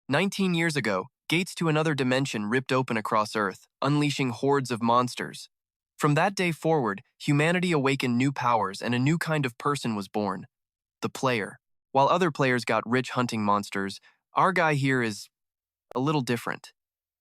19 years ago, gates to another dimension ripped open across Earth, unleashing hordes of monsters. From that day forward, humanity awakened new powers and a new kind of person was born. The player. While other players got rich hunting monsters, our guy here is a little different.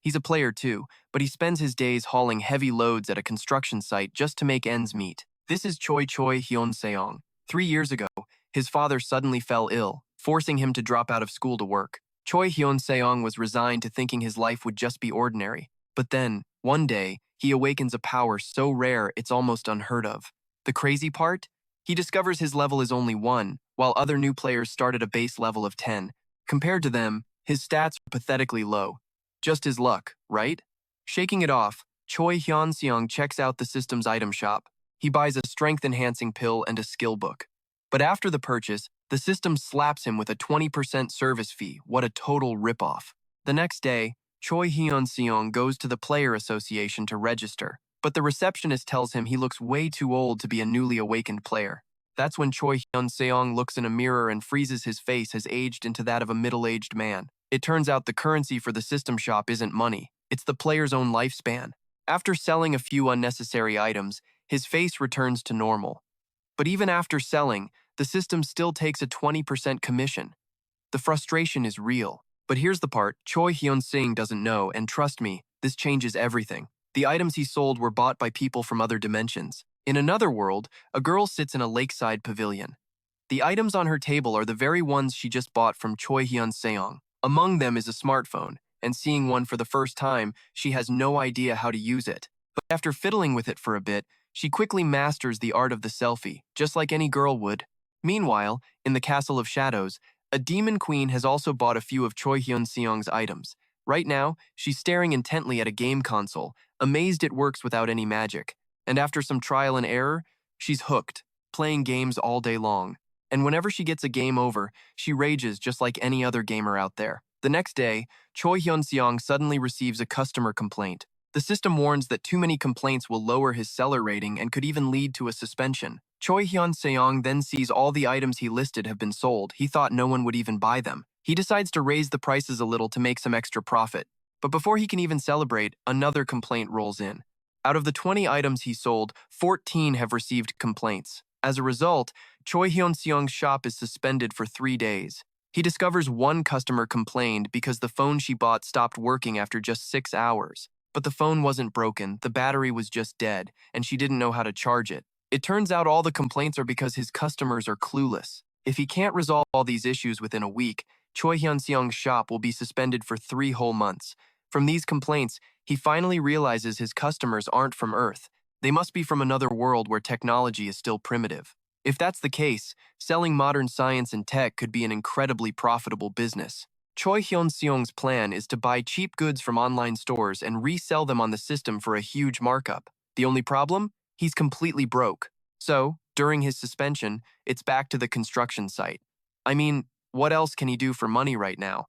He's a player too, but he spends his days hauling heavy loads at a construction site just to make ends meet. This is Choi Hyeon-seong. 3 years ago, his father suddenly fell ill, forcing him to drop out of school to work. Choi Hyeon-seong was resigned to thinking his life would just be ordinary. But then, one day, he awakens a power so rare it's almost unheard of. The crazy part? He discovers his level is only 1, while other new players start at a base level of 10. Compared to them, his stats are pathetically low. Just his luck, right? Shaking it off, Choi Hyeon-seong checks out the system's item shop. He buys a strength-enhancing pill and a skill book. But after the purchase, the system slaps him with a 20% service fee. What a total ripoff. The next day, Choi Hyeon-seong goes to the Player Association to register, but the receptionist tells him he looks way too old to be a newly awakened player. That's when Choi Hyeon-seong looks in a mirror and freezes his face has aged into that of a middle-aged man. It turns out the currency for the system shop isn't money, it's the player's own lifespan. After selling a few unnecessary items, his face returns to normal. But even after selling, the system still takes a 20% commission. The frustration is real. But here's the part Choi Hyeon-seong doesn't know, and trust me, this changes everything. The items he sold were bought by people from other dimensions. In another world, a girl sits in a lakeside pavilion. The items on her table are the very ones she just bought from Choi Hyeon-seong. Among them is a smartphone, and seeing one for the first time, she has no idea how to use it. But after fiddling with it for a bit, she quickly masters the art of the selfie, just like any girl would. Meanwhile, in the Castle of Shadows, a demon queen has also bought a few of Choi Hyeon-seong's items. Right now, she's staring intently at a game console, amazed it works without any magic. And after some trial and error, she's hooked, playing games all day long. And whenever she gets a game over, she rages just like any other gamer out there. The next day, Choi Hyeon-seong suddenly receives a customer complaint. The system warns that too many complaints will lower his seller rating and could even lead to a suspension. Choi Hyeon-seong then sees all the items he listed have been sold. He thought no one would even buy them. He decides to raise the prices a little to make some extra profit. But before he can even celebrate, another complaint rolls in. Out of the 20 items he sold, 14 have received complaints. As a result, Choi Hyeon-seong's shop is suspended for 3 days. He discovers one customer complained because the phone she bought stopped working after just 6 hours. But the phone wasn't broken, the battery was just dead, and she didn't know how to charge it. It turns out all the complaints are because his customers are clueless. If he can't resolve all these issues within a week, Choi Hyeon-seong's shop will be suspended for 3 whole months. From these complaints, he finally realizes his customers aren't from Earth. They must be from another world where technology is still primitive. If that's the case, selling modern science and tech could be an incredibly profitable business. Choi Hyeon-seong's plan is to buy cheap goods from online stores and resell them on the system for a huge markup. The only problem? He's completely broke. So, during his suspension, it's back to the construction site. I mean, what else can he do for money right now?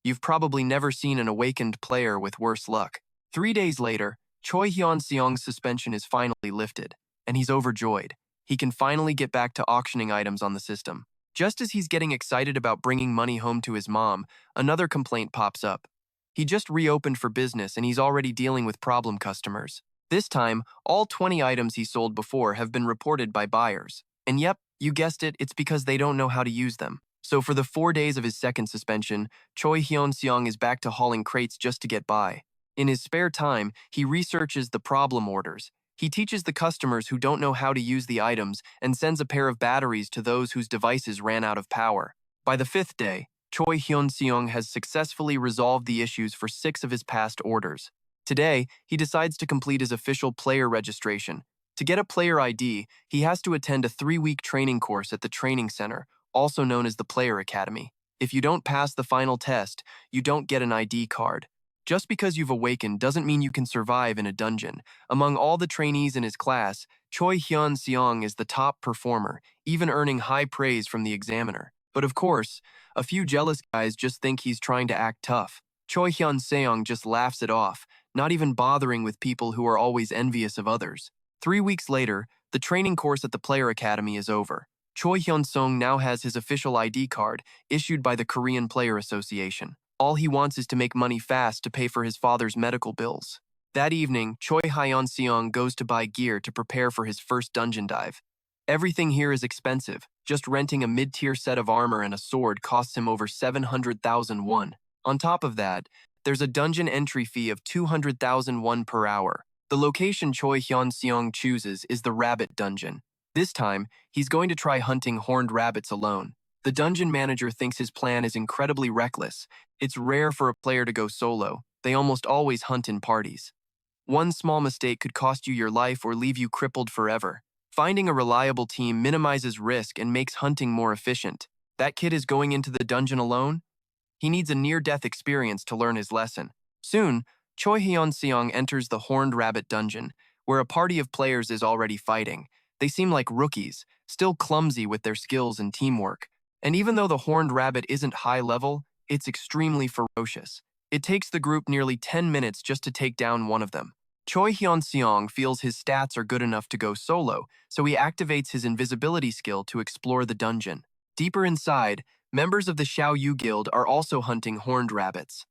You've probably never seen an awakened player with worse luck. 3 days later, Choi Hyeon-seong's suspension is finally lifted, and he's overjoyed. He can finally get back to auctioning items on the system. Just as he's getting excited about bringing money home to his mom, another complaint pops up. He just reopened for business and he's already dealing with problem customers. This time, all 20 items he sold before have been reported by buyers. And yep, you guessed it, it's because they don't know how to use them. So for the 4 days of his second suspension, Choi Hyeon-seong is back to hauling crates just to get by. In his spare time, he researches the problem orders. He teaches the customers who don't know how to use the items and sends a pair of batteries to those whose devices ran out of power. By the 5th day, Choi Hyeon-seong has successfully resolved the issues for 6 of his past orders. Today, he decides to complete his official player registration. To get a player ID, he has to attend a 3-week training course at the training center, also known as the Player Academy. If you don't pass the final test, you don't get an ID card. Just because you've awakened doesn't mean you can survive in a dungeon. Among all the trainees in his class, Choi Hyeon-seong is the top performer, even earning high praise from the examiner. But of course, a few jealous guys just think he's trying to act tough. Choi Hyeon-seong just laughs it off, not even bothering with people who are always envious of others. 3 weeks later, the training course at the Player Academy is over. Choi Hyeon-seong now has his official ID card, issued by the Korean Player Association. All he wants is to make money fast to pay for his father's medical bills. That evening, Choi Hyeon-seong goes to buy gear to prepare for his first dungeon dive. Everything here is expensive. Just renting a mid-tier set of armor and a sword costs him over 700,000 won. On top of that, there's a dungeon entry fee of 200,000 won per hour. The location Choi Hyeon-seong chooses is the rabbit dungeon. This time, he's going to try hunting horned rabbits alone. The dungeon manager thinks his plan is incredibly reckless. It's rare for a player to go solo. They almost always hunt in parties. One small mistake could cost you your life or leave you crippled forever. Finding a reliable team minimizes risk and makes hunting more efficient. That kid is going into the dungeon alone? He needs a near-death experience to learn his lesson. Soon, Choi Hyeon-seong enters the Horned Rabbit dungeon, where a party of players is already fighting. They seem like rookies, still clumsy with their skills and teamwork. And even though the Horned Rabbit isn't high level, it's extremely ferocious. It takes the group nearly 10 minutes just to take down one of them. Choi Hyeon-seong feels his stats are good enough to go solo, so he activates his invisibility skill to explore the dungeon. Deeper inside, members of the Xiaoyu Guild are also hunting horned rabbits.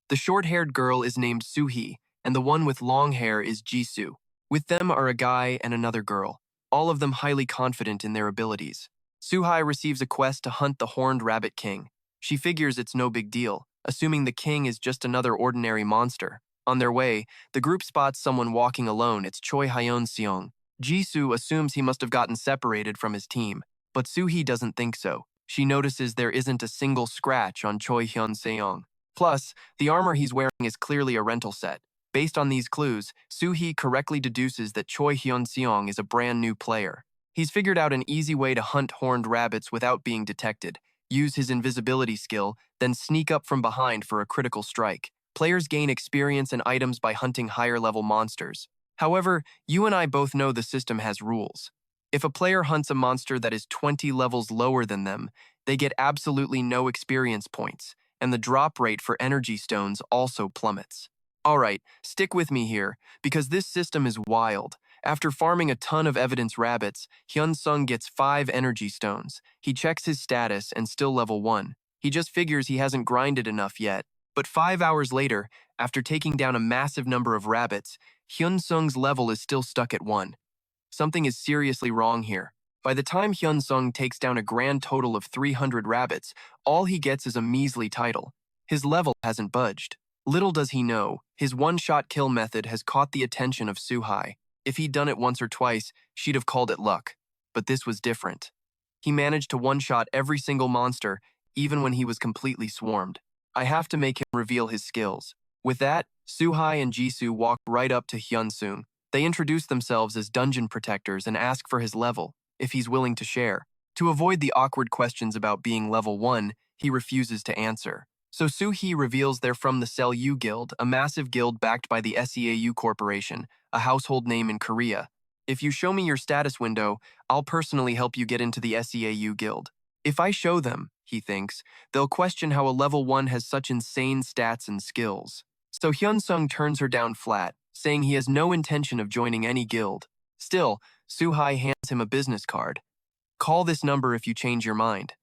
The short-haired girl is named Suhee, and the one with long hair is Jisoo. With them are a guy and another girl, all of them highly confident in their abilities. Suhai receives a quest to hunt the horned rabbit king. She figures it's no big deal, assuming the king is just another ordinary monster. On their way, the group spots someone walking alone. It's Choi Hyeon-seong. Jisoo assumes he must have gotten separated from his team, but Suhee doesn't think so. She notices there isn't a single scratch on Choi Hyeon-seong. Plus, the armor he's wearing is clearly a rental set. Based on these clues, Suhee correctly deduces that Choi Hyeon-seong is a brand new player. He's figured out an easy way to hunt horned rabbits without being detected, use his invisibility skill, then sneak up from behind for a critical strike. Players gain experience and items by hunting higher-level monsters. However, you and I both know the system has rules. If a player hunts a monster that is 20 levels lower than them, they get absolutely no experience points, and the drop rate for energy stones also plummets. Alright, stick with me here, because this system is wild. After farming a ton of evidence rabbits, Hyun-seong gets 5 energy stones. He checks his status and still level 1. He just figures he hasn't grinded enough yet. But 5 hours later, after taking down a massive number of rabbits, Hyun-seong's level is still stuck at 1. Something is seriously wrong here. By the time Hyun-seong takes down a grand total of 300 rabbits, all he gets is a measly title. His level hasn't budged. Little does he know, his one-shot kill method has caught the attention of Suhai. If he'd done it once or twice, she'd have called it luck. But this was different. He managed to one-shot every single monster, even when he was completely swarmed. I have to make him reveal his skills. With that, Suhai and Jisoo walk right up to Hyun-seong. They introduce themselves as dungeon protectors and ask for his level, if he's willing to share. To avoid the awkward questions about being level 1, he refuses to answer. So Suhee reveals they're from the Xiaoyu Guild, a massive guild backed by the SEAU Corporation, a household name in Korea. If you show me your status window, I'll personally help you get into the SEAU Guild. If I show them, he thinks, they'll question how a level 1 has such insane stats and skills. So Hyun-seong turns her down flat, saying he has no intention of joining any guild. Still, Suhai hands him a business card. Call this number if you change your mind.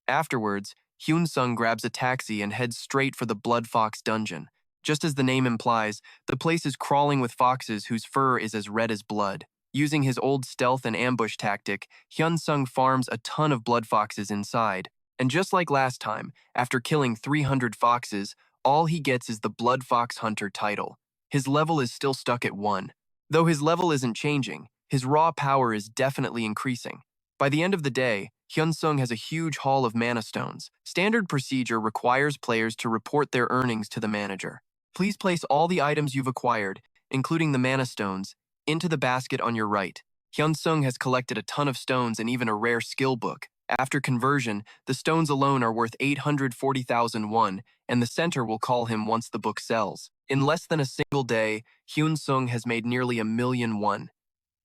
Afterwards, Hyun-seong grabs a taxi and heads straight for the Blood Fox dungeon. Just as the name implies, the place is crawling with foxes whose fur is as red as blood. Using his old stealth and ambush tactic, Hyun-seong farms a ton of blood foxes inside. And just like last time, after killing 300 foxes, all he gets is the Blood Fox Hunter title. His level is still stuck at 1. Though his level isn't changing, his raw power is definitely increasing. By the end of the day, Hyun-seong has a huge haul of mana stones. Standard procedure requires players to report their earnings to the manager. Please place all the items you've acquired, including the mana stones, into the basket on your right. Hyun-seong has collected a ton of stones and even a rare skill book. After conversion, the stones alone are worth 840,000 won, and the center will call him once the book sells. In less than a single day, Hyun-seong has made nearly 1,000,000 won.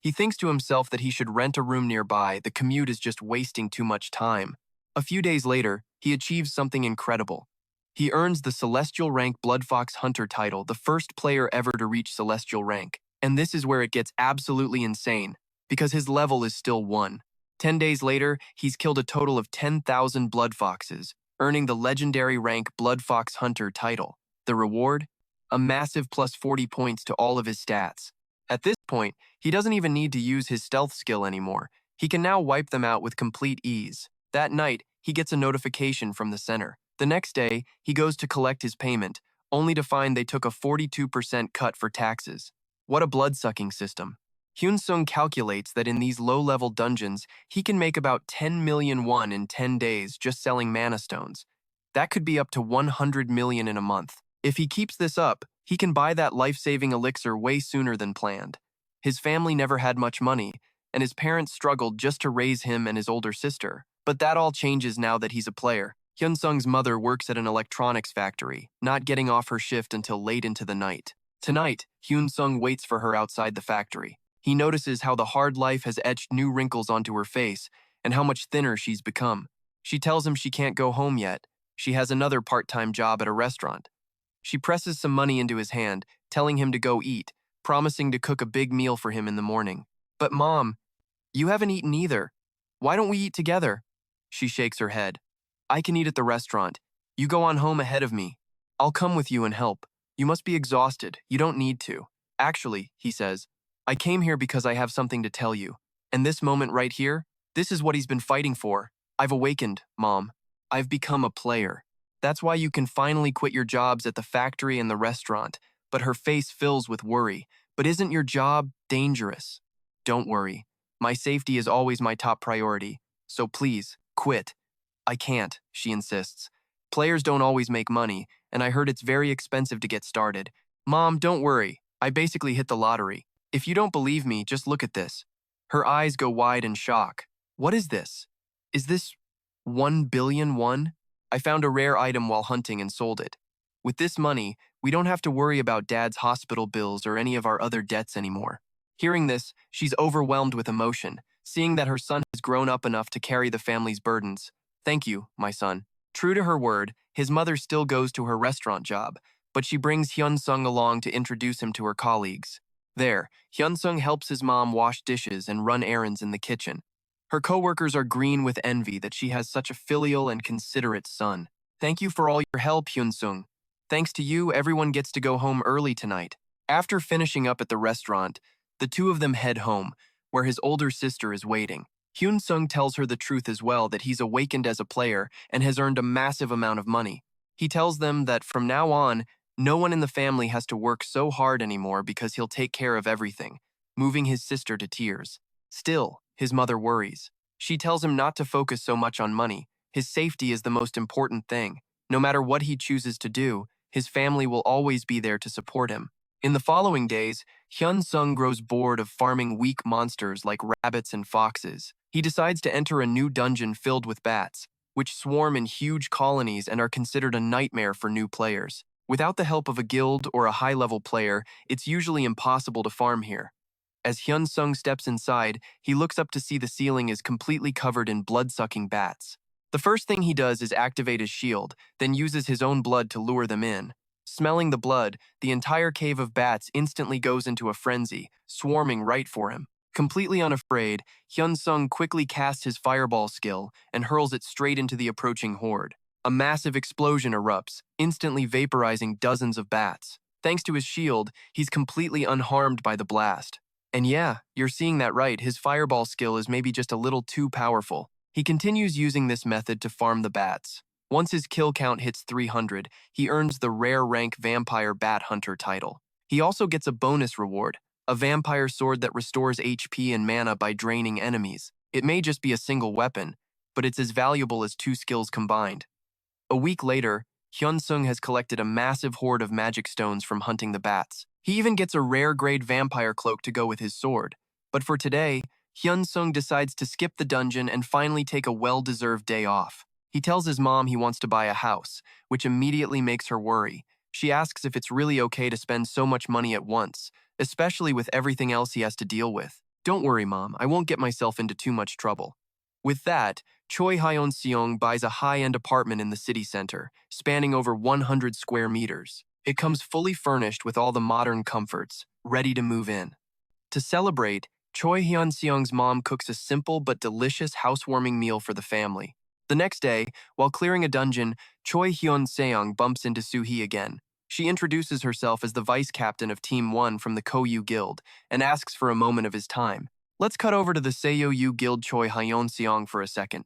He thinks to himself that he should rent a room nearby. The commute is just wasting too much time. A few days later, he achieves something incredible. He earns the Celestial Rank Blood Fox Hunter title, the first player ever to reach Celestial Rank. And this is where it gets absolutely insane, because his level is still 1. 10 days later, he's killed a total of 10,000 blood foxes. earning the legendary rank Blood Fox Hunter title. The reward? A massive plus 40 points to all of his stats. At this point, he doesn't even need to use his stealth skill anymore. He can now wipe them out with complete ease. That night, he gets a notification from the center. The next day, he goes to collect his payment, only to find they took a 42% cut for taxes. What a blood-sucking system. Hyeon-seong calculates that in these low-level dungeons, he can make about 10 million won in 10 days just selling mana stones. That could be up to 100 million in a month. If he keeps this up, he can buy that life-saving elixir way sooner than planned. His family never had much money, and his parents struggled just to raise him and his older sister. But that all changes now that he's a player. Hyun-seong's mother works at an electronics factory, not getting off her shift until late into the night. Tonight, Hyun-seong waits for her outside the factory. He notices how the hard life has etched new wrinkles onto her face and how much thinner she's become. She tells him she can't go home yet. She has another part-time job at a restaurant. She presses some money into his hand, telling him to go eat, promising to cook a big meal for him in the morning. But Mom, you haven't eaten either. Why don't we eat together? She shakes her head. I can eat at the restaurant. You go on home ahead of me. I'll come with you and help. You must be exhausted. You don't need to. Actually, he says, I came here because I have something to tell you. And this moment right here, this is what he's been fighting for. I've awakened, Mom. I've become a player. That's why you can finally quit your jobs at the factory and the restaurant. But her face fills with worry. But isn't your job dangerous? Don't worry. My safety is always my top priority. So please, quit. I can't, she insists. Players don't always make money, and I heard it's very expensive to get started. Mom, don't worry. I basically hit the lottery. If you don't believe me, just look at this. Her eyes go wide in shock. What is this? Is this 1 billion won? I found a rare item while hunting and sold it. With this money, we don't have to worry about Dad's hospital bills or any of our other debts anymore. Hearing this, she's overwhelmed with emotion, seeing that her son has grown up enough to carry the family's burdens. Thank you, my son. True to her word, his mother still goes to her restaurant job, but she brings Hyun-seong along to introduce him to her colleagues. There, Hyun-seong helps his mom wash dishes and run errands in the kitchen. Her coworkers are green with envy that she has such a filial and considerate son. Thank you for all your help, Hyun-seong. Thanks to you, everyone gets to go home early tonight. After finishing up at the restaurant, the two of them head home, where his older sister is waiting. Hyun-seong tells her the truth as well, that he's awakened as a player and has earned a massive amount of money. He tells them that from now on, no one in the family has to work so hard anymore because he'll take care of everything, moving his sister to tears. Still, his mother worries. She tells him not to focus so much on money. His safety is the most important thing. No matter what he chooses to do, his family will always be there to support him. In the following days, Hyun-seong grows bored of farming weak monsters like rabbits and foxes. He decides to enter a new dungeon filled with bats, which swarm in huge colonies and are considered a nightmare for new players. Without the help of a guild or a high-level player, it's usually impossible to farm here. As Hyun-seong steps inside, he looks up to see the ceiling is completely covered in blood-sucking bats. The first thing he does is activate his shield, then uses his own blood to lure them in. Smelling the blood, the entire cave of bats instantly goes into a frenzy, swarming right for him. Completely unafraid, Hyun-seong quickly casts his fireball skill and hurls it straight into the approaching horde. A massive explosion erupts, instantly vaporizing dozens of bats. Thanks to his shield, he's completely unharmed by the blast. And yeah, you're seeing that right, his fireball skill is maybe just a little too powerful. He continues using this method to farm the bats. Once his kill count hits 300, he earns the rare rank Vampire Bat Hunter title. He also gets a bonus reward, a vampire sword that restores HP and mana by draining enemies. It may just be a single weapon, but it's as valuable as 2 skills combined. A week later, Hyun-seong has collected a massive hoard of magic stones from hunting the bats. He even gets a rare grade vampire cloak to go with his sword. But for today, Hyun-seong decides to skip the dungeon and finally take a well-deserved day off. He tells his mom he wants to buy a house, which immediately makes her worry. She asks if it's really okay to spend so much money at once, especially with everything else he has to deal with. Don't worry, Mom, I won't get myself into too much trouble. With that, Choi Hyeon-seong buys a high-end apartment in the city center, spanning over 100 square meters. It comes fully furnished with all the modern comforts, ready to move in. To celebrate, Choi Hyeon-seong's mom cooks a simple but delicious housewarming meal for the family. The next day, while clearing a dungeon, Choi Hyeon-seong bumps into Soo-hee again. She introduces herself as the vice captain of Team 1 from the Koyu Guild and asks for a moment of his time. Let's cut over to the Seiyu Guild Choi Hyeon-seong for a second.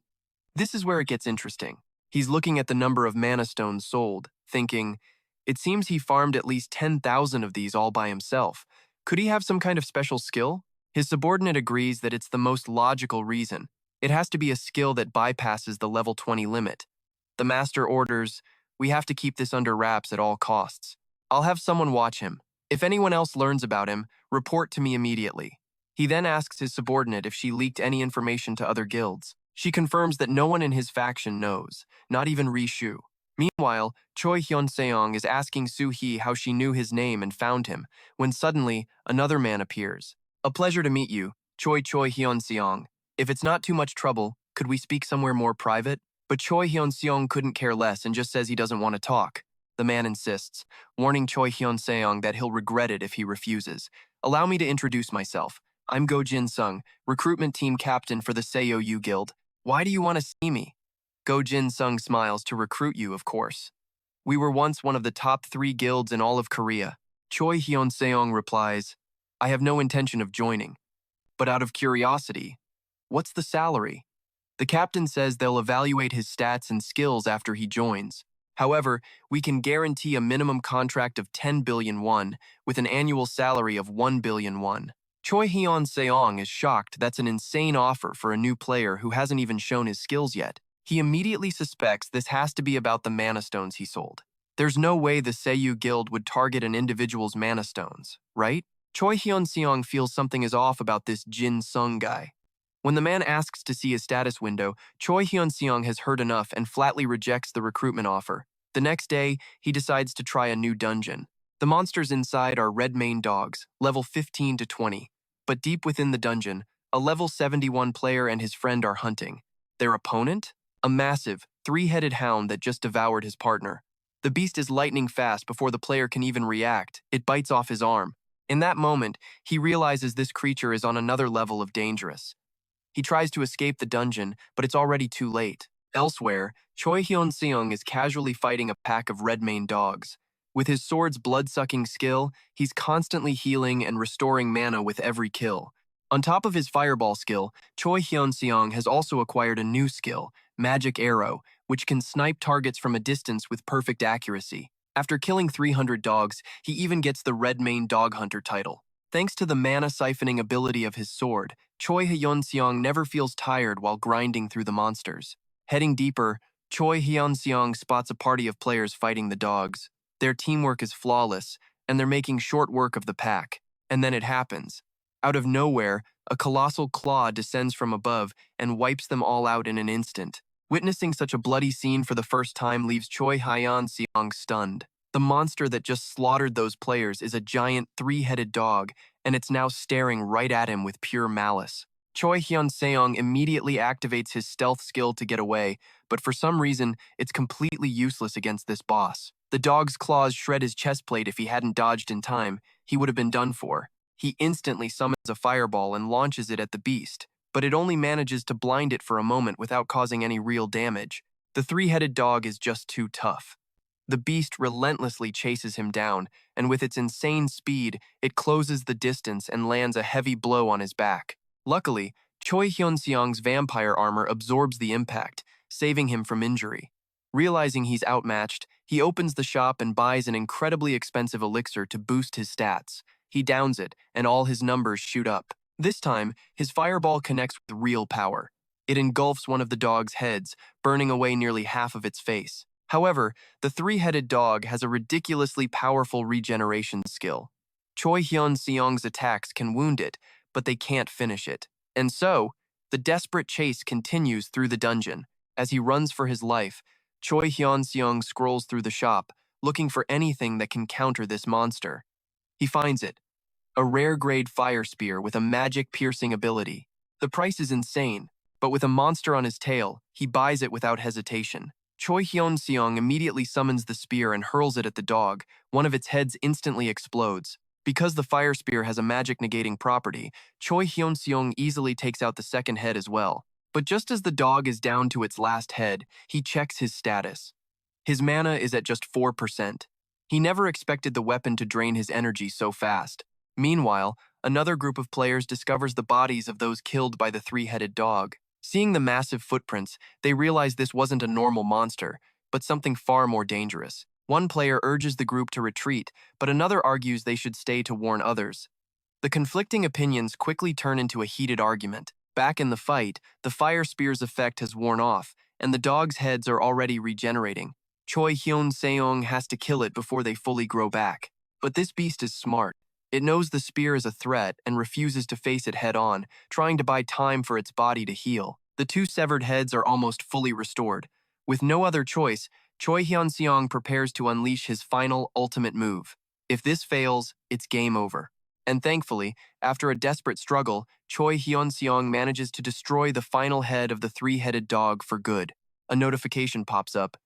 This is where it gets interesting. He's looking at the number of mana stones sold, thinking, it seems he farmed at least 10,000 of these all by himself. Could he have some kind of special skill? His subordinate agrees that it's the most logical reason. It has to be a skill that bypasses the level 20 limit. The master orders, we have to keep this under wraps at all costs. I'll have someone watch him. If anyone else learns about him, report to me immediately. He then asks his subordinate if she leaked any information to other guilds. She confirms that no one in his faction knows, not even Ri-shu. Meanwhile, Choi Hyeon-seong is asking Soo-hee how she knew his name and found him, when suddenly, another man appears. A pleasure to meet you, Choi Hyeon-seong. If it's not too much trouble, could we speak somewhere more private? But Choi Hyeon-seong couldn't care less and just says he doesn't want to talk. The man insists, warning Choi Hyeon-seong that he'll regret it if he refuses. Allow me to introduce myself. I'm Go Jin-sung, recruitment team captain for the Seiyu Guild. Why do you want to see me? Go Jin-sung smiles. To recruit you, of course. We were once one of the top 3 guilds in all of Korea. Choi Hyeon-seong replies, I have no intention of joining. But out of curiosity, what's the salary? The captain says they'll evaluate his stats and skills after he joins. However, we can guarantee a minimum contract of 10 billion won with an annual salary of 1 billion won. Choi Hyeon-seong is shocked. That's an insane offer for a new player who hasn't even shown his skills yet. He immediately suspects this has to be about the mana stones he sold. There's no way the Seiyu Guild would target an individual's mana stones, right? Choi Hyeon-seong feels something is off about this Jin-sung guy. When the man asks to see his status window, Choi Hyeon-seong has heard enough and flatly rejects the recruitment offer. The next day, he decides to try a new dungeon. The monsters inside are red mane dogs, level 15 to 20. But deep within the dungeon, a level 71 player and his friend are hunting. Their opponent? A massive, 3-headed hound that just devoured his partner. The beast is lightning fast before the player can even react. It bites off his arm. In that moment, he realizes this creature is on another level of dangerous. He tries to escape the dungeon, but it's already too late. Elsewhere, Choi Hyeon-seong is casually fighting a pack of red mane dogs. With his sword's blood-sucking skill, he's constantly healing and restoring mana with every kill. On top of his fireball skill, Choi Hyeon-seong has also acquired a new skill, Magic Arrow, which can snipe targets from a distance with perfect accuracy. After killing 300 dogs, he even gets the Red Mane Dog Hunter title. Thanks to the mana siphoning ability of his sword, Choi Hyeon-seong never feels tired while grinding through the monsters. Heading deeper, Choi Hyeon-seong spots a party of players fighting the dogs. Their teamwork is flawless, and they're making short work of the pack. And then it happens. Out of nowhere, a colossal claw descends from above and wipes them all out in an instant. Witnessing such a bloody scene for the first time leaves Choi Hyeon-seong stunned. The monster that just slaughtered those players is a giant 3-headed dog, and it's now staring right at him with pure malice. Choi Hyeon-seong immediately activates his stealth skill to get away, but for some reason, it's completely useless against this boss. The dog's claws shred his chest plate. If he hadn't dodged in time, he would have been done for. He instantly summons a fireball and launches it at the beast, but it only manages to blind it for a moment without causing any real damage. The 3-headed dog is just too tough. The beast relentlessly chases him down, and with its insane speed, it closes the distance and lands a heavy blow on his back. Luckily, Choi Hyeon-seong's vampire armor absorbs the impact, saving him from injury. Realizing he's outmatched, he opens the shop and buys an incredibly expensive elixir to boost his stats. He downs it, and all his numbers shoot up. This time, his fireball connects with real power. It engulfs one of the dog's heads, burning away nearly half of its face. However, the 3-headed dog has a ridiculously powerful regeneration skill. Choi Hyeon-seong's attacks can wound it, but they can't finish it. And so, the desperate chase continues through the dungeon. As he runs for his life, Choi Hyeon-seong scrolls through the shop, looking for anything that can counter this monster. He finds it. A rare-grade fire spear with a magic-piercing ability. The price is insane, but with a monster on his tail, he buys it without hesitation. Choi Hyeon-seong immediately summons the spear and hurls it at the dog. One of its heads instantly explodes. Because the fire spear has a magic-negating property, Choi Hyeon-seong easily takes out the second head as well. But just as the dog is down to its last head, he checks his status. His mana is at just 4%. He never expected the weapon to drain his energy so fast. Meanwhile, another group of players discovers the bodies of those killed by the three-headed dog. Seeing the massive footprints, they realize this wasn't a normal monster, but something far more dangerous. One player urges the group to retreat, but another argues they should stay to warn others. The conflicting opinions quickly turn into a heated argument. Back in the fight, the fire spear's effect has worn off, and the dogs' heads are already regenerating. Choi Hyeon-seong has to kill it before they fully grow back. But this beast is smart. It knows the spear is a threat and refuses to face it head-on, trying to buy time for its body to heal. The two severed heads are almost fully restored. With no other choice, Choi Hyeon-seong prepares to unleash his final, ultimate move. If this fails, it's game over. And thankfully, after a desperate struggle, Choi Hyeon-seong manages to destroy the final head of the three-headed dog for good. A notification pops up.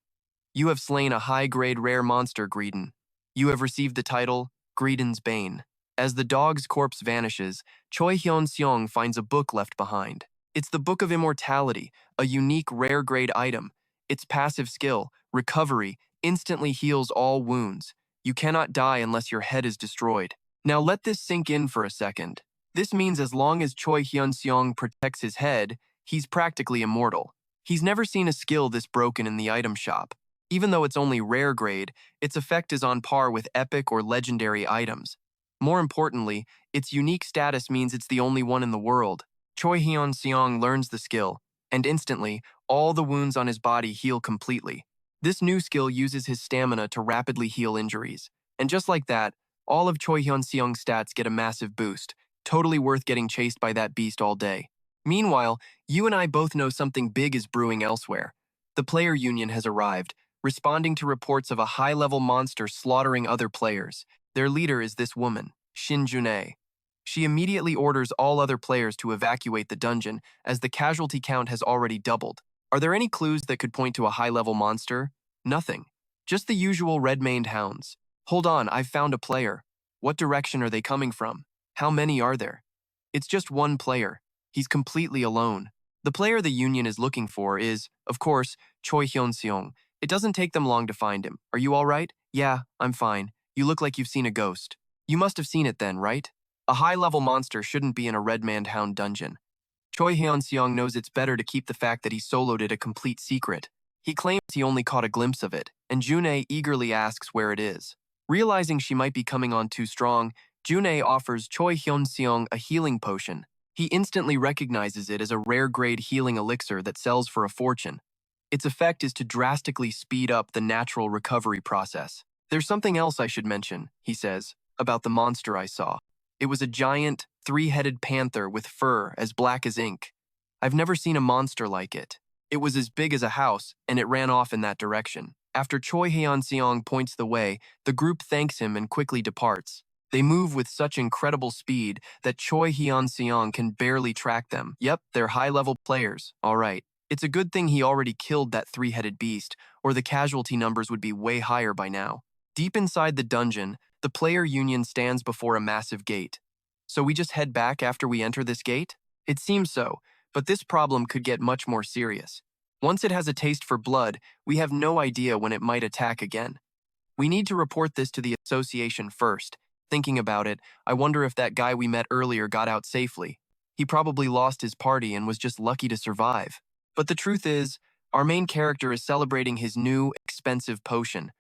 You have slain a high-grade rare monster, Greedon. You have received the title, Greedon's Bane. As the dog's corpse vanishes, Choi Hyeon-seong finds a book left behind. It's the Book of Immortality, a unique rare-grade item. Its passive skill, Recovery, instantly heals all wounds. You cannot die unless your head is destroyed. Now let this sink in for a second. This means as long as Choi Hyeon-seong protects his head, he's practically immortal. He's never seen a skill this broken in the item shop. Even though it's only rare grade, its effect is on par with epic or legendary items. More importantly, its unique status means it's the only one in the world. Choi Hyeon-seong learns the skill, and instantly, all the wounds on his body heal completely. This new skill uses his stamina to rapidly heal injuries. And just like that, all of Choi Hyun-seong's stats get a massive boost, totally worth getting chased by that beast all day. Meanwhile, you and I both know something big is brewing elsewhere. The player union has arrived, responding to reports of a high-level monster slaughtering other players. Their leader is this woman, Shin Jun-ae. She immediately orders all other players to evacuate the dungeon, as the casualty count has already doubled. Are there any clues that could point to a high-level monster? Nothing. Just the usual red-maned hounds. Hold on, I've found a player. What direction are they coming from? How many are there? It's just one player. He's completely alone. The player the Union is looking for is, of course, Choi Hyeon-seong. It doesn't take them long to find him. Are you all right? Yeah, I'm fine. You look like you've seen a ghost. You must have seen it then, right? A high-level monster shouldn't be in a red-maned hound dungeon. Choi Hyeon-seong knows it's better to keep the fact that he soloed it a complete secret. He claims he only caught a glimpse of it, and Jun-ae eagerly asks where it is. Realizing she might be coming on too strong, Jun-ae offers Choi Hyeon-seong a healing potion. He instantly recognizes it as a rare-grade healing elixir that sells for a fortune. Its effect is to drastically speed up the natural recovery process. There's something else I should mention, he says, about the monster I saw. It was a giant, three-headed panther with fur as black as ink. I've never seen a monster like it. It was as big as a house, and it ran off in that direction. After Choi Hyeon-seong points the way, the group thanks him and quickly departs. They move with such incredible speed that Choi Hyeon-seong can barely track them. Yep, they're high-level players, all right. It's a good thing he already killed that three-headed beast, or the casualty numbers would be way higher by now. Deep inside the dungeon, the player union stands before a massive gate. So we just head back after we enter this gate? It seems so, but this problem could get much more serious. Once it has a taste for blood, we have no idea when it might attack again. We need to report this to the association first. Thinking about it, I wonder if that guy we met earlier got out safely. He probably lost his party and was just lucky to survive. But the truth is, our main character is celebrating his new, expensive potion.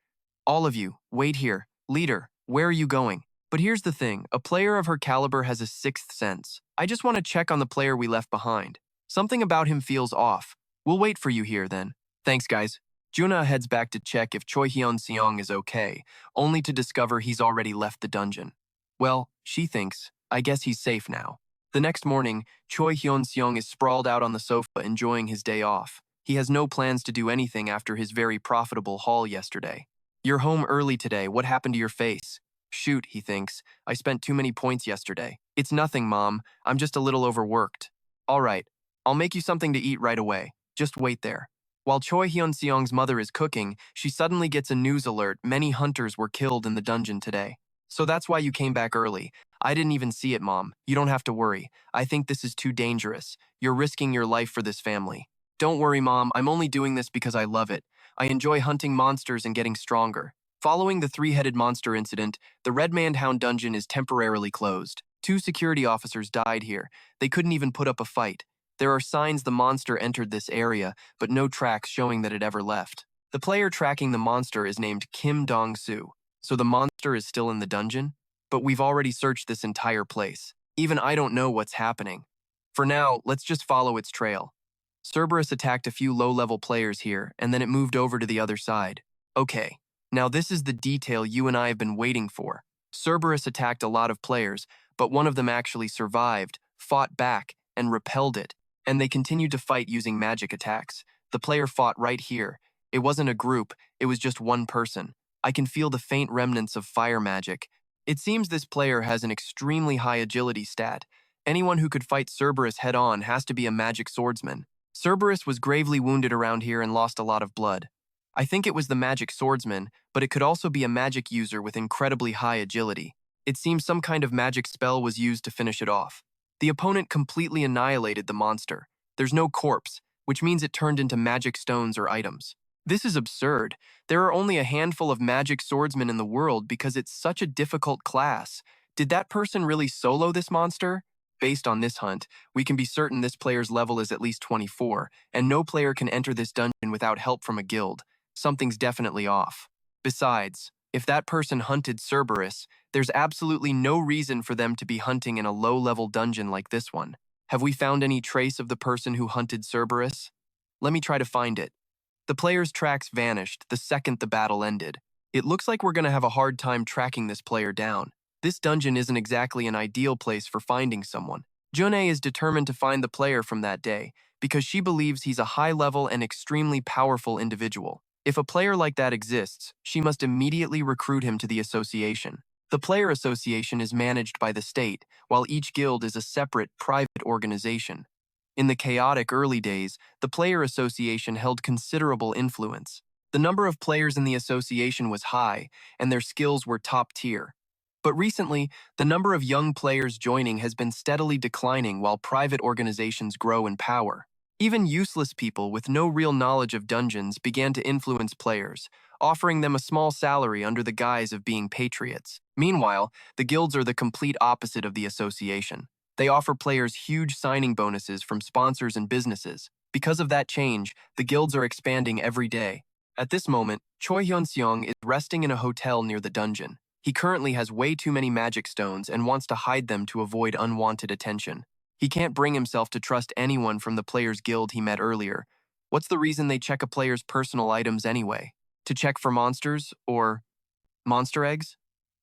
All of you, wait here. Leader, where are you going? But here's the thing, a player of her caliber has a sixth sense. I just want to check on the player we left behind. Something about him feels off. We'll wait for you here then. Thanks, guys. Juna heads back to check if Choi Hyeon-seong is okay, only to discover he's already left the dungeon. Well, she thinks, I guess he's safe now. The next morning, Choi Hyeon-seong is sprawled out on the sofa enjoying his day off. He has no plans to do anything after his very profitable haul yesterday. You're home early today, what happened to your face? Shoot, he thinks, I spent too many points yesterday. It's nothing, Mom, I'm just a little overworked. All right, I'll make you something to eat right away. Just wait there. While Choi Hyun-seong's mother is cooking, she suddenly gets a news alert many hunters were killed in the dungeon today. So that's why you came back early. I didn't even see it, Mom. You don't have to worry. I think this is too dangerous. You're risking your life for this family. Don't worry, Mom. I'm only doing this because I love it. I enjoy hunting monsters and getting stronger. Following the three-headed monster incident, the Red-Maned Hound dungeon is temporarily closed. 2 security officers died here. They couldn't even put up a fight. There are signs the monster entered this area, but no tracks showing that it ever left. The player tracking the monster is named Kim Dong-soo. So the monster is still in the dungeon? But we've already searched this entire place. Even I don't know what's happening. For now, let's just follow its trail. Cerberus attacked a few low-level players here, and then it moved over to the other side. Okay, now this is the detail you and I have been waiting for. Cerberus attacked a lot of players, but one of them actually survived, fought back, and repelled it, and they continued to fight using magic attacks. The player fought right here. It wasn't a group, it was just one person. I can feel the faint remnants of fire magic. It seems this player has an extremely high agility stat. Anyone who could fight Cerberus head-on has to be a magic swordsman. Cerberus was gravely wounded around here and lost a lot of blood. I think it was the magic swordsman, but it could also be a magic user with incredibly high agility. It seems some kind of magic spell was used to finish it off. The opponent completely annihilated the monster. There's no corpse, which means it turned into magic stones or items. This is absurd. There are only a handful of magic swordsmen in the world because it's such a difficult class. Did that person really solo this monster? Based on this hunt, we can be certain this player's level is at least 24, and no player can enter this dungeon without help from a guild. Something's definitely off. Besides, if that person hunted Cerberus, there's absolutely no reason for them to be hunting in a low-level dungeon like this one. Have we found any trace of the person who hunted Cerberus? Let me try to find it. The player's tracks vanished the second the battle ended. It looks like we're going to have a hard time tracking this player down. This dungeon isn't exactly an ideal place for finding someone. Junei is determined to find the player from that day because she believes he's a high-level and extremely powerful individual. If a player like that exists, she must immediately recruit him to the association. The player association is managed by the state, while each guild is a separate, private organization. In the chaotic early days, the player association held considerable influence. The number of players in the association was high, and their skills were top tier. But recently, the number of young players joining has been steadily declining while private organizations grow in power. Even useless people with no real knowledge of dungeons began to influence players, offering them a small salary under the guise of being patriots. Meanwhile, the guilds are the complete opposite of the association. They offer players huge signing bonuses from sponsors and businesses. Because of that change, the guilds are expanding every day. At this moment, Choi Hyeon-seong is resting in a hotel near the dungeon. He currently has way too many magic stones and wants to hide them to avoid unwanted attention. He can't bring himself to trust anyone from the players' guild he met earlier. What's the reason they check a player's personal items anyway? To check for monsters or monster eggs?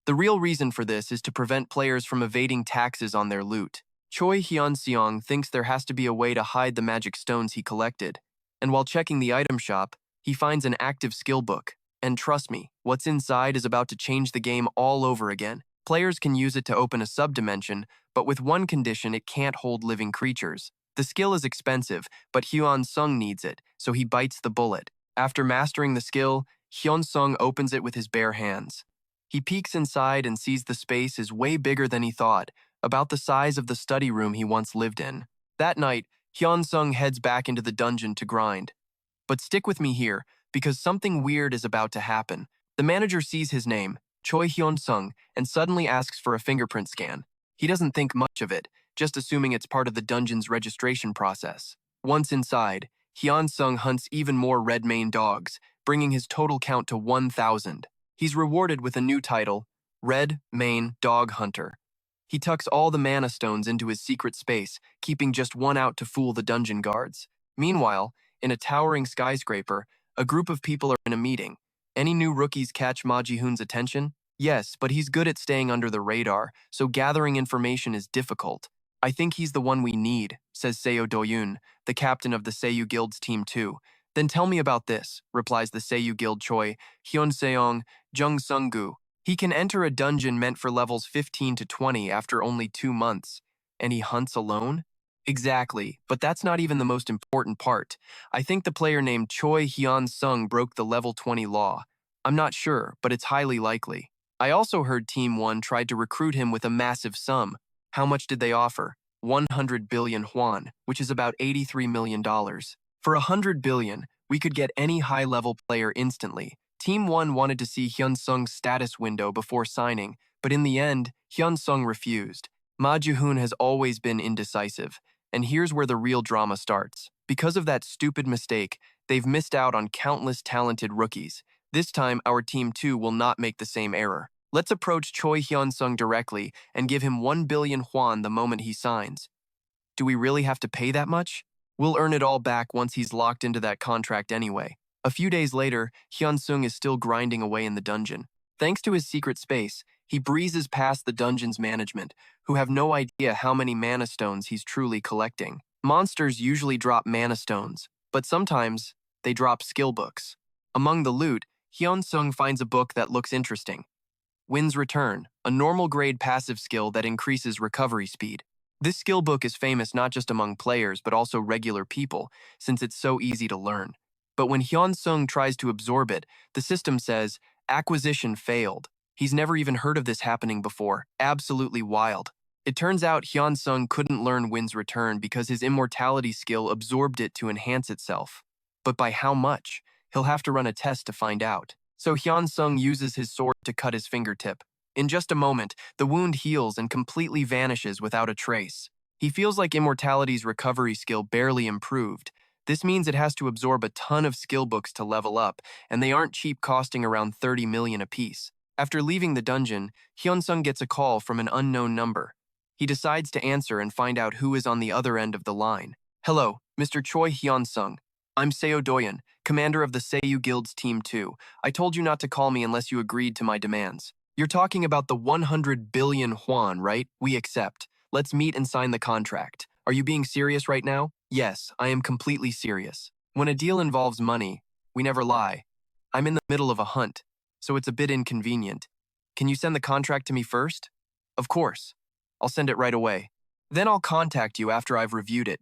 The real reason for this is to prevent players from evading taxes on their loot. Choi Hyeon-seong thinks there has to be a way to hide the magic stones he collected, and while checking the item shop, he finds an active skill book. And trust me, what's inside is about to change the game all over again. Players can use it to open a subdimension, but with one condition, it can't hold living creatures. The skill is expensive, but Hyeon-seong needs it, so he bites the bullet. After mastering the skill, Hyeon-seong opens it with his bare hands. He peeks inside and sees the space is way bigger than he thought, about the size of the study room he once lived in. That night, Hyeon-seong heads back into the dungeon to grind. But stick with me here, because something weird is about to happen. The manager sees his name, Choi Hyeon-seong, and suddenly asks for a fingerprint scan. He doesn't think much of it, just assuming it's part of the dungeon's registration process. Once inside, Hyeon-seong hunts even more red-maned dogs, bringing his total count to 1,000. He's rewarded with a new title, Red Mane Dog Hunter. He tucks all the mana stones into his secret space, keeping just one out to fool the dungeon guards. Meanwhile, in a towering skyscraper, a group of people are in a meeting. Any new rookies catch Ma Ji-hoon's attention? Yes, but he's good at staying under the radar, so gathering information is difficult. I think he's the one we need, says Seo Do-yoon, the captain of the Seiyu Guild's Team 2. Then tell me about this, replies the Seiyu Guild Choi Hyeon-seong Jung Sung-gu. He can enter a dungeon meant for levels 15 to 20 after only 2 months. And he hunts alone? Exactly, but that's not even the most important part. I think the player named Choi Hyeon-seong broke the level 20 law. I'm not sure, but it's highly likely. I also heard Team 1 tried to recruit him with a massive sum. How much did they offer? 100 billion won, which is about $83 million. For 100 billion, we could get any high-level player instantly. Team 1 wanted to see Hyeon-seong's status window before signing, but in the end, Hyeon-seong refused. Ma Ji-hoon has always been indecisive, and here's where the real drama starts. Because of that stupid mistake, they've missed out on countless talented rookies. This time, our Team 2 will not make the same error. Let's approach Choi Hyeon-seong directly and give him 1 billion won the moment he signs. Do we really have to pay that much? We'll earn it all back once he's locked into that contract anyway. A few days later, Hyun-seong is still grinding away in the dungeon. Thanks to his secret space, he breezes past the dungeon's management, who have no idea how many mana stones he's truly collecting. Monsters usually drop mana stones, but sometimes they drop skill books. Among the loot, Hyun-seong finds a book that looks interesting. Wind's Return, a normal grade passive skill that increases recovery speed. This skill book is famous not just among players but also regular people, since it's so easy to learn. But when Hyun-seong tries to absorb it, the system says, acquisition failed. He's never even heard of this happening before. Absolutely wild. It turns out Hyun-seong couldn't learn Wind's Return because his immortality skill absorbed it to enhance itself. But by how much? He'll have to run a test to find out. So Hyun-seong uses his sword to cut his fingertip. In just a moment, the wound heals and completely vanishes without a trace. He feels like Immortality's recovery skill barely improved. This means it has to absorb a ton of skill books to level up, and they aren't cheap, costing around 30 million apiece. After leaving the dungeon, Hyun-seong gets a call from an unknown number. He decides to answer and find out who is on the other end of the line. Hello, Mr. Choi Hyeon-seong. I'm Seo Doyeon, commander of the Seiyu Guild's Team 2. I told you not to call me unless you agreed to my demands. You're talking about the 100 billion won, right? We accept. Let's meet and sign the contract. Are you being serious right now? Yes, I am completely serious. When a deal involves money, we never lie. I'm in the middle of a hunt, so it's a bit inconvenient. Can you send the contract to me first? Of course. I'll send it right away. Then I'll contact you after I've reviewed it.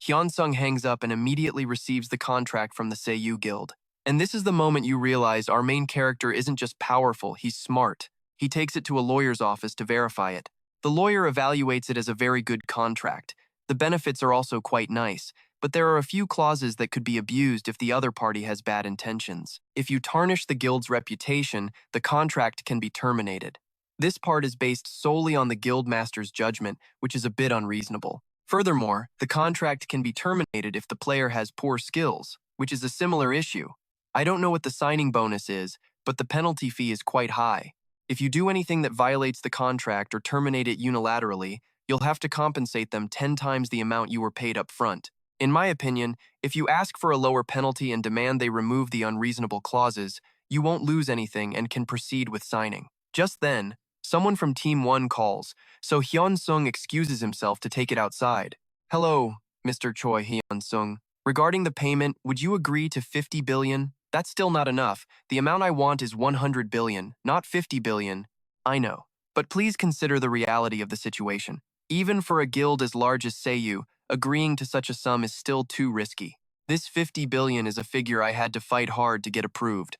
Hyun-seong hangs up and immediately receives the contract from the Seiyu Guild. And this is the moment you realize our main character isn't just powerful, he's smart. He takes it to a lawyer's office to verify it. The lawyer evaluates it as a very good contract. The benefits are also quite nice, but there are a few clauses that could be abused if the other party has bad intentions. If you tarnish the guild's reputation, the contract can be terminated. This part is based solely on the guildmaster's judgment, which is a bit unreasonable. Furthermore, the contract can be terminated if the player has poor skills, which is a similar issue. I don't know what the signing bonus is, but the penalty fee is quite high. If you do anything that violates the contract or terminate it unilaterally, you'll have to compensate them 10 times the amount you were paid up front. In my opinion, if you ask for a lower penalty and demand they remove the unreasonable clauses, you won't lose anything and can proceed with signing. Just then, someone from Team 1 calls, so Hyun-seong excuses himself to take it outside. Hello, Mr. Choi Hyeon-seong. Regarding the payment, would you agree to 50 billion? That's still not enough. The amount I want is 100 billion, not 50 billion. I know. But please consider the reality of the situation. Even for a guild as large as Seiyu, agreeing to such a sum is still too risky. This 50 billion is a figure I had to fight hard to get approved.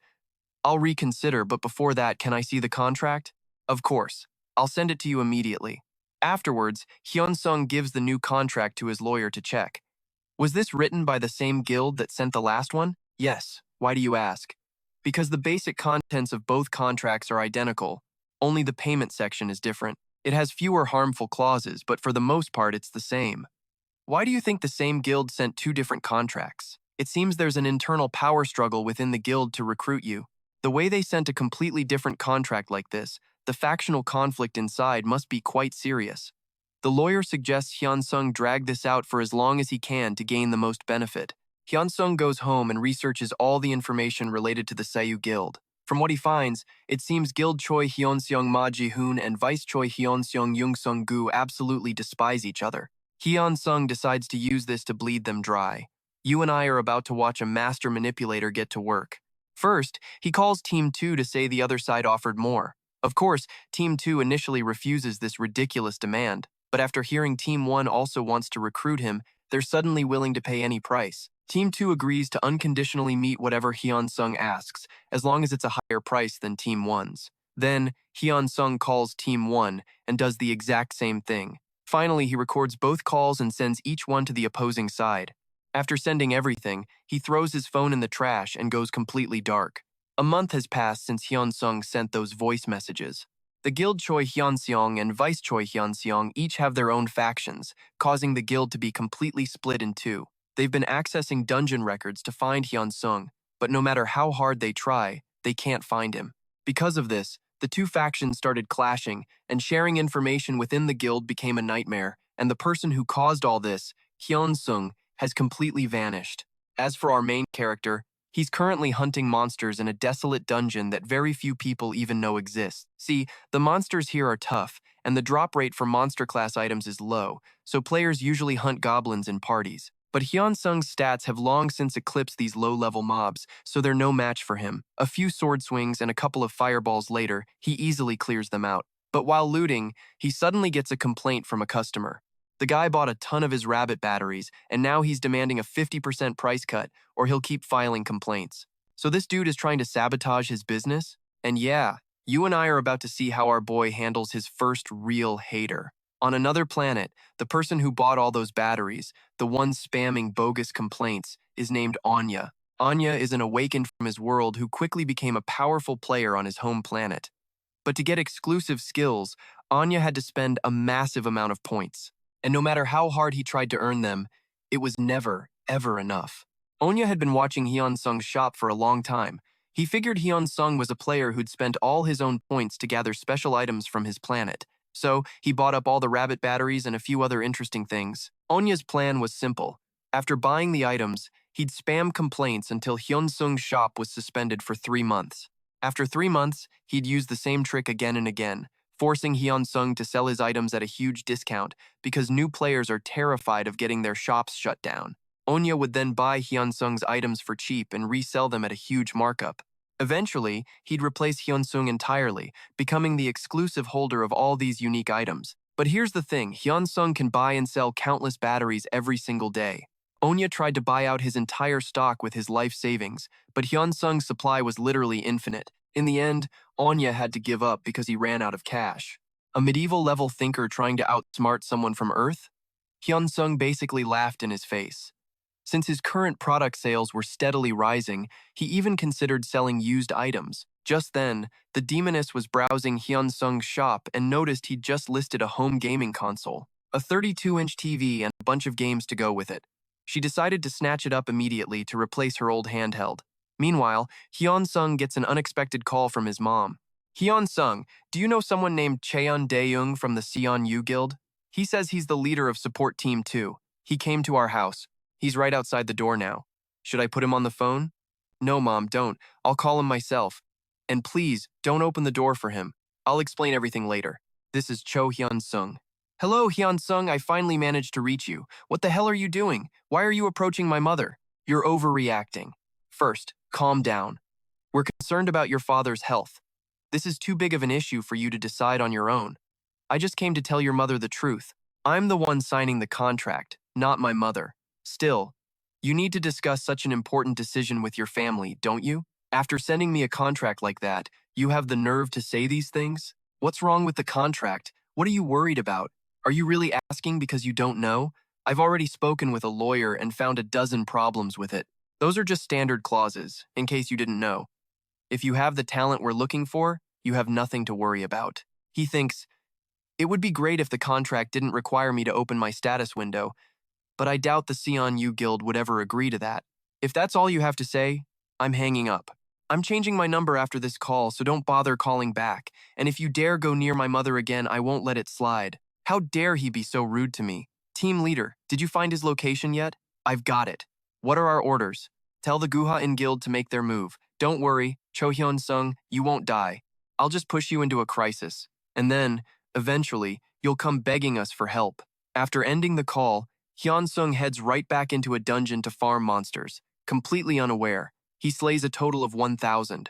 I'll reconsider, but before that, can I see the contract? Of course. I'll send it to you immediately. Afterwards, Hyun-seong gives the new contract to his lawyer to check. Was this written by the same guild that sent the last one? Yes. Why do you ask? Because the basic contents of both contracts are identical, only the payment section is different. It has fewer harmful clauses, but for the most part it's the same. Why do you think the same guild sent two different contracts? It seems there's an internal power struggle within the guild to recruit you. The way they sent a completely different contract like this, the factional conflict inside must be quite serious. The lawyer suggests Hyun-seong drag this out for as long as he can to gain the most benefit. Hyun-seong goes home and researches all the information related to the Seiyu Guild. From what he finds, it seems Guild Choi Hyeon-seong Ma Ji-hoon and Vice Choi Hyeon-seong Young-sung-gu absolutely despise each other. Hyun-seong decides to use this to bleed them dry. You and I are about to watch a master manipulator get to work. First, he calls Team 2 to say the other side offered more. Of course, Team 2 initially refuses this ridiculous demand, but after hearing Team 1 also wants to recruit him, they're suddenly willing to pay any price. Team 2 agrees to unconditionally meet whatever Hyun-seong asks, as long as it's a higher price than Team 1's. Then, Hyeon-seong calls Team 1 and does the exact same thing. Finally, he records both calls and sends each one to the opposing side. After sending everything, he throws his phone in the trash and goes completely dark. A month has passed since Hyeon-seong sent those voice messages. The guild Choi Hyeon-seong and Vice Choi Hyeon-seong each have their own factions, causing the guild to be completely split in two. They've been accessing dungeon records to find Hyeon-seong, but no matter how hard they try, they can't find him. Because of this, the two factions started clashing, and sharing information within the guild became a nightmare, and the person who caused all this, Hyeon-seong, has completely vanished. As for our main character, he's currently hunting monsters in a desolate dungeon that very few people even know exists. See, the monsters here are tough, and the drop rate for monster class items is low, so players usually hunt goblins in parties. But Hyeon-seong's stats have long since eclipsed these low-level mobs, so they're no match for him. A few sword swings and a couple of fireballs later, he easily clears them out. But while looting, he suddenly gets a complaint from a customer. The guy bought a ton of his rabbit batteries, and now he's demanding a 50% price cut, or he'll keep filing complaints. So this dude is trying to sabotage his business? And yeah, you and I are about to see how our boy handles his first real hater. On another planet, the person who bought all those batteries, the one spamming bogus complaints, is named Anya. Anya is an awakened from his world who quickly became a powerful player on his home planet. But to get exclusive skills, Anya had to spend a massive amount of points. And no matter how hard he tried to earn them, it was never, ever enough. Anya had been watching Hyeon-seong's shop for a long time. He figured Hyeon-seong was a player who'd spent all his own points to gather special items from his planet. So, he bought up all the rabbit batteries and a few other interesting things. Onya's plan was simple. After buying the items, he'd spam complaints until Hyeon-seong's shop was suspended for 3 months. After 3 months, he'd use the same trick again and again, forcing Hyeon-seong to sell his items at a huge discount because new players are terrified of getting their shops shut down. Onya would then buy Hyeon-seong's items for cheap and resell them at a huge markup. Eventually, he'd replace Hyeon-seong entirely, becoming the exclusive holder of all these unique items. But here's the thing, Hyeon-seong can buy and sell countless batteries every single day. Onya tried to buy out his entire stock with his life savings, but Hyeon-seong's supply was literally infinite. In the end, Onya had to give up because he ran out of cash. A medieval-level thinker trying to outsmart someone from Earth? Hyeon-seong basically laughed in his face. Since his current product sales were steadily rising, he even considered selling used items. Just then, the demoness was browsing Hyeon-seong's shop and noticed he'd just listed a home gaming console, a 32-inch TV and a bunch of games to go with it. She decided to snatch it up immediately to replace her old handheld. Meanwhile, Hyeon-seong gets an unexpected call from his mom. Hyeon-seong, do you know someone named Cheon Dae-young from the Seon-yu Guild? He says he's the leader of Support Team 2. He came to our house. He's right outside the door now. Should I put him on the phone? No, Mom, don't. I'll call him myself. And please, don't open the door for him. I'll explain everything later. This is Choi Hyeon-seong. Hello, Hyeon-seong, I finally managed to reach you. What the hell are you doing? Why are you approaching my mother? You're overreacting. First, calm down. We're concerned about your father's health. This is too big of an issue for you to decide on your own. I just came to tell your mother the truth. I'm the one signing the contract, not my mother. Still, you need to discuss such an important decision with your family, don't you? After sending me a contract like that, you have the nerve to say these things? What's wrong with the contract? What are you worried about? Are you really asking because you don't know? I've already spoken with a lawyer and found a dozen problems with it. Those are just standard clauses, in case you didn't know. If you have the talent we're looking for, you have nothing to worry about. He thinks, it would be great if the contract didn't require me to open my status window, but I doubt the Seon-yu Guild would ever agree to that. If that's all you have to say, I'm hanging up. I'm changing my number after this call, so don't bother calling back. And if you dare go near my mother again, I won't let it slide. How dare he be so rude to me? Team leader, did you find his location yet? I've got it. What are our orders? Tell the Guha-in Guild to make their move. Don't worry, Choi Hyeon-seong, you won't die. I'll just push you into a crisis. And then, eventually, you'll come begging us for help. After ending the call, Hyeon-seong heads right back into a dungeon to farm monsters, completely unaware. He slays a total of 1,000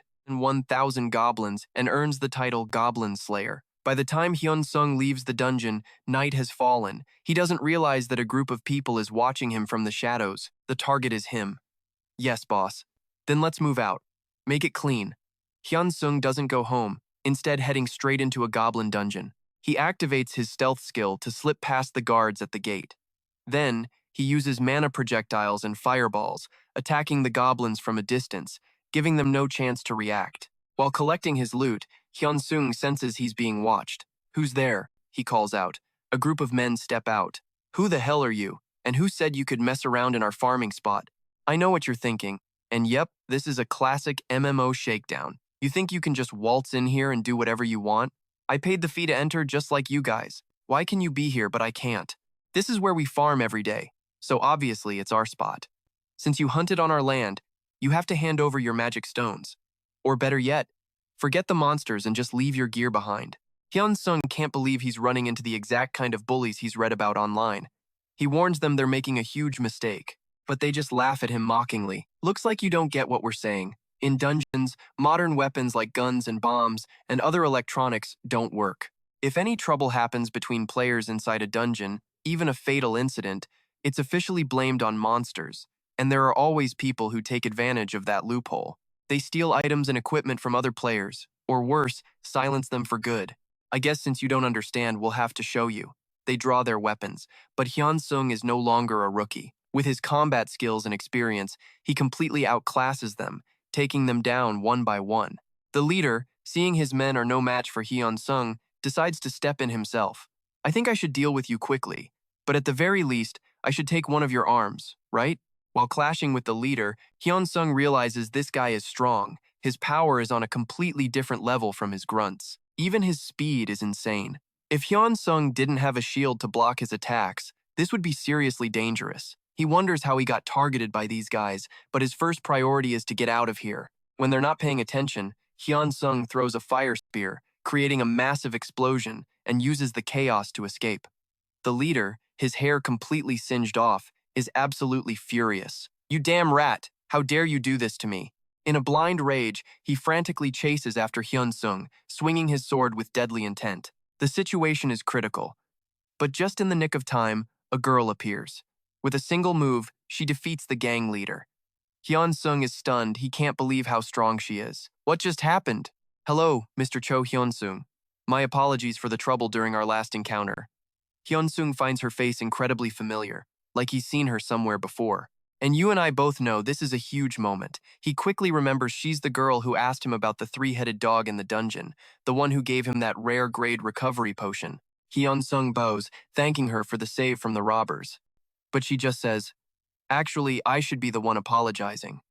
goblins and earns the title Goblin Slayer. By the time Hyeon-seong leaves the dungeon, night has fallen. He doesn't realize that a group of people is watching him from the shadows. The target is him. Yes, boss. Then let's move out. Make it clean. Hyun-seong doesn't go home. instead heading straight into a goblin dungeon. He activates his stealth skill to slip past the guards at the gate. Then, he uses mana projectiles and fireballs, attacking the goblins from a distance, giving them no chance to react. While collecting his loot, Hyeon-seong senses he's being watched. "Who's there?" he calls out. A group of men step out. "Who the hell are you? And who said you could mess around in our farming spot?" I know what you're thinking. And yep, this is a classic MMO shakedown. You think you can just waltz in here and do whatever you want? I paid the fee to enter just like you guys. Why can you be here but I can't? This is where we farm every day, so obviously it's our spot. Since you hunted on our land, you have to hand over your magic stones. Or better yet, forget the monsters and just leave your gear behind. Hyun-seong can't believe he's running into the exact kind of bullies he's read about online. He warns them they're making a huge mistake, but they just laugh at him mockingly. Looks like you don't get what we're saying. In dungeons, modern weapons like guns and bombs and other electronics don't work. If any trouble happens between players inside a dungeon, even a fatal incident, it's officially blamed on monsters, and there are always people who take advantage of that loophole. They steal items and equipment from other players, or worse, silence them for good. I guess since you don't understand, we'll have to show you. They draw their weapons, but Hyun-seong is no longer a rookie. With his combat skills and experience, he completely outclasses them, taking them down one by one. The leader, seeing his men are no match for Hyun-seong, decides to step in himself. "I think I should deal with you quickly, but at the very least, I should take one of your arms, right?" While clashing with the leader, Hyun-seong realizes this guy is strong. His power is on a completely different level from his grunts. Even his speed is insane. If Hyun-seong didn't have a shield to block his attacks, this would be seriously dangerous. He wonders how he got targeted by these guys, but his first priority is to get out of here. When they're not paying attention, Hyun-seong throws a fire spear, creating a massive explosion, and uses the chaos to escape. The leader, his hair completely singed off, is absolutely furious. "You damn rat! How dare you do this to me?" In a blind rage, he frantically chases after Hyun-seong, swinging his sword with deadly intent. The situation is critical. But just in the nick of time, a girl appears. With a single move, she defeats the gang leader. Hyun-seong is stunned. He can't believe how strong she is. "What just happened?" "Hello, Mr. Choi Hyeon-seong. My apologies for the trouble during our last encounter." Hyun-seong finds her face incredibly familiar, like he's seen her somewhere before. And you and I both know this is a huge moment. He quickly remembers she's the girl who asked him about the three-headed dog in the dungeon, the one who gave him that rare-grade recovery potion. Hyun-seong bows, thanking her for the save from the robbers. But she just says, "Actually, I should be the one apologizing.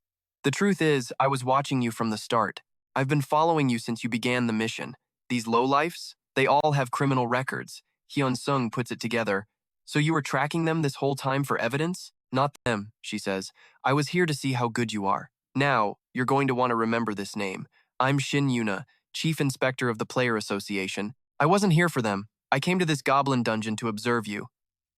The truth is, I was watching you from the start. I've been following you since you began the mission. These lowlifes, they all have criminal records." Hyun-seong puts it together. "So you were tracking them this whole time for evidence?" "Not them," she says. "I was here to see how good you are. Now, you're going to want to remember this name. I'm Shin Yuna, Chief Inspector of the Player Association. I wasn't here for them. I came to this goblin dungeon to observe you."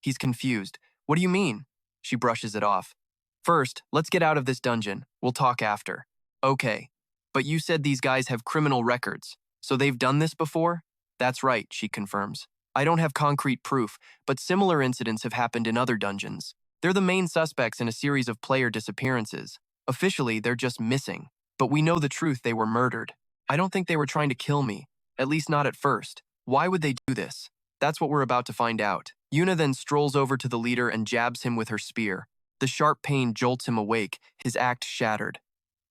He's confused. "What do you mean?" She brushes it off. "First, let's get out of this dungeon. We'll talk after." "Okay. But you said these guys have criminal records. So they've done this before?" "That's right," she confirms. "I don't have concrete proof, but similar incidents have happened in other dungeons. They're the main suspects in a series of player disappearances. Officially, they're just missing. But we know the truth, they were murdered. I don't think they were trying to kill me. At least not at first. Why would they do this? That's what we're about to find out." Yuna then strolls over to the leader and jabs him with her spear. The sharp pain jolts him awake, his act shattered.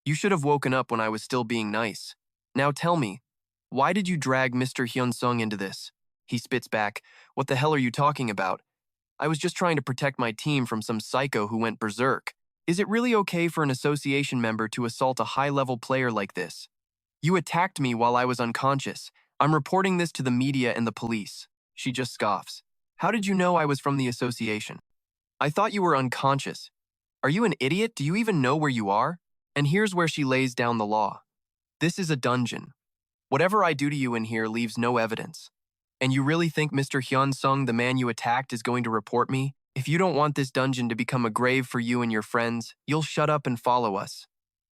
"You should have woken up when I was still being nice. Now tell me, why did you drag Mr. Hyun-seong into this?" He spits back, "What the hell are you talking about? I was just trying to protect my team from some psycho who went berserk. Is it really okay for an association member to assault a high-level player like this? You attacked me while I was unconscious. I'm reporting this to the media and the police." She just scoffs. "How did you know I was from the association? I thought you were unconscious. Are you an idiot? Do you even know where you are?" And here's where she lays down the law. "This is a dungeon. Whatever I do to you in here leaves no evidence. And you really think Mr. Hyun-seong, the man you attacked, is going to report me? If you don't want this dungeon to become a grave for you and your friends, you'll shut up and follow us.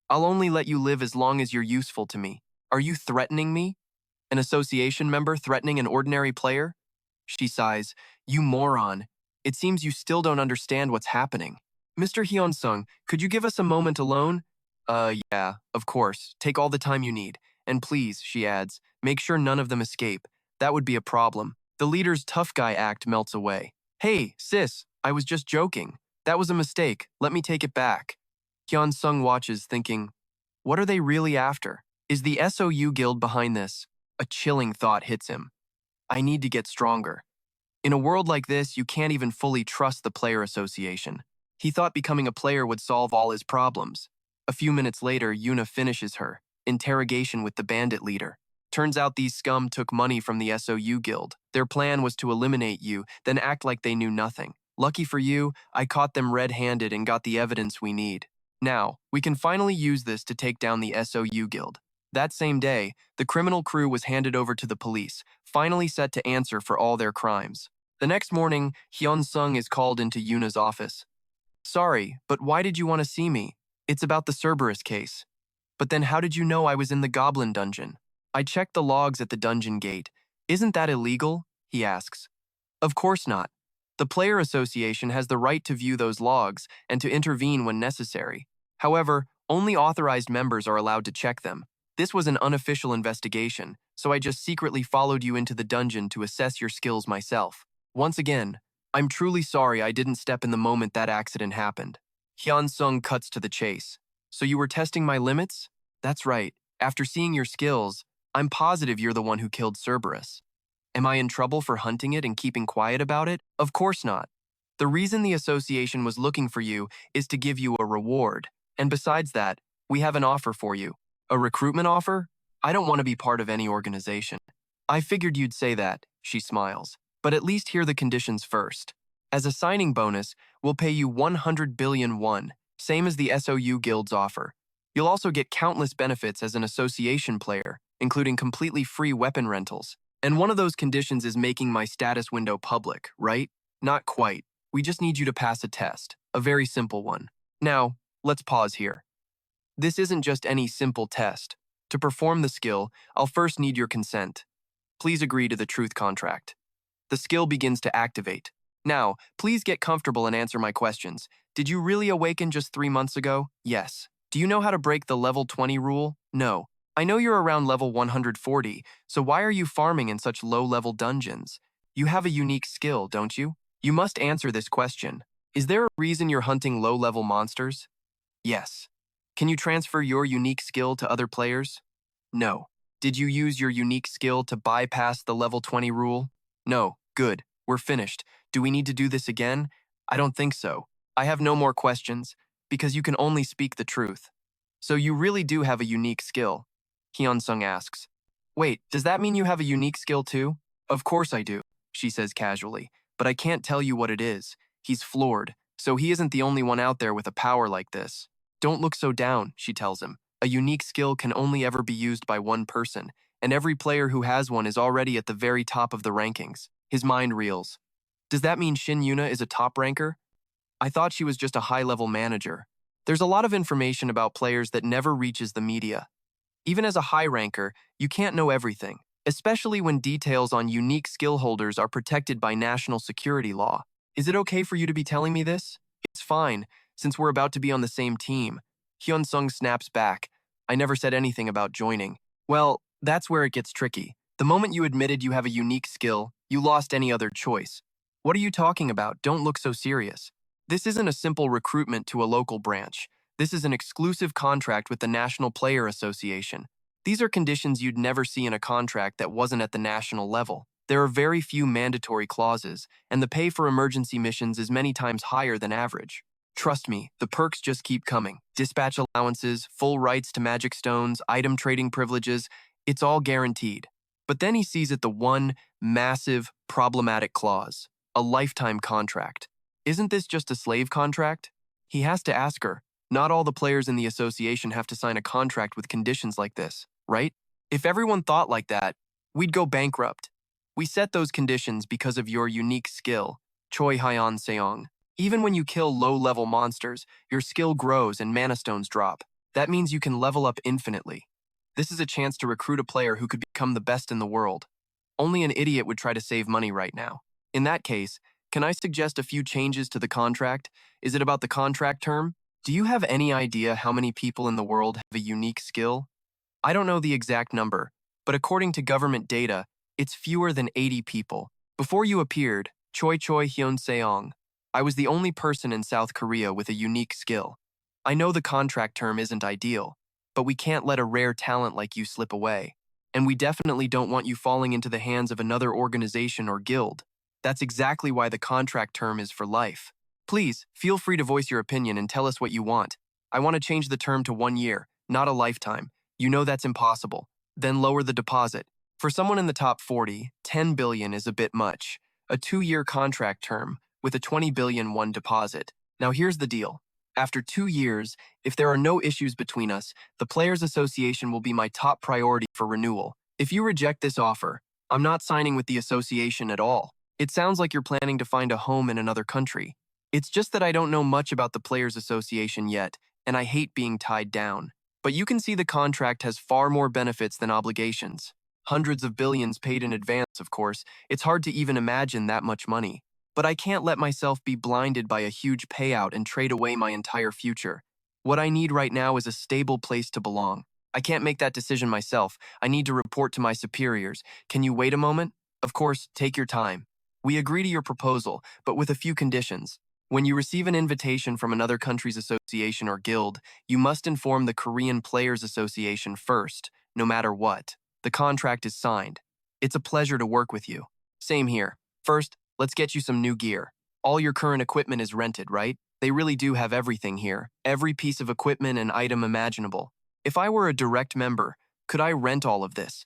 I'll only let you live as long as you're useful to me. Are you threatening me? An association member threatening an ordinary player?" She sighs. "You moron. It seems you still don't understand what's happening. Mr. Hyun-seong, could you give us a moment alone?" Yeah, of course. Take all the time you need. And please, she adds, make sure none of them escape. That would be a problem. The leader's tough guy act melts away. Hey, sis, I was just joking. That was a mistake. Let me take it back. Hyeon-seong watches, thinking, what are they really after? Is the SOU guild behind this? A chilling thought hits him. I need to get stronger. In a world like this, you can't even fully trust the player association. He thought becoming a player would solve all his problems. A few minutes later, Yuna finishes her interrogation with the bandit leader. Turns out these scum took money from the SOU guild. Their plan was to eliminate you, then act like they knew nothing. Lucky for you, I caught them red-handed and got the evidence we need. Now, we can finally use this to take down the SOU guild. That same day, the criminal crew was handed over to the police, finally set to answer for all their crimes. The next morning, Hyeon-seong is called into Yuna's office. Sorry, but why did you want to see me? It's about the Cerberus case. But then how did you know I was in the goblin dungeon? I checked the logs at the dungeon gate. Isn't that illegal? He asks. Of course not. The Player Association has the right to view those logs and to intervene when necessary. However, only authorized members are allowed to check them. This was an unofficial investigation, so I just secretly followed you into the dungeon to assess your skills myself. Once again, I'm truly sorry I didn't step in the moment that accident happened. Hyeon-seong cuts to the chase. So you were testing my limits? That's right. After seeing your skills, I'm positive you're the one who killed Cerberus. Am I in trouble for hunting it and keeping quiet about it? Of course not. The reason the association was looking for you is to give you a reward. And besides that, we have an offer for you. A recruitment offer? I don't want to be part of any organization. I figured you'd say that, she smiles. But at least hear the conditions first. As a signing bonus, we'll pay you 100 billion won, same as the SOU Guild's offer. You'll also get countless benefits as an association player, including completely free weapon rentals. And one of those conditions is making my status window public, right? Not quite. We just need you to pass a test, a very simple one. Now, let's pause here. This isn't just any simple test. To perform the skill, I'll first need your consent. Please agree to the truth contract. The skill begins to activate. Now, please get comfortable and answer my questions. Did you really awaken just 3 months ago? Yes. Do you know how to break the level 20 rule? No. I know you're around level 140, so why are you farming in such low-level dungeons? You have a unique skill, don't you? You must answer this question. Is there a reason you're hunting low-level monsters? Yes. Can you transfer your unique skill to other players? No. Did you use your unique skill to bypass the level 20 rule? No. Good. We're finished. Do we need to do this again? I don't think so. I have no more questions, because you can only speak the truth. So you really do have a unique skill? Hyeon-seong asks. Wait, does that mean you have a unique skill too? Of course I do, she says casually, but I can't tell you what it is. He's floored, so he isn't the only one out there with a power like this. Don't look so down, she tells him. A unique skill can only ever be used by one person, and every player who has one is already at the very top of the rankings. His mind reels. Does that mean Shin Yuna is a top ranker? I thought she was just a high-level manager. There's a lot of information about players that never reaches the media. Even as a high ranker, you can't know everything, especially when details on unique skill holders are protected by national security law. Is it okay for you to be telling me this? It's fine, since we're about to be on the same team. Hyeon-seong snaps back. I never said anything about joining. Well, that's where it gets tricky. The moment you admitted you have a unique skill, you lost any other choice. What are you talking about? Don't look so serious. This isn't a simple recruitment to a local branch. This is an exclusive contract with the National Player Association. These are conditions you'd never see in a contract that wasn't at the national level. There are very few mandatory clauses, and the pay for emergency missions is many times higher than average. Trust me, the perks just keep coming. Dispatch allowances, full rights to magic stones, item trading privileges, it's all guaranteed. But then he sees it the one massive, problematic clause, a lifetime contract. Isn't this just a slave contract? He has to ask her. Not all the players in the association have to sign a contract with conditions like this, right? If everyone thought like that, we'd go bankrupt. We set those conditions because of your unique skill, Choi Hyeon-seong. Even when you kill low-level monsters, your skill grows and mana stones drop. That means you can level up infinitely. This is a chance to recruit a player who could become the best in the world. Only an idiot would try to save money right now. In that case, can I suggest a few changes to the contract? Is it about the contract term? Do you have any idea how many people in the world have a unique skill? I don't know the exact number, but according to government data, it's fewer than 80 people. Before you appeared, Choi Hyeon-seong, I was the only person in South Korea with a unique skill. I know the contract term isn't ideal, but we can't let a rare talent like you slip away. And we definitely don't want you falling into the hands of another organization or guild. That's exactly why the contract term is for life. Please, feel free to voice your opinion and tell us what you want. I want to change the term to 1 year, not a lifetime. You know that's impossible. Then lower the deposit. For someone in the top 40, 10 billion is a bit much. A 2-year contract term with a 20 billion won deposit. Now here's the deal. After 2 years, if there are no issues between us, the Players Association will be my top priority for renewal. If you reject this offer, I'm not signing with the association at all. It sounds like you're planning to find a home in another country. It's just that I don't know much about the Players Association yet, and I hate being tied down. But you can see the contract has far more benefits than obligations. Hundreds of billions paid in advance, of course. It's hard to even imagine that much money. But I can't let myself be blinded by a huge payout and trade away my entire future. What I need right now is a stable place to belong. I can't make that decision myself. I need to report to my superiors. Can you wait a moment? Of course, take your time. We agree to your proposal, but with a few conditions. When you receive an invitation from another country's association or guild, you must inform the Korean Players Association first, no matter what. The contract is signed. It's a pleasure to work with you. Same here. First, let's get you some new gear. All your current equipment is rented, right? They really do have everything here. Every piece of equipment and item imaginable. If I were a direct member, could I rent all of this?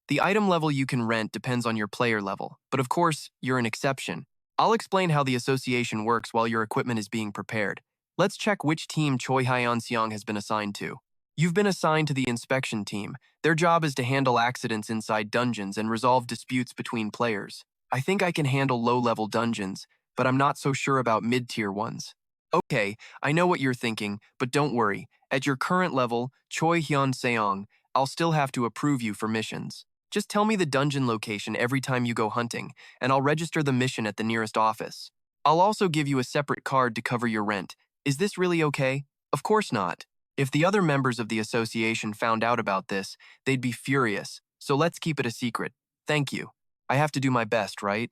The item level you can rent depends on your player level, but of course, you're an exception. I'll explain how the association works while your equipment is being prepared. Let's check which team Choi Hyeon-seong has been assigned to. You've been assigned to the inspection team. Their job is to handle accidents inside dungeons and resolve disputes between players. I think I can handle low-level dungeons, but I'm not so sure about mid-tier ones. Okay, I know what you're thinking, but don't worry. At your current level, Choi Hyeon-seong, I'll still have to approve you for missions. Just tell me the dungeon location every time you go hunting, and I'll register the mission at the nearest office. I'll also give you a separate card to cover your rent. Is this really okay? Of course not. If the other members of the association found out about this, they'd be furious, so let's keep it a secret. Thank you. I have to do my best, right?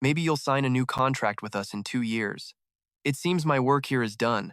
Maybe you'll sign a new contract with us in 2 years. It seems my work here is done.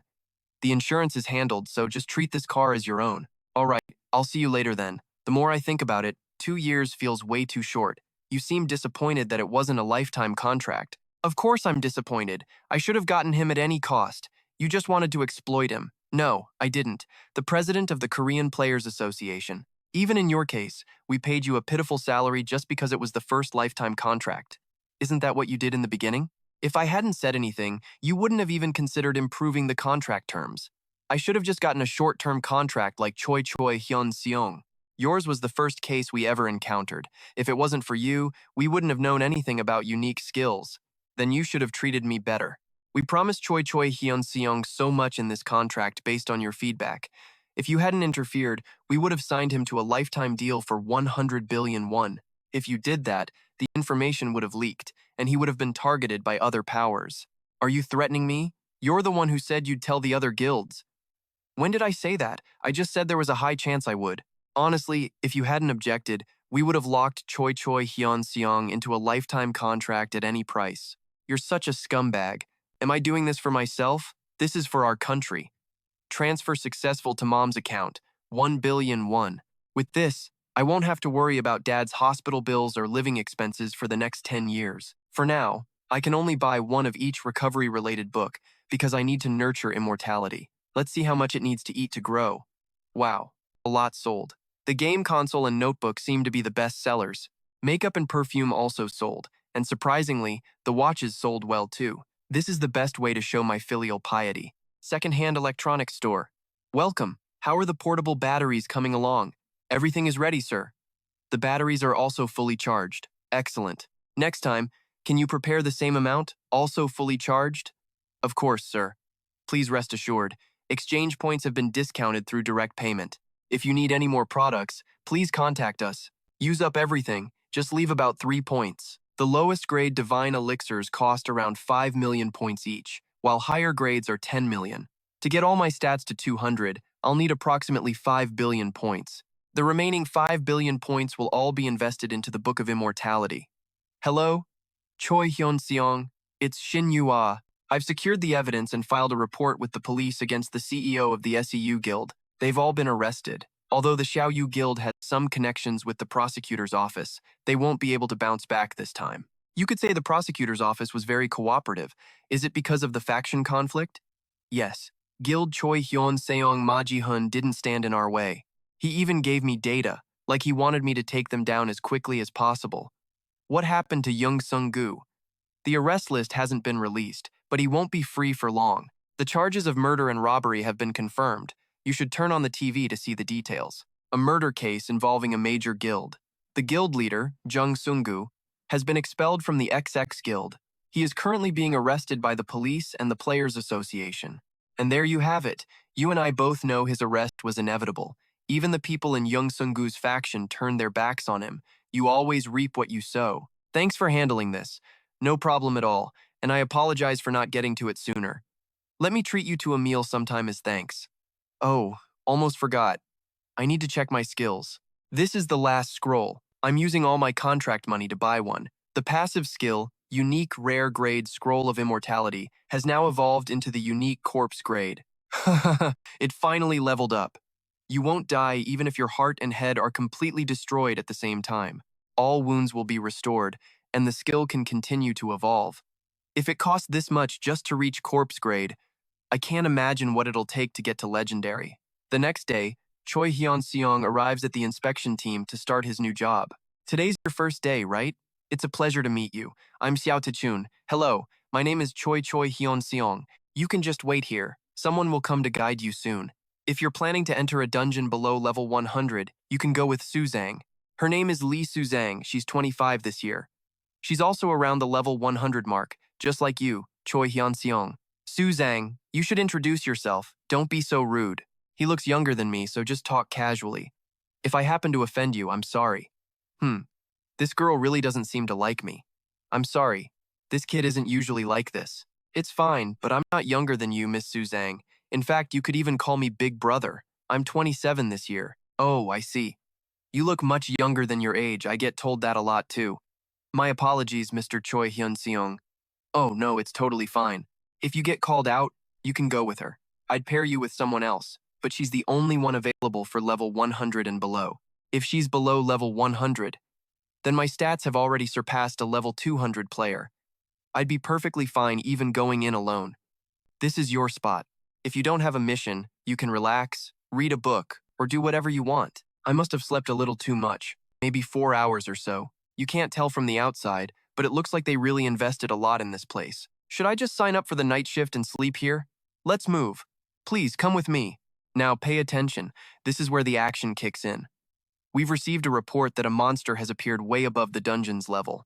The insurance is handled, so just treat this car as your own. All right, I'll see you later then. The more I think about it, 2 years feels way too short. You seem disappointed that it wasn't a lifetime contract. Of course I'm disappointed. I should have gotten him at any cost. You just wanted to exploit him. No, I didn't. The president of the Korean Players Association. Even in your case, we paid you a pitiful salary just because it was the first lifetime contract. Isn't that what you did in the beginning? If I hadn't said anything, you wouldn't have even considered improving the contract terms. I should have just gotten a short-term contract like Choi Hyeon-seong. Yours was the first case we ever encountered. If it wasn't for you, we wouldn't have known anything about unique skills. Then you should have treated me better. We promised Choi Hyeon-seong so much in this contract based on your feedback. If you hadn't interfered, we would have signed him to a lifetime deal for 100 billion won. If you did that, the information would have leaked, and he would have been targeted by other powers. Are you threatening me? You're the one who said you'd tell the other guilds. When did I say that? I just said there was a high chance I would. Honestly, if you hadn't objected, we would have locked Choi Hyeon-seong into a lifetime contract at any price. You're such a scumbag. Am I doing this for myself? This is for our country. Transfer successful to mom's account. 1 billion won. With this, I won't have to worry about dad's hospital bills or living expenses for the next 10 years. For now, I can only buy one of each recovery-related book because I need to nurture immortality. Let's see how much it needs to eat to grow. Wow, a lot sold. The game console and notebook seem to be the best sellers. Makeup and perfume also sold, and surprisingly, the watches sold well too. This is the best way to show my filial piety. Second-hand electronics store. Welcome. How are the portable batteries coming along? Everything is ready, sir. The batteries are also fully charged. Excellent. Next time, can you prepare the same amount, also fully charged? Of course, sir. Please rest assured, exchange points have been discounted through direct payment. If you need any more products, please contact us. Use up everything, just leave about 3 points. The lowest grade divine elixirs cost around 5 million points each, while higher grades are 10 million. To get all my stats to 200, I'll need approximately 5 billion points. The remaining 5 billion points will all be invested into the Book of Immortality. Hello? Choi Hyeon-seong, it's Shin Yua. I've secured the evidence and filed a report with the police against the CEO of the SEU Guild. They've all been arrested. Although the Xiaoyu Guild has some connections with the prosecutor's office, they won't be able to bounce back this time. You could say the prosecutor's office was very cooperative. Is it because of the faction conflict? Yes. Guild Choi Hyeon-seong Ma Ji-hun didn't stand in our way. He even gave me data, like he wanted me to take them down as quickly as possible. What happened to Young Sung-gu? The arrest list hasn't been released, but he won't be free for long. The charges of murder and robbery have been confirmed. You should turn on the TV to see the details. A murder case involving a major guild. The guild leader, Jung Sung-gu, has been expelled from the XX Guild. He is currently being arrested by the police and the Players Association. And there you have it. You and I both know his arrest was inevitable. Even the people in Jung Sung-gu's faction turned their backs on him. You always reap what you sow. Thanks for handling this. No problem at all, and I apologize for not getting to it sooner. Let me treat you to a meal sometime as thanks. Oh, almost forgot. I need to check my skills. This is the last scroll. I'm using all my contract money to buy one. The passive skill, Unique Rare Grade Scroll of Immortality, has now evolved into the Unique Corpse Grade. It finally leveled up. You won't die even if your heart and head are completely destroyed at the same time. All wounds will be restored, and the skill can continue to evolve. If it costs this much just to reach Corpse Grade, I can't imagine what it'll take to get to Legendary. The next day, Choi Hyeon-seong arrives at the inspection team to start his new job. Today's your first day, right? It's a pleasure to meet you. I'm Xiao Tachun. Hello, my name is Choi Hyeon-seong. You can just wait here. Someone will come to guide you soon. If you're planning to enter a dungeon below level 100, you can go with Suzang. Her name is Lee Suzang. She's 25 this year. She's also around the level 100 mark, just like you, Choi Hyeon-seong. Suzang, you should introduce yourself. Don't be so rude. He looks younger than me, so just talk casually. If I happen to offend you, I'm sorry. This girl really doesn't seem to like me. I'm sorry. This kid isn't usually like this. It's fine, but I'm not younger than you, Miss Suzang. In fact, you could even call me Big Brother. I'm 27 this year. Oh, I see. You look much younger than your age. I get told that a lot too. My apologies, Mr. Choi Hyun-seong. Oh, no, it's totally fine. If you get called out, you can go with her. I'd pair you with someone else, but she's the only one available for level 100 and below. If she's below level 100, then my stats have already surpassed a level 200 player. I'd be perfectly fine even going in alone. This is your spot. If you don't have a mission, you can relax, read a book, or do whatever you want. I must have slept a little too much, maybe 4 hours or so. You can't tell from the outside, but it looks like they really invested a lot in this place. Should I just sign up for the night shift and sleep here? Let's move. Please, come with me. Now, pay attention. This is where the action kicks in. We've received a report that a monster has appeared way above the dungeon's level.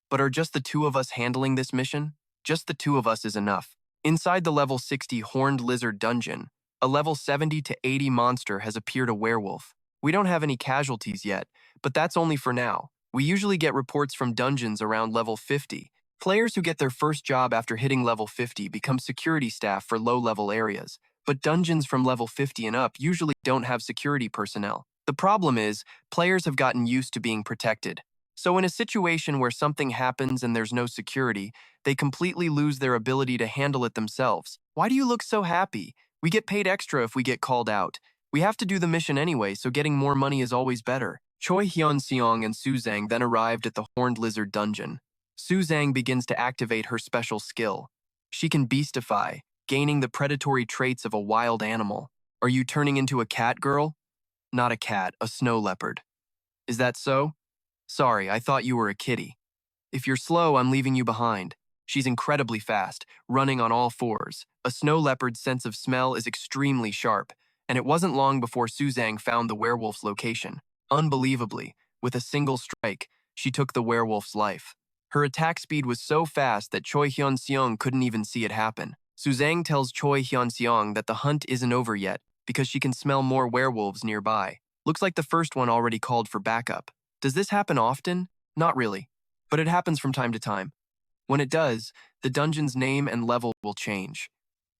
But are just the two of us handling this mission? Just the two of us is enough. Inside the level 60 Horned Lizard dungeon, a level 70 to 80 monster has appeared a werewolf. We don't have any casualties yet, but that's only for now. We usually get reports from dungeons around level 50. Players who get their first job after hitting level 50 become security staff for low-level areas, but dungeons from level 50 and up usually don't have security personnel. The problem is, players have gotten used to being protected. So in a situation where something happens and there's no security, they completely lose their ability to handle it themselves. Why do you look so happy? We get paid extra if we get called out. We have to do the mission anyway, so getting more money is always better. Choi Hyeon-seong and Suzang then arrived at the Horned Lizard dungeon. Suzang begins to activate her special skill. She can beastify, gaining the predatory traits of a wild animal. Are you turning into a cat, girl? Not a cat, a snow leopard. Is that so? Sorry, I thought you were a kitty. If you're slow, I'm leaving you behind. She's incredibly fast, running on all fours. A snow leopard's sense of smell is extremely sharp, and it wasn't long before Suzang found the werewolf's location. Unbelievably, with a single strike, she took the werewolf's life. Her attack speed was so fast that Choi Hyeon-seong couldn't even see it happen. Suzang tells Choi Hyeon-seong that the hunt isn't over yet because she can smell more werewolves nearby. Looks like the first one already called for backup. Does this happen often? Not really, but it happens from time to time. When it does, the dungeon's name and level will change.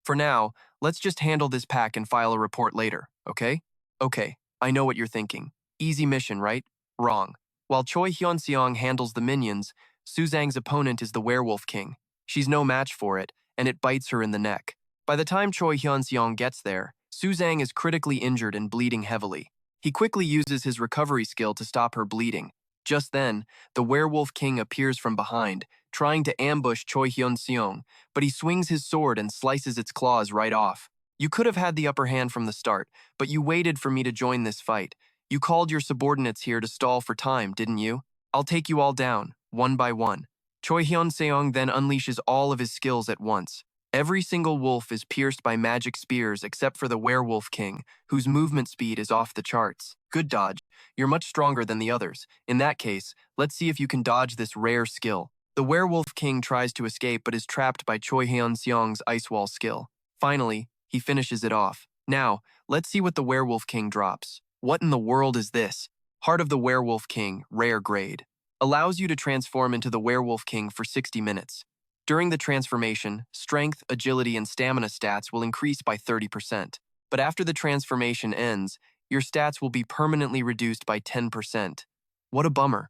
For now, let's just handle this pack and file a report later, okay? Okay, I know what you're thinking. Easy mission, right? Wrong. While Choi Hyeon-seong handles the minions, Suzang's opponent is the Werewolf King. She's no match for it, and it bites her in the neck. By the time Choi Hyun-seong gets there, Suzang is critically injured and bleeding heavily. He quickly uses his recovery skill to stop her bleeding. Just then, the Werewolf King appears from behind, trying to ambush Choi Hyun-seong, but he swings his sword and slices its claws right off. You could have had the upper hand from the start, but you waited for me to join this fight. You called your subordinates here to stall for time, didn't you? I'll take you all down, one by one. Choi Hyun-seong then unleashes all of his skills at once. Every single wolf is pierced by magic spears except for the Werewolf King, whose movement speed is off the charts. Good dodge. You're much stronger than the others. In that case, let's see if you can dodge this rare skill. The Werewolf King tries to escape but is trapped by Choi Hyun-seong's Ice Wall skill. Finally, he finishes it off. Now, let's see what the Werewolf King drops. What in the world is this? Heart of the Werewolf King, rare grade. Allows you to transform into the Werewolf King for 60 minutes. During the transformation, strength, agility, and stamina stats will increase by 30%. But after the transformation ends, your stats will be permanently reduced by 10%. What a bummer.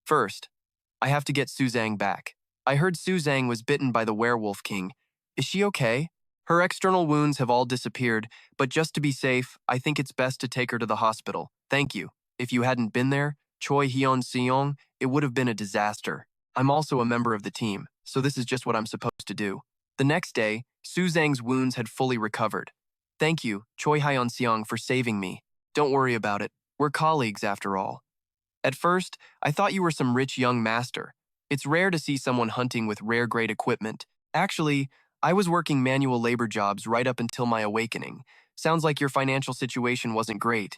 First, I have to get Suzang back. I heard Suzang was bitten by the Werewolf King. Is she okay? Her external wounds have all disappeared, but just to be safe, I think it's best to take her to the hospital. Thank you. If you hadn't been there, Choi Hyeon-seong, it would have been a disaster. I'm also a member of the team, so this is just what I'm supposed to do. The next day, Suzang's wounds had fully recovered. Thank you, Choi Hyeon-seong, for saving me. Don't worry about it. We're colleagues after all. At first, I thought you were some rich young master. It's rare to see someone hunting with rare-grade equipment. Actually, I was working manual labor jobs right up until my awakening. Sounds like your financial situation wasn't great.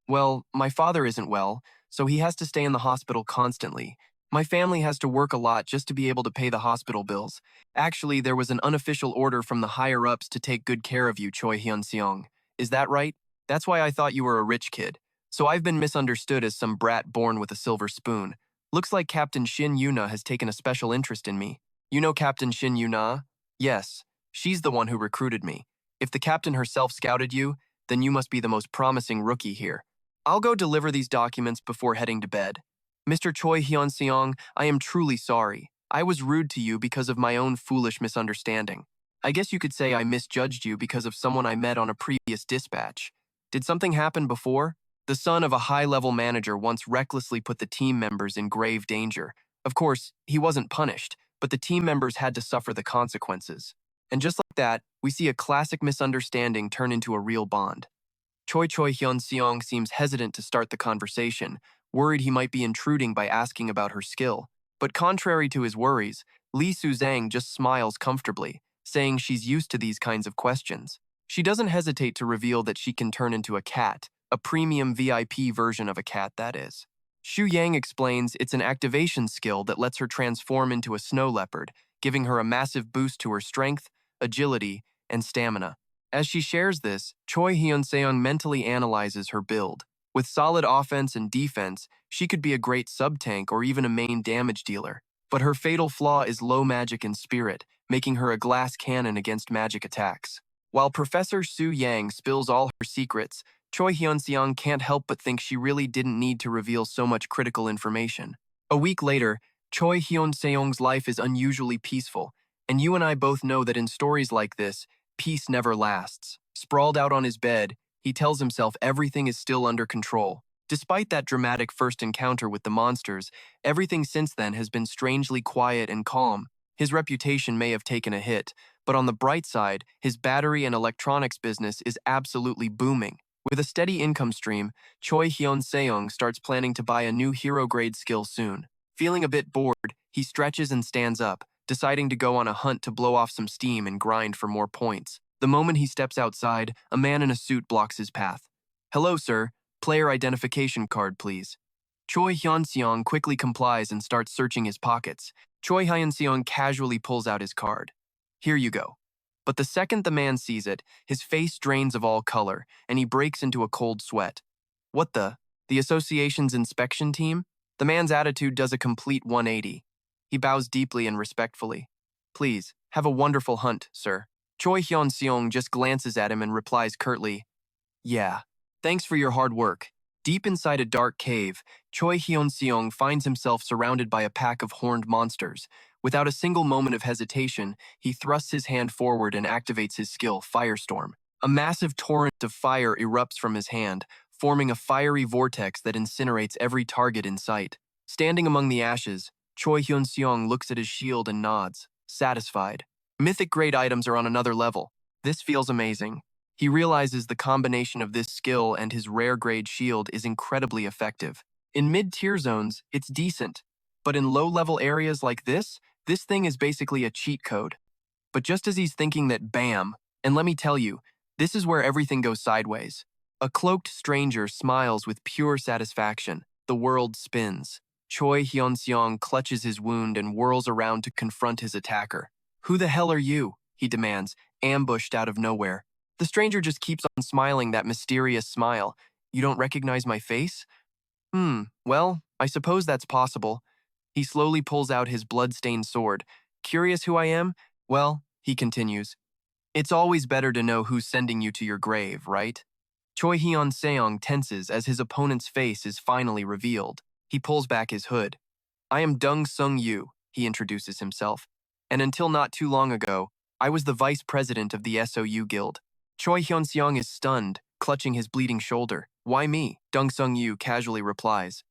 Well, my father isn't well, so he has to stay in the hospital constantly. My family has to work a lot just to be able to pay the hospital bills. Actually, there was an unofficial order from the higher-ups to take good care of you, Choi Hyun-seong. Is that right? That's why I thought you were a rich kid. So I've been misunderstood as some brat born with a silver spoon. Looks like Captain Shin Yuna has taken a special interest in me. You know Captain Shin Yuna? Yes, she's the one who recruited me. If the captain herself scouted you, then you must be the most promising rookie here. I'll go deliver these documents before heading to bed. Mr. Choi Hyun-seong, I am truly sorry. I was rude to you because of my own foolish misunderstanding. I guess you could say I misjudged you because of someone I met on a previous dispatch. Did something happen before? The son of a high-level manager once recklessly put the team members in grave danger. Of course, he wasn't punished, but the team members had to suffer the consequences. And just like that, we see a classic misunderstanding turn into a real bond. Choi Hyun-seong seems hesitant to start the conversation, worried he might be intruding by asking about her skill. But contrary to his worries, Lee Suzang just smiles comfortably, saying she's used to these kinds of questions. She doesn't hesitate to reveal that she can turn into a cat, a premium VIP version of a cat, that is. Xu Yang explains it's an activation skill that lets her transform into a snow leopard, giving her a massive boost to her strength, agility, and stamina. As she shares this, Choi Hyeon-seong mentally analyzes her build. With solid offense and defense, she could be a great sub-tank or even a main damage dealer. But her fatal flaw is low magic and spirit, making her a glass cannon against magic attacks. While Professor Xu Yang spills all her secrets, Choi Hyun-seong can't help but think she really didn't need to reveal so much critical information. A week later, Choi Hyun-seong's life is unusually peaceful, and you and I both know that in stories like this, peace never lasts. Sprawled out on his bed, he tells himself everything is still under control. Despite that dramatic first encounter with the monsters, everything since then has been strangely quiet and calm. His reputation may have taken a hit, but on the bright side, his battery and electronics business is absolutely booming. With a steady income stream, Choi Hyeon-seong starts planning to buy a new hero-grade skill soon. Feeling a bit bored, he stretches and stands up, deciding to go on a hunt to blow off some steam and grind for more points. The moment he steps outside, a man in a suit blocks his path. "Hello, sir. Player identification card, please." Choi Hyun-seong quickly complies and starts searching his pockets. Choi Hyun-seong casually pulls out his card. "Here you go." But the second the man sees it, his face drains of all color, and he breaks into a cold sweat. What the? The association's inspection team? The man's attitude does a complete 180. He bows deeply and respectfully. "Please, have a wonderful hunt, sir." Choi Hyun-seong just glances at him and replies curtly, "Yeah, thanks for your hard work. Deep inside a dark cave, Choi Hyeon-seong finds himself surrounded by a pack of horned monsters. Without a single moment of hesitation, he thrusts his hand forward and activates his skill, Firestorm. A massive torrent of fire erupts from his hand, forming a fiery vortex that incinerates every target in sight. Standing among the ashes, Choi Hyun-seong looks at his shield and nods, satisfied. Mythic-grade items are on another level. This feels amazing. He realizes the combination of this skill and his rare-grade shield is incredibly effective. In mid-tier zones, it's decent, but in low-level areas like this thing is basically a cheat code. But just as he's thinking that bam, and let me tell you, this is where everything goes sideways. A cloaked stranger smiles with pure satisfaction. The world spins. Choi Hyeon-seong clutches his wound and whirls around to confront his attacker. "Who the hell are you?" he demands, ambushed out of nowhere. The stranger just keeps on smiling that mysterious smile. "You don't recognize my face?" Well, I suppose that's possible." He slowly pulls out his blood-stained sword. "Curious who I am? Well," he continues, "it's always better to know who's sending you to your grave, right?" Choi Hyeon-seong tenses as his opponent's face is finally revealed. He pulls back his hood. "I am Dung Sung-yu," he introduces himself. "And until not too long ago, I was the vice president of the SOU Guild." Choi Hyun-seong is stunned, clutching his bleeding shoulder. "Why me?" Dung Sung-yu casually replies.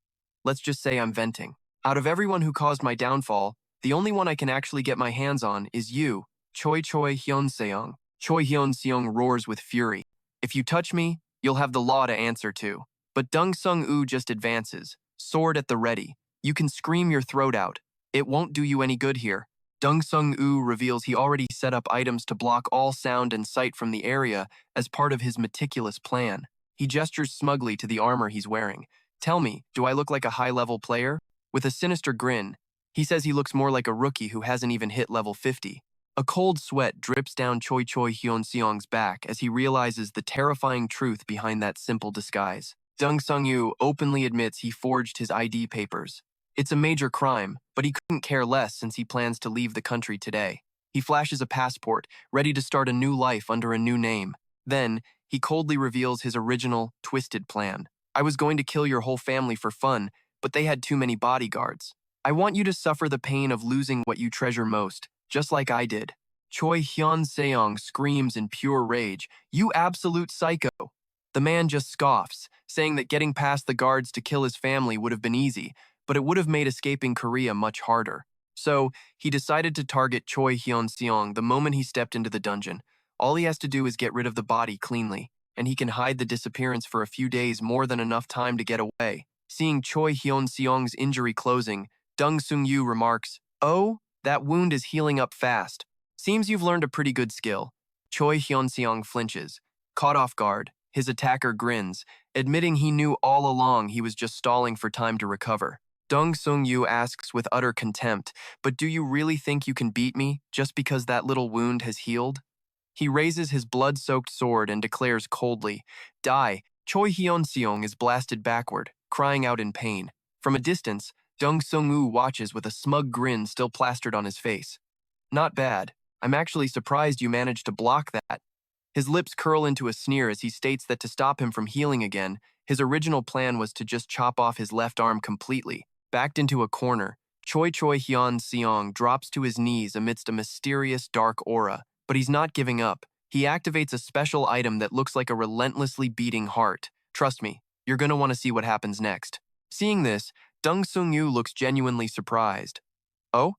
"Let's just say I'm venting. Out of everyone who caused my downfall, the only one I can actually get my hands on is you, Choi Hyun-seong." Choi Hyun-seong roars with fury. "If you touch me, you'll have the law to answer to." But Dung Sung-woo just advances, sword at the ready. "You can scream your throat out. It won't do you any good here." Dung Sung-woo reveals he already set up items to block all sound and sight from the area as part of his meticulous plan. He gestures smugly to the armor he's wearing. "Tell me, do I look like a high-level player?" With a sinister grin, he says he looks more like a rookie who hasn't even hit level 50. A cold sweat drips down Choi Hyun-seong's back as he realizes the terrifying truth behind that simple disguise. Dung Sung-yu openly admits he forged his ID papers. It's a major crime, but he couldn't care less since he plans to leave the country today. He flashes a passport, ready to start a new life under a new name. Then, he coldly reveals his original, twisted plan. "I was going to kill your whole family for fun, but they had too many bodyguards. I want you to suffer the pain of losing what you treasure most, just like I did." Choi Hyun-seong screams in pure rage, "You absolute psycho!" The man just scoffs, saying that getting past the guards to kill his family would have been easy, but it would have made escaping Korea much harder. So, he decided to target Choi Hyun-seong the moment he stepped into the dungeon. All he has to do is get rid of the body cleanly, and he can hide the disappearance for a few days, more than enough time to get away. Seeing Choi Hyun-seong's injury closing, Dung Sung-yu remarks, "Oh, that wound is healing up fast. Seems you've learned a pretty good skill." Choi Hyun-seong flinches. Caught off guard, his attacker grins, admitting he knew all along he was just stalling for time to recover. Dung Sung-yu asks with utter contempt, "But do you really think you can beat me just because that little wound has healed?" He raises his blood-soaked sword and declares coldly, "Die." Choi Hyeon-seong is blasted backward, crying out in pain. From a distance, Dung Sung-woo watches with a smug grin still plastered on his face. "Not bad. I'm actually surprised you managed to block that." His lips curl into a sneer as he states that to stop him from healing again, his original plan was to just chop off his left arm completely. Backed into a corner, Choi Hyun-seong drops to his knees amidst a mysterious dark aura, but he's not giving up. He activates a special item that looks like a relentlessly beating heart. "Trust me, you're gonna want to see what happens next." Seeing this, Dung Sung-yu looks genuinely surprised. "Oh?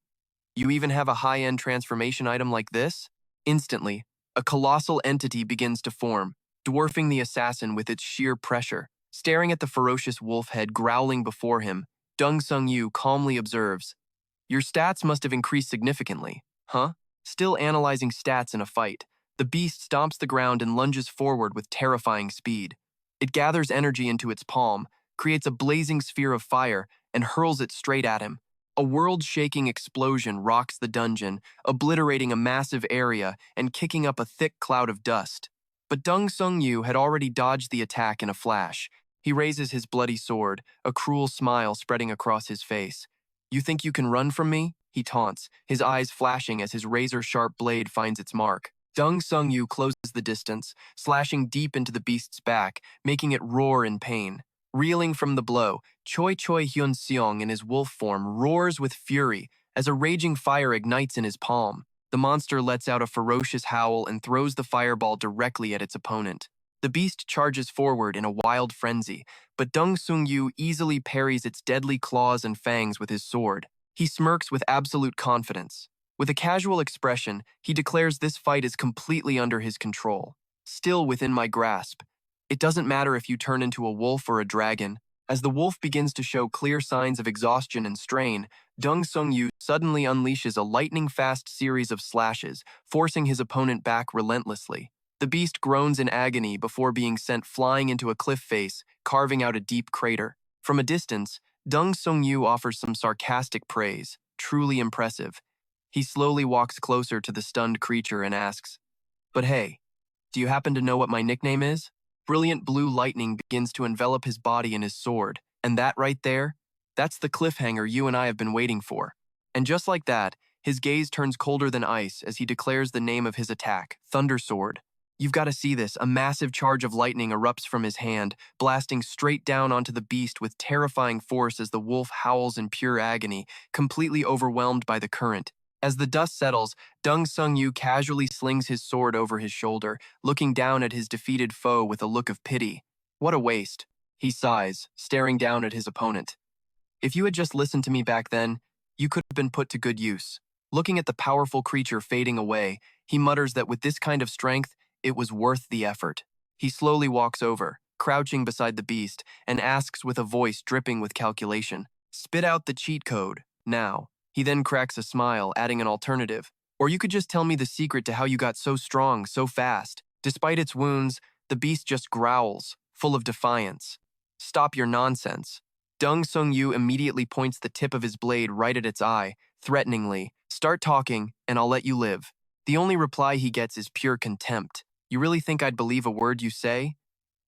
You even have a high-end transformation item like this?" Instantly, a colossal entity begins to form, dwarfing the assassin with its sheer pressure. Staring at the ferocious wolf head growling before him, Dung Sung-yu calmly observes, "Your stats must have increased significantly, huh?" Still analyzing stats in a fight, the beast stomps the ground and lunges forward with terrifying speed. It gathers energy into its palm, creates a blazing sphere of fire, and hurls it straight at him. A world-shaking explosion rocks the dungeon, obliterating a massive area and kicking up a thick cloud of dust. But Dung Sung-yu had already dodged the attack in a flash. He raises his bloody sword, a cruel smile spreading across his face. "You think you can run from me?" he taunts, his eyes flashing as his razor-sharp blade finds its mark. Dung Sung-yu closes the distance, slashing deep into the beast's back, making it roar in pain. Reeling from the blow, Choi Hyeon-seong in his wolf form roars with fury as a raging fire ignites in his palm. The monster lets out a ferocious howl and throws the fireball directly at its opponent. The beast charges forward in a wild frenzy, but Dong Sung-yu easily parries its deadly claws and fangs with his sword. He smirks with absolute confidence. With a casual expression, he declares this fight is completely under his control, still within my grasp. It doesn't matter if you turn into a wolf or a dragon. As the wolf begins to show clear signs of exhaustion and strain, Dong Sung-yu suddenly unleashes a lightning-fast series of slashes, forcing his opponent back relentlessly. The beast groans in agony before being sent flying into a cliff face, carving out a deep crater. From a distance, Dong Sung-yu offers some sarcastic praise, truly impressive. He slowly walks closer to the stunned creature and asks, "But hey, do you happen to know what my nickname is?" Brilliant blue lightning begins to envelop his body and his sword, and that right there, that's the cliffhanger you and I have been waiting for. And just like that, his gaze turns colder than ice as he declares the name of his attack, Thunder Sword. You've got to see this. A massive charge of lightning erupts from his hand, blasting straight down onto the beast with terrifying force as the wolf howls in pure agony, completely overwhelmed by the current. As the dust settles, Dong Sung-yu casually slings his sword over his shoulder, looking down at his defeated foe with a look of pity. What a waste, he sighs, staring down at his opponent. If you had just listened to me back then, you could have been put to good use. Looking at the powerful creature fading away, he mutters that with this kind of strength, it was worth the effort. He slowly walks over, crouching beside the beast, and asks with a voice dripping with calculation, "Spit out the cheat code, now." He then cracks a smile, adding an alternative. "Or you could just tell me the secret to how you got so strong, so fast." Despite its wounds, the beast just growls, full of defiance. "Stop your nonsense." Dong Sung-yu immediately points the tip of his blade right at its eye, threateningly, "Start talking, and I'll let you live." The only reply he gets is pure contempt. "You really think I'd believe a word you say?"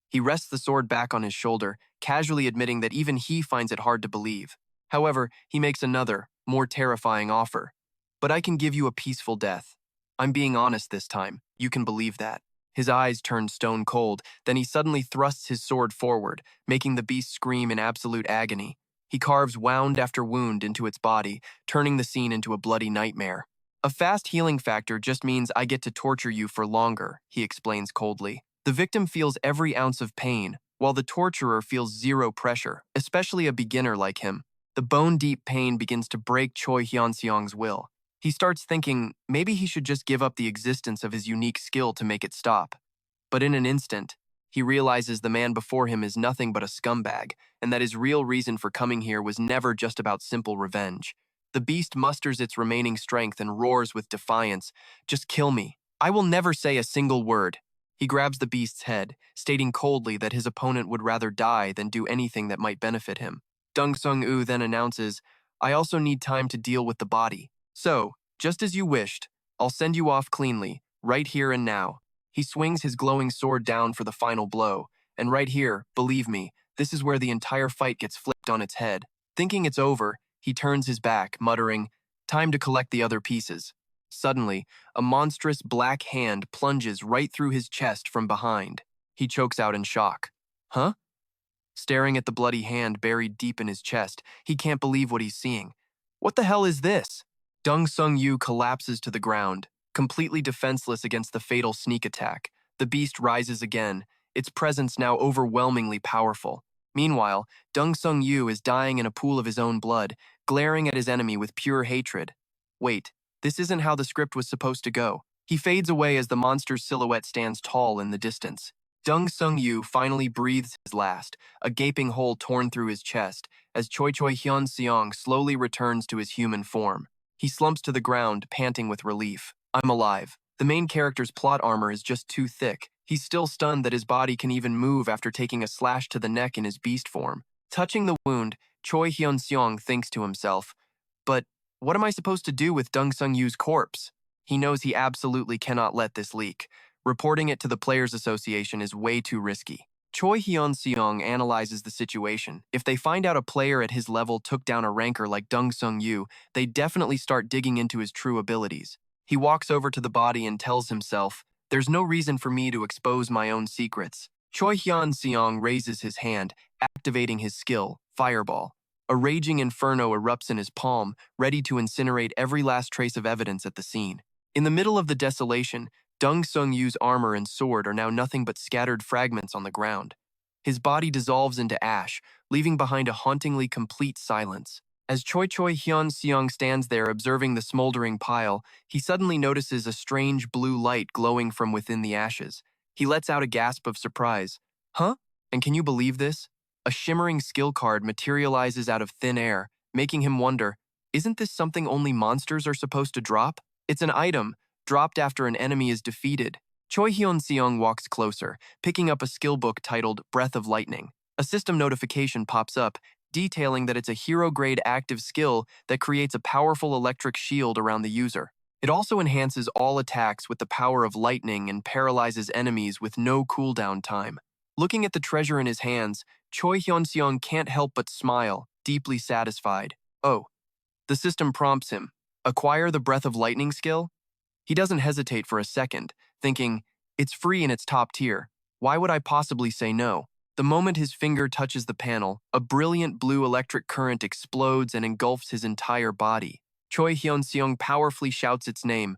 He rests the sword back on his shoulder, casually admitting that even he finds it hard to believe. However, he makes another, more terrifying offer. "But I can give you a peaceful death. I'm being honest this time. You can believe that." His eyes turn stone cold, then he suddenly thrusts his sword forward, making the beast scream in absolute agony. He carves wound after wound into its body, turning the scene into a bloody nightmare. "A fast healing factor just means I get to torture you for longer," he explains coldly. The victim feels every ounce of pain, while the torturer feels zero pressure, especially a beginner like him. The bone-deep pain begins to break Choi Hyeon-seong's will. He starts thinking maybe he should just give up the existence of his unique skill to make it stop. But in an instant, he realizes the man before him is nothing but a scumbag, and that his real reason for coming here was never just about simple revenge. The beast musters its remaining strength and roars with defiance, "Just kill me. I will never say a single word." He grabs the beast's head, stating coldly that his opponent would rather die than do anything that might benefit him. Dong Sung-woo then announces, "I also need time to deal with the body. So, just as you wished, I'll send you off cleanly, right here and now." He swings his glowing sword down for the final blow, and right here, believe me, this is where the entire fight gets flipped on its head. Thinking it's over, he turns his back, muttering, "Time to collect the other pieces." Suddenly, a monstrous black hand plunges right through his chest from behind. He chokes out in shock. "Huh?" Staring at the bloody hand buried deep in his chest, he can't believe what he's seeing. "What the hell is this?" Dong Sung-yu collapses to the ground, completely defenseless against the fatal sneak attack. The beast rises again, its presence now overwhelmingly powerful. Meanwhile, Dong Sung-yu is dying in a pool of his own blood, glaring at his enemy with pure hatred. Wait, this isn't how the script was supposed to go. He fades away as the monster's silhouette stands tall in the distance. Dong Sung-yu finally breathes his last, a gaping hole torn through his chest, as Choi Hyeon-seong slowly returns to his human form. He slumps to the ground, panting with relief. "I'm alive." The main character's plot armor is just too thick. He's still stunned that his body can even move after taking a slash to the neck in his beast form. Touching the wound, Choi Hyeon-seong thinks to himself, "But what am I supposed to do with Dong Sung-yu's corpse?" He knows he absolutely cannot let this leak. Reporting it to the Players Association is way too risky. Choi Hyeon-seong analyzes the situation. If they find out a player at his level took down a ranker like Dong Sung-yu, they definitely start digging into his true abilities. He walks over to the body and tells himself, "There's no reason for me to expose my own secrets." Choi Hyeon-seong raises his hand, activating his skill, Fireball. A raging inferno erupts in his palm, ready to incinerate every last trace of evidence at the scene. In the middle of the desolation, Dong Sung-yu's armor and sword are now nothing but scattered fragments on the ground. His body dissolves into ash, leaving behind a hauntingly complete silence. As Choi Hyeon-seong stands there observing the smoldering pile, he suddenly notices a strange blue light glowing from within the ashes. He lets out a gasp of surprise. Huh? And can you believe this? A shimmering skill card materializes out of thin air, making him wonder, isn't this something only monsters are supposed to drop? It's an item, dropped after an enemy is defeated. Choi Hyeon-seong walks closer, picking up a skill book titled Breath of Lightning. A system notification pops up, detailing that it's a hero-grade active skill that creates a powerful electric shield around the user. It also enhances all attacks with the power of lightning and paralyzes enemies with no cooldown time. Looking at the treasure in his hands, Choi Hyeon-seong can't help but smile, deeply satisfied. Oh. The system prompts him, acquire the Breath of Lightning skill? He doesn't hesitate for a second, thinking, it's free in its top tier. Why would I possibly say no? The moment his finger touches the panel, a brilliant blue electric current explodes and engulfs his entire body. Choi Hyeon-seong powerfully shouts its name,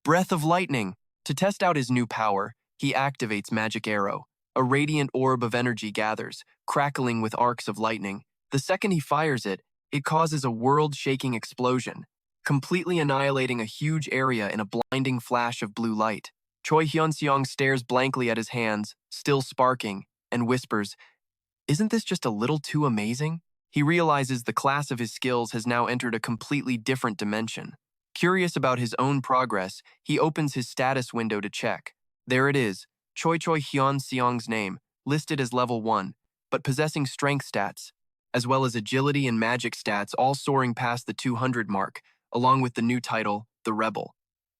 Breath of Lightning! To test out his new power, he activates Magic Arrow. A radiant orb of energy gathers, crackling with arcs of lightning. The second he fires it, it causes a world-shaking explosion, completely annihilating a huge area in a blinding flash of blue light. Choi Hyeon-seong stares blankly at his hands, still sparking, and whispers, isn't this just a little too amazing? He realizes the class of his skills has now entered a completely different dimension. Curious about his own progress, he opens his status window to check. There it is, Choi Hyeon-seong's name, listed as level 1, but possessing strength stats, as well as agility and magic stats all soaring past the 200 mark, along with the new title, The Rebel.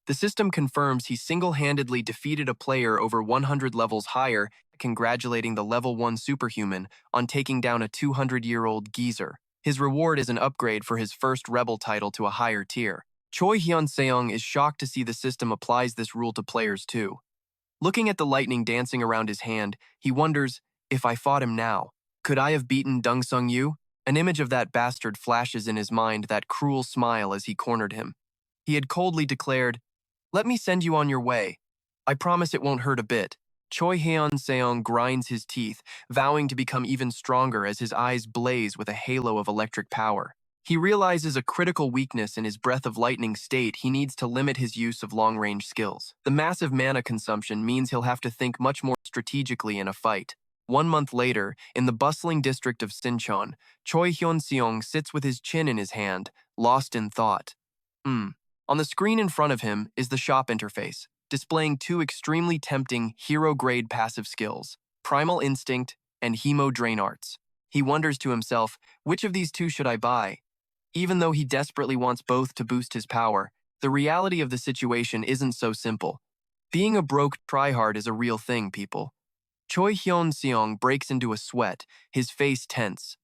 The system confirms he single-handedly defeated a player over 100 levels higher, congratulating the level 1 superhuman on taking down a 200-year-old geezer. His reward is an upgrade for his first Rebel title to a higher tier. Choi Hyeon-seong is shocked to see the system applies this rule to players too. Looking at the lightning dancing around his hand, he wonders, if I fought him now, could I have beaten Dong Sung-yu? An image of that bastard flashes in his mind, that cruel smile as he cornered him. He had coldly declared, let me send you on your way. I promise it won't hurt a bit. Choi Hyeon-seong grinds his teeth, vowing to become even stronger as his eyes blaze with a halo of electric power. He realizes a critical weakness in his Breath of Lightning state. He needs to limit his use of long-range skills. The massive mana consumption means he'll have to think much more strategically in a fight. 1 month later, in the bustling district of Sinchon, Choi Hyeon-seong sits with his chin in his hand, lost in thought. On the screen in front of him is the shop interface, displaying 2 extremely tempting hero-grade passive skills, Primal Instinct and Hemo Drain Arts. He wonders to himself, which of these 2 should I buy? Even though he desperately wants both to boost his power, the reality of the situation isn't so simple. Being a broke tryhard is a real thing, people. Choi Hyeon-seong breaks into a sweat, his face tense.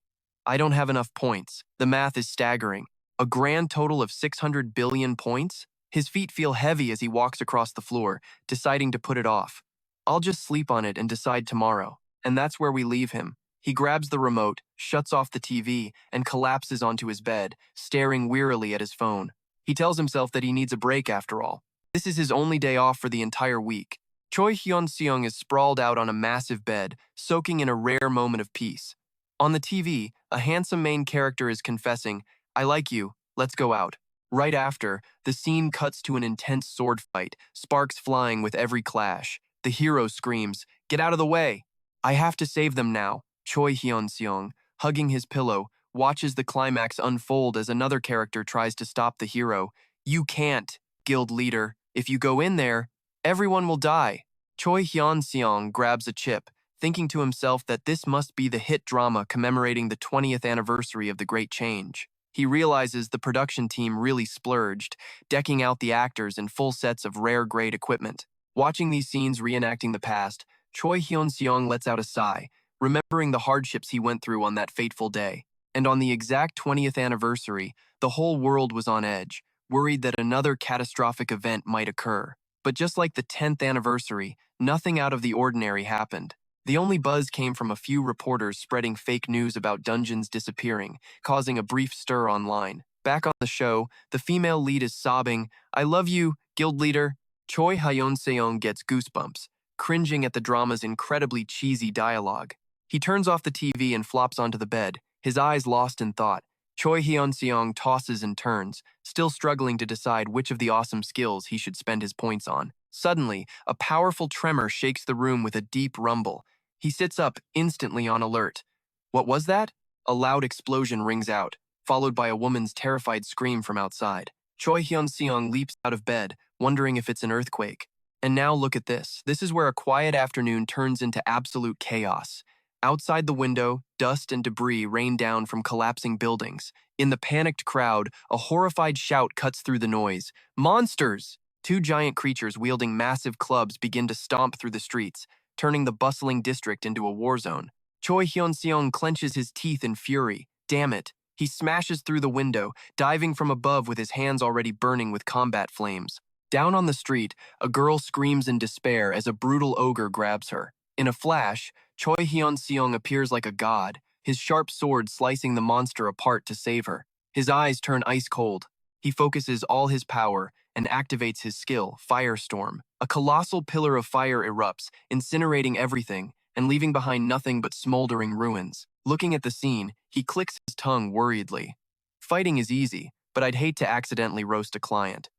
I don't have enough points. The math is staggering. A grand total of 600 billion points? His feet feel heavy as he walks across the floor, deciding to put it off. I'll just sleep on it and decide tomorrow. And that's where we leave him. He grabs the remote, shuts off the TV, and collapses onto his bed, staring wearily at his phone. He tells himself that he needs a break after all. This is his only day off for the entire week. Choi Hyeon-seong is sprawled out on a massive bed, soaking in a rare moment of peace. On the TV, a handsome main character is confessing, I like you, let's go out. Right after, the scene cuts to an intense sword fight, sparks flying with every clash. The hero screams, get out of the way! I have to save them now. Choi Hyeon-seong, hugging his pillow, watches the climax unfold as another character tries to stop the hero. You can't, guild leader. If you go in there, everyone will die. Choi Hyeon-seong grabs a chip, thinking to himself that this must be the hit drama commemorating the 20th anniversary of the Great Change. He realizes the production team really splurged, decking out the actors in full sets of rare-grade equipment. Watching these scenes reenacting the past, Choi Hyeon-seong lets out a sigh, remembering the hardships he went through on that fateful day. And on the exact 20th anniversary, the whole world was on edge, worried that another catastrophic event might occur. But just like the 10th anniversary, nothing out of the ordinary happened. The only buzz came from a few reporters spreading fake news about dungeons disappearing, causing a brief stir online. Back on the show, the female lead is sobbing, "I love you, guild leader." Choi Hyeon-seong gets goosebumps, cringing at the drama's incredibly cheesy dialogue. He turns off the TV and flops onto the bed, his eyes lost in thought. Choi Hyeon-seong tosses and turns, still struggling to decide which of the awesome skills he should spend his points on. Suddenly, a powerful tremor shakes the room with a deep rumble. He sits up, instantly on alert. What was that? A loud explosion rings out, followed by a woman's terrified scream from outside. Choi Hyun-seong leaps out of bed, wondering if it's an earthquake. And now look at this. This is where a quiet afternoon turns into absolute chaos. Outside the window, dust and debris rain down from collapsing buildings. In the panicked crowd, a horrified shout cuts through the noise. Monsters! Two giant creatures wielding massive clubs begin to stomp through the streets, turning the bustling district into a war zone. Choi Hyun-seong clenches his teeth in fury. Damn it. He smashes through the window, diving from above with his hands already burning with combat flames. Down on the street, a girl screams in despair as a brutal ogre grabs her. In a flash, Choi Hyun-seong appears like a god, his sharp sword slicing the monster apart to save her. His eyes turn ice cold. He focuses all his power and activates his skill, Firestorm. A colossal pillar of fire erupts, incinerating everything and leaving behind nothing but smoldering ruins. Looking at the scene, he clicks his tongue worriedly. Fighting is easy, but I'd hate to accidentally roast a client.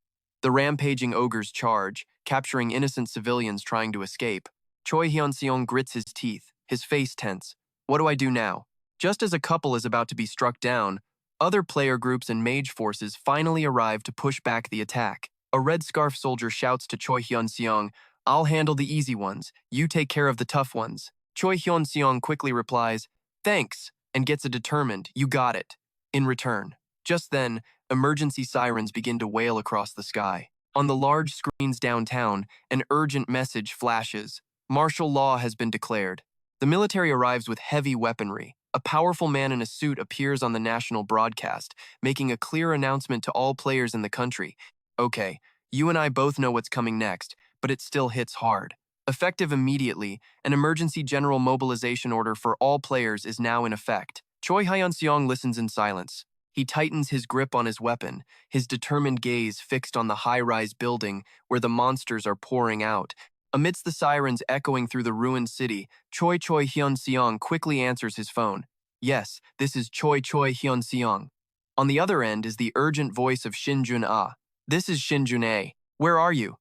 The rampaging ogres charge, capturing innocent civilians trying to escape. Choi Hyun-seong grits his teeth, his face tense. What do I do now? Just as a couple is about to be struck down, other player groups and mage forces finally arrive to push back the attack. A red scarf soldier shouts to Choi Hyun-seong, "I'll handle the easy ones, you take care of the tough ones." Choi Hyun-seong quickly replies, "Thanks," and gets a determined, "You got it," in return. Just then, emergency sirens begin to wail across the sky. On the large screens downtown, an urgent message flashes. Martial law has been declared. The military arrives with heavy weaponry. A powerful man in a suit appears on the national broadcast, making a clear announcement to all players in the country. Okay, you and I both know what's coming next, but it still hits hard. Effective immediately, an emergency general mobilization order for all players is now in effect. Choi Hyeon-seong listens in silence. He tightens his grip on his weapon, his determined gaze fixed on the high-rise building where the monsters are pouring out. Amidst the sirens echoing through the ruined city, Choi Hyun-seong quickly answers his phone. Yes, this is Choi Hyun-seong. On the other end is the urgent voice of Shin Jun-ah. This is Shin Jun-ae. Where are you?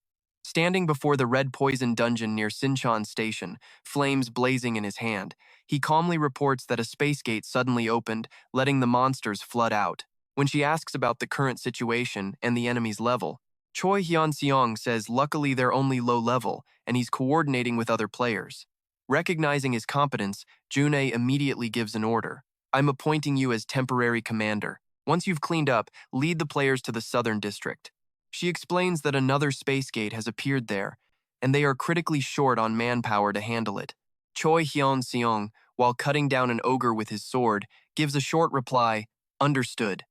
Standing before the red poison dungeon near Sinchon Station, flames blazing in his hand, he calmly reports that a space gate suddenly opened, letting the monsters flood out. When she asks about the current situation and the enemy's level, Choi Hyun-seong says luckily they're only low level and he's coordinating with other players. Recognizing his competence, Jun-ae immediately gives an order. I'm appointing you as temporary commander. Once you've cleaned up, lead the players to the southern district. She explains that another space gate has appeared there, and they are critically short on manpower to handle it. Choi Hyun-seong, while cutting down an ogre with his sword, gives a short reply, "Understood."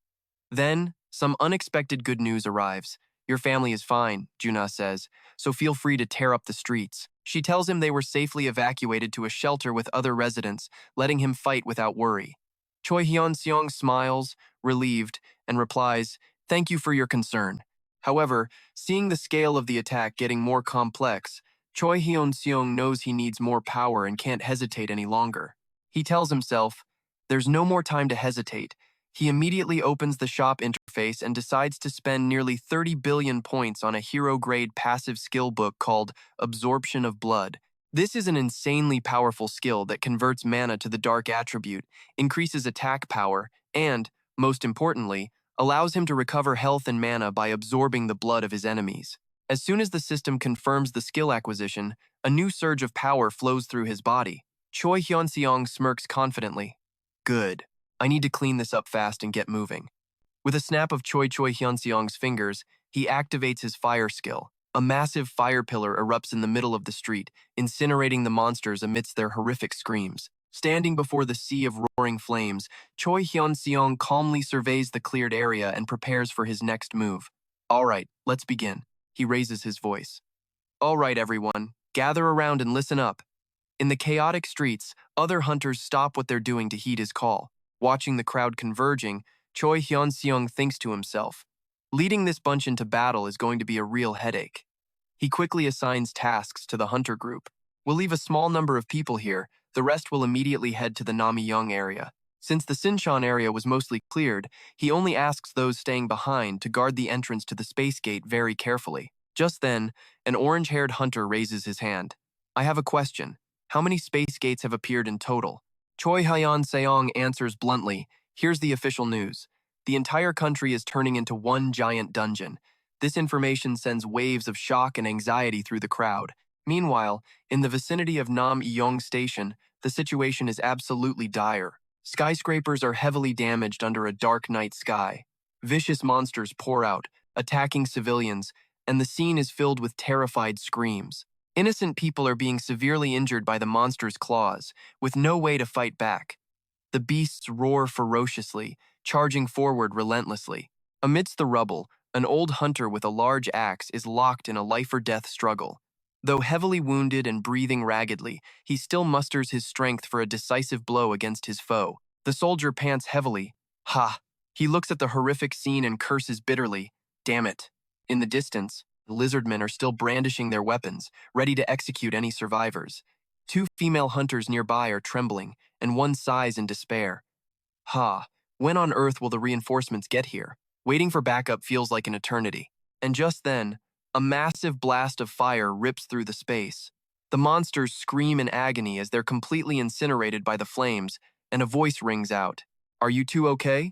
Then, some unexpected good news arrives. Your family is fine, Juna says, so feel free to tear up the streets. She tells him they were safely evacuated to a shelter with other residents, letting him fight without worry. Choi Hyun-seong smiles, relieved, and replies, "Thank you for your concern." However, seeing the scale of the attack getting more complex, Choi Hyun-seong knows he needs more power and can't hesitate any longer. He tells himself, there's no more time to hesitate. He immediately opens the shop interface and decides to spend nearly 30 billion points on a hero-grade passive skill book called Absorption of Blood. This is an insanely powerful skill that converts mana to the dark attribute, increases attack power, and, most importantly, allows him to recover health and mana by absorbing the blood of his enemies. As soon as the system confirms the skill acquisition, a new surge of power flows through his body. Choi Hyun-seong smirks confidently. Good. I need to clean this up fast and get moving. With a snap of Choi Hyun-seong's fingers, he activates his fire skill. A massive fire pillar erupts in the middle of the street, incinerating the monsters amidst their horrific screams. Standing before the sea of roaring flames, Choi Hyun-seong calmly surveys the cleared area and prepares for his next move. All right, let's begin. He raises his voice. All right, everyone, gather around and listen up. In the chaotic streets, other hunters stop what they're doing to heed his call. Watching the crowd converging, Choi Hyeon-seong thinks to himself, leading this bunch into battle is going to be a real headache. He quickly assigns tasks to the hunter group. We'll leave a small number of people here, the rest will immediately head to the Namyong area. Since the Sinchon area was mostly cleared, he only asks those staying behind to guard the entrance to the space gate very carefully. Just then, an orange-haired hunter raises his hand. I have a question. How many space gates have appeared in total? Choi Hyeon-seong answers bluntly, here's the official news. The entire country is turning into one giant dungeon. This information sends waves of shock and anxiety through the crowd. Meanwhile, in the vicinity of Nam-yong Station, the situation is absolutely dire. Skyscrapers are heavily damaged under a dark night sky. Vicious monsters pour out, attacking civilians, and the scene is filled with terrified screams. Innocent people are being severely injured by the monster's claws, with no way to fight back. The beasts roar ferociously, charging forward relentlessly. Amidst the rubble, an old hunter with a large axe is locked in a life-or-death struggle. Though heavily wounded and breathing raggedly, he still musters his strength for a decisive blow against his foe. The soldier pants heavily. Ha! He looks at the horrific scene and curses bitterly. Damn it. In the distance, the lizardmen are still brandishing their weapons, ready to execute any survivors. Two female hunters nearby are trembling, and one sighs in despair. Ha! When on earth will the reinforcements get here? Waiting for backup feels like an eternity. And just then, a massive blast of fire rips through the space. The monsters scream in agony as they're completely incinerated by the flames, and a voice rings out. Are you two okay?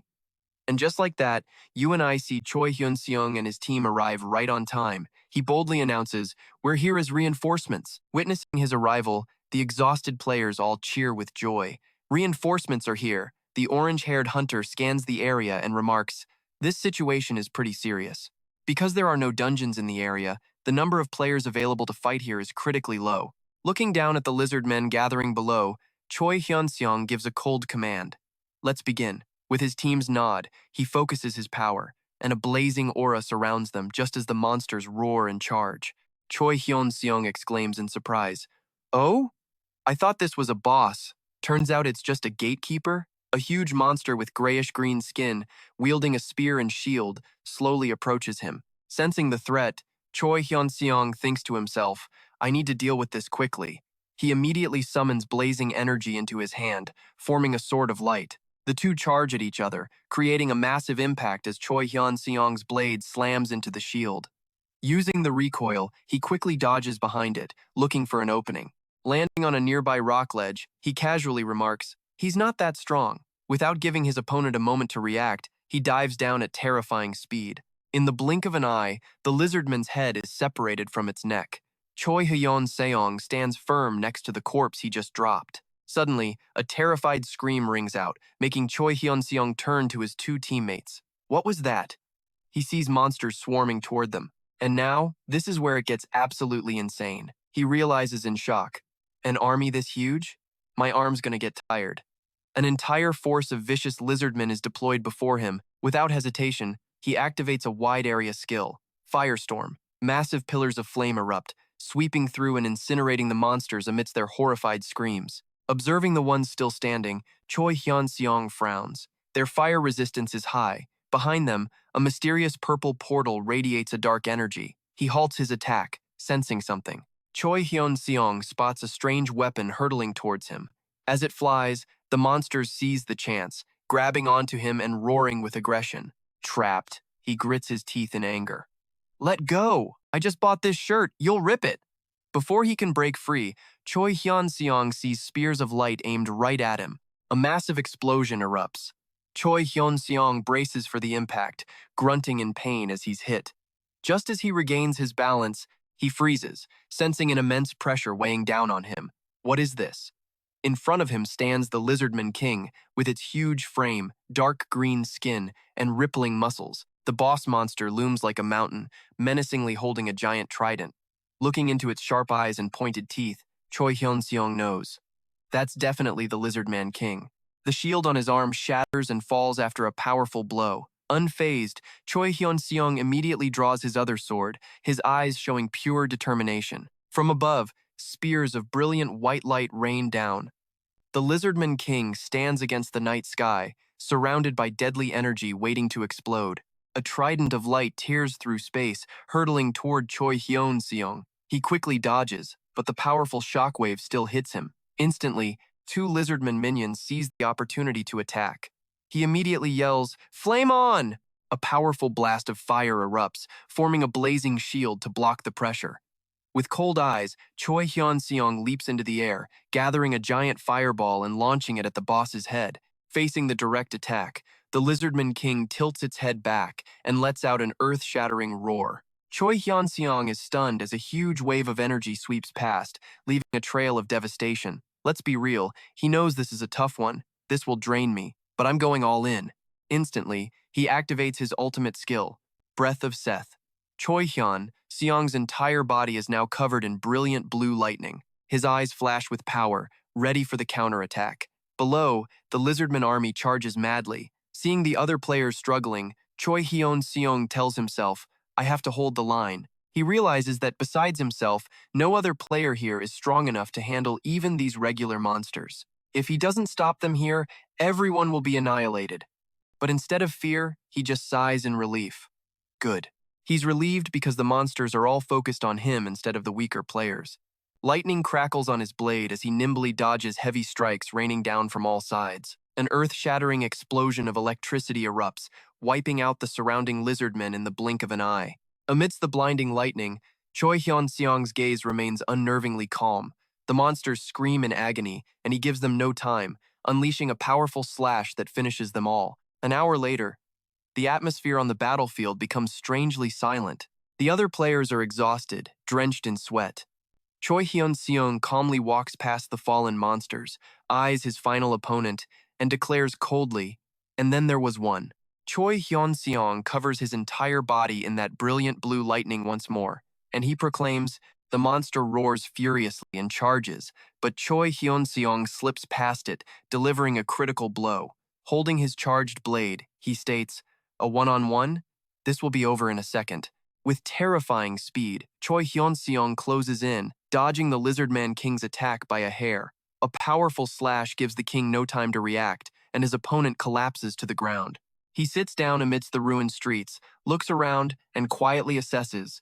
And just like that, you and I see Choi Hyeon-seong and his team arrive right on time. He boldly announces, we're here as reinforcements. Witnessing his arrival, the exhausted players all cheer with joy. Reinforcements are here. The orange-haired hunter scans the area and remarks, this situation is pretty serious. Because there are no dungeons in the area, the number of players available to fight here is critically low. Looking down at the lizardmen gathering below, Choi Hyeon-seong gives a cold command. Let's begin. With his team's nod, he focuses his power, and a blazing aura surrounds them just as the monsters roar and charge. Choi Hyeon-seong exclaims in surprise, oh? I thought this was a boss. Turns out it's just a gatekeeper? A huge monster with grayish-green skin, wielding a spear and shield, slowly approaches him. Sensing the threat, Choi Hyeon-seong thinks to himself, I need to deal with this quickly. He immediately summons blazing energy into his hand, forming a sword of light. The two charge at each other, creating a massive impact as Choi Hyeon-seong's blade slams into the shield. Using the recoil, he quickly dodges behind it, looking for an opening. Landing on a nearby rock ledge, he casually remarks, he's not that strong. Without giving his opponent a moment to react, he dives down at terrifying speed. In the blink of an eye, the lizardman's head is separated from its neck. Choi Hyeon-seong stands firm next to the corpse he just dropped. Suddenly, a terrified scream rings out, making Choi Hyeon-seong turn to his two teammates. What was that? He sees monsters swarming toward them. And now, this is where it gets absolutely insane. He realizes in shock. An army this huge? My arm's gonna get tired. An entire force of vicious lizardmen is deployed before him. Without hesitation, he activates a wide-area skill. Firestorm. Massive pillars of flame erupt, sweeping through and incinerating the monsters amidst their horrified screams. Observing the ones still standing, Choi Hyeon-seong frowns. Their fire resistance is high. Behind them, a mysterious purple portal radiates a dark energy. He halts his attack, sensing something. Choi Hyeon-seong spots a strange weapon hurtling towards him. As it flies, the monsters seize the chance, grabbing onto him and roaring with aggression. Trapped, he grits his teeth in anger. Let go! I just bought this shirt, you'll rip it! Before he can break free, Choi Hyeon-seong sees spears of light aimed right at him. A massive explosion erupts. Choi Hyeon-seong braces for the impact, grunting in pain as he's hit. Just as he regains his balance, he freezes, sensing an immense pressure weighing down on him. What is this? In front of him stands the Lizardman King, with its huge frame, dark green skin, and rippling muscles. The boss monster looms like a mountain, menacingly holding a giant trident. Looking into its sharp eyes and pointed teeth, Choi Hyeon-seong knows. That's definitely the Lizardman King. The shield on his arm shatters and falls after a powerful blow. Unfazed, Choi Hyeon-seong immediately draws his other sword, his eyes showing pure determination. From above, spears of brilliant white light rain down. The Lizardman King stands against the night sky, surrounded by deadly energy waiting to explode. A trident of light tears through space, hurtling toward Choi Hyeon-seong. He quickly dodges, but the powerful shockwave still hits him. Instantly, two Lizardman minions seize the opportunity to attack. He immediately yells, "Flame on!" A powerful blast of fire erupts, forming a blazing shield to block the pressure. With cold eyes, Choi Hyun-seong leaps into the air, gathering a giant fireball and launching it at the boss's head. Facing the direct attack, the Lizardman King tilts its head back and lets out an earth-shattering roar. Choi Hyun-seong is stunned as a huge wave of energy sweeps past, leaving a trail of devastation. Let's be real, he knows this is a tough one. This will drain me, but I'm going all in. Instantly, he activates his ultimate skill, Breath of Seth. Choi Hyun-seong's entire body is now covered in brilliant blue lightning. His eyes flash with power, ready for the counterattack. Below, the Lizardman army charges madly. Seeing the other players struggling, Choi Hyeon-seong tells himself, "I have to hold the line." He realizes that besides himself, no other player here is strong enough to handle even these regular monsters. If he doesn't stop them here, everyone will be annihilated. But instead of fear, he just sighs in relief. Good. He's relieved because the monsters are all focused on him instead of the weaker players. Lightning crackles on his blade as he nimbly dodges heavy strikes raining down from all sides. An earth-shattering explosion of electricity erupts, wiping out the surrounding lizardmen in the blink of an eye. Amidst the blinding lightning, Choi Hyun-seong's gaze remains unnervingly calm. The monsters scream in agony, and he gives them no time, unleashing a powerful slash that finishes them all. An hour later, the atmosphere on the battlefield becomes strangely silent. The other players are exhausted, drenched in sweat. Choi Hyun-seong calmly walks past the fallen monsters, eyes his final opponent, and declares coldly, "And then there was one." Choi Hyun-seong covers his entire body in that brilliant blue lightning once more, and he proclaims, the monster roars furiously and charges, but Choi Hyun-seong slips past it, delivering a critical blow. Holding his charged blade, he states, "A one-on-one? This will be over in a second." With terrifying speed, Choi Hyun-seong closes in, dodging the Lizardman King's attack by a hair. A powerful slash gives the king no time to react, and his opponent collapses to the ground. He sits down amidst the ruined streets, looks around, and quietly assesses.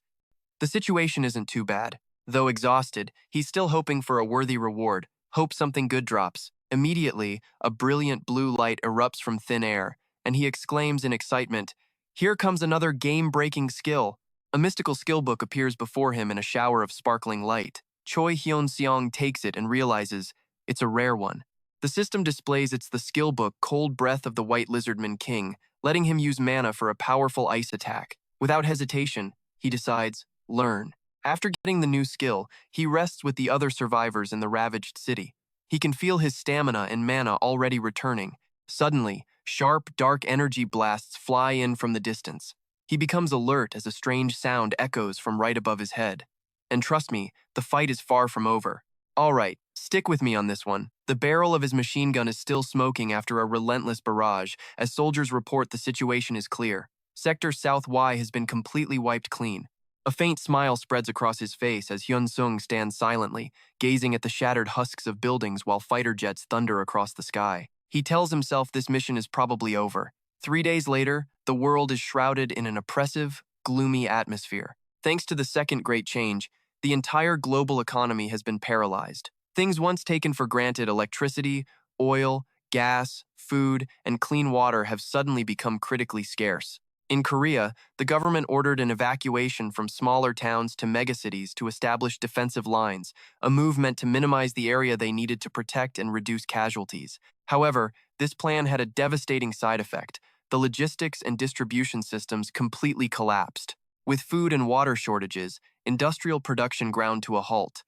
The situation isn't too bad. Though exhausted, he's still hoping for a worthy reward. Hope something good drops. Immediately, a brilliant blue light erupts from thin air, and he exclaims in excitement, "Here comes another game-breaking skill." A mystical skill book appears before him in a shower of sparkling light. Choi Hyun-seong takes it and realizes it's a rare one. The system displays it's the skill book Cold Breath of the White Lizardman King, letting him use mana for a powerful ice attack. Without hesitation, he decides, learn. After getting the new skill, he rests with the other survivors in the ravaged city. He can feel his stamina and mana already returning. Suddenly, sharp, dark energy blasts fly in from the distance. He becomes alert as a strange sound echoes from right above his head. And trust me, the fight is far from over. All right, stick with me on this one. The barrel of his machine gun is still smoking after a relentless barrage, as soldiers report the situation is clear. Sector South Y has been completely wiped clean. A faint smile spreads across his face as Hyun-seong stands silently, gazing at the shattered husks of buildings while fighter jets thunder across the sky. He tells himself this mission is probably over. 3 days later, the world is shrouded in an oppressive, gloomy atmosphere. Thanks to the second great change, the entire global economy has been paralyzed. Things once taken for granted, electricity, oil, gas, food, and clean water have suddenly become critically scarce. In Korea, the government ordered an evacuation from smaller towns to megacities to establish defensive lines, a move meant to minimize the area they needed to protect and reduce casualties. However, this plan had a devastating side effect. The logistics and distribution systems completely collapsed. With food and water shortages, industrial production ground to a halt.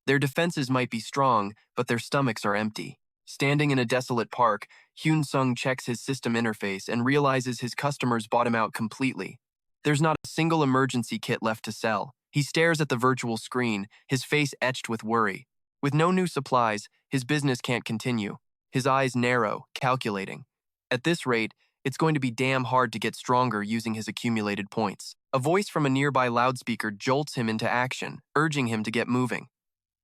Their defenses might be strong, but their stomachs are empty. Standing in a desolate park, Hyun-seong checks his system interface and realizes his customers bought him out completely. There's not a single emergency kit left to sell. He stares at the virtual screen, his face etched with worry. With no new supplies, his business can't continue. His eyes narrow, calculating. At this rate, it's going to be damn hard to get stronger using his accumulated points. A voice from a nearby loudspeaker jolts him into action, urging him to get moving.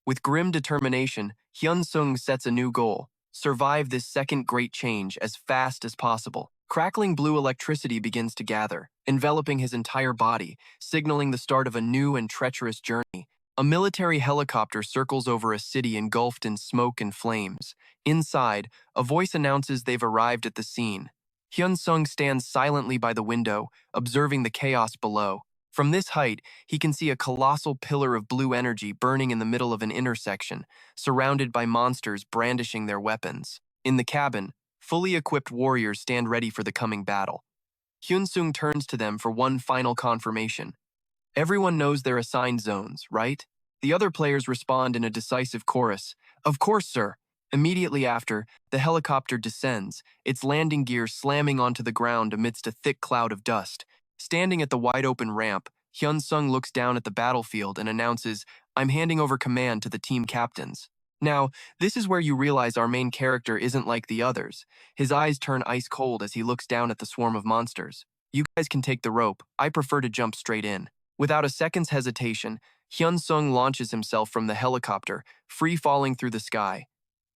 With grim determination, Hyun-seong sets a new goal: survive this second great change as fast as possible. Crackling blue electricity begins to gather, enveloping his entire body, signaling the start of a new and treacherous journey. A military helicopter circles over a city engulfed in smoke and flames. Inside, a voice announces they've arrived at the scene. Hyun-seong stands silently by the window, observing the chaos below. From this height, he can see a colossal pillar of blue energy burning in the middle of an intersection, surrounded by monsters brandishing their weapons. In the cabin, fully equipped warriors stand ready for the coming battle. Hyun-seong turns to them for one final confirmation. Everyone knows their assigned zones, right? The other players respond in a decisive chorus. Of course, sir. Immediately after, the helicopter descends, its landing gear slamming onto the ground amidst a thick cloud of dust. Standing at the wide-open ramp, Hyun-seong looks down at the battlefield and announces, "I'm handing over command to the team captains." Now, this is where you realize our main character isn't like the others. His eyes turn ice cold as he looks down at the swarm of monsters. "You guys can take the rope. I prefer to jump straight in." Without a second's hesitation, Hyun-seong launches himself from the helicopter, free-falling through the sky.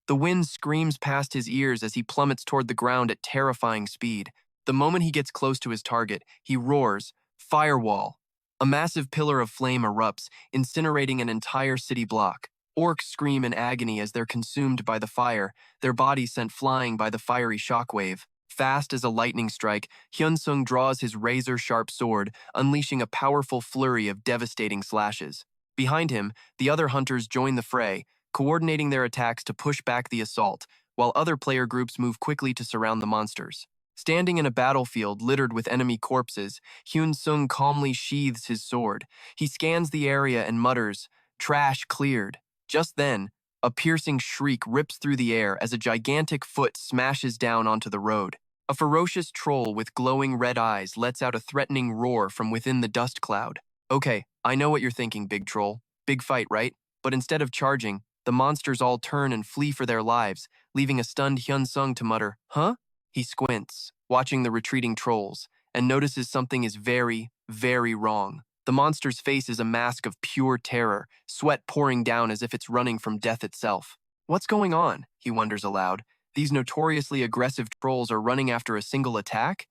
The wind screams past his ears as he plummets toward the ground at terrifying speed. The moment he gets close to his target, he roars, "Firewall!" A massive pillar of flame erupts, incinerating an entire city block. Orcs scream in agony as they're consumed by the fire, their bodies sent flying by the fiery shockwave. Fast as a lightning strike, Hyun-seong draws his razor-sharp sword, unleashing a powerful flurry of devastating slashes. Behind him, the other hunters join the fray, coordinating their attacks to push back the assault, while other player groups move quickly to surround the monsters. Standing in a battlefield littered with enemy corpses, Hyun-seong calmly sheathes his sword. He scans the area and mutters, "Trash cleared." Just then, a piercing shriek rips through the air as a gigantic foot smashes down onto the road. A ferocious troll with glowing red eyes lets out a threatening roar from within the dust cloud. Okay, I know what you're thinking, big troll. Big fight, right? But instead of charging, the monsters all turn and flee for their lives, leaving a stunned Hyun-seong to mutter, "Huh?" He squints, watching the retreating trolls, and notices something is very, very wrong. The monster's face is a mask of pure terror, sweat pouring down as if it's running from death itself. What's going on? He wonders aloud. These notoriously aggressive trolls are running after a single attack?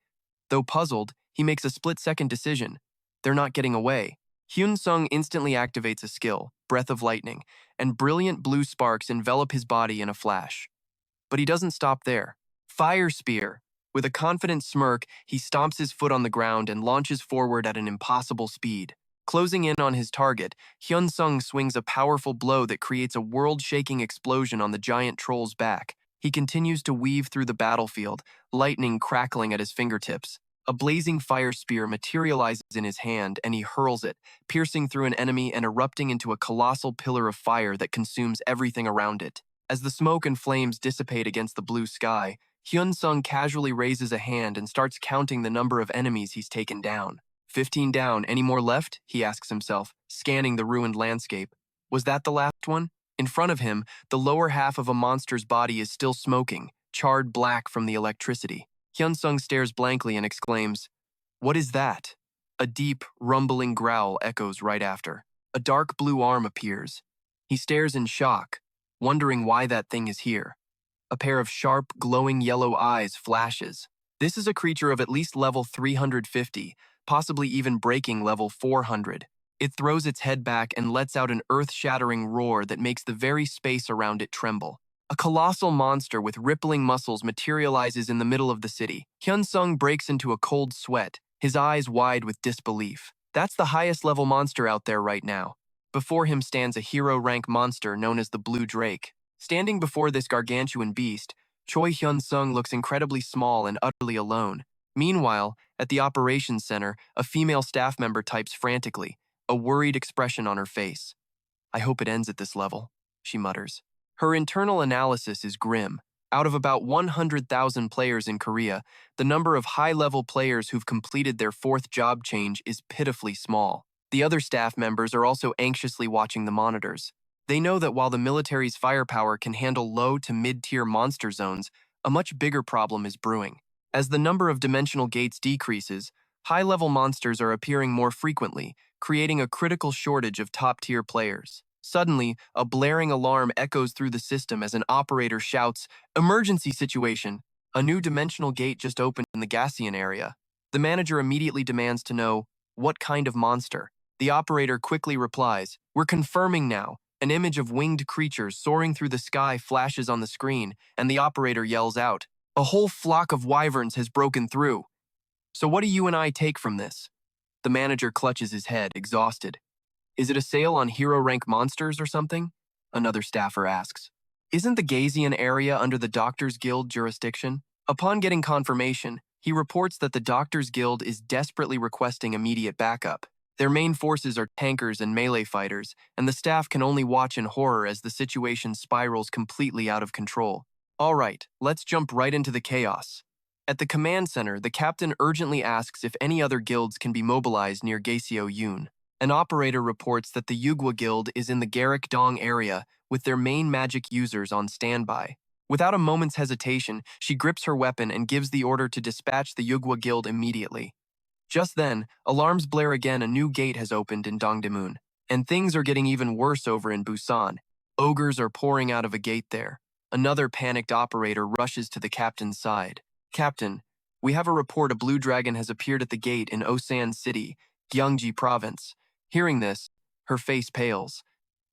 Though puzzled, he makes a split-second decision. They're not getting away. Hyun-seong instantly activates a skill, Breath of Lightning, and brilliant blue sparks envelop his body in a flash. But he doesn't stop there. Fire Spear! With a confident smirk, he stomps his foot on the ground and launches forward at an impossible speed. Closing in on his target, Hyun-seong swings a powerful blow that creates a world-shaking explosion on the giant troll's back. He continues to weave through the battlefield, lightning crackling at his fingertips. A blazing fire spear materializes in his hand and he hurls it, piercing through an enemy and erupting into a colossal pillar of fire that consumes everything around it. As the smoke and flames dissipate against the blue sky, Hyun-seong casually raises a hand and starts counting the number of enemies he's taken down. 15 down, any more left? He asks himself, scanning the ruined landscape. Was that the last one? In front of him, the lower half of a monster's body is still smoking, charred black from the electricity. Hyun-seong stares blankly and exclaims, "What is that?" A deep, rumbling growl echoes right after. A dark blue arm appears. He stares in shock, wondering why that thing is here. A pair of sharp, glowing yellow eyes flashes. This is a creature of at least level 350, possibly even breaking level 400. It throws its head back and lets out an earth-shattering roar that makes the very space around it tremble. A colossal monster with rippling muscles materializes in the middle of the city. Hyun-seong breaks into a cold sweat, his eyes wide with disbelief. That's the highest level monster out there right now. Before him stands a hero-rank monster known as the Blue Drake. Standing before this gargantuan beast, Choi Hyeon-seong looks incredibly small and utterly alone. Meanwhile, at the operations center, a female staff member types frantically, a worried expression on her face. "I hope it ends at this level," she mutters. Her internal analysis is grim. Out of about 100,000 players in Korea, the number of high-level players who've completed their fourth job change is pitifully small. The other staff members are also anxiously watching the monitors. They know that while the military's firepower can handle low to mid-tier monster zones, a much bigger problem is brewing. As the number of dimensional gates decreases, high-level monsters are appearing more frequently, creating a critical shortage of top-tier players. Suddenly, a blaring alarm echoes through the system as an operator shouts, "Emergency situation!" A new dimensional gate just opened in the Gassian area. The manager immediately demands to know, "What kind of monster?" The operator quickly replies, "We're confirming now." An image of winged creatures soaring through the sky flashes on the screen, and the operator yells out, "A whole flock of wyverns has broken through." So what do you and I take from this? The manager clutches his head, exhausted. Is it a sale on hero rank monsters or something? Another staffer asks. Isn't the Gazian area under the Doctors Guild jurisdiction? Upon getting confirmation, he reports that the Doctors Guild is desperately requesting immediate backup. Their main forces are tankers and melee fighters, and the staff can only watch in horror as the situation spirals completely out of control. All right, let's jump right into the chaos. At the command center, the captain urgently asks if any other guilds can be mobilized near Gaeseo Yoon. An operator reports that the Yugwa Guild is in the Garrick Dong area with their main magic users on standby. Without a moment's hesitation, she grips her weapon and gives the order to dispatch the Yugwa Guild immediately. Just then, alarms blare again. A new gate has opened in Dongdaemun, and things are getting even worse over in Busan. Ogres are pouring out of a gate there. Another panicked operator rushes to the captain's side. "Captain, we have a report a blue dragon has appeared at the gate in Osan City, Gyeonggi Province." Hearing this, her face pales.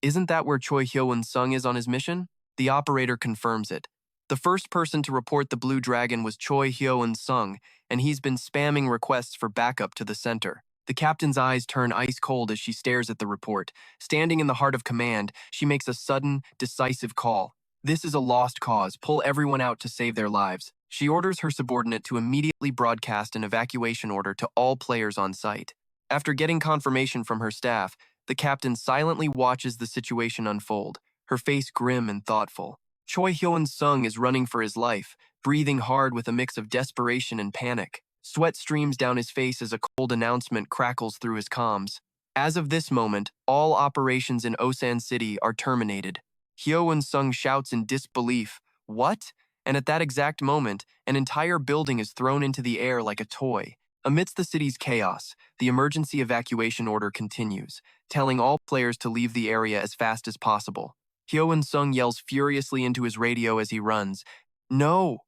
Isn't that where Choi Hyeon-seong is on his mission? The operator confirms it. The first person to report the blue dragon was Choi Hyeon-seong, and he's been spamming requests for backup to the center. The captain's eyes turn ice cold as she stares at the report. Standing in the heart of command, she makes a sudden, decisive call. This is a lost cause. Pull everyone out to save their lives. She orders her subordinate to immediately broadcast an evacuation order to all players on site. After getting confirmation from her staff, the captain silently watches the situation unfold, her face grim and thoughtful. Choi Hyeon-seong is running for his life, breathing hard with a mix of desperation and panic. Sweat streams down his face as a cold announcement crackles through his comms. As of this moment, all operations in Osan City are terminated. Hyeon-seong shouts in disbelief, "What?" And at that exact moment, an entire building is thrown into the air like a toy. Amidst the city's chaos, the emergency evacuation order continues, telling all players to leave the area as fast as possible. Hyeon-seong yells furiously into his radio as he runs, "No!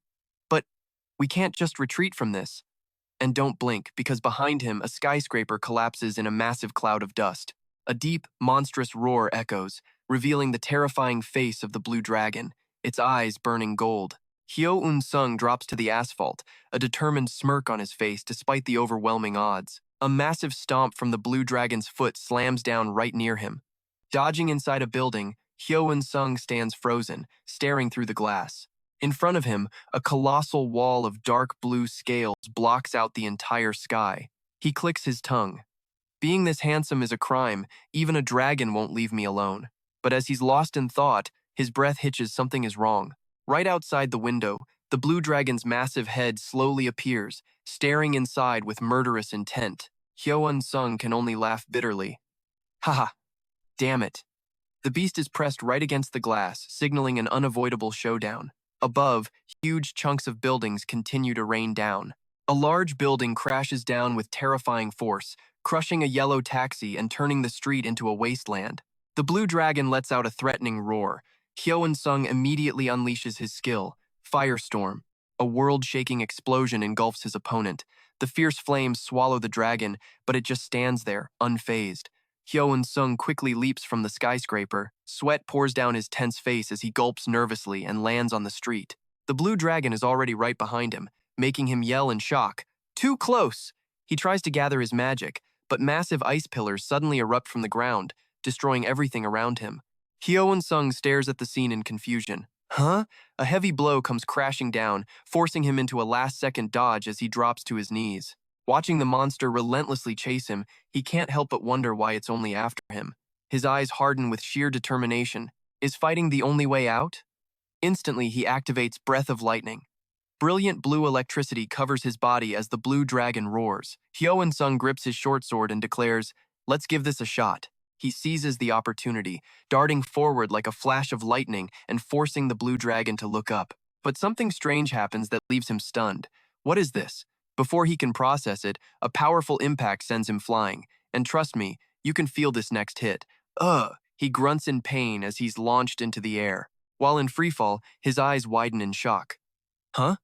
But we can't just retreat from this." And don't blink, because behind him, a skyscraper collapses in a massive cloud of dust. A deep, monstrous roar echoes, revealing the terrifying face of the blue dragon, its eyes burning gold. Hyeon-seong drops to the asphalt, a determined smirk on his face despite the overwhelming odds. A massive stomp from the blue dragon's foot slams down right near him. Dodging inside a building, Hyeon-seong stands frozen, staring through the glass. In front of him, a colossal wall of dark blue scales blocks out the entire sky. He clicks his tongue. Being this handsome is a crime. Even a dragon won't leave me alone. But as he's lost in thought, his breath hitches. Something is wrong. Right outside the window, the blue dragon's massive head slowly appears, staring inside with murderous intent. Hyeon-seong can only laugh bitterly. Haha, damn it. The beast is pressed right against the glass, signaling an unavoidable showdown. Above, huge chunks of buildings continue to rain down. A large building crashes down with terrifying force, crushing a yellow taxi and turning the street into a wasteland. The blue dragon lets out a threatening roar. Hyeon-seong immediately unleashes his skill, Firestorm. A world-shaking explosion engulfs his opponent. The fierce flames swallow the dragon, but it just stands there, unfazed. Hyeon-seong quickly leaps from the skyscraper. Sweat pours down his tense face as he gulps nervously and lands on the street. The blue dragon is already right behind him, making him yell in shock. Too close! He tries to gather his magic, but massive ice pillars suddenly erupt from the ground, destroying everything around him. Hyeon-seong stares at the scene in confusion. Huh? A heavy blow comes crashing down, forcing him into a last-second dodge as he drops to his knees. Watching the monster relentlessly chase him, he can't help but wonder why it's only after him. His eyes harden with sheer determination. Is fighting the only way out? Instantly, he activates Breath of Lightning. Brilliant blue electricity covers his body as the blue dragon roars. Hyeon-seong grips his short sword and declares, "Let's give this a shot." He seizes the opportunity, darting forward like a flash of lightning and forcing the blue dragon to look up. But something strange happens that leaves him stunned. What is this? Before he can process it, a powerful impact sends him flying. And trust me, you can feel this next hit. Ugh! He grunts in pain as he's launched into the air. While in freefall, his eyes widen in shock. Huh?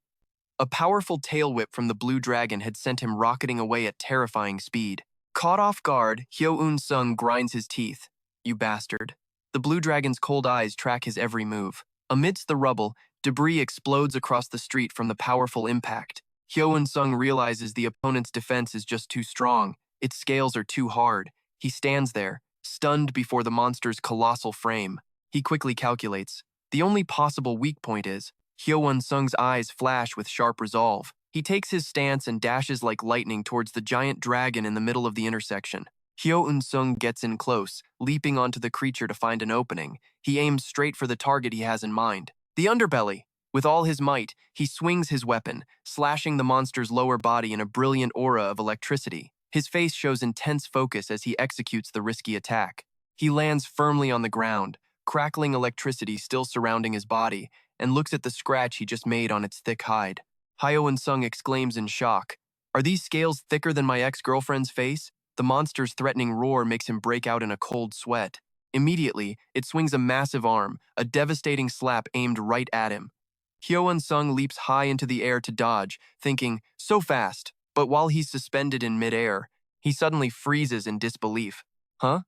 A powerful tail whip from the blue dragon had sent him rocketing away at terrifying speed. Caught off guard, Hyeon-seong grinds his teeth. You bastard. The blue dragon's cold eyes track his every move. Amidst the rubble, debris explodes across the street from the powerful impact. Hyeon-seong realizes the opponent's defense is just too strong. Its scales are too hard. He stands there, stunned before the monster's colossal frame. He quickly calculates. The only possible weak point is, Hyeon-seong's eyes flash with sharp resolve. He takes his stance and dashes like lightning towards the giant dragon in the middle of the intersection. Hyeon-seong gets in close, leaping onto the creature to find an opening. He aims straight for the target he has in mind, the underbelly. With all his might, he swings his weapon, slashing the monster's lower body in a brilliant aura of electricity. His face shows intense focus as he executes the risky attack. He lands firmly on the ground, crackling electricity still surrounding his body, and looks at the scratch he just made on its thick hide. Hyeon-seong exclaims in shock, "Are these scales thicker than my ex-girlfriend's face?" The monster's threatening roar makes him break out in a cold sweat. Immediately, it swings a massive arm, a devastating slap aimed right at him. Hyeon-seong leaps high into the air to dodge, thinking, so fast, but while he's suspended in midair, he suddenly freezes in disbelief. Huh?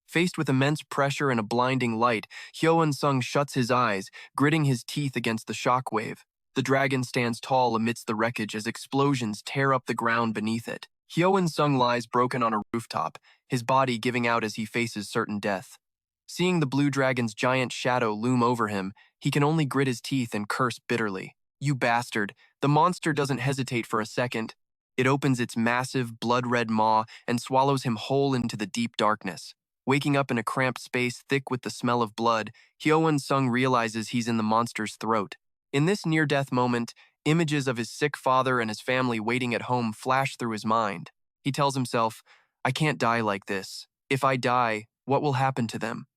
Faced with immense pressure and a blinding light, Hyeon-seong shuts his eyes, gritting his teeth against the shockwave. The dragon stands tall amidst the wreckage as explosions tear up the ground beneath it. Hyeon-seong lies broken on a rooftop, his body giving out as he faces certain death. Seeing the blue dragon's giant shadow loom over him, he can only grit his teeth and curse bitterly. You bastard! The monster doesn't hesitate for a second. It opens its massive, blood-red maw and swallows him whole into the deep darkness. Waking up in a cramped space thick with the smell of blood, Hyeon-seong realizes he's in the monster's throat. In this near-death moment, images of his sick father and his family waiting at home flash through his mind. He tells himself, I can't die like this. If I die, what will happen to them?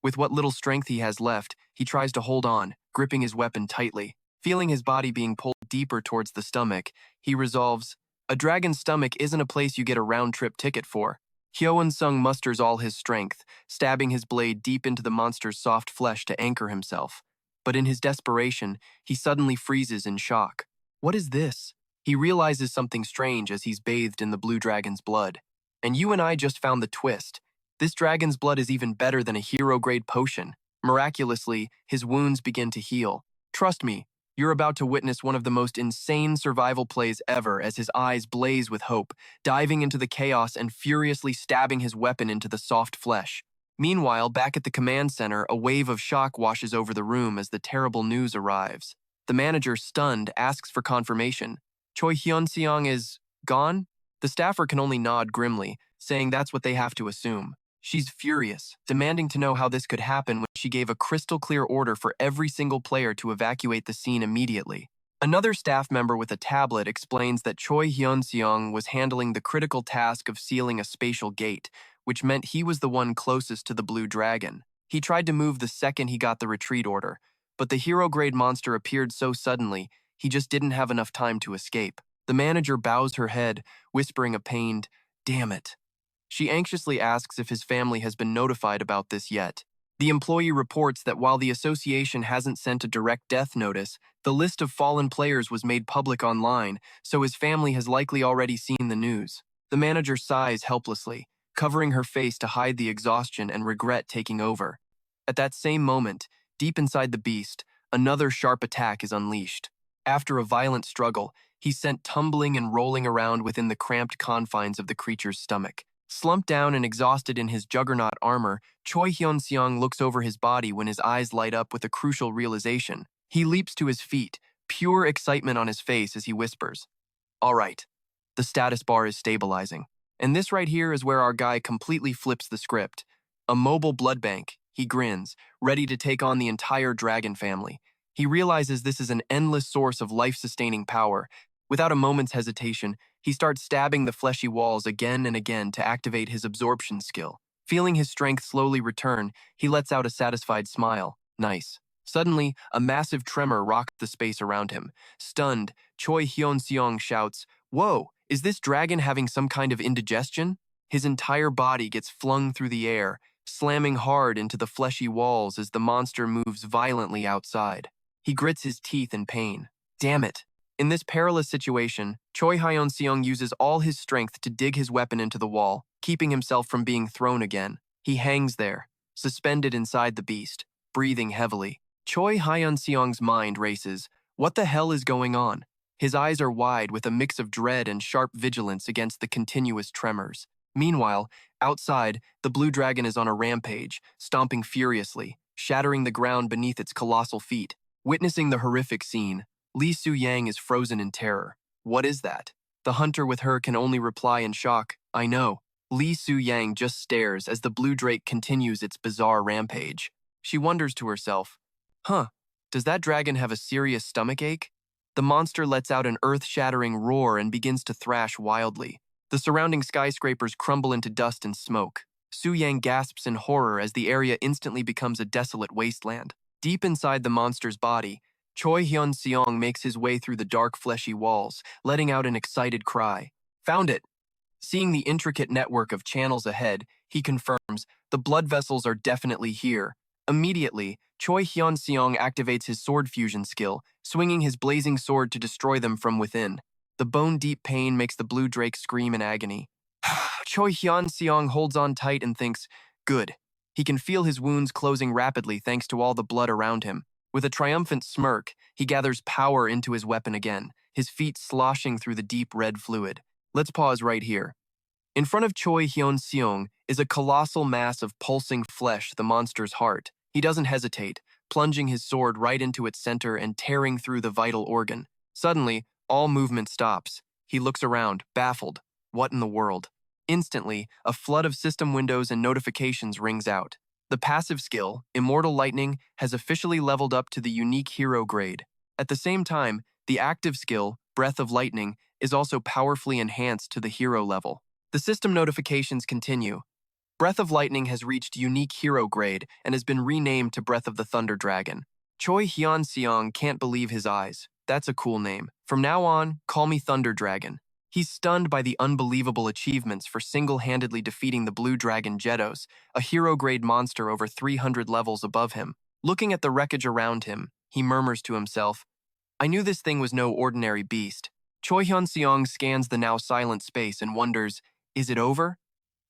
With what little strength he has left, he tries to hold on, gripping his weapon tightly. Feeling his body being pulled deeper towards the stomach, he resolves, a dragon's stomach isn't a place you get a round-trip ticket for. Hyeon-seong musters all his strength, stabbing his blade deep into the monster's soft flesh to anchor himself. But in his desperation, he suddenly freezes in shock. What is this? He realizes something strange as he's bathed in the blue dragon's blood. And you and I just found the twist. This dragon's blood is even better than a hero-grade potion. Miraculously, his wounds begin to heal. Trust me, you're about to witness one of the most insane survival plays ever as his eyes blaze with hope, diving into the chaos and furiously stabbing his weapon into the soft flesh. Meanwhile, back at the command center, a wave of shock washes over the room as the terrible news arrives. The manager, stunned, asks for confirmation. Choi Hyeon-seong is gone? The staffer can only nod grimly, saying that's what they have to assume. She's furious, demanding to know how this could happen when she gave a crystal-clear order for every single player to evacuate the scene immediately. Another staff member with a tablet explains that Choi Hyeon-seong was handling the critical task of sealing a spatial gate, which meant he was the one closest to the blue dragon. He tried to move the second he got the retreat order, but the hero-grade monster appeared so suddenly, he just didn't have enough time to escape. The manager bows her head, whispering a pained, "Damn it." She anxiously asks if his family has been notified about this yet. The employee reports that while the association hasn't sent a direct death notice, the list of fallen players was made public online, so his family has likely already seen the news. The manager sighs helplessly, covering her face to hide the exhaustion and regret taking over. At that same moment, deep inside the beast, another sharp attack is unleashed. After a violent struggle, he's sent tumbling and rolling around within the cramped confines of the creature's stomach. Slumped down and exhausted in his juggernaut armor, Choi Hyeon-seong looks over his body when his eyes light up with a crucial realization. He leaps to his feet, pure excitement on his face as he whispers, "All right, the status bar is stabilizing." And this right here is where our guy completely flips the script. A mobile blood bank, he grins, ready to take on the entire dragon family. He realizes this is an endless source of life-sustaining power. Without a moment's hesitation, he starts stabbing the fleshy walls again and again to activate his absorption skill. Feeling his strength slowly return, he lets out a satisfied smile. Nice. Suddenly, a massive tremor rocks the space around him. Stunned, Choi Hyeon-seong shouts, "Whoa, is this dragon having some kind of indigestion?" His entire body gets flung through the air, slamming hard into the fleshy walls as the monster moves violently outside. He grits his teeth in pain. Damn it. In this perilous situation, Choi Hyeon-seong uses all his strength to dig his weapon into the wall, keeping himself from being thrown again. He hangs there, suspended inside the beast, breathing heavily. Choi Hyeon-seong's mind races. What the hell is going on? His eyes are wide with a mix of dread and sharp vigilance against the continuous tremors. Meanwhile, outside, the blue dragon is on a rampage, stomping furiously, shattering the ground beneath its colossal feet. Witnessing the horrific scene, Lee Soo-yang is frozen in terror. What is that? The hunter with her can only reply in shock, I know. Lee Soo-yang just stares as the blue drake continues its bizarre rampage. She wonders to herself, does that dragon have a serious stomachache? The monster lets out an earth-shattering roar and begins to thrash wildly. The surrounding skyscrapers crumble into dust and smoke. Soo-yang gasps in horror as the area instantly becomes a desolate wasteland. Deep inside the monster's body, Choi Hyeon-seong makes his way through the dark fleshy walls, letting out an excited cry. Found it! Seeing the intricate network of channels ahead, he confirms, the blood vessels are definitely here. Immediately, Choi Hyeon-seong activates his sword fusion skill, swinging his blazing sword to destroy them from within. The bone-deep pain makes the blue drake scream in agony. Choi Hyeon-seong holds on tight and thinks, good. He can feel his wounds closing rapidly thanks to all the blood around him. With a triumphant smirk, he gathers power into his weapon again, his feet sloshing through the deep red fluid. Let's pause right here. In front of Choi Hyeon-seong is a colossal mass of pulsing flesh, the monster's heart. He doesn't hesitate, plunging his sword right into its center and tearing through the vital organ. Suddenly, all movement stops. He looks around, baffled. What in the world? Instantly, a flood of system windows and notifications rings out. The passive skill, Immortal Lightning, has officially leveled up to the unique hero grade. At the same time, the active skill, Breath of Lightning, is also powerfully enhanced to the hero level. The system notifications continue. Breath of Lightning has reached unique hero grade and has been renamed to Breath of the Thunder Dragon. Choi Hyeon-seong can't believe his eyes. That's a cool name. From now on, call me Thunder Dragon. He's stunned by the unbelievable achievements for single-handedly defeating the Blue Dragon Jetos, a hero-grade monster over 300 levels above him. Looking at the wreckage around him, he murmurs to himself, I knew this thing was no ordinary beast. Choi Hyeon-seong scans the now silent space and wonders, is it over?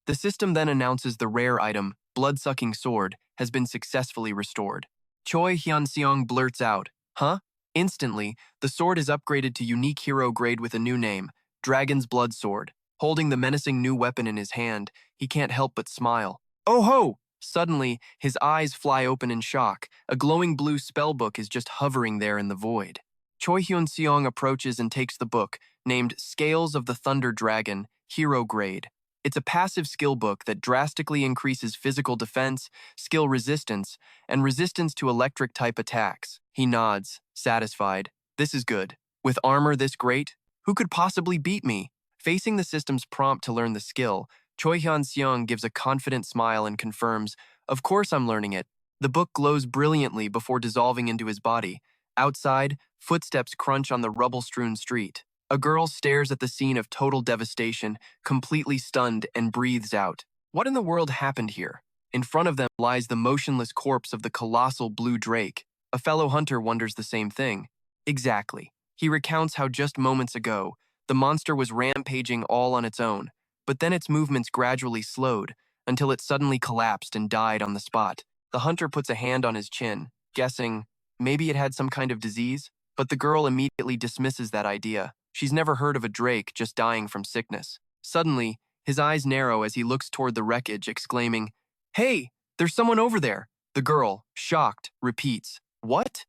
The system then announces the rare item, Blood-Sucking Sword, has been successfully restored. Choi Hyeon-seong blurts out, huh? Instantly, the sword is upgraded to unique hero grade with a new name, Dragon's Blood Sword. Holding the menacing new weapon in his hand, he can't help but smile. Oh ho! Suddenly, his eyes fly open in shock. A glowing blue spellbook is just hovering there in the void. Choi Hyeon-seong approaches and takes the book, named Scales of the Thunder Dragon, Hero Grade. It's a passive skill book that drastically increases physical defense, skill resistance, and resistance to electric-type attacks. He nods, satisfied. This is good. With armor this great, who could possibly beat me? Facing the system's prompt to learn the skill, Choi Hyeon-seong gives a confident smile and confirms, of course I'm learning it. The book glows brilliantly before dissolving into his body. Outside, footsteps crunch on the rubble-strewn street. A girl stares at the scene of total devastation, completely stunned, and breathes out. What in the world happened here? In front of them lies the motionless corpse of the colossal blue drake. A fellow hunter wonders the same thing. Exactly. He recounts how just moments ago, the monster was rampaging all on its own, but then its movements gradually slowed, until it suddenly collapsed and died on the spot. The hunter puts a hand on his chin, guessing, maybe it had some kind of disease? But the girl immediately dismisses that idea. She's never heard of a drake just dying from sickness. Suddenly, his eyes narrow as he looks toward the wreckage, exclaiming, Hey, there's someone over there. The girl, shocked, repeats, What?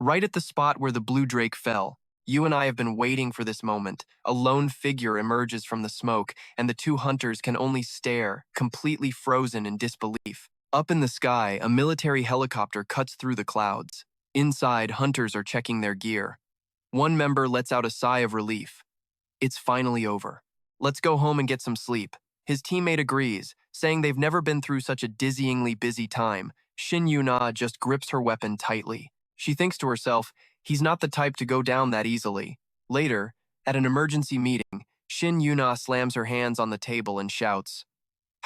Right at the spot where the blue drake fell. You and I have been waiting for this moment. A lone figure emerges from the smoke, and the two hunters can only stare, completely frozen in disbelief. Up in the sky, a military helicopter cuts through the clouds. Inside, hunters are checking their gear. One member lets out a sigh of relief. It's finally over. Let's go home and get some sleep. His teammate agrees, saying they've never been through such a dizzyingly busy time. Shin Yuna just grips her weapon tightly. She thinks to herself, he's not the type to go down that easily. Later, at an emergency meeting, Shin Yuna slams her hands on the table and shouts,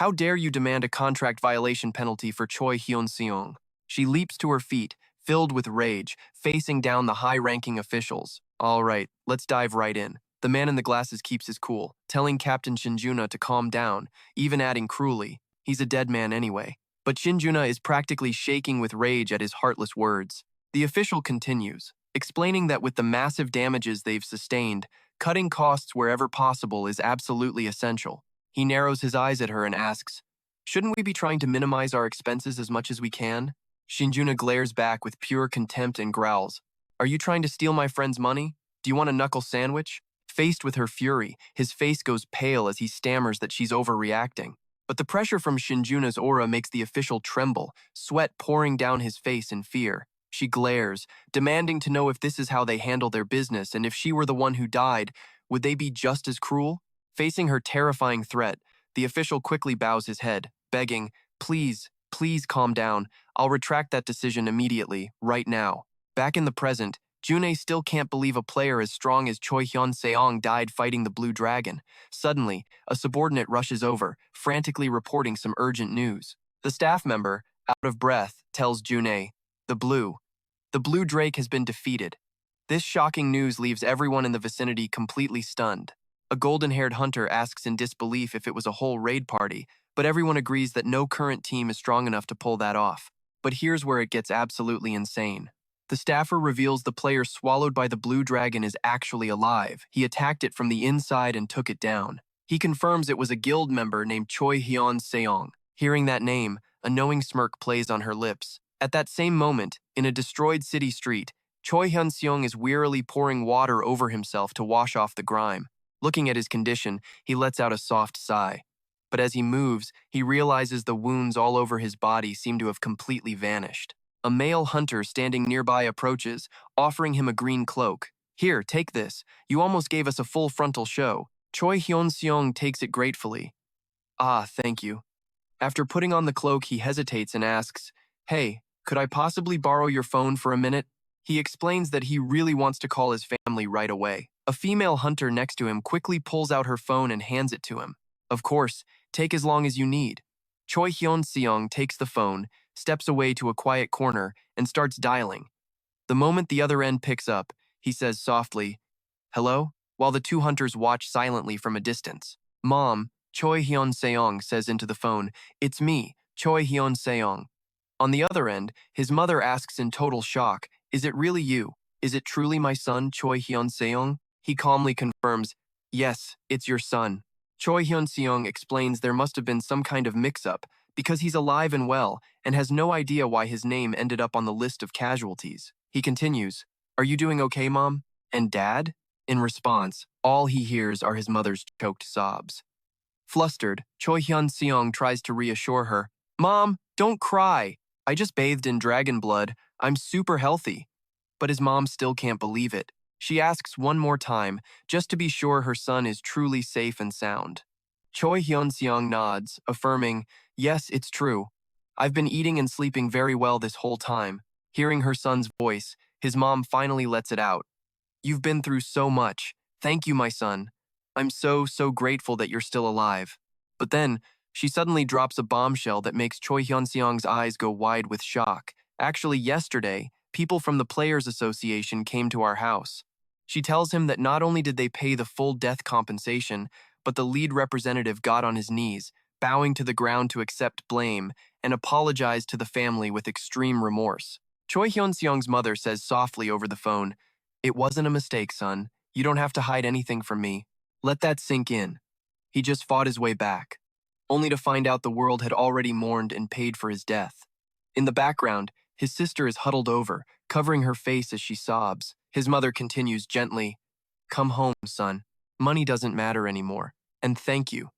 How dare you demand a contract violation penalty for Choi Hyeon-seong? She leaps to her feet, filled with rage, facing down the high-ranking officials. All right, let's dive right in. The man in the glasses keeps his cool, telling Captain Shinjuna to calm down, even adding cruelly, he's a dead man anyway. But Shinjuna is practically shaking with rage at his heartless words. The official continues, explaining that with the massive damages they've sustained, cutting costs wherever possible is absolutely essential. He narrows his eyes at her and asks, shouldn't we be trying to minimize our expenses as much as we can? Shinjuna glares back with pure contempt and growls, are you trying to steal my friend's money? Do you want a knuckle sandwich? Faced with her fury, his face goes pale as he stammers that she's overreacting. But the pressure from Shinjuna's aura makes the official tremble, sweat pouring down his face in fear. She glares, demanding to know if this is how they handle their business and if she were the one who died, would they be just as cruel? Facing her terrifying threat, the official quickly bows his head, begging, please, please calm down. I'll retract that decision immediately, right now. Back in the present, June still can't believe a player as strong as Choi Hyeon-seong died fighting the Blue Dragon. Suddenly, a subordinate rushes over, frantically reporting some urgent news. The staff member, out of breath, tells June, the Blue Drake has been defeated. This shocking news leaves everyone in the vicinity completely stunned. A golden-haired hunter asks in disbelief if it was a whole raid party, but everyone agrees that no current team is strong enough to pull that off. But here's where it gets absolutely insane. The staffer reveals the player swallowed by the Blue Dragon is actually alive. He attacked it from the inside and took it down. He confirms it was a guild member named Choi Hyeon-seong. Hearing that name, a knowing smirk plays on her lips. At that same moment, in a destroyed city street, Choi Hyun-seong is wearily pouring water over himself to wash off the grime. Looking at his condition, he lets out a soft sigh. But as he moves, he realizes the wounds all over his body seem to have completely vanished. A male hunter standing nearby approaches, offering him a green cloak. Here, take this. You almost gave us a full frontal show. Choi Hyun-seong takes it gratefully. Ah, thank you. After putting on the cloak, he hesitates and asks, hey, could I possibly borrow your phone for a minute? He explains that he really wants to call his family right away. A female hunter next to him quickly pulls out her phone and hands it to him. Of course, take as long as you need. Choi Hyun-seong takes the phone, steps away to a quiet corner, and starts dialing. The moment the other end picks up, he says softly, hello? While the two hunters watch silently from a distance. Mom, Choi Hyeon-seong says into the phone, it's me, Choi Hyeon-seong. On the other end, his mother asks in total shock, is it really you? Is it truly my son, Choi Hyeon-seong? He calmly confirms, yes, it's your son. Choi Hyun-seong explains there must have been some kind of mix-up because he's alive and well and has no idea why his name ended up on the list of casualties. He continues, are you doing okay, Mom? And Dad? In response, all he hears are his mother's choked sobs. Flustered, Choi Hyun-seong tries to reassure her, Mom, don't cry. I just bathed in dragon blood. I'm super healthy. But his mom still can't believe it. She asks one more time, just to be sure her son is truly safe and sound. Choi Hyun-seong nods, affirming, yes, it's true. I've been eating and sleeping very well this whole time. Hearing her son's voice, his mom finally lets it out. You've been through so much. Thank you, my son. I'm so grateful that you're still alive. But then, she suddenly drops a bombshell that makes Choi Hyun-seong's eyes go wide with shock. Actually, yesterday, people from the Players Association came to our house. She tells him that not only did they pay the full death compensation, but the lead representative got on his knees, bowing to the ground to accept blame, and apologized to the family with extreme remorse. Choi Hyun-seong's mother says softly over the phone, it wasn't a mistake, son. You don't have to hide anything from me. Let that sink in. He just fought his way back, only to find out the world had already mourned and paid for his death. In the background, his sister is huddled over, covering her face as she sobs. His mother continues gently, come home, son. Money doesn't matter anymore. And thank you.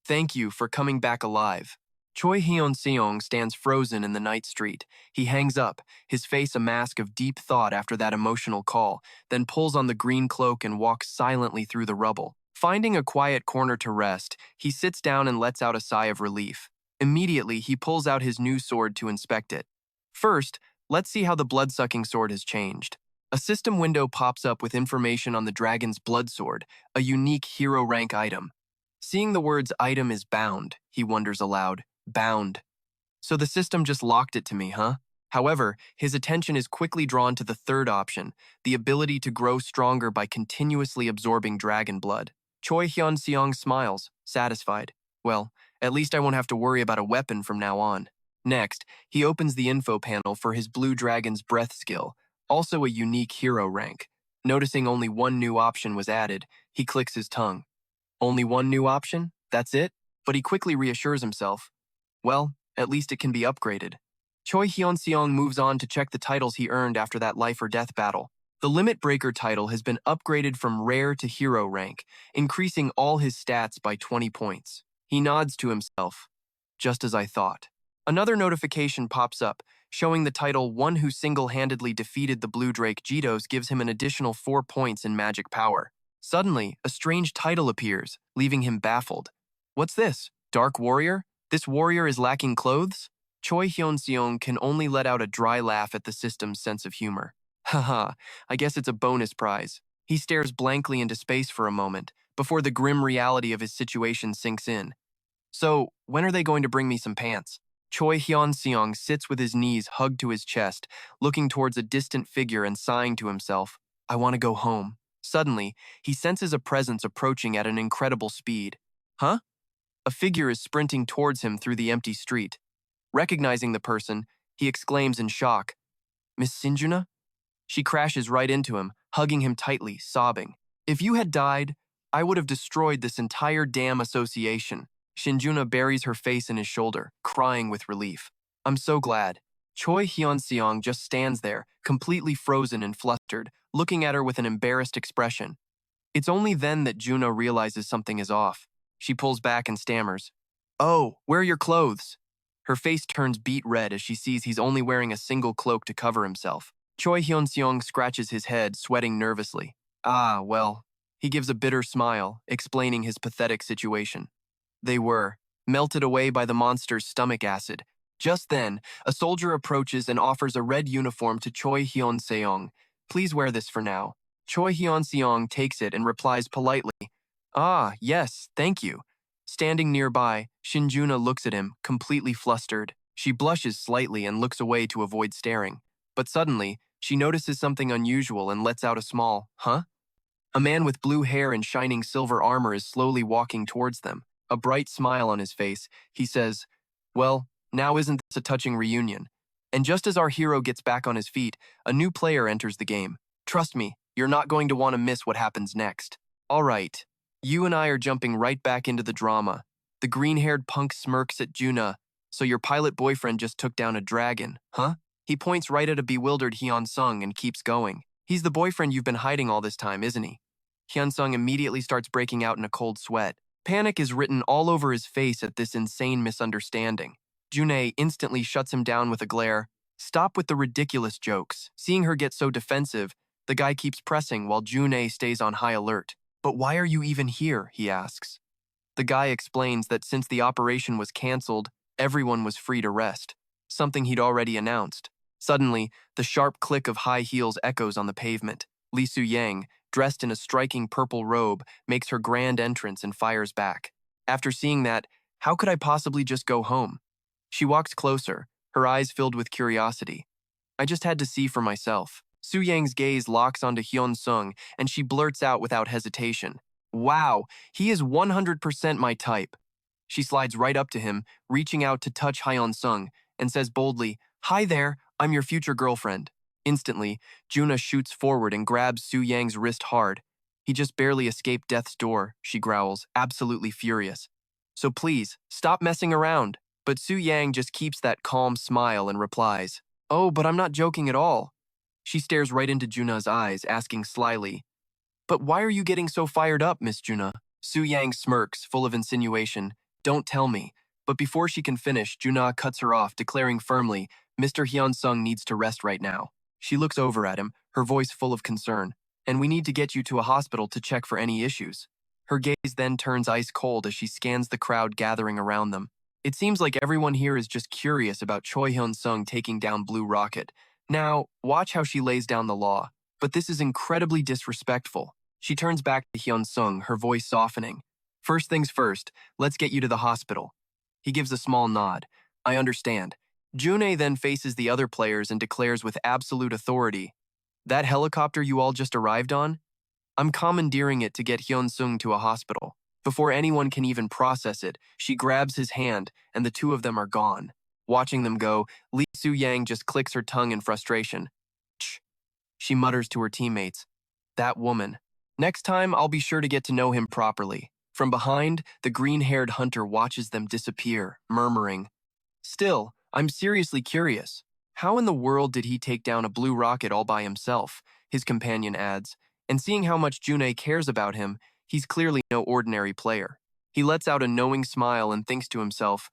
Thank you for coming back alive. Choi Hyeon-seong stands frozen in the night street. He hangs up, his face a mask of deep thought after that emotional call, then pulls on the green cloak and walks silently through the rubble. Finding a quiet corner to rest, he sits down and lets out a sigh of relief. Immediately, he pulls out his new sword to inspect it. First, let's see how the blood-sucking sword has changed. A system window pops up with information on the dragon's blood sword, a unique hero rank item. Seeing the words item is bound, he wonders aloud. Bound. So the system just locked it to me, huh? However, his attention is quickly drawn to the third option, the ability to grow stronger by continuously absorbing dragon blood. Choi Hyeon-seong smiles, satisfied. Well, at least I won't have to worry about a weapon from now on. Next, he opens the info panel for his Blue Dragon's breath skill, also a unique hero rank. Noticing only one new option was added, he clicks his tongue. Only one new option? That's it? But he quickly reassures himself. Well, at least it can be upgraded. Choi Hyeon-seong moves on to check the titles he earned after that life or death battle. The Limit Breaker title has been upgraded from rare to hero rank, increasing all his stats by 20 points. He nods to himself. Just as I thought. Another notification pops up, showing the title One Who Single-Handedly Defeated the Blue Drake Jitos gives him an additional 4 points in magic power. Suddenly, a strange title appears, leaving him baffled. What's this? Dark Warrior? This warrior is lacking clothes? Choi Hyeon-seong can only let out a dry laugh at the system's sense of humor. Haha, I guess it's a bonus prize. He stares blankly into space for a moment, before the grim reality of his situation sinks in. So, when are they going to bring me some pants? Choi Hyeon-seong sits with his knees hugged to his chest, looking towards a distant figure and sighing to himself. I want to go home. Suddenly, he senses a presence approaching at an incredible speed. Huh? A figure is sprinting towards him through the empty street. Recognizing the person, he exclaims in shock, Miss Sinjuna? She crashes right into him, hugging him tightly, sobbing. If you had died, I would have destroyed this entire damn association. Shinjuna buries her face in his shoulder, crying with relief. I'm so glad. Choi Hyeon-seong just stands there, completely frozen and flustered, looking at her with an embarrassed expression. It's only then that Juna realizes something is off. She pulls back and stammers, Oh, where are your clothes? Her face turns beet red as she sees he's only wearing a single cloak to cover himself. Choi Hyeon-seong scratches his head, sweating nervously. Ah, well. He gives a bitter smile, explaining his pathetic situation. They were melted away by the monster's stomach acid. Just then, a soldier approaches and offers a red uniform to Choi Hyeon-seong. Please wear this for now. Choi Hyeon-seong takes it and replies politely, Ah, yes, thank you. Standing nearby, Shinjuna looks at him, completely flustered. She blushes slightly and looks away to avoid staring. But suddenly, she notices something unusual and lets out a small, huh? A man with blue hair and shining silver armor is slowly walking towards them. A bright smile on his face, he says, Well, now isn't this a touching reunion? And just as our hero gets back on his feet, a new player enters the game. Trust me, you're not going to want to miss what happens next. All right, you and I are jumping right back into the drama. The green-haired punk smirks at Juna. So your pilot boyfriend just took down a dragon, huh? He points right at a bewildered Hyeon-seong and keeps going. He's the boyfriend you've been hiding all this time, isn't he? Hyeon-seong immediately starts breaking out in a cold sweat. Panic is written all over his face at this insane misunderstanding. June instantly shuts him down with a glare. Stop with the ridiculous jokes. Seeing her get so defensive, the guy keeps pressing while June stays on high alert. But why are you even here, he asks. The guy explains that since the operation was cancelled, everyone was free to rest, something he'd already announced. Suddenly, the sharp click of high heels echoes on the pavement. Lee Soo-yang, dressed in a striking purple robe, makes her grand entrance and fires back. After seeing that, how could I possibly just go home? She walks closer, her eyes filled with curiosity. I just had to see for myself. Soo-yang's gaze locks onto Hyeon-seong, and she blurts out without hesitation. Wow, he is 100% my type. She slides right up to him, reaching out to touch Hyeon-seong, and says boldly, Hi there, I'm your future girlfriend. Instantly, Juna shoots forward and grabs Soo-yang's wrist hard. He just barely escaped death's door, she growls, absolutely furious. So please, stop messing around. But Soo-yang just keeps that calm smile and replies, Oh, but I'm not joking at all. She stares right into Juna's eyes, asking slyly, But why are you getting so fired up, Miss Juna? Soo-yang smirks, full of insinuation. Don't tell me. But before she can finish, Juna cuts her off, declaring firmly, Mr. Hyeon-seong needs to rest right now. She looks over at him, her voice full of concern. And we need to get you to a hospital to check for any issues. Her gaze then turns ice cold as she scans the crowd gathering around them. It seems like everyone here is just curious about Choi Hyeon-seong taking down Blue Rocket. Now, watch how she lays down the law. But this is incredibly disrespectful. She turns back to Hyeon-seong, her voice softening. First things first, let's get you to the hospital. He gives a small nod. I understand. June then faces the other players and declares with absolute authority, that helicopter you all just arrived on? I'm commandeering it to get Hyeon-seong to a hospital. Before anyone can even process it, she grabs his hand and the two of them are gone. Watching them go, Lee Soo-yang just clicks her tongue in frustration. Shh, she mutters to her teammates. That woman. Next time, I'll be sure to get to know him properly. From behind, the green-haired hunter watches them disappear, murmuring, Still, I'm seriously curious. How in the world did he take down a blue rocket all by himself? His companion adds, and seeing how much June cares about him, he's clearly no ordinary player. He lets out a knowing smile and thinks to himself,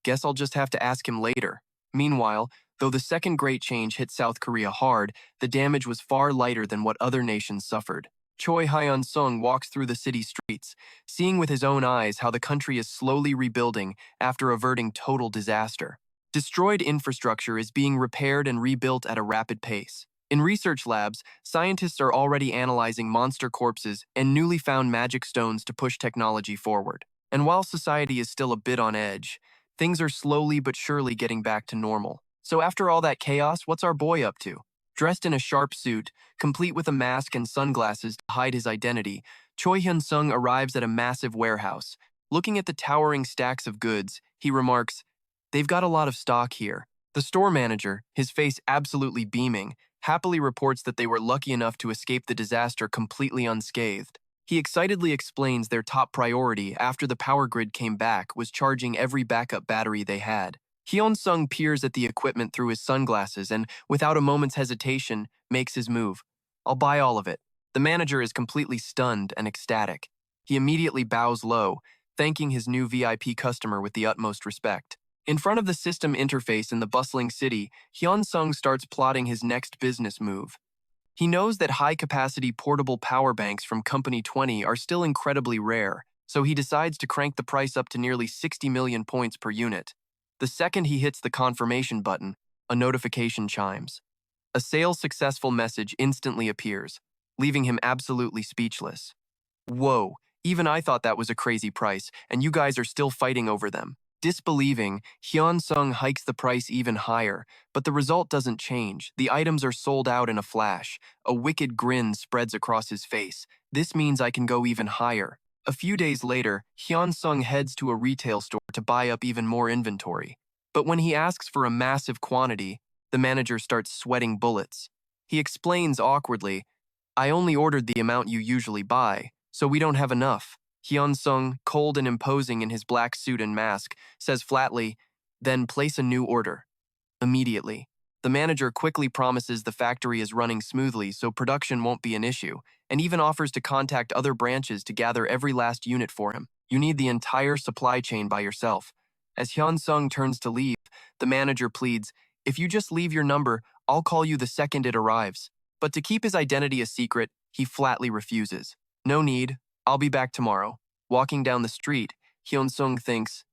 guess I'll just have to ask him later. Meanwhile, though the second Great Change hit South Korea hard, the damage was far lighter than what other nations suffered. Choi Hyeon-seong walks through the city streets, seeing with his own eyes how the country is slowly rebuilding after averting total disaster. Destroyed infrastructure is being repaired and rebuilt at a rapid pace. In research labs, scientists are already analyzing monster corpses and newly found magic stones to push technology forward. And while society is still a bit on edge, things are slowly but surely getting back to normal. So after all that chaos, what's our boy up to? Dressed in a sharp suit, complete with a mask and sunglasses to hide his identity, Choi Hyun-seong arrives at a massive warehouse. Looking at the towering stacks of goods, he remarks, they've got a lot of stock here. The store manager, his face absolutely beaming, happily reports that they were lucky enough to escape the disaster completely unscathed. He excitedly explains their top priority after the power grid came back was charging every backup battery they had. Hyun-seong peers at the equipment through his sunglasses and, without a moment's hesitation, makes his move. I'll buy all of it. The manager is completely stunned and ecstatic. He immediately bows low, thanking his new VIP customer with the utmost respect. In front of the system interface in the bustling city, Hyun-seong starts plotting his next business move. He knows that high-capacity portable power banks from Company 20 are still incredibly rare, so he decides to crank the price up to nearly 60 million points per unit. The second he hits the confirmation button, a notification chimes. A sales successful message instantly appears, leaving him absolutely speechless. Whoa, even I thought that was a crazy price, and you guys are still fighting over them. Disbelieving, Hyun-seong hikes the price even higher, but the result doesn't change. The items are sold out in a flash. A wicked grin spreads across his face. This means I can go even higher. A few days later, Hyun-seong heads to a retail store to buy up even more inventory. But when he asks for a massive quantity, the manager starts sweating bullets. He explains awkwardly, I only ordered the amount you usually buy, so we don't have enough. Hyun-seong, cold and imposing in his black suit and mask, says flatly, then place a new order. Immediately. The manager quickly promises the factory is running smoothly so production won't be an issue, and even offers to contact other branches to gather every last unit for him. You need the entire supply chain by yourself. As Hyun-seong turns to leave, the manager pleads, if you just leave your number, I'll call you the second it arrives. But to keep his identity a secret, he flatly refuses. No need, I'll be back tomorrow. Walking down the street, Hyun-seong thinks,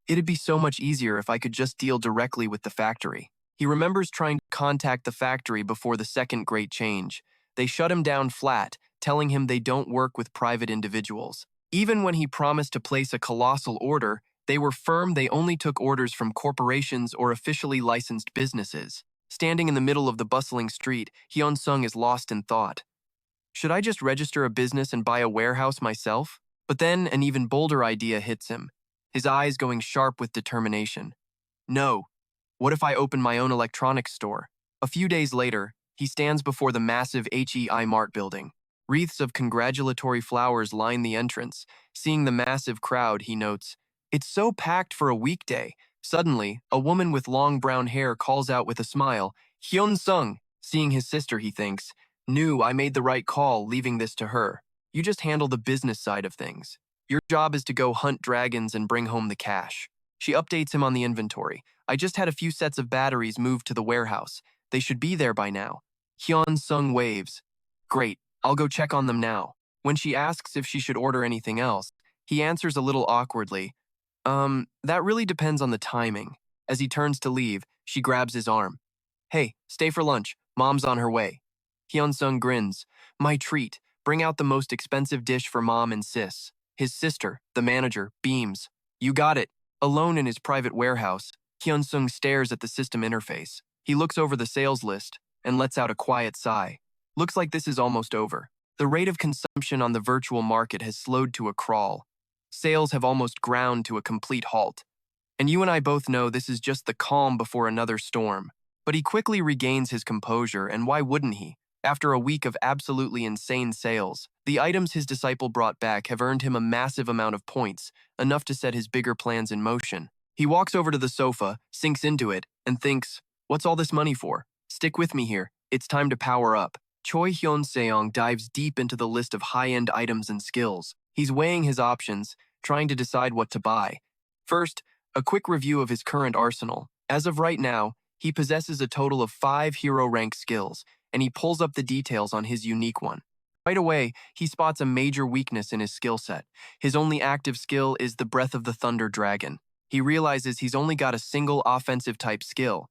it'd be so much easier if I could just deal directly with the factory. He remembers trying to contact the factory before the second Great Change. They shut him down flat, telling him they don't work with private individuals. Even when he promised to place a colossal order, they were firm they only took orders from corporations or officially licensed businesses. Standing in the middle of the bustling street, Hyun-seong is lost in thought. Should I just register a business and buy a warehouse myself? But then an even bolder idea hits him, his eyes going sharp with determination. No. What if I open my own electronics store? A few days later, he stands before the massive HEI Mart building. Wreaths of congratulatory flowers line the entrance. Seeing the massive crowd, he notes, it's so packed for a weekday. Suddenly, a woman with long brown hair calls out with a smile, Hyun-seong. Seeing his sister, he thinks, knew I made the right call leaving this to her. You just handle the business side of things. Your job is to go hunt dragons and bring home the cash. She updates him on the inventory. I just had a few sets of batteries moved to the warehouse. They should be there by now. Hyun-seong waves. Great, I'll go check on them now. When she asks if she should order anything else, he answers a little awkwardly. That really depends on the timing. As he turns to leave, she grabs his arm. Hey, stay for lunch. Mom's on her way. Hyun-seong grins. My treat. Bring out the most expensive dish for mom and sis. His sister, the manager, beams. You got it. Alone in his private warehouse, Hyun-seong stares at the system interface. He looks over the sales list and lets out a quiet sigh. Looks like this is almost over. The rate of consumption on the virtual market has slowed to a crawl. Sales have almost ground to a complete halt. And you and I both know this is just the calm before another storm. But he quickly regains his composure, and why wouldn't he? After a week of absolutely insane sales, the items his disciple brought back have earned him a massive amount of points, enough to set his bigger plans in motion. He walks over to the sofa, sinks into it, and thinks, what's all this money for? Stick with me here. It's time to power up. Choi Hyeon-seong dives deep into the list of high-end items and skills. He's weighing his options, trying to decide what to buy. First, a quick review of his current arsenal. As of right now, he possesses a total of 5 hero-rank skills, and he pulls up the details on his unique one. Right away, he spots a major weakness in his skill set. His only active skill is the Breath of the Thunder Dragon. He realizes he's only got a single offensive-type skill.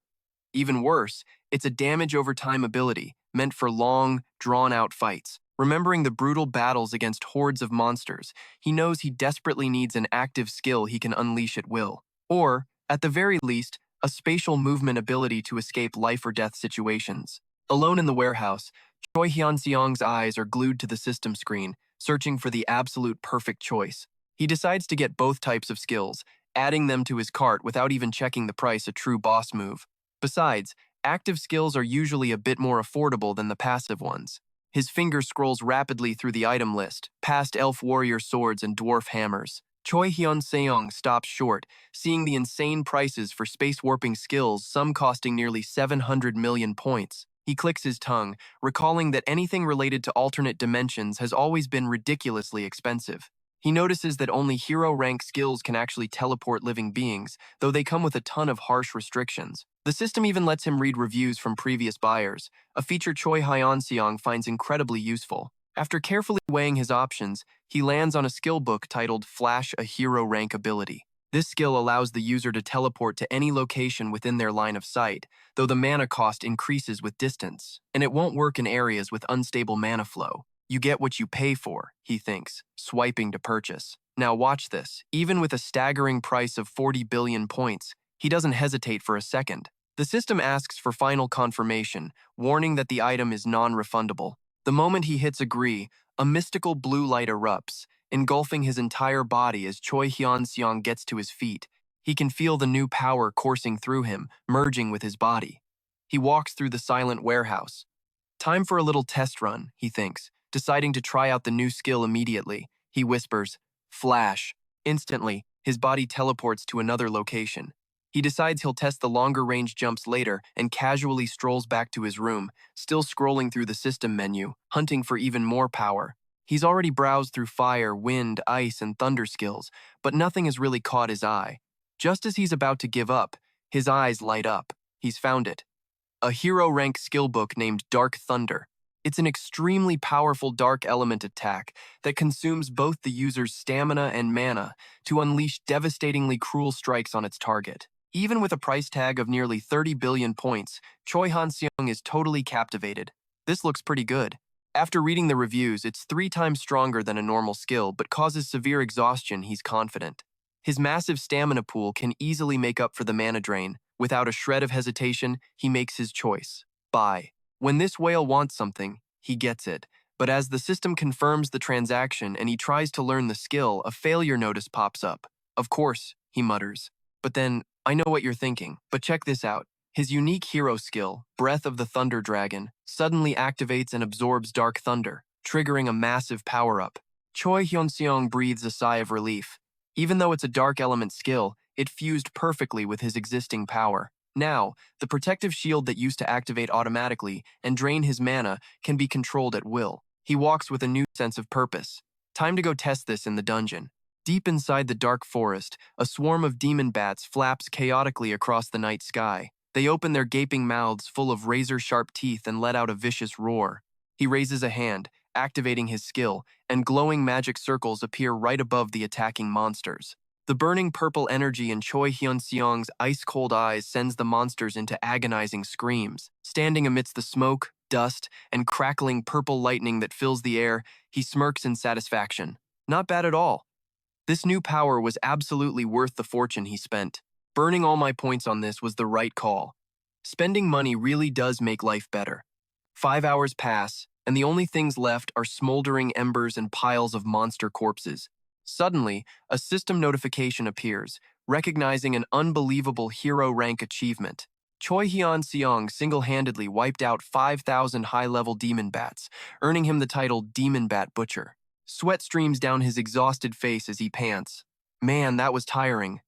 Even worse, it's a damage over time ability, meant for long, drawn-out fights. Remembering the brutal battles against hordes of monsters, he knows he desperately needs an active skill he can unleash at will. Or, at the very least, a spatial movement ability to escape life-or-death situations. Alone in the warehouse, Choi Hyeon-seong's eyes are glued to the system screen, searching for the absolute perfect choice. He decides to get both types of skills, adding them to his cart without even checking the price, a true boss move. Besides, active skills are usually a bit more affordable than the passive ones. His finger scrolls rapidly through the item list, past elf warrior swords and dwarf hammers. Choi Hyeon-seong stops short, seeing the insane prices for space-warping skills, some costing nearly 700 million points. He clicks his tongue, recalling that anything related to alternate dimensions has always been ridiculously expensive. He notices that only hero-rank skills can actually teleport living beings, though they come with a ton of harsh restrictions. The system even lets him read reviews from previous buyers, a feature Choi Hyeon-seong finds incredibly useful. After carefully weighing his options, he lands on a skill book titled Flash a Hero Rank Ability. This skill allows the user to teleport to any location within their line of sight, though the mana cost increases with distance, and it won't work in areas with unstable mana flow. You get what you pay for, he thinks, swiping to purchase. Now watch this. Even with a staggering price of 40 billion points, he doesn't hesitate for a second. The system asks for final confirmation, warning that the item is non-refundable. The moment he hits agree, a mystical blue light erupts, engulfing his entire body as Choi Hyeon-seong gets to his feet. He can feel the new power coursing through him, merging with his body. He walks through the silent warehouse. Time for a little test run, he thinks, deciding to try out the new skill immediately. He whispers, Flash. Instantly, his body teleports to another location. He decides he'll test the longer-range jumps later and casually strolls back to his room, still scrolling through the system menu, hunting for even more power. He's already browsed through fire, wind, ice, and thunder skills, but nothing has really caught his eye. Just as he's about to give up, his eyes light up. He's found it. A hero-rank skill book named Dark Thunder. It's an extremely powerful dark element attack that consumes both the user's stamina and mana to unleash devastatingly cruel strikes on its target. Even with a price tag of nearly 30 billion points, Choi Hyeon-seong is totally captivated. This looks pretty good. After reading the reviews, it's 3 times stronger than a normal skill, but causes severe exhaustion, he's confident. His massive stamina pool can easily make up for the mana drain. Without a shred of hesitation, he makes his choice. Buy. When this whale wants something, he gets it. But as the system confirms the transaction and he tries to learn the skill, a failure notice pops up. Of course, he mutters. But then, I know what you're thinking, but check this out. His unique hero skill, Breath of the Thunder Dragon, suddenly activates and absorbs Dark Thunder, triggering a massive power-up. Choi Hyeon-seong breathes a sigh of relief. Even though it's a dark element skill, it fused perfectly with his existing power. Now, the protective shield that used to activate automatically and drain his mana can be controlled at will. He walks with a new sense of purpose. Time to go test this in the dungeon. Deep inside the dark forest, a swarm of demon bats flaps chaotically across the night sky. They open their gaping mouths full of razor-sharp teeth and let out a vicious roar. He raises a hand, activating his skill, and glowing magic circles appear right above the attacking monsters. The burning purple energy in Choi Hyeon-seong's ice-cold eyes sends the monsters into agonizing screams. Standing amidst the smoke, dust, and crackling purple lightning that fills the air, he smirks in satisfaction. Not bad at all. This new power was absolutely worth the fortune he spent. Burning all my points on this was the right call. Spending money really does make life better. 5 hours pass, and the only things left are smoldering embers and piles of monster corpses. Suddenly, a system notification appears, recognizing an unbelievable hero rank achievement. Choi Hyeon-seong single-handedly wiped out 5,000 high-level demon bats, earning him the title Demon Bat Butcher. Sweat streams down his exhausted face as he pants. Man, that was tiring.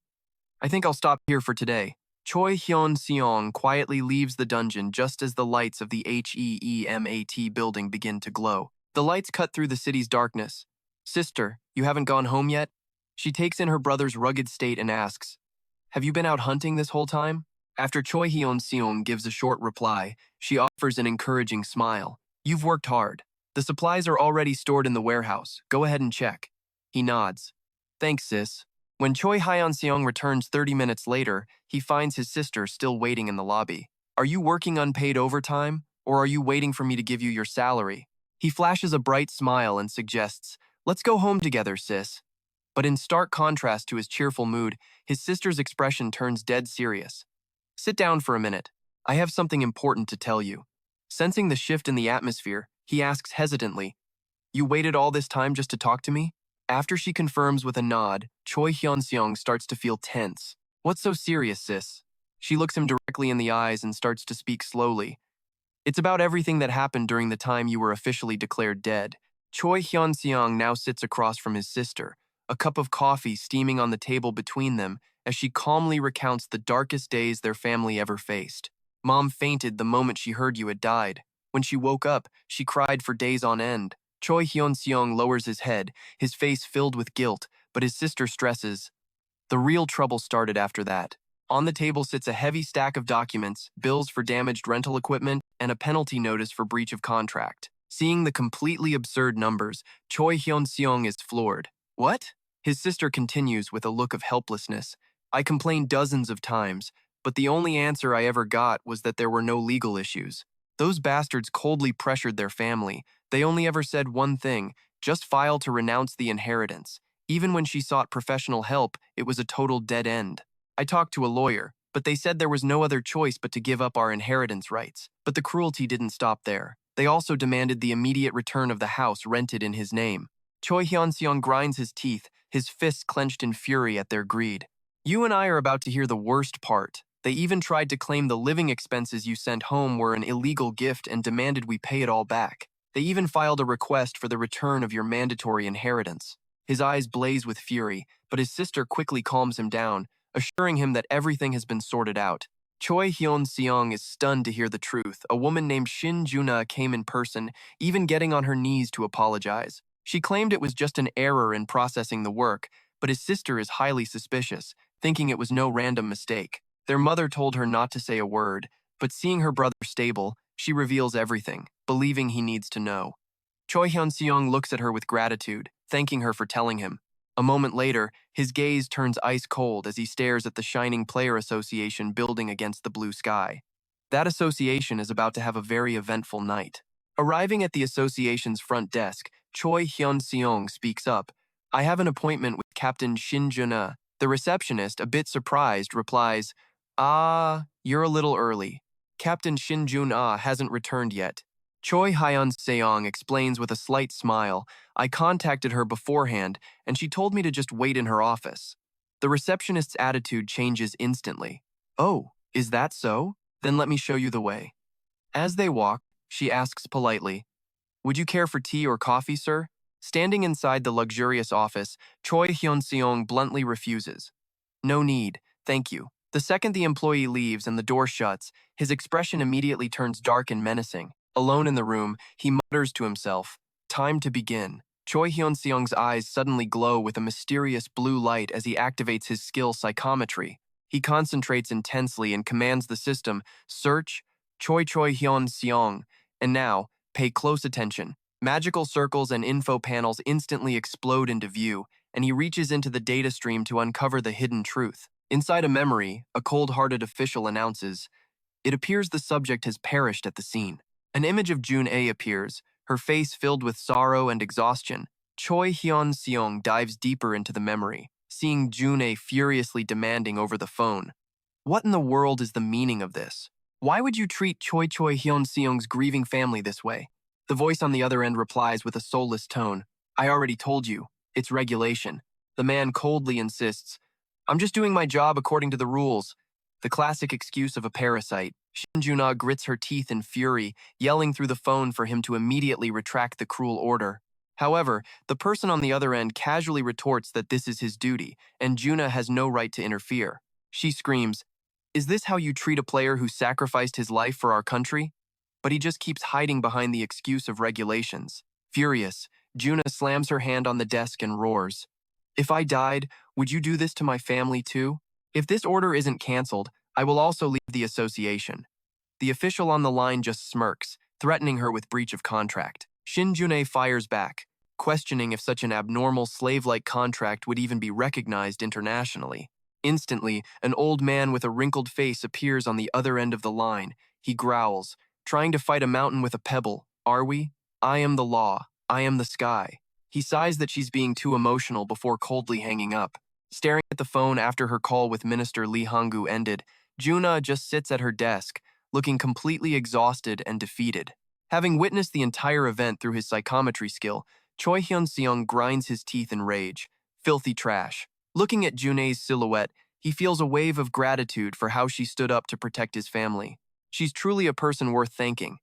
I think I'll stop here for today. Choi Hyeon-seong quietly leaves the dungeon just as the lights of the HEEMAT building begin to glow. The lights cut through the city's darkness. Sister, you haven't gone home yet? She takes in her brother's rugged state and asks, have you been out hunting this whole time? After Choi Hyeon-seong gives a short reply, she offers an encouraging smile. You've worked hard. The supplies are already stored in the warehouse. Go ahead and check. He nods. Thanks, sis. When Choi Hyeon-seong returns 30 minutes later, he finds his sister still waiting in the lobby. Are you working unpaid overtime, or are you waiting for me to give you your salary? He flashes a bright smile and suggests, let's go home together, sis. But in stark contrast to his cheerful mood, his sister's expression turns dead serious. Sit down for a minute. I have something important to tell you. Sensing the shift in the atmosphere, he asks hesitantly, you waited all this time just to talk to me? After she confirms with a nod, Choi Hyeon-seong starts to feel tense. What's so serious, sis? She looks him directly in the eyes and starts to speak slowly. It's about everything that happened during the time you were officially declared dead. Choi Hyeon-seong now sits across from his sister, a cup of coffee steaming on the table between them as she calmly recounts the darkest days their family ever faced. Mom fainted the moment she heard you had died. When she woke up, she cried for days on end. Choi Hyeon-seong lowers his head, his face filled with guilt, but his sister stresses. The real trouble started after that. On the table sits a heavy stack of documents, bills for damaged rental equipment, and a penalty notice for breach of contract. Seeing the completely absurd numbers, Choi Hyeon-seong is floored. What? His sister continues with a look of helplessness. I complained dozens of times, but the only answer I ever got was that there were no legal issues. Those bastards coldly pressured their family. They only ever said one thing, just file to renounce the inheritance. Even when she sought professional help, it was a total dead end. I talked to a lawyer, but they said there was no other choice but to give up our inheritance rights. But the cruelty didn't stop there. They also demanded the immediate return of the house rented in his name. Choi Hyeon-seong grinds his teeth, his fists clenched in fury at their greed. You and I are about to hear the worst part. They even tried to claim the living expenses you sent home were an illegal gift and demanded we pay it all back. They even filed a request for the return of your mandatory inheritance. His eyes blaze with fury, but his sister quickly calms him down, assuring him that everything has been sorted out. Choi Hyeon-seong is stunned to hear the truth. A woman named Shin Juna came in person, even getting on her knees to apologize. She claimed it was just an error in processing the work, but his sister is highly suspicious, thinking it was no random mistake. Their mother told her not to say a word, but seeing her brother stable, she reveals everything, believing he needs to know. Choi Hyeon-seong looks at her with gratitude, thanking her for telling him. A moment later, his gaze turns ice cold as he stares at the shining player association building against the blue sky. That association is about to have a very eventful night. Arriving at the association's front desk, Choi Hyeon-seong speaks up. I have an appointment with Captain Shin Juna. The receptionist, a bit surprised, replies, you're a little early. Captain Shin Jun-ah hasn't returned yet. Choi Hyeon-seong explains with a slight smile, I contacted her beforehand, and she told me to just wait in her office. The receptionist's attitude changes instantly. Oh, is that so? Then let me show you the way. As they walk, she asks politely, would you care for tea or coffee, sir? Standing inside the luxurious office, Choi Hyeon-seong bluntly refuses. No need, thank you. The second the employee leaves and the door shuts, his expression immediately turns dark and menacing. Alone in the room, he mutters to himself, time to begin. Choi Hyeon-seong's eyes suddenly glow with a mysterious blue light as he activates his skill psychometry. He concentrates intensely and commands the system, search Choi Hyeon-seong, and now, pay close attention. Magical circles and info panels instantly explode into view, and he reaches into the data stream to uncover the hidden truth. Inside a memory, a cold-hearted official announces, it appears the subject has perished at the scene. An image of June A appears, her face filled with sorrow and exhaustion. Choi Hyeon-seong dives deeper into the memory, seeing June furiously demanding over the phone. What in the world is the meaning of this? Why would you treat Choi Hyun-seong's grieving family this way? The voice on the other end replies with a soulless tone. I already told you. It's regulation. The man coldly insists. I'm just doing my job according to the rules. The classic excuse of a parasite. Shin Juna grits her teeth in fury, yelling through the phone for him to immediately retract the cruel order. However, the person on the other end casually retorts that this is his duty, and Juna has no right to interfere. She screams, is this how you treat a player who sacrificed his life for our country? But he just keeps hiding behind the excuse of regulations. Furious, Juna slams her hand on the desk and roars. If I died, would you do this to my family too? If this order isn't canceled, I will also leave the association. The official on the line just smirks, threatening her with breach of contract. Shin June fires back, questioning if such an abnormal slave-like contract would even be recognized internationally. Instantly, an old man with a wrinkled face appears on the other end of the line. He growls, trying to fight a mountain with a pebble. Are we? I am the law. I am the sky. He sighs that she's being too emotional before coldly hanging up. Staring at the phone after her call with Minister Lee Hong-gu ended, Juna just sits at her desk, looking completely exhausted and defeated. Having witnessed the entire event through his psychometry skill, Choi Hyun-seong grinds his teeth in rage. Filthy trash. Looking at June's silhouette, he feels a wave of gratitude for how she stood up to protect his family. She's truly a person worth thanking.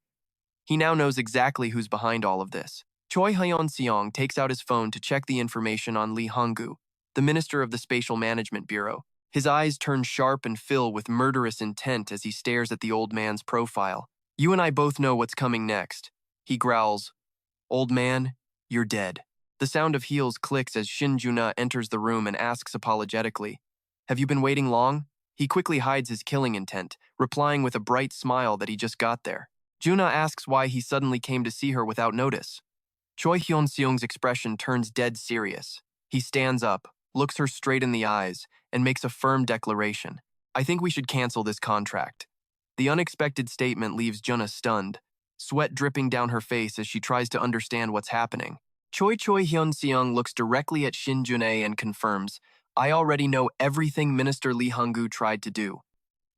He now knows exactly who's behind all of this. Choi Hyeon-seong takes out his phone to check the information on Lee Hong-gu, the Minister of the Spatial Management Bureau. His eyes turn sharp and fill with murderous intent as he stares at the old man's profile. You and I both know what's coming next. He growls, Old man, you're dead. The sound of heels clicks as Shin Juna enters the room and asks apologetically, Have you been waiting long? He quickly hides his killing intent, replying with a bright smile that he just got there. Juna asks why he suddenly came to see her without notice. Choi Hyun-seong's expression turns dead serious. He stands up, looks her straight in the eyes, and makes a firm declaration. I think we should cancel this contract. The unexpected statement leaves Juna stunned, sweat dripping down her face as she tries to understand what's happening. Choi Hyun-seong looks directly at Shin June and confirms, I already know everything Minister Lee Hong-gu tried to do.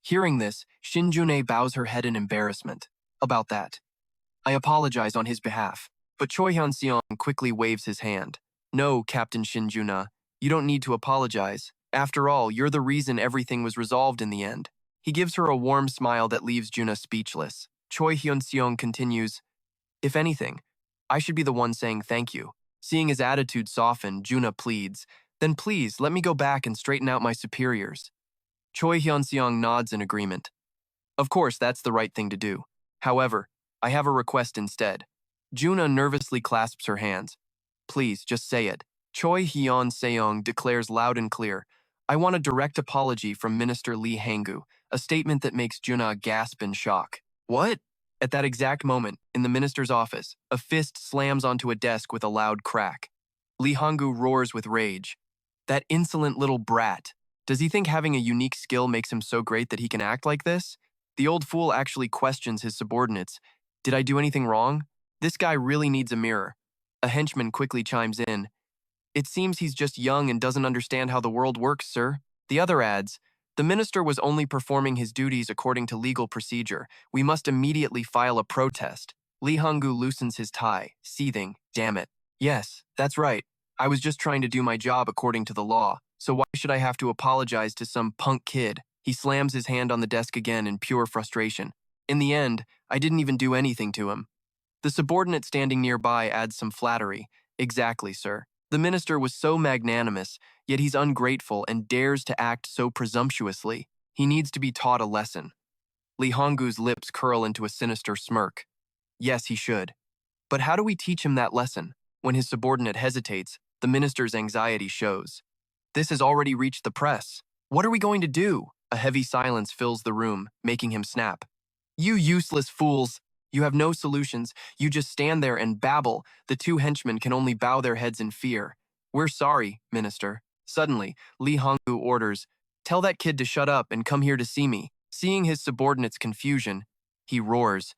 Hearing this, Shin June bows her head in embarrassment. About that. I apologize on his behalf, but Choi Hyun-seong quickly waves his hand. No, Captain Shin Juna, you don't need to apologize. After all, you're the reason everything was resolved in the end. He gives her a warm smile that leaves Juna speechless. Choi Hyun-seong continues, If anything, I should be the one saying thank you. Seeing his attitude soften, Juna pleads, Then please, let me go back and straighten out my superiors. Choi Hyun-seong nods in agreement. Of course, that's the right thing to do. However, I have a request instead. Juna nervously clasps her hands. Please, just say it. Choi Hyeon-seong declares loud and clear, I want a direct apology from Minister Lee Hong-gu, a statement that makes Juna gasp in shock. What? At that exact moment, in the minister's office, a fist slams onto a desk with a loud crack. Lee Hong-gu roars with rage. That insolent little brat. Does he think having a unique skill makes him so great that he can act like this? The old fool actually questions his subordinates. Did I do anything wrong? This guy really needs a mirror. A henchman quickly chimes in. It seems he's just young and doesn't understand how the world works, sir. The other adds, the minister was only performing his duties according to legal procedure. We must immediately file a protest. Lee Hong-gu loosens his tie, seething. Damn it. Yes, that's right. I was just trying to do my job according to the law, so why should I have to apologize to some punk kid? He slams his hand on the desk again in pure frustration. In the end, I didn't even do anything to him. The subordinate standing nearby adds some flattery. Exactly, sir. The minister was so magnanimous, yet he's ungrateful and dares to act so presumptuously. He needs to be taught a lesson. Lee Hong-gu's lips curl into a sinister smirk. Yes, he should. But how do we teach him that lesson? When his subordinate hesitates, the minister's anxiety shows. This has already reached the press. What are we going to do? A heavy silence fills the room, making him snap. You useless fools! You have no solutions. You just stand there and babble. The two henchmen can only bow their heads in fear. We're sorry, Minister. Suddenly, Lee Hong-gu orders, Tell that kid to shut up and come here to see me. Seeing his subordinate's confusion, he roars,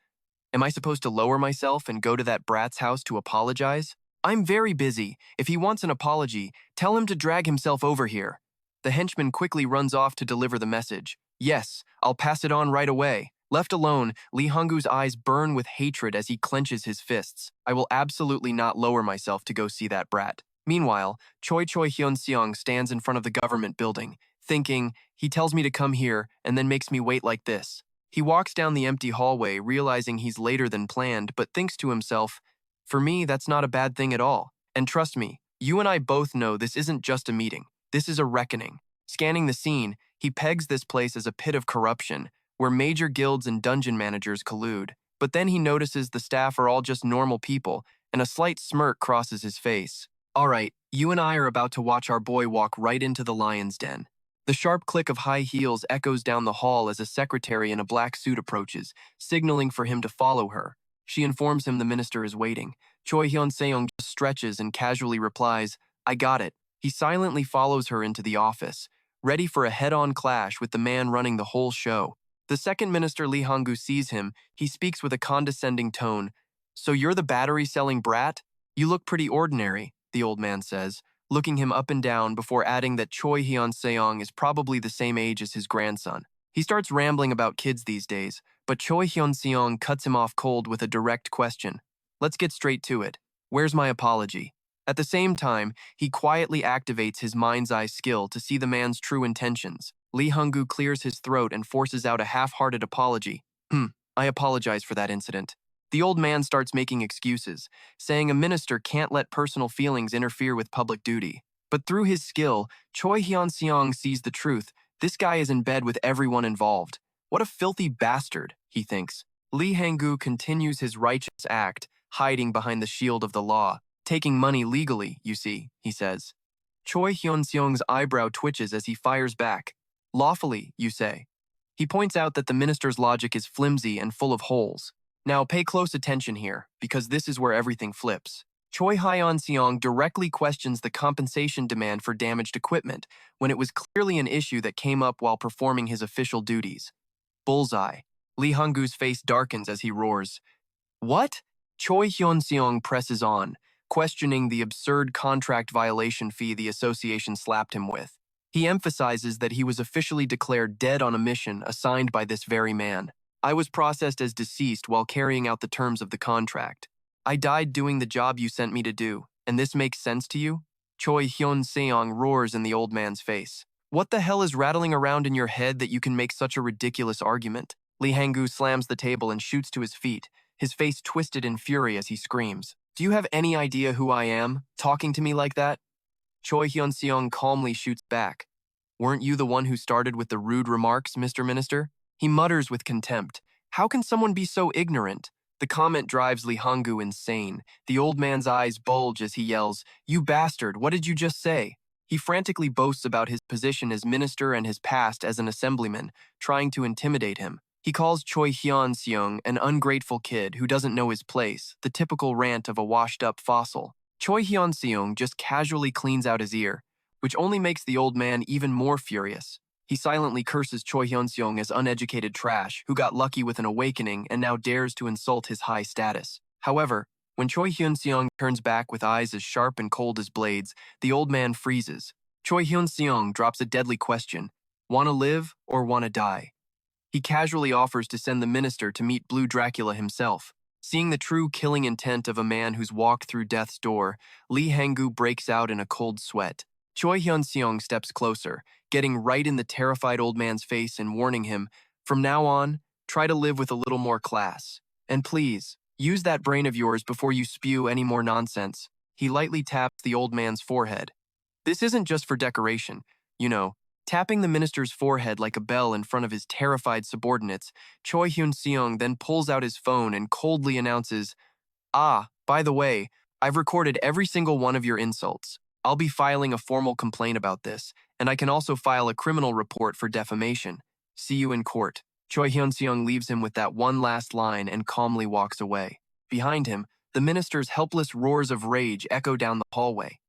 Am I supposed to lower myself and go to that brat's house to apologize? I'm very busy. If he wants an apology, tell him to drag himself over here. The henchman quickly runs off to deliver the message. Yes, I'll pass it on right away. Left alone, Lee Hong-goo's eyes burn with hatred as he clenches his fists. I will absolutely not lower myself to go see that brat. Meanwhile, Choi Hyeon-seong stands in front of the government building, thinking, he tells me to come here and then makes me wait like this. He walks down the empty hallway, realizing he's later than planned, but thinks to himself, for me, that's not a bad thing at all. And trust me, you and I both know this isn't just a meeting. This is a reckoning. Scanning the scene, he pegs this place as a pit of corruption, where major guilds and dungeon managers collude. But then he notices the staff are all just normal people, and a slight smirk crosses his face. All right, you and I are about to watch our boy walk right into the lion's den. The sharp click of high heels echoes down the hall as a secretary in a black suit approaches, signaling for him to follow her. She informs him the minister is waiting. Choi Hyeon-seong just stretches and casually replies, I got it. He silently follows her into the office, ready for a head-on clash with the man running the whole show. The second minister Lee Hong-goo sees him. He speaks with a condescending tone. So you're the battery-selling brat? You look pretty ordinary, the old man says, looking him up and down before adding that Choi Hyeon-seong is probably the same age as his grandson. He starts rambling about kids these days, but Choi Hyeon-seong cuts him off cold with a direct question. Let's get straight to it. Where's my apology? At the same time, he quietly activates his mind's eye skill to see the man's true intentions. Lee Hong-goo clears his throat and forces out a half-hearted apology. I apologize for that incident. The old man starts making excuses, saying a minister can't let personal feelings interfere with public duty. But through his skill, Choi Hyeon-seong sees the truth. This guy is in bed with everyone involved. What a filthy bastard, he thinks. Lee Hong-goo continues his righteous act, hiding behind the shield of the law. Taking money legally, you see, he says. Choi Hyeon-seong's eyebrow twitches as he fires back. Lawfully, you say. He points out that the minister's logic is flimsy and full of holes. Now pay close attention here, because this is where everything flips. Choi Hyeon-seong directly questions the compensation demand for damaged equipment when it was clearly an issue that came up while performing his official duties. Bullseye. Lee Hong-goo's face darkens as he roars. What? Choi Hyeon-seong presses on, questioning the absurd contract violation fee the association slapped him with. He emphasizes that he was officially declared dead on a mission assigned by this very man. I was processed as deceased while carrying out the terms of the contract. I died doing the job you sent me to do, and this makes sense to you? Choi Hyeon-seong roars in the old man's face. What the hell is rattling around in your head that you can make such a ridiculous argument? Lee Hong-goo slams the table and shoots to his feet, his face twisted in fury as he screams. Do you have any idea who I am, talking to me like that? Choi Hyeon-seong calmly shoots back. Weren't you the one who started with the rude remarks, Mr. Minister? He mutters with contempt. How can someone be so ignorant? The comment drives Lee Hong-goo insane. The old man's eyes bulge as he yells, You bastard, what did you just say? He frantically boasts about his position as minister and his past as an assemblyman, trying to intimidate him. He calls Choi Hyeon-seong an ungrateful kid who doesn't know his place, the typical rant of a washed-up fossil. Choi Hyeon-seong just casually cleans out his ear, which only makes the old man even more furious. He silently curses Choi Hyeon-seong as uneducated trash who got lucky with an awakening and now dares to insult his high status. However, when Choi Hyeon-seong turns back with eyes as sharp and cold as blades, the old man freezes. Choi Hyeon-seong drops a deadly question. Wanna live or wanna die? He casually offers to send the minister to meet Blue Dracula himself. Seeing the true killing intent of a man who's walked through death's door, Lee Hong-goo breaks out in a cold sweat. Choi Hyeon-seong steps closer, getting right in the terrified old man's face and warning him, from now on, try to live with a little more class. And please, use that brain of yours before you spew any more nonsense. He lightly taps the old man's forehead. This isn't just for decoration, you know. Tapping the minister's forehead like a bell in front of his terrified subordinates, Choi Hyeon-seong then pulls out his phone and coldly announces, by the way, I've recorded every single one of your insults. I'll be filing a formal complaint about this, and I can also file a criminal report for defamation. See you in court. Choi Hyeon-seong leaves him with that one last line and calmly walks away. Behind him, the minister's helpless roars of rage echo down the hallway.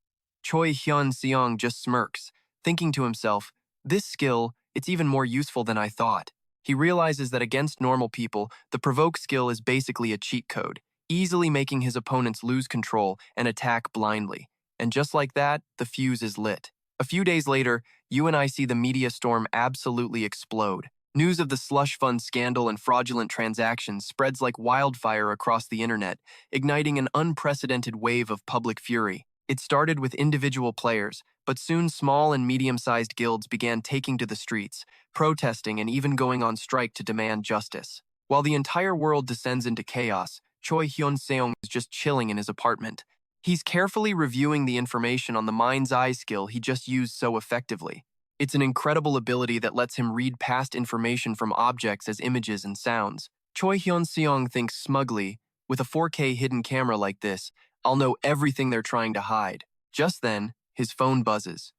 Choi Hyeon-seong just smirks, thinking to himself, this skill, it's even more useful than I thought. He realizes that against normal people, the provoke skill is basically a cheat code. easily making his opponents lose control and attack blindly. And just like that, the fuse is lit. A few days later, you and I see the media storm absolutely explode. News of the slush fund scandal and fraudulent transactions spreads like wildfire across the internet, igniting an unprecedented wave of public fury. It started with individual players, but soon small and medium-sized guilds began taking to the streets, protesting and even going on strike to demand justice. While the entire world descends into chaos, Choi Hyeon-seong is just chilling in his apartment. He's carefully reviewing the information on the mind's eye skill he just used so effectively. It's an incredible ability that lets him read past information from objects as images and sounds. Choi Hyeon-seong thinks smugly, with a 4K hidden camera like this, I'll know everything they're trying to hide. Just then, his phone buzzes.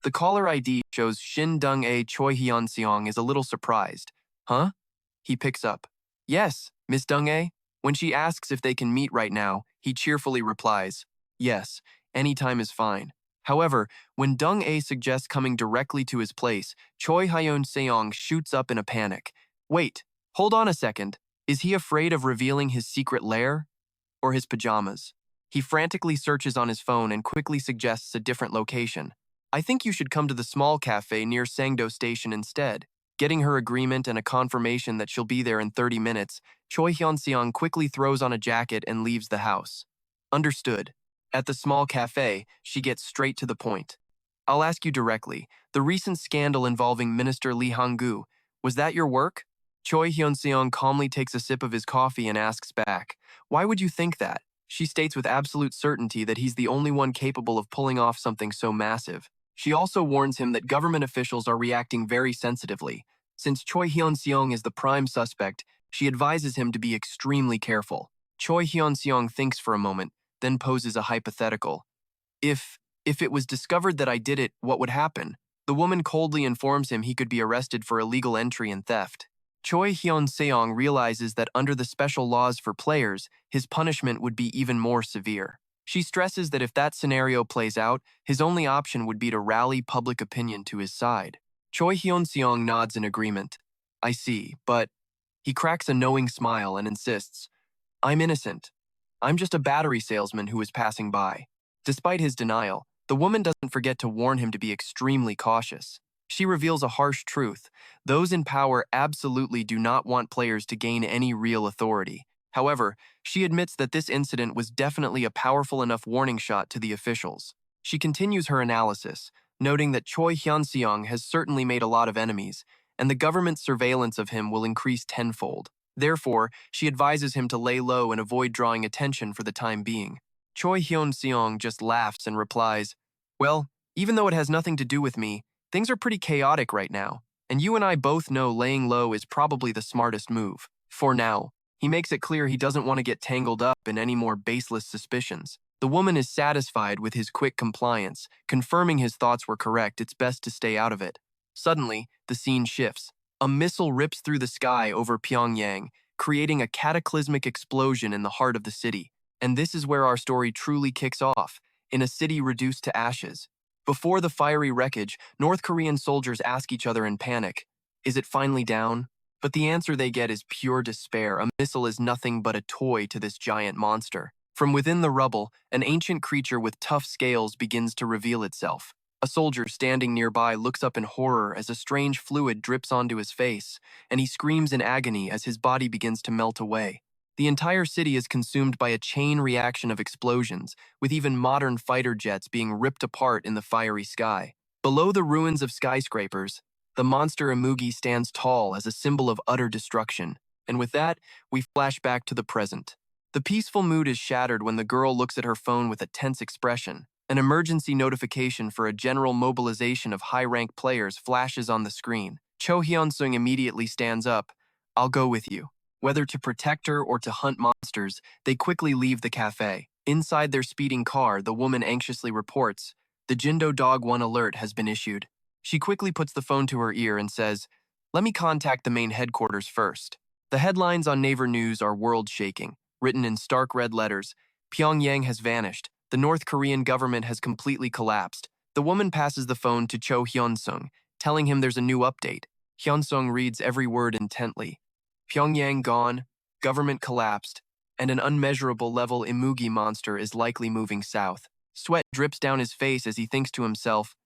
The caller ID shows Shin Dong-ae. Choi Hyeon-seong is a little surprised. Huh? He picks up. Yes, Miss Dong-ae. When she asks if they can meet right now, he cheerfully replies, yes, any time is fine. However, when Dong-ae suggests coming directly to his place, Choi Hyeon-seong shoots up in a panic. Wait, hold on a second. Is he afraid of revealing his secret lair? Or his pajamas? He frantically searches on his phone and quickly suggests a different location. I think you should come to the small cafe near Sangdo Station instead. Getting her agreement and a confirmation that she'll be there in 30 minutes, Choi Hyeon-seong quickly throws on a jacket and leaves the house. Understood. At the small cafe, she gets straight to the point. I'll ask you directly, the recent scandal involving Minister Lee Hang-gu, was that your work? Choi Hyun-seong calmly takes a sip of his coffee and asks back, why would you think that? She states with absolute certainty that he's the only one capable of pulling off something so massive. She also warns him that government officials are reacting very sensitively. Since Choi Hyun-seong is the prime suspect, she advises him to be extremely careful. Choi Hyun-seong thinks for a moment, then poses a hypothetical. If it was discovered that I did it, what would happen? The woman coldly informs him he could be arrested for illegal entry and theft. Choi Hyun-seong realizes that under the special laws for players, his punishment would be even more severe. She stresses that if that scenario plays out, his only option would be to rally public opinion to his side. Choi Hyun-seong nods in agreement. I see, but he cracks a knowing smile and insists, I'm innocent. I'm just a battery salesman who was passing by. Despite his denial, the woman doesn't forget to warn him to be extremely cautious. She reveals a harsh truth. Those in power absolutely do not want players to gain any real authority. However, she admits that this incident was definitely a powerful enough warning shot to the officials. She continues her analysis, noting that Choi Hyun-seong has certainly made a lot of enemies, and the government's surveillance of him will increase tenfold. Therefore, she advises him to lay low and avoid drawing attention for the time being. Choi Hyun-seong just laughs and replies, well, even though it has nothing to do with me, things are pretty chaotic right now, and you and I both know laying low is probably the smartest move. For now, he makes it clear he doesn't want to get tangled up in any more baseless suspicions. The woman is satisfied with his quick compliance, confirming his thoughts were correct. It's best to stay out of it. Suddenly, the scene shifts. A missile rips through the sky over Pyongyang, creating a cataclysmic explosion in the heart of the city. And this is where our story truly kicks off, in a city reduced to ashes. Before the fiery wreckage, North Korean soldiers ask each other in panic, is it finally down? But the answer they get is pure despair. A missile is nothing but a toy to this giant monster. From within the rubble, an ancient creature with tough scales begins to reveal itself. A soldier standing nearby looks up in horror as a strange fluid drips onto his face, and he screams in agony as his body begins to melt away. The entire city is consumed by a chain reaction of explosions, with even modern fighter jets being ripped apart in the fiery sky. Below the ruins of skyscrapers, the monster Imugi stands tall as a symbol of utter destruction, and with that, we flash back to the present. The peaceful mood is shattered when the girl looks at her phone with a tense expression. An emergency notification for a general mobilization of high-ranked players flashes on the screen. Choi Hyeon-seong immediately stands up. I'll go with you. Whether to protect her or to hunt monsters, they quickly leave the cafe. Inside their speeding car, the woman anxiously reports, the Jindo Dog 1 alert has been issued. She quickly puts the phone to her ear and says, let me contact the main headquarters first. The headlines on Naver News are world-shaking. Written in stark red letters, Pyongyang has vanished. The North Korean government has completely collapsed. The woman passes the phone to Choi Hyeon-seong, telling him there's a new update. Hyeon-seong reads every word intently. Pyongyang gone, government collapsed, and an unmeasurable level Imugi monster is likely moving south. Sweat drips down his face as he thinks to himself,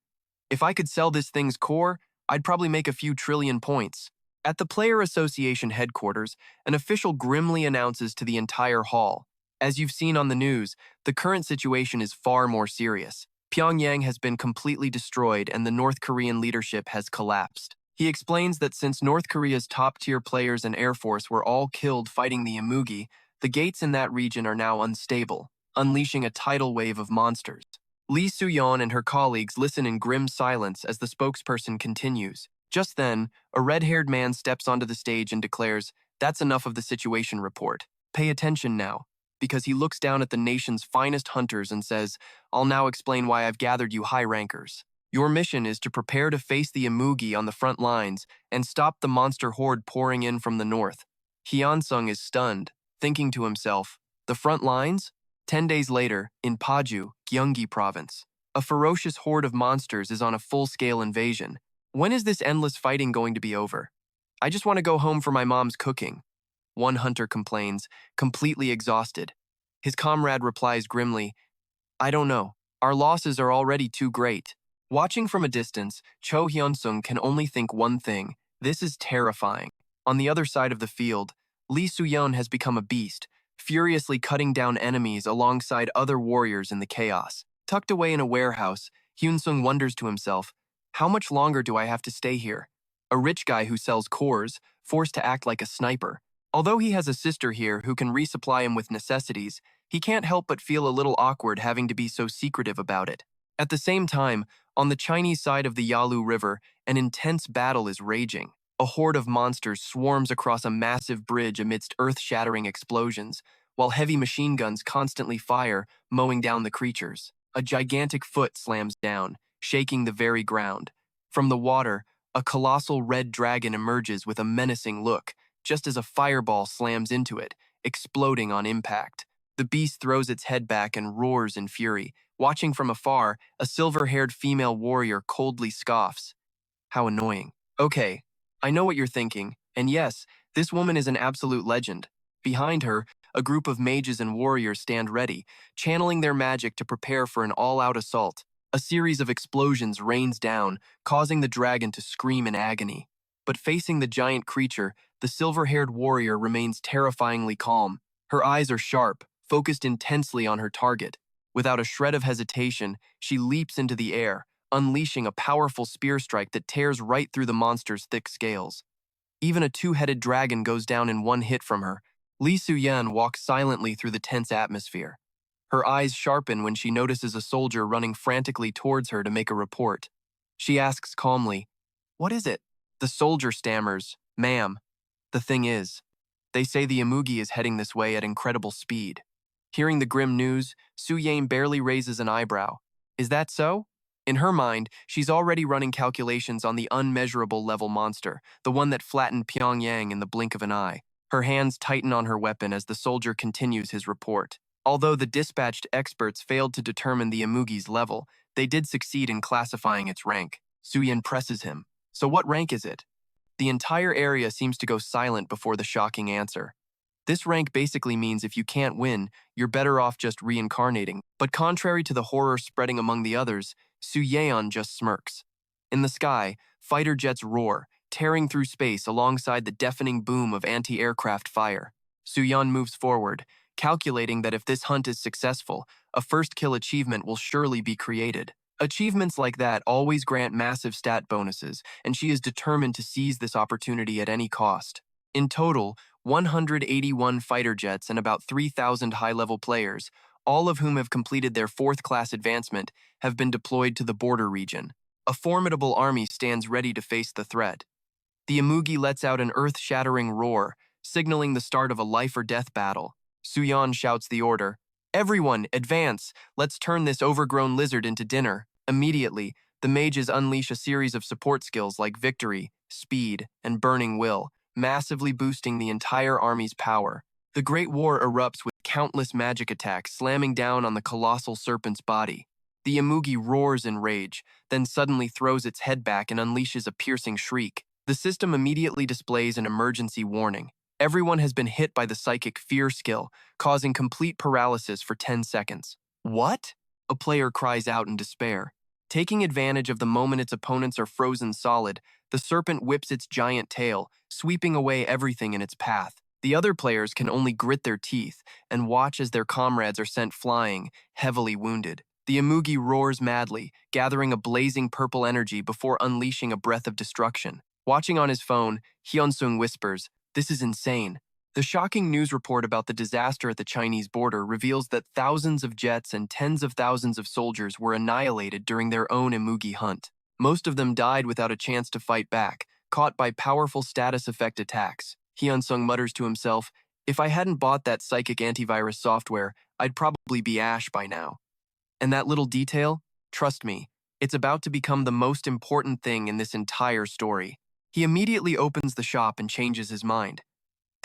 if I could sell this thing's core, I'd probably make a few trillion points. At the Player Association headquarters, an official grimly announces to the entire hall, as you've seen on the news, the current situation is far more serious. Pyongyang has been completely destroyed and the North Korean leadership has collapsed. He explains that since North Korea's top-tier players and Air Force were all killed fighting the Imugi, the gates in that region are now unstable, unleashing a tidal wave of monsters. Lee Soo-yeon and her colleagues listen in grim silence as the spokesperson continues. Just then, a red-haired man steps onto the stage and declares, "That's enough of the situation report. Pay attention now," because he looks down at the nation's finest hunters and says, "I'll now explain why I've gathered you high rankers. Your mission is to prepare to face the Imugi on the front lines and stop the monster horde pouring in from the north." Hyeon-seong is stunned, thinking to himself, the front lines? 10 days later, in Paju, Gyeonggi province, a ferocious horde of monsters is on a full-scale invasion. When is this endless fighting going to be over? I just want to go home for my mom's cooking. One hunter complains, completely exhausted. His comrade replies grimly, I don't know. Our losses are already too great. Watching from a distance, Choi Hyeon-seong can only think one thing. This is terrifying. On the other side of the field, Lee Soo-yeon has become a beast, furiously cutting down enemies alongside other warriors in the chaos. Tucked away in a warehouse, Hyun-seong wonders to himself, how much longer do I have to stay here? A rich guy who sells cores, forced to act like a sniper. Although he has a sister here who can resupply him with necessities, he can't help but feel a little awkward having to be so secretive about it. At the same time, on the Chinese side of the Yalu River, an intense battle is raging. A horde of monsters swarms across a massive bridge amidst earth-shattering explosions, while heavy machine guns constantly fire, mowing down the creatures. A gigantic foot slams down, shaking the very ground. From the water, a colossal red dragon emerges with a menacing look, just as a fireball slams into it, exploding on impact. The beast throws its head back and roars in fury. Watching from afar, a silver-haired female warrior coldly scoffs. How annoying. Okay, I know what you're thinking, and yes, this woman is an absolute legend. Behind her, a group of mages and warriors stand ready, channeling their magic to prepare for an all-out assault. A series of explosions rains down, causing the dragon to scream in agony. But facing the giant creature, the silver-haired warrior remains terrifyingly calm. Her eyes are sharp, focused intensely on her target. Without a shred of hesitation, she leaps into the air, unleashing a powerful spear strike that tears right through the monster's thick scales. Even a two-headed dragon goes down in one hit from her. Lee Soo-yeon walks silently through the tense atmosphere. Her eyes sharpen when she notices a soldier running frantically towards her to make a report. She asks calmly, "What is it?" The soldier stammers, "Ma'am, the thing is, they say the Imugi is heading this way at incredible speed." Hearing the grim news, Soo-yeon barely raises an eyebrow. Is that so? In her mind, she's already running calculations on the unmeasurable level monster, the one that flattened Pyongyang in the blink of an eye. Her hands tighten on her weapon as the soldier continues his report. Although the dispatched experts failed to determine the Imugi's level, they did succeed in classifying its rank. Soo-yeon presses him. So what rank is it? The entire area seems to go silent before the shocking answer. This rank basically means if you can't win, you're better off just reincarnating. But contrary to the horror spreading among the others, Soo-yeon just smirks. In the sky, fighter jets roar, tearing through space alongside the deafening boom of anti-aircraft fire. Soo-yeon moves forward, calculating that if this hunt is successful, a first kill achievement will surely be created. Achievements like that always grant massive stat bonuses, and she is determined to seize this opportunity at any cost. In total, 181 fighter jets and about 3,000 high-level players, all of whom have completed their fourth-class advancement, have been deployed to the border region. A formidable army stands ready to face the threat. The Imugi lets out an earth-shattering roar, signaling the start of a life-or-death battle. Soo-yeon shouts the order, "Everyone, advance! Let's turn this overgrown lizard into dinner." Immediately, the mages unleash a series of support skills like Victory, Speed, and Burning Will, massively boosting the entire army's power. The Great War erupts with countless magic attacks slamming down on the colossal serpent's body. The Imugi roars in rage, then suddenly throws its head back and unleashes a piercing shriek. The system immediately displays an emergency warning. Everyone has been hit by the psychic fear skill, causing complete paralysis for 10 seconds. What? A player cries out in despair. Taking advantage of the moment its opponents are frozen solid, the serpent whips its giant tail, sweeping away everything in its path. The other players can only grit their teeth and watch as their comrades are sent flying, heavily wounded. The Imugi roars madly, gathering a blazing purple energy before unleashing a breath of destruction. Watching on his phone, Hyeon-seong whispers, "This is insane." The shocking news report about the disaster at the Chinese border reveals that thousands of jets and tens of thousands of soldiers were annihilated during their own Imugi hunt. Most of them died without a chance to fight back, caught by powerful status effect attacks. Hyeon-seong mutters to himself, "If I hadn't bought that psychic antivirus software, I'd probably be Ash by now." And that little detail, trust me, it's about to become the most important thing in this entire story. He immediately opens the shop and changes his mind.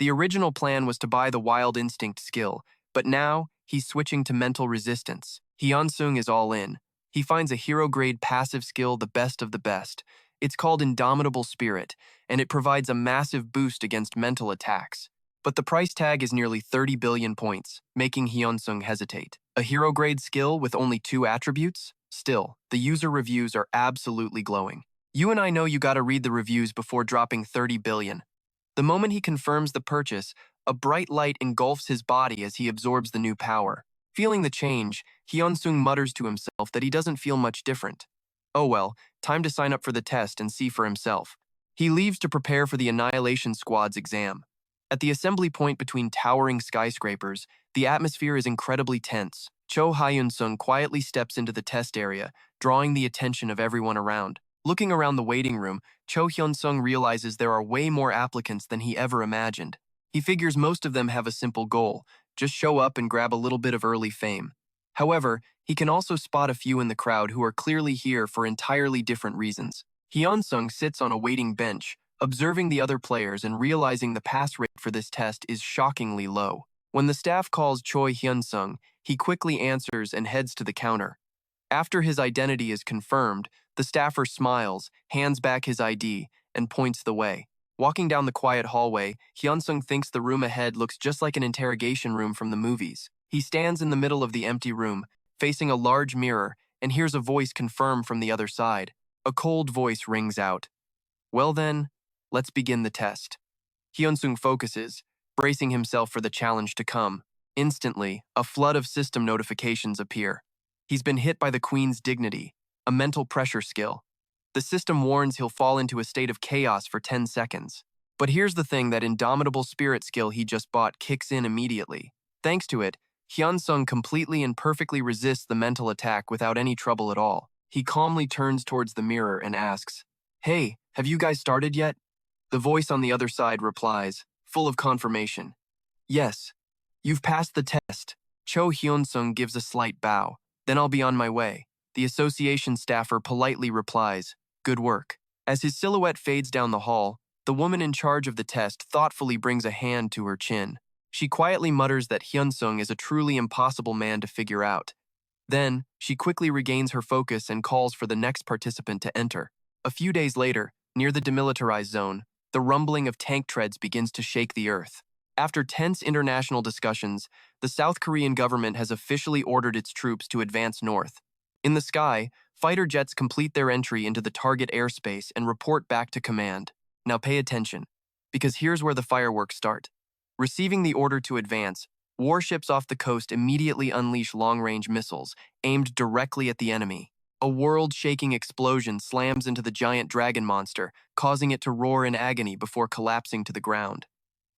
The original plan was to buy the Wild Instinct skill, but now he's switching to mental resistance. Hyeon-seong is all in. He finds a hero-grade passive skill, the best of the best. It's called Indomitable Spirit, and it provides a massive boost against mental attacks. But the price tag is nearly 30 billion points, making Hyeon-seong hesitate. A hero-grade skill with only 2 attributes? Still, the user reviews are absolutely glowing. You and I know you gotta read the reviews before dropping 30 billion. The moment he confirms the purchase, a bright light engulfs his body as he absorbs the new power. Feeling the change, Hyeon-seong mutters to himself that he doesn't feel much different. Oh well, time to sign up for the test and see for himself. He leaves to prepare for the Annihilation Squad's exam. At the assembly point between towering skyscrapers, the atmosphere is incredibly tense. Choi Hyeon-seong quietly steps into the test area, drawing the attention of everyone around. Looking around the waiting room, Choi Hyeon-seong realizes there are way more applicants than he ever imagined. He figures most of them have a simple goal, just show up and grab a little bit of early fame. However, he can also spot a few in the crowd who are clearly here for entirely different reasons. Hyeon-seong sits on a waiting bench, observing the other players and realizing the pass rate for this test is shockingly low. When the staff calls Choi Hyeon-seong, he quickly answers and heads to the counter. After his identity is confirmed, the staffer smiles, hands back his ID, and points the way. Walking down the quiet hallway, Hyeon-seong thinks the room ahead looks just like an interrogation room from the movies. He stands in the middle of the empty room, facing a large mirror, and hears a voice confirm from the other side. A cold voice rings out. "Well then, let's begin the test." Hyeon-seong focuses, bracing himself for the challenge to come. Instantly, a flood of system notifications appear. He's been hit by the Queen's Dignity, a mental pressure skill. The system warns he'll fall into a state of chaos for 10 seconds. But here's the thing, that Indomitable Spirit skill he just bought kicks in immediately. Thanks to it, Hyeon-seong completely and perfectly resists the mental attack without any trouble at all. He calmly turns towards the mirror and asks, "Hey, have you guys started yet?" The voice on the other side replies, full of confirmation, "Yes, you've passed the test." Choi Hyeon-seong gives a slight bow. "Then I'll be on my way." The association staffer politely replies, "Good work." As his silhouette fades down the hall, the woman in charge of the test thoughtfully brings a hand to her chin. She quietly mutters that Hyeon-seong is a truly impossible man to figure out. Then, she quickly regains her focus and calls for the next participant to enter. A few days later, near the demilitarized zone, the rumbling of tank treads begins to shake the earth. After tense international discussions, the South Korean government has officially ordered its troops to advance north. In the sky, fighter jets complete their entry into the target airspace and report back to command. Now pay attention, because here's where the fireworks start. Receiving the order to advance, warships off the coast immediately unleash long-range missiles, aimed directly at the enemy. A world-shaking explosion slams into the giant dragon monster, causing it to roar in agony before collapsing to the ground.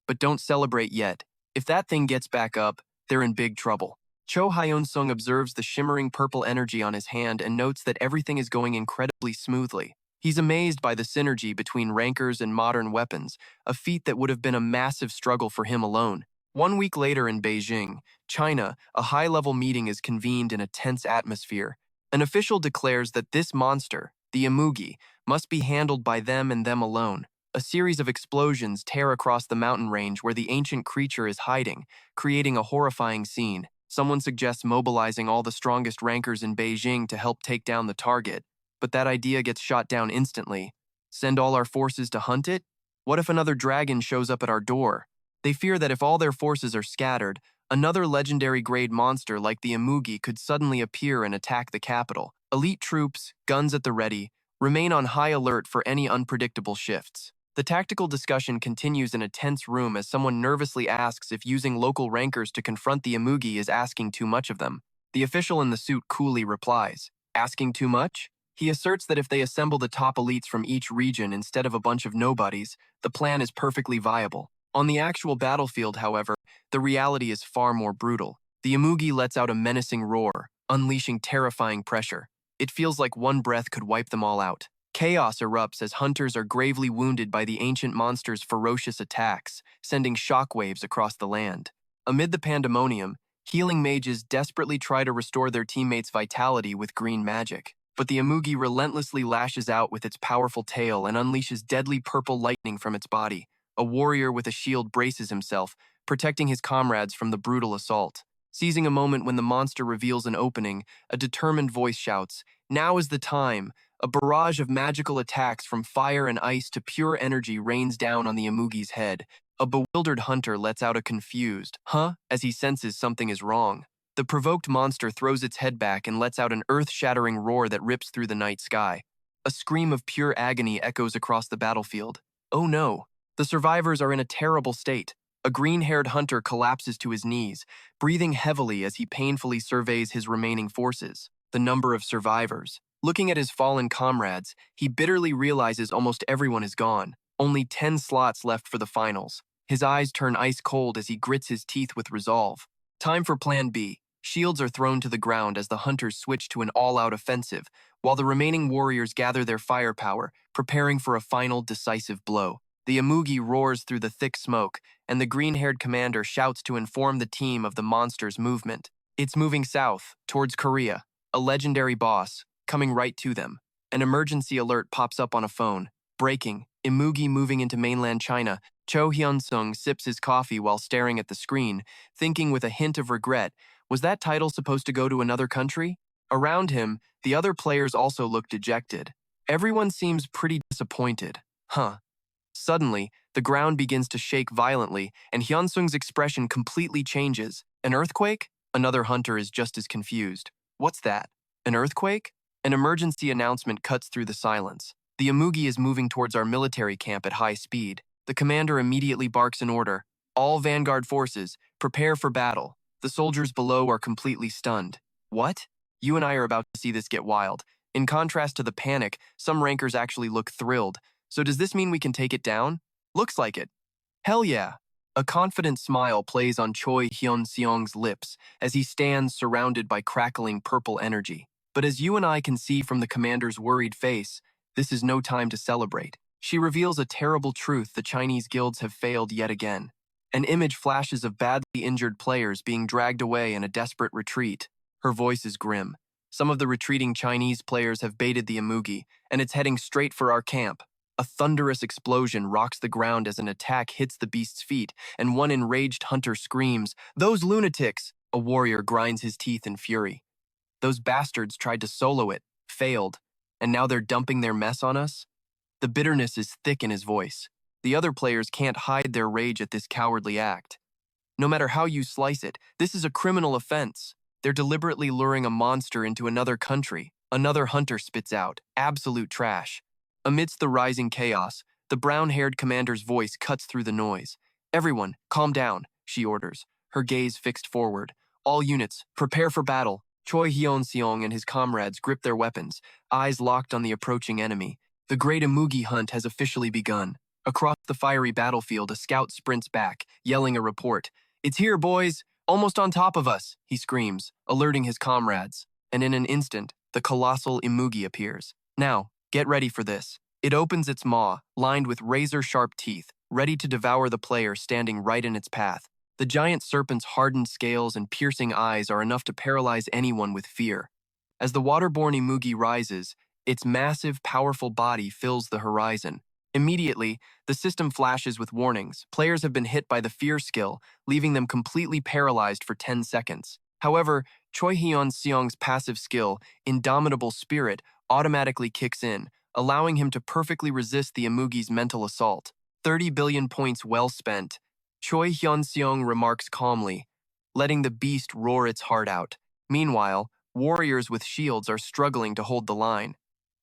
But don't celebrate yet. If that thing gets back up, they're in big trouble. Choi Hyeon-seong observes the shimmering purple energy on his hand and notes that everything is going incredibly smoothly. He's amazed by the synergy between rankers and modern weapons, a feat that would have been a massive struggle for him alone. 1 week later in Beijing, China, a high-level meeting is convened in a tense atmosphere. An official declares that this monster, the Imugi, must be handled by them and them alone. A series of explosions tear across the mountain range where the ancient creature is hiding, creating a horrifying scene. Someone suggests mobilizing all the strongest rankers in Beijing to help take down the target, but that idea gets shot down instantly. Send all our forces to hunt it? What if another dragon shows up at our door? They fear that if all their forces are scattered, another legendary-grade monster like the Imugi could suddenly appear and attack the capital. Elite troops, guns at the ready, remain on high alert for any unpredictable shifts. The tactical discussion continues in a tense room as someone nervously asks if using local rankers to confront the Imugi is asking too much of them. The official in the suit coolly replies, "Asking too much?" He asserts that if they assemble the top elites from each region instead of a bunch of nobodies, the plan is perfectly viable. On the actual battlefield, however, the reality is far more brutal. The Imugi lets out a menacing roar, unleashing terrifying pressure. It feels like one breath could wipe them all out. Chaos erupts as hunters are gravely wounded by the ancient monster's ferocious attacks, sending shockwaves across the land. Amid the pandemonium, healing mages desperately try to restore their teammates' vitality with green magic. But the Imugi relentlessly lashes out with its powerful tail and unleashes deadly purple lightning from its body. A warrior with a shield braces himself, protecting his comrades from the brutal assault. Seizing a moment when the monster reveals an opening, a determined voice shouts, "Now is the time!" A barrage of magical attacks from fire and ice to pure energy rains down on the Imugi's head. A bewildered hunter lets out a confused, "Huh?" as he senses something is wrong. The provoked monster throws its head back and lets out an earth-shattering roar that rips through the night sky. A scream of pure agony echoes across the battlefield. Oh no! The survivors are in a terrible state. A green-haired hunter collapses to his knees, breathing heavily as he painfully surveys his remaining forces. The number of survivors. Looking at his fallen comrades, he bitterly realizes almost everyone is gone. Only 10 slots left for the finals. His eyes turn ice cold as he grits his teeth with resolve. Time for Plan B. Shields are thrown to the ground as the hunters switch to an all-out offensive, while the remaining warriors gather their firepower, preparing for a final decisive blow. The Imugi roars through the thick smoke, and the green-haired commander shouts to inform the team of the monster's movement. It's moving south, towards Korea, a legendary boss, coming right to them. An emergency alert pops up on a phone. Breaking, Imugi moving into mainland China. Choi Hyeon-seong sips his coffee while staring at the screen, thinking with a hint of regret, was that title supposed to go to another country? Around him, the other players also look dejected. Everyone seems pretty disappointed. Huh. Suddenly, the ground begins to shake violently, and Hyun-sung's expression completely changes. An earthquake? Another hunter is just as confused. What's that? An earthquake? An emergency announcement cuts through the silence. The Imugi is moving towards our military camp at high speed. The commander immediately barks an order. All vanguard forces, prepare for battle. The soldiers below are completely stunned. What? You and I are about to see this get wild. In contrast to the panic, some rankers actually look thrilled. So does this mean we can take it down? Looks like it. Hell yeah. A confident smile plays on Choi Hyeon-seong's lips as he stands surrounded by crackling purple energy. But as you and I can see from the commander's worried face, this is no time to celebrate. She reveals a terrible truth: the Chinese guilds have failed yet again. An image flashes of badly injured players being dragged away in a desperate retreat. Her voice is grim. Some of the retreating Chinese players have baited the Imugi, and it's heading straight for our camp. A thunderous explosion rocks the ground as an attack hits the beast's feet, and one enraged hunter screams, "Those lunatics!" A warrior grinds his teeth in fury. Those bastards tried to solo it, failed, and now they're dumping their mess on us? The bitterness is thick in his voice. The other players can't hide their rage at this cowardly act. No matter how you slice it, this is a criminal offense. They're deliberately luring a monster into another country. Another hunter spits out, absolute trash. Amidst the rising chaos, the brown-haired commander's voice cuts through the noise. "Everyone, calm down," she orders, her gaze fixed forward. "All units, prepare for battle." Choi Hyeon-seong and his comrades grip their weapons, eyes locked on the approaching enemy. The great Imugi hunt has officially begun. Across the fiery battlefield, a scout sprints back, yelling a report. "It's here, boys! Almost on top of us!" he screams, alerting his comrades. And in an instant, the colossal Imugi appears. Now, get ready for this. It opens its maw, lined with razor-sharp teeth, ready to devour the player standing right in its path. The giant serpent's hardened scales and piercing eyes are enough to paralyze anyone with fear. As the waterborne Imugi rises, its massive, powerful body fills the horizon. Immediately, the system flashes with warnings. Players have been hit by the fear skill, leaving them completely paralyzed for 10 seconds. However, Choi Hyeon-seong's passive skill, Indomitable Spirit, automatically kicks in, allowing him to perfectly resist the Imugi's mental assault. 30 billion points well spent. Choi Hyeon-seong remarks calmly, letting the beast roar its heart out. Meanwhile, warriors with shields are struggling to hold the line.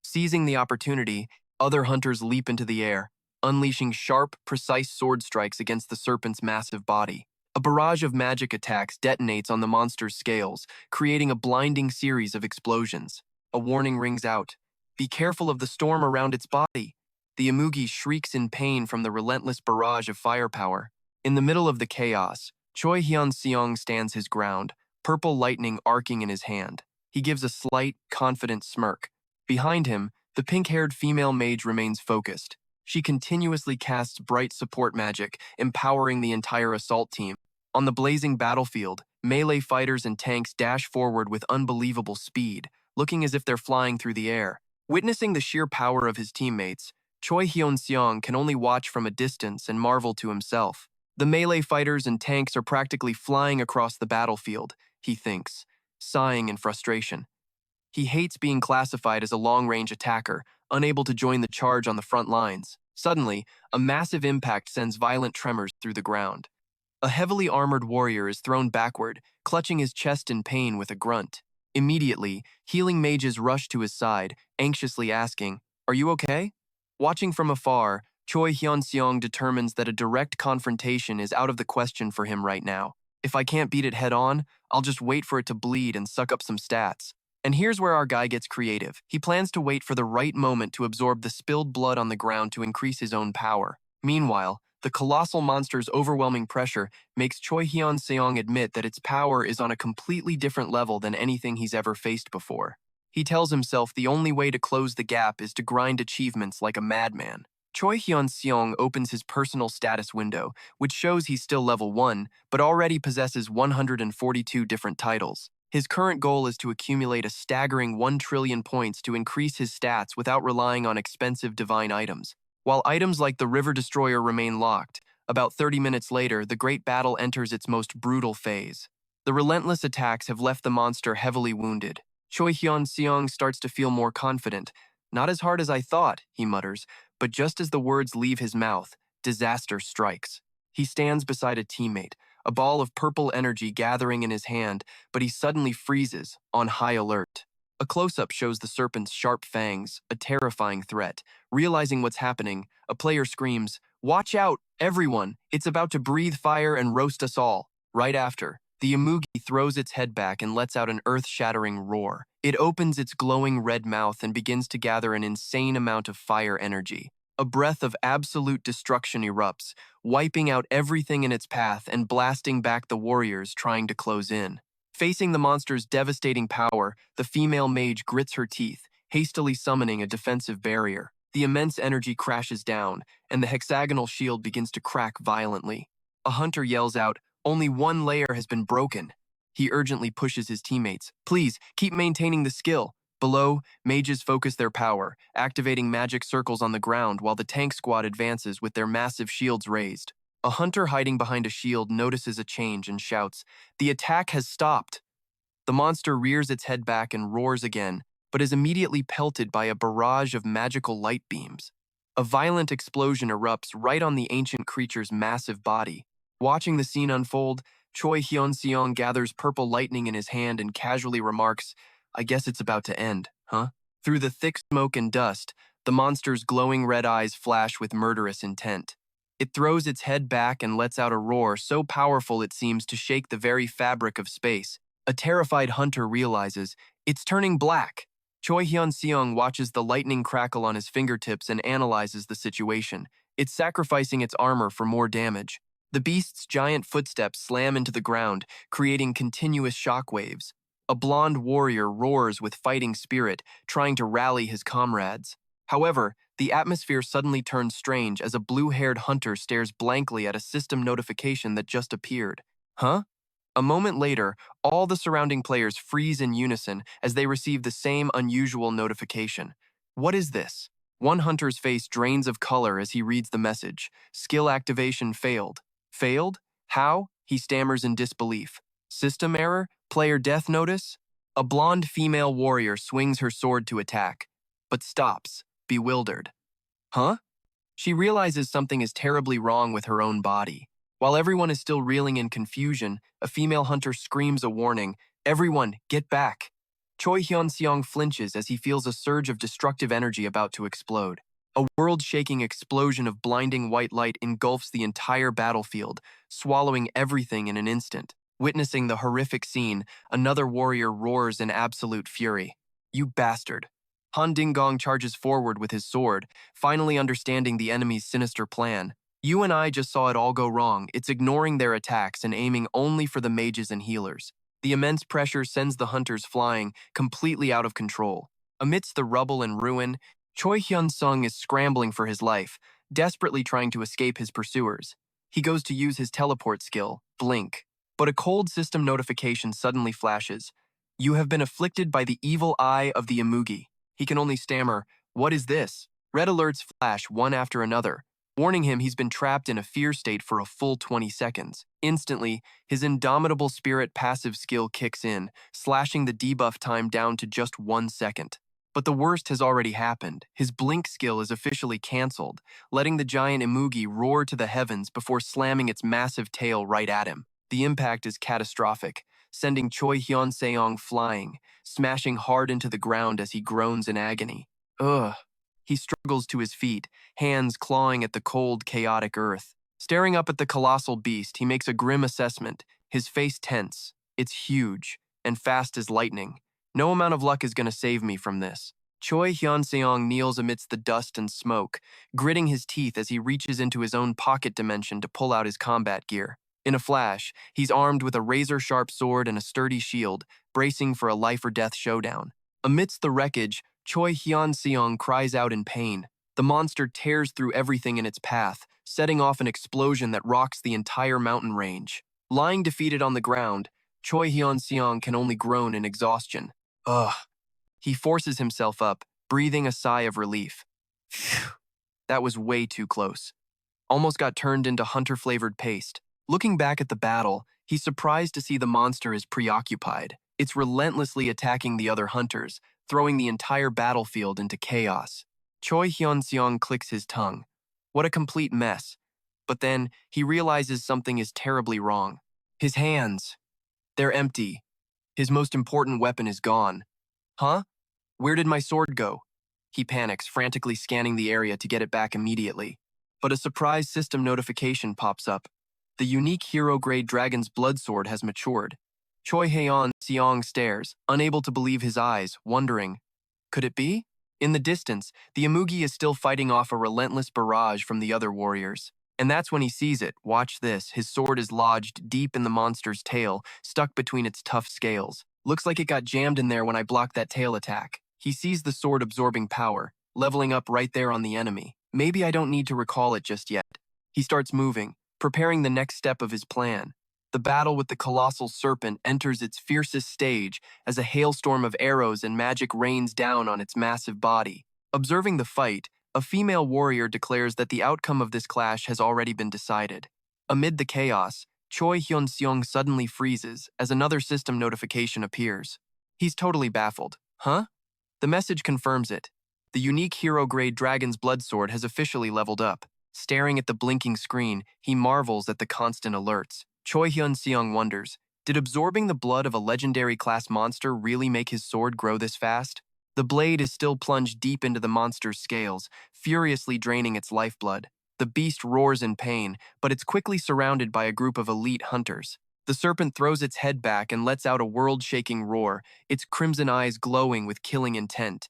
Seizing the opportunity, other hunters leap into the air, unleashing sharp, precise sword strikes against the serpent's massive body. A barrage of magic attacks detonates on the monster's scales, creating a blinding series of explosions. A warning rings out. Be careful of the storm around its body. The Imugi shrieks in pain from the relentless barrage of firepower. In the middle of the chaos, Choi Hyeon-seong stands his ground, purple lightning arcing in his hand. He gives a slight, confident smirk. Behind him, the pink-haired female mage remains focused. She continuously casts bright support magic, empowering the entire assault team. On the blazing battlefield, melee fighters and tanks dash forward with unbelievable speed, looking as if they're flying through the air. Witnessing the sheer power of his teammates, Choi Hyeon-seong can only watch from a distance and marvel to himself. The melee fighters and tanks are practically flying across the battlefield, he thinks, sighing in frustration. He hates being classified as a long-range attacker, unable to join the charge on the front lines. Suddenly, a massive impact sends violent tremors through the ground. A heavily armored warrior is thrown backward, clutching his chest in pain with a grunt. Immediately, healing mages rush to his side, anxiously asking, "Are you okay?" Watching from afar, Choi Hyeon-seong determines that a direct confrontation is out of the question for him right now. If I can't beat it head-on, I'll just wait for it to bleed and suck up some stats. And here's where our guy gets creative. He plans to wait for the right moment to absorb the spilled blood on the ground to increase his own power. Meanwhile, the colossal monster's overwhelming pressure makes Choi Hyeon-seong admit that its power is on a completely different level than anything he's ever faced before. He tells himself the only way to close the gap is to grind achievements like a madman. Choi Hyeon-seong opens his personal status window, which shows he's still level 1, but already possesses 142 different titles. His current goal is to accumulate a staggering 1 trillion points to increase his stats without relying on expensive divine items. While items like the River Destroyer remain locked, about 30 minutes later, the Great Battle enters its most brutal phase. The relentless attacks have left the monster heavily wounded. Choi Hyeon-seong starts to feel more confident. "Not as hard as I thought," he mutters, but just as the words leave his mouth, disaster strikes. He stands beside a teammate, a ball of purple energy gathering in his hand, but he suddenly freezes, on high alert. A close-up shows the serpent's sharp fangs, a terrifying threat. Realizing what's happening, a player screams, "Watch out, everyone! It's about to breathe fire and roast us all." Right after, the Imugi throws its head back and lets out an earth-shattering roar. It opens its glowing red mouth and begins to gather an insane amount of fire energy. A breath of absolute destruction erupts, wiping out everything in its path and blasting back the warriors trying to close in. Facing the monster's devastating power, the female mage grits her teeth, hastily summoning a defensive barrier. The immense energy crashes down, and the hexagonal shield begins to crack violently. A hunter yells out, "Only one layer has been broken." He urgently pushes his teammates, "Please, keep maintaining the skill." Below, mages focus their power, activating magic circles on the ground while the tank squad advances with their massive shields raised. A hunter hiding behind a shield notices a change and shouts, "The attack has stopped!" The monster rears its head back and roars again, but is immediately pelted by a barrage of magical light beams. A violent explosion erupts right on the ancient creature's massive body. Watching the scene unfold, Choi Hyeon-seong gathers purple lightning in his hand and casually remarks, "I guess it's about to end, huh?" Through the thick smoke and dust, the monster's glowing red eyes flash with murderous intent. It throws its head back and lets out a roar so powerful it seems to shake the very fabric of space. A terrified hunter realizes, it's turning black. Choi Hyeon-seong watches the lightning crackle on his fingertips and analyzes the situation. It's sacrificing its armor for more damage. The beast's giant footsteps slam into the ground, creating continuous shockwaves. A blonde warrior roars with fighting spirit, trying to rally his comrades. However, the atmosphere suddenly turns strange as a blue-haired hunter stares blankly at a system notification that just appeared. Huh? A moment later, all the surrounding players freeze in unison as they receive the same unusual notification. What is this? One hunter's face drains of color as he reads the message. Skill activation failed. Failed? How? He stammers in disbelief. System error? Player death notice? A blonde female warrior swings her sword to attack, but stops, bewildered. Huh? She realizes something is terribly wrong with her own body. While everyone is still reeling in confusion, a female hunter screams a warning, "Everyone, get back!" Choi Hyeon-seong flinches as he feels a surge of destructive energy about to explode. A world-shaking explosion of blinding white light engulfs the entire battlefield, swallowing everything in an instant. Witnessing the horrific scene, another warrior roars in absolute fury. "You bastard!" Han Dingong charges forward with his sword, finally understanding the enemy's sinister plan. "You and I just saw it all go wrong. It's ignoring their attacks and aiming only for the mages and healers." The immense pressure sends the hunters flying, completely out of control. Amidst the rubble and ruin, Choi Hyun-seong is scrambling for his life, desperately trying to escape his pursuers. He goes to use his teleport skill, Blink. But a cold system notification suddenly flashes. "You have been afflicted by the evil eye of the Imugi." He can only stammer, "What is this?" Red alerts flash one after another, warning him he's been trapped in a fear state for a full 20 seconds. Instantly, his indomitable spirit passive skill kicks in, slashing the debuff time down to just 1 second. But the worst has already happened. His blink skill is officially cancelled, letting the giant Imugi roar to the heavens before slamming its massive tail right at him. The impact is catastrophic, sending Choi Hyeon-seong flying, smashing hard into the ground as he groans in agony. Ugh. He struggles to his feet, hands clawing at the cold, chaotic earth. Staring up at the colossal beast, he makes a grim assessment, his face tense. It's huge, and fast as lightning. No amount of luck is going to save me from this. Choi Hyeon-seong kneels amidst the dust and smoke, gritting his teeth as he reaches into his own pocket dimension to pull out his combat gear. In a flash, he's armed with a razor-sharp sword and a sturdy shield, bracing for a life-or-death showdown. Amidst the wreckage, Choi Hyeon-seong cries out in pain. The monster tears through everything in its path, setting off an explosion that rocks the entire mountain range. Lying defeated on the ground, Choi Hyeon-seong can only groan in exhaustion. Ugh. He forces himself up, breathing a sigh of relief. Phew. That was way too close. Almost got turned into hunter-flavored paste. Looking back at the battle, he's surprised to see the monster is preoccupied. It's relentlessly attacking the other hunters, throwing the entire battlefield into chaos. Choi Hyeon-seong clicks his tongue. What a complete mess. But then, he realizes something is terribly wrong. His hands. They're empty. His most important weapon is gone. Huh? Where did my sword go? He panics, frantically scanning the area to get it back immediately. But a surprise system notification pops up. The unique hero-grade dragon's blood sword has matured. Choi Hyeon-seong stares, unable to believe his eyes, wondering, could it be? In the distance, the Imugi is still fighting off a relentless barrage from the other warriors. And that's when he sees it. Watch this. His sword is lodged deep in the monster's tail, stuck between its tough scales. Looks like it got jammed in there when I blocked that tail attack. He sees the sword absorbing power, leveling up right there on the enemy. Maybe I don't need to recall it just yet. He starts moving, preparing the next step of his plan. The battle with the colossal serpent enters its fiercest stage as a hailstorm of arrows and magic rains down on its massive body. Observing the fight, a female warrior declares that the outcome of this clash has already been decided. Amid the chaos, Choi Hyun-seong suddenly freezes as another system notification appears. He's totally baffled. Huh? The message confirms it. The unique hero-grade dragon's blood sword has officially leveled up. Staring at the blinking screen, he marvels at the constant alerts. Choi Hyun-seong wonders, did absorbing the blood of a legendary class monster really make his sword grow this fast? The blade is still plunged deep into the monster's scales, furiously draining its lifeblood. The beast roars in pain, but it's quickly surrounded by a group of elite hunters. The serpent throws its head back and lets out a world-shaking roar, its crimson eyes glowing with killing intent.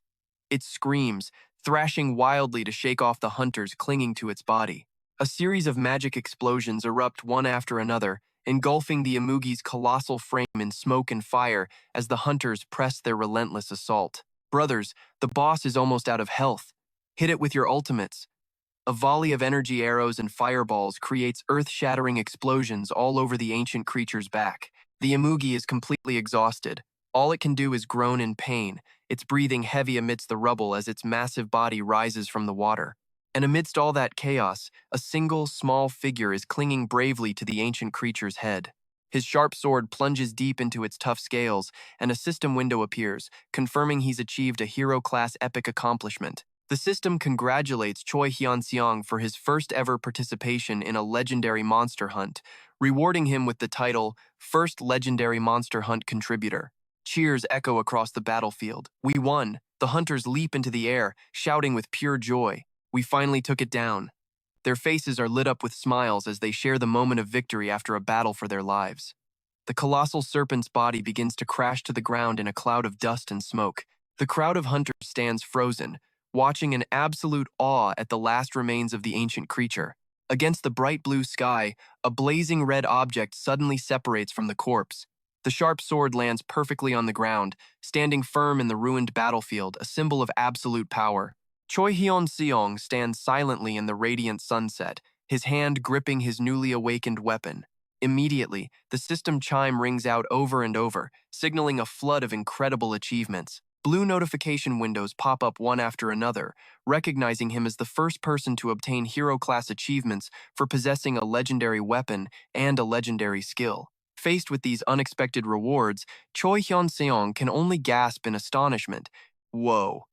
It screams, thrashing wildly to shake off the hunters clinging to its body. A series of magic explosions erupt one after another, engulfing the Imugi's colossal frame in smoke and fire as the hunters press their relentless assault. Brothers, the boss is almost out of health. Hit it with your ultimates. A volley of energy arrows and fireballs creates earth-shattering explosions all over the ancient creature's back. The Imugi is completely exhausted. All it can do is groan in pain, its breathing heavy amidst the rubble as its massive body rises from the water. And amidst all that chaos, a single, small figure is clinging bravely to the ancient creature's head. His sharp sword plunges deep into its tough scales, and a system window appears, confirming he's achieved a hero-class epic accomplishment. The system congratulates Choi Hyeon-seong for his first ever participation in a legendary monster hunt, rewarding him with the title First Legendary Monster Hunt Contributor. Cheers echo across the battlefield. We won. The hunters leap into the air, shouting with pure joy. We finally took it down. Their faces are lit up with smiles as they share the moment of victory after a battle for their lives. The colossal serpent's body begins to crash to the ground in a cloud of dust and smoke. The crowd of hunters stands frozen, watching in absolute awe at the last remains of the ancient creature. Against the bright blue sky, a blazing red object suddenly separates from the corpse. The sharp sword lands perfectly on the ground, standing firm in the ruined battlefield, a symbol of absolute power. Choi Hyeon-seong stands silently in the radiant sunset, his hand gripping his newly awakened weapon. Immediately, the system chime rings out over and over, signaling a flood of incredible achievements. Blue notification windows pop up one after another, recognizing him as the first person to obtain hero-class achievements for possessing a legendary weapon and a legendary skill. Faced with these unexpected rewards, Choi Hyeon-seong can only gasp in astonishment. Whoa.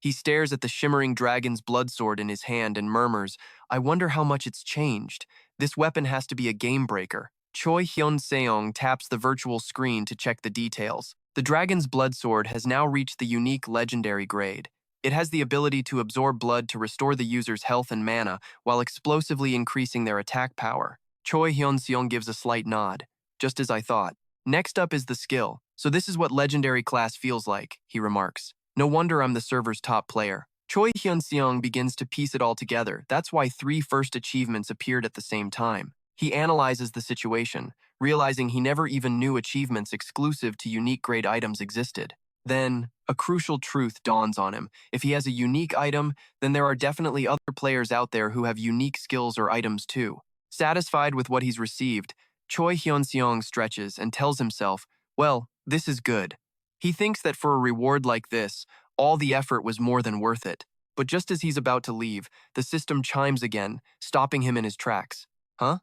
He stares at the shimmering dragon's bloodsword in his hand and murmurs, I wonder how much it's changed. This weapon has to be a game breaker. Choi Hyeon-seong taps the virtual screen to check the details. The dragon's bloodsword has now reached the unique legendary grade. It has the ability to absorb blood to restore the user's health and mana while explosively increasing their attack power. Choi Hyeon-seong gives a slight nod. Just as I thought. Next up is the skill. So this is what legendary class feels like, he remarks. No wonder I'm the server's top player. Choi Hyeon-seong begins to piece it all together. That's why 3 first achievements appeared at the same time. He analyzes the situation, realizing he never even knew achievements exclusive to unique grade items existed. Then, a crucial truth dawns on him. If he has a unique item, then there are definitely other players out there who have unique skills or items too. Satisfied with what he's received, Choi Hyeon-seong stretches and tells himself, well, this is good. He thinks that for a reward like this, all the effort was more than worth it. But just as he's about to leave, the system chimes again, stopping him in his tracks. Huh?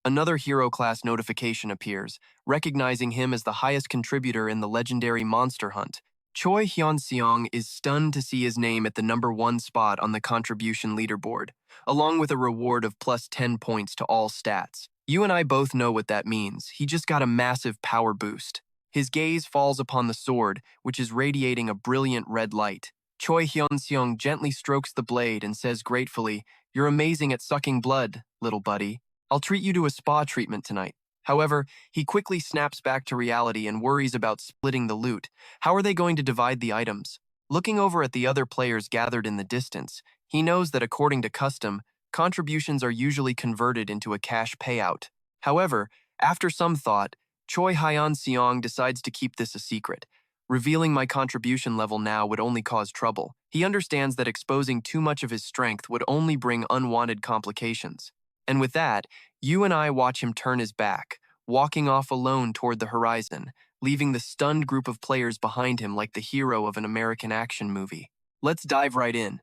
Another hero-class notification appears, recognizing him as the highest contributor in the legendary monster hunt. Choi Hyeon-seong is stunned to see his name at the #1 spot on the contribution leaderboard, along with a reward of plus 10 points to all stats. You and I both know what that means. He just got a massive power boost. His gaze falls upon the sword, which is radiating a brilliant red light. Choi Hyeon-seong gently strokes the blade and says gratefully, You're amazing at sucking blood, little buddy. I'll treat you to a spa treatment tonight. However, he quickly snaps back to reality and worries about splitting the loot. How are they going to divide the items? Looking over at the other players gathered in the distance, he knows that according to custom, contributions are usually converted into a cash payout. However, after some thought, Choi Hyeon-seong decides to keep this a secret. Revealing my contribution level now would only cause trouble. He understands that exposing too much of his strength would only bring unwanted complications. And with that, you and I watch him turn his back, walking off alone toward the horizon, leaving the stunned group of players behind him like the hero of an American action movie. Let's dive right in.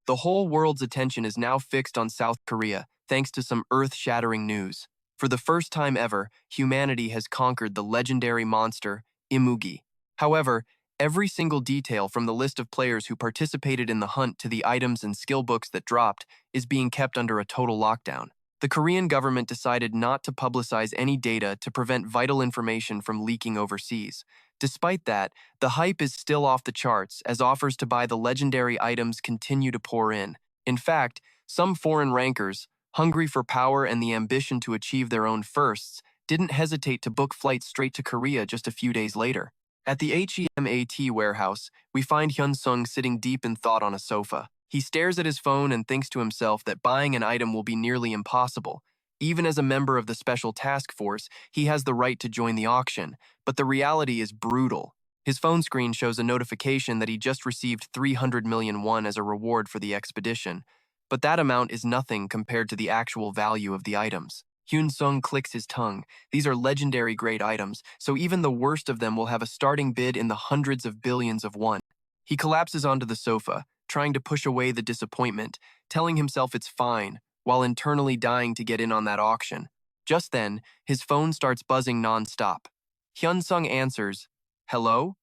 The whole world's attention is now fixed on South Korea, thanks to some earth-shattering news. For the first time ever, humanity has conquered the legendary monster, Imugi. However, every single detail from the list of players who participated in the hunt to the items and skill books that dropped is being kept under a total lockdown. The Korean government decided not to publicize any data to prevent vital information from leaking overseas. Despite that, the hype is still off the charts as offers to buy the legendary items continue to pour in. In fact, some foreign rankers, hungry for power and the ambition to achieve their own firsts, didn't hesitate to book flights straight to Korea just a few days later. At the HEMAT warehouse, we find Hyun-seong sitting deep in thought on a sofa. He stares at his phone and thinks to himself that buying an item will be nearly impossible. Even as a member of the special task force, he has the right to join the auction, but the reality is brutal. His phone screen shows a notification that he just received 300 million won as a reward for the expedition. But that amount is nothing compared to the actual value of the items. Hyun-seong clicks his tongue. These are legendary grade items, so even the worst of them will have a starting bid in the hundreds of billions of won. He collapses onto the sofa, trying to push away the disappointment, telling himself it's fine, while internally dying to get in on that auction. Just then, his phone starts buzzing non-stop. Hyun-seong answers, Hello?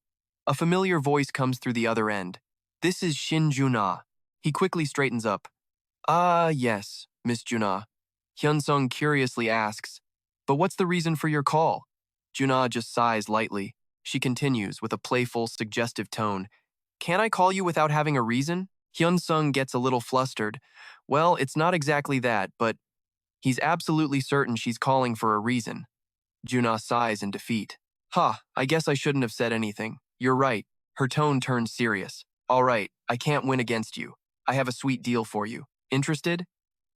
A familiar voice comes through the other end. This is Shin Juna. He quickly straightens up. Ah, yes, Miss Junah. Hyun-sung curiously asks, but what's the reason for your call? Junah just sighs lightly. She continues with a playful, suggestive tone. Can I call you without having a reason? Hyun-sung gets a little flustered. Well, it's not exactly that, but he's absolutely certain she's calling for a reason. Junah sighs in defeat. I guess I shouldn't have said anything. You're right. Her tone turns serious. All right, I can't win against you. I have a sweet deal for you. Interested?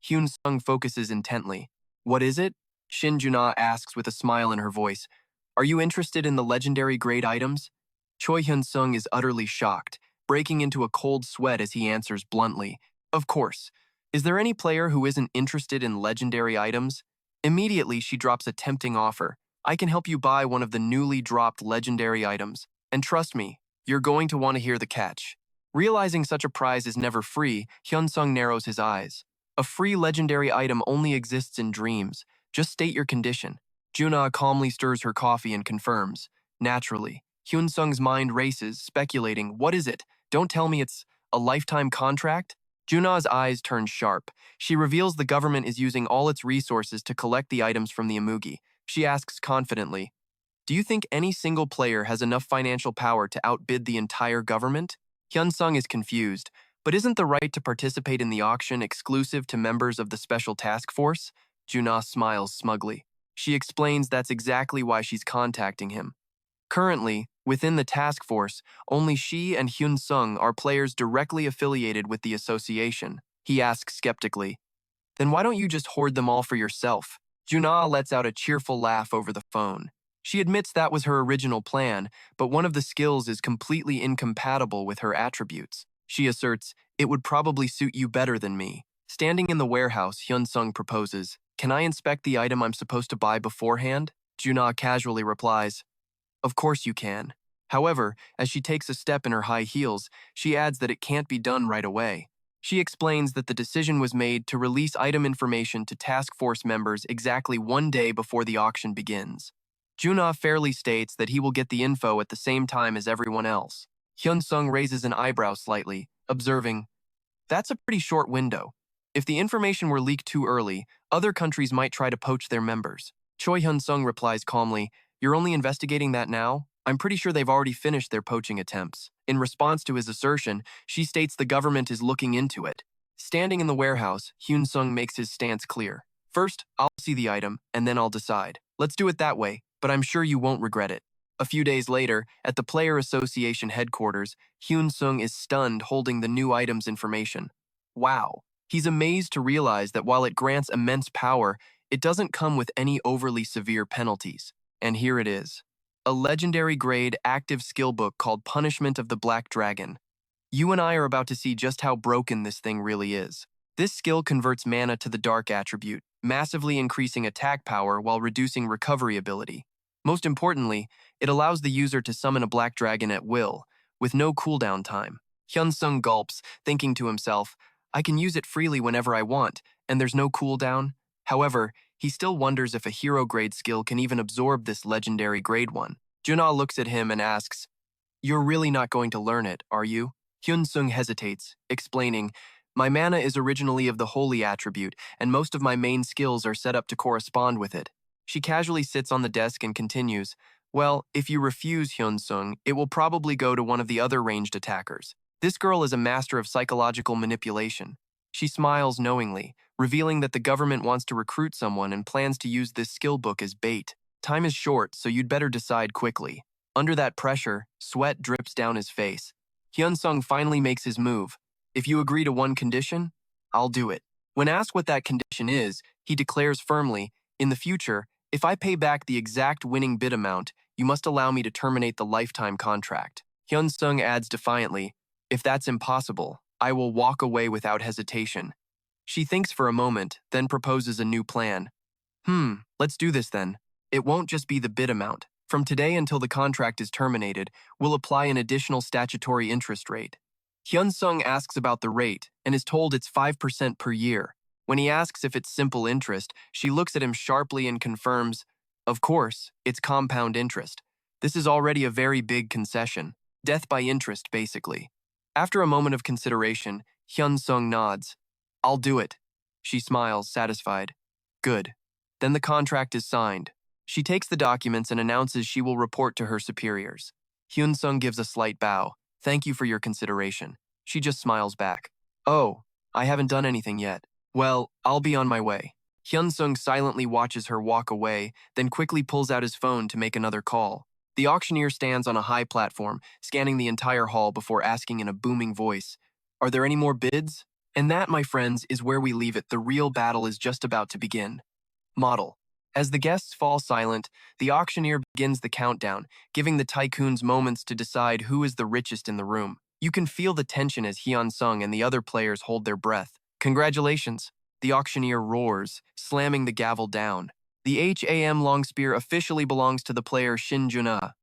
Hyun-sung focuses intently. What is it? Shin Junah asks with a smile in her voice. Are you interested in the legendary grade items? Choi Hyun-sung is utterly shocked, breaking into a cold sweat as he answers bluntly. Of course. Is there any player who isn't interested in legendary items? Immediately, she drops a tempting offer. I can help you buy one of the newly dropped legendary items. And trust me, you're going to want to hear the catch. Realizing such a prize is never free, Hyun-sung narrows his eyes. A free legendary item only exists in dreams. Just state your condition. Junah calmly stirs her coffee and confirms. Naturally, Hyun-sung's mind races, speculating, what is it? Don't tell me it's a lifetime contract? Junah's eyes turn sharp. She reveals the government is using all its resources to collect the items from the Amugi. She asks confidently, do you think any single player has enough financial power to outbid the entire government? Hyun-sung is confused, but isn't the right to participate in the auction exclusive to members of the Special Task Force? Junah smiles smugly. She explains that's exactly why she's contacting him. Currently, within the task force, only she and Hyun-sung are players directly affiliated with the association. He asks skeptically, then why don't you just hoard them all for yourself? Junah lets out a cheerful laugh over the phone. She admits that was her original plan, but one of the skills is completely incompatible with her attributes. She asserts, it would probably suit you better than me. Standing in the warehouse, Hyun-sung proposes, can I inspect the item I'm supposed to buy beforehand? Junah casually replies, of course you can. However, as she takes a step in her high heels, she adds that it can't be done right away. She explains that the decision was made to release item information to task force members exactly 1 day before the auction begins. Junah fairly states that he will get the info at the same time as everyone else. Hyun-sung raises an eyebrow slightly, observing, that's a pretty short window. If the information were leaked too early, other countries might try to poach their members. Choi Hyun-sung replies calmly, you're only investigating that now? I'm pretty sure they've already finished their poaching attempts. In response to his assertion, she states the government is looking into it. Standing in the warehouse, Hyun-sung makes his stance clear. First, I'll see the item, and then I'll decide. Let's do it that way, but I'm sure you won't regret it. A few days later, at the Player Association headquarters, Hyun-sung is stunned holding the new item's information. Wow. He's amazed to realize that while it grants immense power, it doesn't come with any overly severe penalties. And here it is. A legendary grade active skill book called Punishment of the Black Dragon. You and I are about to see just how broken this thing really is. This skill converts mana to the dark attribute, massively increasing attack power while reducing recovery ability. Most importantly, it allows the user to summon a black dragon at will, with no cooldown time. Hyun-sung gulps, thinking to himself, I can use it freely whenever I want, and there's no cooldown. However, he still wonders if a hero grade skill can even absorb this legendary grade one. Junah looks at him and asks, you're really not going to learn it, are you? Hyun-sung hesitates, explaining, my mana is originally of the holy attribute, and most of my main skills are set up to correspond with it. She casually sits on the desk and continues, well, if you refuse Hyun-sung, it will probably go to one of the other ranged attackers. This girl is a master of psychological manipulation. She smiles knowingly, revealing that the government wants to recruit someone and plans to use this skill book as bait. Time is short, so you'd better decide quickly. Under that pressure, sweat drips down his face. Hyun-sung finally makes his move. If you agree to one condition, I'll do it. When asked what that condition is, he declares firmly, in the future, if I pay back the exact winning bid amount, you must allow me to terminate the lifetime contract. Hyun-sung adds defiantly, if that's impossible, I will walk away without hesitation. She thinks for a moment, then proposes a new plan. Let's do this then. It won't just be the bid amount. From today until the contract is terminated, we'll apply an additional statutory interest rate. Hyun-sung asks about the rate and is told it's 5% per year. When he asks if it's simple interest, she looks at him sharply and confirms, of course, it's compound interest. This is already a very big concession. Death by interest, basically. After a moment of consideration, Hyun-seong nods. I'll do it. She smiles, satisfied. Good. Then the contract is signed. She takes the documents and announces she will report to her superiors. Hyun-seong gives a slight bow. Thank you for your consideration. She just smiles back. Oh, I haven't done anything yet. Well, I'll be on my way. Hyun-seong silently watches her walk away, then quickly pulls out his phone to make another call. The auctioneer stands on a high platform, scanning the entire hall before asking in a booming voice, "Are there any more bids?" And that, my friends, is where we leave it. The real battle is just about to begin. Model. As the guests fall silent, the auctioneer begins the countdown, giving the tycoons moments to decide who is the richest in the room. You can feel the tension as Hyun-seong and the other players hold their breath. Congratulations, the auctioneer roars, slamming the gavel down. The HAM long spear officially belongs to the player Shin Juna.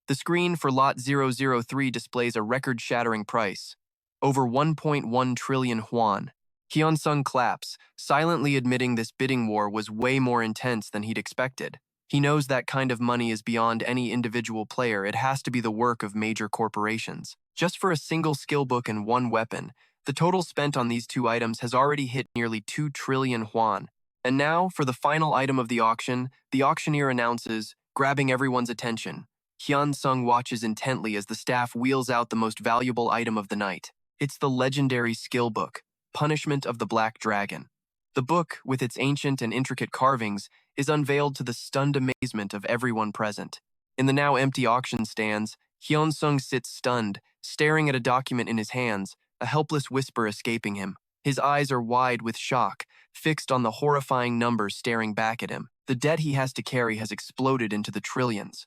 The screen for lot 003 displays a record-shattering price, over 1.1 trillion won. Hyun-seong claps, silently admitting this bidding war was way more intense than he'd expected. He knows that kind of money is beyond any individual player. It has to be the work of major corporations. Just for a single skill book and one weapon, the total spent on these two items has already hit nearly 2 trillion won. And now, for the final item of the auction, the auctioneer announces, grabbing everyone's attention. Hyun-seong watches intently as the staff wheels out the most valuable item of the night. It's the legendary skill book, Punishment of the Black Dragon. The book, with its ancient and intricate carvings, is unveiled to the stunned amazement of everyone present. In the now empty auction stands, Hyun-seong sits stunned, staring at a document in his hands, a helpless whisper escaping him. His eyes are wide with shock, fixed on the horrifying numbers staring back at him. The debt he has to carry has exploded into the trillions.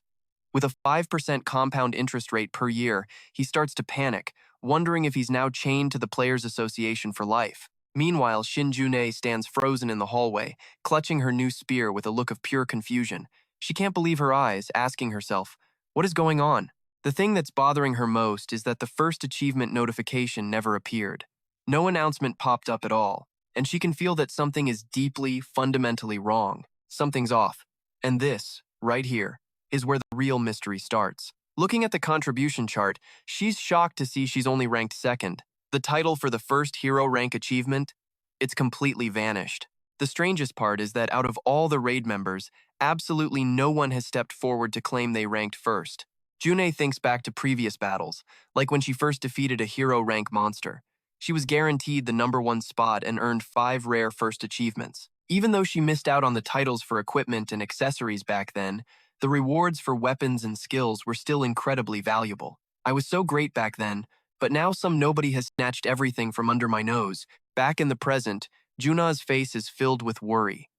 With a 5% compound interest rate per year, he starts to panic, wondering if he's now chained to the Players Association for life. Meanwhile, Shin June stands frozen in the hallway, clutching her new spear with a look of pure confusion. She can't believe her eyes, asking herself, what is going on? The thing that's bothering her most is that the first achievement notification never appeared. No announcement popped up at all, and she can feel that something is deeply, fundamentally wrong. Something's off. And this, right here, is where the real mystery starts. Looking at the contribution chart, she's shocked to see she's only ranked second. The title for the first hero rank achievement? It's completely vanished. The strangest part is that out of all the raid members, absolutely no one has stepped forward to claim they ranked first. June thinks back to previous battles, like when she first defeated a hero rank monster. She was guaranteed the #1 spot and earned 5 rare first achievements. Even though she missed out on the titles for equipment and accessories back then, the rewards for weapons and skills were still incredibly valuable. I was so great back then, but now some nobody has snatched everything from under my nose. Back in the present, Juna's face is filled with worry.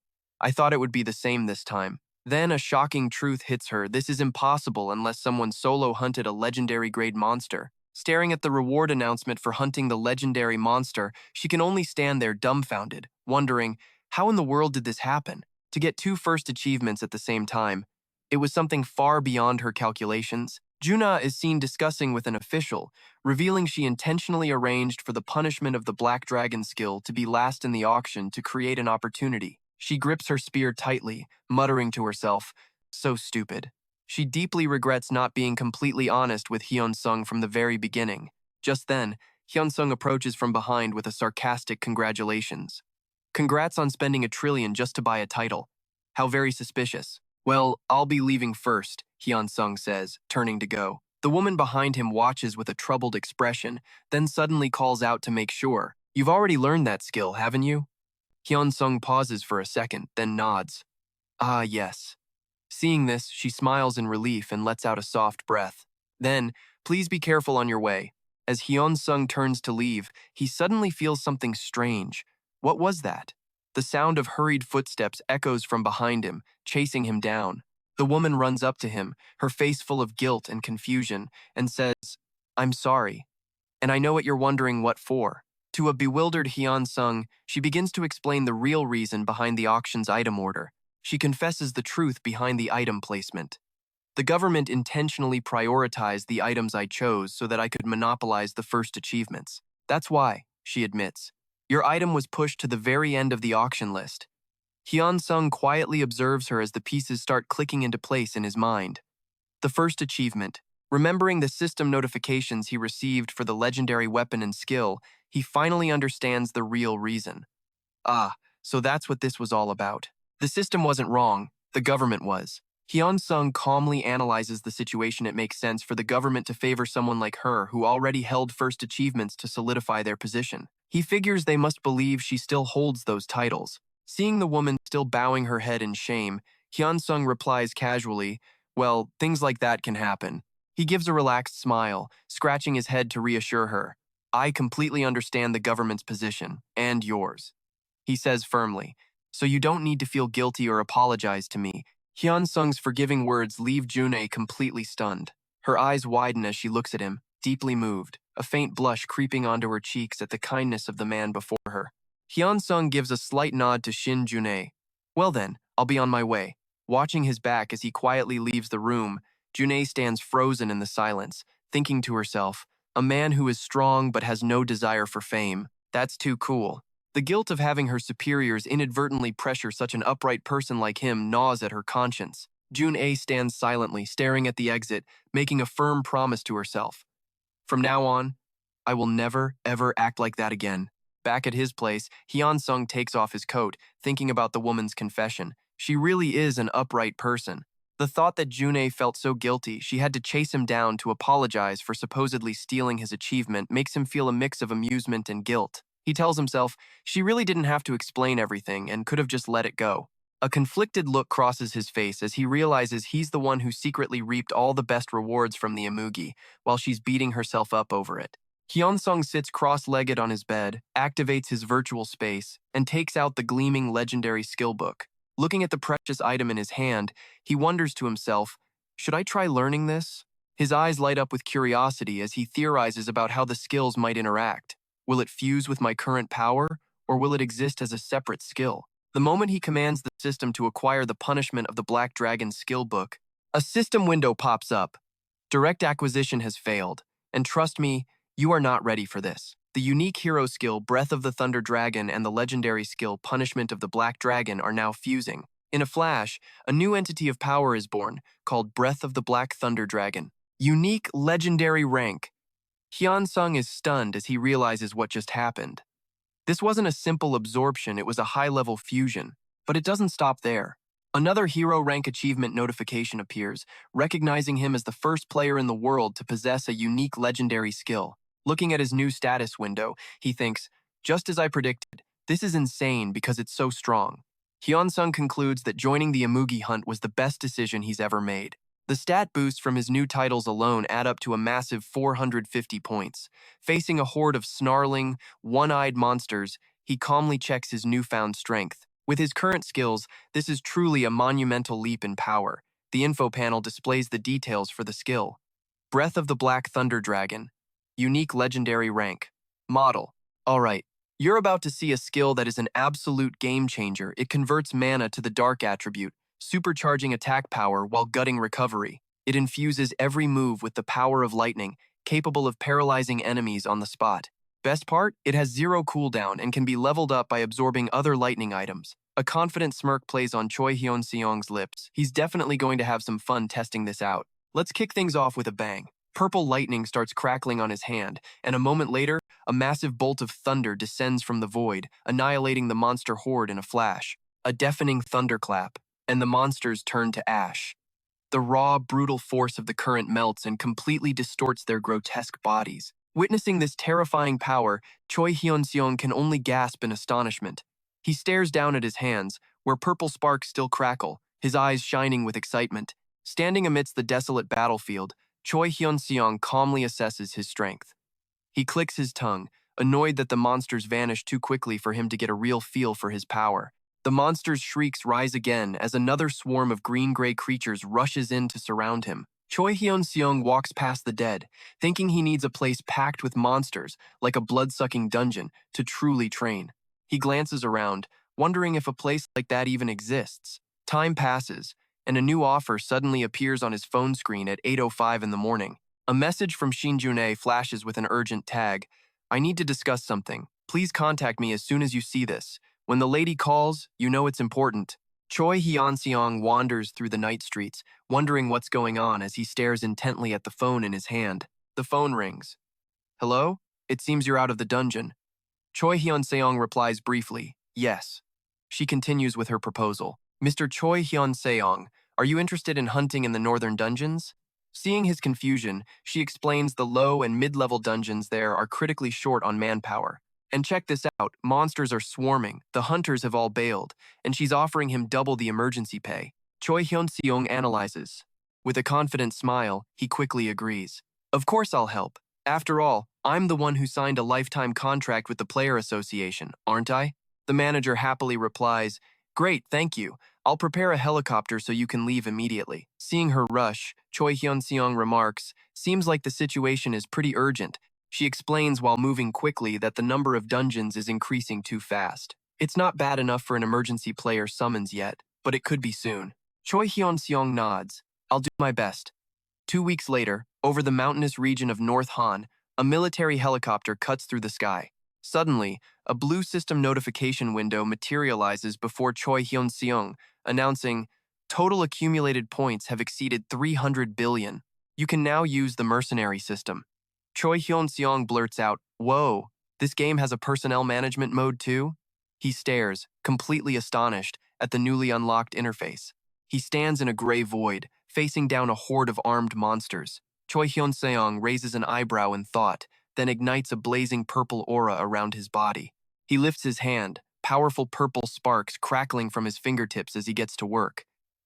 I thought it would be the same this time. Then a shocking truth hits her. This is impossible unless someone solo hunted a legendary grade monster. Staring at the reward announcement for hunting the legendary monster, she can only stand there dumbfounded, wondering, how in the world did this happen? To get 2 first achievements at the same time, it was something far beyond her calculations. Juna is seen discussing with an official, revealing she intentionally arranged for the punishment of the Black Dragon skill to be last in the auction to create an opportunity. She grips her spear tightly, muttering to herself, so stupid. She deeply regrets not being completely honest with Hyun-seong from the very beginning. Just then, Hyun-seong approaches from behind with a sarcastic congratulations. Congrats on spending 1 trillion just to buy a title. How very suspicious. Well, I'll be leaving first, Hyun-seong says, turning to go. The woman behind him watches with a troubled expression, then suddenly calls out to make sure. You've already learned that skill, haven't you? Hyun-seong pauses for a second, then nods. Ah, yes. Seeing this, she smiles in relief and lets out a soft breath. Then, please be careful on your way. As Hyun-seong turns to leave, he suddenly feels something strange. What was that? The sound of hurried footsteps echoes from behind him, chasing him down. The woman runs up to him, her face full of guilt and confusion, and says, I'm sorry. And I know what you're wondering what for. To a bewildered Hyun-seong, she begins to explain the real reason behind the auction's item order. She confesses the truth behind the item placement. The government intentionally prioritized the items I chose so that I could monopolize the first achievements. That's why, she admits. Your item was pushed to the very end of the auction list. Hyun-seong quietly observes her as the pieces start clicking into place in his mind. The first achievement. Remembering the system notifications he received for the legendary weapon and skill, He finally understands the real reason. Ah, so that's what this was all about. The system wasn't wrong, the government was. Hyun-sung calmly analyzes the situation. It makes sense for the government to favor someone like her who already held first achievements to solidify their position. He figures they must believe she still holds those titles. Seeing the woman still bowing her head in shame, Hyun-sung replies casually, "Well, things like that can happen." He gives a relaxed smile, scratching his head to reassure her. "I completely understand the government's position, and yours," he says firmly, "so you don't need to feel guilty or apologize to me." Hyun-sung's forgiving words leave June completely stunned. Her eyes widen as she looks at him, deeply moved, a faint blush creeping onto her cheeks at the kindness of the man before her. Hyun-sung gives a slight nod to Shin June. "Well then, I'll be on my way." Watching his back as he quietly leaves the room, June stands frozen in the silence, thinking to herself, a man who is strong but has no desire for fame. That's too cool. The guilt of having her superiors inadvertently pressure such an upright person like him gnaws at her conscience. June stands silently, staring at the exit, making a firm promise to herself. From now on, I will never, ever act like that again. Back at his place, Hyun-sung takes off his coat, thinking about the woman's confession. She really is an upright person. The thought that June felt so guilty she had to chase him down to apologize for supposedly stealing his achievement makes him feel a mix of amusement and guilt. He tells himself she really didn't have to explain everything and could have just let it go. A conflicted look crosses his face as he realizes he's the one who secretly reaped all the best rewards from the Imugi, while she's beating herself up over it. Hyun-sung sits cross-legged on his bed, activates his virtual space, and takes out the gleaming legendary skill book. Looking at the precious item in his hand, he wonders to himself, should I try learning this? His eyes light up with curiosity as he theorizes about how the skills might interact. Will it fuse with my current power, or will it exist as a separate skill? The moment he commands the system to acquire the punishment of the Black Dragon skill book, a system window pops up. Direct acquisition has failed, and trust me, you are not ready for this. The unique hero skill Breath of the Thunder Dragon and the legendary skill Punishment of the Black Dragon are now fusing. In a flash, a new entity of power is born, called Breath of the Black Thunder Dragon. Unique legendary rank. Hyun-sung is stunned as he realizes what just happened. This wasn't a simple absorption, it was a high-level fusion. But it doesn't stop there. Another hero rank achievement notification appears, recognizing him as the first player in the world to possess a unique legendary skill. Looking at his new status window, he thinks, just as I predicted, this is insane because it's so strong. Hyun-sung concludes that joining the Imugi hunt was the best decision he's ever made. The stat boosts from his new titles alone add up to a massive 450 points. Facing a horde of snarling, one-eyed monsters, he calmly checks his newfound strength. With his current skills, this is truly a monumental leap in power. The info panel displays the details for the skill. Breath of the Black Thunder Dragon. Unique legendary rank. Model. Alright, you're about to see a skill that is an absolute game changer. It converts mana to the dark attribute, supercharging attack power while gutting recovery. It infuses every move with the power of lightning, capable of paralyzing enemies on the spot. Best part? It has zero cooldown and can be leveled up by absorbing other lightning items. A confident smirk plays on Choi Hyeon-seong's lips. He's definitely going to have some fun testing this out. Let's kick things off with a bang. Purple lightning starts crackling on his hand, and a moment later, a massive bolt of thunder descends from the void, annihilating the monster horde in a flash. A deafening thunderclap, and the monsters turn to ash. The raw, brutal force of the current melts and completely distorts their grotesque bodies. Witnessing this terrifying power, Choi Hyeon-seong can only gasp in astonishment. He stares down at his hands, where purple sparks still crackle, his eyes shining with excitement. Standing amidst the desolate battlefield, Choi Hyeon-seong calmly assesses his strength. He clicks his tongue, annoyed that the monsters vanish too quickly for him to get a real feel for his power. The monster's shrieks rise again as another swarm of green-gray creatures rushes in to surround him. Choi Hyeon-seong walks past the dead, thinking he needs a place packed with monsters, like a blood-sucking dungeon, to truly train. He glances around, wondering if a place like that even exists. Time passes, and a new offer suddenly appears on his phone screen at 8:05 in the morning. A message from Shin June flashes with an urgent tag. I need to discuss something. Please contact me as soon as you see this. When the lady calls, you know it's important. Choi Hyeon-seong wanders through the night streets, wondering what's going on as he stares intently at the phone in his hand. The phone rings. Hello? It seems you're out of the dungeon. Choi Hyeon-seong replies briefly, yes. She continues with her proposal. Mr. Choi Hyeon-seong, are you interested in hunting in the northern dungeons? Seeing his confusion, she explains the low and mid-level dungeons there are critically short on manpower. And check this out, monsters are swarming, the hunters have all bailed, and she's offering him double the emergency pay. Choi Hyeon-seong analyzes. With a confident smile, he quickly agrees. Of course I'll help. After all, I'm the one who signed a lifetime contract with the Player Association, aren't I? The manager happily replies, great, thank you. I'll prepare a helicopter so you can leave immediately. Seeing her rush, Choi Hyun-seong remarks, seems like the situation is pretty urgent. She explains while moving quickly that the number of dungeons is increasing too fast. It's not bad enough for an emergency player summons yet, but it could be soon. Choi Hyun-seong nods. I'll do my best. 2 weeks later, over the mountainous region of North Han, a military helicopter cuts through the sky. Suddenly, a blue system notification window materializes before Choi Hyun-seong, announcing, total accumulated points have exceeded 300 billion. You can now use the mercenary system. Choi Hyun-seong blurts out, whoa, this game has a personnel management mode too? He stares, completely astonished, at the newly unlocked interface. He stands in a gray void, facing down a horde of armed monsters. Choi Hyun-seong raises an eyebrow in thought, then ignites a blazing purple aura around his body. He lifts his hand, powerful purple sparks crackling from his fingertips as he gets to work.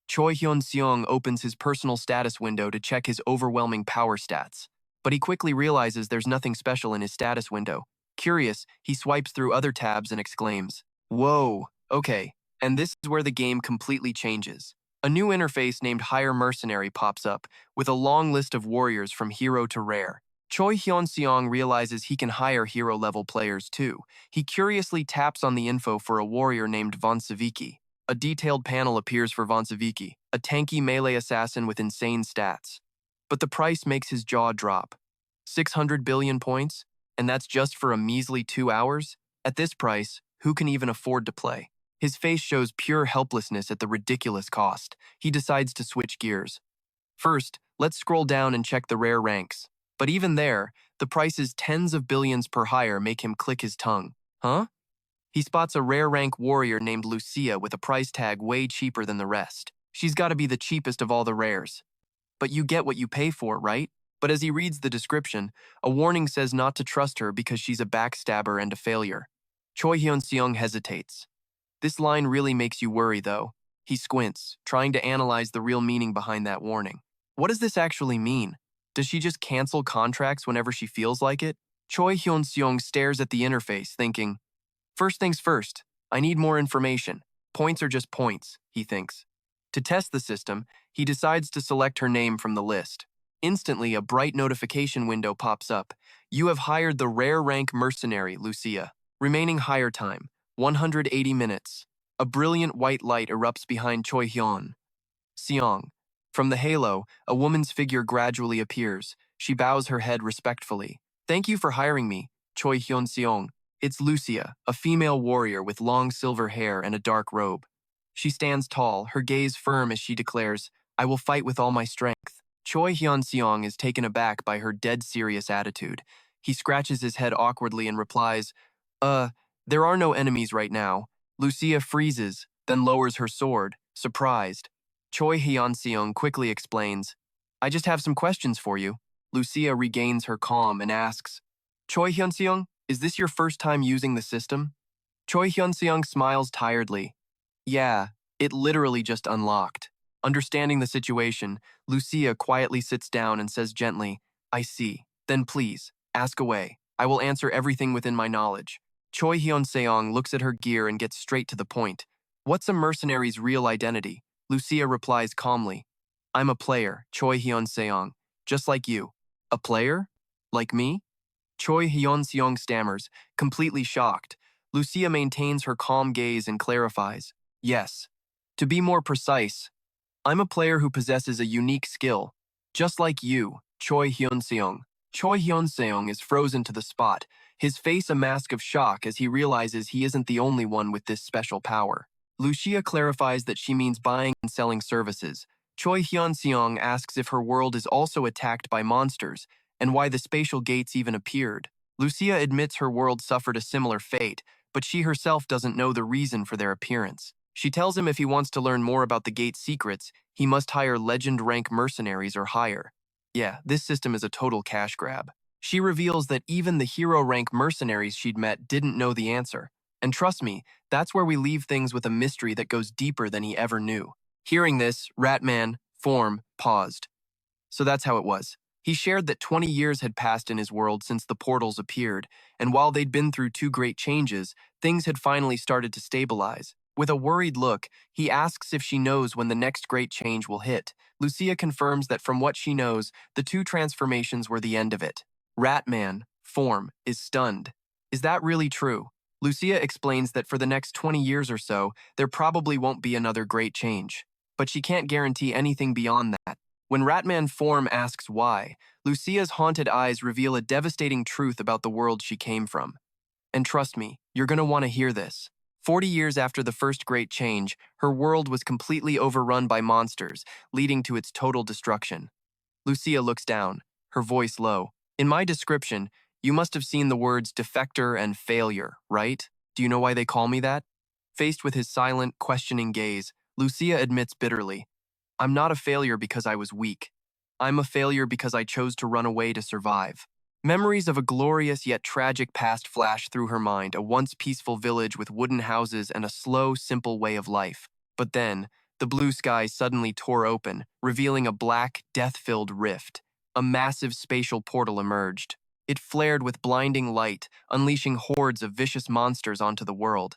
Choi Hyun-seong opens his personal status window to check his overwhelming power stats. But he quickly realizes there's nothing special in his status window. Curious, he swipes through other tabs and exclaims, whoa, okay. And this is where the game completely changes. A new interface named Higher Mercenary pops up, with a long list of warriors from hero to rare. Choi Hyun-seong realizes he can hire hero-level players too. He curiously taps on the info for a warrior named Von Saviki. A detailed panel appears for Von Saviki, a tanky melee assassin with insane stats. But the price makes his jaw drop. 600 billion points? And that's just for a measly 2 hours? At this price, who can even afford to play? His face shows pure helplessness at the ridiculous cost. He decides to switch gears. First, let's scroll down and check the rare ranks. But even there, the prices tens of billions per hire make him click his tongue. Huh? He spots a rare rank warrior named Lucia with a price tag way cheaper than the rest. She's got to be the cheapest of all the rares. But you get what you pay for, right? But as he reads the description, a warning says not to trust her because she's a backstabber and a failure. Choi Hyun-seong hesitates. This line really makes you worry, though. He squints, trying to analyze the real meaning behind that warning. What does this actually mean? Does she just cancel contracts whenever she feels like it? Choi Hyun-seong stares at the interface, thinking, first things first, I need more information. Points are just points, he thinks. To test the system, he decides to select her name from the list. Instantly, a bright notification window pops up. You have hired the rare rank mercenary, Lucia. Remaining hire time, 180 minutes. A brilliant white light erupts behind Choi Hyun-seong. From the halo, a woman's figure gradually appears. She bows her head respectfully. Thank you for hiring me, Choi Hyun-seong. It's Lucia, a female warrior with long silver hair and a dark robe. She stands tall, her gaze firm as she declares, I will fight with all my strength. Choi Hyun-seong is taken aback by her dead serious attitude. He scratches his head awkwardly and replies, there are no enemies right now. Lucia freezes, then lowers her sword, surprised. Choi Hyeon-seong quickly explains, I just have some questions for you. Lucia regains her calm and asks, Choi Hyun-seong, is this your first time using the system? Choi Hyun-seong smiles tiredly. Yeah, it literally just unlocked. Understanding the situation, Lucia quietly sits down and says gently, I see. Then please, ask away. I will answer everything within my knowledge. Choi Hyeon-seong looks at her gear and gets straight to the point. What's a mercenary's real identity? Lucia replies calmly. I'm a player, Choi Hyeon-seong. Just like you. A player? Like me? Choi Hyeon-seong stammers, completely shocked. Lucia maintains her calm gaze and clarifies. Yes. To be more precise, I'm a player who possesses a unique skill. Just like you, Choi Hyun-seong. Choi Hyun-seong is frozen to the spot, his face a mask of shock as he realizes he isn't the only one with this special power. Lucia clarifies that she means buying and selling services. Choi Hyun-seong asks if her world is also attacked by monsters, and why the spatial gates even appeared. Lucia admits her world suffered a similar fate, but she herself doesn't know the reason for their appearance. She tells him if he wants to learn more about the gate's secrets, he must hire legend rank mercenaries or higher. Yeah, this system is a total cash grab. She reveals that even the hero rank mercenaries she'd met didn't know the answer. And trust me, that's where we leave things with a mystery that goes deeper than he ever knew. Hearing this, Ratman, Form, paused. So that's how it was. He shared that 20 years had passed in his world since the portals appeared, and while they'd been through two great changes, things had finally started to stabilize. With a worried look, he asks if she knows when the next great change will hit. Lucia confirms that from what she knows, the two transformations were the end of it. Ratman, Form, is stunned. Is that really true? Lucia explains that for the next 20 years or so, there probably won't be another great change. But she can't guarantee anything beyond that. When Ratman Form asks why, Lucia's haunted eyes reveal a devastating truth about the world she came from. And trust me, you're gonna want to hear this. 40 years after the first great change, her world was completely overrun by monsters, leading to its total destruction. Lucia looks down, her voice low. In my description, you must have seen the words defector and failure, right? Do you know why they call me that? Faced with his silent, questioning gaze, Lucia admits bitterly, I'm not a failure because I was weak. I'm a failure because I chose to run away to survive. Memories of a glorious yet tragic past flash through her mind, a once peaceful village with wooden houses and a slow, simple way of life. But then, the blue sky suddenly tore open, revealing a black, death-filled rift. A massive spatial portal emerged. It flared with blinding light, unleashing hordes of vicious monsters onto the world.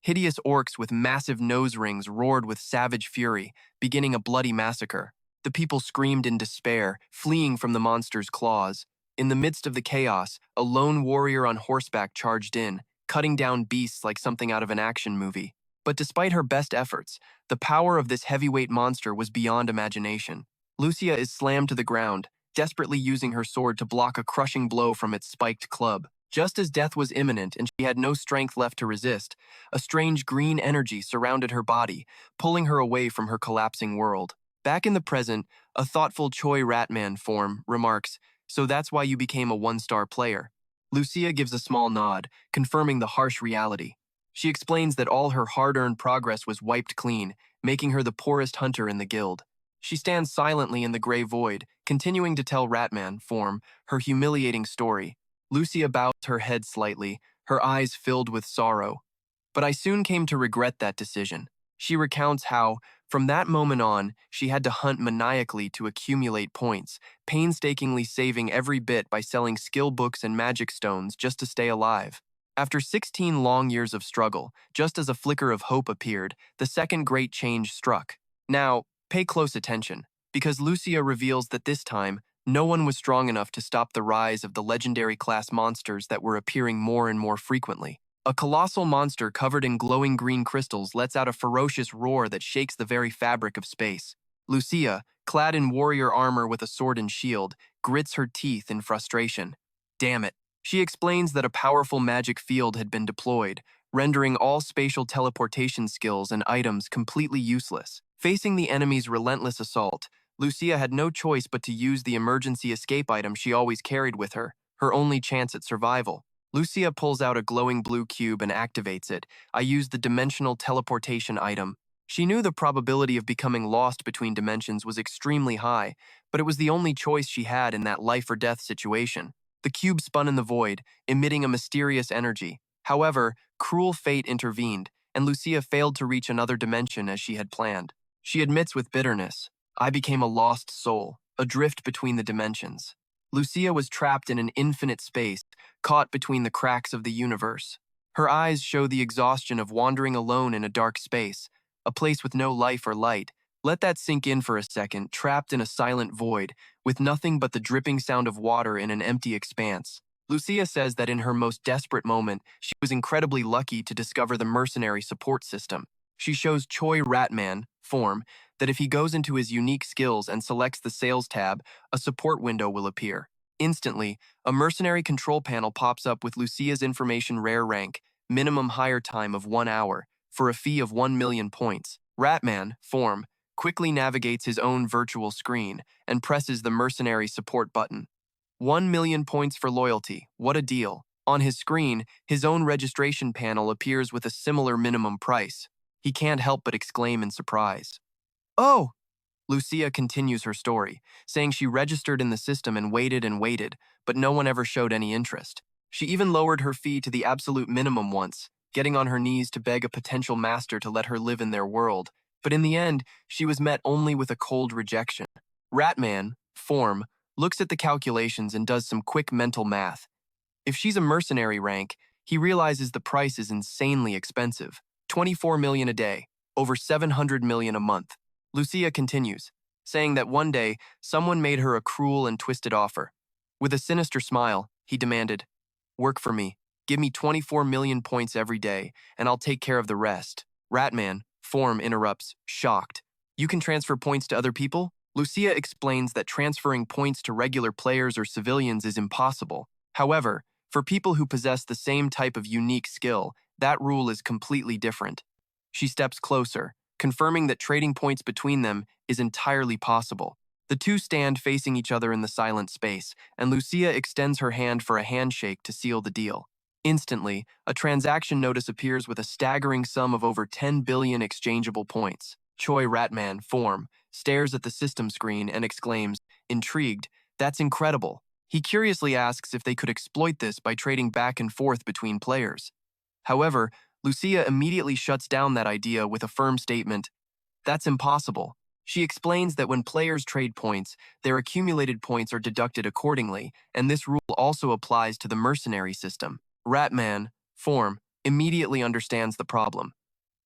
Hideous orcs with massive nose rings roared with savage fury, beginning a bloody massacre. The people screamed in despair, fleeing from the monster's claws. In the midst of the chaos, a lone warrior on horseback charged in, cutting down beasts like something out of an action movie. But despite her best efforts, the power of this heavyweight monster was beyond imagination. Lucia is slammed to the ground, desperately using her sword to block a crushing blow from its spiked club. Just as death was imminent and she had no strength left to resist, a strange green energy surrounded her body, pulling her away from her collapsing world. Back in the present, a thoughtful Choi Ratman Form remarks, so that's why you became a one-star player. Lucia gives a small nod, confirming the harsh reality. She explains that all her hard-earned progress was wiped clean, making her the poorest hunter in the guild. She stands silently in the gray void, continuing to tell Ratman Form her humiliating story. Lucia bows her head slightly, her eyes filled with sorrow. But I soon came to regret that decision. She recounts how, from that moment on, she had to hunt maniacally to accumulate points, painstakingly saving every bit by selling skill books and magic stones just to stay alive. After 16 long years of struggle, just as a flicker of hope appeared, the second great change struck. Now, pay close attention, because Lucia reveals that this time, no one was strong enough to stop the rise of the legendary class monsters that were appearing more and more frequently. A colossal monster covered in glowing green crystals lets out a ferocious roar that shakes the very fabric of space. Lucia, clad in warrior armor with a sword and shield, grits her teeth in frustration. Damn it. She explains that a powerful magic field had been deployed, rendering all spatial teleportation skills and items completely useless. Facing the enemy's relentless assault, Lucia had no choice but to use the emergency escape item she always carried with her, her only chance at survival. Lucia pulls out a glowing blue cube and activates it. I used the dimensional teleportation item. She knew the probability of becoming lost between dimensions was extremely high, but it was the only choice she had in that life or death situation. The cube spun in the void, emitting a mysterious energy. However, cruel fate intervened, and Lucia failed to reach another dimension as she had planned. She admits with bitterness, I became a lost soul, adrift between the dimensions. Lucia was trapped in an infinite space, caught between the cracks of the universe. Her eyes show the exhaustion of wandering alone in a dark space, a place with no life or light. Let that sink in for a second, trapped in a silent void, with nothing but the dripping sound of water in an empty expanse. Lucia says that in her most desperate moment, she was incredibly lucky to discover the mercenary support system. She shows Choi Ratman Form that if he goes into his unique skills and selects the sales tab, a support window will appear. Instantly, a mercenary control panel pops up with Lucia's information rare rank, minimum hire time of 1 hour, for a fee of 1 million points. Ratman Form quickly navigates his own virtual screen and presses the mercenary support button. 1 million points for loyalty. What a deal. On his screen, his own registration panel appears with a similar minimum price. He can't help but exclaim in surprise. Oh! Lucia continues her story, saying she registered in the system and waited, but no one ever showed any interest. She even lowered her fee to the absolute minimum once, getting on her knees to beg a potential master to let her live in their world. But in the end, she was met only with a cold rejection. Ratman, Form, looks at the calculations and does some quick mental math. If she's a mercenary rank, he realizes the price is insanely expensive. 24 million a day, over 700 million a month. Lucia continues, saying that one day, someone made her a cruel and twisted offer. With a sinister smile, he demanded, "Work for me. Give me 24 million points every day, and I'll take care of the rest." Ratman, Form, interrupts, shocked. "You can transfer points to other people?" Lucia explains that transferring points to regular players or civilians is impossible. However, for people who possess the same type of unique skill, that rule is completely different. She steps closer, confirming that trading points between them is entirely possible. The two stand facing each other in the silent space, and Lucia extends her hand for a handshake to seal the deal. Instantly, a transaction notice appears with a staggering sum of over 10 billion exchangeable points. Choi Ratman, Form, stares at the system screen and exclaims, intrigued, "That's incredible." He curiously asks if they could exploit this by trading back and forth between players. However, Lucia immediately shuts down that idea with a firm statement, "That's impossible." She explains that when players trade points, their accumulated points are deducted accordingly, and this rule also applies to the mercenary system. Ratman, Form, immediately understands the problem.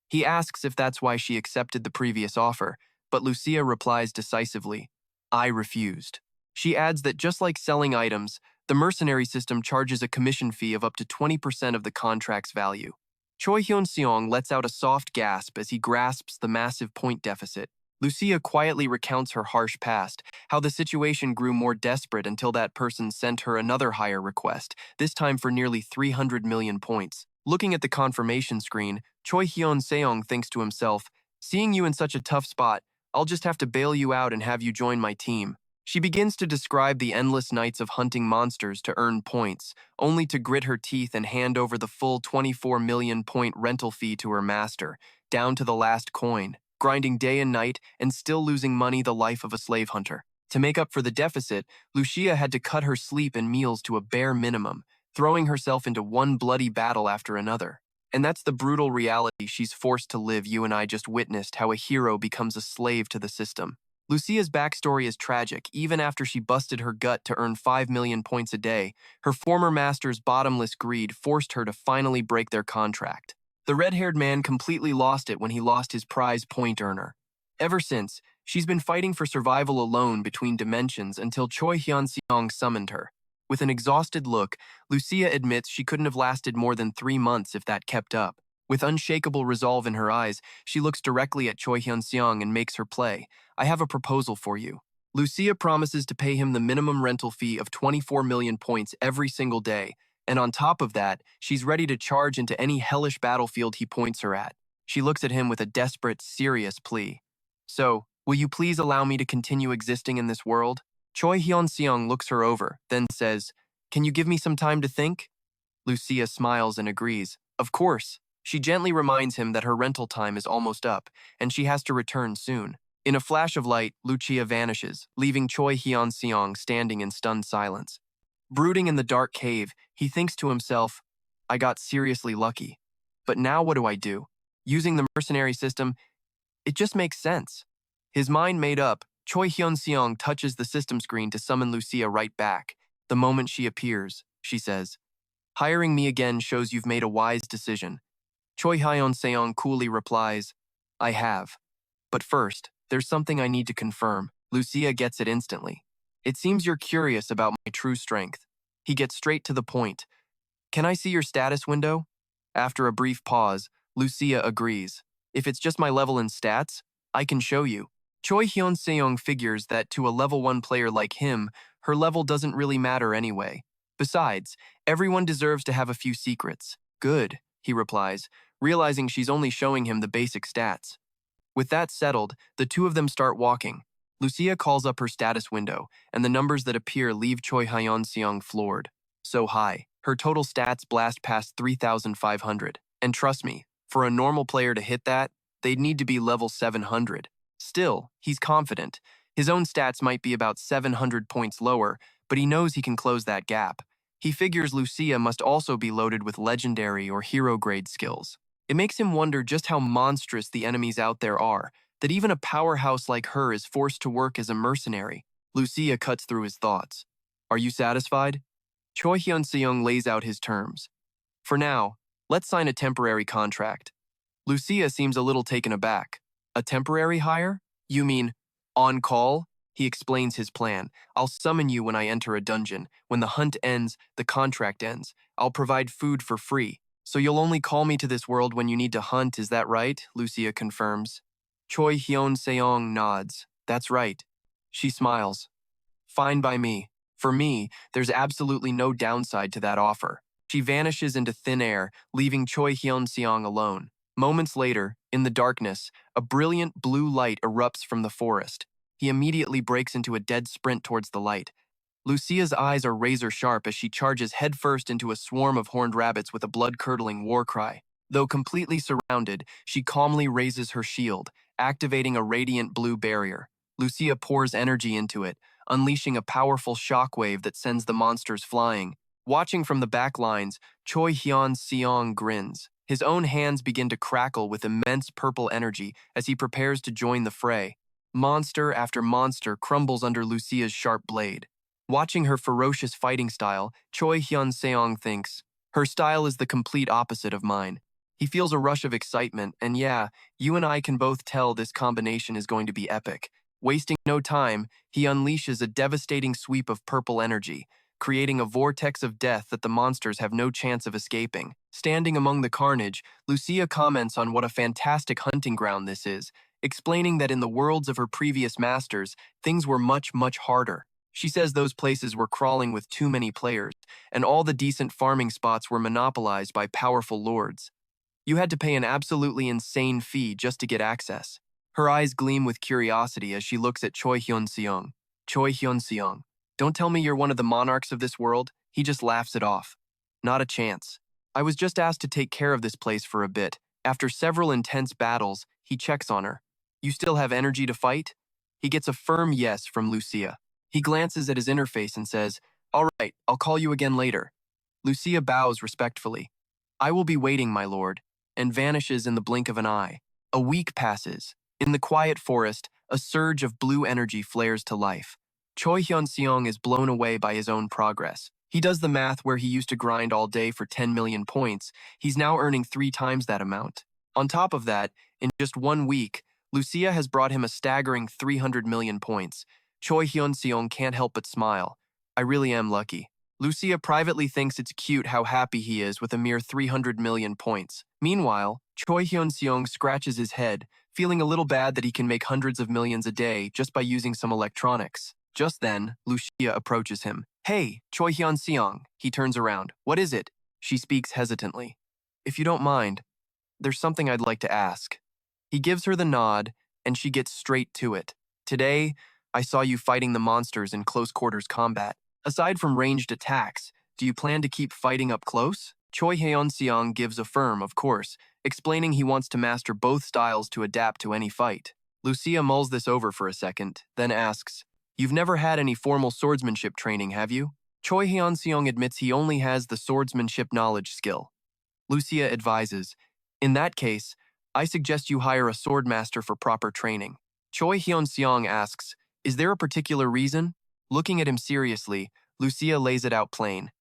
He asks if that's why she accepted the previous offer, but Lucia replies decisively, "I refused." She adds that just like selling items, the mercenary system charges a commission fee of up to 20% of the contract's value. Choi Hyeon-seong lets out a soft gasp as he grasps the massive point deficit. Lucia quietly recounts her harsh past, how the situation grew more desperate until that person sent her another higher request, this time for nearly 300 million points. Looking at the confirmation screen, Choi Hyeon-seong thinks to himself, "Seeing you in such a tough spot, I'll just have to bail you out and have you join my team." She begins to describe the endless nights of hunting monsters to earn points, only to grit her teeth and hand over the full 24 million point rental fee to her master, down to the last coin, grinding day and night and still losing money the life of a slave hunter. To make up for the deficit, Lucia had to cut her sleep and meals to a bare minimum, throwing herself into one bloody battle after another. And that's the brutal reality she's forced to live. You and I just witnessed how a hero becomes a slave to the system. Lucia's backstory is tragic. Even after she busted her gut to earn 5 million points a day, her former master's bottomless greed forced her to finally break their contract. The red-haired man completely lost it when he lost his prize point earner. Ever since, she's been fighting for survival alone between dimensions until Choi Hyeon-seong summoned her. With an exhausted look, Lucia admits she couldn't have lasted more than 3 months if that kept up. With unshakable resolve in her eyes, she looks directly at Choi Hyeon-seong and makes her play. "I have a proposal for you." Lucia promises to pay him the minimum rental fee of 24 million points every single day, and on top of that, she's ready to charge into any hellish battlefield he points her at. She looks at him with a desperate, serious plea. "So, will you please allow me to continue existing in this world?" Choi Hyeon-seong looks her over, then says, "Can you give me some time to think?" Lucia smiles and agrees. Of course. She gently reminds him that her rental time is almost up, and she has to return soon. In a flash of light, Lucia vanishes, leaving Choi Hyeon-seong standing in stunned silence. Brooding in the dark cave, he thinks to himself, "I got seriously lucky. But now what do I do? Using the mercenary system, it just makes sense." His mind made up, Choi Hyun-seong touches the system screen to summon Lucia right back. The moment she appears, she says, "Hiring me again shows you've made a wise decision." Choi Hyeon-seong coolly replies, "I have. But first, there's something I need to confirm." Lucia gets it instantly. "It seems you're curious about my true strength." He gets straight to the point. "Can I see your status window?" After a brief pause, Lucia agrees. "If it's just my level in stats, I can show you." Choi Hyun-seong figures that to a level 1 player like him, her level doesn't really matter anyway. Besides, everyone deserves to have a few secrets. "Good," he replies, realizing she's only showing him the basic stats. With that settled, the two of them start walking. Lucia calls up her status window, and the numbers that appear leave Choi Hyeon-seong floored. So high. Her total stats blast past 3,500. And trust me, for a normal player to hit that, they'd need to be level 700. Still, he's confident. His own stats might be about 700 points lower, but he knows he can close that gap. He figures Lucia must also be loaded with legendary or hero-grade skills. It makes him wonder just how monstrous the enemies out there are, that even a powerhouse like her is forced to work as a mercenary. Lucia cuts through his thoughts. Are you satisfied? Choi Hyun-seong lays out his terms. For now, let's sign a temporary contract. Lucia seems a little taken aback. A temporary hire? You mean on call? He explains his plan. I'll summon you when I enter a dungeon. When the hunt ends, the contract ends. I'll provide food for free. So you'll only call me to this world when you need to hunt, is that right? Lucia confirms. Choi Hyeon-seong nods. That's right. She smiles. Fine by me. For me, there's absolutely no downside to that offer. She vanishes into thin air, leaving Choi Hyeon-seong alone. Moments later, in the darkness, a brilliant blue light erupts from the forest. He immediately breaks into a dead sprint towards the light. Lucia's eyes are razor-sharp as she charges headfirst into a swarm of horned rabbits with a blood-curdling war cry. Though completely surrounded, she calmly raises her shield, activating a radiant blue barrier. Lucia pours energy into it, unleashing a powerful shockwave that sends the monsters flying. Watching from the back lines, Choi Hyeon-seong grins. His own hands begin to crackle with immense purple energy as he prepares to join the fray. Monster after monster crumbles under Lucia's sharp blade. Watching her ferocious fighting style, Choi Hyun-seong thinks, her style is the complete opposite of mine. He feels a rush of excitement, and yeah, you and I can both tell this combination is going to be epic. Wasting no time, he unleashes a devastating sweep of purple energy, creating a vortex of death that the monsters have no chance of escaping. Standing among the carnage, Lucia comments on what a fantastic hunting ground this is, explaining that in the worlds of her previous masters, things were much, much harder. She says those places were crawling with too many players, and all the decent farming spots were monopolized by powerful lords. You had to pay an absolutely insane fee just to get access. Her eyes gleam with curiosity as she looks at Choi Hyun-seong. Choi Hyun-seong, don't tell me you're one of the monarchs of this world. He just laughs it off. Not a chance. I was just asked to take care of this place for a bit. After several intense battles, he checks on her. You still have energy to fight? He gets a firm yes from Lucia. He glances at his interface and says, all right, I'll call you again later. Lucia bows respectfully. I will be waiting, my lord, and vanishes in the blink of an eye. A week passes. In the quiet forest, a surge of blue energy flares to life. Choi Hyun-seong is blown away by his own progress. He does the math where he used to grind all day for 10 million points. He's now earning 3 times that amount. On top of that, in just 1 week, Lucia has brought him a staggering 300 million points. Choi Hyun-seong can't help but smile. I really am lucky. Lucia privately thinks it's cute how happy he is with a mere 300 million points. Meanwhile, Choi Hyun-seong scratches his head, feeling a little bad that he can make hundreds of millions a day just by using some electronics. Just then, Lucia approaches him. Hey, Choi Hyun-seong. He turns around. What is it? She speaks hesitantly. If you don't mind, there's something I'd like to ask. He gives her the nod, and she gets straight to it. Today, I saw you fighting the monsters in close quarters combat. Aside from ranged attacks, do you plan to keep fighting up close? Choi Hyeon-seong gives a firm, of course, explaining he wants to master both styles to adapt to any fight. Lucia mulls this over for a second, then asks, you've never had any formal swordsmanship training, have you? Choi Hyeon-seong admits he only has the swordsmanship knowledge skill. Lucia advises, in that case, I suggest you hire a swordmaster for proper training. Choi Hyun-seong asks, is there a particular reason? Looking at him seriously, Lucia lays it out plain.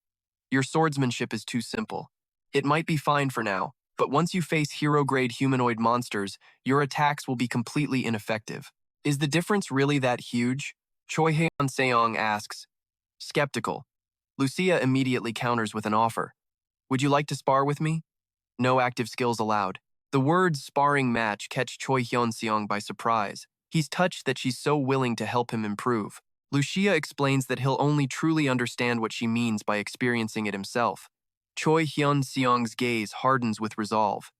Your swordsmanship is too simple. It might be fine for now, but once you face hero-grade humanoid monsters, your attacks will be completely ineffective. Is the difference really that huge? Choi Hyeon-seong asks. Skeptical. Lucia immediately counters with an offer. Would you like to spar with me? No active skills allowed. The words sparring match catch Choi Hyeon-seong by surprise. He's touched that she's so willing to help him improve. Lucia explains that he'll only truly understand what she means by experiencing it himself. Choi Hyun-seong's gaze hardens with resolve.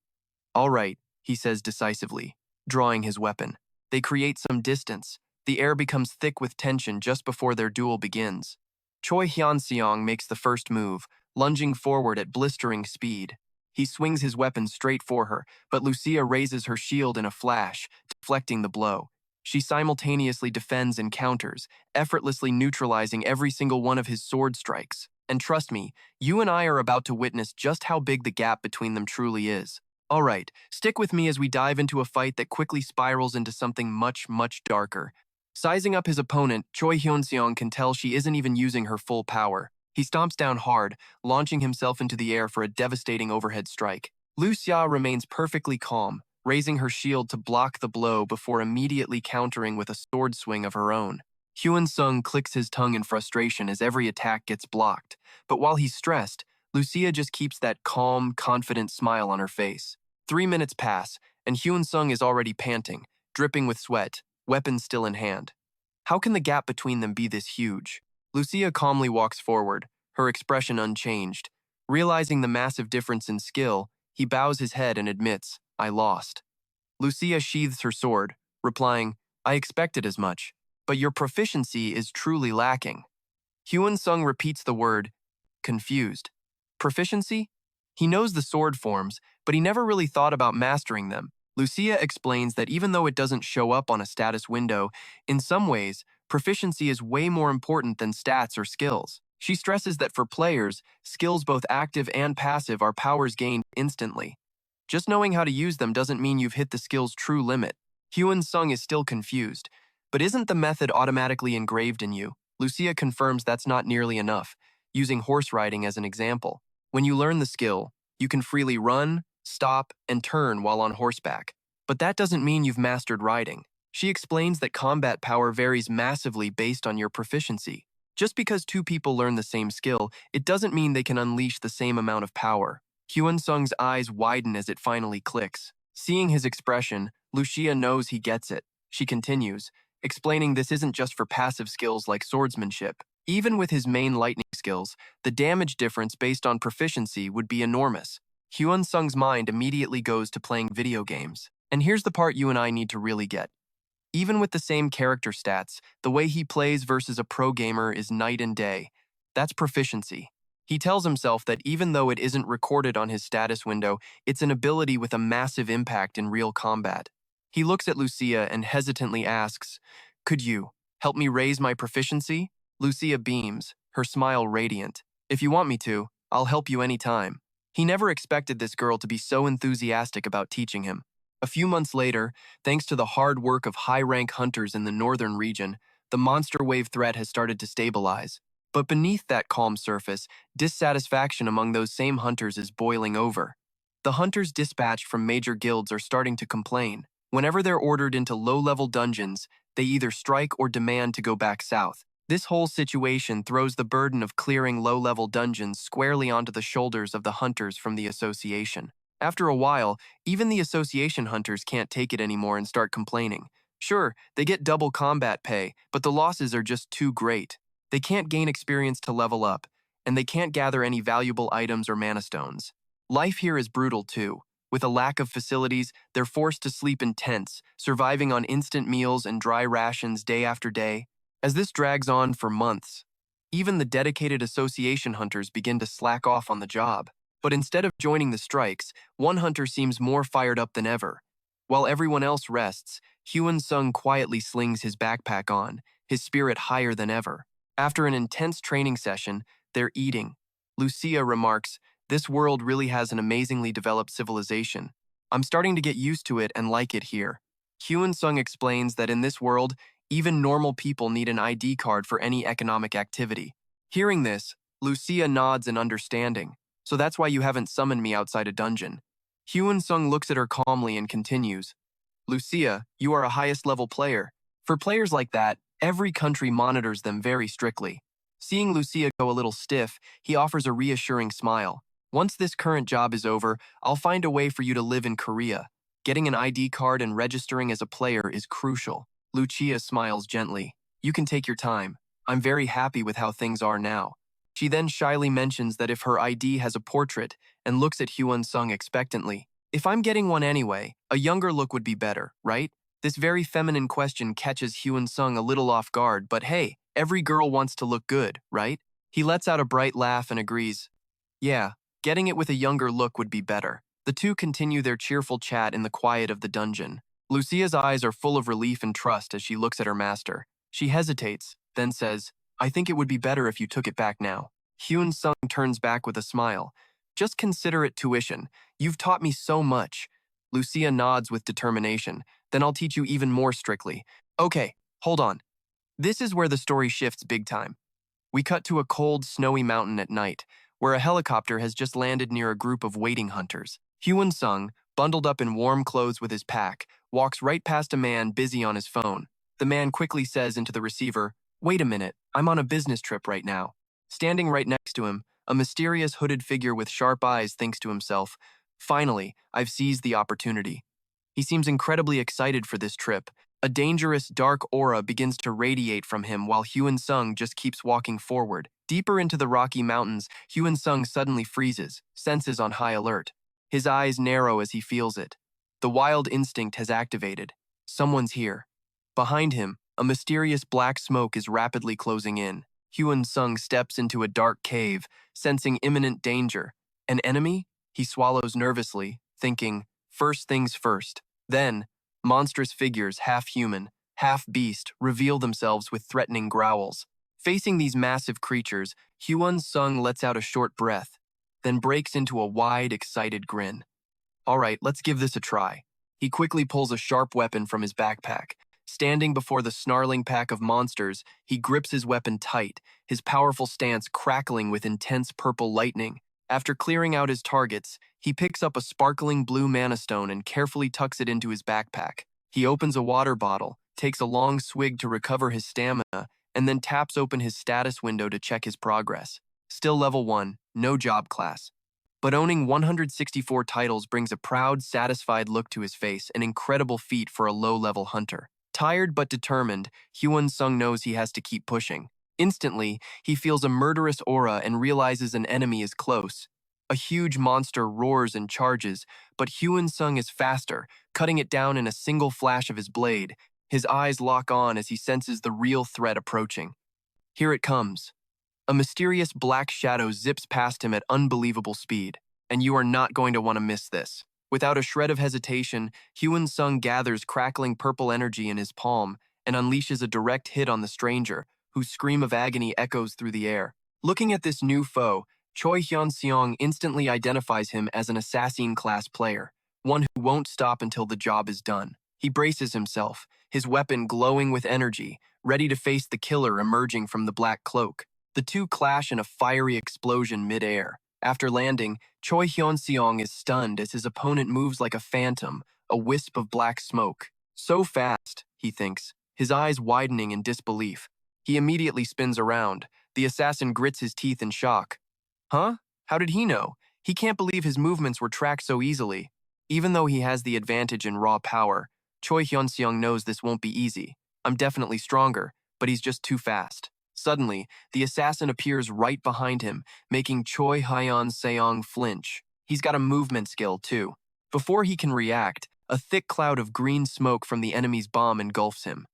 All right, he says decisively, drawing his weapon. They create some distance. The air becomes thick with tension just before their duel begins. Choi Hyeon-seong makes the first move, lunging forward at blistering speed. He swings his weapon straight for her, but Lucia raises her shield in a flash, deflecting the blow. She simultaneously defends and counters, effortlessly neutralizing every single one of his sword strikes. And trust me, you and I are about to witness just how big the gap between them truly is. Alright, stick with me as we dive into a fight that quickly spirals into something much, much darker. Sizing up his opponent, Choi Hyeon-seong can tell she isn't even using her full power. He stomps down hard, launching himself into the air for a devastating overhead strike. Lucia remains perfectly calm, raising her shield to block the blow before immediately countering with a sword swing of her own. Hyeon-seong clicks his tongue in frustration as every attack gets blocked, but while he's stressed, Lucia just keeps that calm, confident smile on her face. 3 minutes pass, and Hyeon-seong is already panting, dripping with sweat, weapon still in hand. How can the gap between them be this huge? Lucia calmly walks forward, her expression unchanged. Realizing the massive difference in skill, he bows his head and admits, "I lost." Lucia sheathes her sword, replying, "I expected as much, but your proficiency is truly lacking." Hyeon-seong repeats the word, confused. Proficiency? He knows the sword forms, but he never really thought about mastering them. Lucia explains that even though it doesn't show up on a status window, in some ways, proficiency is way more important than stats or skills. She stresses that for players, skills both active and passive are powers gained instantly. Just knowing how to use them doesn't mean you've hit the skill's true limit. Hyeon-seong is still confused. But isn't the method automatically engraved in you? Lucia confirms that's not nearly enough, using horse riding as an example. When you learn the skill, you can freely run, stop, and turn while on horseback. But that doesn't mean you've mastered riding. She explains that combat power varies massively based on your proficiency. Just because two people learn the same skill, it doesn't mean they can unleash the same amount of power. Hyeon-seong's eyes widen as it finally clicks. Seeing his expression, Lucia knows he gets it. She continues, explaining this isn't just for passive skills like swordsmanship. Even with his main lightning skills, the damage difference based on proficiency would be enormous. Hyeon-seong's mind immediately goes to playing video games. And here's the part you and I need to really get. Even with the same character stats, the way he plays versus a pro gamer is night and day. That's proficiency. He tells himself that even though it isn't recorded on his status window, it's an ability with a massive impact in real combat. He looks at Lucia and hesitantly asks, "Could you help me raise my proficiency?" Lucia beams, her smile radiant. "If you want me to, I'll help you anytime." He never expected this girl to be so enthusiastic about teaching him. A few months later, thanks to the hard work of high-rank hunters in the northern region, the monster wave threat has started to stabilize. But beneath that calm surface, dissatisfaction among those same hunters is boiling over. The hunters dispatched from major guilds are starting to complain. Whenever they're ordered into low-level dungeons, they either strike or demand to go back south. This whole situation throws the burden of clearing low-level dungeons squarely onto the shoulders of the hunters from the association. After a while, even the association hunters can't take it anymore and start complaining. Sure, they get double combat pay, but the losses are just too great. They can't gain experience to level up, and they can't gather any valuable items or mana stones. Life here is brutal too. With a lack of facilities, they're forced to sleep in tents, surviving on instant meals and dry rations day after day. As this drags on for months, even the dedicated association hunters begin to slack off on the job. But instead of joining the strikes, one hunter seems more fired up than ever. While everyone else rests, Hyeon-seong quietly slings his backpack on, his spirit higher than ever. After an intense training session, they're eating. Lucia remarks, "This world really has an amazingly developed civilization. I'm starting to get used to it and like it here." Hyeon-seong explains that in this world, even normal people need an ID card for any economic activity. Hearing this, Lucia nods in understanding. "So that's why you haven't summoned me outside a dungeon." Hyeon-seong looks at her calmly and continues, "Lucia, you are a highest-level player. For players like that, every country monitors them very strictly." Seeing Lucia go a little stiff, he offers a reassuring smile. "Once this current job is over, I'll find a way for you to live in Korea. Getting an ID card and registering as a player is crucial." Lucia smiles gently. "You can take your time. I'm very happy with how things are now." She then shyly mentions that if her ID has a portrait and looks at Hyeon-seong expectantly. "If I'm getting one anyway, a younger look would be better, right?" This very feminine question catches Hyun-seong a little off guard, but hey, every girl wants to look good, right? He lets out a bright laugh and agrees. Yeah, getting it with a younger look would be better. The two continue their cheerful chat in the quiet of the dungeon. Lucia's eyes are full of relief and trust as she looks at her master. She hesitates, then says, I think it would be better if you took it back now. Hyun-seong turns back with a smile. Just consider it tuition. You've taught me so much. Lucia nods with determination. Then I'll teach you even more strictly. Okay, hold on. This is where the story shifts big time. We cut to a cold, snowy mountain at night, where a helicopter has just landed near a group of waiting hunters. Hyun-seong, bundled up in warm clothes with his pack, walks right past a man busy on his phone. The man quickly says into the receiver, Wait a minute, I'm on a business trip right now. Standing right next to him, a mysterious hooded figure with sharp eyes thinks to himself, Finally, I've seized the opportunity. He seems incredibly excited for this trip. A dangerous, dark aura begins to radiate from him while Hyun-seong just keeps walking forward. Deeper into the Rocky Mountains, Hyun-seong suddenly freezes, senses on high alert. His eyes narrow as he feels it. The wild instinct has activated. Someone's here. Behind him, a mysterious black smoke is rapidly closing in. Hyun-seong steps into a dark cave, sensing imminent danger. An enemy? He swallows nervously, thinking, first things first. Then, monstrous figures, half human, half beast, reveal themselves with threatening growls. Facing these massive creatures, Hyun-seong lets out a short breath, then breaks into a wide, excited grin. All right, let's give this a try. He quickly pulls a sharp weapon from his backpack. Standing before the snarling pack of monsters, he grips his weapon tight, his powerful stance crackling with intense purple lightning. After clearing out his targets, he picks up a sparkling blue mana stone and carefully tucks it into his backpack. He opens a water bottle, takes a long swig to recover his stamina, and then taps open his status window to check his progress. Still level 1, no job class. But owning 164 titles brings a proud, satisfied look to his face, an incredible feat for a low-level hunter. Tired but determined, Hyun-seong knows he has to keep pushing. Instantly, he feels a murderous aura and realizes an enemy is close. A huge monster roars and charges, but Hyun-seong is faster, cutting it down in a single flash of his blade. His eyes lock on as he senses the real threat approaching. Here it comes. A mysterious black shadow zips past him at unbelievable speed, and you are not going to want to miss this. Without a shred of hesitation, Hyun-seong gathers crackling purple energy in his palm and unleashes a direct hit on the stranger, whose scream of agony echoes through the air. Looking at this new foe, Choi Hyeon-seong instantly identifies him as an assassin-class player, one who won't stop until the job is done. He braces himself, his weapon glowing with energy, ready to face the killer emerging from the black cloak. The two clash in a fiery explosion mid-air. After landing, Choi Hyeon-seong is stunned as his opponent moves like a phantom, a wisp of black smoke. So fast, he thinks, his eyes widening in disbelief. He immediately spins around. The assassin grits his teeth in shock. Huh? How did he know? He can't believe his movements were tracked so easily. Even though he has the advantage in raw power, Choi Hyeon-seong knows this won't be easy. I'm definitely stronger, but he's just too fast. Suddenly, the assassin appears right behind him, making Choi Hyeon-seong flinch. He's got a movement skill, too. Before he can react, a thick cloud of green smoke from the enemy's bomb engulfs him.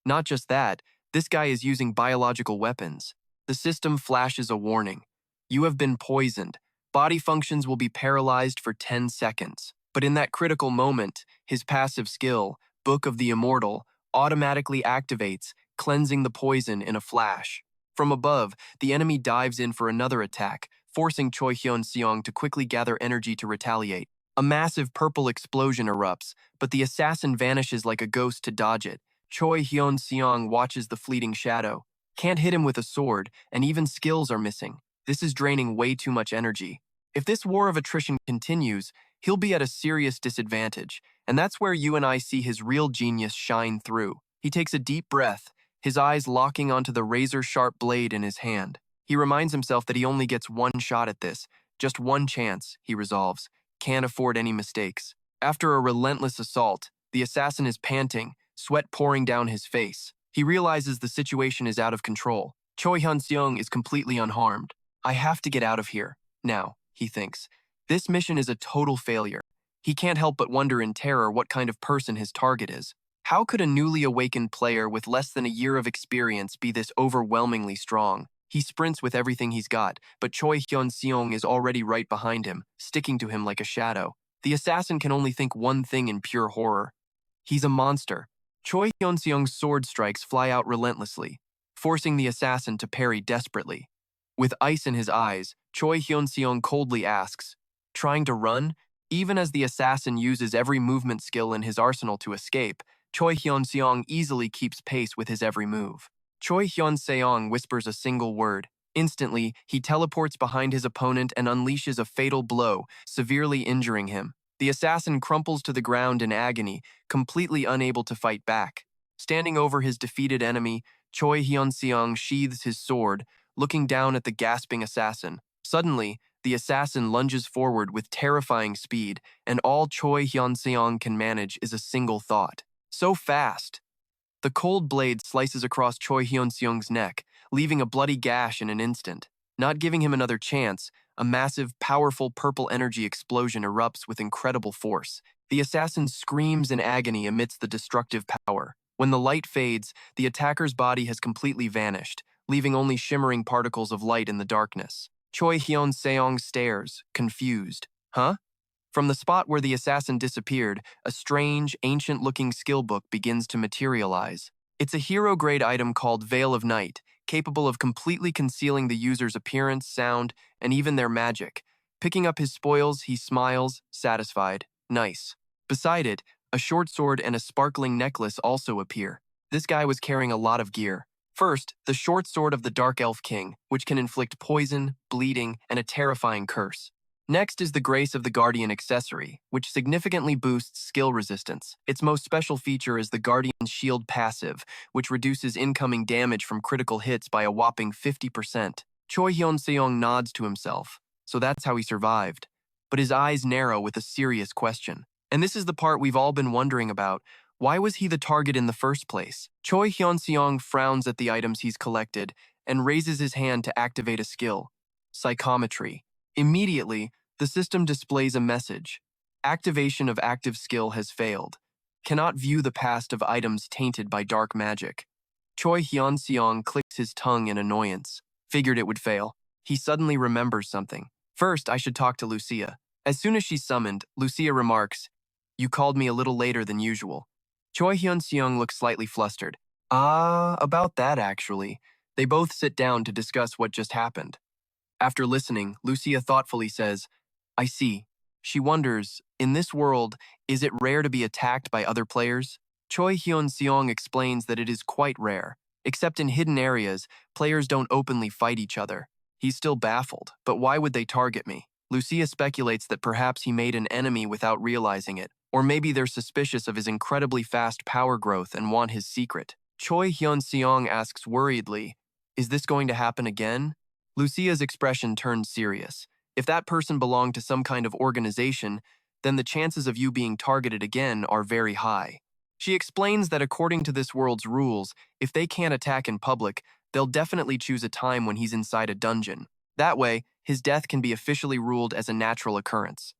Not just that, this guy is using biological weapons. The system flashes a warning. You have been poisoned. Body functions will be paralyzed for 10 seconds. But in that critical moment, his passive skill, Book of the Immortal, automatically activates, cleansing the poison in a flash. From above, the enemy dives in for another attack, forcing Choi Hyeon-seong to quickly gather energy to retaliate. A massive purple explosion erupts, but the assassin vanishes like a ghost to dodge it. Choi Hyeon-seong watches the fleeting shadow. Can't hit him with a sword, and even skills are missing. This is draining way too much energy. If this war of attrition continues, he'll be at a serious disadvantage, and that's where you and I see his real genius shine through. He takes a deep breath, his eyes locking onto the razor-sharp blade in his hand. He reminds himself that he only gets one shot at this. Just one chance, he resolves. Can't afford any mistakes. After a relentless assault, the assassin is panting, sweat pouring down his face. He realizes the situation is out of control. Choi Hyun-seong is completely unharmed. I have to get out of here. Now, he thinks. This mission is a total failure. He can't help but wonder in terror what kind of person his target is. How could a newly awakened player with less than a year of experience be this overwhelmingly strong? He sprints with everything he's got, but Choi Hyeon-seong is already right behind him, sticking to him like a shadow. The assassin can only think one thing in pure horror. He's a monster. Choi Hyeon-seong's sword strikes fly out relentlessly, forcing the assassin to parry desperately. With ice in his eyes, Choi Hyeon-seong coldly asks, "Trying to run?" Even as the assassin uses every movement skill in his arsenal to escape, Choi Hyeon-seong easily keeps pace with his every move. Choi Hyeon-seong whispers a single word. Instantly, he teleports behind his opponent and unleashes a fatal blow, severely injuring him. The assassin crumples to the ground in agony, completely unable to fight back. Standing over his defeated enemy, Choi Hyeon-seong sheathes his sword, looking down at the gasping assassin. Suddenly, the assassin lunges forward with terrifying speed, and all Choi Hyeon-seong can manage is a single thought. So fast! The cold blade slices across Choi Hyeon-seong's neck, leaving a bloody gash in an instant. Not giving him another chance, a massive, powerful purple energy explosion erupts with incredible force. The assassin screams in agony amidst the destructive power. When the light fades, the attacker's body has completely vanished, leaving only shimmering particles of light in the darkness. Choi Hyeon-seong stares, confused. Huh? From the spot where the assassin disappeared, a strange, ancient-looking skill book begins to materialize. It's a hero-grade item called Veil of Night, capable of completely concealing the user's appearance, sound, and even their magic. Picking up his spoils, he smiles, satisfied. Nice. Beside it, a short sword and a sparkling necklace also appear. This guy was carrying a lot of gear. First, the short sword of the Dark Elf King, which can inflict poison, bleeding, and a terrifying curse. Next is the Grace of the Guardian accessory, which significantly boosts skill resistance. Its most special feature is the Guardian's Shield passive, which reduces incoming damage from critical hits by a whopping 50%. Choi Hyeon-seong nods to himself, so that's how he survived. But his eyes narrow with a serious question. And this is the part we've all been wondering about. Why was he the target in the first place? Choi Hyeon-seong frowns at the items he's collected and raises his hand to activate a skill. Psychometry. Immediately, the system displays a message. Activation of active skill has failed. Cannot view the past of items tainted by dark magic. Choi Hyeon-seong clicks his tongue in annoyance. Figured it would fail. He suddenly remembers something. First, I should talk to Lucia. As soon as she's summoned, Lucia remarks, "You called me a little later than usual." Choi Hyun-seong looks slightly flustered. About that actually. They both sit down to discuss what just happened. After listening, Lucia thoughtfully says, "I see." She wonders, in this world, is it rare to be attacked by other players? Choi Hyun-seong explains that it is quite rare. Except in hidden areas, players don't openly fight each other. He's still baffled, but why would they target me? Lucia speculates that perhaps he made an enemy without realizing it, or maybe they're suspicious of his incredibly fast power growth and want his secret. Choi Hyun-seong asks worriedly, "Is this going to happen again?" Lucia's expression turns serious. If that person belonged to some kind of organization, then the chances of you being targeted again are very high. She explains that according to this world's rules, if they can't attack in public, they'll definitely choose a time when he's inside a dungeon. That way, his death can be officially ruled as a natural occurrence.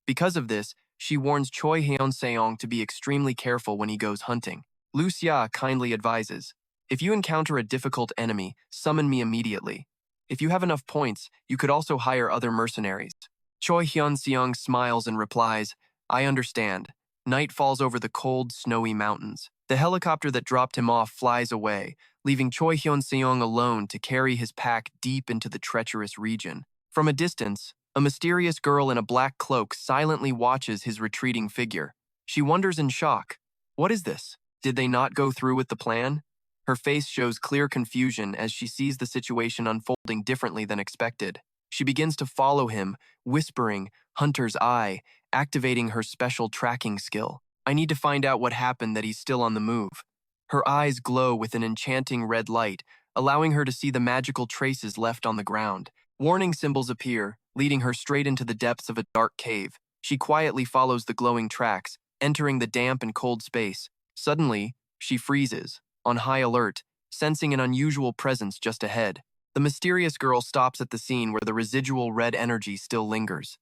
Because of this, she warns Choi Hyeon-seong to be extremely careful when he goes hunting. Lucia kindly advises, "If you encounter a difficult enemy, summon me immediately. If you have enough points, you could also hire other mercenaries." Choi Hyun-seong smiles and replies, "I understand." Night falls over the cold, snowy mountains. The helicopter that dropped him off flies away, leaving Choi Hyun-seong alone to carry his pack deep into the treacherous region. From a distance, a mysterious girl in a black cloak silently watches his retreating figure. She wonders in shock, "What is this? Did they not go through with the plan?" Her face shows clear confusion as she sees the situation unfolding differently than expected. She begins to follow him, whispering, "Hunter's Eye," activating her special tracking skill. "I need to find out what happened that he's still on the move." Her eyes glow with an enchanting red light, allowing her to see the magical traces left on the ground. Warning symbols appear, leading her straight into the depths of a dark cave. She quietly follows the glowing tracks, entering the damp and cold space. Suddenly, she freezes, on high alert, sensing an unusual presence just ahead. The mysterious girl stops at the scene where the residual red energy still lingers.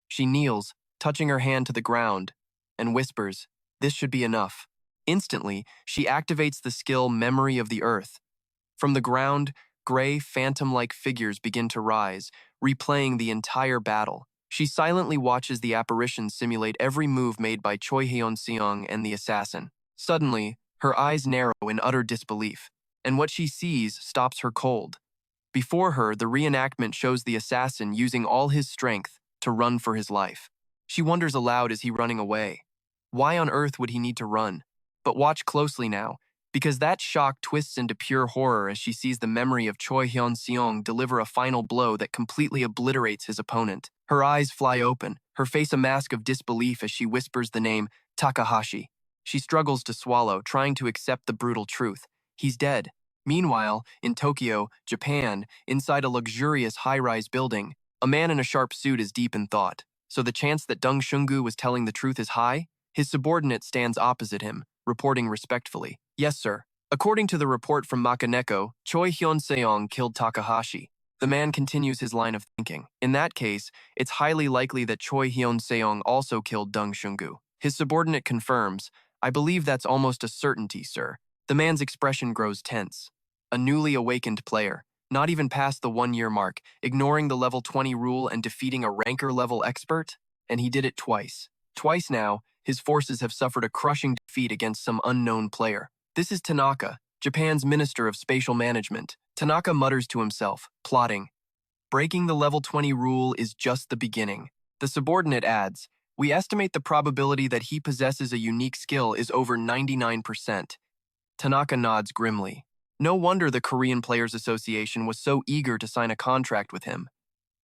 She kneels, touching her hand to the ground, and whispers, "This should be enough." Instantly, she activates the skill Memory of the Earth. From the ground, gray, phantom-like figures begin to rise, replaying the entire battle. She silently watches the apparitions simulate every move made by Choi Hyeon-seong and the assassin. Suddenly, her eyes narrow in utter disbelief, and what she sees stops her cold. Before her, the reenactment shows the assassin using all his strength to run for his life. She wonders aloud, is he running away? Why on earth would he need to run? But watch closely now, because that shock twists into pure horror as she sees the memory of Choi Hyeon-seong deliver a final blow that completely obliterates his opponent. Her eyes fly open, her face a mask of disbelief as she whispers the name Takahashi. She struggles to swallow, trying to accept the brutal truth. He's dead. Meanwhile, in Tokyo, Japan, inside a luxurious high-rise building, a man in a sharp suit is deep in thought. So the chance that Deng Shungu was telling the truth is high? His subordinate stands opposite him, reporting respectfully. Yes, sir. According to the report from Makaneko, Choi Hyeon-seong killed Takahashi. The man continues his line of thinking. In that case, it's highly likely that Choi Hyeon-seong also killed Deng Shungu. His subordinate confirms, I believe that's almost a certainty, sir. The man's expression grows tense. A newly awakened player, not even past the 1-year mark, ignoring the level 20 rule and defeating a ranker level expert? And he did it twice. Twice now, his forces have suffered a crushing defeat against some unknown player. This is Tanaka, Japan's Minister of Spatial Management. Tanaka mutters to himself, plotting. Breaking the level 20 rule is just the beginning. The subordinate adds, we estimate the probability that he possesses a unique skill is over 99%. Tanaka nods grimly. No wonder the Korean Players Association was so eager to sign a contract with him.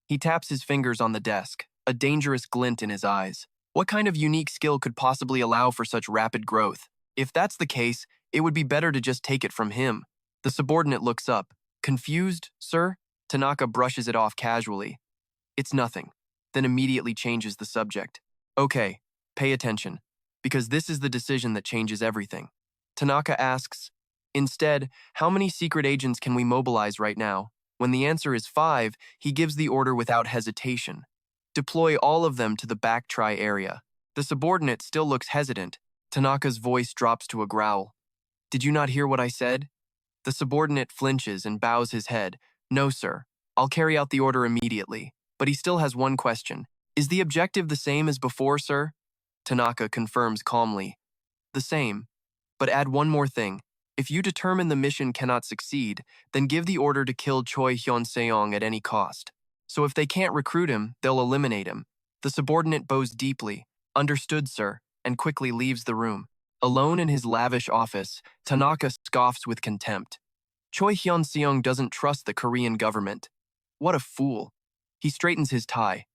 He taps his fingers on the desk, a dangerous glint in his eyes. What kind of unique skill could possibly allow for such rapid growth? If that's the case, it would be better to just take it from him. The subordinate looks up. Confused, sir? Tanaka brushes it off casually. It's nothing, then immediately changes the subject. Okay, pay attention, because this is the decision that changes everything. Tanaka asks, instead, how many secret agents can we mobilize right now? When the answer is 5, he gives the order without hesitation. Deploy all of them to the back-try area. The subordinate still looks hesitant. Tanaka's voice drops to a growl. Did you not hear what I said? The subordinate flinches and bows his head. No, sir. I'll carry out the order immediately. But he still has one question. Is the objective the same as before, sir? Tanaka confirms calmly. The same. But add one more thing. If you determine the mission cannot succeed, then give the order to kill Choi Hyeon-seong at any cost. So if they can't recruit him, they'll eliminate him. The subordinate bows deeply. Understood, sir, and quickly leaves the room. Alone in his lavish office, Tanaka scoffs with contempt. Choi Hyeon-seong doesn't trust the Korean government. What a fool. He straightens his tie,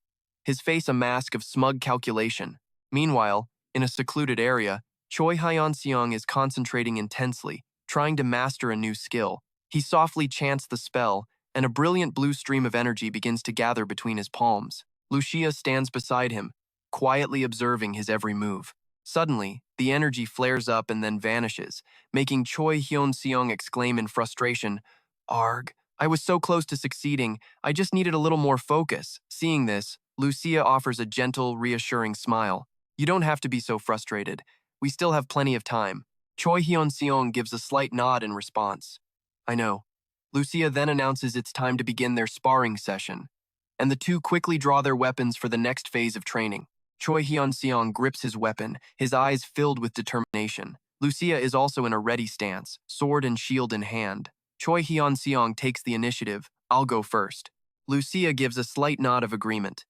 his face a mask of smug calculation. Meanwhile, in a secluded area, Choi Hyeon-seong is concentrating intensely, trying to master a new skill. He softly chants the spell, and a brilliant blue stream of energy begins to gather between his palms. Lucia stands beside him, quietly observing his every move. Suddenly, the energy flares up and then vanishes, making Choi Hyeon-seong exclaim in frustration, Arg, I was so close to succeeding, I just needed a little more focus. Seeing this, Lucia offers a gentle, reassuring smile. You don't have to be so frustrated. We still have plenty of time. Choi Hyeon-seong gives a slight nod in response. I know. Lucia then announces it's time to begin their sparring session, and the two quickly draw their weapons for the next phase of training. Choi Hyeon-seong grips his weapon, his eyes filled with determination. Lucia is also in a ready stance, sword and shield in hand. Choi Hyeon-seong takes the initiative. I'll go first. Lucia gives a slight nod of agreement.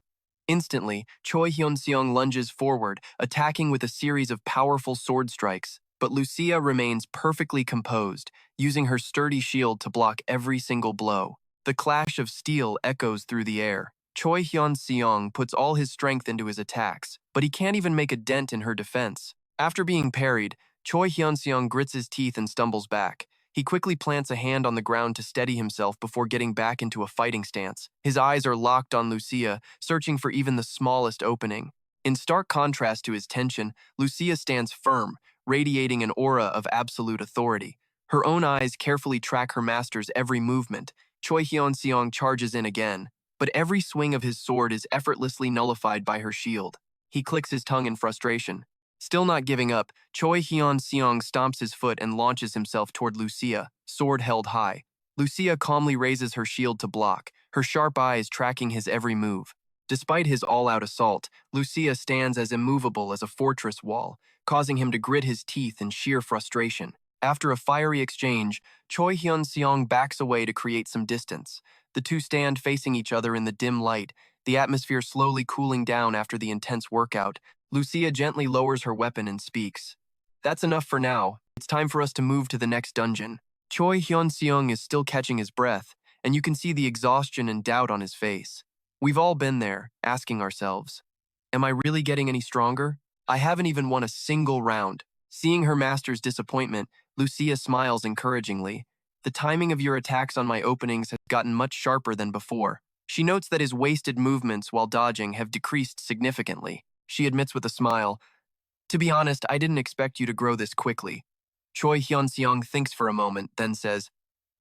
Instantly, Choi Hyeon-seong lunges forward, attacking with a series of powerful sword strikes. But Lucia remains perfectly composed, using her sturdy shield to block every single blow. The clash of steel echoes through the air. Choi Hyeon-seong puts all his strength into his attacks, but he can't even make a dent in her defense. After being parried, Choi Hyeon-seong grits his teeth and stumbles back. He quickly plants a hand on the ground to steady himself before getting back into a fighting stance. His eyes are locked on Lucia, searching for even the smallest opening. In stark contrast to his tension, Lucia stands firm, radiating an aura of absolute authority. Her own eyes carefully track her master's every movement. Choi Hyeon-seong charges in again, but every swing of his sword is effortlessly nullified by her shield. He clicks his tongue in frustration. Still not giving up, Choi Hyeon-seong stomps his foot and launches himself toward Lucia, sword held high. Lucia calmly raises her shield to block, her sharp eyes tracking his every move. Despite his all-out assault, Lucia stands as immovable as a fortress wall, causing him to grit his teeth in sheer frustration. After a fiery exchange, Choi Hyun-seong backs away to create some distance. The two stand facing each other in the dim light, the atmosphere slowly cooling down after the intense workout. Lucia gently lowers her weapon and speaks. "That's enough for now. It's time for us to move to the next dungeon." Choi Hyun-seong is still catching his breath, and you can see the exhaustion and doubt on his face. We've all been there, asking ourselves, am I really getting any stronger? I haven't even won a single round. Seeing her master's disappointment, Lucia smiles encouragingly. The timing of your attacks on my openings has gotten much sharper than before. She notes that his wasted movements while dodging have decreased significantly. She admits with a smile, "To be honest, I didn't expect you to grow this quickly." Choi Hyun-seong thinks for a moment, then says,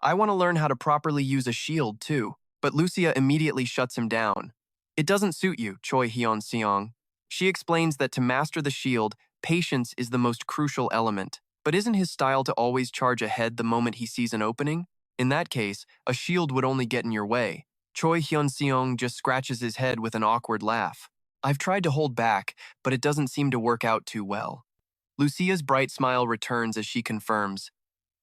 "I want to learn how to properly use a shield too." But Lucia immediately shuts him down. "It doesn't suit you, Choi Hyeon-seong." She explains that to master the shield, patience is the most crucial element. But isn't his style to always charge ahead the moment he sees an opening? In that case, a shield would only get in your way. Choi Hyun-seong just scratches his head with an awkward laugh. "I've tried to hold back, but it doesn't seem to work out too well." Lucia's bright smile returns as she confirms,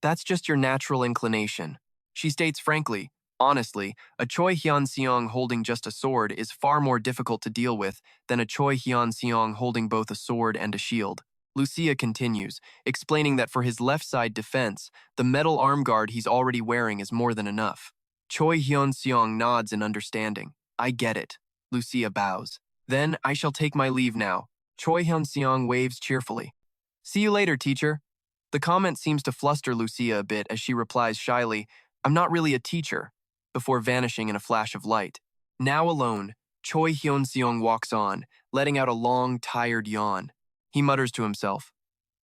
"That's just your natural inclination." She states frankly, "Honestly, a Choi Hyun-seong holding just a sword is far more difficult to deal with than a Choi Hyun-seong holding both a sword and a shield." Lucia continues, explaining that for his left side defense, the metal arm guard he's already wearing is more than enough. Choi Hyun-seong nods in understanding. "I get it." Lucia bows. "Then I shall take my leave now." Choi Hyun-seong waves cheerfully. "See you later, teacher." The comment seems to fluster Lucia a bit as she replies shyly, "I'm not really a teacher," before vanishing in a flash of light. Now alone, Choi Hyun-seong walks on, letting out a long, tired yawn. He mutters to himself,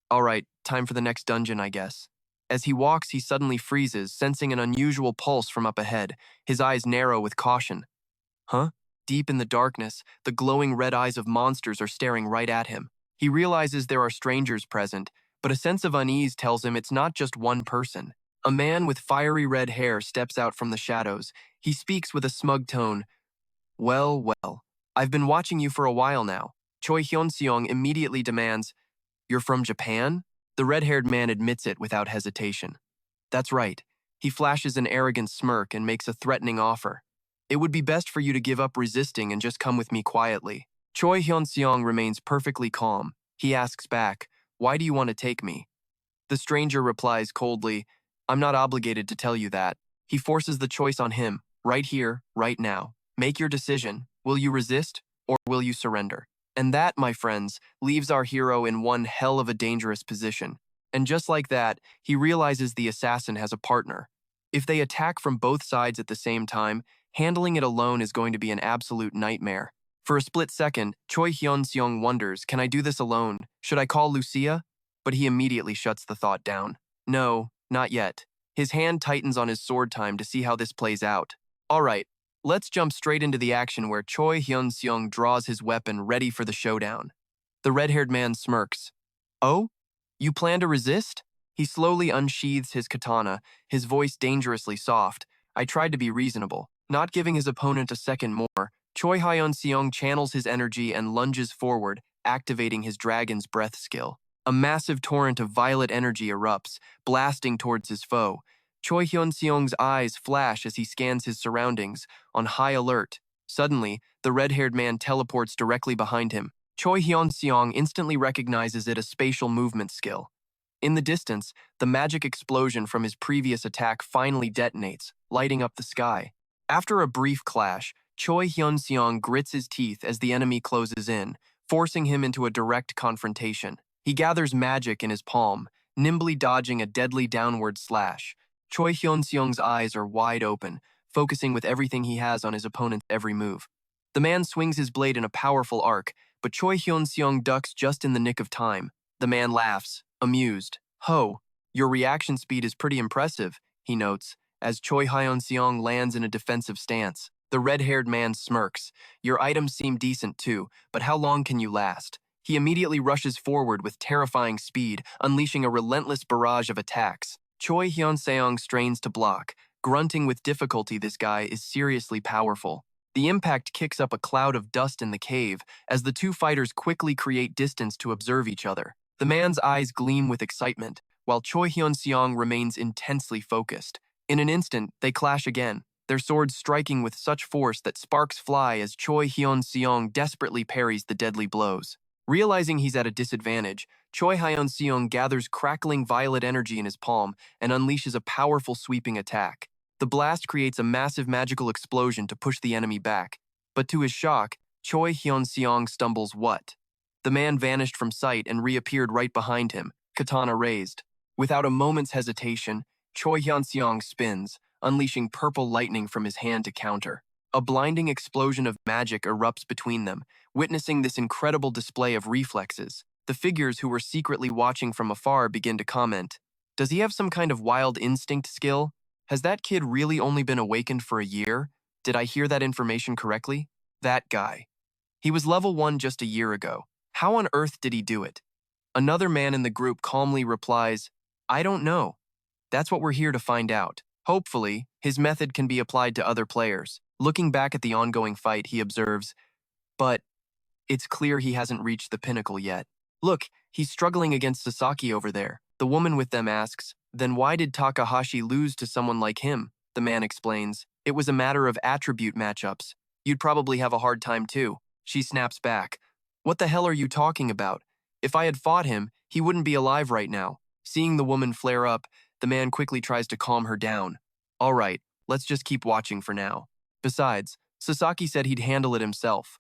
"All right, time for the next dungeon, I guess." As he walks, he suddenly freezes, sensing an unusual pulse from up ahead, his eyes narrow with caution. Huh? Deep in the darkness, the glowing red eyes of monsters are staring right at him. He realizes there are strangers present, but a sense of unease tells him it's not just one person. A man with fiery red hair steps out from the shadows. He speaks with a smug tone. "Well, well, I've been watching you for a while now." Choi Hyun-seong immediately demands, "You're from Japan?" The red-haired man admits it without hesitation. "That's right." He flashes an arrogant smirk and makes a threatening offer. "It would be best for you to give up resisting and just come with me quietly." Choi Hyun-seong remains perfectly calm. He asks back, "Why do you want to take me?" The stranger replies coldly, "I'm not obligated to tell you that." He forces the choice on him, right here, right now. Make your decision. Will you resist, or will you surrender? And that, my friends, leaves our hero in one hell of a dangerous position. And just like that, he realizes the assassin has a partner. If they attack from both sides at the same time, handling it alone is going to be an absolute nightmare. For a split second, Choi Hyun-seong wonders, can I do this alone? Should I call Lucia? But he immediately shuts the thought down. No, not yet. His hand tightens on his sword time to see how this plays out. All right, let's jump straight into the action where Choi Hyun-seong draws his weapon ready for the showdown. The red-haired man smirks. "Oh? You plan to resist?" He slowly unsheathes his katana, his voice dangerously soft. I tried to be reasonable. Not giving his opponent a second more, Choi Hyeon-seong channels his energy and lunges forward, activating his dragon's breath skill. A massive torrent of violet energy erupts, blasting towards his foe. Choi Hyun-seong's eyes flash as he scans his surroundings, on high alert. Suddenly, the red-haired man teleports directly behind him. Choi Hyun-seong instantly recognizes it a spatial movement skill. In the distance, the magic explosion from his previous attack finally detonates, lighting up the sky. After a brief clash, Choi Hyun-seong grits his teeth as the enemy closes in, forcing him into a direct confrontation. He gathers magic in his palm, nimbly dodging a deadly downward slash. Choi Hyun-seong's eyes are wide open, focusing with everything he has on his opponent's every move. The man swings his blade in a powerful arc, but Choi Hyun-seong ducks just in the nick of time. The man laughs, amused. "Ho, your reaction speed is pretty impressive," he notes, as Choi Hyeon-seong lands in a defensive stance. The red-haired man smirks. "Your items seem decent too, but how long can you last?" He immediately rushes forward with terrifying speed, unleashing a relentless barrage of attacks. Choi Hyeon-seong strains to block, grunting with difficulty. This guy is seriously powerful. The impact kicks up a cloud of dust in the cave as the two fighters quickly create distance to observe each other. The man's eyes gleam with excitement, while Choi Hyeon-seong remains intensely focused. In an instant, they clash again, their swords striking with such force that sparks fly as Choi Hyeon-seong desperately parries the deadly blows. Realizing he's at a disadvantage, Choi Hyeon-seong gathers crackling violet energy in his palm and unleashes a powerful sweeping attack. The blast creates a massive magical explosion to push the enemy back, but to his shock, Choi Hyeon-seong stumbles what? The man vanished from sight and reappeared right behind him, katana raised. Without a moment's hesitation, Choi Hyeon-seong spins, unleashing purple lightning from his hand to counter. A blinding explosion of magic erupts between them. Witnessing this incredible display of reflexes, the figures who were secretly watching from afar begin to comment. Does he have some kind of wild instinct skill? Has that kid really only been awakened for a year? Did I hear that information correctly? That guy. He was level 1 just a year ago. How on earth did he do it? Another man in the group calmly replies, I don't know. That's what we're here to find out. Hopefully, his method can be applied to other players. Looking back at the ongoing fight, he observes, but it's clear he hasn't reached the pinnacle yet. Look, he's struggling against Sasaki over there. The woman with them asks, then why did Takahashi lose to someone like him? The man explains, it was a matter of attribute matchups. You'd probably have a hard time too. She snaps back. What the hell are you talking about? If I had fought him, he wouldn't be alive right now. Seeing the woman flare up, the man quickly tries to calm her down. All right, let's just keep watching for now. Besides, Sasaki said he'd handle it himself.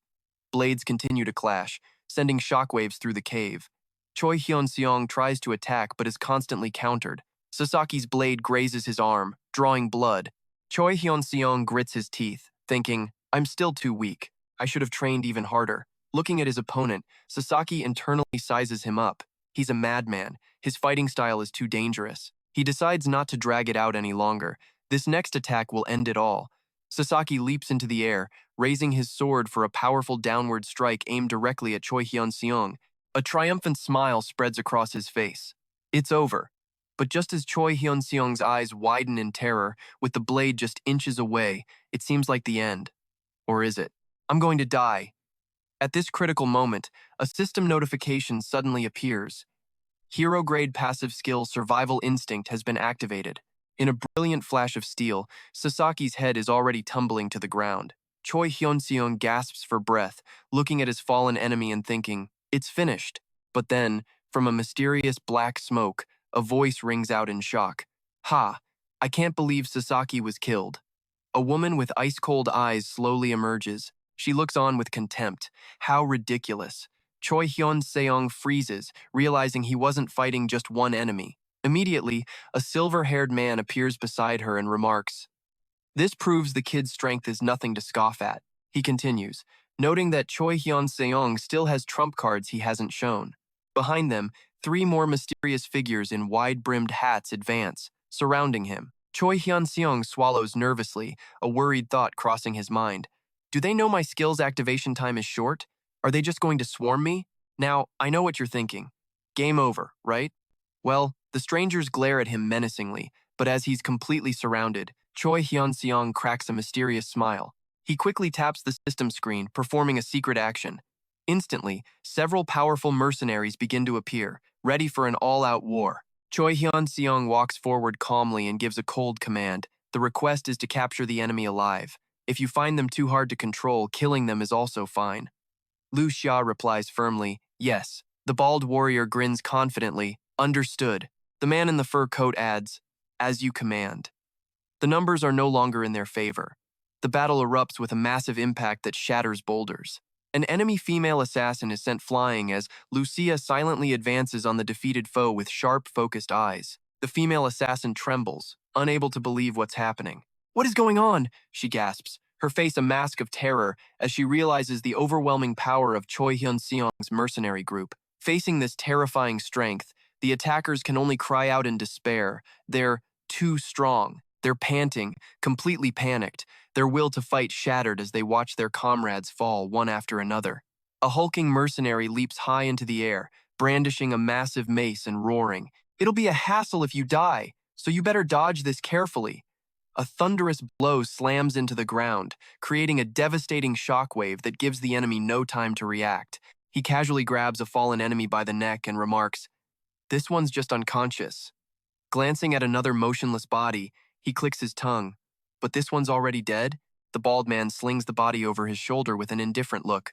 Blades continue to clash, sending shockwaves through the cave. Choi Hyeon-seong tries to attack but is constantly countered. Sasaki's blade grazes his arm, drawing blood. Choi Hyeon-seong grits his teeth, thinking, I'm still too weak. I should have trained even harder. Looking at his opponent, Sasaki internally sizes him up. He's a madman. His fighting style is too dangerous. He decides not to drag it out any longer. This next attack will end it all. Sasaki leaps into the air, raising his sword for a powerful downward strike aimed directly at Choi Hyeon-seong. A triumphant smile spreads across his face. It's over. But just as Choi Hyeon-seong's eyes widen in terror, with the blade just inches away, it seems like the end. Or is it? I'm going to die. At this critical moment, a system notification suddenly appears. Hero-grade passive skill Survival Instinct has been activated. In a brilliant flash of steel, Sasaki's head is already tumbling to the ground. Choi Hyeon-seong gasps for breath, looking at his fallen enemy and thinking, it's finished. But then, from a mysterious black smoke, a voice rings out in shock. Ha! I can't believe Sasaki was killed. A woman with ice-cold eyes slowly emerges. She looks on with contempt. How ridiculous. Choi Hyeon-seong freezes, realizing he wasn't fighting just one enemy. Immediately, a silver-haired man appears beside her and remarks, this proves the kid's strength is nothing to scoff at. He continues, noting that Choi Hyeon-seong still has trump cards he hasn't shown. Behind them, 3 more mysterious figures in wide-brimmed hats advance, surrounding him. Choi Hyeon-seong swallows nervously, a worried thought crossing his mind. Do they know my skill's activation time is short? Are they just going to swarm me? Now, I know what you're thinking. Game over, right? Well, the strangers glare at him menacingly, but as he's completely surrounded, Choi Hyeon-seong cracks a mysterious smile. He quickly taps the system screen, performing a secret action. Instantly, several powerful mercenaries begin to appear, ready for an all-out war. Choi Hyeon-seong walks forward calmly and gives a cold command. The request is to capture the enemy alive. If you find them too hard to control, killing them is also fine. Lu Xia replies firmly, yes. The bald warrior grins confidently, understood. The man in the fur coat adds, as you command. The numbers are no longer in their favor. The battle erupts with a massive impact that shatters boulders. An enemy female assassin is sent flying as Lucia silently advances on the defeated foe with sharp, focused eyes. The female assassin trembles, unable to believe what's happening. What is going on? She gasps, her face a mask of terror as she realizes the overwhelming power of Choi Hyun-seong's mercenary group. Facing this terrifying strength, the attackers can only cry out in despair. They're too strong. They're panting, completely panicked, their will to fight shattered as they watch their comrades fall one after another. A hulking mercenary leaps high into the air, brandishing a massive mace and roaring, "It'll be a hassle if you die, so you better dodge this carefully." A thunderous blow slams into the ground, creating a devastating shockwave that gives the enemy no time to react. He casually grabs a fallen enemy by the neck and remarks, "This one's just unconscious." Glancing at another motionless body, he clicks his tongue. "But this one's already dead?" The bald man slings the body over his shoulder with an indifferent look.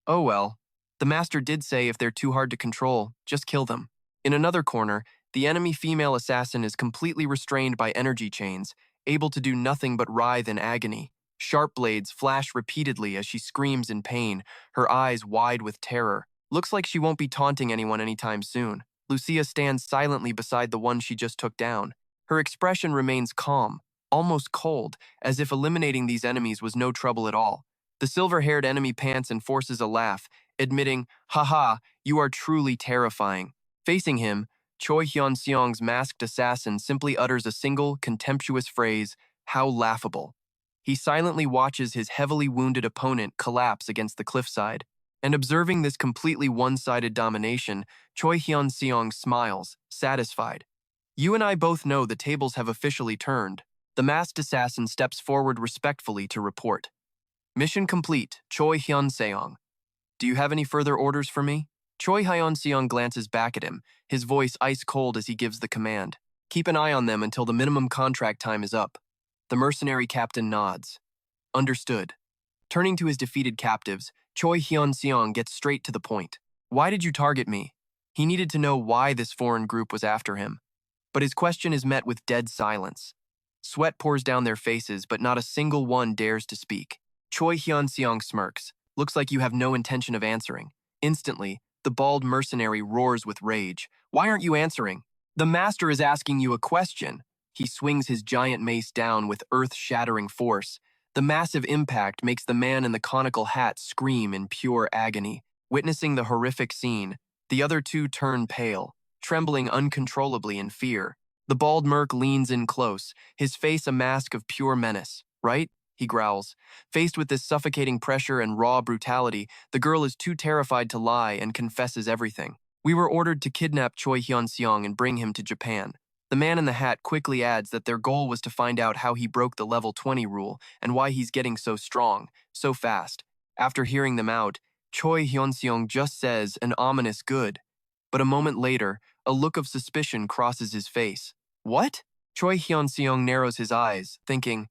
"Oh well. The master did say if they're too hard to control, just kill them." In another corner, the enemy female assassin is completely restrained by energy chains, able to do nothing but writhe in agony. Sharp blades flash repeatedly as she screams in pain, her eyes wide with terror. Looks like she won't be taunting anyone anytime soon. Lucia stands silently beside the one she just took down. Her expression remains calm, almost cold, as if eliminating these enemies was no trouble at all. The silver-haired enemy pants and forces a laugh, admitting, "Haha, you are truly terrifying." Facing him, Choi Hyeon-seong's masked assassin simply utters a single, contemptuous phrase, "How laughable." He silently watches his heavily wounded opponent collapse against the cliffside. And observing this completely one-sided domination, Choi Hyun-seong smiles, satisfied. "You and I both know the tables have officially turned." The masked assassin steps forward respectfully to report. "Mission complete, Choi Hyun-seong. Do you have any further orders for me?" Choi Hyeon-seong glances back at him, his voice ice-cold as he gives the command. "Keep an eye on them until the minimum contract time is up." The mercenary captain nods. "Understood." Turning to his defeated captives, Choi Hyun-seong gets straight to the point. "Why did you target me?" He needed to know why this foreign group was after him. But his question is met with dead silence. Sweat pours down their faces, but not a single one dares to speak. Choi Hyun-seong smirks. "Looks like you have no intention of answering." Instantly, the bald mercenary roars with rage. "Why aren't you answering? The master is asking you a question." He swings his giant mace down with earth-shattering force. The massive impact makes the man in the conical hat scream in pure agony. Witnessing the horrific scene, the other two turn pale, trembling uncontrollably in fear. The bald merc leans in close, his face a mask of pure menace. "Right?" he growls. Faced with this suffocating pressure and raw brutality, the girl is too terrified to lie and confesses everything. "We were ordered to kidnap Choi Hyun-seong and bring him to Japan." The man in the hat quickly adds that their goal was to find out how he broke the level 20 rule and why he's getting so strong, so fast. After hearing them out, Choi Hyun-seong just says an ominous "good." But a moment later, a look of suspicion crosses his face. "What?" Choi Hyun-seong narrows his eyes, thinking,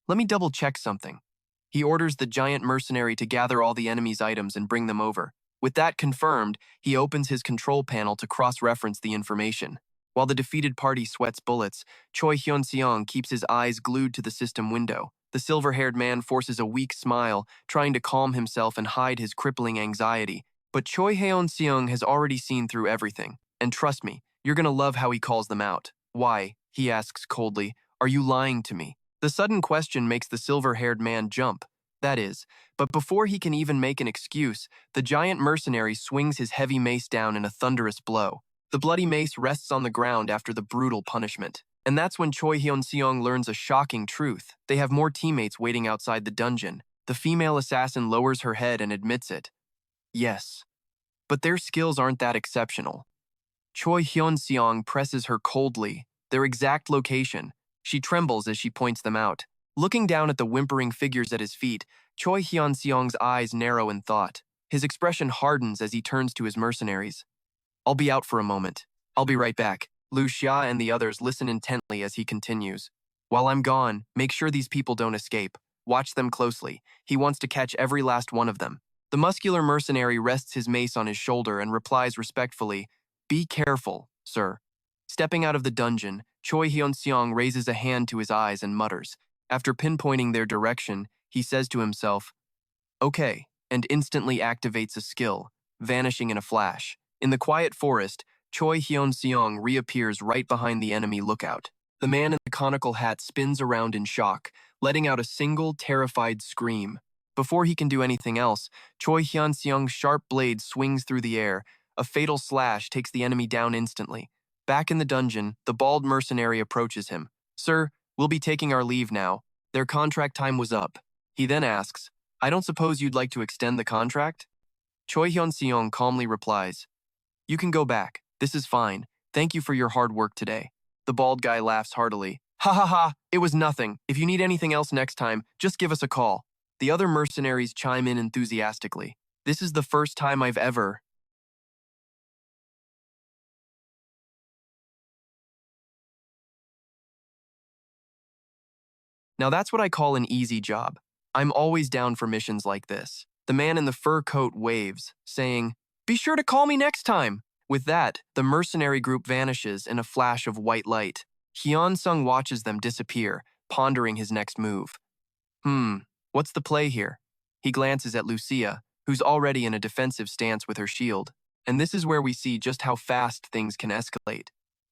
"Let me double-check something." He orders the giant mercenary to gather all the enemy's items and bring them over. With that confirmed, he opens his control panel to cross-reference the information. While the defeated party sweats bullets, Choi Hyun-seong keeps his eyes glued to the system window. The silver-haired man forces a weak smile, trying to calm himself and hide his crippling anxiety. But Choi Hyeon-seong has already seen through everything. And trust me, you're gonna love how he calls them out. "Why?" he asks coldly. "Are you lying to me?" The sudden question makes the silver-haired man jump. That is, but before he can even make an excuse, the giant mercenary swings his heavy mace down in a thunderous blow. The bloody mace rests on the ground after the brutal punishment. And that's when Choi Hyun-seong learns a shocking truth. They have more teammates waiting outside the dungeon. The female assassin lowers her head and admits it. "Yes. But their skills aren't that exceptional." Choi Hyun-seong presses her coldly. Their exact location. She trembles as she points them out. Looking down at the whimpering figures at his feet, Choi Hyun-seong's eyes narrow in thought. His expression hardens as he turns to his mercenaries. "I'll be out for a moment. I'll be right back." Lu Xia and the others listen intently as he continues. "While I'm gone, make sure these people don't escape. Watch them closely. He wants to catch every last one of them." The muscular mercenary rests his mace on his shoulder and replies respectfully, "Be careful, sir." Stepping out of the dungeon, Choi Hyun-seong raises a hand to his eyes and mutters. After pinpointing their direction, he says to himself, "Okay," and instantly activates a skill, vanishing in a flash. In the quiet forest, Choi Hyun-seong reappears right behind the enemy lookout. The man in the conical hat spins around in shock, letting out a single, terrified scream. Before he can do anything else, Choi Hyun-seong's sharp blade swings through the air. A fatal slash takes the enemy down instantly. Back in the dungeon, the bald mercenary approaches him. "Sir, we'll be taking our leave now. Their contract time was up." He then asks, "I don't suppose you'd like to extend the contract?" Choi Hyeon-seong calmly replies, "You can go back. This is fine. Thank you for your hard work today." The bald guy laughs heartily. "Ha ha ha, it was nothing. If you need anything else next time, just give us a call." The other mercenaries chime in enthusiastically. "This is the first time I've ever..." Now that's what I call an easy job. I'm always down for missions like this. The man in the fur coat waves, saying, "Be sure to call me next time." With that, the mercenary group vanishes in a flash of white light. Hyeon-sung watches them disappear, pondering his next move. Hmm, what's the play here? He glances at Lucia, who's already in a defensive stance with her shield. And this is where we see just how fast things can escalate.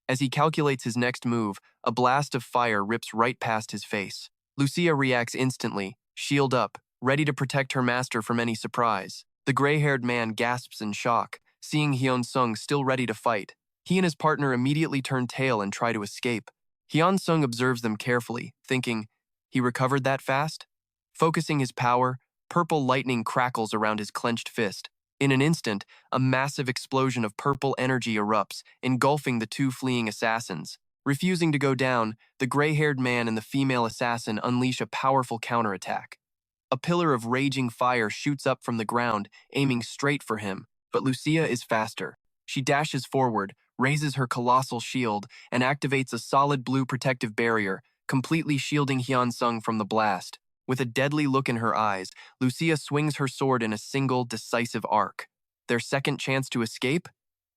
As he calculates his next move, a blast of fire rips right past his face. Lucia reacts instantly, shield up, ready to protect her master from any surprise. The gray-haired man gasps in shock, seeing Hyeon-sung still ready to fight. He and his partner immediately turn tail and try to escape. Hyeon-sung observes them carefully, thinking, he recovered that fast? Focusing his power, purple lightning crackles around his clenched fist. In an instant, a massive explosion of purple energy erupts, engulfing the two fleeing assassins. Refusing to go down, the gray-haired man and the female assassin unleash a powerful counterattack. A pillar of raging fire shoots up from the ground, aiming straight for him, but Lucia is faster. She dashes forward, raises her colossal shield, and activates a solid blue protective barrier, completely shielding Hyeon-sung from the blast. With a deadly look in her eyes, Lucia swings her sword in a single, decisive arc. Their second chance to escape?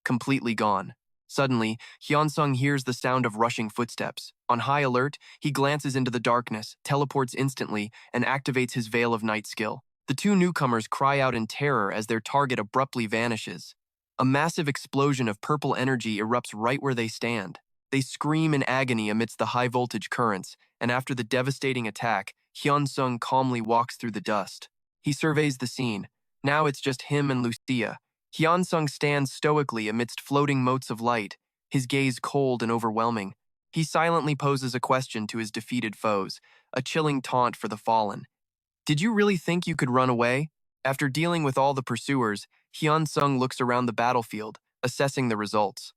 Completely gone. Suddenly, Hyeon-sung hears the sound of rushing footsteps. On high alert, he glances into the darkness, teleports instantly, and activates his Veil of Night skill. The two newcomers cry out in terror as their target abruptly vanishes. A massive explosion of purple energy erupts right where they stand. They scream in agony amidst the high-voltage currents, and after the devastating attack, Hyeon-sung calmly walks through the dust. He surveys the scene. Now it's just him and Lucia. Hyeon-sung stands stoically amidst floating motes of light, his gaze cold and overwhelming. He silently poses a question to his defeated foes, a chilling taunt for the fallen. "Did you really think you could run away?" After dealing with all the pursuers, Hyeon-sung looks around the battlefield, assessing the results.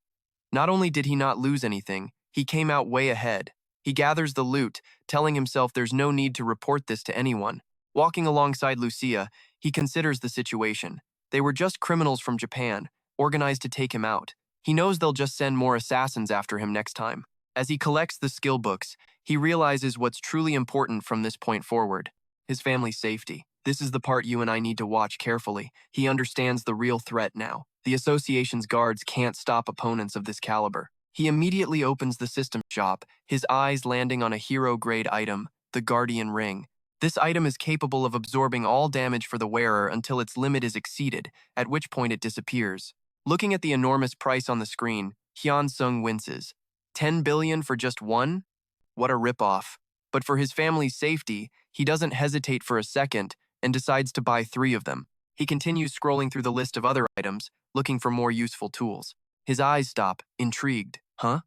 Not only did he not lose anything, he came out way ahead. He gathers the loot, telling himself there's no need to report this to anyone. Walking alongside Lucia, he considers the situation. They were just criminals from Japan, organized to take him out. He knows they'll just send more assassins after him next time. As he collects the skill books, he realizes what's truly important from this point forward: his family's safety. This is the part you and I need to watch carefully. He understands the real threat now. The association's guards can't stop opponents of this caliber. He immediately opens the system shop, his eyes landing on a hero-grade item, the Guardian Ring. This item is capable of absorbing all damage for the wearer until its limit is exceeded, at which point it disappears. Looking at the enormous price on the screen, Hyeon-sung winces. 10 billion for just one? What a ripoff. But for his family's safety, he doesn't hesitate for a second and decides to buy 3 of them. He continues scrolling through the list of other items, looking for more useful tools. His eyes stop, intrigued. Huh?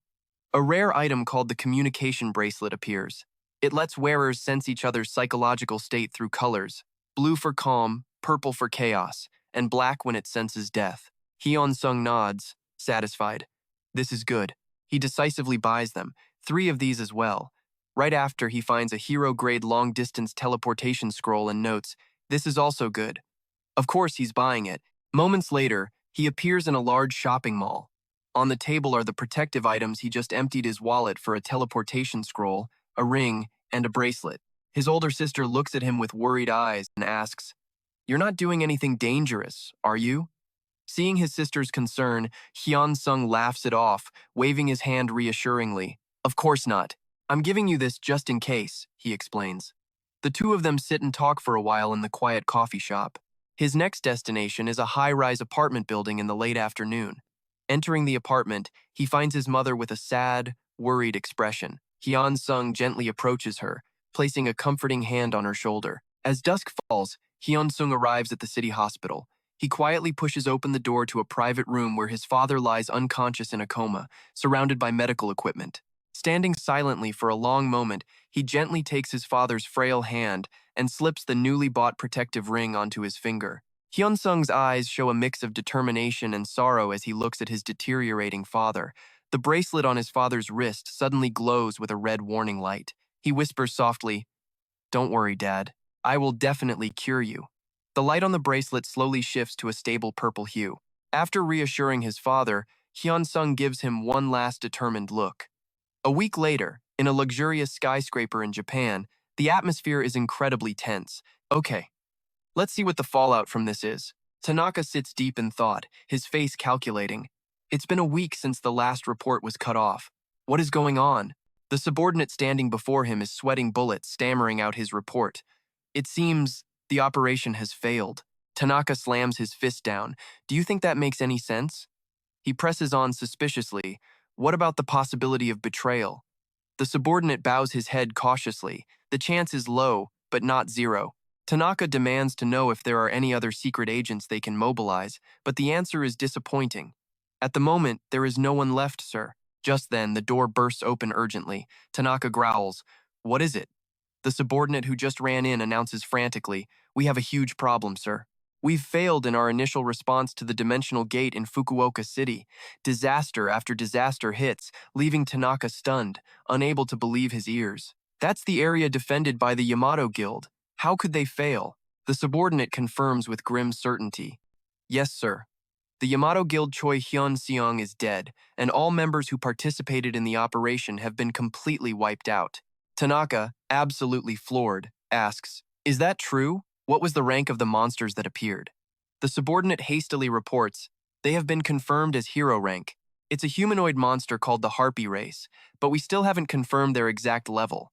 A rare item called the communication bracelet appears. It lets wearers sense each other's psychological state through colors: blue for calm, purple for chaos, and black when it senses death. Hyeon-sung nods, satisfied. This is good. He decisively buys them, 3 of these as well. Right after, he finds a hero-grade long-distance teleportation scroll and notes, "This is also good." Of course, he's buying it. Moments later, he appears in a large shopping mall. On the table are the protective items he just emptied his wallet for: a teleportation scroll, a ring, and a bracelet. His older sister looks at him with worried eyes and asks, "You're not doing anything dangerous, are you?" Seeing his sister's concern, Hyeon-sung laughs it off, waving his hand reassuringly. "Of course not. I'm giving you this just in case," he explains. The two of them sit and talk for a while in the quiet coffee shop. His next destination is a high-rise apartment building in the late afternoon. Entering the apartment, he finds his mother with a sad, worried expression. Hyeon-sung gently approaches her, placing a comforting hand on her shoulder. As dusk falls, Hyeon-sung arrives at the city hospital. He quietly pushes open the door to a private room where his father lies unconscious in a coma, surrounded by medical equipment. Standing silently for a long moment, he gently takes his father's frail hand and slips the newly bought protective ring onto his finger. Hyun-seong's eyes show a mix of determination and sorrow as he looks at his deteriorating father. The bracelet on his father's wrist suddenly glows with a red warning light. He whispers softly, "Don't worry, Dad. I will definitely cure you." The light on the bracelet slowly shifts to a stable purple hue. After reassuring his father, Hyun-seong gives him one last determined look. A week later, in a luxurious skyscraper in Japan, the atmosphere is incredibly tense. Okay, let's see what the fallout from this is. Tanaka sits deep in thought, his face calculating. It's been a week since the last report was cut off. What is going on? The subordinate standing before him is sweating bullets, stammering out his report. It seems the operation has failed. Tanaka slams his fist down. Do you think that makes any sense? He presses on suspiciously. What about the possibility of betrayal? The subordinate bows his head cautiously. The chance is low, but not zero. Tanaka demands to know if there are any other secret agents they can mobilize, but the answer is disappointing. At the moment, there is no one left, sir. Just then, the door bursts open urgently. Tanaka growls, "What is it?" The subordinate who just ran in announces frantically, "We have a huge problem, sir. We've failed in our initial response to the dimensional gate in Fukuoka City. Disaster after disaster hits, leaving Tanaka stunned, unable to believe his ears. That's the area defended by the Yamato Guild. How could they fail?" The subordinate confirms with grim certainty. "Yes, sir. The Yamato Guild Choi Hyeon-seong is dead, and all members who participated in the operation have been completely wiped out." Tanaka, absolutely floored, asks, "Is that true? What was the rank of the monsters that appeared?" The subordinate hastily reports, "They have been confirmed as hero rank. It's a humanoid monster called the Harpy race, but we still haven't confirmed their exact level.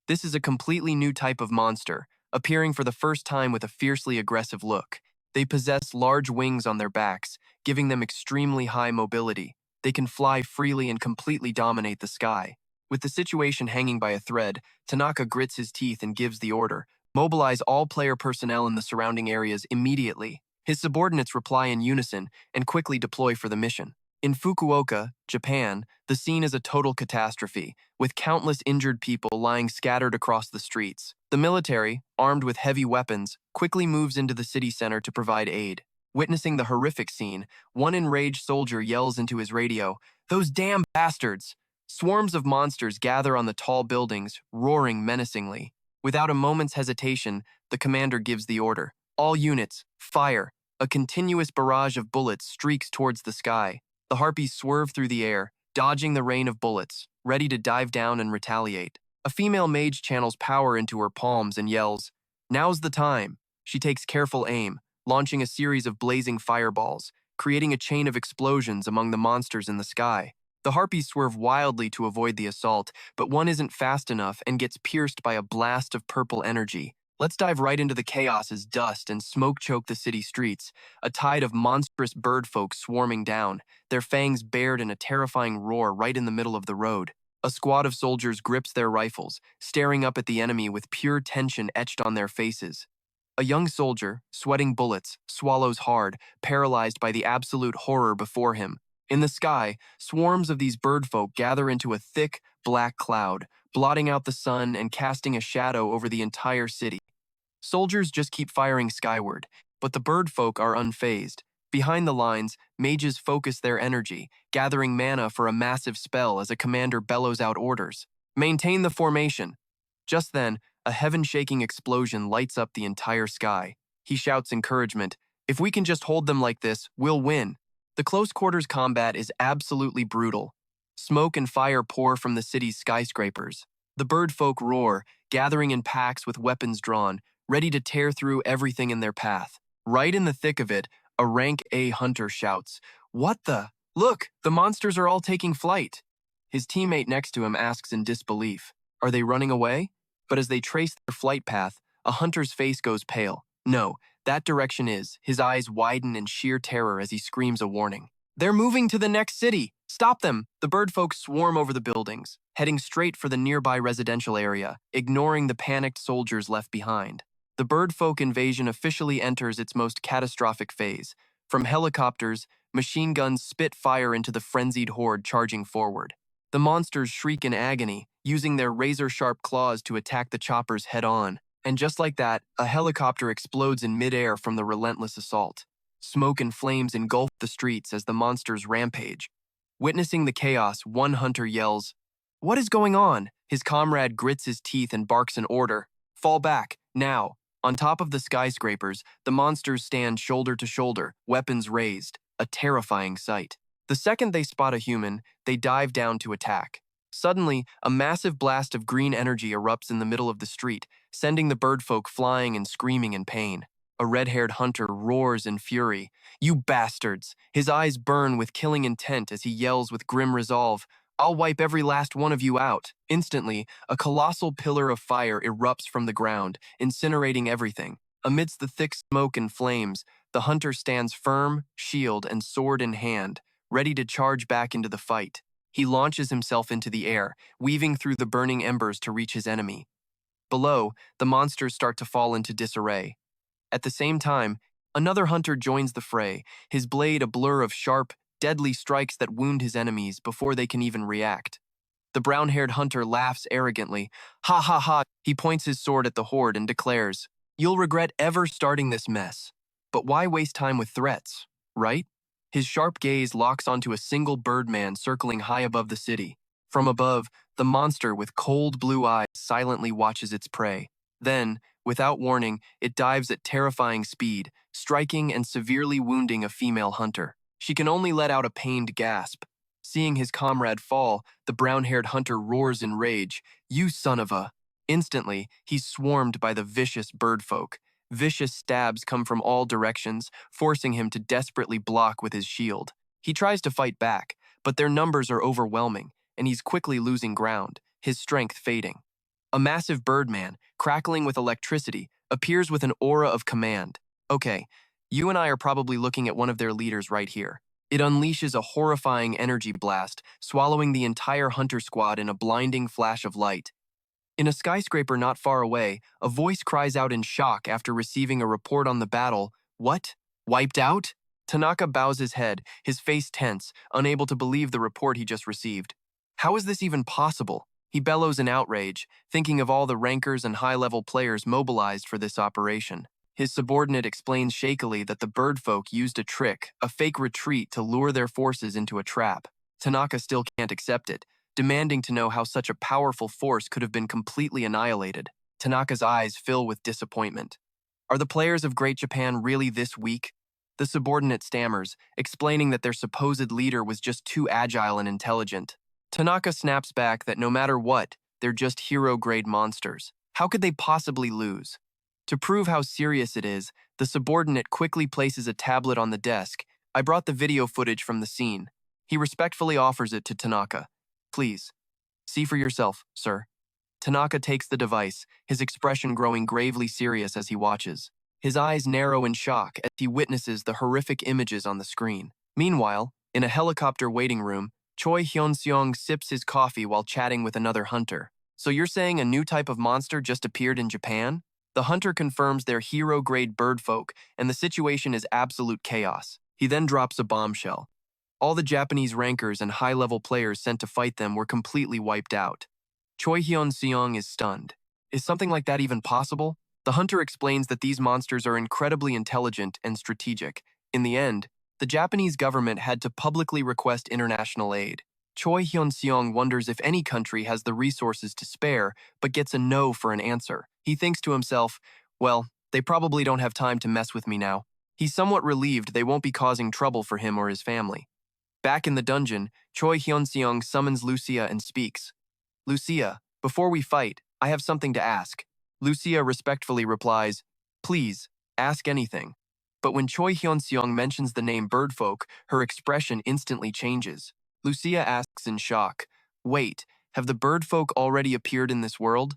This is a completely new type of monster, appearing for the first time with a fiercely aggressive look. They possess large wings on their backs, giving them extremely high mobility. They can fly freely and completely dominate the sky." With the situation hanging by a thread, Tanaka grits his teeth and gives the order, "Mobilize all player personnel in the surrounding areas immediately." His subordinates reply in unison and quickly deploy for the mission. In Fukuoka, Japan, the scene is a total catastrophe, with countless injured people lying scattered across the streets. The military, armed with heavy weapons, quickly moves into the city center to provide aid. Witnessing the horrific scene, one enraged soldier yells into his radio, "Those damn bastards!" Swarms of monsters gather on the tall buildings, roaring menacingly. Without a moment's hesitation, the commander gives the order. "All units, fire!" A continuous barrage of bullets streaks towards the sky. The harpies swerve through the air, dodging the rain of bullets, ready to dive down and retaliate. A female mage channels power into her palms and yells, "Now's the time." She takes careful aim, launching a series of blazing fireballs, creating a chain of explosions among the monsters in the sky. The harpies swerve wildly to avoid the assault, but one isn't fast enough and gets pierced by a blast of purple energy. Let's dive right into the chaos as dust and smoke choke the city streets, a tide of monstrous bird folk swarming down, their fangs bared in a terrifying roar right in the middle of the road. A squad of soldiers grips their rifles, staring up at the enemy with pure tension etched on their faces. A young soldier, sweating bullets, swallows hard, paralyzed by the absolute horror before him. In the sky, swarms of these birdfolk gather into a thick, black cloud, blotting out the sun and casting a shadow over the entire city. Soldiers just keep firing skyward, but the birdfolk are unfazed. Behind the lines, mages focus their energy, gathering mana for a massive spell as a commander bellows out orders. "Maintain the formation." Just then, a heaven-shaking explosion lights up the entire sky. He shouts encouragement, "If we can just hold them like this, we'll win." The close-quarters combat is absolutely brutal. Smoke and fire pour from the city's skyscrapers. The birdfolk roar, gathering in packs with weapons drawn, ready to tear through everything in their path. Right in the thick of it, a rank A hunter shouts, "What the? Look, the monsters are all taking flight." His teammate next to him asks in disbelief, "Are they running away?" But as they trace their flight path, a hunter's face goes pale. No, that direction is. His eyes widen in sheer terror as he screams a warning. "They're moving to the next city! Stop them!" The birdfolk swarm over the buildings, heading straight for the nearby residential area, ignoring the panicked soldiers left behind. The birdfolk invasion officially enters its most catastrophic phase. From helicopters, machine guns spit fire into the frenzied horde charging forward. The monsters shriek in agony, using their razor-sharp claws to attack the choppers head-on. And just like that, a helicopter explodes in midair from the relentless assault. Smoke and flames engulf the streets as the monsters rampage. Witnessing the chaos, one hunter yells, "What is going on?" His comrade grits his teeth and barks an order. "Fall back, now." On top of the skyscrapers, the monsters stand shoulder to shoulder, weapons raised, a terrifying sight. The second they spot a human, they dive down to attack. Suddenly, a massive blast of green energy erupts in the middle of the street, sending the birdfolk flying and screaming in pain. A red-haired hunter roars in fury. "You bastards!" His eyes burn with killing intent as he yells with grim resolve, "I'll wipe every last one of you out." Instantly, a colossal pillar of fire erupts from the ground, incinerating everything. Amidst the thick smoke and flames, the hunter stands firm, shield and sword in hand, ready to charge back into the fight. He launches himself into the air, weaving through the burning embers to reach his enemy. Below, the monsters start to fall into disarray. At the same time, another hunter joins the fray, his blade a blur of sharp, deadly strikes that wound his enemies before they can even react. The brown-haired hunter laughs arrogantly. "Ha ha ha!" He points his sword at the horde and declares, "You'll regret ever starting this mess. But why waste time with threats, right?" His sharp gaze locks onto a single birdman circling high above the city. From above, the monster with cold blue eyes silently watches its prey. Then, without warning, it dives at terrifying speed, striking and severely wounding a female hunter. She can only let out a pained gasp. Seeing his comrade fall, the brown-haired hunter roars in rage, "You son of a..." Instantly, he's swarmed by the vicious birdfolk. Vicious stabs come from all directions, forcing him to desperately block with his shield. He tries to fight back, but their numbers are overwhelming, and he's quickly losing ground, his strength fading. A massive birdman, crackling with electricity, appears with an aura of command. "Okay, you and I are probably looking at one of their leaders right here." It unleashes a horrifying energy blast, swallowing the entire hunter squad in a blinding flash of light. In a skyscraper not far away, a voice cries out in shock after receiving a report on the battle. "What? Wiped out?" Tanaka bows his head, his face tense, unable to believe the report he just received. How is this even possible? He bellows in outrage, thinking of all the rankers and high-level players mobilized for this operation. His subordinate explains shakily that the birdfolk used a trick, a fake retreat to lure their forces into a trap. Tanaka still can't accept it, demanding to know how such a powerful force could have been completely annihilated. Tanaka's eyes fill with disappointment. Are the players of Great Japan really this weak? The subordinate stammers, explaining that their supposed leader was just too agile and intelligent. Tanaka snaps back that no matter what, they're just hero-grade monsters. How could they possibly lose? To prove how serious it is, the subordinate quickly places a tablet on the desk. "I brought the video footage from the scene." He respectfully offers it to Tanaka. "Please, see for yourself, sir." Tanaka takes the device, his expression growing gravely serious as he watches. His eyes narrow in shock as he witnesses the horrific images on the screen. Meanwhile, in a helicopter waiting room, Choi Hyeon-seong sips his coffee while chatting with another hunter. "So you're saying a new type of monster just appeared in Japan?" The hunter confirms they're hero-grade birdfolk, and the situation is absolute chaos. He then drops a bombshell. All the Japanese rankers and high-level players sent to fight them were completely wiped out. Choi Hyeon-seong is stunned. Is something like that even possible? The hunter explains that these monsters are incredibly intelligent and strategic. In the end, the Japanese government had to publicly request international aid. Choi Hyeon-seong wonders if any country has the resources to spare, but gets a no for an answer. He thinks to himself, well, they probably don't have time to mess with me now. He's somewhat relieved they won't be causing trouble for him or his family. Back in the dungeon, Choi Hyeon-seong summons Lucia and speaks. "Lucia, before we fight, I have something to ask." Lucia respectfully replies, "Please, ask anything." But when Choi Hyeon-seong mentions the name Birdfolk, her expression instantly changes. Lucia asks in shock, "Wait, have the Birdfolk already appeared in this world?"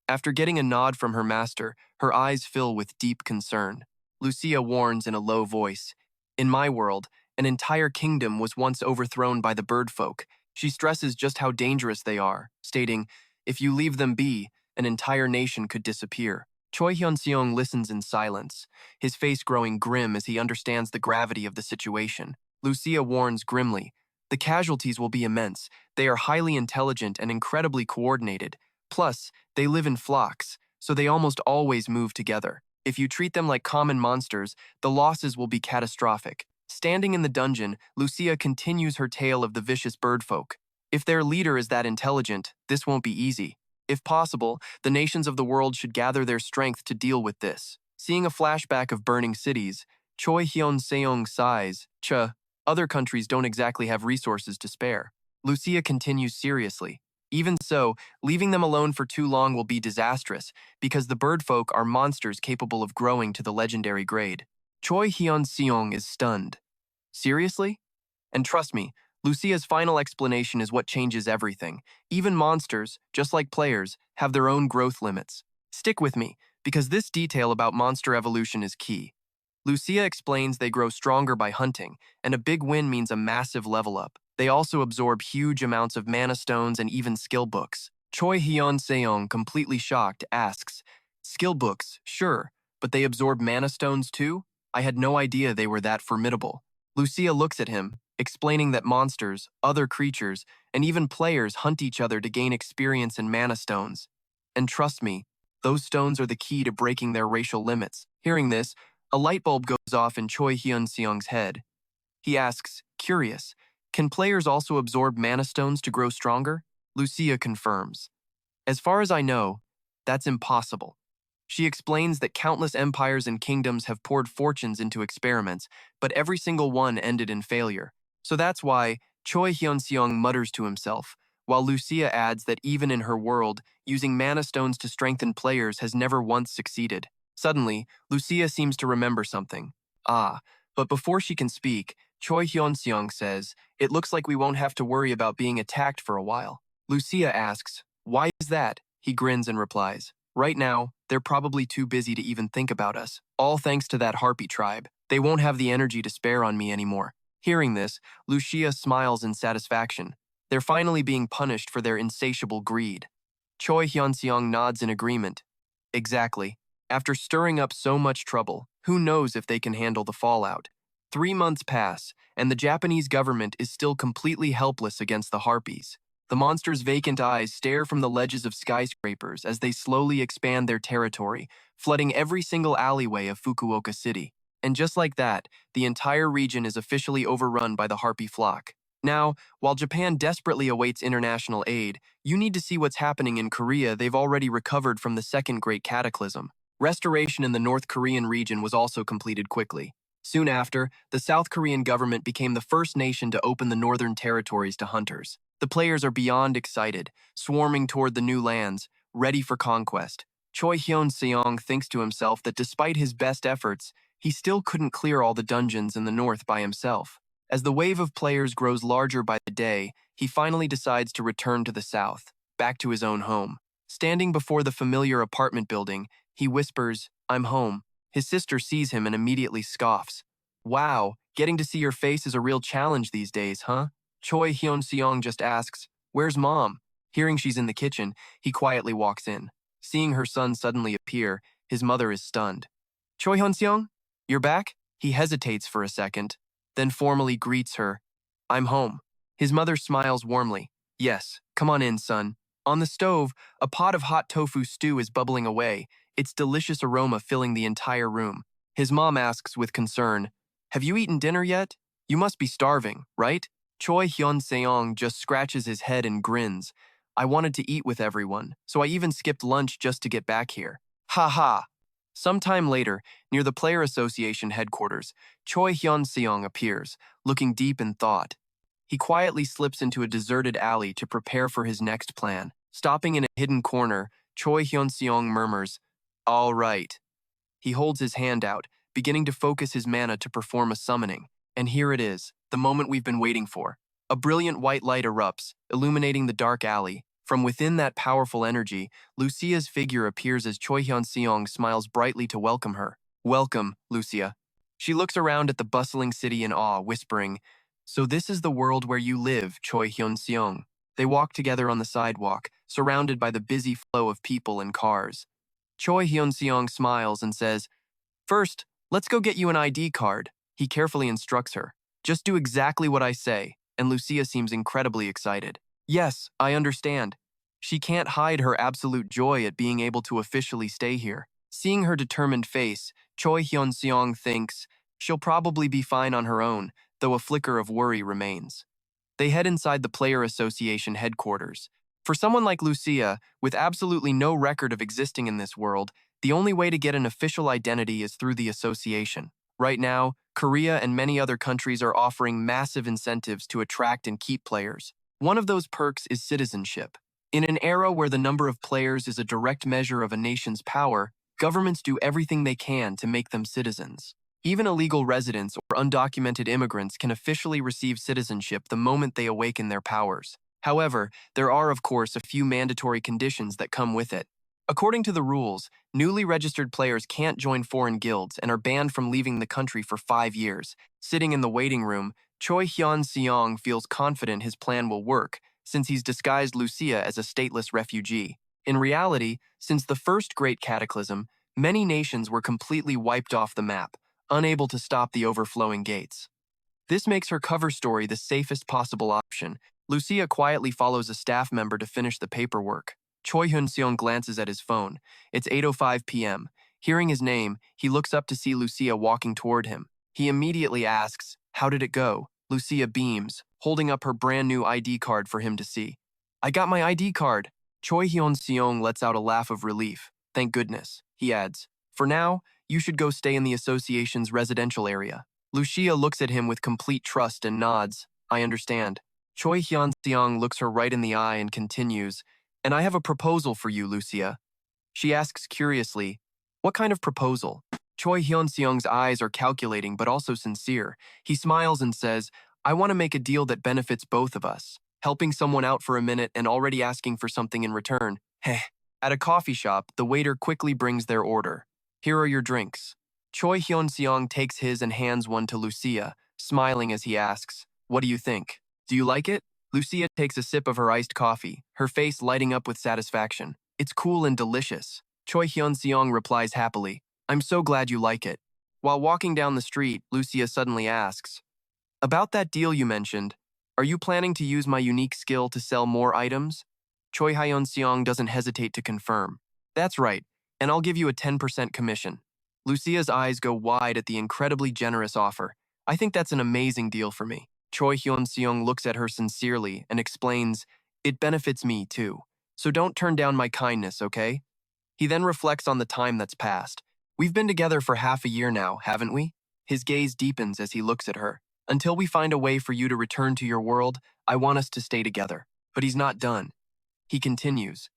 After getting a nod from her master, her eyes fill with deep concern. Lucia warns in a low voice, "In my world, an entire kingdom was once overthrown by the Birdfolk." She stresses just how dangerous they are, stating, "If you leave them be, an entire nation could disappear." Choi Hyun-seong listens in silence, his face growing grim as he understands the gravity of the situation. Lucia warns grimly, "The casualties will be immense. They are highly intelligent and incredibly coordinated. Plus, they live in flocks. so they almost always move together. If you treat them like common monsters, the losses will be catastrophic. Standing in the dungeon, Lucia continues her tale of the vicious birdfolk. If their leader is that intelligent, this won't be easy. If possible, the nations of the world should gather their strength to deal with this. Seeing a flashback of burning cities, Choi Hyeon-seong sighs, other countries don't exactly have resources to spare. Lucia continues seriously. Even so, leaving them alone for too long will be disastrous, because the birdfolk are monsters capable of growing to the legendary grade. Choi Hyeon-seong is stunned. Seriously? And trust me, Lucia's final explanation is what changes everything. Even monsters, just like players, have their own growth limits. Stick with me, because this detail about monster evolution is key. Lucia explains they grow stronger by hunting, and a big win means a massive level up. They also absorb huge amounts of mana stones and even skill books. Choi Hyeon-seong, completely shocked, asks, "Skill books, sure, but they absorb mana stones too? I had no idea they were that formidable." Lucia looks at him, explaining that monsters, other creatures, and even players hunt each other to gain experience in mana stones. And trust me, those stones are the key to breaking their racial limits. Hearing this, a light bulb goes off in Choi Hyun-seong's head. He asks, curious, can players also absorb mana stones to grow stronger? Lucia confirms. As far as I know, that's impossible. She explains that countless empires and kingdoms have poured fortunes into experiments, but every single one ended in failure. So that's why Choi Hyun-seong mutters to himself, while Lucia adds that even in her world, using mana stones to strengthen players has never once succeeded. Suddenly, Lucia seems to remember something. But before she can speak, Choi Hyun-seong says, "It looks like we won't have to worry about being attacked for a while." Lucia asks, "Why is that?" He grins and replies, "Right now, they're probably too busy to even think about us. All thanks to that Harpy tribe. They won't have the energy to spare on me anymore." Hearing this, Lucia smiles in satisfaction. They're finally being punished for their insatiable greed. Choi Hyun-seong nods in agreement. Exactly. After stirring up so much trouble, who knows if they can handle the fallout? 3 months pass, and the Japanese government is still completely helpless against the Harpies. The monster's vacant eyes stare from the ledges of skyscrapers as they slowly expand their territory, flooding every single alleyway of Fukuoka City. And just like that, the entire region is officially overrun by the Harpy flock. Now, while Japan desperately awaits international aid, you need to see what's happening in Korea. They've already recovered from the second great cataclysm. Restoration in the North Korean region was also completed quickly. Soon after, the South Korean government became the first nation to open the northern territories to hunters. The players are beyond excited, swarming toward the new lands, ready for conquest. Choi Hyun-seong thinks to himself that despite his best efforts, he still couldn't clear all the dungeons in the north by himself. As the wave of players grows larger by the day, he finally decides to return to the south, back to his own home. Standing before the familiar apartment building, he whispers, "I'm home." His sister sees him and immediately scoffs. "Wow, getting to see your face is a real challenge these days, huh?" Choi Hyun-seong just asks, "Where's Mom?" Hearing she's in the kitchen, he quietly walks in. Seeing her son suddenly appear, his mother is stunned. "Choi Hyun-seong, you're back?" He hesitates for a second, then formally greets her. "I'm home." His mother smiles warmly. "Yes, come on in, son." On the stove, a pot of hot tofu stew is bubbling away, its delicious aroma filling the entire room. His mom asks with concern, "Have you eaten dinner yet? You must be starving, right?" Choi Hyun-seong just scratches his head and grins. "I wanted to eat with everyone, so I even skipped lunch just to get back here." Ha ha! Sometime later, near the Player Association headquarters, Choi Hyun-seong appears, looking deep in thought. He quietly slips into a deserted alley to prepare for his next plan. Stopping in a hidden corner, Choi Hyun-seong murmurs, "All right." He holds his hand out, beginning to focus his mana to perform a summoning. And here it is, the moment we've been waiting for. A brilliant white light erupts, illuminating the dark alley. From within that powerful energy, Lucia's figure appears as Choi Hyun-seong smiles brightly to welcome her. "Welcome, Lucia." She looks around at the bustling city in awe, whispering, "So this is the world where you live, Choi Hyun-seong." They walk together on the sidewalk, surrounded by the busy flow of people and cars. Choi Hyun-seong smiles and says, "First, let's go get you an ID card." He carefully instructs her. "Just do exactly what I say," and Lucia seems incredibly excited. "Yes, I understand." She can't hide her absolute joy at being able to officially stay here. Seeing her determined face, Choi Hyeon-seong thinks she'll probably be fine on her own, though a flicker of worry remains. They head inside the Player Association headquarters. For someone like Lucia, with absolutely no record of existing in this world, the only way to get an official identity is through the association. Right now, Korea and many other countries are offering massive incentives to attract and keep players. One of those perks is citizenship. In an era where the number of players is a direct measure of a nation's power, governments do everything they can to make them citizens. Even illegal residents or undocumented immigrants can officially receive citizenship the moment they awaken their powers. However, there are, of course, a few mandatory conditions that come with it. According to the rules, newly registered players can't join foreign guilds and are banned from leaving the country for 5 years. Sitting in the waiting room, Choi Hyeon-seong feels confident his plan will work, since he's disguised Lucia as a stateless refugee. In reality, since the first Great Cataclysm, many nations were completely wiped off the map, unable to stop the overflowing gates. This makes her cover story the safest possible option. Lucia quietly follows a staff member to finish the paperwork. Choi Hyun-seong glances at his phone. It's 8:05 p.m. Hearing his name, he looks up to see Lucia walking toward him. He immediately asks, "How did it go?" Lucia beams, holding up her brand new ID card for him to see. "I got my ID card." Choi Hyun-seong lets out a laugh of relief. "Thank goodness," he adds. "For now, you should go stay in the association's residential area." Lucia looks at him with complete trust and nods. "I understand." Choi Hyun-seong looks her right in the eye and continues, "And I have a proposal for you, Lucia." She asks curiously, "What kind of proposal?" Choi Hyun-seong's eyes are calculating but also sincere. He smiles and says, "I want to make a deal that benefits both of us. Helping someone out for a minute and already asking for something in return. Heh." At a coffee shop, the waiter quickly brings their order. "Here are your drinks." Choi Hyun-seong takes his and hands one to Lucia, smiling as he asks, "What do you think? Do you like it?" Lucia takes a sip of her iced coffee, her face lighting up with satisfaction. "It's cool and delicious." Choi Hyun-seong replies happily, "I'm so glad you like it." While walking down the street, Lucia suddenly asks, "About that deal you mentioned, are you planning to use my unique skill to sell more items?" Choi Hyeon-seong doesn't hesitate to confirm. "That's right, and I'll give you a 10% commission." Lucia's eyes go wide at the incredibly generous offer. "I think that's an amazing deal for me." Choi Hyun-seong looks at her sincerely and explains, "It benefits me too, so don't turn down my kindness, okay?" He then reflects on the time that's passed. "We've been together for half a year now, haven't we?" His gaze deepens as he looks at her. "Until we find a way for you to return to your world, I want us to stay together." But he's not done. He continues,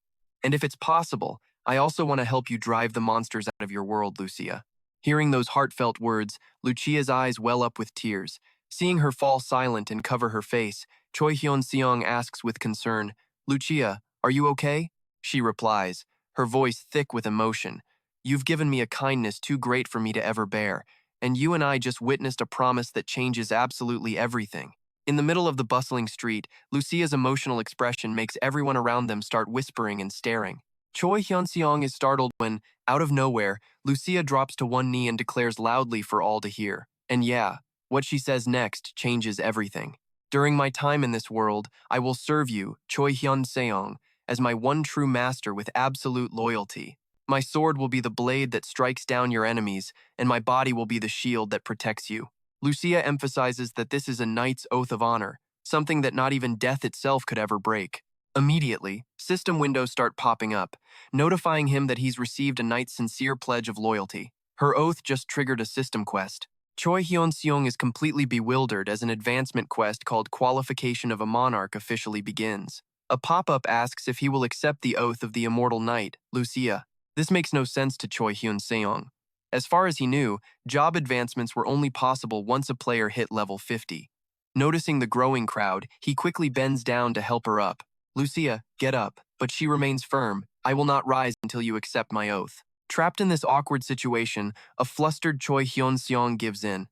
"And if it's possible, I also want to help you drive the monsters out of your world, Lucia." Hearing those heartfelt words, Lucia's eyes well up with tears. Seeing her fall silent and cover her face, Choi Hyun-seong asks with concern, "Lucia, are you okay?" She replies, her voice thick with emotion, "You've given me a kindness too great for me to ever bear, and you and I just witnessed a promise that changes absolutely everything." In the middle of the bustling street, Lucia's emotional expression makes everyone around them start whispering and staring. Choi Hyun-seong is startled when, out of nowhere, Lucia drops to one knee and declares loudly for all to hear. And yeah, what she says next changes everything. "During my time in this world, I will serve you, Choi Hyun-seong, as my one true master with absolute loyalty. My sword will be the blade that strikes down your enemies, and my body will be the shield that protects you." Lucia emphasizes that this is a knight's oath of honor, something that not even death itself could ever break. Immediately, system windows start popping up, notifying him that he's received a knight's sincere pledge of loyalty. Her oath just triggered a system quest. Choi Hyeon-seong is completely bewildered as an advancement quest called Qualification of a Monarch officially begins. A pop-up asks if he will accept the oath of the immortal knight, Lucia. This makes no sense to Choi Hyun-seong. As far as he knew, job advancements were only possible once a player hit level 50. Noticing the growing crowd, he quickly bends down to help her up. "Lucia, get up," but she remains firm. "I will not rise until you accept my oath." Trapped in this awkward situation, a flustered Choi Hyun-seong gives in.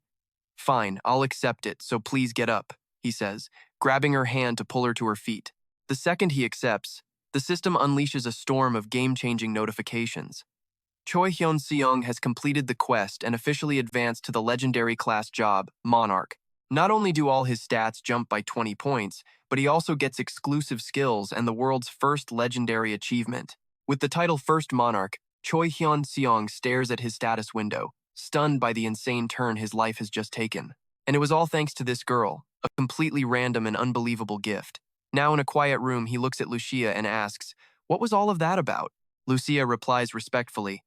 "Fine, I'll accept it, so please get up," he says, grabbing her hand to pull her to her feet. The second he accepts, the system unleashes a storm of game-changing notifications. Choi Hyun-seong has completed the quest and officially advanced to the legendary class job, Monarch. Not only do all his stats jump by 20 points, but he also gets exclusive skills and the world's first legendary achievement. With the title First Monarch, Choi Hyeon-seong stares at his status window, stunned by the insane turn his life has just taken. And it was all thanks to this girl, a completely random and unbelievable gift. Now in a quiet room, he looks at Lucia and asks, "What was all of that about?" Lucia replies respectfully,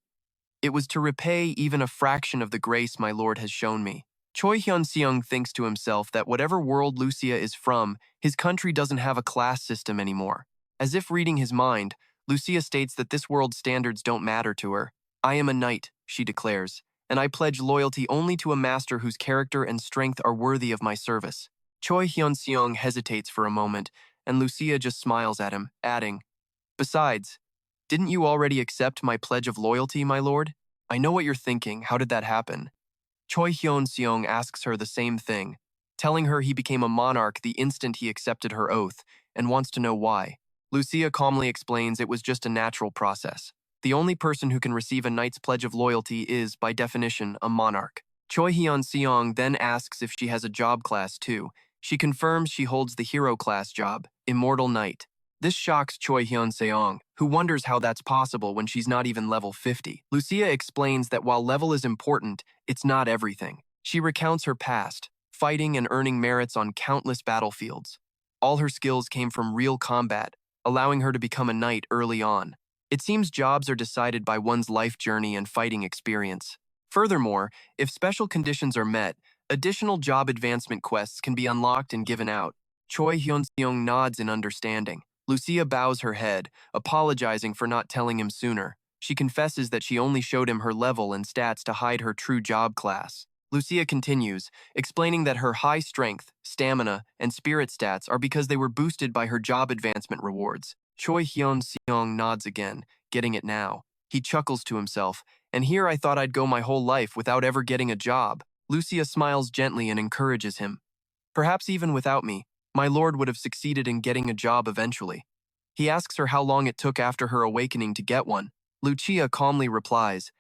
"It was to repay even a fraction of the grace my lord has shown me." Choi Hyun-seong thinks to himself that whatever world Lucia is from, his country doesn't have a class system anymore. As if reading his mind, Lucia states that this world's standards don't matter to her. "I am a knight," she declares, "and I pledge loyalty only to a master whose character and strength are worthy of my service." Choi Hyun-seong hesitates for a moment, and Lucia just smiles at him, adding, "Besides, didn't you already accept my pledge of loyalty, my lord? I know what you're thinking. How did that happen?" Choi Hyeon-seong asks her the same thing, telling her he became a monarch the instant he accepted her oath and wants to know why. Lucia calmly explains it was just a natural process. The only person who can receive a knight's pledge of loyalty is, by definition, a monarch. Choi Hyeon-seong then asks if she has a job class too. She confirms she holds the hero class job, Immortal Knight. This shocks Choi Hyeon-seong, who wonders how that's possible when she's not even level 50. Lucia explains that while level is important, it's not everything. She recounts her past, fighting and earning merits on countless battlefields. All her skills came from real combat, allowing her to become a knight early on. It seems jobs are decided by one's life journey and fighting experience. Furthermore, if special conditions are met, additional job advancement quests can be unlocked and given out. Choi Hyun-seong nods in understanding. Lucia bows her head, apologizing for not telling him sooner. She confesses that she only showed him her level and stats to hide her true job class. Lucia continues, explaining that her high strength, stamina, and spirit stats are because they were boosted by her job advancement rewards. Choi Hyun-seong nods again, getting it now. He chuckles to himself, "And here I thought I'd go my whole life without ever getting a job." Lucia smiles gently and encourages him. "Perhaps even without me, my lord would have succeeded in getting a job eventually." He asks her how long it took after her awakening to get one. Lucia calmly replies,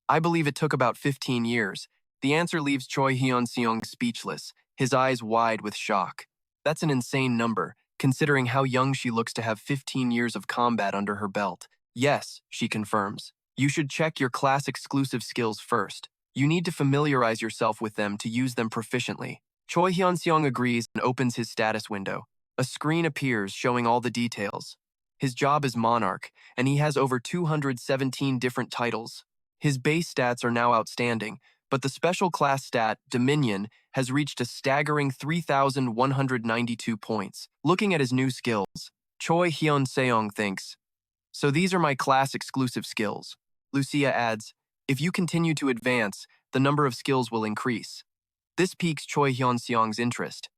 "I believe it took about 15 years. The answer leaves Choi Hyun-seong speechless, his eyes wide with shock. That's an insane number, considering how young she looks to have 15 years of combat under her belt. "Yes," she confirms. "You should check your class-exclusive skills first. You need to familiarize yourself with them to use them proficiently." Choi Hyun-seong agrees and opens his status window. A screen appears showing all the details. His job is Monarch, and he has over 217 different titles. His base stats are now outstanding, but the special class stat, Dominion, has reached a staggering 3,192 points. Looking at his new skills, Choi Hyun-seong thinks, "So these are my class-exclusive skills." Lucia adds, "If you continue to advance, the number of skills will increase." This piques Choi Hyun-seong's interest.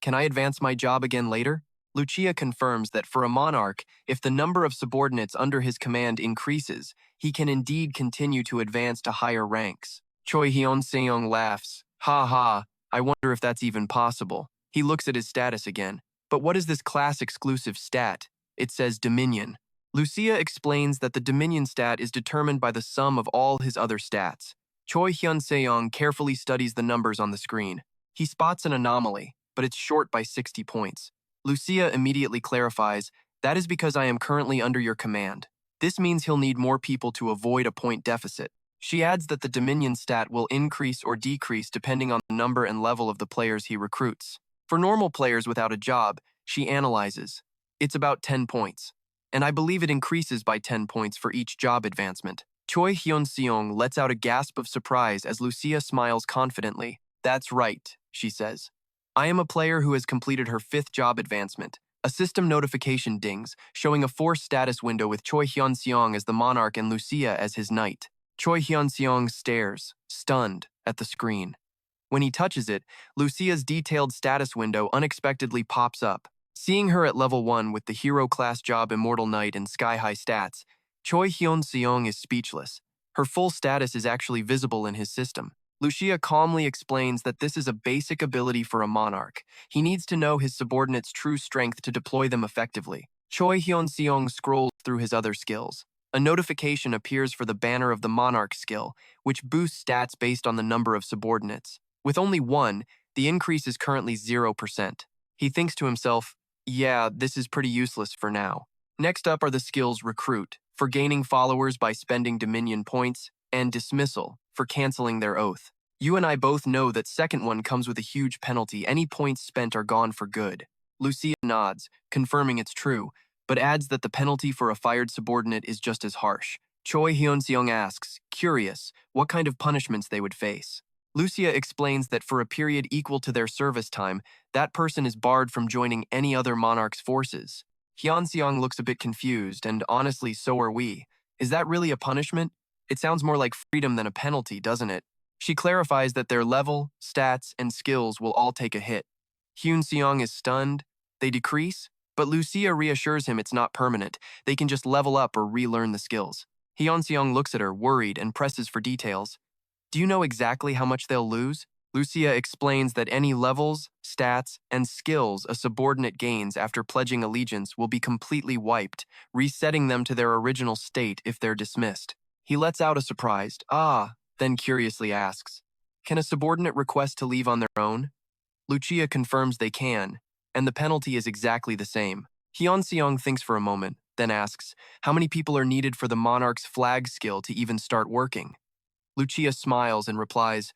"Can I advance my job again later?" Lucia confirms that for a monarch, if the number of subordinates under his command increases, he can indeed continue to advance to higher ranks. Choi Hyun-seong laughs. "Ha ha, I wonder if that's even possible." He looks at his status again. "But what is this class-exclusive stat?" It says Dominion. Lucia explains that the Dominion stat is determined by the sum of all his other stats. Choi Hyun-seong carefully studies the numbers on the screen. He spots an anomaly, but it's short by 60 points. Lucia immediately clarifies, "That is because I am currently under your command. This means he'll need more people to avoid a point deficit." She adds that the Dominion stat will increase or decrease depending on the number and level of the players he recruits. For normal players without a job, she analyzes. It's about 10 points. And I believe it increases by 10 points for each job advancement. Choi Hyun-seong lets out a gasp of surprise as Lucia smiles confidently. "That's right," she says. "I am a player who has completed her 5th job advancement." A system notification dings, showing a force status window with Choi Hyun-seong as the monarch and Lucia as his knight. Choi Hyun-seong stares, stunned, at the screen. When he touches it, Lucia's detailed status window unexpectedly pops up. Seeing her at level 1 with the hero class job Immortal Knight and sky-high stats, Choi Hyun-seong is speechless. Her full status is actually visible in his system. Lucia calmly explains that this is a basic ability for a monarch. He needs to know his subordinates' true strength to deploy them effectively. Choi Hyun-seong scrolls through his other skills. A notification appears for the banner of the monarch skill, which boosts stats based on the number of subordinates. With only one, The increase is currently 0%. He thinks to himself, yeah, this is pretty useless for now. Next up are the skills Recruit, for gaining followers by spending Dominion points, and Dismissal, for canceling their oath. You and I both know that second one comes with a huge penalty. Any points spent are gone for good. Lucia nods, confirming it's true, but adds that the penalty for a fired subordinate is just as harsh. Choi Hyeon-seong asks, curious, what kind of punishments they would face. Lucia explains that for a period equal to their service time, that person is barred from joining any other monarch's forces. Hyeon-seong looks a bit confused, and honestly, so are we. Is that really a punishment? It sounds more like freedom than a penalty, doesn't it? She clarifies that their level, stats, and skills will all take a hit. Hyun-seong is stunned. They decrease, but Lucia reassures him it's not permanent. They can just level up or relearn the skills. Hyun-seong looks at her, worried, and presses for details. Do you know exactly how much they'll lose? Lucia explains that any levels, stats, and skills a subordinate gains after pledging allegiance will be completely wiped, resetting them to their original state if they're dismissed. He lets out a surprised, ah, then curiously asks, can a subordinate request to leave on their own? Lucia confirms they can, and the penalty is exactly the same. Hyun-seong thinks for a moment, then asks, how many people are needed for the monarch's flag skill to even start working? Lucia smiles and replies,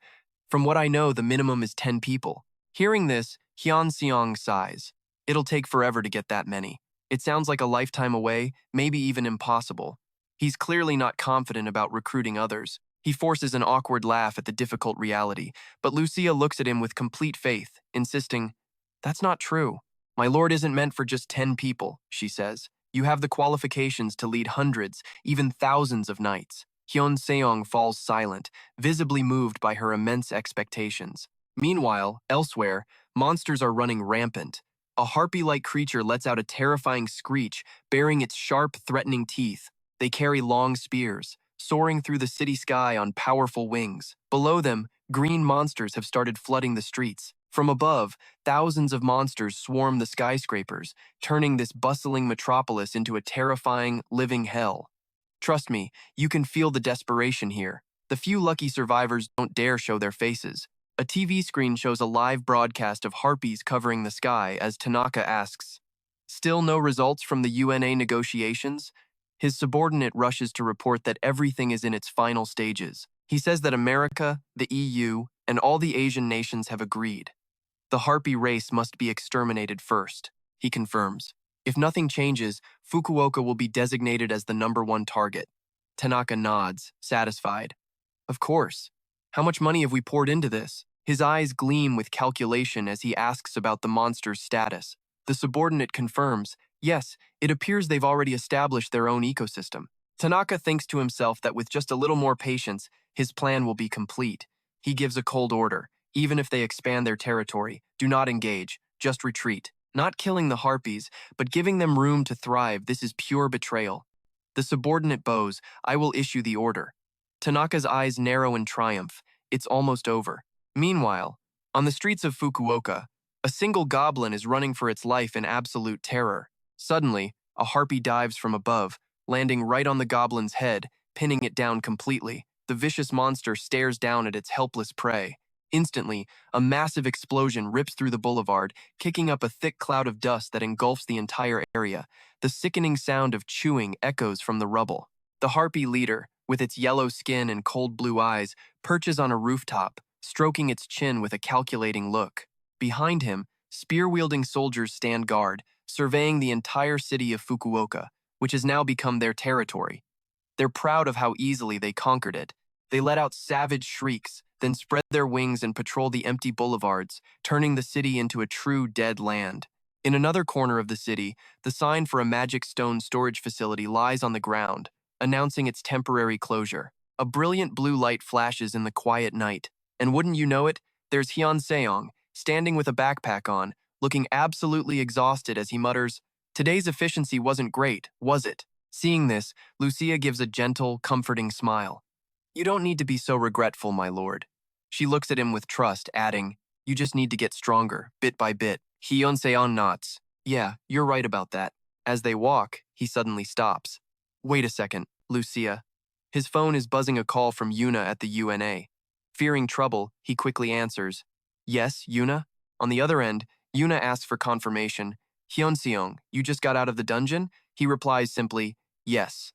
from what I know, the minimum is 10 people. Hearing this, Hyun-seong sighs. It'll take forever to get that many. It sounds like a lifetime away, maybe even impossible. He's clearly not confident about recruiting others. He forces an awkward laugh at the difficult reality, but Lucia looks at him with complete faith, insisting, that's not true. My lord isn't meant for just 10 people, she says. You have the qualifications to lead hundreds, even thousands of knights. Hyeon-seong falls silent, visibly moved by her immense expectations. Meanwhile, elsewhere, monsters are running rampant. A harpy-like creature lets out a terrifying screech, baring its sharp, threatening teeth. They carry long spears, soaring through the city sky on powerful wings. Below them, green monsters have started flooding the streets. From above, thousands of monsters swarm the skyscrapers, turning this bustling metropolis into a terrifying, living hell. Trust me, you can feel the desperation here. The few lucky survivors don't dare show their faces. A TV screen shows a live broadcast of harpies covering the sky as Tanaka asks, still no results from the UNA negotiations? His subordinate rushes to report that everything is in its final stages. He says that America, the EU, and all the Asian nations have agreed. The harpy race must be exterminated first, he confirms. If nothing changes, Fukuoka will be designated as the #1 target. Tanaka nods, satisfied. Of course. How much money have we poured into this? His eyes gleam with calculation as he asks about the monster's status. The subordinate confirms, yes, it appears they've already established their own ecosystem. Tanaka thinks to himself that with just a little more patience, his plan will be complete. He gives a cold order. Even if they expand their territory, do not engage, just retreat. Not killing the harpies, but giving them room to thrive, this is pure betrayal. The subordinate bows, I will issue the order. Tanaka's eyes narrow in triumph. It's almost over. Meanwhile, on the streets of Fukuoka, a single goblin is running for its life in absolute terror. Suddenly, a harpy dives from above, landing right on the goblin's head, pinning it down completely. The vicious monster stares down at its helpless prey. Instantly, a massive explosion rips through the boulevard, kicking up a thick cloud of dust that engulfs the entire area. The sickening sound of chewing echoes from the rubble. The harpy leader, with its yellow skin and cold blue eyes, perches on a rooftop, stroking its chin with a calculating look. Behind him, spear-wielding soldiers stand guard, surveying the entire city of Fukuoka, which has now become their territory. They're proud of how easily they conquered it. They let out savage shrieks, then spread their wings and patrol the empty boulevards, turning the city into a true dead land. In another corner of the city, the sign for a magic stone storage facility lies on the ground, announcing its temporary closure. A brilliant blue light flashes in the quiet night, and wouldn't you know it, there's Hyeon-seong, standing with a backpack on, looking absolutely exhausted as he mutters, today's efficiency wasn't great, was it? Seeing this, Lucia gives a gentle, comforting smile. You don't need to be so regretful, my lord. She looks at him with trust, adding, you just need to get stronger, bit by bit. Hyeon-seong nods. Yeah, you're right about that. As they walk, he suddenly stops. Wait a second, Lucia. His phone is buzzing a call from Yuna at the UNA. Fearing trouble, he quickly answers. Yes, Yuna? On the other end, Yuna asks for confirmation. Hyeon-seong, you just got out of the dungeon? He replies simply, yes.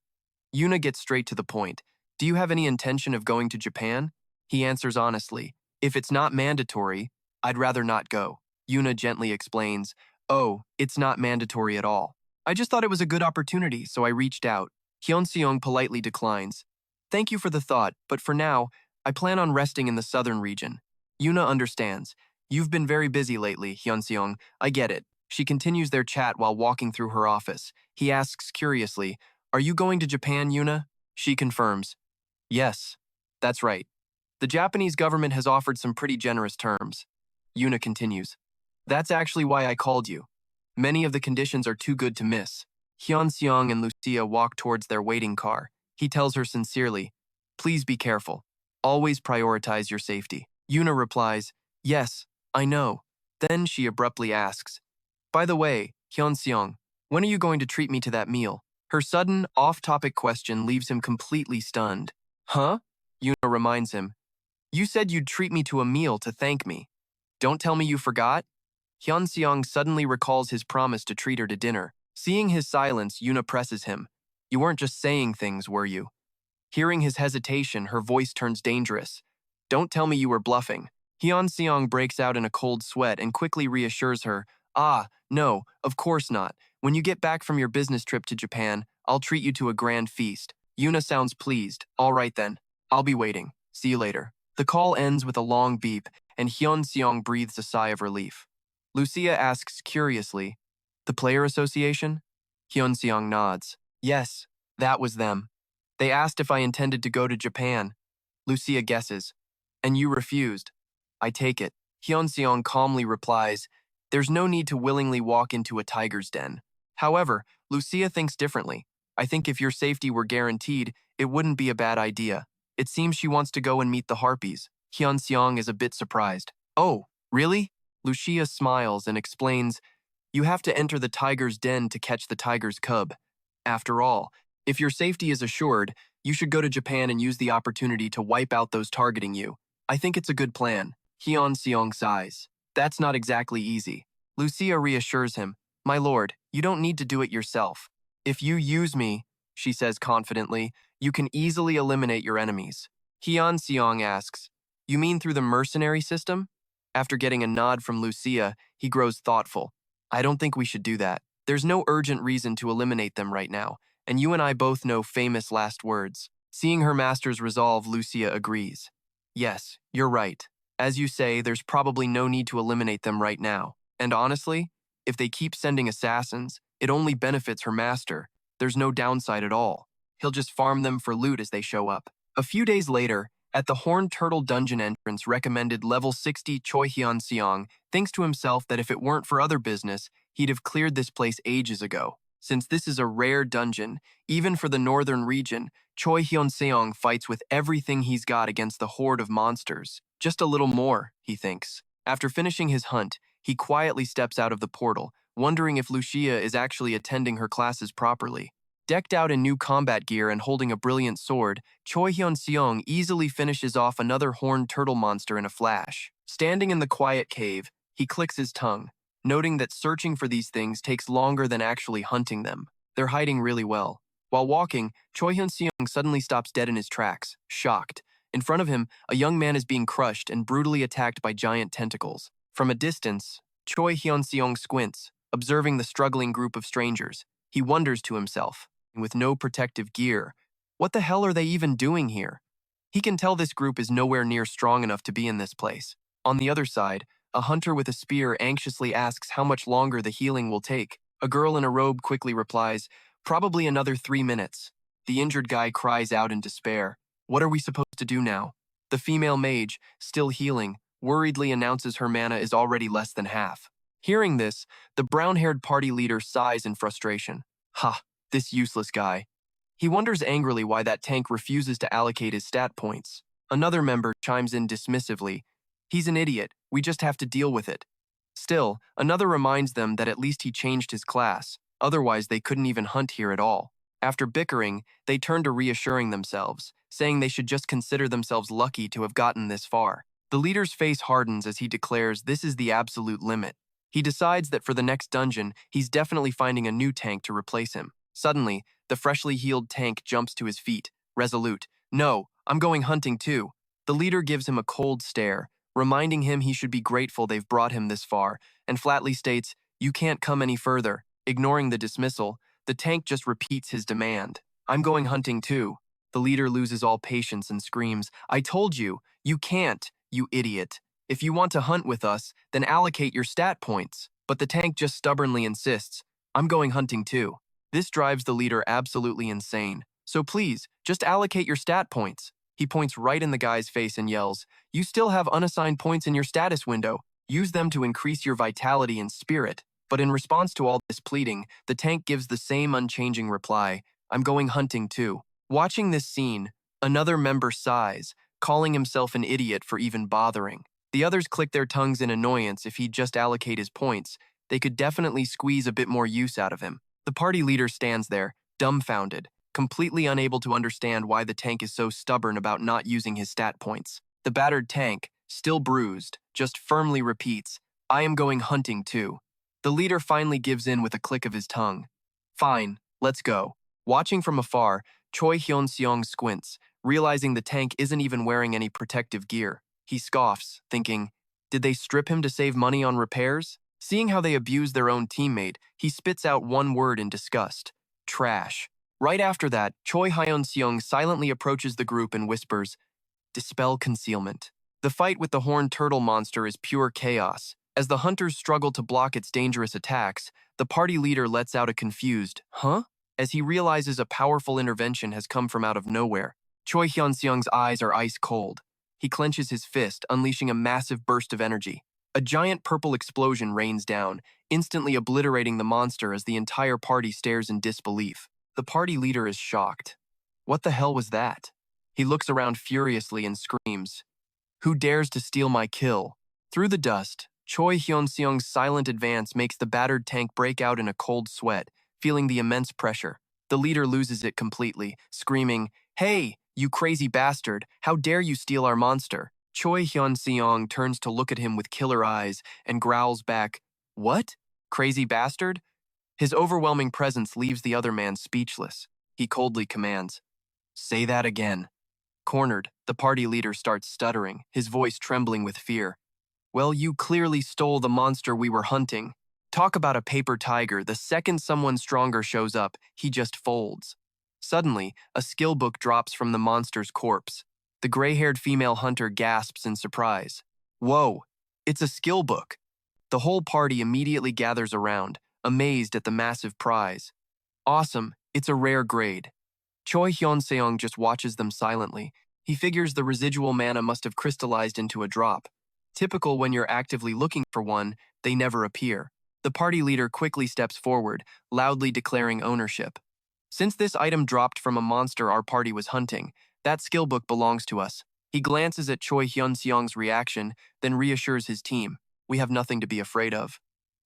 Yuna gets straight to the point. Do you have any intention of going to Japan? He answers honestly, if it's not mandatory, I'd rather not go. Yuna gently explains, oh, it's not mandatory at all. I just thought it was a good opportunity, so I reached out. Hyeon-seong politely declines. Thank you for the thought, but for now, I plan on resting in the southern region. Yuna understands. You've been very busy lately, Hyeon-seong. I get it. She continues their chat while walking through her office. He asks curiously, are you going to Japan, Yuna? She confirms. Yes, that's right. The Japanese government has offered some pretty generous terms. Yuna continues. That's actually why I called you. Many of the conditions are too good to miss. Hyeon-seong and Lucia walk towards their waiting car. He tells her sincerely, please be careful. Always prioritize your safety. Yuna replies, yes, I know. Then she abruptly asks, by the way, Hyeon-seong, when are you going to treat me to that meal? Her sudden, off-topic question leaves him completely stunned. Huh? Yuna reminds him. You said you'd treat me to a meal to thank me. Don't tell me you forgot? Hyeon-seong suddenly recalls his promise to treat her to dinner. Seeing his silence, Yuna presses him. You weren't just saying things, were you? Hearing his hesitation, her voice turns dangerous. Don't tell me you were bluffing. Hyeon-seong breaks out in a cold sweat and quickly reassures her. Ah, no, of course not. When you get back from your business trip to Japan, I'll treat you to a grand feast. Yuna sounds pleased. All right then. I'll be waiting. See you later. The call ends with a long beep, and Hyeon-seong breathes a sigh of relief. Lucia asks curiously, the Player Association? Hyeon-seong nods. Yes, that was them. They asked if I intended to go to Japan. Lucia guesses. And you refused. I take it. Hyeon-seong calmly replies, there's no need to willingly walk into a tiger's den. However, Lucia thinks differently. I think if your safety were guaranteed, it wouldn't be a bad idea. It seems she wants to go and meet the harpies. Hyeon-seong is a bit surprised. Oh, really? Lucia smiles and explains, you have to enter the tiger's den to catch the tiger's cub. After all, if your safety is assured, you should go to Japan and use the opportunity to wipe out those targeting you. I think it's a good plan. Hyeon-seong sighs. That's not exactly easy. Lucia reassures him. My lord, you don't need to do it yourself. If you use me, she says confidently, you can easily eliminate your enemies. Hyeon-seong asks, you mean through the mercenary system? After getting a nod from Lucia, he grows thoughtful. I don't think we should do that. There's no urgent reason to eliminate them right now, and you and I both know famous last words. Seeing her master's resolve, Lucia agrees. Yes, you're right. As you say, there's probably no need to eliminate them right now. And honestly, if they keep sending assassins, it only benefits her master. There's no downside at all. He'll just farm them for loot as they show up. A few days later, at the Horned Turtle dungeon entrance recommended level 60 Choi Hyeon-seong thinks to himself that if it weren't for other business, he'd have cleared this place ages ago. Since this is a rare dungeon, even for the northern region, Choi Hyeon-seong fights with everything he's got against the horde of monsters. Just a little more, he thinks. After finishing his hunt, he quietly steps out of the portal, wondering if Lucia is actually attending her classes properly. Decked out in new combat gear and holding a brilliant sword, Choi Hyeon-seong easily finishes off another horned turtle monster in a flash. Standing in the quiet cave, he clicks his tongue, noting that searching for these things takes longer than actually hunting them. They're hiding really well. While walking, Choi Hyun-seong suddenly stops dead in his tracks, shocked. In front of him, a young man is being crushed and brutally attacked by giant tentacles. From a distance, Choi Hyun-seong squints, observing the struggling group of strangers. He wonders to himself, with no protective gear, what the hell are they even doing here? He can tell this group is nowhere near strong enough to be in this place. On the other side, a hunter with a spear anxiously asks how much longer the healing will take. A girl in a robe quickly replies, probably another 3 minutes. The injured guy cries out in despair. What are we supposed to do now? The female mage, still healing, worriedly announces her mana is already less than half. Hearing this, the brown-haired party leader sighs in frustration. Ha, this useless guy. He wonders angrily why that tank refuses to allocate his stat points. Another member chimes in dismissively. He's an idiot, we just have to deal with it. Still, another reminds them that at least he changed his class, otherwise they couldn't even hunt here at all. After bickering, they turn to reassuring themselves, saying they should just consider themselves lucky to have gotten this far. The leader's face hardens as he declares this is the absolute limit. He decides that for the next dungeon, he's definitely finding a new tank to replace him. Suddenly, the freshly healed tank jumps to his feet, resolute. No, I'm going hunting too. The leader gives him a cold stare, reminding him he should be grateful they've brought him this far, and flatly states, you can't come any further. Ignoring the dismissal, the tank just repeats his demand. I'm going hunting too. The leader loses all patience and screams, I told you, you can't, you idiot. If you want to hunt with us, then allocate your stat points. But the tank just stubbornly insists, I'm going hunting too. This drives the leader absolutely insane. So please, just allocate your stat points. He points right in the guy's face and yells, you still have unassigned points in your status window. Use them to increase your vitality and spirit. But in response to all this pleading, the tank gives the same unchanging reply, I'm going hunting too. Watching this scene, another member sighs, calling himself an idiot for even bothering. The others click their tongues in annoyance. If he'd just allocate his points, they could definitely squeeze a bit more use out of him. The party leader stands there, dumbfounded, completely unable to understand why the tank is so stubborn about not using his stat points. The battered tank, still bruised, just firmly repeats, I am going hunting too. The leader finally gives in with a click of his tongue. Fine, let's go. Watching from afar, Choi Hyeon-seong squints, realizing the tank isn't even wearing any protective gear. He scoffs, thinking, did they strip him to save money on repairs? Seeing how they abuse their own teammate, he spits out one word in disgust, trash. Right after that, Choi Hyeon-seong silently approaches the group and whispers, dispel concealment. The fight with the horned turtle monster is pure chaos. As the hunters struggle to block its dangerous attacks, the party leader lets out a confused, huh? As he realizes a powerful intervention has come from out of nowhere. Choi Hyun-seong's eyes are ice cold. He clenches his fist, unleashing a massive burst of energy. A giant purple explosion rains down, instantly obliterating the monster as the entire party stares in disbelief. The party leader is shocked. What the hell was that? He looks around furiously and screams, who dares to steal my kill? Through the dust, Choi Hyun-seong's silent advance makes the battered tank break out in a cold sweat, feeling the immense pressure. The leader loses it completely, screaming, hey, you crazy bastard, how dare you steal our monster? Choi Hyun-seong turns to look at him with killer eyes and growls back, what? Crazy bastard? His overwhelming presence leaves the other man speechless. He coldly commands, say that again. Cornered, the party leader starts stuttering, his voice trembling with fear. Well, you clearly stole the monster we were hunting. Talk about a paper tiger, the second someone stronger shows up, he just folds. Suddenly, a skill book drops from the monster's corpse. The gray-haired female hunter gasps in surprise. Whoa, it's a skill book. The whole party immediately gathers around, amazed at the massive prize. Awesome, it's a rare grade. Choi Hyeon-seong just watches them silently. He figures the residual mana must have crystallized into a drop. Typical when you're actively looking for one, they never appear. The party leader quickly steps forward, loudly declaring ownership. Since this item dropped from a monster our party was hunting, that skill book belongs to us. He glances at Choi Hyun-seong's reaction, then reassures his team. We have nothing to be afraid of.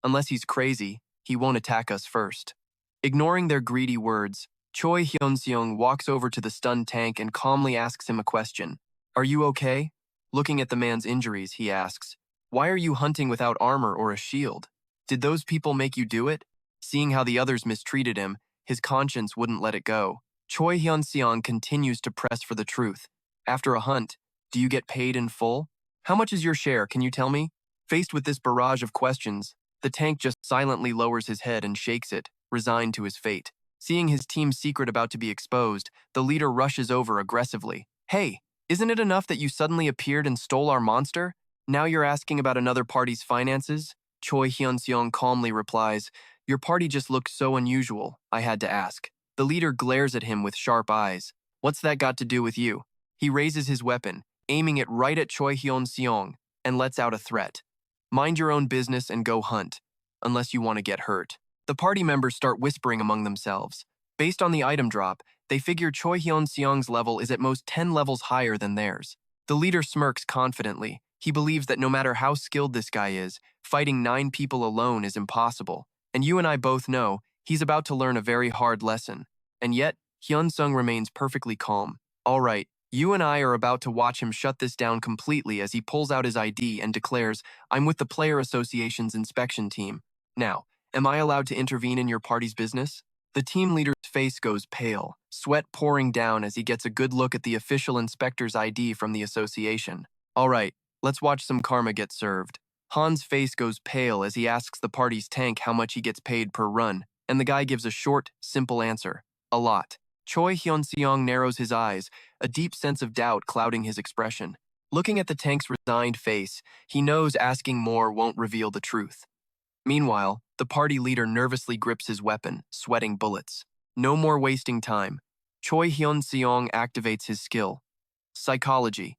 Unless he's crazy, he won't attack us first. Ignoring their greedy words, Choi Hyun-seong walks over to the stunned tank and calmly asks him a question. Are you okay? Looking at the man's injuries, he asks, why are you hunting without armor or a shield? Did those people make you do it? Seeing how the others mistreated him, his conscience wouldn't let it go. Choi Hyun-seong continues to press for the truth. After a hunt, do you get paid in full? How much is your share, can you tell me? Faced with this barrage of questions, the tank just silently lowers his head and shakes it, resigned to his fate. Seeing his team's secret about to be exposed, the leader rushes over aggressively. Hey, isn't it enough that you suddenly appeared and stole our monster? Now you're asking about another party's finances? Choi Hyun-seong calmly replies, your party just looked so unusual, I had to ask. The leader glares at him with sharp eyes. What's that got to do with you? He raises his weapon, aiming it right at Choi Hyeon-seong, and lets out a threat. Mind your own business and go hunt, unless you want to get hurt. The party members start whispering among themselves. Based on the item drop, they figure Choi Hyun-seong's level is at most 10 levels higher than theirs. The leader smirks confidently. He believes that no matter how skilled this guy is, fighting 9 people alone is impossible. And you and I both know he's about to learn a very hard lesson. And yet, Hyun-seong remains perfectly calm. All right, You and I are about to watch him shut this down completely as he pulls out his ID and declares, I'm with the Player Association's inspection team. Now, am I allowed to intervene in your party's business? The team leader's face goes pale, sweat pouring down as he gets a good look at the official inspector's ID from the association. All right, let's watch some karma get served. Han's face goes pale as he asks the party's tank how much he gets paid per run, and the guy gives a short, simple answer. A lot. Choi Hyeon-seong narrows his eyes, a deep sense of doubt clouding his expression. Looking at the tank's resigned face, he knows asking more won't reveal the truth. Meanwhile, the party leader nervously grips his weapon, sweating bullets. No more wasting time. Choi Hyeon-seong activates his skill. Psychology.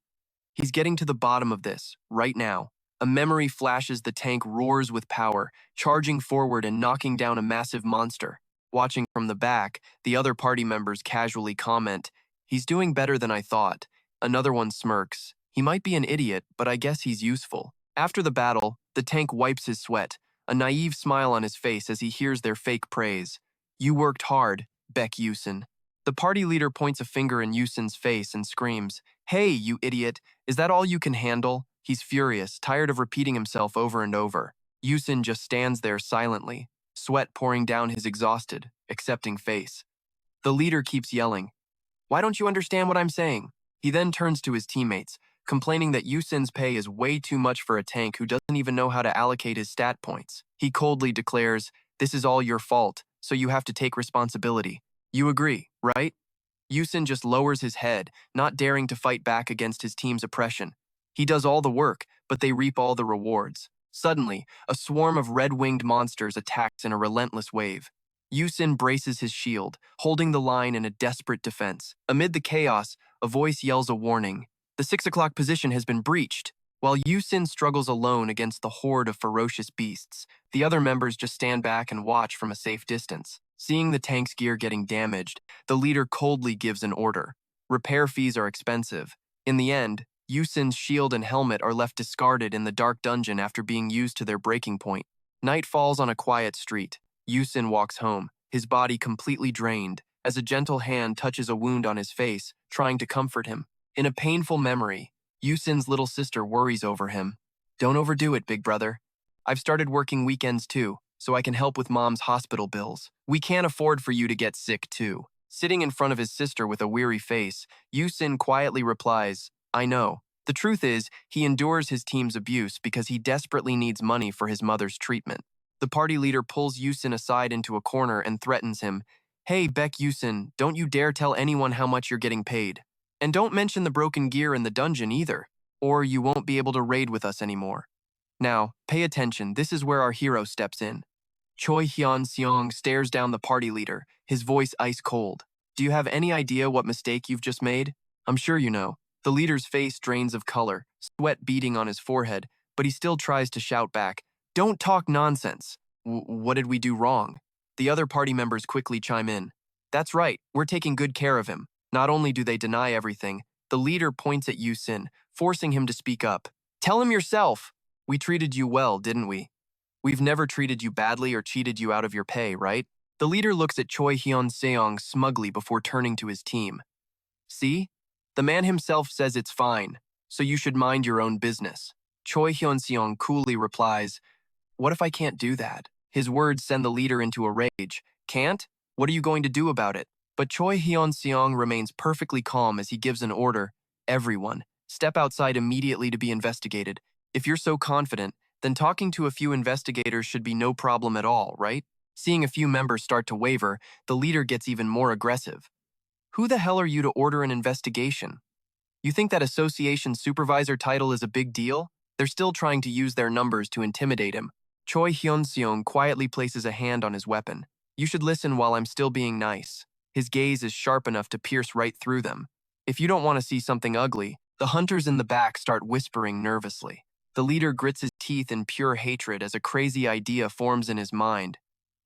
He's getting to the bottom of this, right now. A memory flashes, the tank roars with power, charging forward and knocking down a massive monster. Watching from the back, the other party members casually comment, he's doing better than I thought. Another one smirks. He might be an idiot, but I guess he's useful. After the battle, the tank wipes his sweat, a naive smile on his face as he hears their fake praise. You worked hard, Baek Yusin. The party leader points a finger in Yusin's face and screams, Hey, you idiot, is that all you can handle? He's furious, tired of repeating himself over and over. Yusin just stands there silently, sweat pouring down his exhausted, accepting face. The leader keeps yelling, Why don't you understand what I'm saying? He then turns to his teammates, complaining that Yusin's pay is way too much for a tank who doesn't even know how to allocate his stat points. He coldly declares, This is all your fault, so you have to take responsibility. You agree, right? Yusin just lowers his head, not daring to fight back against his team's oppression. He does all the work, but they reap all the rewards. Suddenly, a swarm of red-winged monsters attacks in a relentless wave. Yusin braces his shield, holding the line in a desperate defense. Amid the chaos, a voice yells a warning. The 6 o'clock position has been breached. While Yusin struggles alone against the horde of ferocious beasts, the other members just stand back and watch from a safe distance. Seeing the tank's gear getting damaged, the leader coldly gives an order. Repair fees are expensive. In the end, Yusin's shield and helmet are left discarded in the dark dungeon after being used to their breaking point. Night falls on a quiet street. Yusin walks home, his body completely drained, as a gentle hand touches a wound on his face, trying to comfort him. In a painful memory, Yusin's little sister worries over him. Don't overdo it, big brother. I've started working weekends too, so I can help with mom's hospital bills. We can't afford for you to get sick too. Sitting in front of his sister with a weary face, Yusin quietly replies, I know. The truth is, he endures his team's abuse because he desperately needs money for his mother's treatment. The party leader pulls Yusin aside into a corner and threatens him. Hey, Baek Yusin, don't you dare tell anyone how much you're getting paid. And don't mention the broken gear in the dungeon either, or you won't be able to raid with us anymore. Now, pay attention, this is where our hero steps in. Choi Hyeon-seong stares down the party leader, his voice ice cold. Do you have any idea what mistake you've just made? I'm sure you know. The leader's face drains of color, sweat beading on his forehead, but he still tries to shout back, Don't talk nonsense. What did we do wrong? The other party members quickly chime in. That's right, we're taking good care of him. Not only do they deny everything, the leader points at Yusin, forcing him to speak up. Tell him yourself. We treated you well, didn't we? We've never treated you badly or cheated you out of your pay, right? The leader looks at Choi Hyeon-seong smugly before turning to his team. See? The man himself says it's fine, so you should mind your own business. Choi Hyeon-seong coolly replies, What if I can't do that? His words send the leader into a rage. Can't? What are you going to do about it? But Choi Hyeon-seong remains perfectly calm as he gives an order. Everyone, step outside immediately to be investigated. If you're so confident, then talking to a few investigators should be no problem at all, right? Seeing a few members start to waver, the leader gets even more aggressive. Who the hell are you to order an investigation? You think that association supervisor title is a big deal? They're still trying to use their numbers to intimidate him. Choi Hyeon-seong quietly places a hand on his weapon. You should listen while I'm still being nice. His gaze is sharp enough to pierce right through them. If you don't want to see something ugly, the hunters in the back start whispering nervously. The leader grits his teeth in pure hatred as a crazy idea forms in his mind.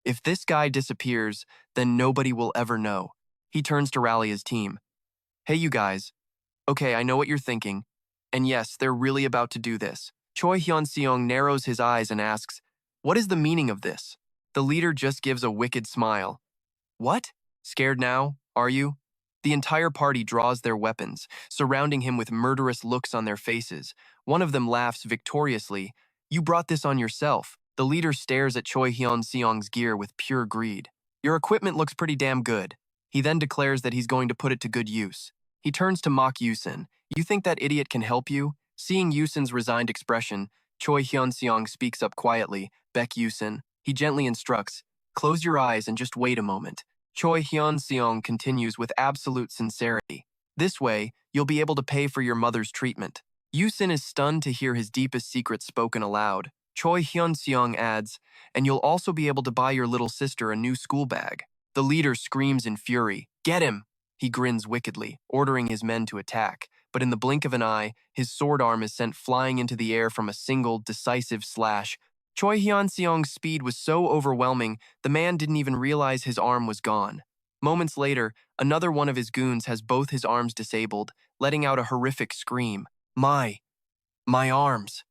If this guy disappears, then nobody will ever know. He turns to rally his team. Hey, you guys. Okay, I know what you're thinking. And yes, they're really about to do this. Choi Hyeon-seong narrows his eyes and asks, What is the meaning of this? The leader just gives a wicked smile. What? Scared now, are you? The entire party draws their weapons, surrounding him with murderous looks on their faces. One of them laughs victoriously. You brought this on yourself. The leader stares at Choi Hyeon-seong's gear with pure greed. Your equipment looks pretty damn good. He then declares that he's going to put it to good use. He turns to mock Yusin. You think that idiot can help you? Seeing Yusin's resigned expression, Choi Hyeon-seong speaks up quietly. Baek Yusin. He gently instructs, close your eyes and just wait a moment. Choi Hyeon-seong continues with absolute sincerity. This way, you'll be able to pay for your mother's treatment. Yusin is stunned to hear his deepest secrets spoken aloud. Choi Hyeon-seong adds, and you'll also be able to buy your little sister a new school bag. The leader screams in fury, get him! He grins wickedly, ordering his men to attack, but in the blink of an eye, his sword arm is sent flying into the air from a single, decisive slash. Choi Hyeon-seong's speed was so overwhelming, the man didn't even realize his arm was gone. Moments later, another one of his goons has both his arms disabled, letting out a horrific scream. My arms!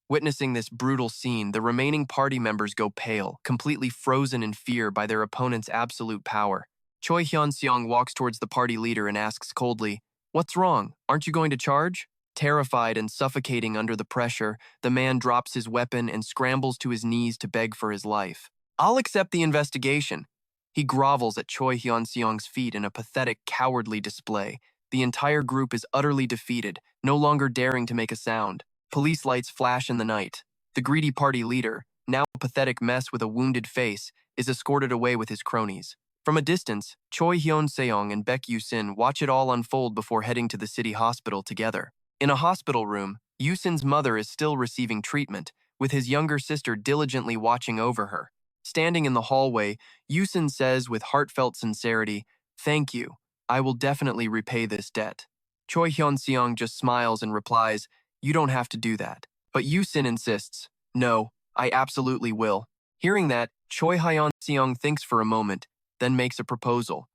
Witnessing this brutal scene, the remaining party members go pale, completely frozen in fear by their opponent's absolute power. Choi Hyeon-seong walks towards the party leader and asks coldly, what's wrong? Aren't you going to charge? Terrified and suffocating under the pressure, the man drops his weapon and scrambles to his knees to beg for his life. I'll accept the investigation. He grovels at Choi Hyeon-seong's feet in a pathetic, cowardly display. The entire group is utterly defeated, no longer daring to make a sound. Police lights flash in the night. The greedy party leader, now a pathetic mess with a wounded face, is escorted away with his cronies. From a distance, Choi Hyeon-seong and Baek Yusin watch it all unfold before heading to the city hospital together. In a hospital room, Yusin's mother is still receiving treatment, with his younger sister diligently watching over her. Standing in the hallway, Yusin says with heartfelt sincerity, thank you. I will definitely repay this debt. Choi Hyeon-seong just smiles and replies, you don't have to do that. But Yusin insists, no, I absolutely will. Hearing that, Choi Hyeon-seong thinks for a moment, then makes a proposal.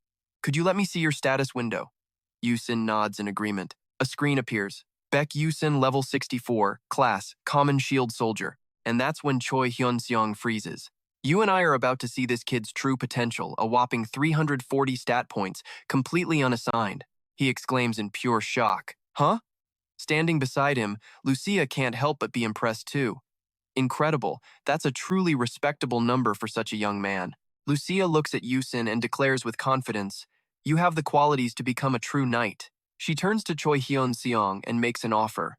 Could you let me see your status window? Yusin nods in agreement. A screen appears. Baek Yusin, level 64, class, common shield soldier. And that's when Choi Hyeon-seong freezes. You and I are about to see this kid's true potential, a whopping 340 stat points, completely unassigned. He exclaims in pure shock. Huh? Standing beside him, Lucia can't help but be impressed too. Incredible, that's a truly respectable number for such a young man. Lucia looks at Yusin and declares with confidence, you have the qualities to become a true knight. She turns to Choi Hyeon-seong and makes an offer.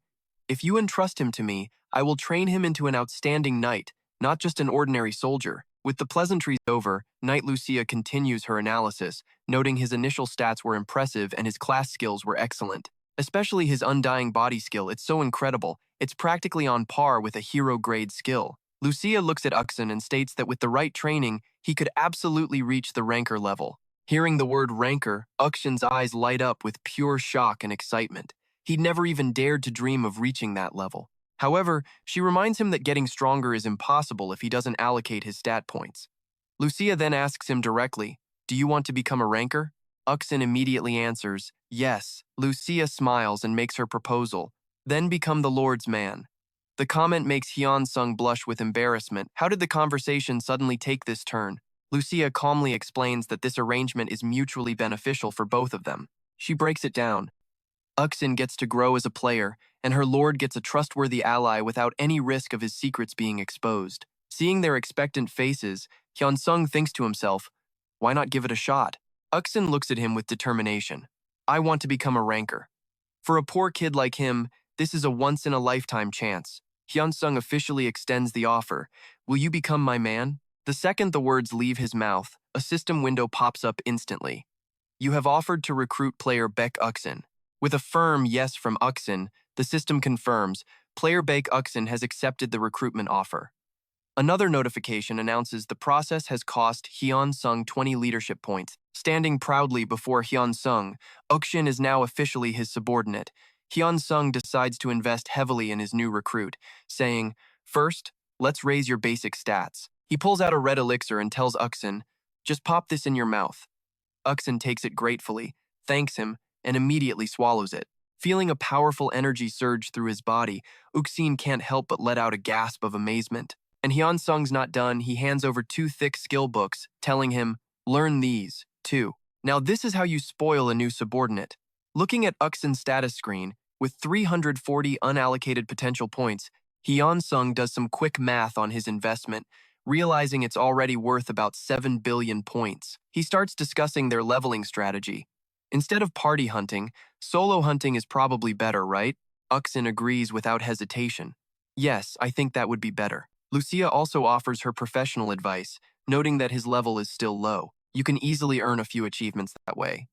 If you entrust him to me, I will train him into an outstanding knight, not just an ordinary soldier. With the pleasantries over, Knight Lucia continues her analysis, noting his initial stats were impressive and his class skills were excellent. Especially his undying body skill, it's so incredible, it's practically on par with a hero-grade skill. Lucia looks at Uksun and states that with the right training, he could absolutely reach the ranker level. Hearing the word ranker, Uksun's eyes light up with pure shock and excitement. He'd never even dared to dream of reaching that level. However, she reminds him that getting stronger is impossible if he doesn't allocate his stat points. Lucia then asks him directly, do you want to become a ranker? Uksun immediately answers, yes. Lucia smiles and makes her proposal, then become the Lord's man. The comment makes Hyeon-seong blush with embarrassment. How did the conversation suddenly take this turn? Lucia calmly explains that this arrangement is mutually beneficial for both of them. She breaks it down. Uksun gets to grow as a player, and her lord gets a trustworthy ally without any risk of his secrets being exposed. Seeing their expectant faces, Hyeon-seong thinks to himself, why not give it a shot? Uksun looks at him with determination. I want to become a ranker. For a poor kid like him, this is a once-in-a-lifetime chance. Hyeon-seong officially extends the offer. Will you become my man? The second the words leave his mouth, a system window pops up instantly. You have offered to recruit player Baek Uksun. With a firm yes from Uksun, the system confirms player Baek Uksun has accepted the recruitment offer. Another notification announces the process has cost Hyeon-seong 20 leadership points. Standing proudly before Hyeon-seong, Uksun is now officially his subordinate. Hyeon-seong decides to invest heavily in his new recruit, saying, first, let's raise your basic stats. He pulls out a red elixir and tells Uksun, just pop this in your mouth. Uksun takes it gratefully, thanks him, and immediately swallows it. Feeling a powerful energy surge through his body, Uksun can't help but let out a gasp of amazement. And Hyeon-seong's not done, he hands over 2 thick skill books, telling him, learn these, too. Now this is how you spoil a new subordinate. Looking at Uxin's status screen, with 340 unallocated potential points, Hyeon-seong does some quick math on his investment, realizing it's already worth about 7 billion points. He starts discussing their leveling strategy. Instead of party hunting, solo hunting is probably better, right? Uxin agrees without hesitation. Yes, I think that would be better. Lucia also offers her professional advice, noting that his level is still low. You can easily earn a few achievements that way.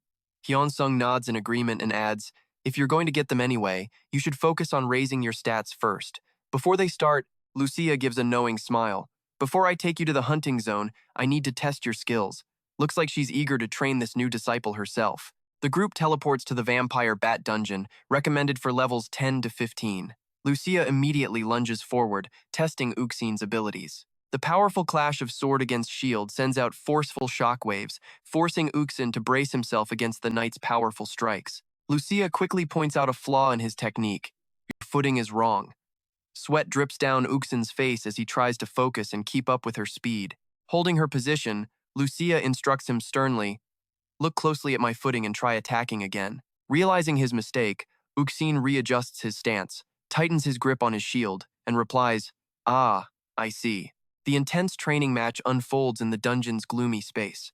Hyeon-seong nods in agreement and adds, if you're going to get them anyway, you should focus on raising your stats first. Before they start, Lucia gives a knowing smile. Before I take you to the hunting zone, I need to test your skills. Looks like she's eager to train this new disciple herself. The group teleports to the vampire bat dungeon, recommended for levels 10 to 15. Lucia immediately lunges forward, testing Uxin's abilities. The powerful clash of sword against shield sends out forceful shockwaves, forcing Uxin to brace himself against the knight's powerful strikes. Lucia quickly points out a flaw in his technique. Your footing is wrong. Sweat drips down Uxin's face as he tries to focus and keep up with her speed. Holding her position, Lucia instructs him sternly, look closely at my footing and try attacking again. Realizing his mistake, Uxin readjusts his stance, tightens his grip on his shield, and replies, ah, I see. The intense training match unfolds in the dungeon's gloomy space.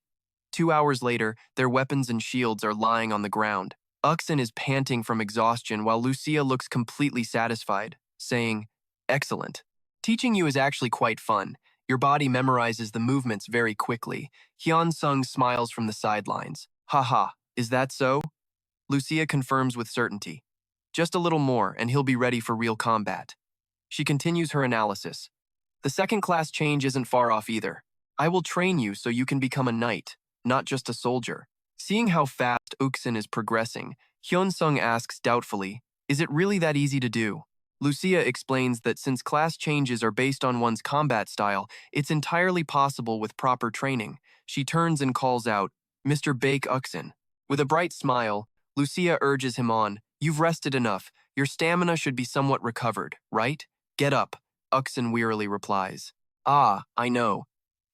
2 hours later, their weapons and shields are lying on the ground. Uxin is panting from exhaustion while Lucia looks completely satisfied, saying, excellent. Teaching you is actually quite fun. Your body memorizes the movements very quickly. Hyeon-seong smiles from the sidelines. Haha, is that so? Lucia confirms with certainty. Just a little more and he'll be ready for real combat. She continues her analysis. The second class change isn't far off either. I will train you so you can become a knight, not just a soldier. Seeing how fast Uxin is progressing, Hyeon-seong asks doubtfully, is it really that easy to do? Lucia explains that since class changes are based on one's combat style, it's entirely possible with proper training. She turns and calls out, Mr. Baek Uxin. With a bright smile, Lucia urges him on, you've rested enough. Your stamina should be somewhat recovered, right? Get up, Uxin wearily replies. Ah, I know.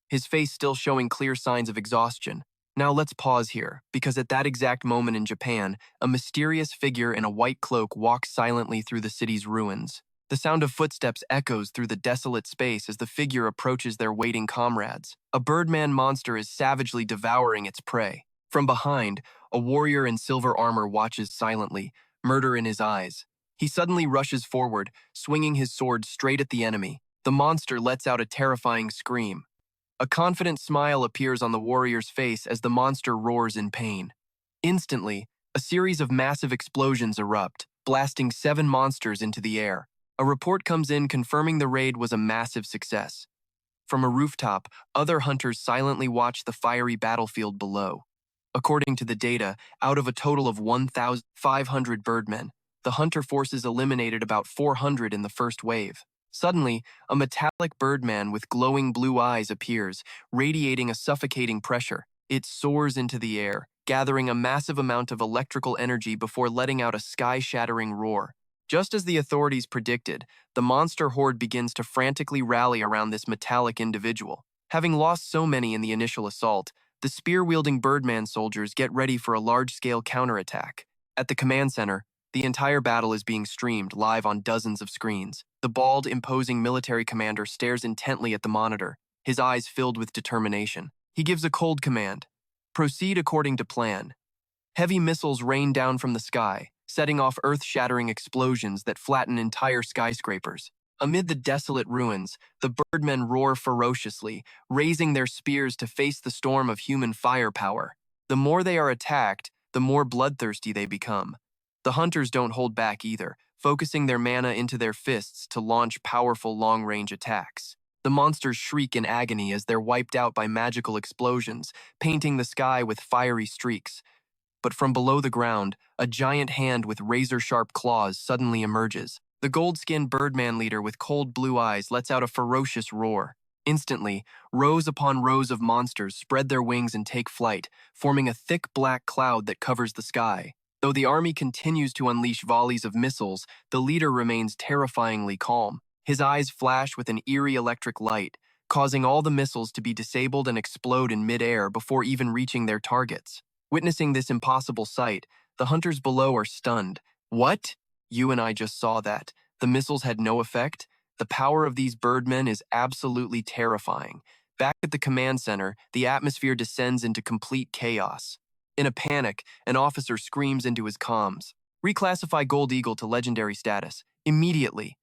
His face still showing clear signs of exhaustion. Now let's pause here, because at that exact moment in Japan, a mysterious figure in a white cloak walks silently through the city's ruins. The sound of footsteps echoes through the desolate space as the figure approaches their waiting comrades. A birdman monster is savagely devouring its prey. From behind, a warrior in silver armor watches silently, murder in his eyes. He suddenly rushes forward, swinging his sword straight at the enemy. The monster lets out a terrifying scream. A confident smile appears on the warrior's face as the monster roars in pain. Instantly, a series of massive explosions erupt, blasting 7 monsters into the air. A report comes in confirming the raid was a massive success. From a rooftop, other hunters silently watch the fiery battlefield below. According to the data, out of a total of 1,500 birdmen, the hunter forces eliminated about 400 in the first wave. Suddenly, a metallic birdman with glowing blue eyes appears, radiating a suffocating pressure. It soars into the air, gathering a massive amount of electrical energy before letting out a sky-shattering roar. Just as the authorities predicted, the monster horde begins to frantically rally around this metallic individual. Having lost so many in the initial assault, the spear-wielding birdman soldiers get ready for a large-scale counterattack. At the command center, the entire battle is being streamed live on dozens of screens. The bald, imposing military commander stares intently at the monitor, his eyes filled with determination. He gives a cold command. Proceed according to plan. Heavy missiles rain down from the sky, setting off earth-shattering explosions that flatten entire skyscrapers. Amid the desolate ruins, the birdmen roar ferociously, raising their spears to face the storm of human firepower. The more they are attacked, the more bloodthirsty they become. The hunters don't hold back either, focusing their mana into their fists to launch powerful long-range attacks. The monsters shriek in agony as they're wiped out by magical explosions, painting the sky with fiery streaks. But from below the ground, a giant hand with razor-sharp claws suddenly emerges. The gold-skinned birdman leader with cold blue eyes lets out a ferocious roar. Instantly, rows upon rows of monsters spread their wings and take flight, forming a thick black cloud that covers the sky. Though the army continues to unleash volleys of missiles, the leader remains terrifyingly calm. His eyes flash with an eerie electric light, causing all the missiles to be disabled and explode in mid-air before even reaching their targets. Witnessing this impossible sight, the hunters below are stunned. What? You and I just saw that. The missiles had no effect? The power of these birdmen is absolutely terrifying. Back at the command center, the atmosphere descends into complete chaos. In a panic, an officer screams into his comms. Reclassify Gold Eagle to legendary status. Immediately.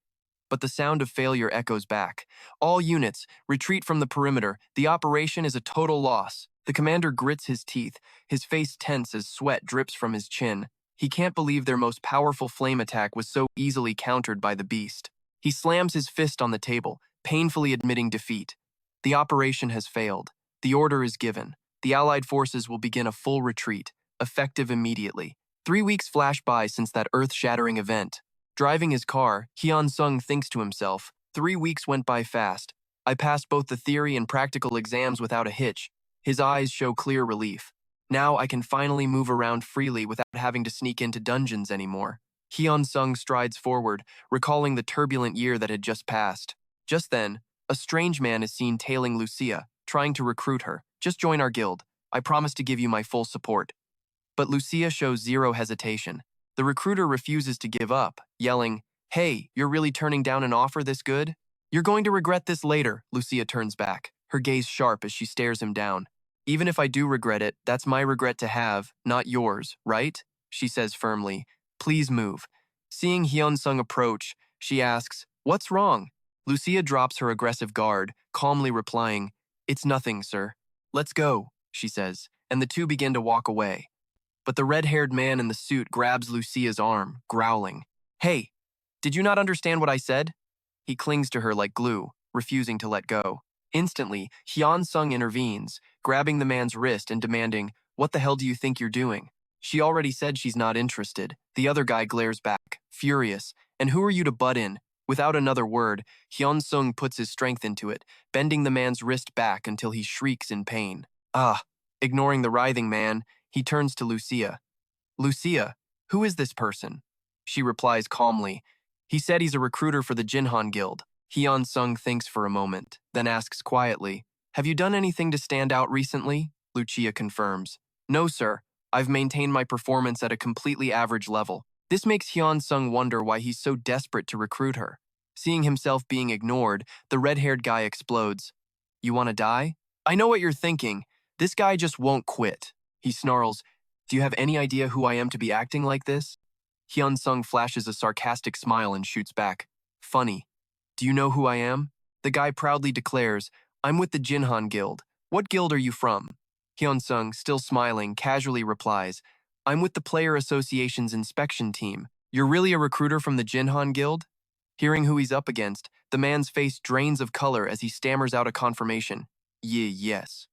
But the sound of failure echoes back. All units, retreat from the perimeter. The operation is a total loss. The commander grits his teeth, his face tense as sweat drips from his chin. He can't believe their most powerful flame attack was so easily countered by the beast. He slams his fist on the table, painfully admitting defeat. The operation has failed. The order is given. The Allied forces will begin a full retreat, effective immediately. 3 weeks flash by since that earth-shattering event. Driving his car, Hyeon-seong thinks to himself, 3 weeks went by fast. I passed both the theory and practical exams without a hitch. His eyes show clear relief. Now I can finally move around freely without having to sneak into dungeons anymore. Hyeon-seong strides forward, recalling the turbulent year that had just passed. Just then, a strange man is seen tailing Lucia, trying to recruit her. Just join our guild. I promise to give you my full support. But Lucia shows zero hesitation. The recruiter refuses to give up, yelling, Hey, you're really turning down an offer this good? You're going to regret this later, Lucia turns back, her gaze sharp as she stares him down. Even if I do regret it, that's my regret to have, not yours, right? She says firmly. Please move. Seeing Hyeon-seong approach, she asks, What's wrong? Lucia drops her aggressive guard, calmly replying, It's nothing, sir. Let's go, she says, and the two begin to walk away. But the red-haired man in the suit grabs Lucia's arm, growling. Hey, did you not understand what I said? He clings to her like glue, refusing to let go. Instantly, Hyeon-seong intervenes, grabbing the man's wrist and demanding, What the hell do you think you're doing? She already said she's not interested. The other guy glares back, furious. And who are you to butt in? Without another word, Hyeon-seong puts his strength into it, bending the man's wrist back until he shrieks in pain. Ah! Ignoring the writhing man, he turns to Lucia. Lucia, who is this person? She replies calmly. He said he's a recruiter for the Jinhan Guild. Hyeon-seong thinks for a moment, then asks quietly, Have you done anything to stand out recently? Lucia confirms. No, sir. I've maintained my performance at a completely average level. This makes Hyeon-seong wonder why he's so desperate to recruit her. Seeing himself being ignored, the red-haired guy explodes. You want to die? I know what you're thinking. This guy just won't quit. He snarls, Do you have any idea who I am to be acting like this? Hyeon-seong flashes a sarcastic smile and shoots back. Funny. Do you know who I am? The guy proudly declares, I'm with the Jinhan Guild. What guild are you from? Hyeon-seong, still smiling, casually replies, I'm with the Player Association's inspection team. You're really a recruiter from the Jinhan Guild? Hearing who he's up against, the man's face drains of color as he stammers out a confirmation. Yes.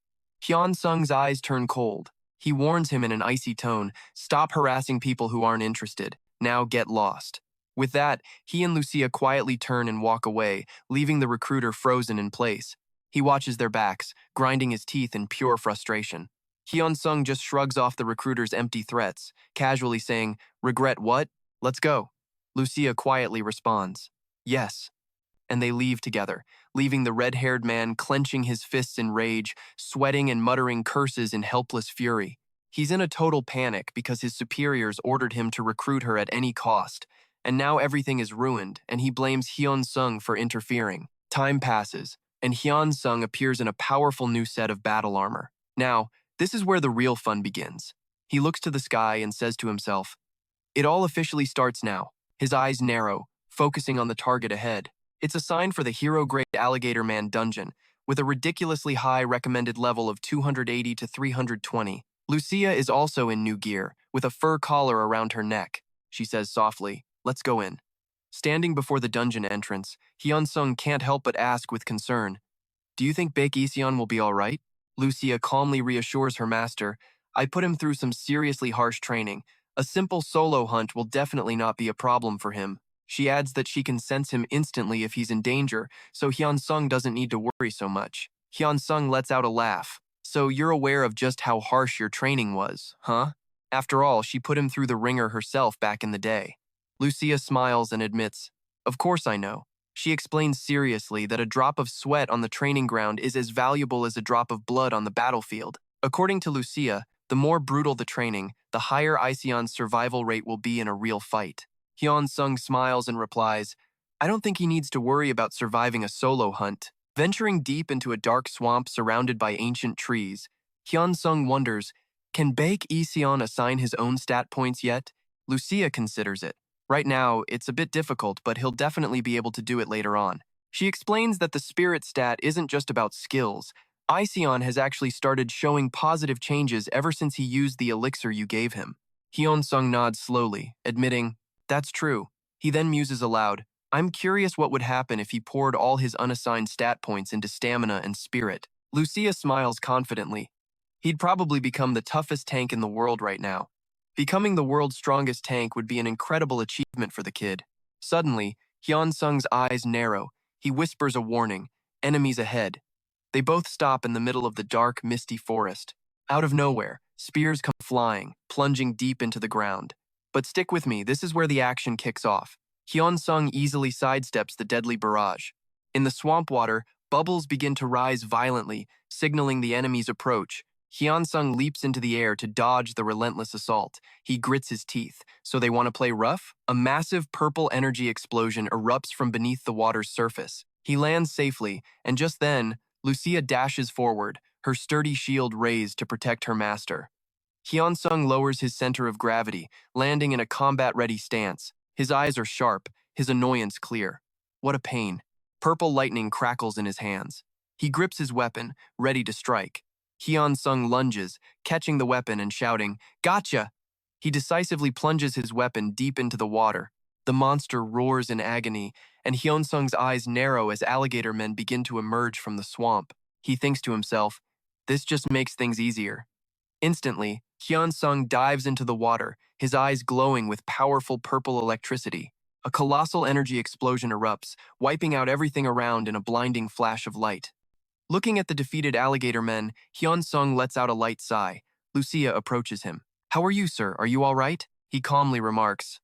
Hyeon-seong's eyes turn cold. He warns him in an icy tone, Stop harassing people who aren't interested. Now get lost. With that, he and Lucia quietly turn and walk away, leaving the recruiter frozen in place. He watches their backs, grinding his teeth in pure frustration. Hyeon-seong just shrugs off the recruiter's empty threats, casually saying, Regret what? Let's go. Lucia quietly responds, Yes. And they leave together, leaving the red-haired man clenching his fists in rage, sweating and muttering curses in helpless fury. He's in a total panic because his superiors ordered him to recruit her at any cost, and now everything is ruined, and he blames Hyeon-seong for interfering. Time passes, and Hyeon-seong appears in a powerful new set of battle armor. Now, this is where the real fun begins. He looks to the sky and says to himself, It all officially starts now. His eyes narrow, focusing on the target ahead. It's a sign for the hero-grade Alligator Man dungeon, with a ridiculously high recommended level of 280 to 320. Lucia is also in new gear, with a fur collar around her neck. She says softly, Let's go in. Standing before the dungeon entrance, Hyeon-seong can't help but ask with concern, Do you think Baek Iseon will be alright? Lucia calmly reassures her master, I put him through some seriously harsh training. A simple solo hunt will definitely not be a problem for him. She adds that she can sense him instantly if he's in danger, so Hyeon-seong doesn't need to worry so much. Hyeon-seong lets out a laugh. So you're aware of just how harsh your training was, huh? After all, she put him through the ringer herself back in the day. Lucia smiles and admits, Of course I know. She explains seriously that a drop of sweat on the training ground is as valuable as a drop of blood on the battlefield. According to Lucia, The more brutal the training, the higher Ision's survival rate will be in a real fight. Hyeon-seong smiles and replies, I don't think he needs to worry about surviving a solo hunt. Venturing deep into a dark swamp surrounded by ancient trees, Hyeon-seong wonders, can Baek Ision assign his own stat points yet? Lucia considers it. Right now, it's a bit difficult, but he'll definitely be able to do it later on. She explains that the spirit stat isn't just about skills. Ision has actually started showing positive changes ever since he used the elixir you gave him. Hyeon-seong nods slowly, admitting, that's true. He then muses aloud, I'm curious what would happen if he poured all his unassigned stat points into stamina and spirit. Lucia smiles confidently. He'd probably become the toughest tank in the world right now. Becoming the world's strongest tank would be an incredible achievement for the kid. Suddenly, Hyeon-seong's eyes narrow. He whispers a warning, enemies ahead. They both stop in the middle of the dark, misty forest. Out of nowhere, spears come flying, plunging deep into the ground. But stick with me, this is where the action kicks off. Hyeon-seong easily sidesteps the deadly barrage. In the swamp water, bubbles begin to rise violently, signaling the enemy's approach. Hyeon-seong leaps into the air to dodge the relentless assault. He grits his teeth. So they want to play rough? A massive purple energy explosion erupts from beneath the water's surface. He lands safely, and just then, Lucia dashes forward, her sturdy shield raised to protect her master. Hyeon-seong lowers his center of gravity, landing in a combat-ready stance. His eyes are sharp, his annoyance clear. What a pain. Purple lightning crackles in his hands. He grips his weapon, ready to strike. Hyeon-seong lunges, catching the weapon and shouting, Gotcha! He decisively plunges his weapon deep into the water. The monster roars in agony, and Hyeon-seong's eyes narrow as alligator men begin to emerge from the swamp. He thinks to himself, this just makes things easier. Instantly, Hyeon-seong dives into the water, his eyes glowing with powerful purple electricity. A colossal energy explosion erupts, wiping out everything around in a blinding flash of light. Looking at the defeated alligator men, Hyeon-seong lets out a light sigh. Lucia approaches him. How are you, sir? Are you all right? He calmly remarks.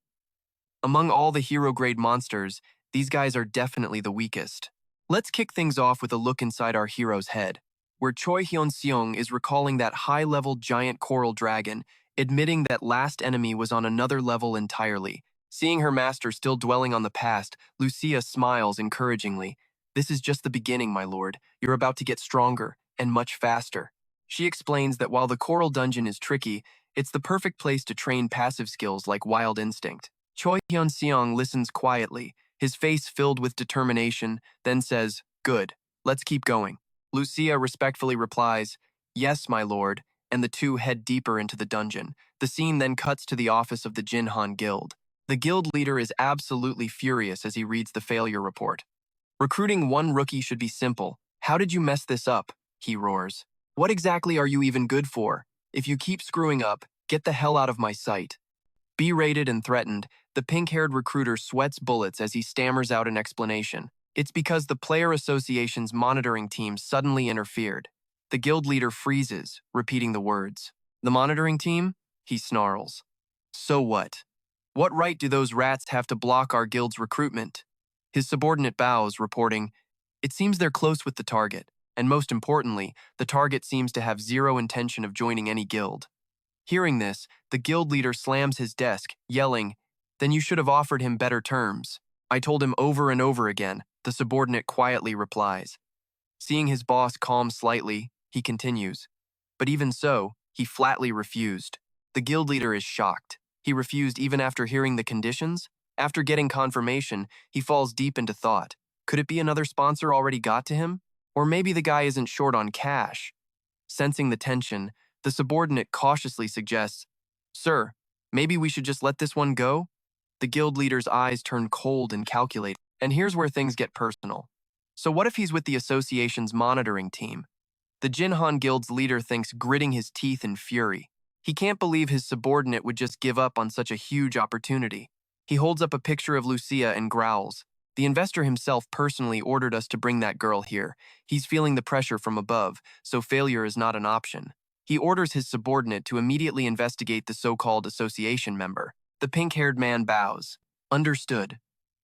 Among all the hero-grade monsters, these guys are definitely the weakest. Let's kick things off with a look inside our hero's head, where Choi Hyeon-seong is recalling that high-level giant coral dragon, admitting that last enemy was on another level entirely. Seeing her master still dwelling on the past, Lucia smiles encouragingly. This is just the beginning, my lord. You're about to get stronger, and much faster. She explains that while the coral dungeon is tricky, it's the perfect place to train passive skills like wild instinct. Choi Hyeon-seong listens quietly, his face filled with determination, then says, Good, let's keep going. Lucia respectfully replies, Yes, my lord, and the two head deeper into the dungeon. The scene then cuts to the office of the Jinhan Guild. The guild leader is absolutely furious as he reads the failure report. Recruiting one rookie should be simple. How did you mess this up? He roars. What exactly are you even good for? If you keep screwing up, get the hell out of my sight. Berated and threatened, the pink-haired recruiter sweats bullets as he stammers out an explanation. It's because the player association's monitoring team suddenly interfered. The guild leader freezes, repeating the words. The monitoring team? He snarls. So what? What right do those rats have to block our guild's recruitment? His subordinate bows, reporting, It seems they're close with the target, and most importantly, the target seems to have zero intention of joining any guild. Hearing this, the guild leader slams his desk, yelling, Then you should have offered him better terms. I told him over and over again, the subordinate quietly replies. Seeing his boss calm slightly, he continues. But even so, he flatly refused. The guild leader is shocked. He refused even after hearing the conditions? After getting confirmation, he falls deep into thought. Could it be another sponsor already got to him? Or maybe the guy isn't short on cash? Sensing the tension, the subordinate cautiously suggests, Sir, maybe we should just let this one go? The guild leader's eyes turn cold and calculate, and here's where things get personal. So what if he's with the association's monitoring team? The Jinhan Guild's leader thinks, gritting his teeth in fury. He can't believe his subordinate would just give up on such a huge opportunity. He holds up a picture of Lucia and growls. The investor himself personally ordered us to bring that girl here. He's feeling the pressure from above, so failure is not an option. He orders his subordinate to immediately investigate the so-called association member. The pink-haired man bows. Understood.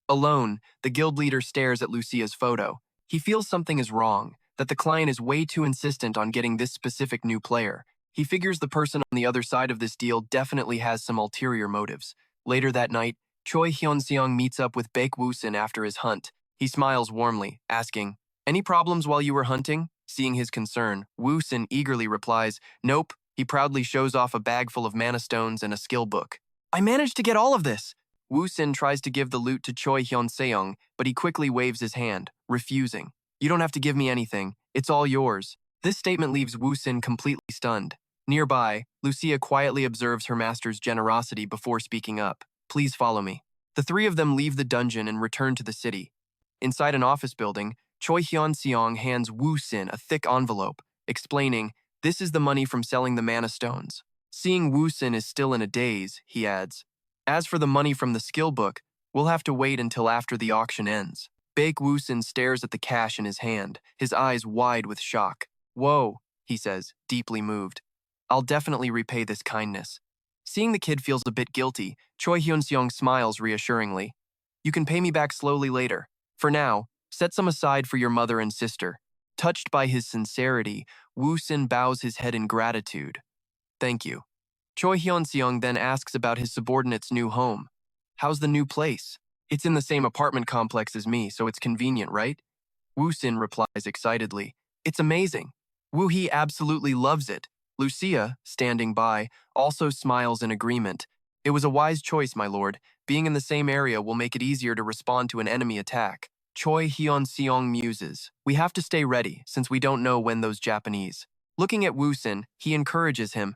Alone, the guild leader stares at Lucia's photo. He feels something is wrong, that the client is way too insistent on getting this specific new player. He figures the person on the other side of this deal definitely has some ulterior motives. Later that night, Choi Hyeon-seong meets up with Baek Woo-sin after his hunt. He smiles warmly, asking, "Any problems while you were hunting?" Seeing his concern, Woo-sin eagerly replies, "Nope." He proudly shows off a bag full of mana stones and a skill book. "I managed to get all of this!" Woo-sin tries to give the loot to Choi Hyeon-seong, but he quickly waves his hand, refusing. "You don't have to give me anything. It's all yours." This statement leaves Woo-sin completely stunned. Nearby, Lucia quietly observes her master's generosity before speaking up. "Please follow me." The three of them leave the dungeon and return to the city. Inside an office building, Choi Hyeon-seong hands Woo-sin a thick envelope, explaining, "This is the money from selling the mana stones." Seeing Woo-sin is still in a daze, he adds, "As for the money from the skill book, we'll have to wait until after the auction ends." Baek Woo-sin stares at the cash in his hand, his eyes wide with shock. "Whoa," he says, deeply moved. "I'll definitely repay this kindness." Seeing the kid feels a bit guilty, Choi Hyun-seong smiles reassuringly. "You can pay me back slowly later. For now, set some aside for your mother and sister." Touched by his sincerity, Woo-sin bows his head in gratitude. "Thank you." Choi Hyun-seong then asks about his subordinate's new home. "How's the new place?" "It's in the same apartment complex as me, so it's convenient, right?" Woo-sin replies excitedly, "It's amazing. Woo-hee absolutely loves it." Lucia, standing by, also smiles in agreement. "It was a wise choice, my lord. Being in the same area will make it easier to respond to an enemy attack." Choi Hyeon-seong muses, "We have to stay ready, since we don't know when those Japanese." Looking at Woo-sin, he encourages him,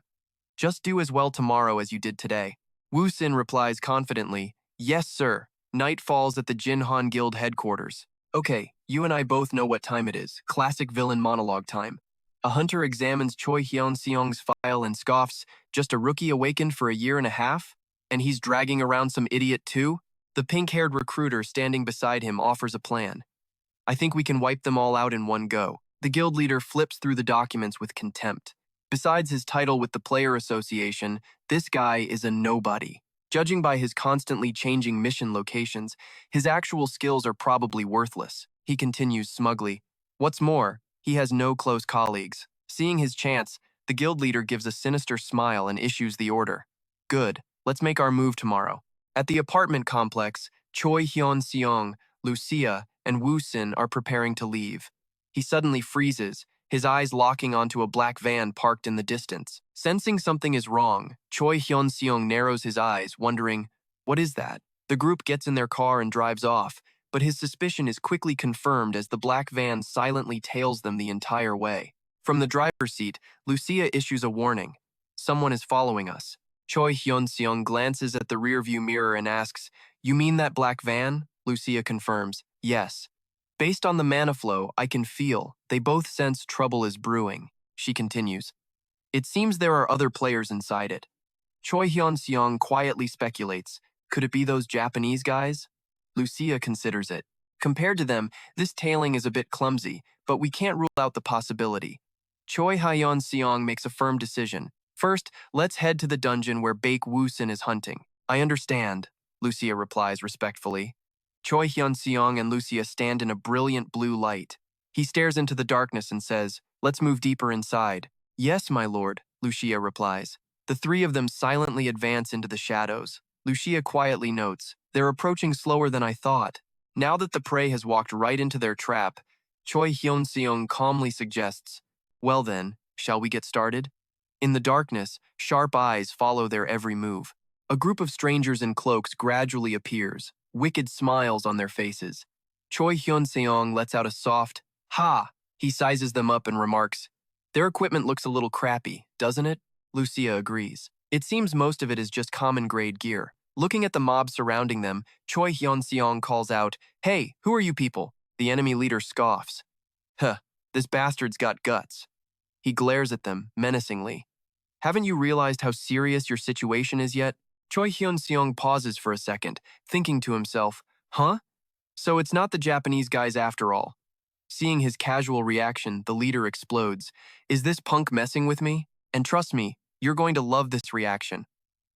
"Just do as well tomorrow as you did today." Woo-sin replies confidently, "Yes, sir." Night falls at the Jinhan Guild headquarters. "Okay, you and I both know what time it is. Classic villain monologue time." A hunter examines Choi Hyeon-seong's file and scoffs, "Just a rookie awakened for a year and a half? And he's dragging around some idiot too?" The pink-haired recruiter standing beside him offers a plan. "I think we can wipe them all out in one go." The guild leader flips through the documents with contempt. Besides his title with the player association, this guy is a nobody. Judging by his constantly changing mission locations, his actual skills are probably worthless. He continues smugly. What's more, he has no close colleagues. Seeing his chance, the guild leader gives a sinister smile and issues the order. "Good, let's make our move tomorrow." At the apartment complex, Choi Hyeon-seong, Lucia, and Woo-sin are preparing to leave. He suddenly freezes, his eyes locking onto a black van parked in the distance. Sensing something is wrong, Choi Hyun-seong narrows his eyes, wondering, "What is that?" The group gets in their car and drives off, but his suspicion is quickly confirmed as the black van silently tails them the entire way. From the driver's seat, Lucia issues a warning. "Someone is following us." Choi Hyun-seong glances at the rearview mirror and asks, "You mean that black van?" Lucia confirms, "Yes." "Based on the mana flow, I can feel they both sense trouble is brewing." She continues, "It seems there are other players inside it." Choi Hyun-seong quietly speculates, "Could it be those Japanese guys?" Lucia considers it. Compared to them, this tailing is a bit clumsy, but we can't rule out the possibility. Choi Hyeon-seong makes a firm decision. "First, let's head to the dungeon where Baek Woo-sin is hunting." "I understand," Lucia replies respectfully. Choi Hyun-seong and Lucia stand in a brilliant blue light. He stares into the darkness and says, "Let's move deeper inside." "Yes, my lord," Lucia replies. The three of them silently advance into the shadows. Lucia quietly notes, "They're approaching slower than I thought." Now that the prey has walked right into their trap, Choi Hyun-seong calmly suggests, "Well then, shall we get started?" In the darkness, sharp eyes follow their every move. A group of strangers in cloaks gradually appears, wicked smiles on their faces. Choi Hyun-seong lets out a soft, "Ha!" He sizes them up and remarks, "Their equipment looks a little crappy, doesn't it?" Lucia agrees. It seems most of it is just common-grade gear. Looking at the mob surrounding them, Choi Hyun-seong calls out, "Hey, who are you people?" The enemy leader scoffs. "Huh, this bastard's got guts." He glares at them, menacingly. "Haven't you realized how serious your situation is yet?" Choi Hyun-seong pauses for a second, thinking to himself, "Huh? So it's not the Japanese guys after all." Seeing his casual reaction, the leader explodes. "Is this punk messing with me? And trust me, you're going to love this reaction."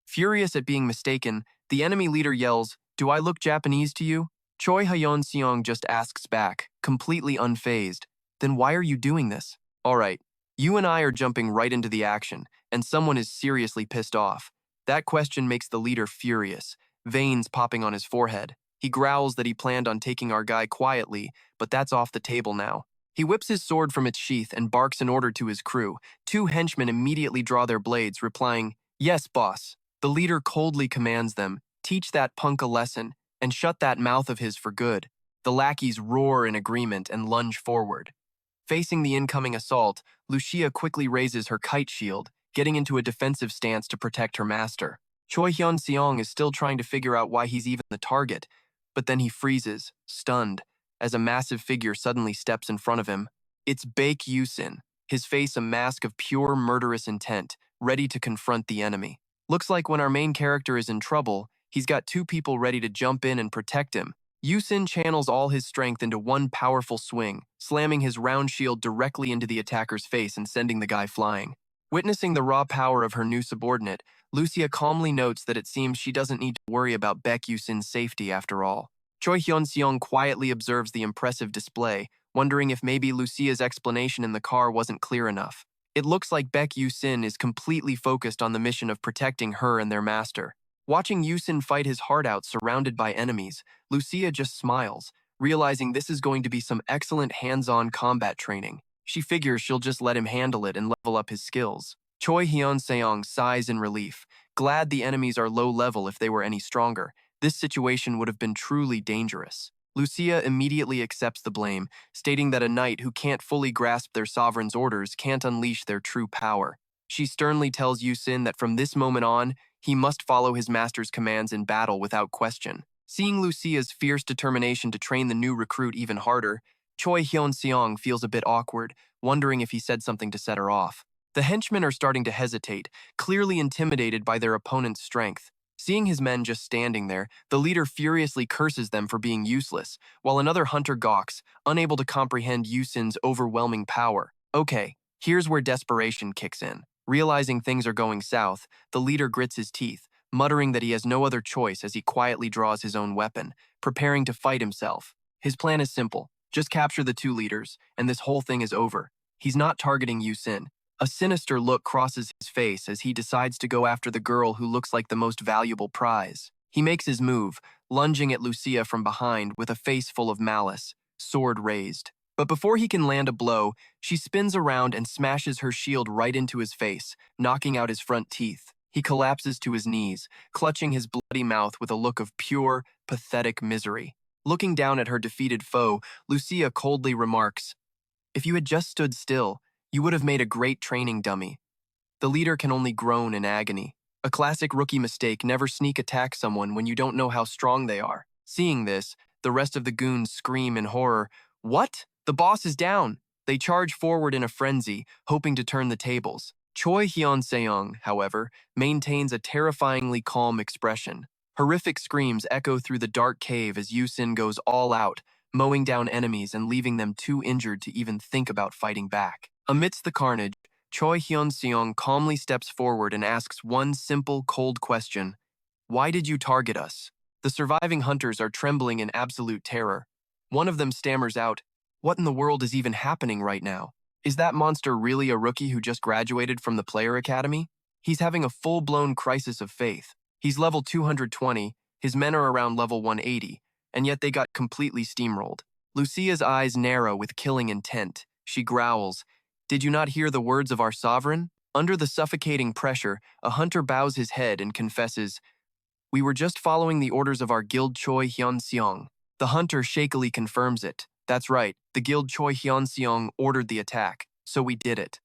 Furious at being mistaken, the enemy leader yells, "Do I look Japanese to you?" Choi Hyeon-seong just asks back, completely unfazed, "Then why are you doing this?" "All right, You and I are jumping right into the action, and someone is seriously pissed off. That question makes the leader furious, veins popping on his forehead. He growls that he planned on taking our guy quietly, but that's off the table now. He whips his sword from its sheath and barks an order to his crew. Two henchmen immediately draw their blades, replying, "Yes, boss." The leader coldly commands them, "Teach that punk a lesson, and shut that mouth of his for good." The lackeys roar in agreement and lunge forward. Facing the incoming assault, Lucia quickly raises her kite shield, getting into a defensive stance to protect her master. Choi Hyeon-seong is still trying to figure out why he's even the target, but then he freezes, stunned, as a massive figure suddenly steps in front of him. It's Baek Yusin, his face a mask of pure murderous intent, ready to confront the enemy. Looks like when our main character is in trouble, he's got two people ready to jump in and protect him. Yusin channels all his strength into one powerful swing, slamming his round shield directly into the attacker's face and sending the guy flying. Witnessing the raw power of her new subordinate, Lucia calmly notes that it seems she doesn't need to worry about Baek Yusin's safety after all. Choi Hyeon-seong quietly observes the impressive display, wondering if maybe Lucia's explanation in the car wasn't clear enough. It looks like Baek Yusin is completely focused on the mission of protecting her and their master. Watching Yusin fight his heart out surrounded by enemies, Lucia just smiles, realizing this is going to be some excellent hands-on combat training. She figures she'll just let him handle it and level up his skills. Choi Hyeon-seong sighs in relief, glad the enemies are low level if they were any stronger. This situation would have been truly dangerous. Lucia immediately accepts the blame, stating that a knight who can't fully grasp their sovereign's orders can't unleash their true power. She sternly tells Yusin that from this moment on, he must follow his master's commands in battle without question. Seeing Lucia's fierce determination to train the new recruit even harder, Choi Hyeon-seong feels a bit awkward, wondering if he said something to set her off. The henchmen are starting to hesitate, clearly intimidated by their opponent's strength. Seeing his men just standing there, the leader furiously curses them for being useless, while another hunter gawks, unable to comprehend Yusin's overwhelming power. Okay, here's where desperation kicks in. Realizing things are going south, the leader grits his teeth, muttering that he has no other choice as he quietly draws his own weapon, preparing to fight himself. His plan is simple. Just capture the two leaders, and this whole thing is over. He's not targeting Yusin. A sinister look crosses his face as he decides to go after the girl who looks like the most valuable prize. He makes his move, lunging at Lucia from behind with a face full of malice, sword raised. But before he can land a blow, she spins around and smashes her shield right into his face, knocking out his front teeth. He collapses to his knees, clutching his bloody mouth with a look of pure, pathetic misery. Looking down at her defeated foe, Lucia coldly remarks, "If you had just stood still, you would have made a great training dummy." The leader can only groan in agony. A classic rookie mistake: never sneak attack someone when you don't know how strong they are. Seeing this, the rest of the goons scream in horror, "What? The boss is down!" They charge forward in a frenzy, hoping to turn the tables. Choi Hyeon-seong, however, maintains a terrifyingly calm expression. Horrific screams echo through the dark cave as Yusin goes all out, mowing down enemies and leaving them too injured to even think about fighting back. Amidst the carnage, Choi Hyeon-seong calmly steps forward and asks one simple, cold question. "Why did you target us?" The surviving hunters are trembling in absolute terror. One of them stammers out, "What in the world is even happening right now? Is that monster really a rookie who just graduated from the player academy? He's having a full-blown crisis of faith. He's level 220, his men are around level 180, and yet they got completely steamrolled." Lucia's eyes narrow with killing intent. She growls, "Did you not hear the words of our sovereign?" Under the suffocating pressure, a hunter bows his head and confesses, "We were just following the orders of our guild Choi Hyeon-seong." The hunter shakily confirms it. "That's right, the guild Choi Hyeon-seong ordered the attack, so we did it."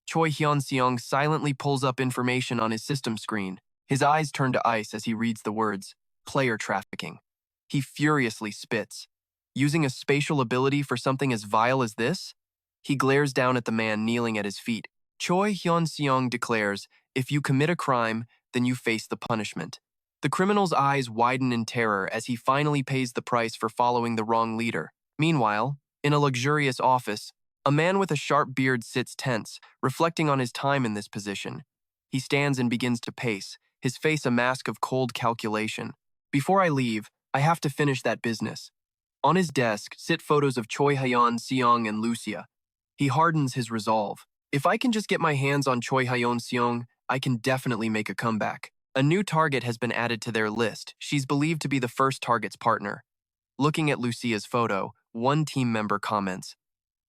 Choi Hyeon-seong silently pulls up information on his system screen. His eyes turn to ice as he reads the words, "player trafficking." He furiously spits. Using a spatial ability for something as vile as this? He glares down at the man kneeling at his feet. Choi Hyeon-seong declares, "If you commit a crime, then you face the punishment." The criminal's eyes widen in terror as he finally pays the price for following the wrong leader. Meanwhile, in a luxurious office, a man with a sharp beard sits tense, reflecting on his time in this position. He stands and begins to pace, his face a mask of cold calculation. "Before I leave, I have to finish that business." On his desk sit photos of Choi Hyeon-seong and Lucia. He hardens his resolve. If I can just get my hands on Choi Hyeon-seong, I can definitely make a comeback. A new target has been added to their list. She's believed to be the first target's partner. Looking at Lucia's photo, one team member comments,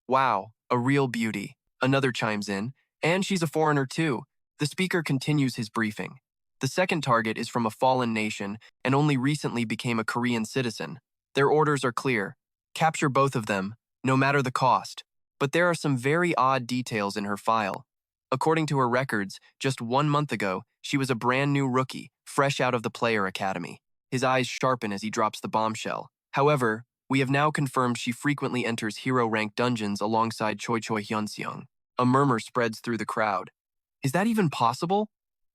"Wow, a real beauty." Another chimes in, "And she's a foreigner too." The speaker continues his briefing. The second target is from a fallen nation and only recently became a Korean citizen. Their orders are clear. Capture both of them, no matter the cost. But there are some very odd details in her file. According to her records, just 1 month ago, she was a brand new rookie, fresh out of the player academy. His eyes sharpen as he drops the bombshell. However, we have now confirmed she frequently enters hero-ranked dungeons alongside Choi Hyeon-seong. A murmur spreads through the crowd. Is that even possible?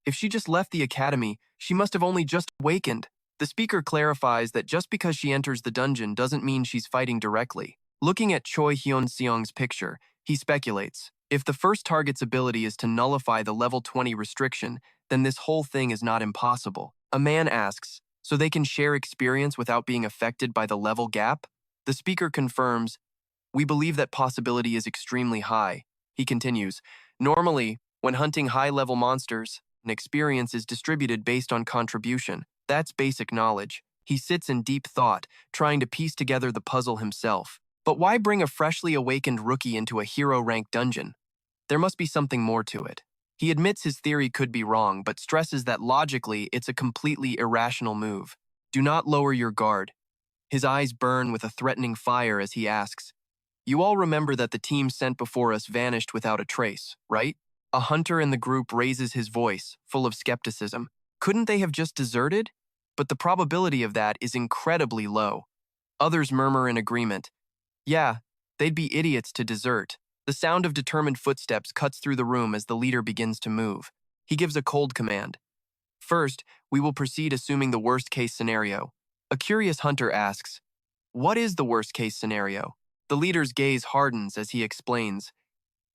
If she just left the academy, she must have only just awakened. The speaker clarifies that just because she enters the dungeon doesn't mean she's fighting directly. Looking at Choi Hyeon-seong's picture, he speculates, if the first target's ability is to nullify the level 20 restriction, then this whole thing is not impossible. A man asks, so they can share experience without being affected by the level gap? The speaker confirms, we believe that possibility is extremely high. He continues, normally, when hunting high-level monsters, an experience is distributed based on contribution. That's basic knowledge. He sits in deep thought, trying to piece together the puzzle himself. But why bring a freshly awakened rookie into a hero-ranked dungeon? There must be something more to it. He admits his theory could be wrong, but stresses that logically it's a completely irrational move. Do not lower your guard. His eyes burn with a threatening fire as he asks, you all remember that the team sent before us vanished without a trace, right? A hunter in the group raises his voice, full of skepticism. Couldn't they have just deserted? But the probability of that is incredibly low. Others murmur in agreement. Yeah, they'd be idiots to desert. The sound of determined footsteps cuts through the room as the leader begins to move. He gives a cold command. First, we will proceed assuming the worst-case scenario. A curious hunter asks, what is the worst-case scenario? The leader's gaze hardens as he explains.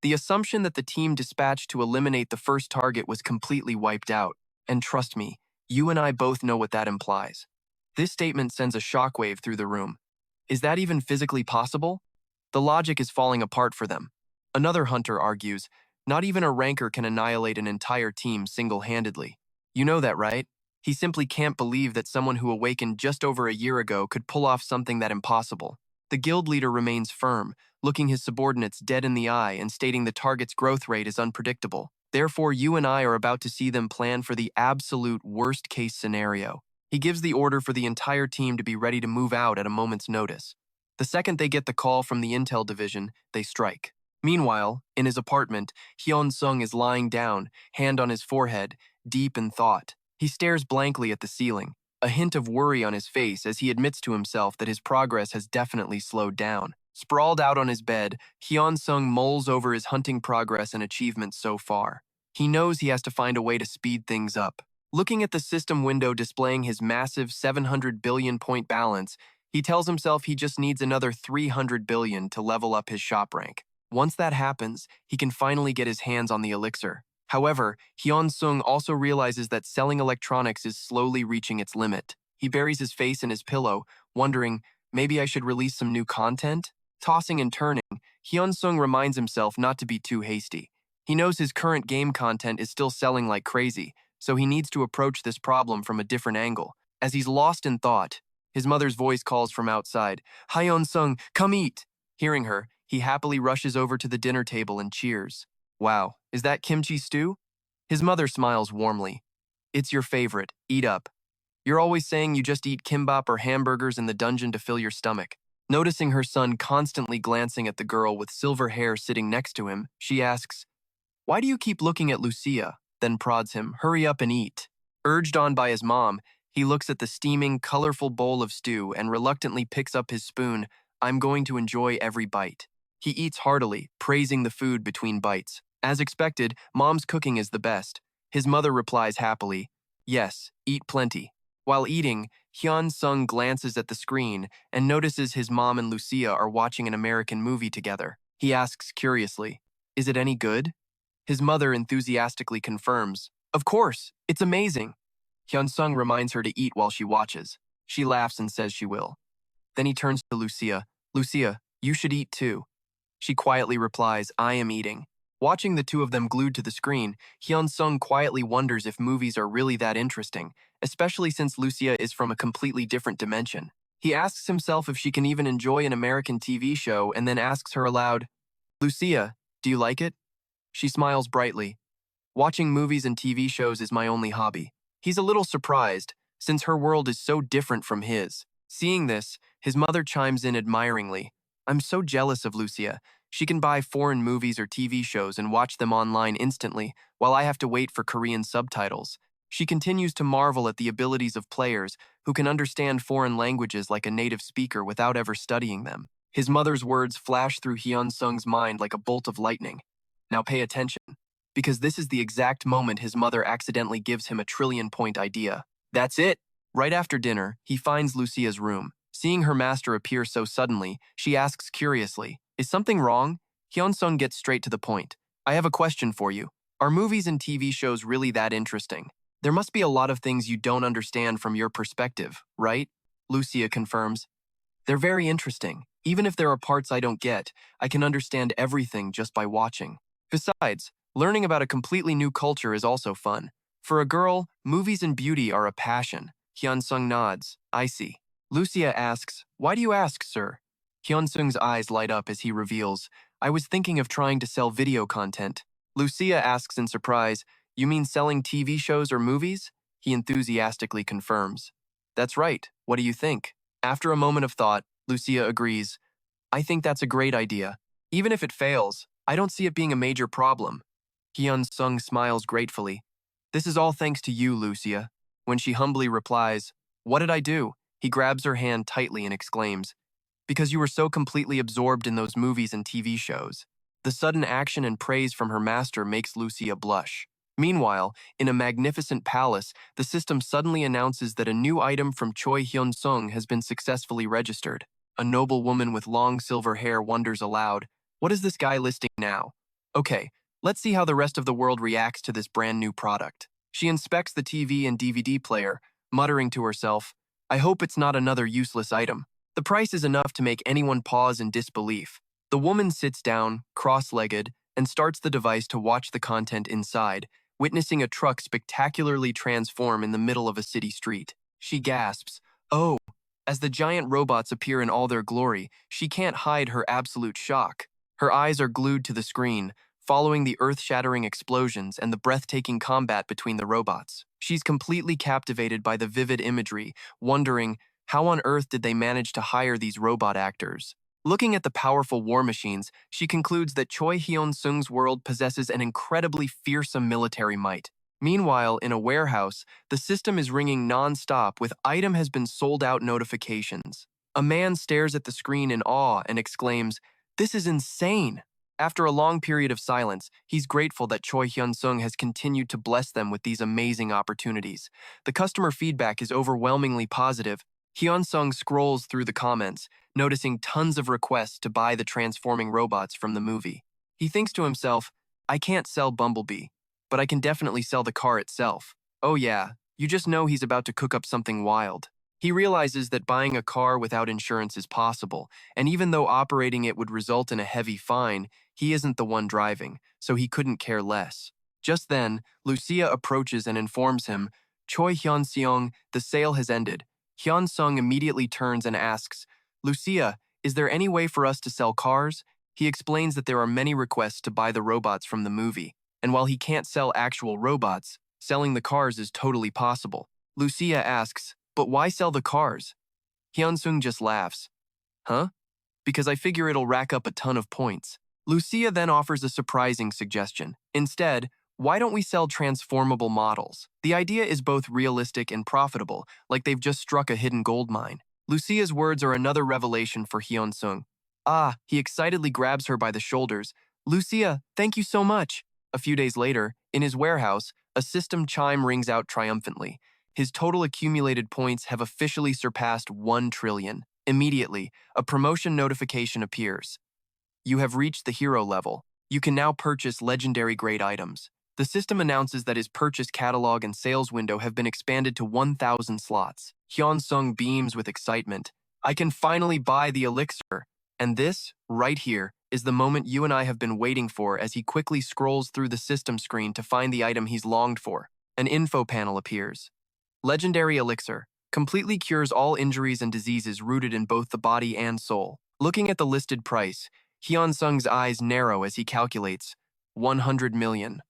The assumption that the team dispatched to eliminate the first target was completely wiped out. And trust me, you and I both know what that implies. This statement sends a shockwave through the room. Is that even physically possible? The logic is falling apart for them. Another hunter argues, not even a ranker can annihilate an entire team single-handedly. You know that, right? He simply can't believe that someone who awakened just over a year ago could pull off something that impossible. The guild leader remains firm, looking his subordinates dead in the eye and stating the target's growth rate is unpredictable. Therefore, you and I are about to see them plan for the absolute worst-case scenario. He gives the order for the entire team to be ready to move out at a moment's notice. The second they get the call from the intel division, they strike. Meanwhile, in his apartment, Hyeon-seong is lying down, hand on his forehead, deep in thought. He stares blankly at the ceiling, a hint of worry on his face as he admits to himself that his progress has definitely slowed down. Sprawled out on his bed, Hyeon-seong mulls over his hunting progress and achievements so far. He knows he has to find a way to speed things up. Looking at the system window displaying his massive 700 billion point balance, he tells himself he just needs another 300 billion to level up his shop rank. Once that happens, he can finally get his hands on the elixir. However, Hyeon-seong also realizes that selling electronics is slowly reaching its limit. He buries his face in his pillow, wondering, maybe I should release some new content? Tossing and turning, Hyeon-seong reminds himself not to be too hasty. He knows his current game content is still selling like crazy, so he needs to approach this problem from a different angle. As he's lost in thought, his mother's voice calls from outside, Hyeon-seong, come eat! Hearing her, he happily rushes over to the dinner table and cheers. Wow, is that kimchi stew? His mother smiles warmly. It's your favorite, eat up. You're always saying you just eat kimbap or hamburgers in the dungeon to fill your stomach. Noticing her son constantly glancing at the girl with silver hair sitting next to him, she asks, why do you keep looking at Lucia? Then prods him, hurry up and eat. Urged on by his mom, he looks at the steaming, colorful bowl of stew and reluctantly picks up his spoon. I'm going to enjoy every bite. He eats heartily, praising the food between bites. As expected, Mom's cooking is the best. His mother replies happily, yes, eat plenty. While eating, Hyeon-seong glances at the screen and notices his mom and Lucia are watching an American movie together. He asks curiously, is it any good? His mother enthusiastically confirms, of course, it's amazing. Hyeon-seong reminds her to eat while she watches. She laughs and says she will. Then he turns to Lucia. Lucia, you should eat too. She quietly replies, I am eating. Watching the two of them glued to the screen, Hyun-seong quietly wonders if movies are really that interesting, especially since Lucia is from a completely different dimension. He asks himself if she can even enjoy an American TV show and then asks her aloud, "Lucia, do you like it?" She smiles brightly. "Watching movies and TV shows is my only hobby." He's a little surprised, since her world is so different from his. Seeing this, his mother chimes in admiringly. "I'm so jealous of Lucia. She can buy foreign movies or TV shows and watch them online instantly, while I have to wait for Korean subtitles." She continues to marvel at the abilities of players who can understand foreign languages like a native speaker without ever studying them. His mother's words flash through Hyun-seong's mind like a bolt of lightning. Now pay attention, because this is the exact moment his mother accidentally gives him a trillion-point idea. That's it! Right after dinner, he finds Lucia's room. Seeing her master appear so suddenly, she asks curiously, "Is something wrong?" Hyun-seong gets straight to the point. "I have a question for you. Are movies and TV shows really that interesting? There must be a lot of things you don't understand from your perspective, right?" Lucia confirms, "They're very interesting. Even if there are parts I don't get, I can understand everything just by watching. Besides, learning about a completely new culture is also fun. For a girl, movies and beauty are a passion." Hyun-seong nods. "I see." Lucia asks, "Why do you ask, sir?" Hyun-seong's eyes light up as he reveals, "I was thinking of trying to sell video content." Lucia asks in surprise, "You mean selling TV shows or movies?" He enthusiastically confirms, "That's right. What do you think?" After a moment of thought, Lucia agrees, "I think that's a great idea. Even if it fails, I don't see it being a major problem." Hyun-seong smiles gratefully. "This is all thanks to you, Lucia." When she humbly replies, "What did I do?" he grabs her hand tightly and exclaims, "Because you were so completely absorbed in those movies and TV shows." The sudden action and praise from her master makes Lucia blush. Meanwhile, in a magnificent palace, the system suddenly announces that a new item from Choi Hyeon-seong has been successfully registered. A noble woman with long silver hair wonders aloud, "What is this guy listing now? Okay, let's see how the rest of the world reacts to this brand new product." She inspects the TV and DVD player, muttering to herself, "I hope it's not another useless item." The price is enough to make anyone pause in disbelief. The woman sits down, cross-legged, and starts the device to watch the content inside, witnessing a truck spectacularly transform in the middle of a city street. She gasps, "Oh!" As the giant robots appear in all their glory, she can't hide her absolute shock. Her eyes are glued to the screen, following the earth-shattering explosions and the breathtaking combat between the robots. She's completely captivated by the vivid imagery, wondering, how on earth did they manage to hire these robot actors? Looking at the powerful war machines, she concludes that Choi Hyeon-seong's world possesses an incredibly fearsome military might. Meanwhile, in a warehouse, the system is ringing non-stop with "item has been sold out" notifications. A man stares at the screen in awe and exclaims, "This is insane!" After a long period of silence, he's grateful that Choi Hyun-seong has continued to bless them with these amazing opportunities. The customer feedback is overwhelmingly positive. Hyun-seong scrolls through the comments, noticing tons of requests to buy the transforming robots from the movie. He thinks to himself, "I can't sell Bumblebee, but I can definitely sell the car itself." Oh yeah, you just know he's about to cook up something wild. He realizes that buying a car without insurance is possible, and even though operating it would result in a heavy fine, he isn't the one driving, so he couldn't care less. Just then, Lucia approaches and informs him, "Choi Hyeon-seong, the sale has ended." Hyun-seong immediately turns and asks, "Lucia, is there any way for us to sell cars?" He explains that there are many requests to buy the robots from the movie, and while he can't sell actual robots, selling the cars is totally possible. Lucia asks, "But why sell the cars?" Hyun-seong just laughs. "Huh? Because I figure it'll rack up a ton of points." Lucia then offers a surprising suggestion. Instead, why don't we sell transformable models? The idea is both realistic and profitable, like they've just struck a hidden gold mine. Lucia's words are another revelation for Hyun-seong. "Ah," he excitedly grabs her by the shoulders. "Lucia, thank you so much." A few days later, in his warehouse, a system chime rings out triumphantly. His total accumulated points have officially surpassed 1 trillion. Immediately, a promotion notification appears. "You have reached the hero level. You can now purchase legendary grade items." The system announces that his purchase catalog and sales window have been expanded to 1,000 slots. Hyun-seong beams with excitement. "I can finally buy the elixir. And this, right here, is the moment you and I have been waiting for as he quickly scrolls through the system screen to find the item he's longed for. An info panel appears. Legendary elixir. Completely cures all injuries and diseases rooted in both the body and soul. Looking at the listed price, Hyeon-seong's eyes narrow as he calculates 100 million,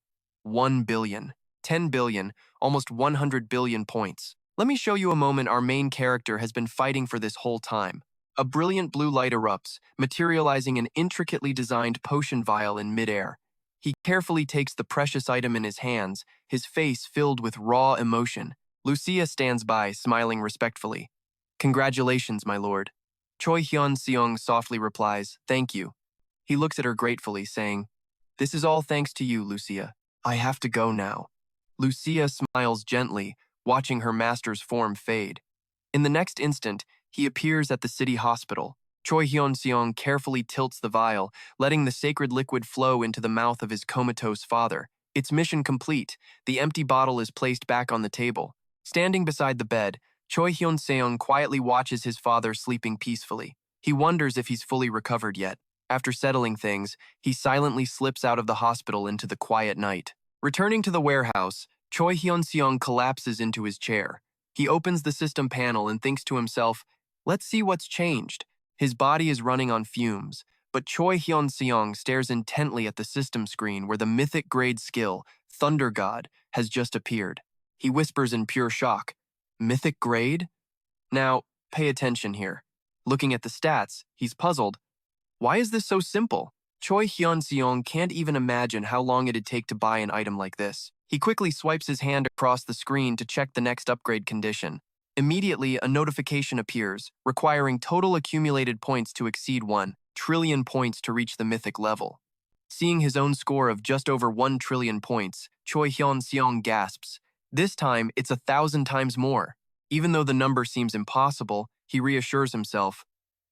1 billion, 10 billion, almost 100 billion points. Let me show you a moment our main character has been fighting for this whole time. A brilliant blue light erupts, materializing an intricately designed potion vial in midair. He carefully takes the precious item in his hands, his face filled with raw emotion. Lucia stands by, smiling respectfully. Congratulations, my lord. Choi Hyeon-seong softly replies, thank you. He looks at her gratefully, saying, this is all thanks to you, Lucia. I have to go now. Lucia smiles gently, watching her master's form fade. In the next instant, he appears at the city hospital. Choi Hyeon-seong carefully tilts the vial, letting the sacred liquid flow into the mouth of his comatose father. Its mission complete, the empty bottle is placed back on the table. Standing beside the bed, Choi Hyeon-seong quietly watches his father sleeping peacefully. He wonders if he's fully recovered yet. After settling things, he silently slips out of the hospital into the quiet night. Returning to the warehouse, Choi Hyeon-seong collapses into his chair. He opens the system panel and thinks to himself, let's see what's changed. His body is running on fumes, but Choi Hyeon-seong stares intently at the system screen where the mythic grade skill, Thunder God, has just appeared. He whispers in pure shock, mythic grade? Now, pay attention here. Looking at the stats, he's puzzled. Why is this so simple? Choi Hyeon-seong can't even imagine how long it'd take to buy an item like this. He quickly swipes his hand across the screen to check the next upgrade condition. Immediately, a notification appears, requiring total accumulated points to exceed 1 trillion points to reach the mythic level. Seeing his own score of just over 1 trillion points, Choi Hyeon-seong gasps. This time, it's 1,000 times more. Even though the number seems impossible, he reassures himself,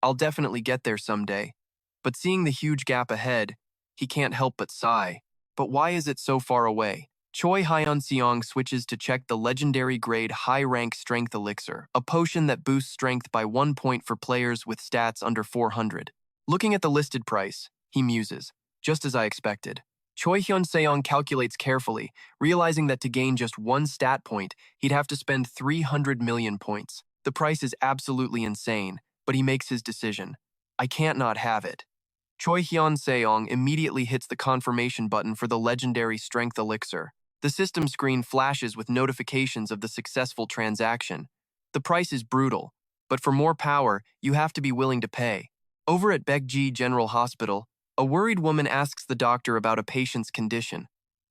I'll definitely get there someday. But seeing the huge gap ahead, he can't help but sigh. But why is it so far away? Choi Hyeon-seong switches to check the legendary grade high-rank strength elixir, a potion that boosts strength by 1 point for players with stats under 400. Looking at the listed price, he muses, just as I expected. Choi Hyeon-seong calculates carefully, realizing that to gain just 1 stat point, he'd have to spend 300 million points. The price is absolutely insane, but he makes his decision. I can't not have it. Choi Hyeon-seong immediately hits the confirmation button for the legendary strength elixir. The system screen flashes with notifications of the successful transaction. The price is brutal, but for more power, you have to be willing to pay. Over at Baekji General Hospital, a worried woman asks the doctor about a patient's condition.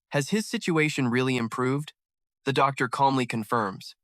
Has his situation really improved? The doctor calmly confirms.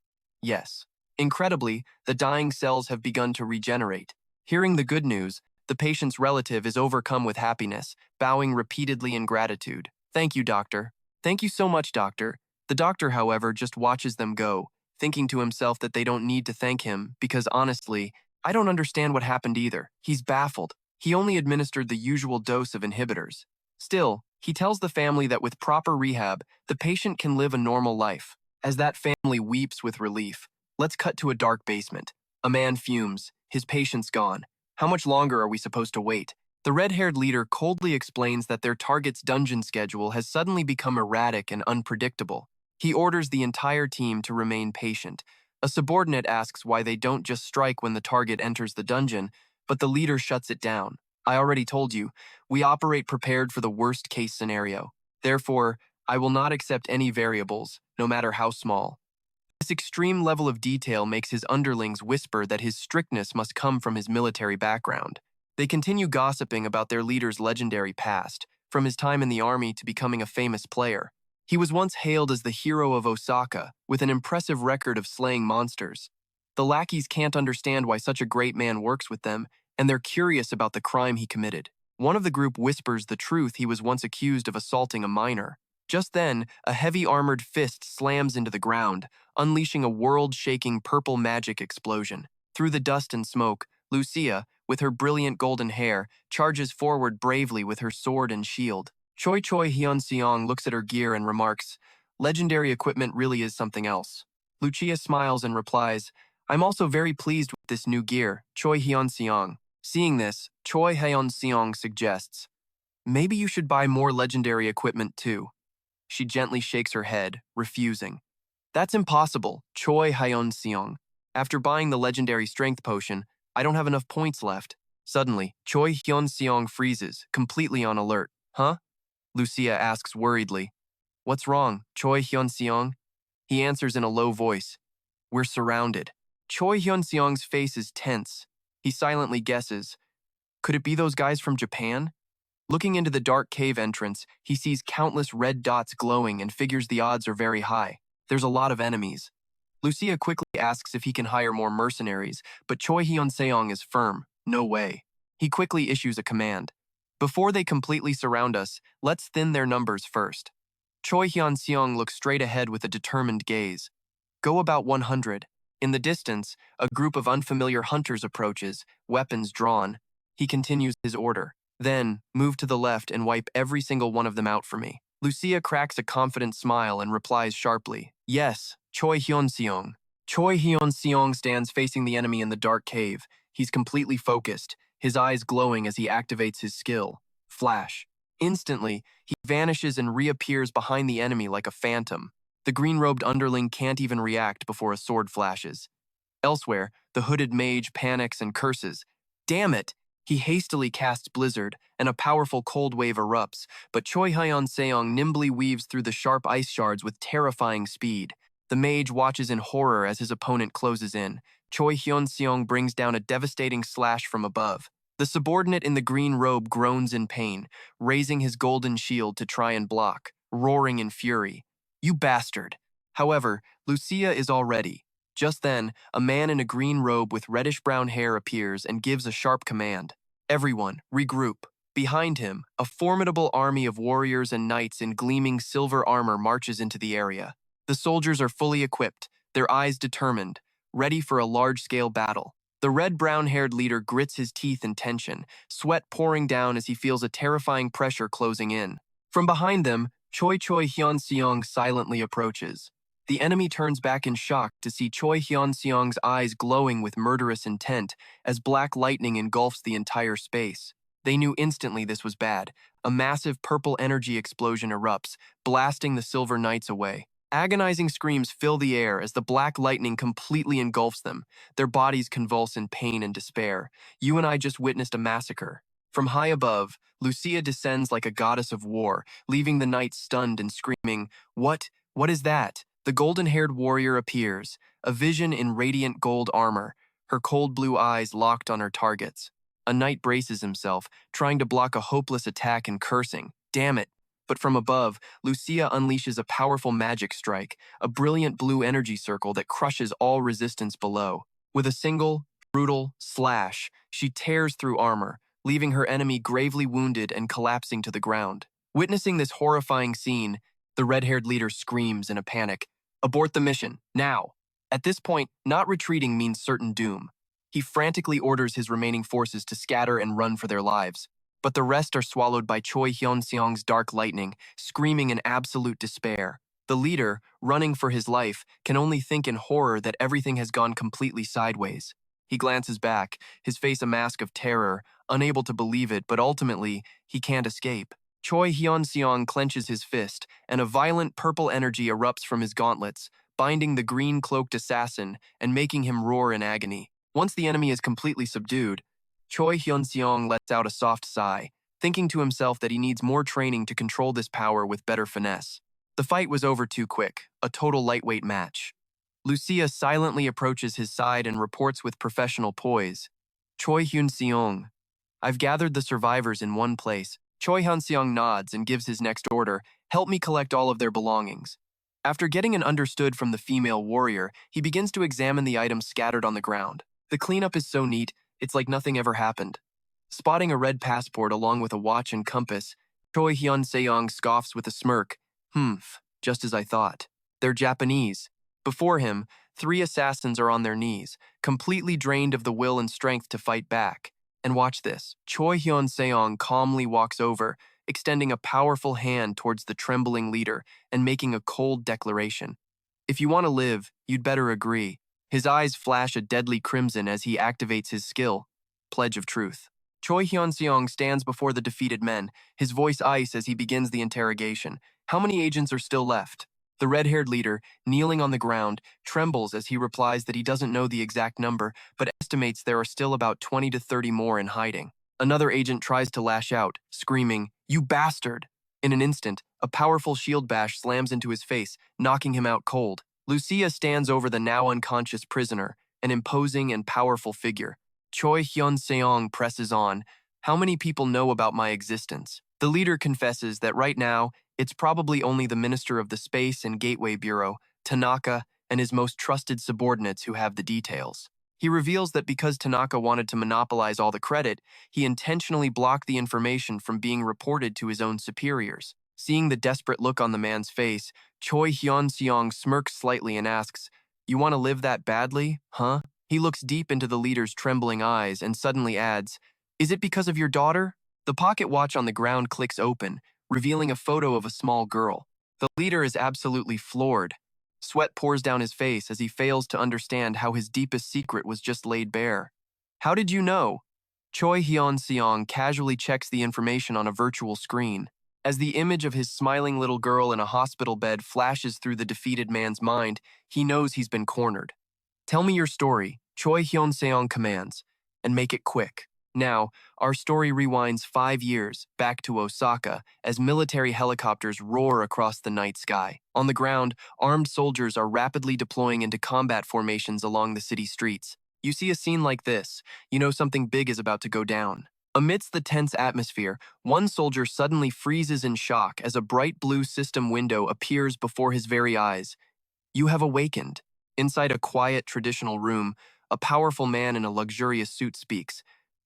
Yes. Incredibly, the dying cells have begun to regenerate. Hearing the good news, the patient's relative is overcome with happiness, bowing repeatedly in gratitude. Thank you, doctor. Thank you so much, doctor. The doctor, however, just watches them go, thinking to himself that they don't need to thank him because honestly, I don't understand what happened either. He's baffled. He only administered the usual dose of inhibitors. Still, he tells the family that with proper rehab, the patient can live a normal life. As that family weeps with relief, let's cut to a dark basement. A man fumes. His patient's gone. How much longer are we supposed to wait? The red-haired leader coldly explains that their target's dungeon schedule has suddenly become erratic and unpredictable. He orders the entire team to remain patient. A subordinate asks why they don't just strike when the target enters the dungeon, but the leader shuts it down. I already told you, we operate prepared for the worst-case scenario. Therefore, I will not accept any variables, no matter how small. This extreme level of detail makes his underlings whisper that his strictness must come from his military background. They continue gossiping about their leader's legendary past, from his time in the army to becoming a famous player. He was once hailed as the hero of Osaka, with an impressive record of slaying monsters. The lackeys can't understand why such a great man works with them, and they're curious about the crime he committed. One of the group whispers the truth he was once accused of assaulting a minor. Just then, a heavy armored fist slams into the ground, unleashing a world-shaking purple magic explosion. Through the dust and smoke, Lucia, with her brilliant golden hair, charges forward bravely with her sword and shield. Choi Hyeon-seong looks at her gear and remarks, legendary equipment really is something else. Lucia smiles and replies, I'm also very pleased with this new gear, Choi Hyeon-seong. Seeing this, Choi Hyeon-seong suggests, maybe you should buy more legendary equipment too. She gently shakes her head, refusing. That's impossible, Choi Hyeon-seong. After buying the legendary strength potion, I don't have enough points left. Suddenly, Choi Hyeon-seong freezes, completely on alert. Huh? Lucia asks worriedly. What's wrong, Choi Hyeon-seong? He answers in a low voice. We're surrounded. Choi Hyun-seong's face is tense. He silently guesses. Could it be those guys from Japan? Looking into the dark cave entrance, he sees countless red dots glowing and figures the odds are very high. There's a lot of enemies. Lucia quickly asks if he can hire more mercenaries, but Choi Hyun-seong is firm. No way. He quickly issues a command. Before they completely surround us, let's thin their numbers first. Choi Hyun-seong looks straight ahead with a determined gaze. Go about 100. In the distance, a group of unfamiliar hunters approaches, weapons drawn. He continues his order. Then, move to the left and wipe every single one of them out for me. Lucia cracks a confident smile and replies sharply, Yes, Choi Hyeon-seong. Choi Hyeon-seong stands facing the enemy in the dark cave. He's completely focused, his eyes glowing as he activates his skill. Flash. Instantly, he vanishes and reappears behind the enemy like a phantom. The green-robed underling can't even react before a sword flashes. Elsewhere, the hooded mage panics and curses. Damn it! He hastily casts Blizzard, and a powerful cold wave erupts, but Choi Hyeon-seong nimbly weaves through the sharp ice shards with terrifying speed. The mage watches in horror as his opponent closes in. Choi Hyeon-seong brings down a devastating slash from above. The subordinate in the green robe groans in pain, raising his golden shield to try and block, roaring in fury. You bastard! However, Lucia is all ready. Just then, a man in a green robe with reddish-brown hair appears and gives a sharp command. Everyone, regroup. Behind him, a formidable army of warriors and knights in gleaming silver armor marches into the area. The soldiers are fully equipped, their eyes determined, ready for a large-scale battle. The red-brown-haired leader grits his teeth in tension, sweat pouring down as he feels a terrifying pressure closing in. From behind them, Choi Hyun-seong silently approaches. The enemy turns back in shock to see Choi Hyun-seong's eyes glowing with murderous intent as black lightning engulfs the entire space. They knew instantly this was bad. A massive purple energy explosion erupts, blasting the Silver Knights away. Agonizing screams fill the air as the black lightning completely engulfs them. Their bodies convulse in pain and despair. You and I just witnessed a massacre. From high above, Lucia descends like a goddess of war, leaving the knights stunned and screaming, What? What is that? The golden-haired warrior appears, a vision in radiant gold armor, her cold blue eyes locked on her targets. A knight braces himself, trying to block a hopeless attack and cursing. Damn it! But from above, Lucia unleashes a powerful magic strike, a brilliant blue energy circle that crushes all resistance below. With a single, brutal slash, she tears through armor, leaving her enemy gravely wounded and collapsing to the ground. Witnessing this horrifying scene, the red-haired leader screams in a panic, Abort the mission, now! At this point, not retreating means certain doom. He frantically orders his remaining forces to scatter and run for their lives. But the rest are swallowed by Choi Hyun-seong's dark lightning, screaming in absolute despair. The leader, running for his life, can only think in horror that everything has gone completely sideways. He glances back, his face a mask of terror, unable to believe it, but ultimately, he can't escape. Choi Hyun-seong clenches his fist, and a violent purple energy erupts from his gauntlets, binding the green-cloaked assassin and making him roar in agony. Once the enemy is completely subdued, Choi Hyun-seong lets out a soft sigh, thinking to himself that he needs more training to control this power with better finesse. The fight was over too quick, a total lightweight match. Lucia silently approaches his side and reports with professional poise. Choi Hyun-seong. I've gathered the survivors in one place. Choi Hyun-seong nods and gives his next order, help me collect all of their belongings. After getting an understood from the female warrior, he begins to examine the items scattered on the ground. The cleanup is so neat, it's like nothing ever happened. Spotting a red passport along with a watch and compass, Choi Hyun-seong scoffs with a smirk. Just as I thought. They're Japanese. Before him, 3 assassins are on their knees, completely drained of the will and strength to fight back. And watch this. Choi Hyun-seong calmly walks over, extending a powerful hand towards the trembling leader and making a cold declaration. If you want to live, you'd better agree. His eyes flash a deadly crimson as he activates his skill. Pledge of Truth. Choi Hyeon-seong stands before the defeated men, his voice ice as he begins the interrogation. How many agents are still left? The red-haired leader, kneeling on the ground, trembles as he replies that he doesn't know the exact number, but estimates there are still about 20 to 30 more in hiding. Another agent tries to lash out, screaming, "You bastard!" In an instant, a powerful shield bash slams into his face, knocking him out cold. Lucia stands over the now unconscious prisoner, an imposing and powerful figure. Choi Hyeon-seong presses on. How many people know about my existence? The leader confesses that right now, it's probably only the Minister of the Space and Gateway Bureau, Tanaka, and his most trusted subordinates who have the details. He reveals that because Tanaka wanted to monopolize all the credit, he intentionally blocked the information from being reported to his own superiors. Seeing the desperate look on the man's face, Choi Hyeon-seong smirks slightly and asks, "You want to live that badly, huh?" He looks deep into the leader's trembling eyes and suddenly adds, "Is it because of your daughter?" The pocket watch on the ground clicks open, revealing a photo of a small girl. The leader is absolutely floored. Sweat pours down his face as he fails to understand how his deepest secret was just laid bare. "How did you know?" Choi Hyeon-seong casually checks the information on a virtual screen. As the image of his smiling little girl in a hospital bed flashes through the defeated man's mind, he knows he's been cornered. "Tell me your story," Choi Hyeon-seong commands, "and make it quick." Now, our story rewinds 5 years, back to Osaka, as military helicopters roar across the night sky. On the ground, armed soldiers are rapidly deploying into combat formations along the city streets. You see a scene like this, you know something big is about to go down. Amidst the tense atmosphere, one soldier suddenly freezes in shock as a bright blue system window appears before his very eyes. You have awakened. Inside a quiet, traditional room, a powerful man in a luxurious suit speaks.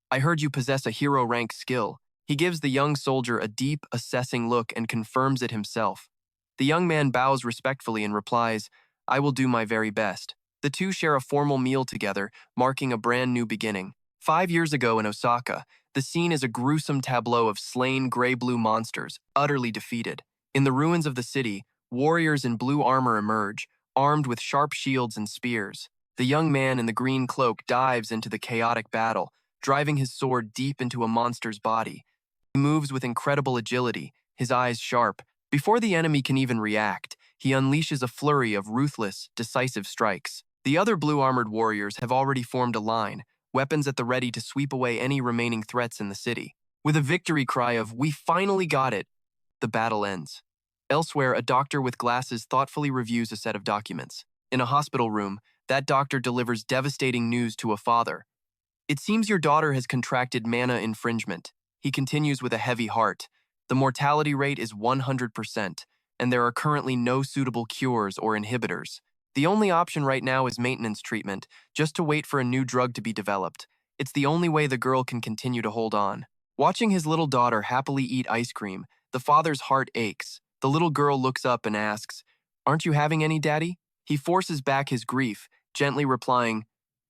"I heard you possess a hero-rank skill." He gives the young soldier a deep, assessing look and confirms it himself. The young man bows respectfully and replies, "I will do my very best." The two share a formal meal together, marking a brand new beginning. 5 years ago in Osaka, the scene is a gruesome tableau of slain gray-blue monsters, utterly defeated. In the ruins of the city, warriors in blue armor emerge, armed with sharp shields and spears. The young man in the green cloak dives into the chaotic battle, driving his sword deep into a monster's body. He moves with incredible agility, his eyes sharp. Before the enemy can even react, he unleashes a flurry of ruthless, decisive strikes. The other blue-armored warriors have already formed a line, weapons at the ready to sweep away any remaining threats in the city. With a victory cry of, "We finally got it," the battle ends. Elsewhere, a doctor with glasses thoughtfully reviews a set of documents. In a hospital room, that doctor delivers devastating news to a father. "It seems your daughter has contracted mana infringement." He continues with a heavy heart. "The mortality rate is 100%, and there are currently no suitable cures or inhibitors. The only option right now is maintenance treatment, just to wait for a new drug to be developed. It's the only way the girl can continue to hold on." Watching his little daughter happily eat ice cream, the father's heart aches. The little girl looks up and asks, "Aren't you having any, Daddy?" He forces back his grief, gently replying,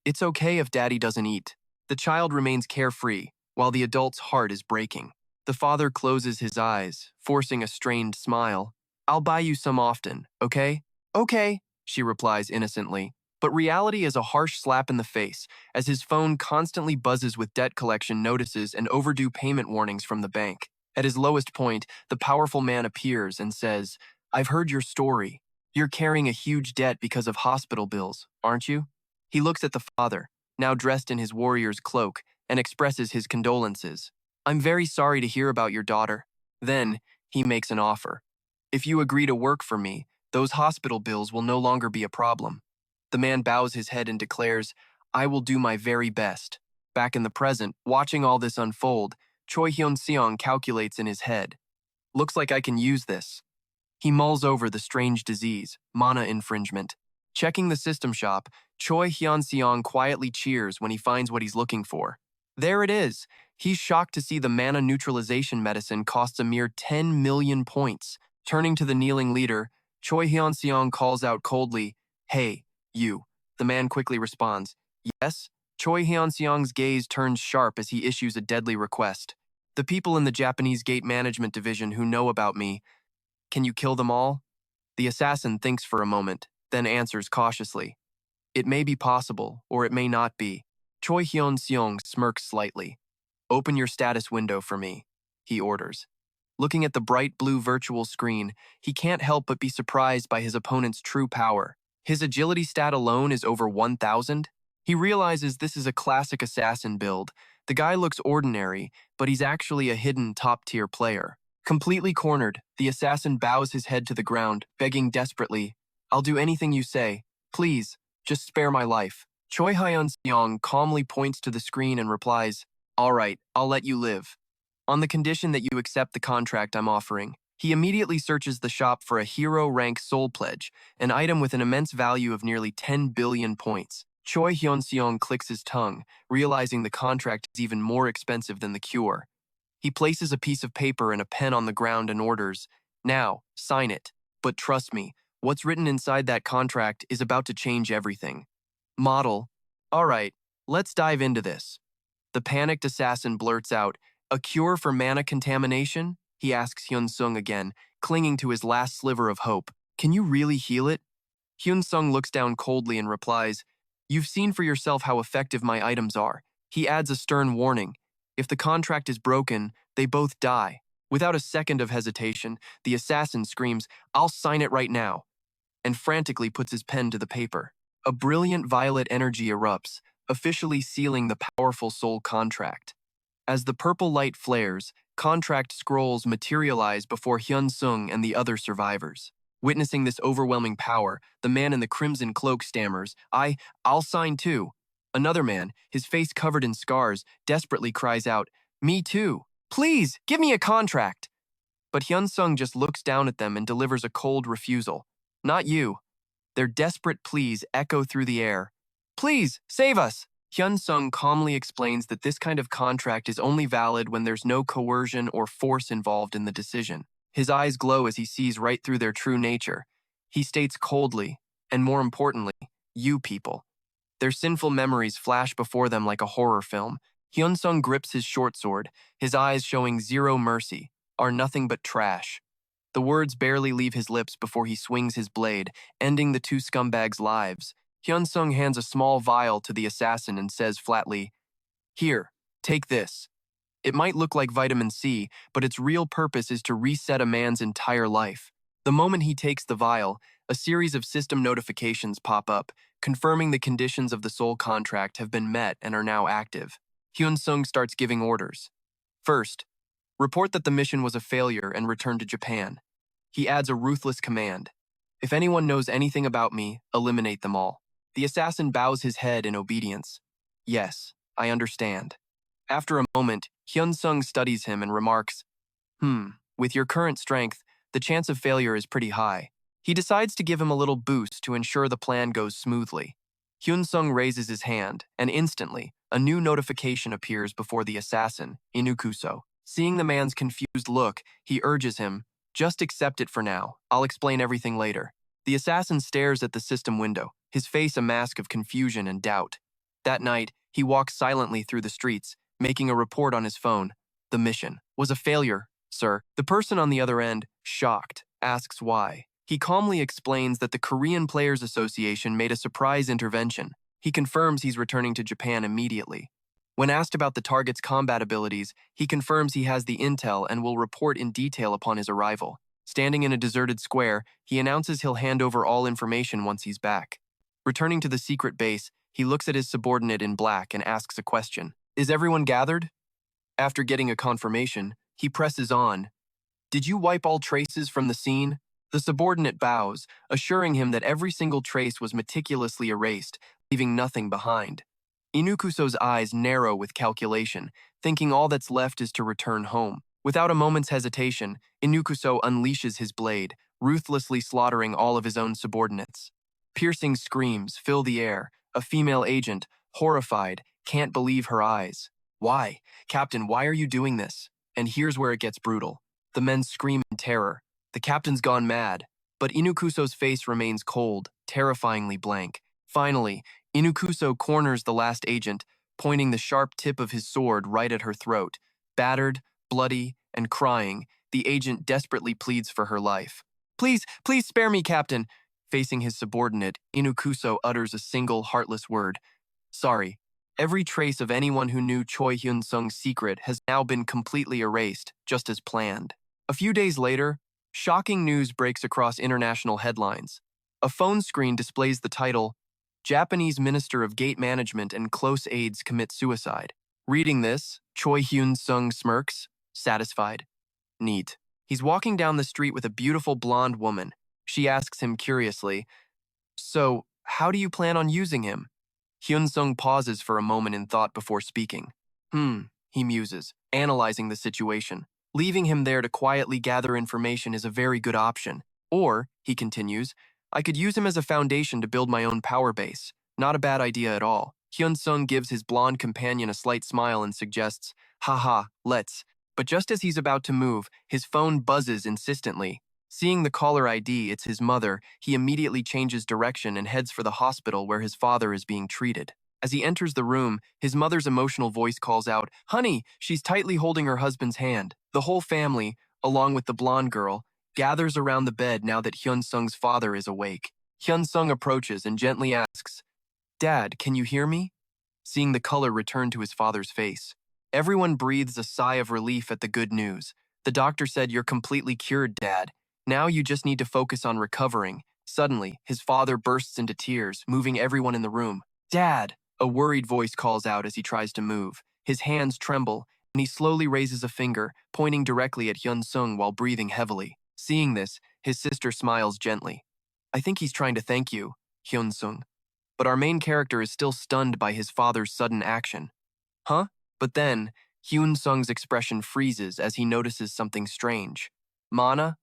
"It's okay if Daddy doesn't eat." The child remains carefree, while the adult's heart is breaking. The father closes his eyes, forcing a strained smile. "I'll buy you some often, okay?" "Okay," she replies innocently. But reality is a harsh slap in the face, as his phone constantly buzzes with debt collection notices and overdue payment warnings from the bank. At his lowest point, the powerful man appears and says, "I've heard your story. You're carrying a huge debt because of hospital bills, aren't you?" He looks at the father, now dressed in his warrior's cloak, and expresses his condolences. "I'm very sorry to hear about your daughter." Then, he makes an offer. "If you agree to work for me, those hospital bills will no longer be a problem." The man bows his head and declares, "I will do my very best." Back in the present, watching all this unfold, Choi Hyeon-seong calculates in his head. "Looks like I can use this." He mulls over the strange disease, mana infringement. Checking the system shop, Choi Hyeon-seong quietly cheers when he finds what he's looking for. There it is. He's shocked to see the mana neutralization medicine costs a mere 10 million points. Turning to the kneeling leader, Choi Hyeon-seong calls out coldly, "Hey, you." The man quickly responds, "Yes?" Choi Hyeon-seong's gaze turns sharp as he issues a deadly request. "The people in the Japanese Gate Management Division who know about me, can you kill them all?" The assassin thinks for a moment, then answers cautiously, "It may be possible, or it may not be." Choi Hyeon-seong smirks slightly. Open your status window for me, he orders. Looking at the bright blue virtual screen, he can't help but be surprised by his opponent's true power. His agility stat alone is over 1,000. He realizes this is a classic assassin build. The guy looks ordinary, but he's actually a hidden top-tier player. Completely cornered, the assassin bows his head to the ground, begging desperately, "I'll do anything you say. Please, just spare my life." Choi Hyeon-seong calmly points to the screen and replies, "All right, I'll let you live. On the condition that you accept the contract I'm offering." He immediately searches the shop for a hero-rank soul pledge, an item with an immense value of nearly 10 billion points. Choi Hyeon-seong clicks his tongue, realizing the contract is even more expensive than the cure. He places a piece of paper and a pen on the ground and orders, "Now, sign it. But trust me, what's written inside that contract is about to change everything." Model, "All right, let's dive into this." The panicked assassin blurts out, "A cure for mana contamination?" He asks Hyun-sung again, clinging to his last sliver of hope. "Can you really heal it?" Hyun-sung looks down coldly and replies, "You've seen for yourself how effective my items are." He adds a stern warning, "If the contract is broken, they both die." Without a second of hesitation, the assassin screams, "I'll sign it right now," and frantically puts his pen to the paper. A brilliant violet energy erupts, officially sealing the powerful soul contract. As the purple light flares, contract scrolls materialize before Hyun-sung and the other survivors. Witnessing this overwhelming power, the man in the crimson cloak stammers, I'll sign too." Another man, his face covered in scars, desperately cries out, "Me too. Please, give me a contract." But Hyun-sung just looks down at them and delivers a cold refusal. "Not you." Their desperate pleas echo through the air. "Please, save us." Hyun-sung calmly explains that this kind of contract is only valid when there's no coercion or force involved in the decision. His eyes glow as he sees right through their true nature. He states coldly, and more importantly, "You people." Their sinful memories flash before them like a horror film. Hyun-sung grips his short sword, his eyes showing zero mercy, "Are nothing but trash." The words barely leave his lips before he swings his blade, ending the two scumbags' lives. Hyun-sung hands a small vial to the assassin and says flatly, "Here, take this. It might look like vitamin C, but its real purpose is to reset a man's entire life." The moment he takes the vial, a series of system notifications pop up, confirming the conditions of the soul contract have been met and are now active. Hyun-sung starts giving orders. First, report that the mission was a failure and return to Japan. He adds a ruthless command. "If anyone knows anything about me, eliminate them all." The assassin bows his head in obedience. "Yes, I understand." After a moment, Hyun-sung studies him and remarks, "With your current strength, the chance of failure is pretty high." He decides to give him a little boost to ensure the plan goes smoothly. Hyun-sung raises his hand, and instantly, a new notification appears before the assassin, Inukuso. Seeing the man's confused look, he urges him, "Just accept it for now. I'll explain everything later." The assassin stares at the system window, his face a mask of confusion and doubt. That night, he walks silently through the streets, making a report on his phone. "The mission was a failure, sir." The person on the other end, shocked, asks why. He calmly explains that the Korean Players Association made a surprise intervention. He confirms he's returning to Japan immediately. When asked about the target's combat abilities, he confirms he has the intel and will report in detail upon his arrival. Standing in a deserted square, he announces he'll hand over all information once he's back. Returning to the secret base, he looks at his subordinate in black and asks a question. "Is everyone gathered?" After getting a confirmation, he presses on. "Did you wipe all traces from the scene?" The subordinate bows, assuring him that every single trace was meticulously erased, leaving nothing behind. Inukuso's eyes narrow with calculation, thinking all that's left is to return home. Without a moment's hesitation, Inukuso unleashes his blade, ruthlessly slaughtering all of his own subordinates. Piercing screams fill the air. A female agent, horrified, can't believe her eyes. "Why? Captain, why are you doing this?" And here's where it gets brutal. The men scream in terror. The captain's gone mad. But Inukuso's face remains cold, terrifyingly blank. Finally, Inukuso corners the last agent, pointing the sharp tip of his sword right at her throat. Battered, bloody, and crying, the agent desperately pleads for her life. "Please, please spare me, Captain." Facing his subordinate, Inukuso utters a single heartless word. "Sorry." Every trace of anyone who knew Choi Hyun-seong's secret has now been completely erased, just as planned. A few days later, shocking news breaks across international headlines. A phone screen displays the title, Japanese Minister of Gate Management and Close Aides Commit Suicide. Reading this, Choi Hyun-seong smirks, satisfied. Neat. He's walking down the street with a beautiful blonde woman. She asks him curiously, "So, how do you plan on using him?" Hyun-sung pauses for a moment in thought before speaking. He muses, analyzing the situation. Leaving him there to quietly gather information is a very good option. Or, he continues, I could use him as a foundation to build my own power base. Not a bad idea at all. Hyun-sung gives his blonde companion a slight smile and suggests, haha, let's. But just as he's about to move, his phone buzzes insistently. Seeing the caller ID, it's his mother, he immediately changes direction and heads for the hospital where his father is being treated. As he enters the room, his mother's emotional voice calls out, "Honey!" She's tightly holding her husband's hand. The whole family, along with the blonde girl, gathers around the bed now that Hyun-sung's father is awake. Hyun-sung approaches and gently asks, "Dad, can you hear me?" Seeing the color return to his father's face. Everyone breathes a sigh of relief at the good news. The doctor said, "You're completely cured, Dad. Now you just need to focus on recovering." Suddenly, his father bursts into tears, moving everyone in the room. "Dad!" A worried voice calls out as he tries to move. His hands tremble, and he slowly raises a finger, pointing directly at Hyun-sung while breathing heavily. Seeing this, his sister smiles gently. "I think he's trying to thank you, Hyun-sung." But our main character is still stunned by his father's sudden action. Huh? But then, Hyun-sung's expression freezes as he notices something strange. Mana?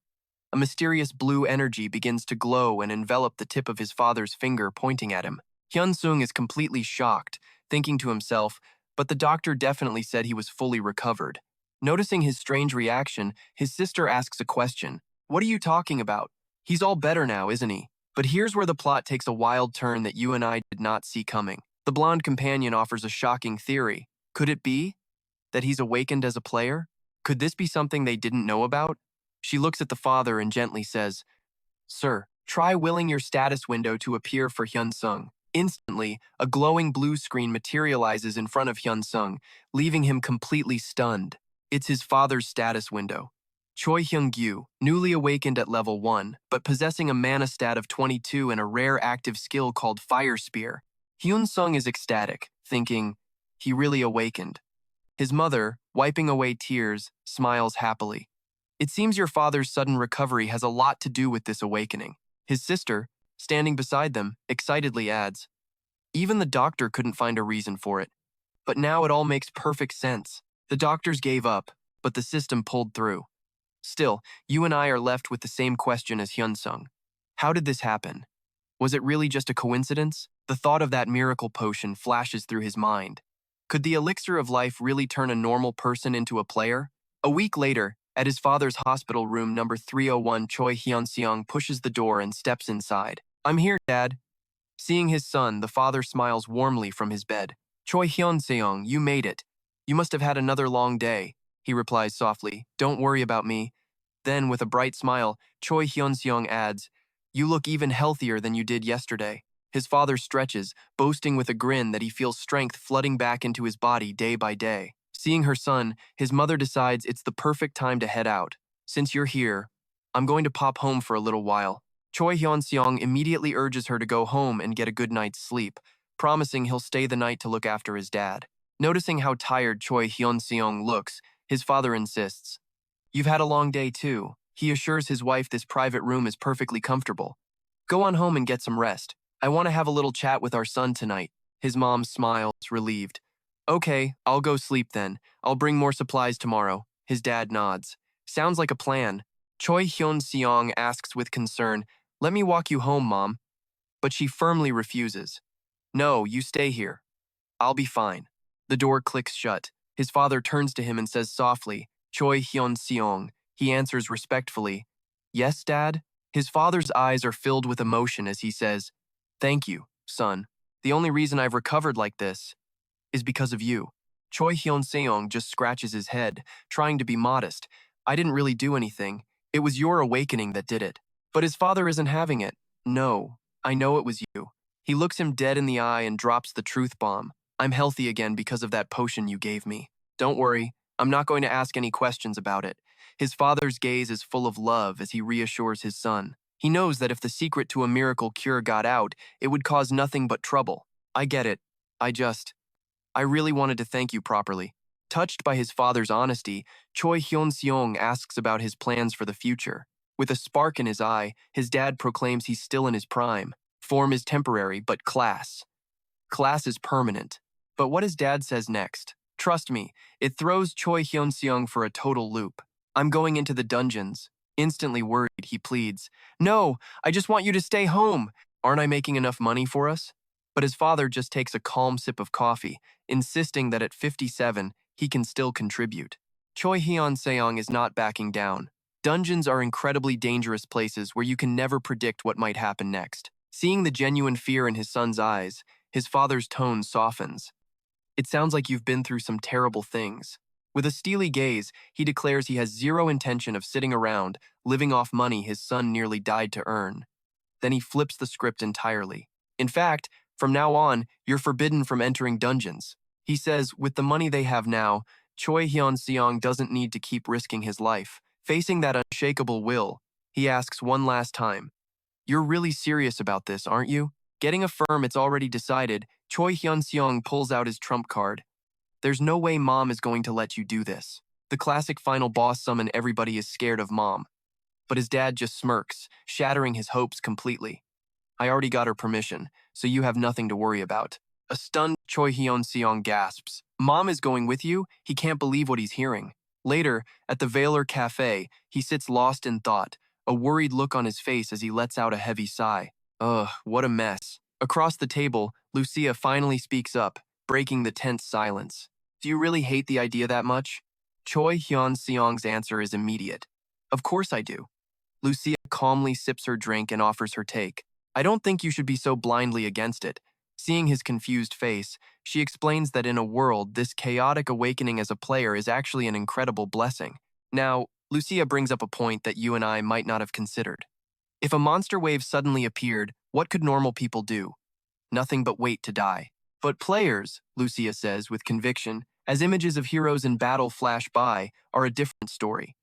A mysterious blue energy begins to glow and envelop the tip of his father's finger, pointing at him. Hyun-sung is completely shocked, thinking to himself, but the doctor definitely said he was fully recovered. Noticing his strange reaction, his sister asks a question. "What are you talking about? He's all better now, isn't he?" But here's where the plot takes a wild turn that you and I did not see coming. The blonde companion offers a shocking theory. Could it be that he's awakened as a player? Could this be something they didn't know about? She looks at the father and gently says, "Sir, try willing your status window to appear for Hyun-sung." Instantly, a glowing blue screen materializes in front of Hyun-sung, leaving him completely stunned. It's his father's status window. Choi Hyung-gyu, newly awakened at level 1, but possessing a mana stat of 22 and a rare active skill called Fire Spear. Hyun-sung is ecstatic, thinking, he really awakened. His mother, wiping away tears, smiles happily. It seems your father's sudden recovery has a lot to do with this awakening. His sister, standing beside them, excitedly adds, "Even the doctor couldn't find a reason for it. But now it all makes perfect sense. The doctors gave up, but the system pulled through." Still, you and I are left with the same question as Hyun-sung. How did this happen? Was it really just a coincidence? The thought of that miracle potion flashes through his mind. Could the elixir of life really turn a normal person into a player? A week later, at his father's hospital room number 301, Choi Hyeon-seong pushes the door and steps inside. "I'm here, Dad." Seeing his son, the father smiles warmly from his bed. "Choi Hyeon-seong, you made it. You must have had another long day." He replies softly, "Don't worry about me." Then, with a bright smile, Choi Hyun-seong adds, "You look even healthier than you did yesterday." His father stretches, boasting with a grin that he feels strength flooding back into his body day by day. Seeing her son, his mother decides it's the perfect time to head out. "Since you're here, I'm going to pop home for a little while." Choi Hyun-seong immediately urges her to go home and get a good night's sleep, promising he'll stay the night to look after his dad. Noticing how tired Choi Hyun-seong looks, his father insists, "You've had a long day too." He assures his wife this private room is perfectly comfortable. "Go on home and get some rest. I want to have a little chat with our son tonight." His mom smiles, relieved. "Okay, I'll go sleep then. I'll bring more supplies tomorrow." His dad nods. "Sounds like a plan." Choi Hyun-seong asks with concern, "Let me walk you home, Mom." But she firmly refuses. "No, you stay here. I'll be fine." The door clicks shut. His father turns to him and says softly, "Choi Hyun-seong." He answers respectfully, "Yes, Dad?" His father's eyes are filled with emotion as he says, "Thank you, son. The only reason I've recovered like this is because of you." Choi Hyun-seong just scratches his head, trying to be modest. "I didn't really do anything. It was your awakening that did it." But his father isn't having it. "No, I know it was you." He looks him dead in the eye and drops the truth bomb. I'm healthy again because of that potion you gave me. Don't worry, I'm not going to ask any questions about it. His father's gaze is full of love as he reassures his son. He knows that if the secret to a miracle cure got out, it would cause nothing but trouble. I get it. I really wanted to thank you properly. Touched by his father's honesty, Choi Hyeon-seong asks about his plans for the future. With a spark in his eye, his dad proclaims he's still in his prime. Form is temporary, but class is permanent. But what his dad says next, trust me, it throws Choi Hyeon-seong for a total loop. I'm going into the dungeons. Instantly worried, he pleads, "No, I just want you to stay home. Aren't I making enough money for us?" But his father just takes a calm sip of coffee, insisting that at 57, he can still contribute. Choi Hyeon-seong is not backing down. Dungeons are incredibly dangerous places where you can never predict what might happen next. Seeing the genuine fear in his son's eyes, his father's tone softens. It sounds like you've been through some terrible things. With a steely gaze, he declares he has zero intention of sitting around, living off money his son nearly died to earn. Then he flips the script entirely. In fact, from now on, you're forbidden from entering dungeons. He says, with the money they have now, Choi Hyun-seong doesn't need to keep risking his life. Facing that unshakable will, he asks one last time, "You're really serious about this, aren't you?" Getting a firm it's already decided, Choi Hyun-seong pulls out his trump card. There's no way Mom is going to let you do this. The classic final boss summon everybody is scared of Mom. But his dad just smirks, shattering his hopes completely. I already got her permission, so you have nothing to worry about. A stunned Choi Hyeon-seong gasps. Mom is going with you? He can't believe what he's hearing. Later, at the Valor Cafe, he sits lost in thought, a worried look on his face as he lets out a heavy sigh. Ugh, what a mess. Across the table, Lucia finally speaks up, breaking the tense silence. Do you really hate the idea that much? Choi Hyun-seong's answer is immediate. Of course I do. Lucia calmly sips her drink and offers her take. I don't think you should be so blindly against it. Seeing his confused face, she explains that in a world, this chaotic awakening as a player is actually an incredible blessing. Now, Lucia brings up a point that you and I might not have considered. If a monster wave suddenly appeared, what could normal people do? Nothing but wait to die. But players, Lucia says with conviction, as images of heroes in battle flash by, are a different story.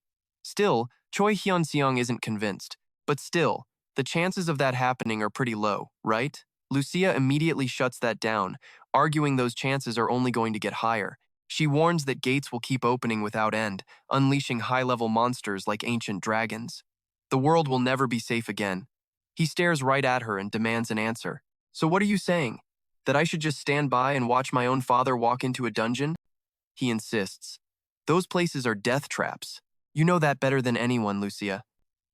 Still, Choi Hyun-seong isn't convinced. But still, the chances of that happening are pretty low, right? Lucia immediately shuts that down, arguing those chances are only going to get higher. She warns that gates will keep opening without end, unleashing high-level monsters like ancient dragons. The world will never be safe again. He stares right at her and demands an answer. So what are you saying? That I should just stand by and watch my own father walk into a dungeon? He insists. Those places are death traps. You know that better than anyone, Lucia.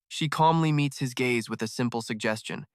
She calmly meets his gaze with a simple suggestion.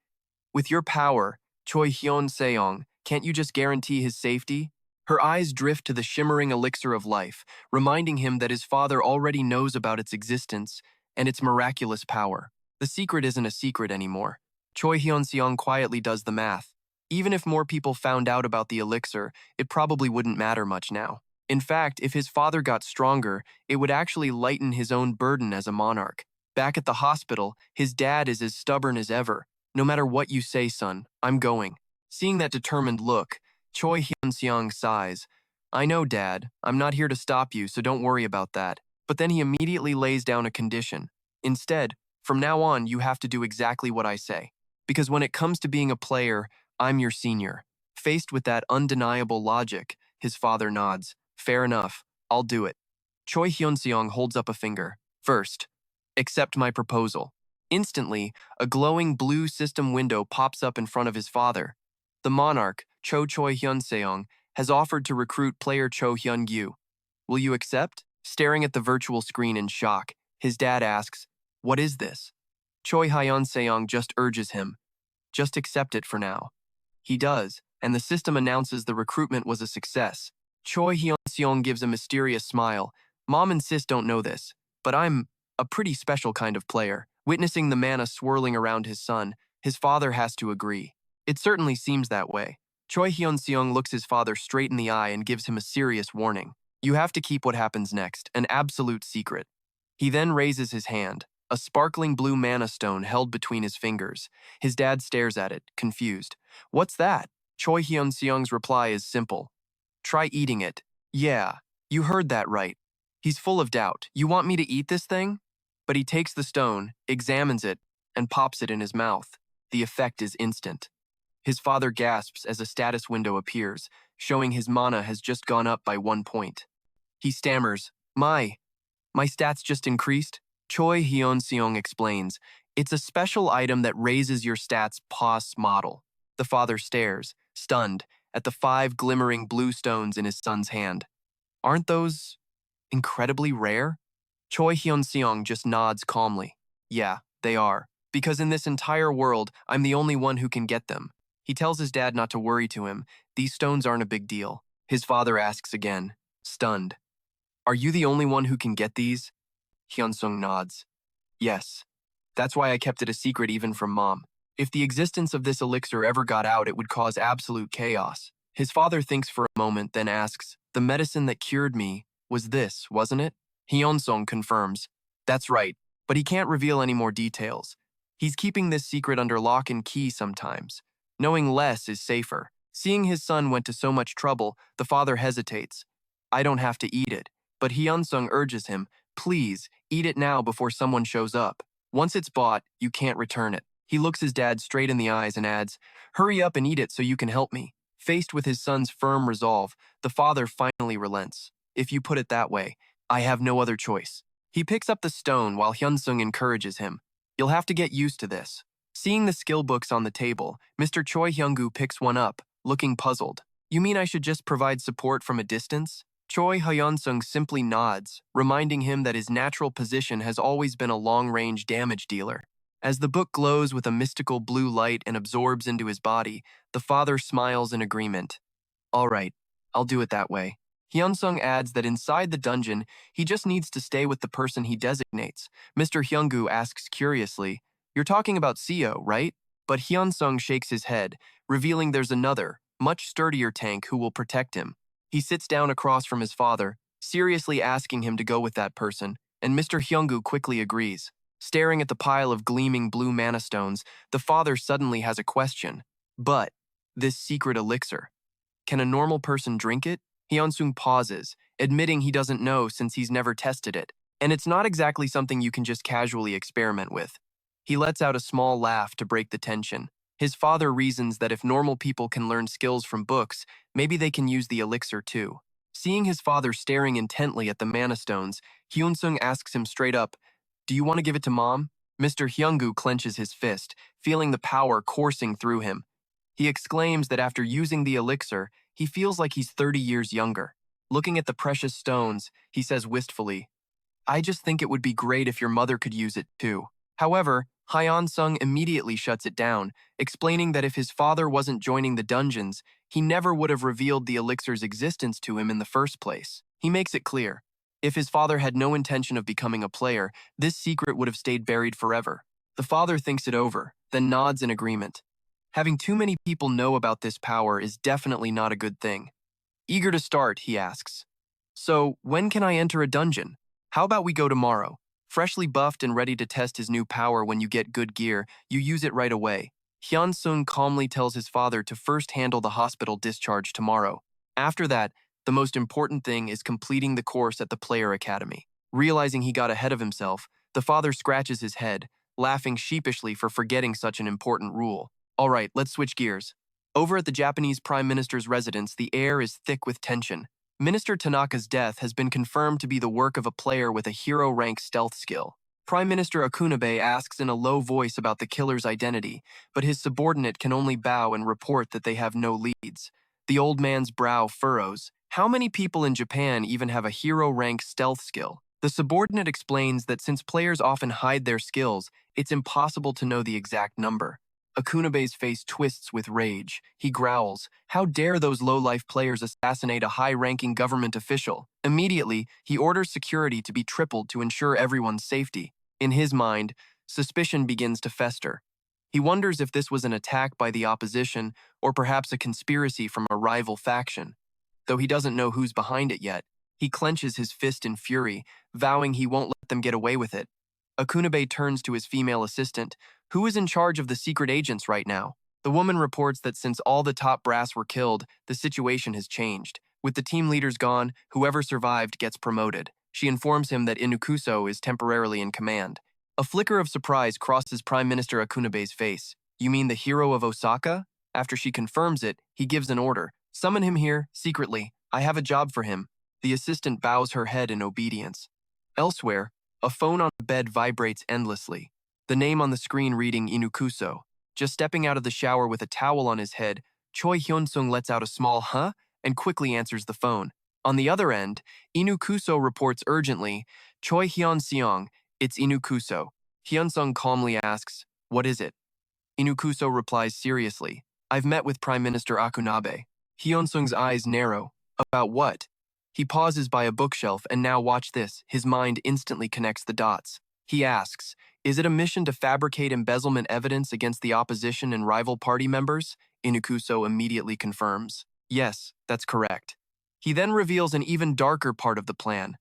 With your power, Choi Hyeon-seong, can't you just guarantee his safety? Her eyes drift to the shimmering elixir of life, reminding him that his father already knows about its existence and its miraculous power. The secret isn't a secret anymore. Choi Hyun-seong quietly does the math. Even if more people found out about the elixir, it probably wouldn't matter much now. In fact, if his father got stronger, it would actually lighten his own burden as a monarch. Back at the hospital, his dad is as stubborn as ever. No matter what you say, son, I'm going. Seeing that determined look, Choi Hyun-seong sighs. I know, Dad. I'm not here to stop you, so don't worry about that. But then he immediately lays down a condition. Instead, from now on, you have to do exactly what I say. Because when it comes to being a player, I'm your senior. Faced with that undeniable logic, his father nods. Fair enough. I'll do it. Choi Hyun-seong holds up a finger. First, accept my proposal. Instantly, a glowing blue system window pops up in front of his father. The monarch, Choi Hyun-seong, has offered to recruit player Cho Hyun-gyu. Will you accept? Staring at the virtual screen in shock, his dad asks, what is this? Choi Hyeon-seong just urges him. Just accept it for now. He does, and the system announces the recruitment was a success. Choi Hyeon-seong gives a mysterious smile. Mom and sis don't know this, but I'm a pretty special kind of player. Witnessing the mana swirling around his son, his father has to agree. It certainly seems that way. Choi Hyun-seong looks his father straight in the eye and gives him a serious warning. You have to keep what happens next, an absolute secret. He then raises his hand, a sparkling blue mana stone held between his fingers. His dad stares at it, confused. What's that? Choi Hyun-seong's reply is simple. Try eating it. Yeah, you heard that right. He's full of doubt. You want me to eat this thing? But he takes the stone, examines it, and pops it in his mouth. The effect is instant. His father gasps as a status window appears, showing his mana has just gone up by 1 point. He stammers, My stats just increased? Choi Hyeon-seong explains, it's a special item that raises your stats pos model. The father stares, stunned, at the 5 glimmering blue stones in his son's hand. Aren't those incredibly rare? Choi Hyun-seong just nods calmly. Yeah, they are. Because in this entire world, I'm the only one who can get them. He tells his dad not to worry to him. These stones aren't a big deal. His father asks again, stunned. Are you the only one who can get these? Hyun-sung nods. Yes. That's why I kept it a secret even from Mom. If the existence of this elixir ever got out, it would cause absolute chaos. His father thinks for a moment, then asks, the medicine that cured me was this, wasn't it? Hyun-sung confirms. That's right, but he can't reveal any more details. He's keeping this secret under lock and key sometimes. Knowing less is safer. Seeing his son went to so much trouble, the father hesitates. I don't have to eat it, but Hyun-sung urges him, please, eat it now before someone shows up. Once it's bought, you can't return it. He looks his dad straight in the eyes and adds, hurry up and eat it so you can help me. Faced with his son's firm resolve, the father finally relents. If you put it that way, I have no other choice. He picks up the stone while Hyun-sung encourages him. You'll have to get used to this. Seeing the skill books on the table, Mr. Choi Hyung-gu picks one up, looking puzzled. You mean I should just provide support from a distance? Choi Hyeon-seong simply nods, reminding him that his natural position has always been a long-range damage dealer. As the book glows with a mystical blue light and absorbs into his body, the father smiles in agreement. All right, I'll do it that way. Hyun-sung adds that inside the dungeon, he just needs to stay with the person he designates. Mr. Hyung-gu asks curiously, you're talking about Seo, right? But Hyun-sung shakes his head, revealing there's another, much sturdier tank who will protect him. He sits down across from his father, seriously asking him to go with that person, and Mr. Hyung-gu quickly agrees. Staring at the pile of gleaming blue mana stones, the father suddenly has a question. But, this secret elixir, can a normal person drink it? Hyun-sung pauses, admitting he doesn't know since he's never tested it, and it's not exactly something you can just casually experiment with. He lets out a small laugh to break the tension. His father reasons that if normal people can learn skills from books, maybe they can use the elixir too. Seeing his father staring intently at the mana stones, Hyun-sung asks him straight up, do you want to give it to Mom? Mr. Hyung-gu clenches his fist, feeling the power coursing through him. He exclaims that after using the elixir, he feels like he's 30 years younger. Looking at the precious stones, he says wistfully, I just think it would be great if your mother could use it too. However, Hyun-sung immediately shuts it down, explaining that if his father wasn't joining the dungeons, he never would have revealed the elixir's existence to him in the first place. He makes it clear. If his father had no intention of becoming a player, this secret would have stayed buried forever. The father thinks it over, then nods in agreement. Having too many people know about this power is definitely not a good thing. Eager to start, he asks. So, when can I enter a dungeon? How about we go tomorrow? Freshly buffed and ready to test his new power when you get good gear, you use it right away. Hyun-sung calmly tells his father to first handle the hospital discharge tomorrow. After that, the most important thing is completing the course at the Player Academy. Realizing he got ahead of himself, the father scratches his head, laughing sheepishly for forgetting such an important rule. All right, let's switch gears. Over at the Japanese Prime Minister's residence, the air is thick with tension. Minister Tanaka's death has been confirmed to be the work of a player with a hero-rank stealth skill. Prime Minister Akunabe asks in a low voice about the killer's identity, but his subordinate can only bow and report that they have no leads. The old man's brow furrows. How many people in Japan even have a hero-rank stealth skill? The subordinate explains that since players often hide their skills, it's impossible to know the exact number. Akunabe's face twists with rage. He growls, how dare those low-life players assassinate a high-ranking government official? Immediately, he orders security to be tripled to ensure everyone's safety. In his mind, suspicion begins to fester. He wonders if this was an attack by the opposition or perhaps a conspiracy from a rival faction. Though he doesn't know who's behind it yet, he clenches his fist in fury, vowing he won't let them get away with it. Akunabe turns to his female assistant, who is in charge of the secret agents right now. The woman reports that since all the top brass were killed, the situation has changed. With the team leaders gone, whoever survived gets promoted. She informs him that Inukuso is temporarily in command. A flicker of surprise crosses Prime Minister Akunabe's face. You mean the hero of Osaka? After she confirms it, he gives an order. Summon him here, secretly. I have a job for him. The assistant bows her head in obedience. Elsewhere, a phone on the bed vibrates endlessly. The name on the screen reading Inukuso. Just stepping out of the shower with a towel on his head, Choi Hyeon-seong lets out a small huh and quickly answers the phone. On the other end, Inukuso reports urgently, Choi Hyeon-seong, it's Inukuso. Hyeon-seong calmly asks, what is it? Inukuso replies seriously, I've met with Prime Minister Akunabe. Hyeon-seong's eyes narrow. About what? He pauses by a bookshelf and now watch this, his mind instantly connects the dots. He asks, is it a mission to fabricate embezzlement evidence against the opposition and rival party members? Inukuso immediately confirms. Yes, that's correct. He then reveals an even darker part of the plan.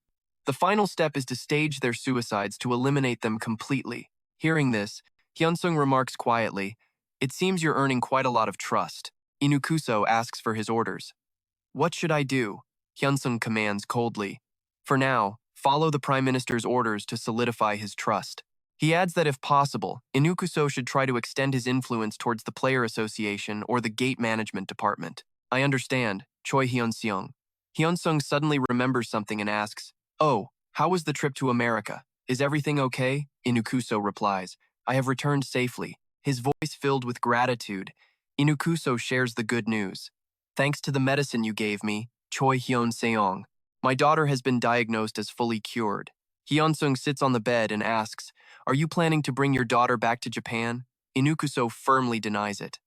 The final step is to stage their suicides to eliminate them completely. Hearing this, Hyeon-seong remarks quietly, it seems you're earning quite a lot of trust. Inukuso asks for his orders. What should I do? Hyeon-seong commands coldly. For now, follow the Prime Minister's orders to solidify his trust. He adds that if possible, Inukuso should try to extend his influence towards the Player Association or the Gate Management Department. I understand, Choi Hyeon-seong. Hyeon-seong suddenly remembers something and asks, oh, how was the trip to America? Is everything okay? Inukuso replies, I have returned safely. His voice filled with gratitude. Inukuso shares the good news. Thanks to the medicine you gave me, Choi Hyeon-seong, my daughter has been diagnosed as fully cured. Hyeon-seong sits on the bed and asks, are you planning to bring your daughter back to Japan? Inukuso firmly denies it.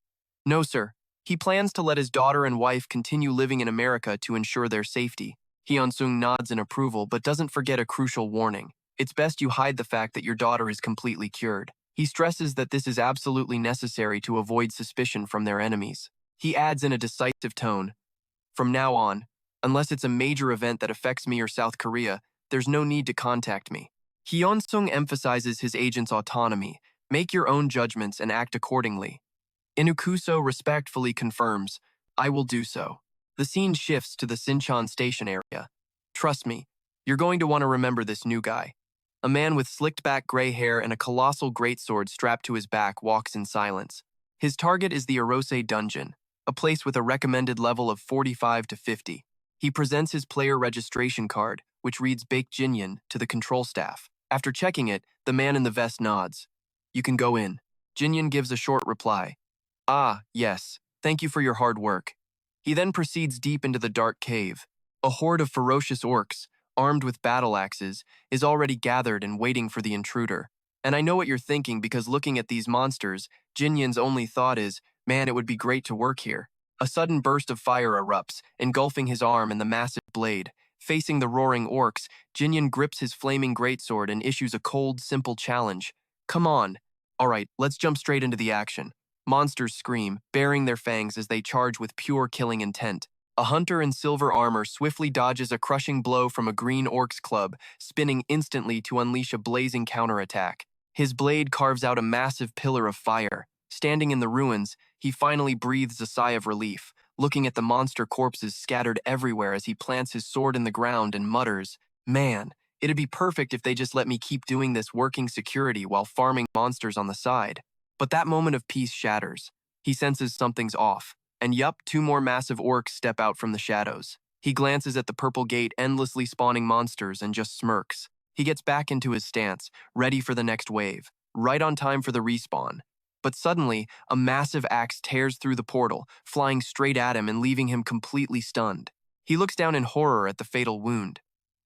No, sir. He plans to let his daughter and wife continue living in America to ensure their safety. Hyeon-seong nods in approval but doesn't forget a crucial warning. It's best you hide the fact that your daughter is completely cured. He stresses that this is absolutely necessary to avoid suspicion from their enemies. He adds in a decisive tone, from now on, unless it's a major event that affects me or South Korea, there's no need to contact me. Hyeon-seong emphasizes his agent's autonomy. Make your own judgments and act accordingly. Inukuso respectfully confirms, I will do so. The scene shifts to the Sinchon station area. Trust me, you're going to want to remember this new guy. A man with slicked-back gray hair and a colossal greatsword strapped to his back walks in silence. His target is the Arose dungeon, a place with a recommended level of 45 to 50. He presents his player registration card, which reads Baek Jinyan, to the control staff. After checking it, the man in the vest nods. You can go in. Jinyan gives a short reply. Ah, yes. Thank you for your hard work. He then proceeds deep into the dark cave. A horde of ferocious orcs, armed with battle axes, is already gathered and waiting for the intruder. And I know what you're thinking because looking at these monsters, Jinyan's only thought is, man, it would be great to work here. A sudden burst of fire erupts, engulfing his arm and the massive blade. Facing the roaring orcs, Jinyan grips his flaming greatsword and issues a cold, simple challenge. Come on. Alright, let's jump straight into the action. Monsters scream, baring their fangs as they charge with pure killing intent. A hunter in silver armor swiftly dodges a crushing blow from a green orc's club, spinning instantly to unleash a blazing counterattack. His blade carves out a massive pillar of fire. Standing in the ruins, he finally breathes a sigh of relief, looking at the monster corpses scattered everywhere as he plants his sword in the ground and mutters, man, it'd be perfect if they just let me keep doing this working security while farming monsters on the side. But that moment of peace shatters. He senses something's off. And yup, two more massive orcs step out from the shadows. He glances at the purple gate endlessly spawning monsters and just smirks. He gets back into his stance, ready for the next wave, right on time for the respawn. But suddenly, a massive axe tears through the portal, flying straight at him and leaving him completely stunned. He looks down in horror at the fatal wound.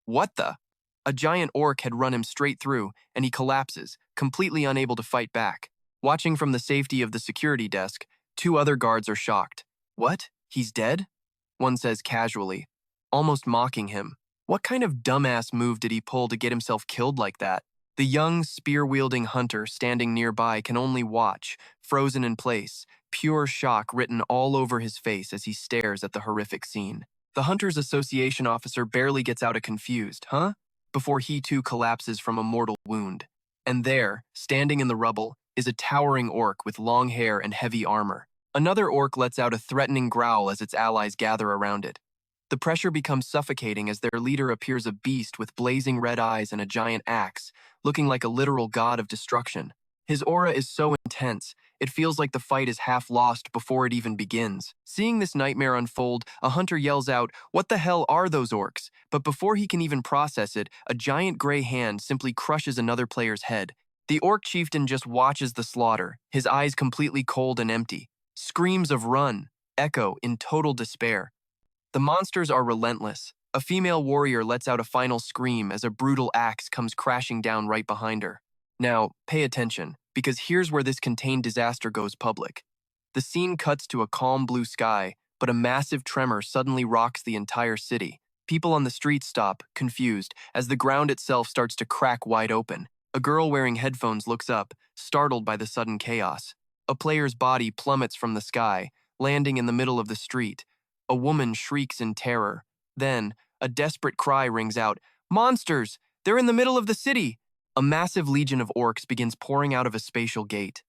What the? A giant orc had run him straight through, and he collapses, completely unable to fight back. Watching from the safety of the security desk, two other guards are shocked. What? He's dead? One says casually, almost mocking him. What kind of dumbass move did he pull to get himself killed like that? The young, spear-wielding hunter standing nearby can only watch, frozen in place, pure shock written all over his face as he stares at the horrific scene. The Hunters Association officer barely gets out a confused, huh? Before he too collapses from a mortal wound. And there, standing in the rubble, is a towering orc with long hair and heavy armor. Another orc lets out a threatening growl as its allies gather around it. The pressure becomes suffocating as their leader appears a beast with blazing red eyes and a giant axe, looking like a literal god of destruction. His aura is so intense, it feels like the fight is half lost before it even begins. Seeing this nightmare unfold, a hunter yells out, "What the hell are those orcs?" But before he can even process it, a giant gray hand simply crushes another player's head. The orc chieftain just watches the slaughter, his eyes completely cold and empty. Screams of "run" echo in total despair. The monsters are relentless. A female warrior lets out a final scream as a brutal axe comes crashing down right behind her. Now, pay attention, because here's where this contained disaster goes public. The scene cuts to a calm blue sky, but a massive tremor suddenly rocks the entire city. People on the streets stop, confused, as the ground itself starts to crack wide open. A girl wearing headphones looks up, startled by the sudden chaos. A player's body plummets from the sky, landing in the middle of the street. A woman shrieks in terror. Then, a desperate cry rings out, "Monsters! They're in the middle of the city!" A massive legion of orcs begins pouring out of a spatial gate.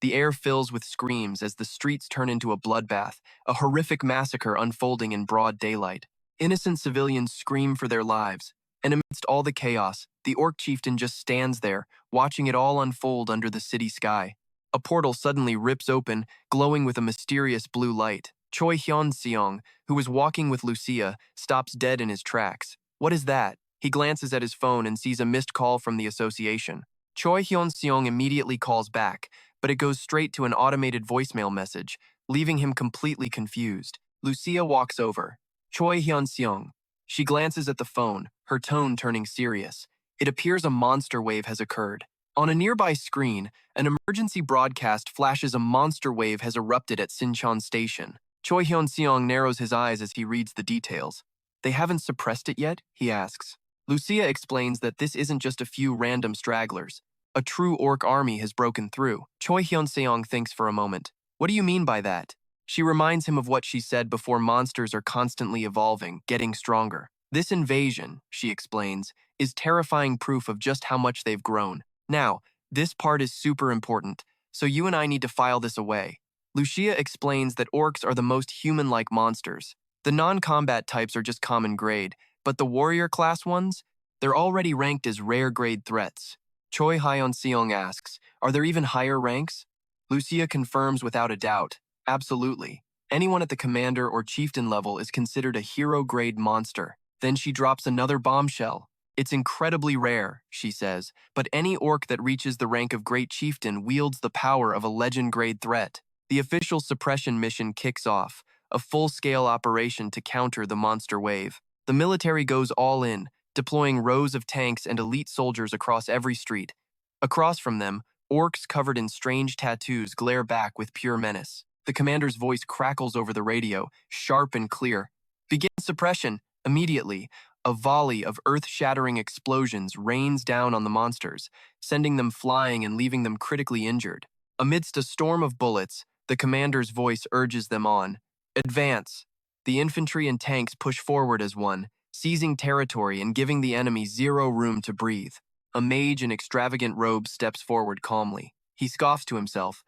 The air fills with screams as the streets turn into a bloodbath, a horrific massacre unfolding in broad daylight. Innocent civilians scream for their lives, and amidst all the chaos, the orc chieftain just stands there, watching it all unfold under the city sky. A portal suddenly rips open, glowing with a mysterious blue light. Choi Hyeon-seong, who was walking with Lucia, stops dead in his tracks. What is that? He glances at his phone and sees a missed call from the association. Choi Hyeon-seong immediately calls back, but it goes straight to an automated voicemail message, leaving him completely confused. Lucia walks over. "Choi Hyeon-seong." She glances at the phone, her tone turning serious. It appears a monster wave has occurred. On a nearby screen, an emergency broadcast flashes a monster wave has erupted at Sinchon Station. Choi Hyun-seong narrows his eyes as he reads the details. "They haven't suppressed it yet?" he asks. Lucia explains that this isn't just a few random stragglers. A true orc army has broken through. Choi Hyun-seong thinks for a moment. "What do you mean by that?" She reminds him of what she said before: monsters are constantly evolving, getting stronger. "This invasion," she explains, "is terrifying proof of just how much they've grown. Now, this part is super important, so you and I need to file this away." Lucia explains that orcs are the most human-like monsters. The non-combat types are just common grade, but the warrior class ones, they're already ranked as rare grade threats. Choi Hyeon-seong asks, "Are there even higher ranks?" Lucia confirms without a doubt, "Absolutely. Anyone at the commander or chieftain level is considered a hero-grade monster." Then she drops another bombshell. "It's incredibly rare," she says, "but any orc that reaches the rank of Great Chieftain wields the power of a legend-grade threat." The official suppression mission kicks off, a full-scale operation to counter the monster wave. The military goes all in, deploying rows of tanks and elite soldiers across every street. Across from them, orcs covered in strange tattoos glare back with pure menace. The commander's voice crackles over the radio, sharp and clear. "Begin suppression, immediately." A volley of earth-shattering explosions rains down on the monsters, sending them flying and leaving them critically injured. Amidst a storm of bullets, the commander's voice urges them on. "Advance." The infantry and tanks push forward as one, seizing territory and giving the enemy zero room to breathe. A mage in extravagant robes steps forward calmly. He scoffs to himself.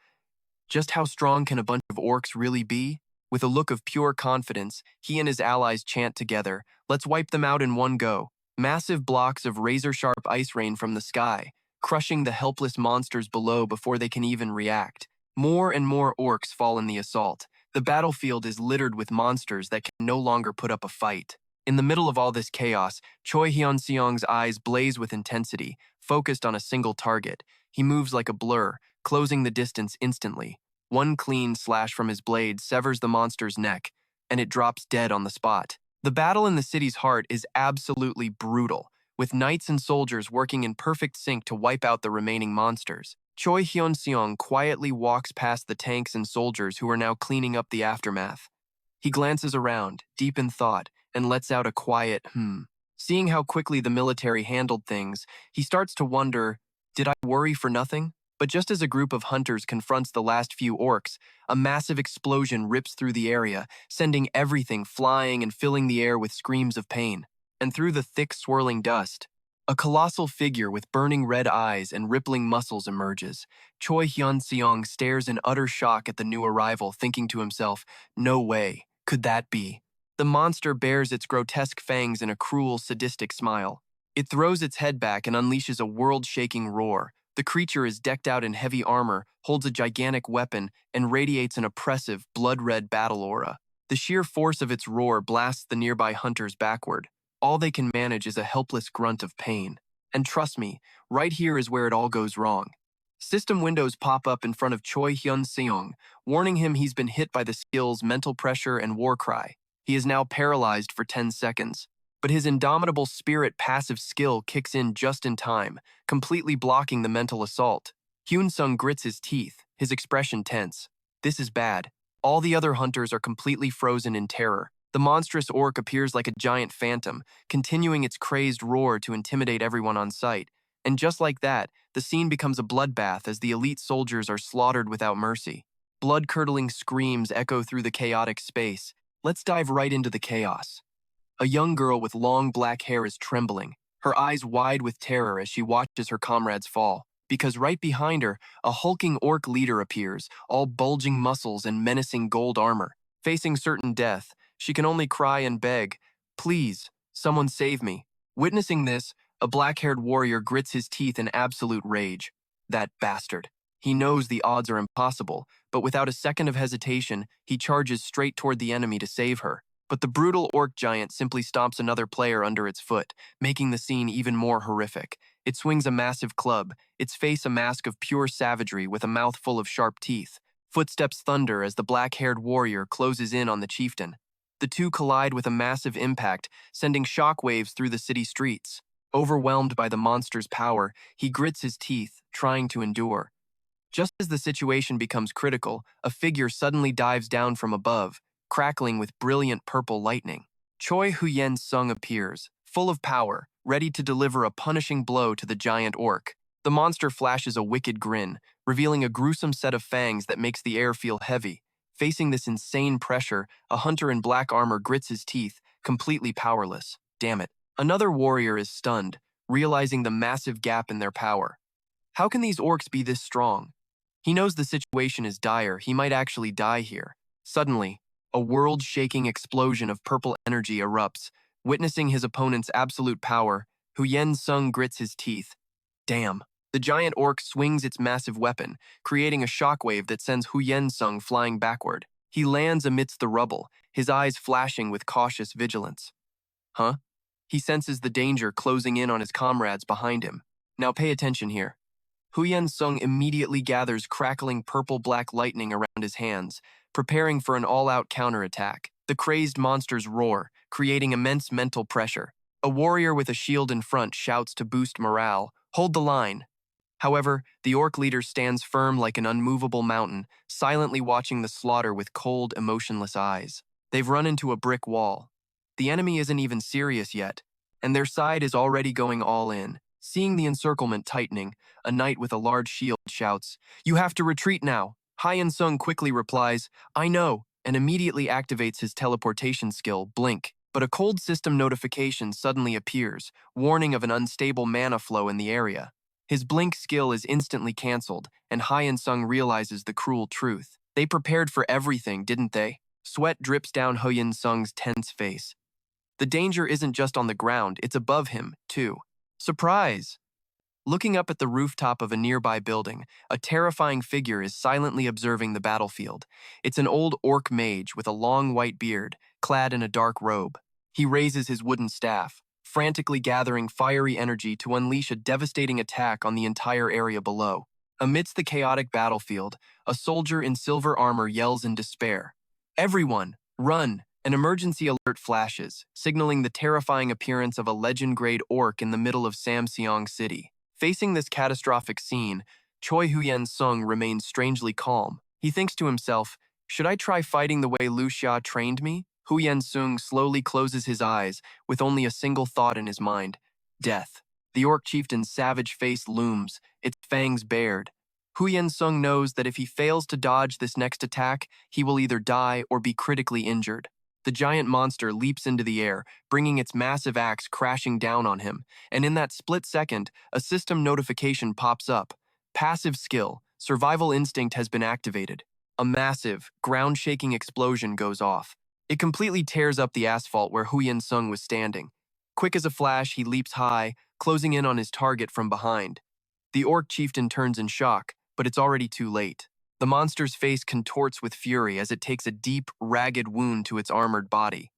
Just how strong can a bunch of orcs really be? With a look of pure confidence, he and his allies chant together, "Let's wipe them out in one go." Massive blocks of razor-sharp ice rain from the sky, crushing the helpless monsters below before they can even react. More and more orcs fall in the assault. The battlefield is littered with monsters that can no longer put up a fight. In the middle of all this chaos, Choi Hyun-seong's eyes blaze with intensity, focused on a single target. He moves like a blur, closing the distance instantly. One clean slash from his blade severs the monster's neck, and it drops dead on the spot. The battle in the city's heart is absolutely brutal, with knights and soldiers working in perfect sync to wipe out the remaining monsters. Choi Hyun-seong quietly walks past the tanks and soldiers who are now cleaning up the aftermath. He glances around, deep in thought, and lets out a quiet "hmm." Seeing how quickly the military handled things, he starts to wonder, did I worry for nothing? But just as a group of hunters confronts the last few orcs, a massive explosion rips through the area, sending everything flying and filling the air with screams of pain. And through the thick, swirling dust, a colossal figure with burning red eyes and rippling muscles emerges. Choi Hyun-seong stares in utter shock at the new arrival, thinking to himself, "No way, could that be?" The monster bares its grotesque fangs in a cruel, sadistic smile. It throws its head back and unleashes a world-shaking roar. The creature is decked out in heavy armor, holds a gigantic weapon, and radiates an oppressive, blood-red battle aura. The sheer force of its roar blasts the nearby hunters backward. All they can manage is a helpless grunt of pain. And trust me, right here is where it all goes wrong. System windows pop up in front of Choi Hyeon-seong, warning him he's been hit by the skill's mental pressure and war cry. He is now paralyzed for 10 seconds. But his indomitable spirit passive skill kicks in just in time, completely blocking the mental assault. Hyun-sung grits his teeth, his expression tense. This is bad. All the other hunters are completely frozen in terror. The monstrous orc appears like a giant phantom, continuing its crazed roar to intimidate everyone on sight. And just like that, the scene becomes a bloodbath as the elite soldiers are slaughtered without mercy. Blood-curdling screams echo through the chaotic space. Let's dive right into the chaos. A young girl with long black hair is trembling, her eyes wide with terror as she watches her comrades fall. Because right behind her, a hulking orc leader appears, all bulging muscles and menacing gold armor. Facing certain death, she can only cry and beg, "Please, someone save me." Witnessing this, a black-haired warrior grits his teeth in absolute rage. That bastard. He knows the odds are impossible, but without a second of hesitation, he charges straight toward the enemy to save her. But the brutal orc giant simply stomps another player under its foot, making the scene even more horrific. It swings a massive club, its face a mask of pure savagery with a mouth full of sharp teeth. Footsteps thunder as the black-haired warrior closes in on the chieftain. The two collide with a massive impact, sending shockwaves through the city streets. Overwhelmed by the monster's power, he grits his teeth, trying to endure. Just as the situation becomes critical, a figure suddenly dives down from above, crackling with brilliant purple lightning. Choi Hyeon-seong appears, full of power, ready to deliver a punishing blow to the giant orc. The monster flashes a wicked grin, revealing a gruesome set of fangs that makes the air feel heavy. Facing this insane pressure, a hunter in black armor grits his teeth, completely powerless. Damn it. Another warrior is stunned, realizing the massive gap in their power. How can these orcs be this strong? He knows the situation is dire, he might actually die here. Suddenly, a world-shaking explosion of purple energy erupts. Witnessing his opponent's absolute power, Hyeon-seong grits his teeth. Damn. The giant orc swings its massive weapon, creating a shockwave that sends Hyeon-seong flying backward. He lands amidst the rubble, his eyes flashing with cautious vigilance. Huh? He senses the danger closing in on his comrades behind him. Now pay attention here. Hyeon-seong immediately gathers crackling purple-black lightning around his hands, preparing for an all-out counterattack. The crazed monsters roar, creating immense mental pressure. A warrior with a shield in front shouts to boost morale, "Hold the line." However, the orc leader stands firm like an unmovable mountain, silently watching the slaughter with cold, emotionless eyes. They've run into a brick wall. The enemy isn't even serious yet, and their side is already going all in. Seeing the encirclement tightening, a knight with a large shield shouts, "You have to retreat now." Hyeon-seong quickly replies, "I know," and immediately activates his teleportation skill, Blink. But a cold system notification suddenly appears, warning of an unstable mana flow in the area. His Blink skill is instantly cancelled, and Hyeon-seong realizes the cruel truth. They prepared for everything, didn't they? Sweat drips down Hyeon-seong's tense face. The danger isn't just on the ground, it's above him, too. Surprise! Looking up at the rooftop of a nearby building, a terrifying figure is silently observing the battlefield. It's an old orc mage with a long white beard, clad in a dark robe. He raises his wooden staff, frantically gathering fiery energy to unleash a devastating attack on the entire area below. Amidst the chaotic battlefield, a soldier in silver armor yells in despair, "Everyone, run!" An emergency alert flashes, signaling the terrifying appearance of a legend-grade orc in the middle of Samseong City. Facing this catastrophic scene, Choi Hyeon-seong remains strangely calm. He thinks to himself, "Should I try fighting the way Liu Xia trained me?" Hyeon-seong slowly closes his eyes, with only a single thought in his mind: death. The orc chieftain's savage face looms, its fangs bared. Hyeon-seong knows that if he fails to dodge this next attack, he will either die or be critically injured. The giant monster leaps into the air, bringing its massive axe crashing down on him, and in that split second, a system notification pops up. Passive skill, survival instinct has been activated. A massive, ground-shaking explosion goes off. It completely tears up the asphalt where Hu Yen-sung was standing. Quick as a flash, he leaps high, closing in on his target from behind. The orc chieftain turns in shock, but it's already too late. The monster's face contorts with fury as it takes a deep, ragged wound to its armored body.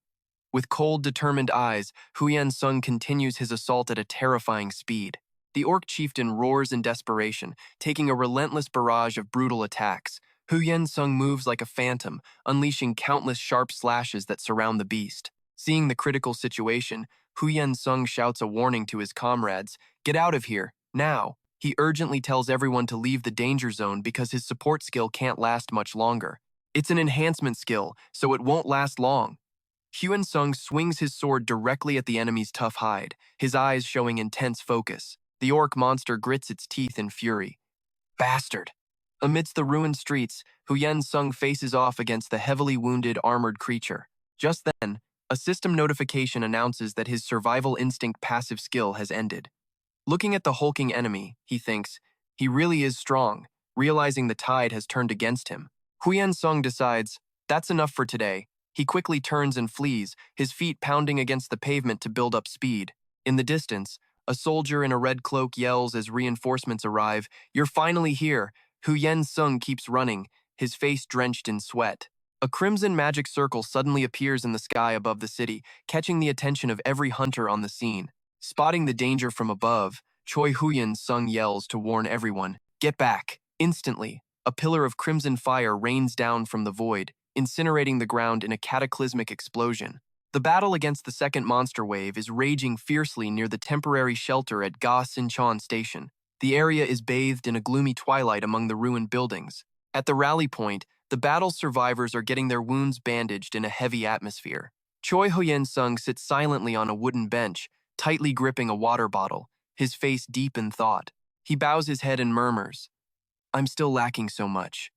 With cold, determined eyes, Hu Yen-sung continues his assault at a terrifying speed. The orc chieftain roars in desperation, taking a relentless barrage of brutal attacks. Hu Yen-sung moves like a phantom, unleashing countless sharp slashes that surround the beast. Seeing the critical situation, Hu Yen-sung shouts a warning to his comrades, "Get out of here, now!" He urgently tells everyone to leave the danger zone because his support skill can't last much longer. It's an enhancement skill, so it won't last long. Hyun-sung swings his sword directly at the enemy's tough hide, his eyes showing intense focus. The orc monster grits its teeth in fury. Bastard! Amidst the ruined streets, Hyun-sung faces off against the heavily wounded, armored creature. Just then, a system notification announces that his survival instinct passive skill has ended. Looking at the hulking enemy, he thinks, he really is strong, realizing the tide has turned against him. Hyun-sung decides, that's enough for today. He quickly turns and flees, his feet pounding against the pavement to build up speed. In the distance, a soldier in a red cloak yells as reinforcements arrive, "You're finally here!" Hyun-sung keeps running, his face drenched in sweat. A crimson magic circle suddenly appears in the sky above the city, catching the attention of every hunter on the scene. Spotting the danger from above, Choi Hyeon-seong yells to warn everyone, "Get back!" Instantly, a pillar of crimson fire rains down from the void, incinerating the ground in a cataclysmic explosion. The battle against the second monster wave is raging fiercely near the temporary shelter at Ga Sinchon Station. The area is bathed in a gloomy twilight among the ruined buildings. At the rally point, the battle's survivors are getting their wounds bandaged in a heavy atmosphere. Choi Hyeon-seong sits silently on a wooden bench, tightly gripping a water bottle, his face deep in thought. He bows his head and murmurs, "I'm still lacking so much."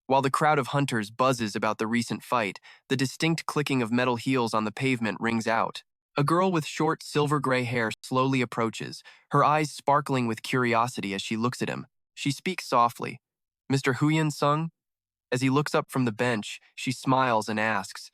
While the crowd of hunters buzzes about the recent fight, the distinct clicking of metal heels on the pavement rings out. A girl with short, silver-gray hair slowly approaches, her eyes sparkling with curiosity as she looks at him. She speaks softly, "Mr. Hyun-sung?" As he looks up from the bench, she smiles and asks,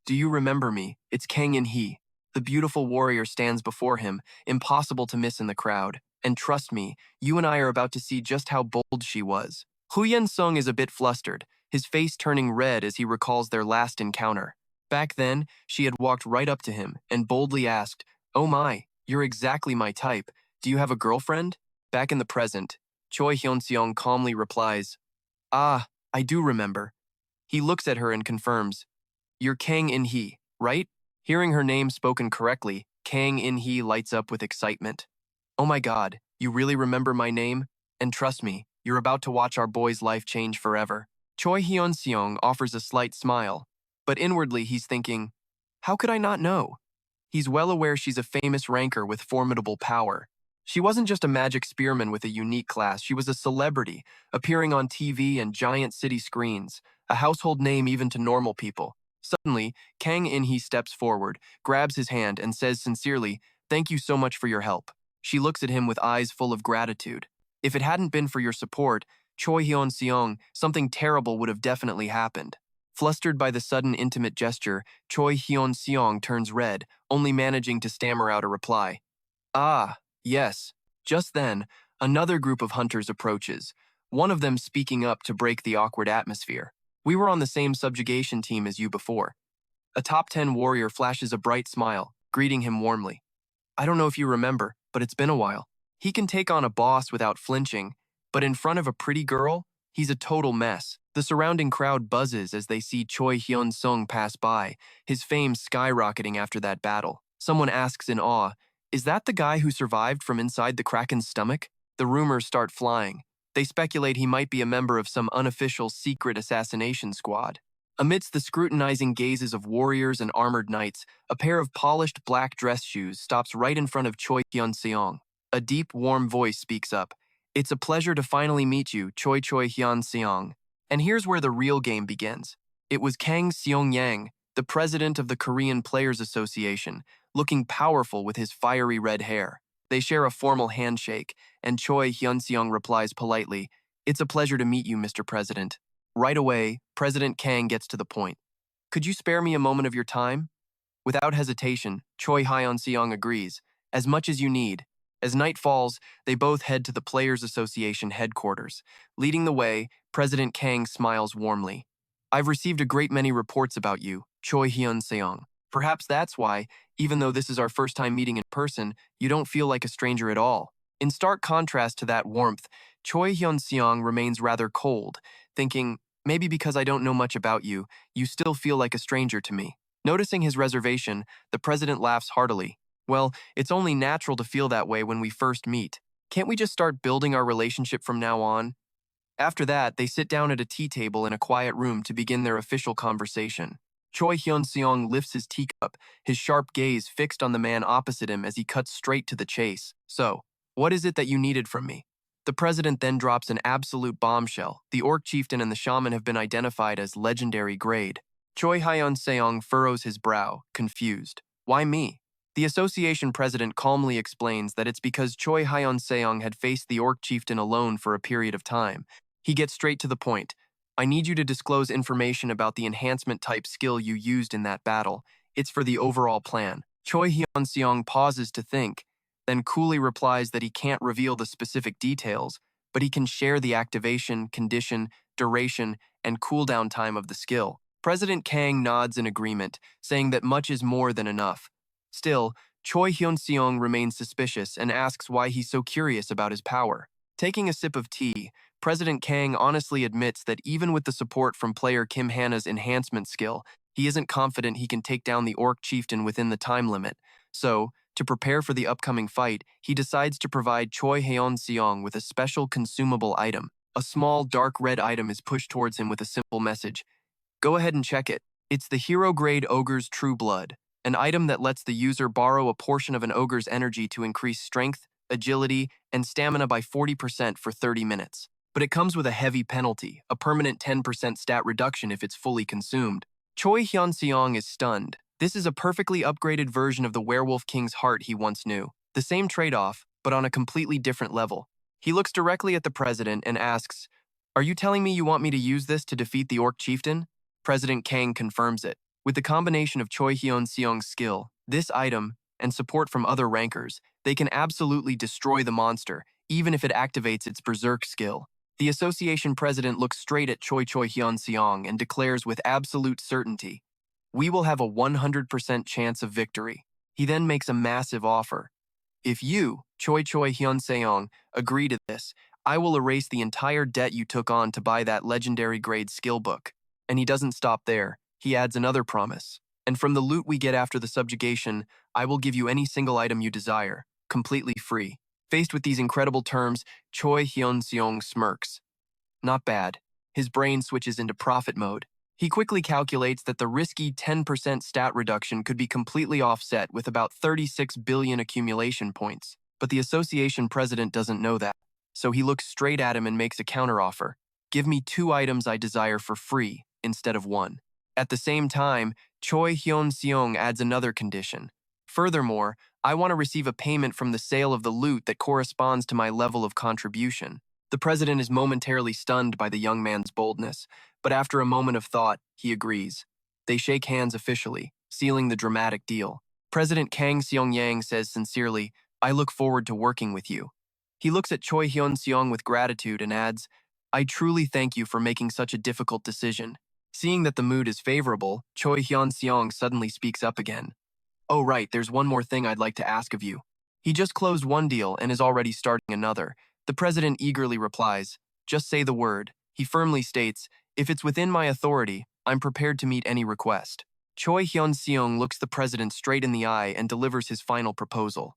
"Do you remember me? It's Kang In-hee." The beautiful warrior stands before him, impossible to miss in the crowd. And trust me, you and I are about to see just how bold she was. Hyun-sung is a bit flustered, his face turning red as he recalls their last encounter. Back then, she had walked right up to him and boldly asked, "Oh my, you're exactly my type. Do you have a girlfriend?" Back in the present, Choi Hyeon-seong calmly replies, "Ah, I do remember." He looks at her and confirms, "You're Kang In-hee, right?" Hearing her name spoken correctly, Kang In-hee lights up with excitement. "Oh my god, you really remember my name? And trust me, you're about to watch our boy's life change forever." Choi Hyeon-seong offers a slight smile, but inwardly he's thinking, how could I not know? He's well aware she's a famous ranker with formidable power. She wasn't just a magic spearman with a unique class, she was a celebrity, appearing on TV and giant city screens, a household name even to normal people. Suddenly, Kang In-hee steps forward, grabs his hand, and says sincerely, "Thank you so much for your help." She looks at him with eyes full of gratitude. "If it hadn't been for your support, Choi Hyeon-seong, something terrible would have definitely happened." Flustered by the sudden intimate gesture, Choi Hyeon-seong turns red, only managing to stammer out a reply. "Ah, yes." Just then, another group of hunters approaches, one of them speaking up to break the awkward atmosphere. "We were on the same subjugation team as you before." A top 10 warrior flashes a bright smile, greeting him warmly. "I don't know if you remember, but it's been a while." He can take on a boss without flinching, but in front of a pretty girl, he's a total mess. The surrounding crowd buzzes as they see Choi Hyeon-seong pass by, his fame skyrocketing after that battle. Someone asks in awe, "Is that the guy who survived from inside the Kraken's stomach?" The rumors start flying. They speculate he might be a member of some unofficial secret assassination squad. Amidst the scrutinizing gazes of warriors and armored knights, a pair of polished black dress shoes stops right in front of Choi Hyun-seong. A deep, warm voice speaks up. "It's a pleasure to finally meet you, Choi Hyun-seong." And here's where the real game begins. It was Kang Seong-yang, the president of the Korean Players Association, looking powerful with his fiery red hair. They share a formal handshake, and Choi Hyun-seong replies politely, "It's a pleasure to meet you, Mr. President." Right away, President Kang gets to the point. Could you spare me a moment of your time? Without hesitation, Choi Hyeon-seong agrees. As much as you need. As night falls, they both head to the Players Association headquarters. Leading the way, President Kang smiles warmly. I've received a great many reports about you, Choi Hyeon-seong. Perhaps that's why, even though this is our first time meeting in person, you don't feel like a stranger at all. In stark contrast to that warmth, Choi Hyun-seong remains rather cold, thinking, maybe because I don't know much about you, you still feel like a stranger to me. Noticing his reservation, the president laughs heartily. Well, it's only natural to feel that way when we first meet. Can't we just start building our relationship from now on? After that, they sit down at a tea table in a quiet room to begin their official conversation. Choi Hyun-seong lifts his teacup, his sharp gaze fixed on the man opposite him as he cuts straight to the chase. So, what is it that you needed from me? The president then drops an absolute bombshell. The orc chieftain and the shaman have been identified as legendary grade. Choi Hyeon-seong furrows his brow, confused. Why me? The association president calmly explains that it's because Choi Hyeon-seong had faced the orc chieftain alone for a period of time. He gets straight to the point. I need you to disclose information about the enhancement type skill you used in that battle. It's for the overall plan. Choi Hyeon-seong pauses to think, then coolly replies that he can't reveal the specific details, but he can share the activation, condition, duration, and cooldown time of the skill. President Kang nods in agreement, saying that much is more than enough. Still, Choi Hyun-seong remains suspicious and asks why he's so curious about his power. Taking a sip of tea, President Kang honestly admits that even with the support from player Kim Hana's enhancement skill, he isn't confident he can take down the orc chieftain within the time limit. So, to prepare for the upcoming fight, he decides to provide Choi Hyeon-seong with a special consumable item. A small, dark red item is pushed towards him with a simple message. Go ahead and check it. It's the hero-grade Ogre's True Blood, an item that lets the user borrow a portion of an ogre's energy to increase strength, agility, and stamina by 40% for 30 minutes. But it comes with a heavy penalty, a permanent 10% stat reduction if it's fully consumed. Choi Hyun-seong is stunned. This is a perfectly upgraded version of the Werewolf King's heart he once knew. The same trade-off, but on a completely different level. He looks directly at the president and asks, "Are you telling me you want me to use this to defeat the orc chieftain?" President Kang confirms it. With the combination of Choi Hyun-seong's skill, this item, and support from other rankers, they can absolutely destroy the monster, even if it activates its berserk skill. The association president looks straight at Choi Hyun-seong and declares with absolute certainty, "We will have a 100% chance of victory." He then makes a massive offer. "If you, Choi Hyun-seong, agree to this, I will erase the entire debt you took on to buy that legendary grade skill book." And he doesn't stop there. He adds another promise. "And from the loot we get after the subjugation, I will give you any single item you desire, completely free." Faced with these incredible terms, Choi Hyun-seong smirks. Not bad. His brain switches into profit mode. He quickly calculates that the risky 10% stat reduction could be completely offset with about 36 billion accumulation points. But the association president doesn't know that. So he looks straight at him and makes a counteroffer. "Give me 2 items I desire for free instead of 1. At the same time, Choi Hyun-seong adds another condition. "Furthermore, I want to receive a payment from the sale of the loot that corresponds to my level of contribution." The president is momentarily stunned by the young man's boldness, but after a moment of thought, he agrees. They shake hands officially, sealing the dramatic deal. President Kang Seong-yang says sincerely, "I look forward to working with you." He looks at Choi Hyun-seong with gratitude and adds, "I truly thank you for making such a difficult decision." Seeing that the mood is favorable, Choi Hyun-seong suddenly speaks up again. "Oh right, there's one more thing I'd like to ask of you." He just closed one deal and is already starting another. The president eagerly replies, "Just say the word." He firmly states, "If it's within my authority, I'm prepared to meet any request." Choi Hyun-seong looks the president straight in the eye and delivers his final proposal.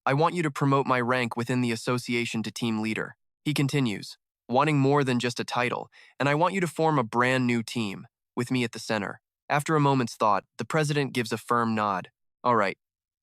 "I want you to promote my rank within the association to team leader." He continues, "Wanting more than just a title, and I want you to form a brand new team, with me at the center." After a moment's thought, the president gives a firm nod. "All right,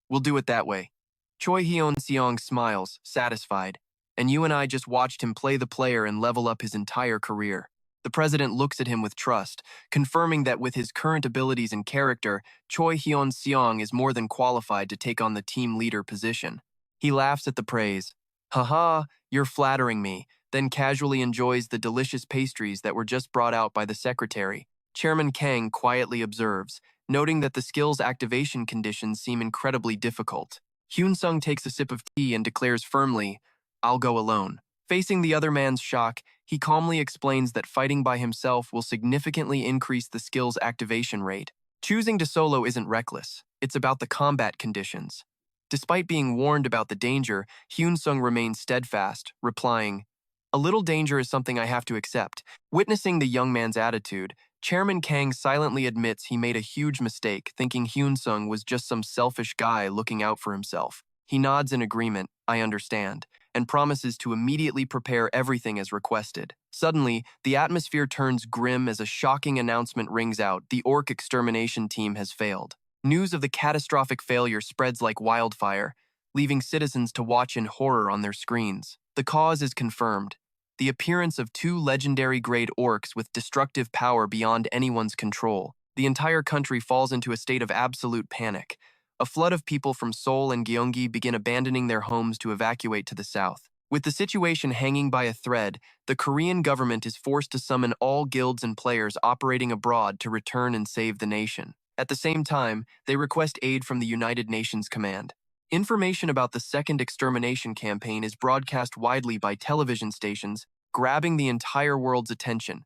we'll do it that way." Choi Hyun-seong smiles, satisfied, "And you and I just watched him play the player and level up his entire career." The president looks at him with trust, confirming that with his current abilities and character, Choi Hyun-seong is more than qualified to take on the team leader position. He laughs at the praise. "Haha, you're flattering me," then casually enjoys the delicious pastries that were just brought out by the secretary. Chairman Kang quietly observes, noting that the skill's activation conditions seem incredibly difficult. Hyun-sung takes a sip of tea and declares firmly, "I'll go alone." Facing the other man's shock, he calmly explains that fighting by himself will significantly increase the skill's activation rate. Choosing to solo isn't reckless, it's about the combat conditions. Despite being warned about the danger, Hyun-sung remains steadfast, replying, "A little danger is something I have to accept." Witnessing the young man's attitude, Chairman Kang silently admits he made a huge mistake, thinking Hyun-sung was just some selfish guy looking out for himself. He nods in agreement, "I understand," and promises to immediately prepare everything as requested. Suddenly, the atmosphere turns grim as a shocking announcement rings out: the orc extermination team has failed. News of the catastrophic failure spreads like wildfire, leaving citizens to watch in horror on their screens. The cause is confirmed: the appearance of two legendary-grade orcs with destructive power beyond anyone's control. The entire country falls into a state of absolute panic. A flood of people from Seoul and Gyeonggi begin abandoning their homes to evacuate to the south. With the situation hanging by a thread, the Korean government is forced to summon all guilds and players operating abroad to return and save the nation. At the same time, they request aid from the United Nations Command. Information about the second extermination campaign is broadcast widely by television stations, grabbing the entire world's attention.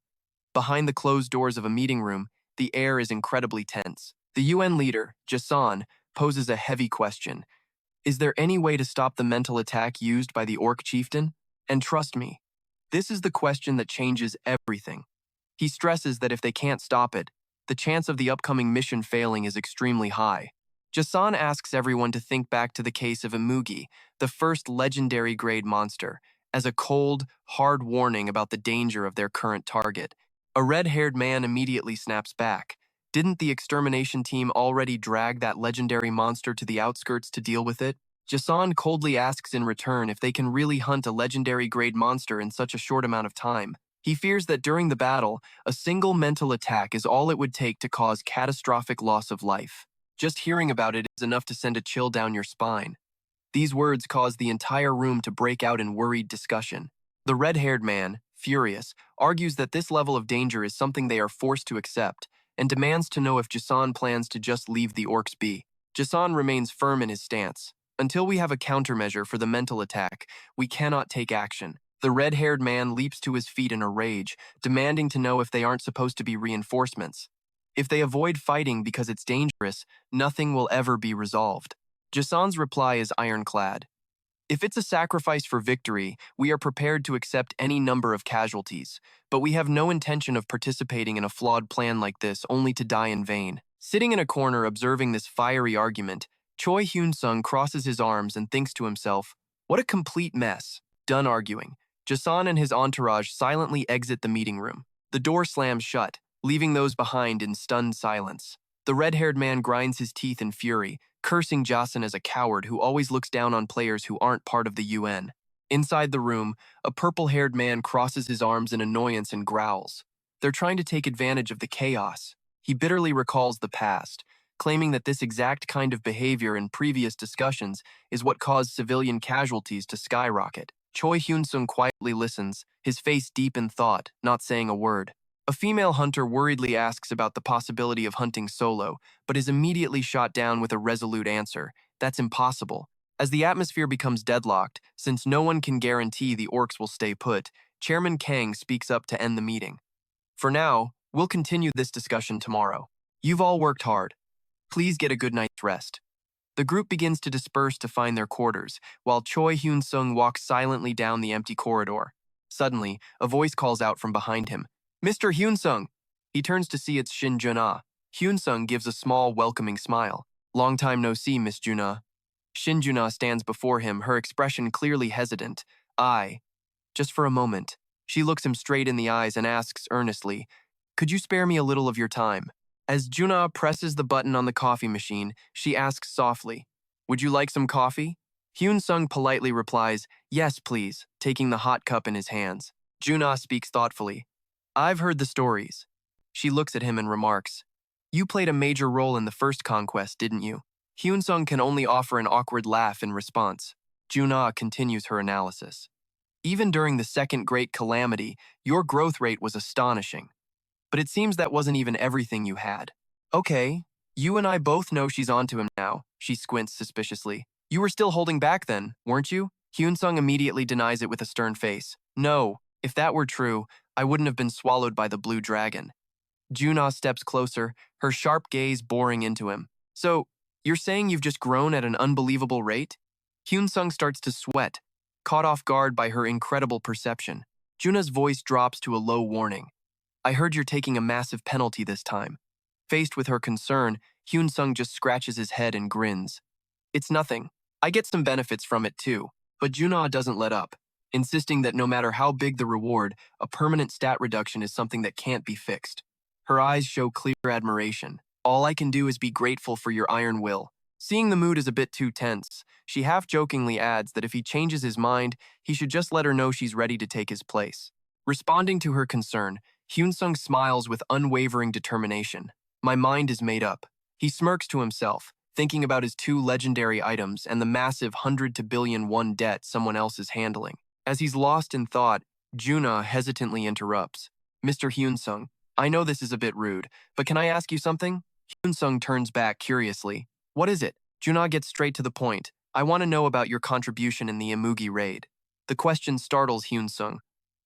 Behind the closed doors of a meeting room, the air is incredibly tense. The UN leader, Jason, poses a heavy question. Is there any way to stop the mental attack used by the orc chieftain? And trust me, this is the question that changes everything. He stresses that if they can't stop it, the chance of the upcoming mission failing is extremely high. Jason asks everyone to think back to the case of Imugi, the first legendary-grade monster, as a cold, hard warning about the danger of their current target. A red-haired man immediately snaps back. Didn't the extermination team already drag that legendary monster to the outskirts to deal with it? Jason coldly asks in return if they can really hunt a legendary-grade monster in such a short amount of time. He fears that during the battle, a single mental attack is all it would take to cause catastrophic loss of life. Just hearing about it is enough to send a chill down your spine. These words cause the entire room to break out in worried discussion. The red-haired man, furious, argues that this level of danger is something they are forced to accept, and demands to know if Jason plans to just leave the orcs be. Jason remains firm in his stance. Until we have a countermeasure for the mental attack, we cannot take action. The red-haired man leaps to his feet in a rage, demanding to know if they aren't supposed to be reinforcements. If they avoid fighting because it's dangerous, nothing will ever be resolved. Jason's reply is ironclad. If it's a sacrifice for victory, we are prepared to accept any number of casualties, but we have no intention of participating in a flawed plan like this only to die in vain. Sitting in a corner observing this fiery argument, Choi Hyeon-seong crosses his arms and thinks to himself, "What a complete mess." Done arguing, Jason and his entourage silently exit the meeting room. The door slams shut, leaving those behind in stunned silence. The red-haired man grinds his teeth in fury, cursing Jason as a coward who always looks down on players who aren't part of the UN. Inside the room, a purple-haired man crosses his arms in annoyance and growls. They're trying to take advantage of the chaos. He bitterly recalls the past, claiming that this exact kind of behavior in previous discussions is what caused civilian casualties to skyrocket. Choi Hyun-seong quietly listens, his face deep in thought, not saying a word. A female hunter worriedly asks about the possibility of hunting solo, but is immediately shot down with a resolute answer. That's impossible. As the atmosphere becomes deadlocked, since no one can guarantee the orcs will stay put, Chairman Kang speaks up to end the meeting. For now, we'll continue this discussion tomorrow. You've all worked hard. Please get a good night's rest. The group begins to disperse to find their quarters, while Choi Hyun-seong walks silently down the empty corridor. Suddenly, a voice calls out from behind him. "Mr. Hyun-seong!" He turns to see it's Shin Juna. Hyun-seong gives a small, welcoming smile. "Long time no see, Miss Juna." Shin Juna stands before him, her expression clearly hesitant. Just for a moment." She looks him straight in the eyes and asks earnestly, "Could you spare me a little of your time?" As Juna presses the button on the coffee machine, she asks softly, "Would you like some coffee?" Hyun-seong politely replies, "Yes, please," taking the hot cup in his hands. Juna speaks thoughtfully. "I've heard the stories." She looks at him and remarks, "You played a major role in the first conquest, didn't you?" Hyun-seong can only offer an awkward laugh in response. Juna continues her analysis. "Even during the second Great Calamity, your growth rate was astonishing. But it seems that wasn't even everything you had. Okay, you and I both know she's onto him now, she squints suspiciously. You were still holding back then, weren't you? Hyun-sung immediately denies it with a stern face. No, if that were true, I wouldn't have been swallowed by the blue dragon. Junah steps closer, her sharp gaze boring into him. So, you're saying you've just grown at an unbelievable rate? Hyun-sung starts to sweat, caught off guard by her incredible perception. Junah's voice drops to a low warning. I heard you're taking a massive penalty this time. Faced with her concern, Hyun-sung just scratches his head and grins. It's nothing. I get some benefits from it too, but Junah doesn't let up, insisting that no matter how big the reward, a permanent stat reduction is something that can't be fixed. Her eyes show clear admiration. All I can do is be grateful for your iron will. Seeing the mood is a bit too tense, she half-jokingly adds that if he changes his mind, he should just let her know she's ready to take his place. Responding to her concern, Hyun-sung smiles with unwavering determination. My mind is made up. He smirks to himself, thinking about his two legendary items and the massive 100 to billion won debt someone else is handling. As he's lost in thought, Junah hesitantly interrupts. Mr. Hyun-sung, I know this is a bit rude, but can I ask you something? Hyun-sung turns back curiously. What is it? Junah gets straight to the point. I want to know about your contribution in the Imugi raid. The question startles Hyun-sung.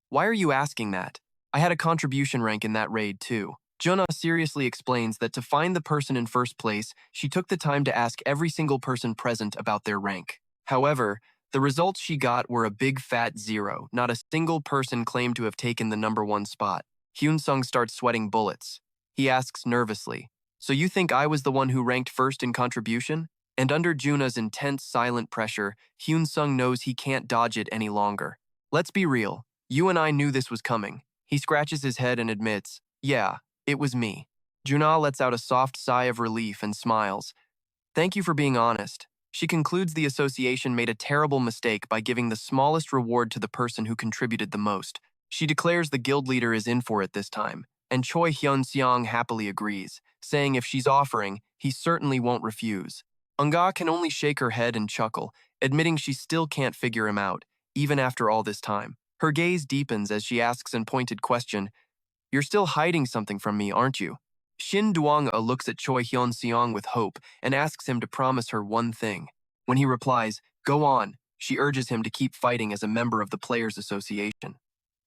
Why are you asking that? I had a contribution rank in that raid too. Junah seriously explains that to find the person in first place, she took the time to ask every single person present about their rank. However, the results she got were a big fat 0. Not a single person claimed to have taken the #1 spot. Hyun-sung starts sweating bullets. He asks nervously, so you think I was the one who ranked first in contribution? And under Junah's intense silent pressure, Hyun-sung knows he can't dodge it any longer. Let's be real, you and I knew this was coming. He scratches his head and admits, yeah, it was me. Junah lets out a soft sigh of relief and smiles. Thank you for being honest. She concludes the association made a terrible mistake by giving the smallest reward to the person who contributed the most. She declares the guild leader is in for it this time, and Choi Hyeon-seong happily agrees, saying if she's offering, he certainly won't refuse. Unga can only shake her head and chuckle, admitting she still can't figure him out, even after all this time. Her gaze deepens as she asks in pointed question, You're still hiding something from me, aren't you? Shin Duong-a looks at Choi Hyeon-seong with hope and asks him to promise her one thing. When he replies, go on, she urges him to keep fighting as a member of the Players Association.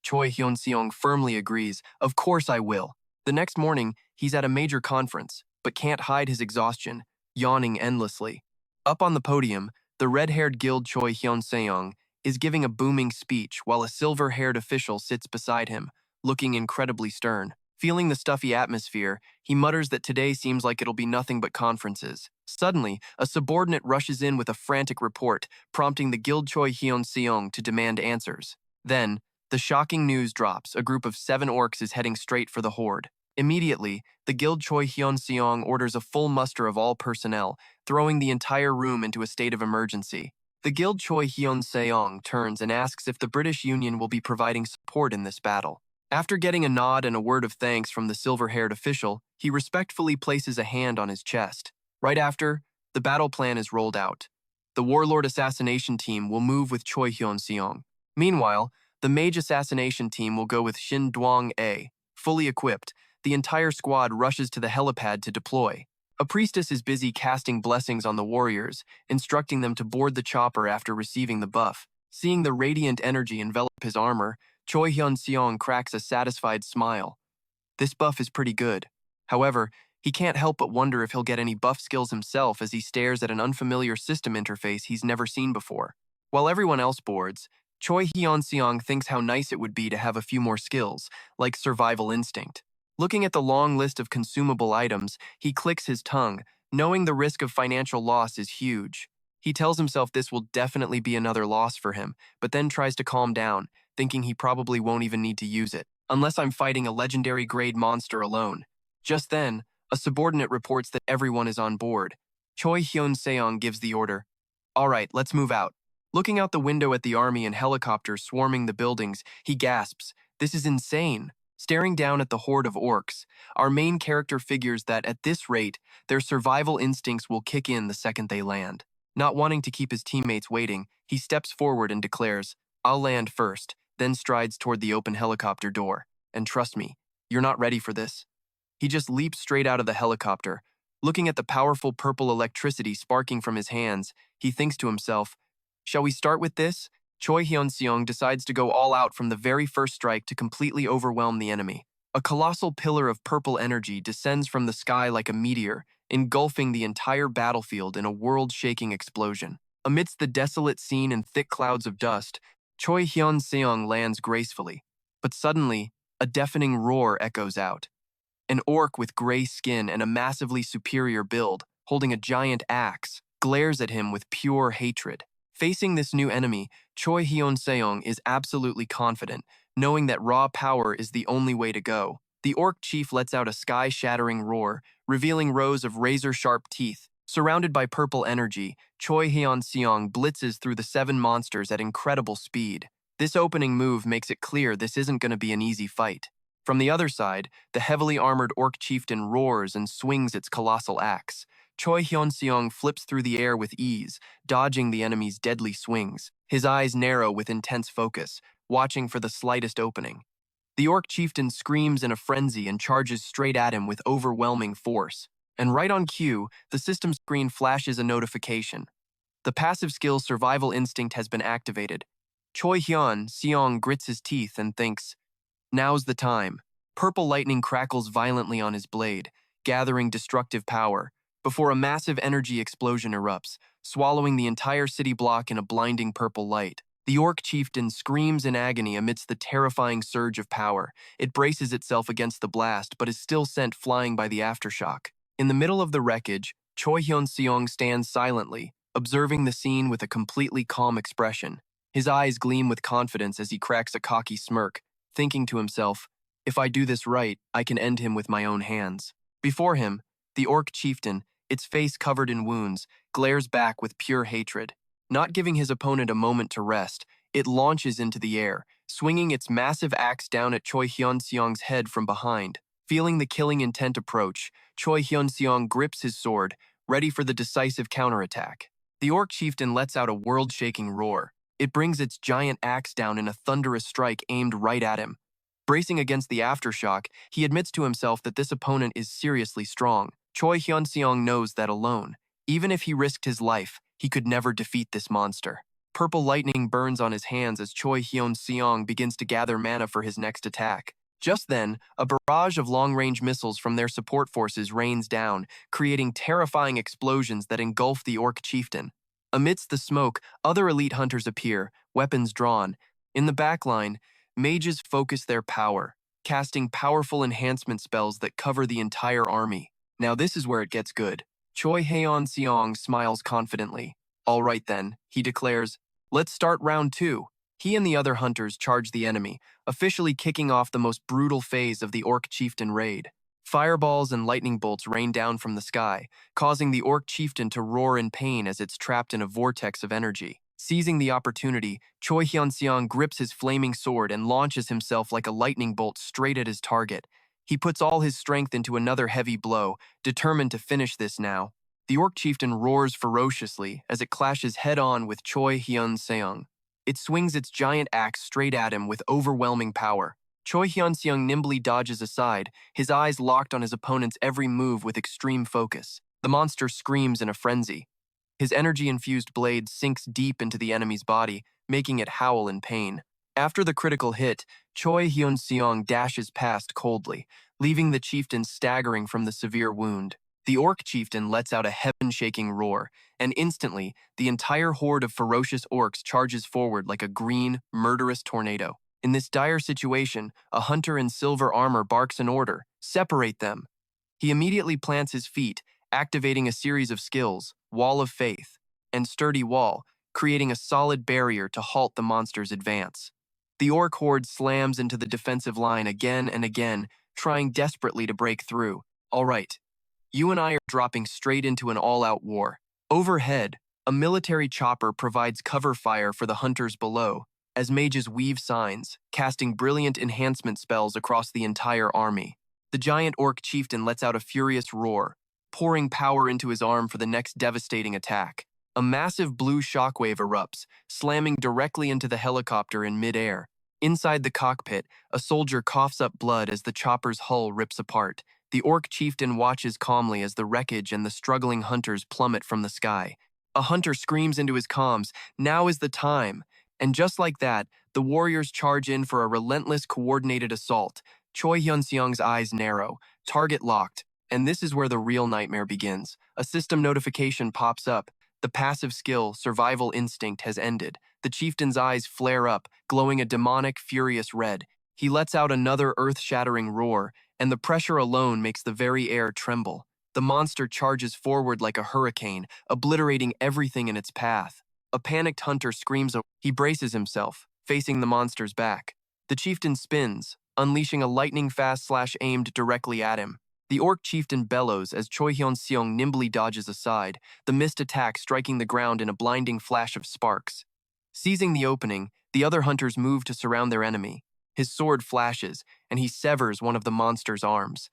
Choi Hyeon-seong firmly agrees, of course I will. The next morning, he's at a major conference, but can't hide his exhaustion, yawning endlessly. Up on the podium, the red-haired guild Choi Hyeon-seong is giving a booming speech while a silver-haired official sits beside him, looking incredibly stern. Feeling the stuffy atmosphere, he mutters that today seems like it'll be nothing but conferences. Suddenly, a subordinate rushes in with a frantic report, prompting the guild Choi Hyeon-seong to demand answers. Then, the shocking news drops. A group of 7 orcs is heading straight for the horde. Immediately, the guild Choi Hyeon-seong orders a full muster of all personnel, throwing the entire room into a state of emergency. The guild Choi Hyeon-seong turns and asks if the British Union will be providing support in this battle. After getting a nod and a word of thanks from the silver-haired official, he respectfully places a hand on his chest. Right after, the battle plan is rolled out. The Warlord Assassination Team will move with Choi Hyeon-seong. Meanwhile, the Mage Assassination Team will go with Shin Duong-a. Fully equipped, the entire squad rushes to the helipad to deploy. A priestess is busy casting blessings on the warriors, instructing them to board the chopper after receiving the buff. Seeing the radiant energy envelop his armor, Choi Hyun-seong cracks a satisfied smile. This buff is pretty good. However, he can't help but wonder if he'll get any buff skills himself as he stares at an unfamiliar system interface he's never seen before. While everyone else boards, Choi Hyeon-seong thinks how nice it would be to have a few more skills, like survival instinct. Looking at the long list of consumable items, he clicks his tongue, knowing the risk of financial loss is huge. He tells himself this will definitely be another loss for him, but then tries to calm down, thinking he probably won't even need to use it, unless I'm fighting a legendary grade monster alone. Just then, a subordinate reports that everyone is on board. Choi Hyeon-seong gives the order. All right, let's move out. Looking out the window at the army and helicopters swarming the buildings, he gasps, this is insane. Staring down at the horde of orcs, our main character figures that at this rate, their survival instincts will kick in the second they land. Not wanting to keep his teammates waiting, he steps forward and declares, I'll land first, then strides toward the open helicopter door. And trust me, "You're not ready for this." He just leaps straight out of the helicopter. Looking at the powerful purple electricity sparking from his hands, he thinks to himself, "Shall we start with this?" Choi Hyeon-seong decides to go all out from the very first strike to completely overwhelm the enemy. A colossal pillar of purple energy descends from the sky like a meteor, engulfing the entire battlefield in a world-shaking explosion. Amidst the desolate scene and thick clouds of dust, Choi Hyun-seong lands gracefully. But suddenly, a deafening roar echoes out. An orc with gray skin and a massively superior build, holding a giant axe, glares at him with pure hatred. Facing this new enemy, Choi Hyeon-seong is absolutely confident, knowing that raw power is the only way to go. The orc chief lets out a sky-shattering roar, revealing rows of razor-sharp teeth. Surrounded by purple energy, Choi Hyeon-seong blitzes through the 7 monsters at incredible speed. This opening move makes it clear this isn't going to be an easy fight. From the other side, the heavily armored orc chieftain roars and swings its colossal axe. Choi Hyeon-seong flips through the air with ease, dodging the enemy's deadly swings. His eyes narrow with intense focus, watching for the slightest opening. The orc chieftain screams in a frenzy and charges straight at him with overwhelming force. And right on cue, the system screen flashes a notification. The passive skill Survival Instinct has been activated. Choi Hyun-seong grits his teeth and thinks, "Now's the time." Purple lightning crackles violently on his blade, gathering destructive power, before a massive energy explosion erupts, swallowing the entire city block in a blinding purple light. The orc chieftain screams in agony amidst the terrifying surge of power. It braces itself against the blast, but is still sent flying by the aftershock. In the middle of the wreckage, Choi Hyun-seong stands silently, observing the scene with a completely calm expression. His eyes gleam with confidence as he cracks a cocky smirk, thinking to himself, "If I do this right, I can end him with my own hands." Before him, the orc chieftain, its face covered in wounds, glares back with pure hatred. Not giving his opponent a moment to rest, it launches into the air, swinging its massive axe down at Choi Hyun-seong's head from behind. Feeling the killing intent approach, Choi Hyun-seong grips his sword, ready for the decisive counterattack. The orc chieftain lets out a world-shaking roar. It brings its giant axe down in a thunderous strike aimed right at him. Bracing against the aftershock, he admits to himself that this opponent is seriously strong. Choi Hyun-seong knows that alone. Even if he risked his life, he could never defeat this monster. Purple lightning burns on his hands as Choi Hyeon-seong begins to gather mana for his next attack. Just then, a barrage of long-range missiles from their support forces rains down, creating terrifying explosions that engulf the orc chieftain. Amidst the smoke, other elite hunters appear, weapons drawn. In the backline, mages focus their power, casting powerful enhancement spells that cover the entire army. Now this is where it gets good. Choi Hyeon-seong smiles confidently. "All right then," he declares. "Let's start round 2. He and the other hunters charge the enemy, officially kicking off the most brutal phase of the orc chieftain raid. Fireballs and lightning bolts rain down from the sky, causing the orc chieftain to roar in pain as it's trapped in a vortex of energy. Seizing the opportunity, Choi Hyun-seong grips his flaming sword and launches himself like a lightning bolt straight at his target. He puts all his strength into another heavy blow, determined to finish this now. The orc chieftain roars ferociously as it clashes head-on with Choi Hyun-seong. It swings its giant axe straight at him with overwhelming power. Choi Hyun-seong nimbly dodges aside, his eyes locked on his opponent's every move with extreme focus. The monster screams in a frenzy. His energy-infused blade sinks deep into the enemy's body, making it howl in pain. After the critical hit, Choi Hyeon-seong dashes past coldly, leaving the chieftain staggering from the severe wound. The orc chieftain lets out a heaven-shaking roar, and instantly, the entire horde of ferocious orcs charges forward like a green, murderous tornado. In this dire situation, a hunter in silver armor barks an order: "Separate them." He immediately plants his feet, activating a series of skills, Wall of Faith, and Sturdy Wall, creating a solid barrier to halt the monster's advance. The orc horde slams into the defensive line again and again, trying desperately to break through. "All right, you and I are dropping straight into an all-out war." Overhead, a military chopper provides cover fire for the hunters below, as mages weave signs, casting brilliant enhancement spells across the entire army. The giant orc chieftain lets out a furious roar, pouring power into his arm for the next devastating attack. A massive blue shockwave erupts, slamming directly into the helicopter in midair. Inside the cockpit, a soldier coughs up blood as the chopper's hull rips apart. The orc chieftain watches calmly as the wreckage and the struggling hunters plummet from the sky. A hunter screams into his comms, "Now is the time!" And just like that, the warriors charge in for a relentless, coordinated assault. Choi Hyun-seong's eyes narrow, target locked, and this is where the real nightmare begins. A system notification pops up. The passive skill, survival instinct, has ended. The chieftain's eyes flare up, glowing a demonic, furious red. He lets out another earth-shattering roar, and the pressure alone makes the very air tremble. The monster charges forward like a hurricane, obliterating everything in its path. A panicked hunter screams. He braces himself, facing the monster's back. The chieftain spins, unleashing a lightning-fast slash aimed directly at him. The orc chieftain bellows as Choi Hyeon-seong nimbly dodges aside, the missed attack striking the ground in a blinding flash of sparks. Seizing the opening, the other hunters move to surround their enemy. His sword flashes, and he severs one of the monster's arms.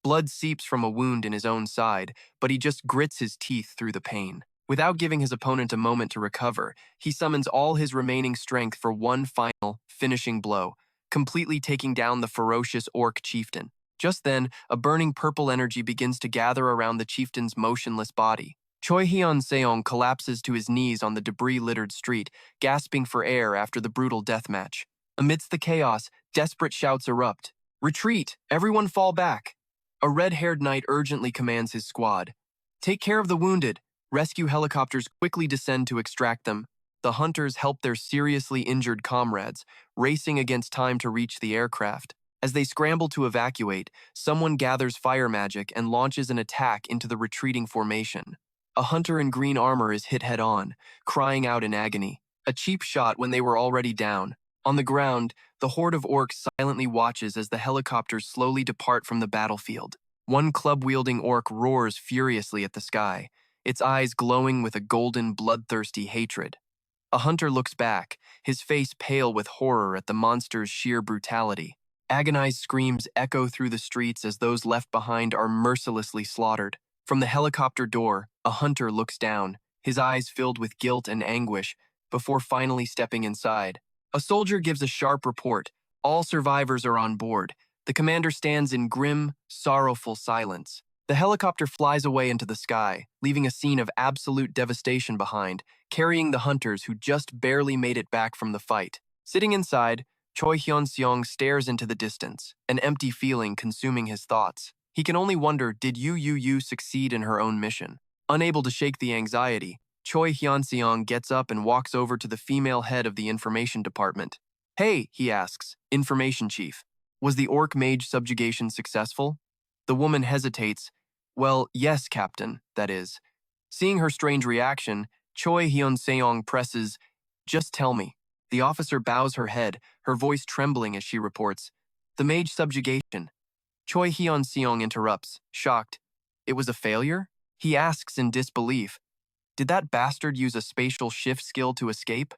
Blood seeps from a wound in his own side, but he just grits his teeth through the pain. Without giving his opponent a moment to recover, he summons all his remaining strength for one final, finishing blow, completely taking down the ferocious orc chieftain. Just then, a burning purple energy begins to gather around the chieftain's motionless body. Choi Hyeon-seong collapses to his knees on the debris-littered street, gasping for air after the brutal deathmatch. Amidst the chaos, desperate shouts erupt. "Retreat! Everyone fall back!" A red-haired knight urgently commands his squad. "Take care of the wounded." Rescue helicopters quickly descend to extract them. The hunters help their seriously injured comrades, racing against time to reach the aircraft. As they scramble to evacuate, someone gathers fire magic and launches an attack into the retreating formation. A hunter in green armor is hit head-on, crying out in agony. A cheap shot when they were already down. On the ground, the horde of orcs silently watches as the helicopters slowly depart from the battlefield. One club-wielding orc roars furiously at the sky, its eyes glowing with a golden, bloodthirsty hatred. A hunter looks back, his face pale with horror at the monster's sheer brutality. Agonized screams echo through the streets as those left behind are mercilessly slaughtered. From the helicopter door, a hunter looks down, his eyes filled with guilt and anguish, before finally stepping inside. A soldier gives a sharp report. All survivors are on board. The commander stands in grim, sorrowful silence. The helicopter flies away into the sky, leaving a scene of absolute devastation behind, carrying the hunters who just barely made it back from the fight. Sitting inside, Choi Hyun-seong stares into the distance, an empty feeling consuming his thoughts. He can only wonder, did Yu succeed in her own mission? Unable to shake the anxiety, Choi Hyeon-seong gets up and walks over to the female head of the information department. "Hey," he asks, "Information Chief, was the orc mage subjugation successful?" The woman hesitates. "Well, yes, Captain, that is." Seeing her strange reaction, Choi Hyeon-seong presses, "Just tell me." The officer bows her head, her voice trembling as she reports, "The mage subjugation." Choi Hyeon-seong interrupts, shocked. "It was a failure?" He asks in disbelief, "Did that bastard use a spatial shift skill to escape?"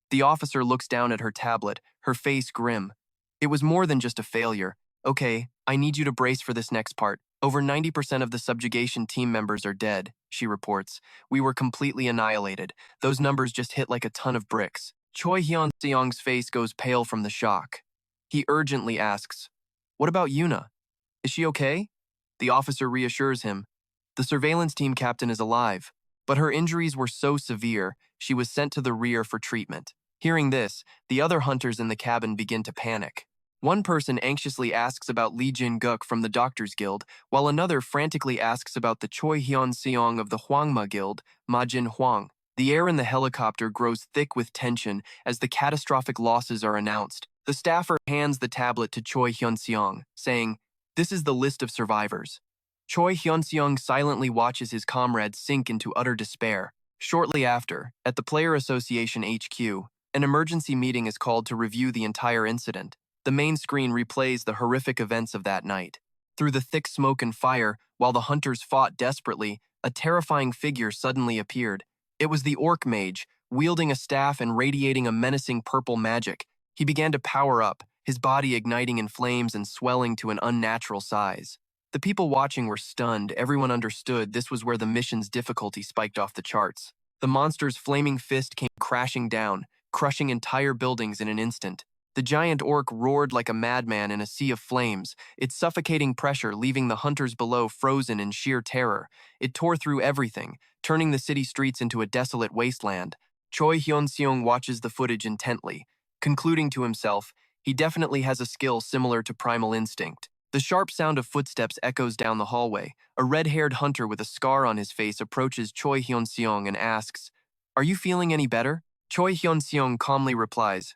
The officer looks down at her tablet, her face grim. "It was more than just a failure. Okay, I need you to brace for this next part. Over 90% of the subjugation team members are dead," she reports. "We were completely annihilated. Those numbers just hit like a ton of bricks." Choi Hyun-seong's face goes pale from the shock. He urgently asks, "What about Yuna? Is she okay?" The officer reassures him. "The surveillance team captain is alive, but her injuries were so severe, she was sent to the rear for treatment." Hearing this, the other hunters in the cabin begin to panic. One person anxiously asks about Lee Jin-guk from the Doctors Guild, while another frantically asks about the Choi Hyun-seong of the Hwangma Guild, Ma Jin-hwang. The air in the helicopter grows thick with tension as the catastrophic losses are announced. The staffer hands the tablet to Choi Hyun-seong, saying, "This is the list of survivors." Choi Hyun-seong silently watches his comrades sink into utter despair. Shortly after, at the Player Association HQ, an emergency meeting is called to review the entire incident. The main screen replays the horrific events of that night. Through the thick smoke and fire, while the hunters fought desperately, a terrifying figure suddenly appeared. It was the orc mage, wielding a staff and radiating a menacing purple magic. He began to power up, his body igniting in flames and swelling to an unnatural size. The people watching were stunned. Everyone understood this was where the mission's difficulty spiked off the charts. The monster's flaming fist came crashing down, crushing entire buildings in an instant. The giant orc roared like a madman in a sea of flames, its suffocating pressure leaving the hunters below frozen in sheer terror. It tore through everything, turning the city streets into a desolate wasteland. Choi Hyeon-seong watches the footage intently, concluding to himself, he definitely has a skill similar to primal instinct. The sharp sound of footsteps echoes down the hallway. A red-haired hunter with a scar on his face approaches Choi Hyeon-seong and asks, "Are you feeling any better?" Choi Hyeon-seong calmly replies,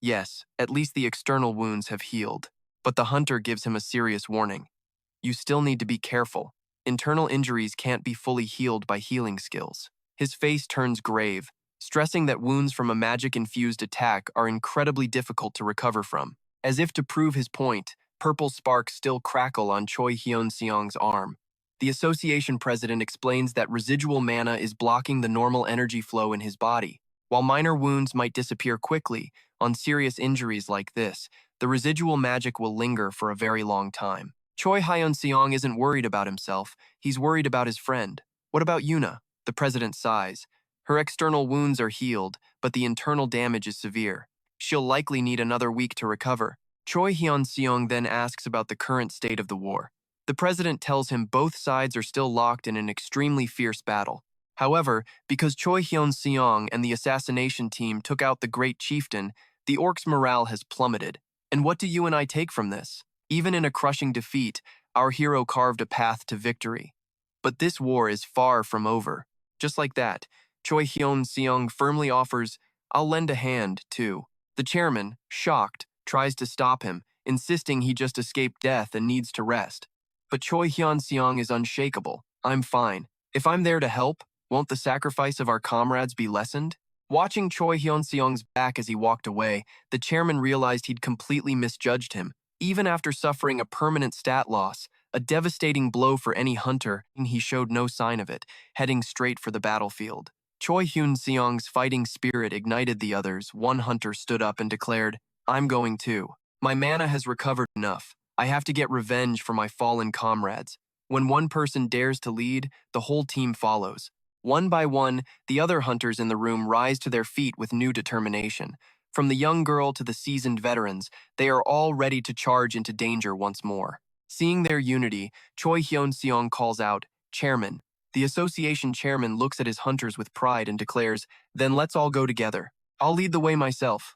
"Yes, at least the external wounds have healed." But the hunter gives him a serious warning. "You still need to be careful. Internal injuries can't be fully healed by healing skills." His face turns grave, stressing that wounds from a magic-infused attack are incredibly difficult to recover from. As if to prove his point, purple sparks still crackle on Choi Hyeon-seong's arm. The association president explains that residual mana is blocking the normal energy flow in his body. While minor wounds might disappear quickly, on serious injuries like this, the residual magic will linger for a very long time. Choi Hyeon-seong isn't worried about himself, he's worried about his friend. "What about Yuna?" The president sighs. "Her external wounds are healed, but the internal damage is severe. She'll likely need another week to recover." Choi Hyeon-seong then asks about the current state of the war. The president tells him both sides are still locked in an extremely fierce battle. However, because Choi Hyeon-seong and the assassination team took out the great chieftain, the orcs' morale has plummeted. And what do you and I take from this? Even in a crushing defeat, our hero carved a path to victory. But this war is far from over. Just like that, Choi Hyeon-seong firmly offers, "I'll lend a hand, too." The chairman, shocked, tries to stop him, insisting he just escaped death and needs to rest. But Choi Hyeon-seong is unshakable. "I'm fine. If I'm there to help, won't the sacrifice of our comrades be lessened?" Watching Choi Hyeon-seong's back as he walked away, the chairman realized he'd completely misjudged him. Even after suffering a permanent stat loss, a devastating blow for any hunter, he showed no sign of it, heading straight for the battlefield. Choi Hyun-seong's fighting spirit ignited the others. One hunter stood up and declared, "I'm going too. My mana has recovered enough. I have to get revenge for my fallen comrades." When one person dares to lead, the whole team follows. One by one, the other hunters in the room rise to their feet with new determination. From the young girl to the seasoned veterans, they are all ready to charge into danger once more. Seeing their unity, Choi Hyun-seong calls out, "Chairman." The association chairman looks at his hunters with pride and declares, "Then let's all go together. I'll lead the way myself."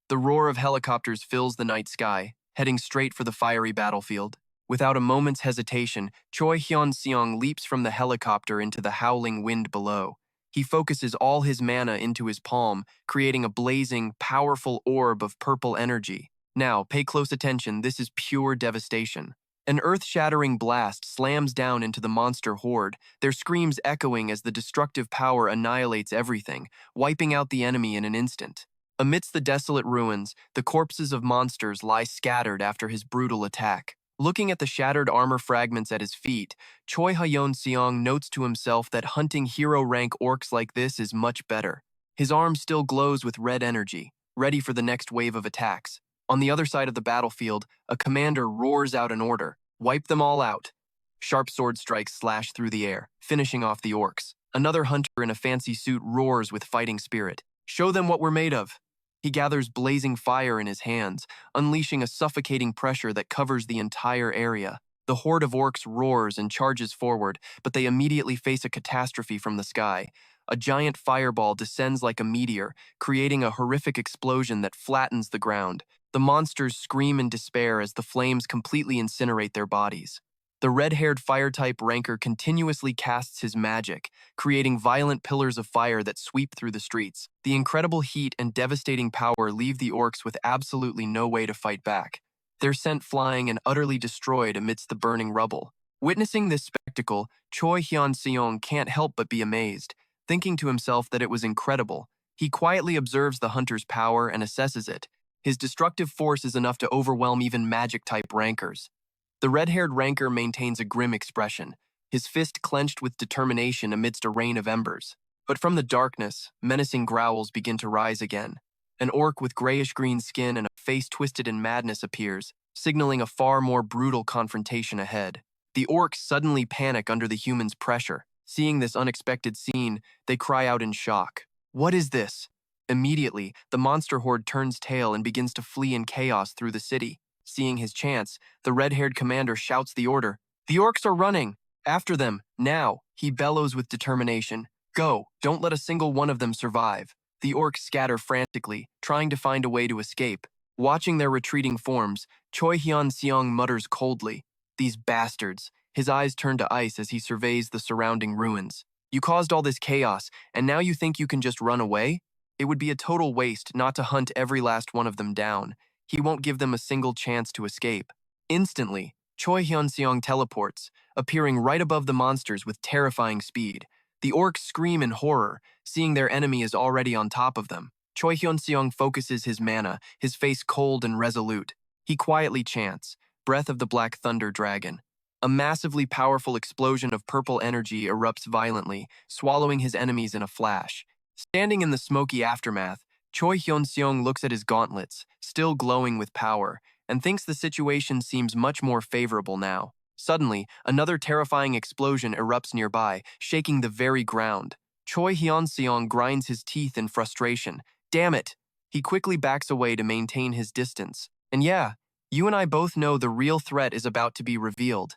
The roar of helicopters fills the night sky, heading straight for the fiery battlefield. Without a moment's hesitation, Choi Hyun-seong leaps from the helicopter into the howling wind below. He focuses all his mana into his palm, creating a blazing, powerful orb of purple energy. Now, pay close attention, this is pure devastation. An earth-shattering blast slams down into the monster horde, their screams echoing as the destructive power annihilates everything, wiping out the enemy in an instant. Amidst the desolate ruins, the corpses of monsters lie scattered after his brutal attack. Looking at the shattered armor fragments at his feet, Choi Hyeon-seong notes to himself that hunting hero-rank orcs like this is much better. His arm still glows with red energy, ready for the next wave of attacks. On the other side of the battlefield, a commander roars out an order, "Wipe them all out." Sharp sword strikes slash through the air, finishing off the orcs. Another hunter in a fancy suit roars with fighting spirit, "Show them what we're made of." He gathers blazing fire in his hands, unleashing a suffocating pressure that covers the entire area. The horde of orcs roars and charges forward, but they immediately face a catastrophe from the sky. A giant fireball descends like a meteor, creating a horrific explosion that flattens the ground. The monsters scream in despair as the flames completely incinerate their bodies. The red-haired fire-type ranker continuously casts his magic, creating violent pillars of fire that sweep through the streets. The incredible heat and devastating power leave the orcs with absolutely no way to fight back. They're sent flying and utterly destroyed amidst the burning rubble. Witnessing this spectacle, Choi Hyeon-seong can't help but be amazed, thinking to himself that it was incredible. He quietly observes the hunter's power and assesses it. His destructive force is enough to overwhelm even magic-type rankers. The red-haired ranker maintains a grim expression, his fist clenched with determination amidst a rain of embers. But from the darkness, menacing growls begin to rise again. An orc with grayish-green skin and a face twisted in madness appears, signaling a far more brutal confrontation ahead. The orcs suddenly panic under the human's pressure. Seeing this unexpected scene, they cry out in shock. "What is this?" Immediately, the monster horde turns tail and begins to flee in chaos through the city. Seeing his chance, the red-haired commander shouts the order. The orcs are running! After them, now! He bellows with determination. Go, don't let a single one of them survive. The orcs scatter frantically, trying to find a way to escape. Watching their retreating forms, Choi Hyeon-seong mutters coldly. These bastards. His eyes turn to ice as he surveys the surrounding ruins. You caused all this chaos, and now you think you can just run away? It would be a total waste not to hunt every last one of them down. He won't give them a single chance to escape. Instantly, Choi Hyeon-seong teleports, appearing right above the monsters with terrifying speed. The orcs scream in horror, seeing their enemy is already on top of them. Choi Hyeon-seong focuses his mana, his face cold and resolute. He quietly chants, Breath of the Black Thunder Dragon. A massively powerful explosion of purple energy erupts violently, swallowing his enemies in a flash. Standing in the smoky aftermath, Choi Hyeon-seong looks at his gauntlets, still glowing with power, and thinks the situation seems much more favorable now. Suddenly, another terrifying explosion erupts nearby, shaking the very ground. Choi Hyeon-seong grinds his teeth in frustration. Damn it! He quickly backs away to maintain his distance. And yeah, you and I both know the real threat is about to be revealed.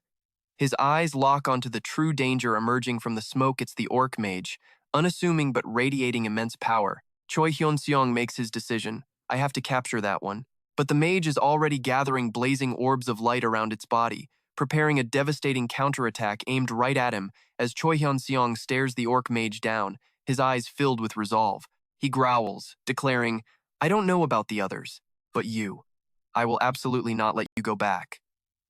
His eyes lock onto the true danger emerging from the smoke. It's the orc mage, unassuming but radiating immense power. Choi Hyeon-seong makes his decision. I have to capture that one. But the mage is already gathering blazing orbs of light around its body, preparing a devastating counterattack aimed right at him as Choi Hyeon-seong stares the orc mage down, his eyes filled with resolve. He growls, declaring, I don't know about the others, but you. I will absolutely not let you go back.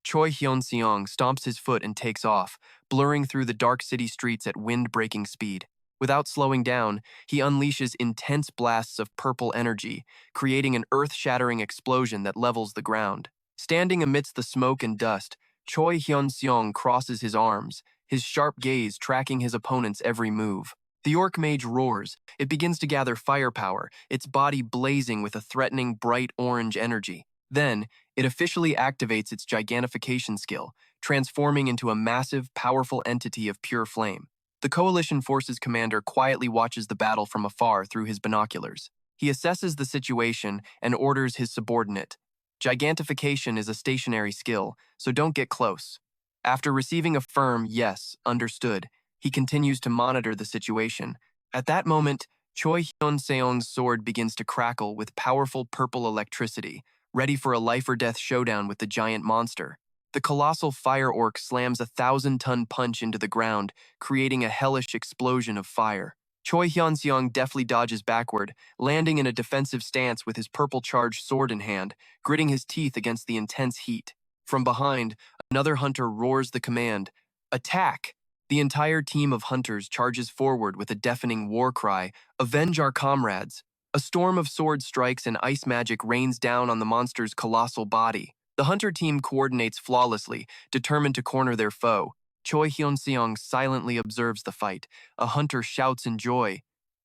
Choi Hyeon-seong stomps his foot and takes off, blurring through the dark city streets at wind-breaking speed. Without slowing down, he unleashes intense blasts of purple energy, creating an earth-shattering explosion that levels the ground. Standing amidst the smoke and dust, Choi Hyeon-seong crosses his arms, his sharp gaze tracking his opponent's every move. The orc mage roars. It begins to gather firepower, its body blazing with a threatening bright orange energy. Then, it officially activates its gigantification skill, transforming into a massive, powerful entity of pure flame. The Coalition Forces commander quietly watches the battle from afar through his binoculars. He assesses the situation and orders his subordinate. Gigantification is a stationary skill, so don't get close. After receiving a firm yes, understood, he continues to monitor the situation. At that moment, Choi Hyeon-seong's sword begins to crackle with powerful purple electricity, ready for a life-or-death showdown with the giant monster. The colossal fire orc slams a 1,000-ton punch into the ground, creating a hellish explosion of fire. Choi Hyeon-seong deftly dodges backward, landing in a defensive stance with his purple-charged sword in hand, gritting his teeth against the intense heat. From behind, another hunter roars the command, Attack! The entire team of hunters charges forward with a deafening war cry, Avenge our comrades! A storm of sword strikes and ice magic rains down on the monster's colossal body. The hunter team coordinates flawlessly, determined to corner their foe. Choi Hyeon-seong silently observes the fight. A hunter shouts in joy.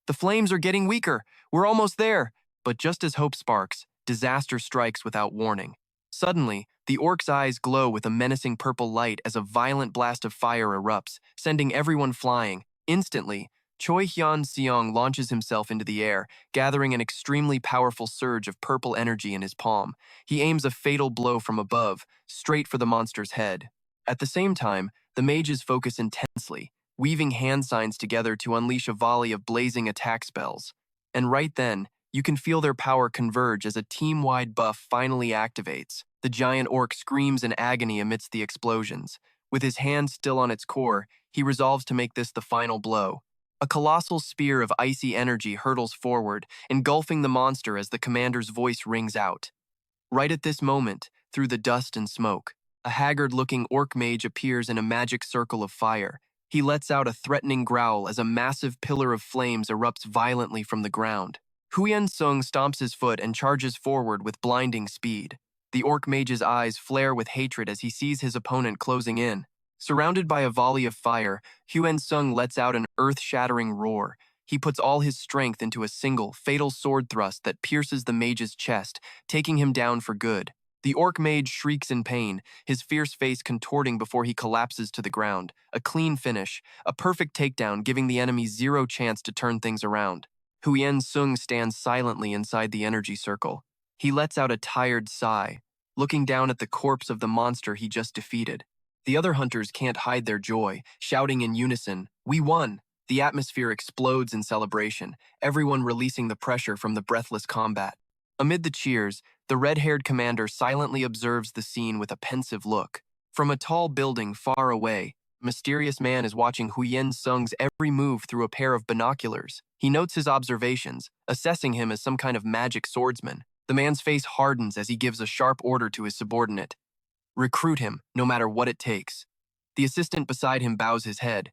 The flames are getting weaker. We're almost there. But just as hope sparks, disaster strikes without warning. Suddenly, the orc's eyes glow with a menacing purple light as a violent blast of fire erupts, sending everyone flying. Instantly, Choi Hyeon-seong launches himself into the air, gathering an extremely powerful surge of purple energy in his palm. He aims a fatal blow from above, straight for the monster's head. At the same time, the mages focus intensely, weaving hand signs together to unleash a volley of blazing attack spells. And right then, you can feel their power converge as a team-wide buff finally activates. The giant orc screams in agony amidst the explosions. With his hand still on its core, he resolves to make this the final blow. A colossal spear of icy energy hurtles forward, engulfing the monster as the commander's voice rings out. Right at this moment, through the dust and smoke, a haggard-looking orc mage appears in a magic circle of fire. He lets out a threatening growl as a massive pillar of flames erupts violently from the ground. Hyeon-seong stomps his foot and charges forward with blinding speed. The orc mage's eyes flare with hatred as he sees his opponent closing in. Surrounded by a volley of fire, Hyeon-seong lets out an earth-shattering roar. He puts all his strength into a single, fatal sword thrust that pierces the mage's chest, taking him down for good. The orc mage shrieks in pain, his fierce face contorting before he collapses to the ground. A clean finish, a perfect takedown giving the enemy zero chance to turn things around. Hyeon-seong stands silently inside the energy circle. He lets out a tired sigh, looking down at the corpse of the monster he just defeated. The other hunters can't hide their joy, shouting in unison, "We won!" The atmosphere explodes in celebration, everyone releasing the pressure from the breathless combat. Amid the cheers, the red-haired commander silently observes the scene with a pensive look. From a tall building far away, a mysterious man is watching Hyeon-seong's every move through a pair of binoculars. He notes his observations, assessing him as some kind of magic swordsman. The man's face hardens as he gives a sharp order to his subordinate. Recruit him, no matter what it takes. The assistant beside him bows his head.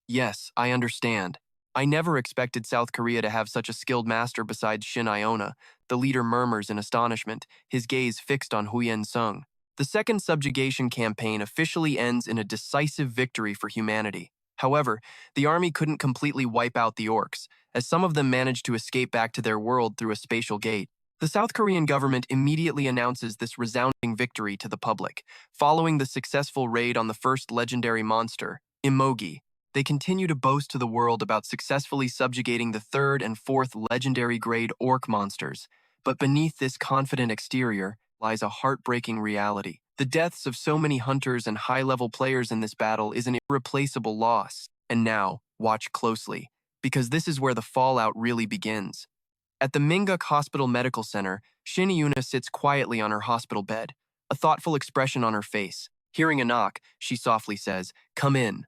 Yes, I understand. I never expected South Korea to have such a skilled master besides Shin Iona. The leader murmurs in astonishment, his gaze fixed on Hyeon-seong. The second subjugation campaign officially ends in a decisive victory for humanity. However, the army couldn't completely wipe out the orcs, as some of them managed to escape back to their world through a spatial gate. The South Korean government immediately announces this resounding victory to the public, following the successful raid on the first legendary monster, Imogi. They continue to boast to the world about successfully subjugating the third and fourth legendary grade orc monsters. But beneath this confident exterior lies a heartbreaking reality. The deaths of so many hunters and high-level players in this battle is an irreplaceable loss. And now, watch closely, because this is where the fallout really begins. At the Mingguk Hospital Medical Center, Shin Yuna sits quietly on her hospital bed, a thoughtful expression on her face. Hearing a knock, she softly says, "Come in."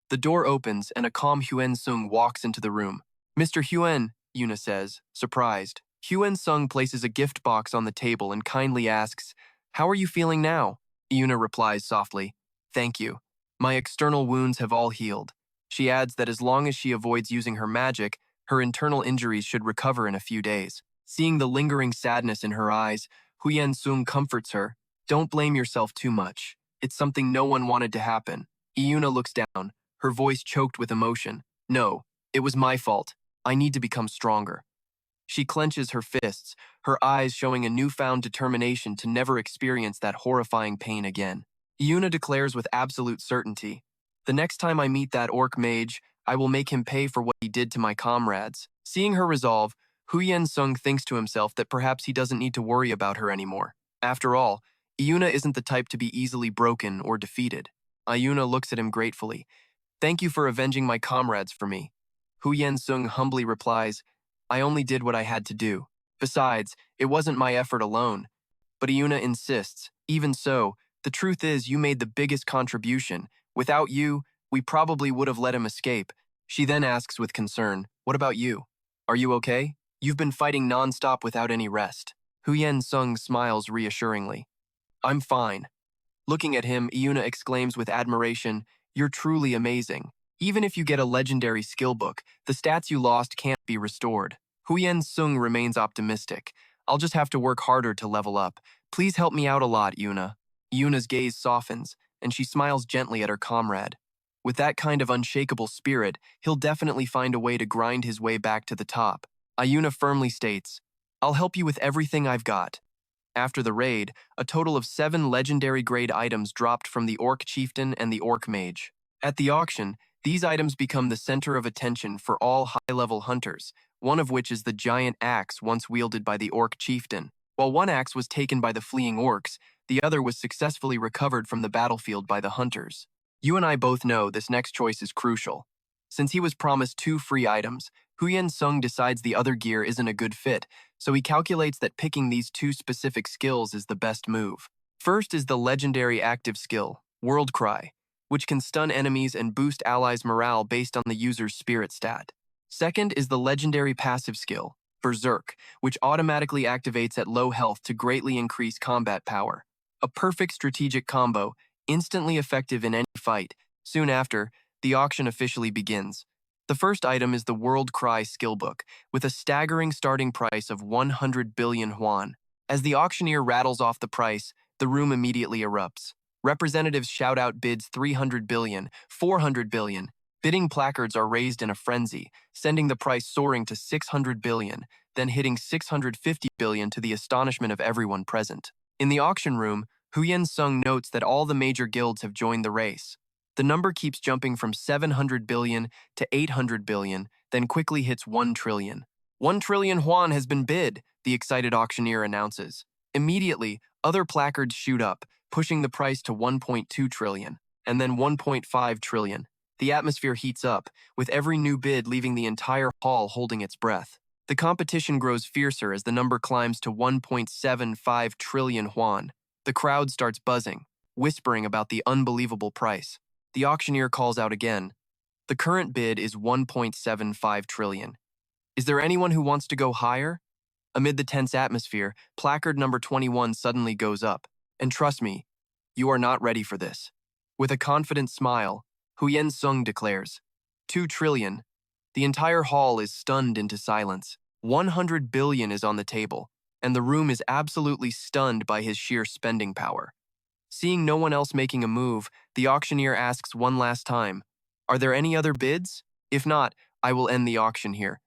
The door opens and a calm Hyeon-seong walks into the room. "Mr. Hyeon," Yuna says, surprised. Hyeon-seong places a gift box on the table and kindly asks, "How are you feeling now?" Yuna replies softly, "Thank you. My external wounds have all healed." She adds that as long as she avoids using her magic, her internal injuries should recover in a few days. Seeing the lingering sadness in her eyes, Hyeon-seong comforts her. "Don't blame yourself too much. It's something no one wanted to happen." Yuna looks down, her voice choked with emotion. "No, it was my fault. I need to become stronger." She clenches her fists, her eyes showing a newfound determination to never experience that horrifying pain again. Yuna declares with absolute certainty, "The next time I meet that orc mage, I will make him pay for what he did to my comrades." Seeing her resolve, Hyeon-seong thinks to himself that perhaps he doesn't need to worry about her anymore. After all, Yuna isn't the type to be easily broken or defeated. Yuna looks at him gratefully. "Thank you for avenging my comrades for me." Hyeon-seong humbly replies, "I only did what I had to do. Besides, it wasn't my effort alone." But Yuna insists, "Even so, the truth is you made the biggest contribution. Without you, we probably would have let him escape." She then asks with concern, "What about you? Are you okay? You've been fighting non-stop without any rest." Hyeon-seong smiles reassuringly. "I'm fine." Looking at him, Yuna exclaims with admiration, "You're truly amazing. Even if you get a legendary skill book, the stats you lost can't be restored." Hyeon-seong remains optimistic. "I'll just have to work harder to level up. Please help me out a lot, Yuna." Yuna's gaze softens, and she smiles gently at her comrade. With that kind of unshakable spirit, he'll definitely find a way to grind his way back to the top. Yuna firmly states, "I'll help you with everything I've got." After the raid, a total of 7 legendary grade items dropped from the Orc Chieftain and the Orc Mage. At the auction, these items become the center of attention for all high-level hunters, one of which is the giant axe once wielded by the Orc Chieftain. While one axe was taken by the fleeing orcs, the other was successfully recovered from the battlefield by the hunters. You and I both know this next choice is crucial. Since he was promised 2 free items, Hyeon-seong decides the other gear isn't a good fit, so he calculates that picking these 2 specific skills is the best move. First is the legendary active skill, World Cry, which can stun enemies and boost allies' morale based on the user's spirit stat. Second is the legendary passive skill, Berserk, which automatically activates at low health to greatly increase combat power. A perfect strategic combo, instantly effective in any fight. Soon after, the auction officially begins. The first item is the World Cry skill book, with a staggering starting price of 100 billion won. As the auctioneer rattles off the price, the room immediately erupts. Representatives shout out bids 300 billion, 400 billion. Bidding placards are raised in a frenzy, sending the price soaring to 600 billion, then hitting 650 billion to the astonishment of everyone present. In the auction room, Hyeon-seong notes that all the major guilds have joined the race. The number keeps jumping from 700 billion to 800 billion, then quickly hits 1 trillion. 1 trillion yuan has been bid, the excited auctioneer announces. Immediately, other placards shoot up, pushing the price to 1.2 trillion, and then 1.5 trillion. The atmosphere heats up, with every new bid leaving the entire hall holding its breath. The competition grows fiercer as the number climbs to 1.75 trillion yuan. The crowd starts buzzing, whispering about the unbelievable price. The auctioneer calls out again. The current bid is 1.75 trillion. Is there anyone who wants to go higher? Amid the tense atmosphere, placard number 21 suddenly goes up. And trust me, you are not ready for this. With a confident smile, Hyeon-seong declares, 2 trillion. The entire hall is stunned into silence. 100 billion is on the table, and the room is absolutely stunned by his sheer spending power. Seeing no one else making a move, the auctioneer asks one last time, are there any other bids? If not, I will end the auction here.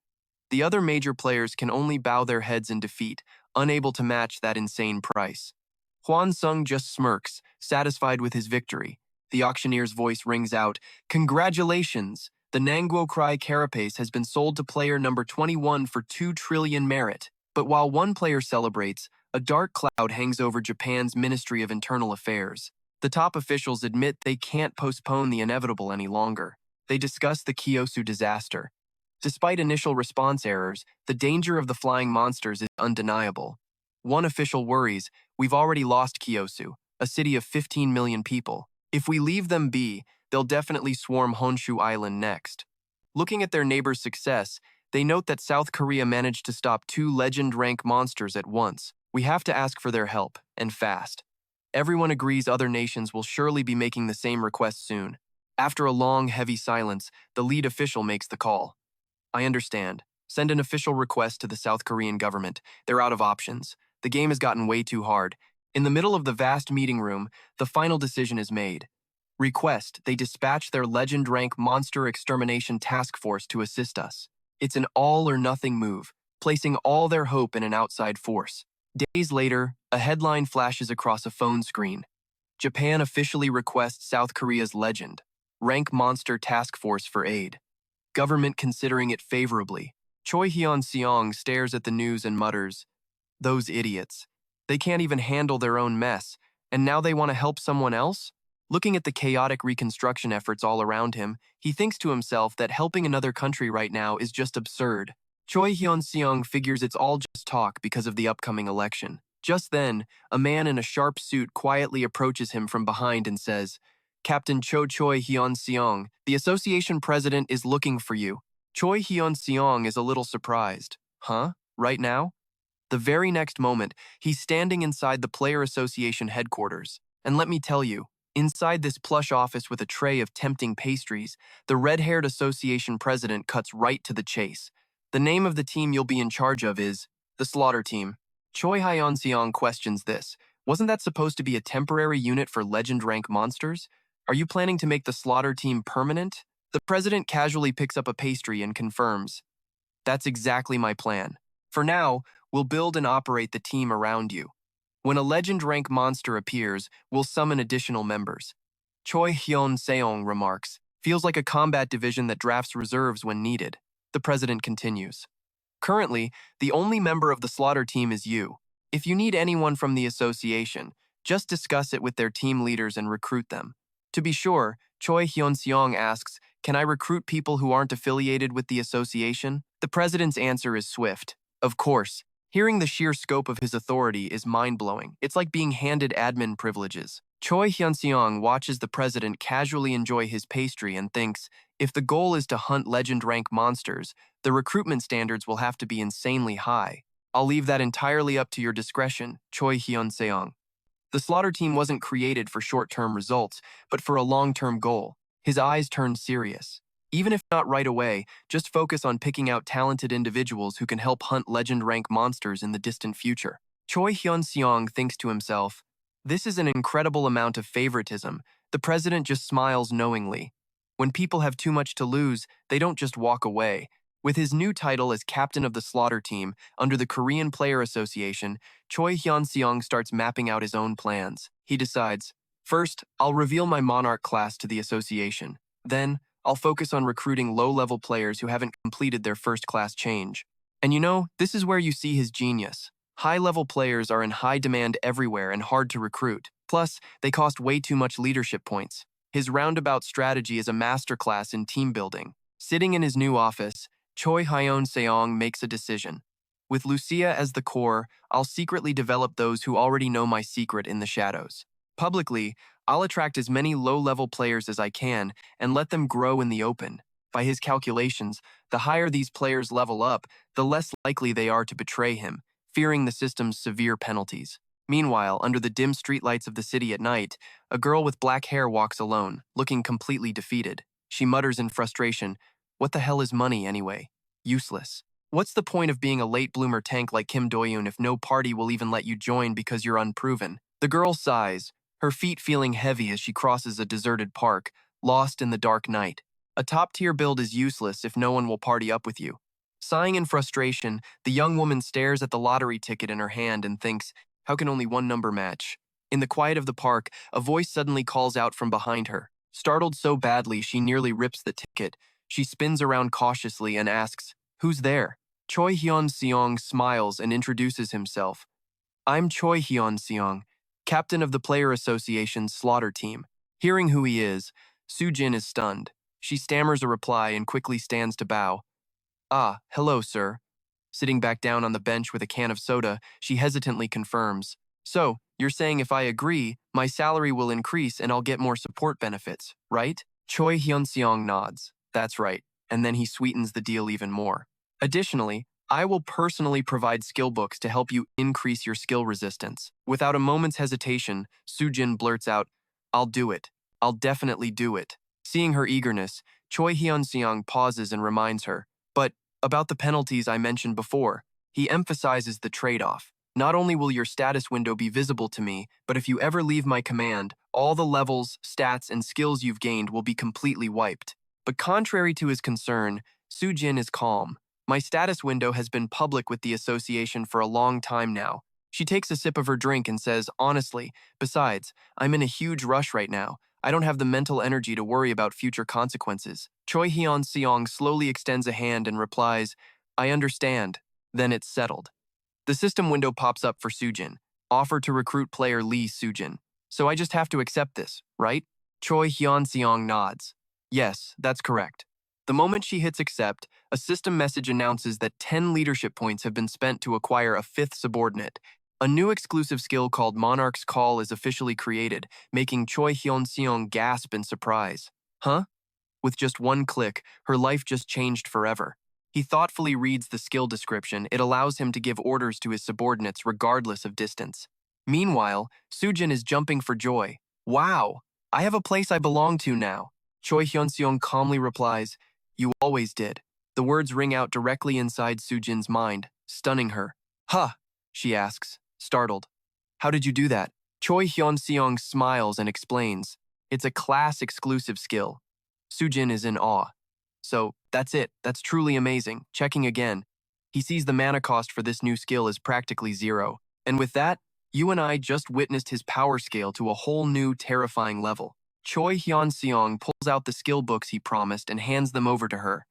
The other major players can only bow their heads in defeat, unable to match that insane price. Hyeon-seong just smirks, satisfied with his victory. The auctioneer's voice rings out, congratulations! The Nangguo Cry Carapace has been sold to player number 21 for 2 trillion merit. But while one player celebrates, a dark cloud hangs over Japan's Ministry of Internal Affairs. The top officials admit they can't postpone the inevitable any longer. They discuss the Kyosu disaster. Despite initial response errors, the danger of the flying monsters is undeniable. One official worries, we've already lost Kyosu, a city of 15 million people. If we leave them be, they'll definitely swarm Honshu Island next. Looking at their neighbor's success, they note that South Korea managed to stop 2 legend-rank monsters at once. We have to ask for their help, and fast. Everyone agrees other nations will surely be making the same request soon. After a long, heavy silence, the lead official makes the call. I understand. Send an official request to the South Korean government. They're out of options. The game has gotten way too hard. In the middle of the vast meeting room, the final decision is made. Request they dispatch their legend-rank monster extermination task force to assist us. It's an all-or-nothing move, placing all their hope in an outside force. Days later, a headline flashes across a phone screen. Japan officially requests South Korea's legend, rank monster task force for aid. Government considering it favorably. Choi Hyeon-seong stares at the news and mutters, those idiots. They can't even handle their own mess, and now they want to help someone else? Looking at the chaotic reconstruction efforts all around him, he thinks to himself that helping another country right now is just absurd. Choi Hyeon-seong figures it's all just talk because of the upcoming election. Just then, a man in a sharp suit quietly approaches him from behind and says, Captain Choi Hyeon-seong, the association president is looking for you. Choi Hyeon-seong is a little surprised. Huh? Right now? The very next moment, he's standing inside the Player Association headquarters. And let me tell you, inside this plush office with a tray of tempting pastries, the red-haired association president cuts right to the chase. The name of the team you'll be in charge of is the Slaughter Team. Choi Hyeon-seong questions this. Wasn't that supposed to be a temporary unit for legend-rank monsters? Are you planning to make the Slaughter Team permanent? The president casually picks up a pastry and confirms. That's exactly my plan. For now, we'll build and operate the team around you. When a legend-rank monster appears, we'll summon additional members. Choi Hyeon-seong remarks, feels like a combat division that drafts reserves when needed. The president continues. Currently, the only member of the Slaughter Team is you. If you need anyone from the association, just discuss it with their team leaders and recruit them. To be sure, Choi Hyeon-seong asks, can I recruit people who aren't affiliated with the association? The president's answer is swift. Of course. Hearing the sheer scope of his authority is mind-blowing. It's like being handed admin privileges. Choi Hyeon-seong watches the president casually enjoy his pastry and thinks, if the goal is to hunt legend-rank monsters, the recruitment standards will have to be insanely high. I'll leave that entirely up to your discretion, Choi Hyeon-seong. The Slaughter Team wasn't created for short-term results, but for a long-term goal. His eyes turned serious. Even if not right away, just focus on picking out talented individuals who can help hunt legend-rank monsters in the distant future. Choi Hyeon-seong thinks to himself, this is an incredible amount of favoritism. The president just smiles knowingly. When people have too much to lose, they don't just walk away. With his new title as captain of the Slaughter Team under the Korean Player Association, Choi Hyeon-seong starts mapping out his own plans. He decides, first, I'll reveal my Monarch class to the association. Then, I'll focus on recruiting low-level players who haven't completed their first-class change. And you know, this is where you see his genius. High-level players are in high demand everywhere and hard to recruit. Plus, they cost way too much leadership points. His roundabout strategy is a masterclass in team building. Sitting in his new office, Choi Hyeon-seong makes a decision. With Lucia as the core, I'll secretly develop those who already know my secret in the shadows. Publicly, I'll attract as many low-level players as I can and let them grow in the open. By his calculations, the higher these players level up, the less likely they are to betray him, fearing the system's severe penalties. Meanwhile, under the dim streetlights of the city at night, a girl with black hair walks alone, looking completely defeated. She mutters in frustration, "What the hell is money anyway? Useless. What's the point of being a late bloomer tank like Kim Do-yoon if no party will even let you join because you're unproven?" The girl sighs, her feet feeling heavy as she crosses a deserted park, lost in the dark night. A top-tier build is useless if no one will party up with you. Sighing in frustration, the young woman stares at the lottery ticket in her hand and thinks, how can only one number match? In the quiet of the park, a voice suddenly calls out from behind her. Startled so badly she nearly rips the ticket, she spins around cautiously and asks, "Who's there?" Choi Hyeon-seong smiles and introduces himself. "I'm Choi Hyeon-seong, captain of the Player Association's slaughter team." Hearing who he is, Soo-jin is stunned. She stammers a reply and quickly stands to bow. "Ah, hello, sir." Sitting back down on the bench with a can of soda, she hesitantly confirms. "So, you're saying if I agree, my salary will increase and I'll get more support benefits, right?" Choi Hyun-seong nods. "That's right." And then he sweetens the deal even more. "Additionally, I will personally provide skill books to help you increase your skill resistance." Without a moment's hesitation, Soo-jin blurts out, "I'll do it. I'll definitely do it." Seeing her eagerness, Choi Hyun-seong pauses and reminds her, "But about the penalties I mentioned before." He emphasizes the trade-off. "Not only will your status window be visible to me, but if you ever leave my command, all the levels, stats, and skills you've gained will be completely wiped." But contrary to his concern, Soo-jin is calm. "My status window has been public with the association for a long time now." She takes a sip of her drink and says, "Honestly, besides, I'm in a huge rush right now. I don't have the mental energy to worry about future consequences." Choi Hyeon-seong slowly extends a hand and replies, "I understand." Then it's settled. The system window pops up for Soo-jin. Offer to recruit player Lee Soo-jin. "So I just have to accept this, right?" Choi Hyeon-seong nods. "Yes, that's correct." The moment she hits accept, a system message announces that 10 leadership points have been spent to acquire a fifth subordinate. A new exclusive skill called Monarch's Call is officially created, making Choi Hyeon-seong gasp in surprise. Huh? With just one click, her life just changed forever. He thoughtfully reads the skill description. It allows him to give orders to his subordinates regardless of distance. Meanwhile, Soo-jin is jumping for joy. "Wow! I have a place I belong to now." Choi Hyun-seong calmly replies, "You always did." The words ring out directly inside Soo-jin's mind, stunning her. "Huh?" she asks, startled. "How did you do that?" Choi Hyun-seong smiles and explains, "It's a class-exclusive skill." Soo-jin is in awe. "So, that's it. That's truly amazing." Checking again, he sees the mana cost for this new skill is practically zero. And with that, you and I just witnessed his power scale to a whole new, terrifying level. Choi Hyun-seong pulls out the skill books he promised and hands them over to her.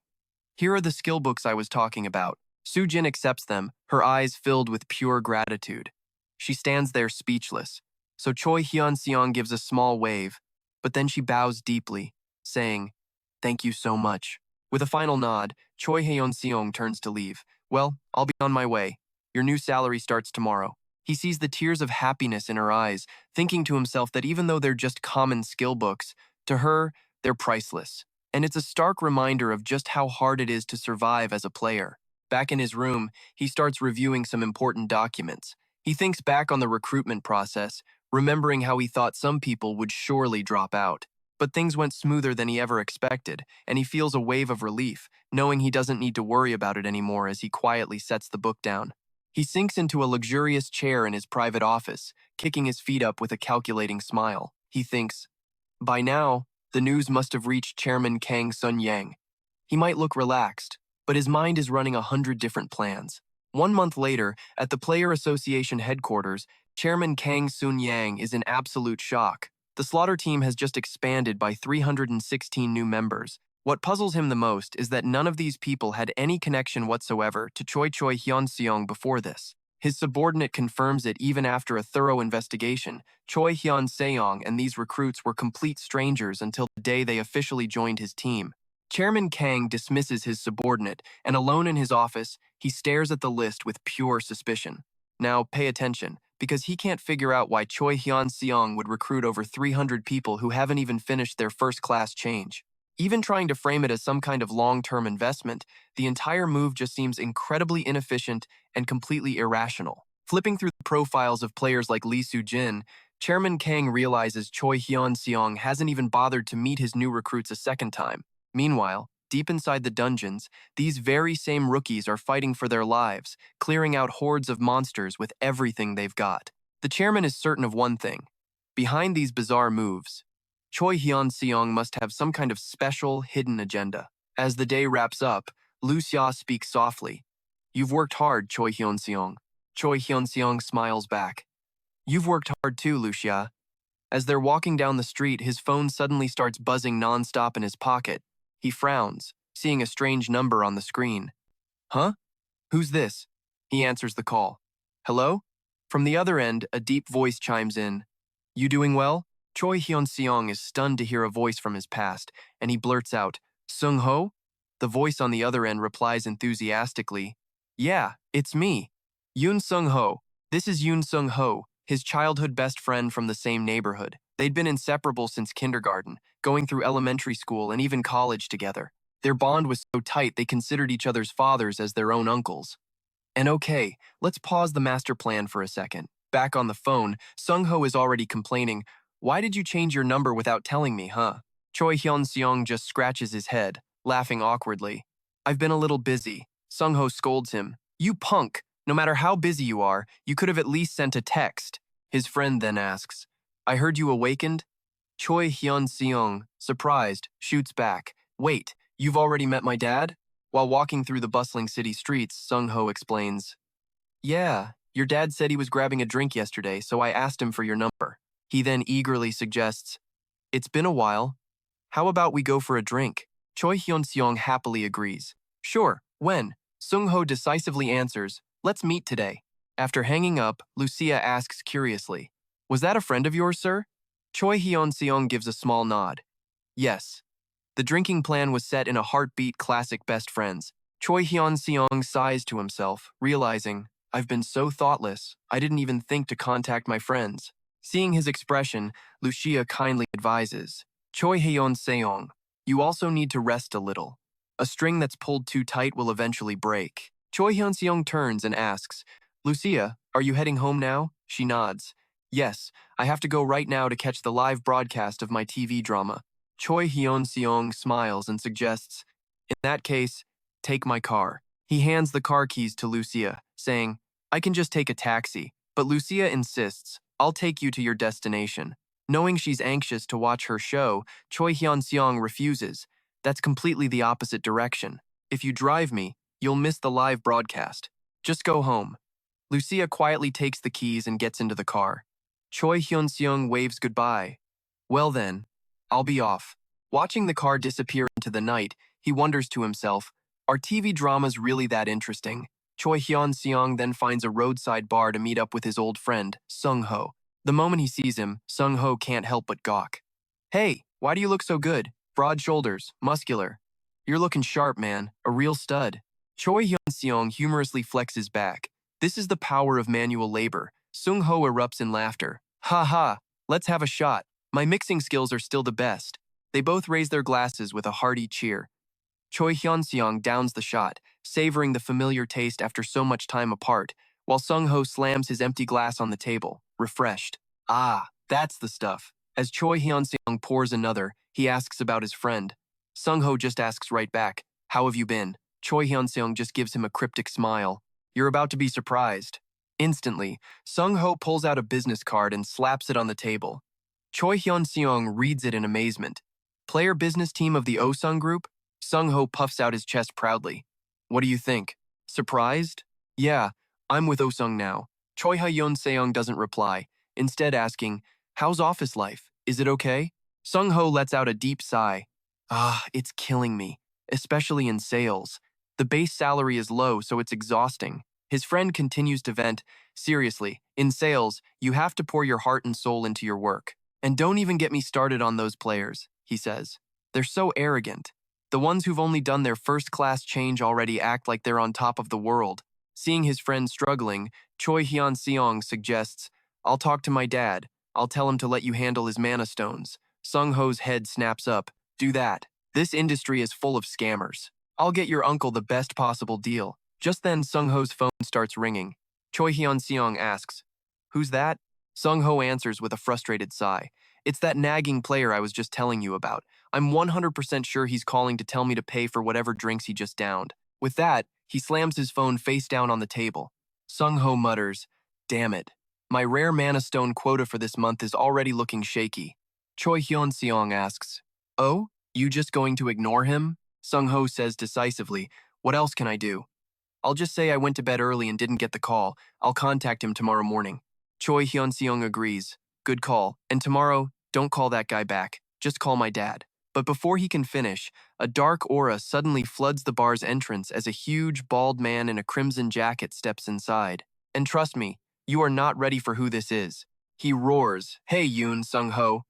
"Here are the skill books I was talking about." Soo-jin accepts them, her eyes filled with pure gratitude. She stands there speechless. So Choi Hyun-seong gives a small wave, but then she bows deeply, saying, "Thank you so much." With a final nod, Choi Hyeon-seong turns to leave. "Well, I'll be on my way. Your new salary starts tomorrow." He sees the tears of happiness in her eyes, thinking to himself that even though they're just common skill books, to her, they're priceless. And it's a stark reminder of just how hard it is to survive as a player. Back in his room, he starts reviewing some important documents. He thinks back on the recruitment process, remembering how he thought some people would surely drop out. But things went smoother than he ever expected, and he feels a wave of relief, knowing he doesn't need to worry about it anymore as he quietly sets the book down. He sinks into a luxurious chair in his private office, kicking his feet up with a calculating smile. He thinks, by now, the news must have reached Chairman Kang Sun-yang. He might look relaxed, but his mind is running 100 different plans. 1 month later, at the Player Association headquarters, Chairman Kang Sun-yang is in absolute shock. The slaughter team has just expanded by 316 new members. What puzzles him the most is that none of these people had any connection whatsoever to Choi Hyeon-seong before this. His subordinate confirms it even after a thorough investigation. Choi Hyeon-seong and these recruits were complete strangers until the day they officially joined his team. Chairman Kang dismisses his subordinate, and alone in his office, he stares at the list with pure suspicion. Now, pay attention, because he can't figure out why Choi Hyeon-seong would recruit over 300 people who haven't even finished their first-class change. Even trying to frame it as some kind of long-term investment, the entire move just seems incredibly inefficient and completely irrational. Flipping through the profiles of players like Lee Soo-jin, Chairman Kang realizes Choi Hyeon-seong hasn't even bothered to meet his new recruits a second time. Meanwhile, deep inside the dungeons, these very same rookies are fighting for their lives, clearing out hordes of monsters with everything they've got. The chairman is certain of one thing. Behind these bizarre moves, Choi Hyeon-seong must have some kind of special, hidden agenda. As the day wraps up, Lucia speaks softly. "You've worked hard, Choi Hyeon-seong." Choi Hyeon-seong smiles back. "You've worked hard too, Lucia." As they're walking down the street, his phone suddenly starts buzzing nonstop in his pocket. He frowns, seeing a strange number on the screen. "Huh? Who's this?" He answers the call. "Hello?" From the other end, a deep voice chimes in. "You doing well?" Choi Hyeon-seong is stunned to hear a voice from his past, and he blurts out, "Sung-ho?" The voice on the other end replies enthusiastically, "Yeah, it's me. Yoon Sung-ho. This is Yoon Sung-ho, his childhood best friend from the same neighborhood. They'd been inseparable since kindergarten, going through elementary school and even college together. Their bond was so tight they considered each other's fathers as their own uncles. And okay, let's pause the master plan for a second. Back on the phone, Sung-ho is already complaining, 'Why did you change your number without telling me, huh?' Choi Hyun-seong just scratches his head, laughing awkwardly. 'I've been a little busy.' Sung-ho scolds him. 'You punk! No matter how busy you are, you could have at least sent a text.' His friend then asks, 'I heard you awakened?' Choi Hyun-seong, surprised, shoots back, 'Wait, you've already met my dad?' While walking through the bustling city streets, Sung-ho explains, 'Yeah, your dad said he was grabbing a drink yesterday, so I asked him for your number.' He then eagerly suggests, 'It's been a while. How about we go for a drink?' Choi Hyun-seong happily agrees. 'Sure, when?' Sung-ho decisively answers, 'Let's meet today.' After hanging up, Lucia asks curiously, 'Was that a friend of yours, sir?' Choi Hyun-seong gives a small nod. 'Yes.' The drinking plan was set in a heartbeat classic best friends. Choi Hyun-seong sighs to himself, realizing, 'I've been so thoughtless, I didn't even think to contact my friends.' Seeing his expression, Lucia kindly advises, 'Choi Hyeon-seong, you also need to rest a little. A string that's pulled too tight will eventually break.' Choi Hyun-seong turns and asks, 'Lucia, are you heading home now?' She nods. 'Yes, I have to go right now to catch the live broadcast of my TV drama.' Choi Hyeon-seong smiles and suggests, 'In that case, take my car.' He hands the car keys to Lucia, saying, 'I can just take a taxi.' But Lucia insists, 'I'll take you to your destination.' Knowing she's anxious to watch her show, Choi Hyun-seong refuses. 'That's completely the opposite direction. If you drive me, you'll miss the live broadcast. Just go home.' Lucia quietly takes the keys and gets into the car. Choi Hyun-seong waves goodbye. 'Well then, I'll be off.' Watching the car disappear into the night, he wonders to himself, are TV dramas really that interesting? Choi Hyun-seong then finds a roadside bar to meet up with his old friend, Sung-ho. The moment he sees him, Sung-ho can't help but gawk. 'Hey, why do you look so good? Broad shoulders, muscular. You're looking sharp, man, a real stud.' Choi Hyun-seong humorously flexes back. This is the power of manual labor. Sung-ho erupts in laughter. 'Ha ha, let's have a shot. My mixing skills are still the best.' They both raise their glasses with a hearty cheer. Choi Hyun-seong downs the shot, savoring the familiar taste after so much time apart, while Sung-ho slams his empty glass on the table, refreshed. 'Ah, that's the stuff.' As Choi Hyun-seong pours another, he asks about his friend. Sung-ho just asks right back, 'How have you been?' Choi Hyun-seong just gives him a cryptic smile. 'You're about to be surprised.' Instantly, Sung-ho pulls out a business card and slaps it on the table. Choi Hyun-seong reads it in amazement. 'Player business team of the Osung Group?' Sung-ho puffs out his chest proudly. 'What do you think? Surprised?' 'Yeah, I'm with Osung now.' Choi Hyeon-seong doesn't reply, instead asking, 'How's office life? Is it okay?' Sung-ho lets out a deep sigh. It's killing me, especially in sales. The base salary is low, so it's exhausting. His friend continues to vent, seriously, in sales, you have to pour your heart and soul into your work. And don't even get me started on those players, he says. They're so arrogant. The ones who've only done their first-class change already act like they're on top of the world. Seeing his friend struggling, Choi Hyeon-seong suggests, I'll talk to my dad. I'll tell him to let you handle his mana stones. Sung-ho's head snaps up. Do that. This industry is full of scammers. I'll get your uncle the best possible deal. Just then, Sung-ho's phone starts ringing. Choi Hyeon-seong asks, Who's that? Sung-ho answers with a frustrated sigh. It's that nagging player I was just telling you about. I'm 100% sure he's calling to tell me to pay for whatever drinks he just downed. With that, he slams his phone face down on the table. Sung-ho mutters, Damn it. My rare mana stone quota for this month is already looking shaky. Choi Hyeon-seong asks, Oh? You just going to ignore him? Sung-ho says decisively, What else can I do? I'll just say I went to bed early and didn't get the call. I'll contact him tomorrow morning. Choi Hyun-seong agrees. Good call. And tomorrow, don't call that guy back. Just call my dad. But before he can finish, a dark aura suddenly floods the bar's entrance as a huge, bald man in a crimson jacket steps inside. And trust me, you are not ready for who this is. He roars, Hey Yoon Sung-ho,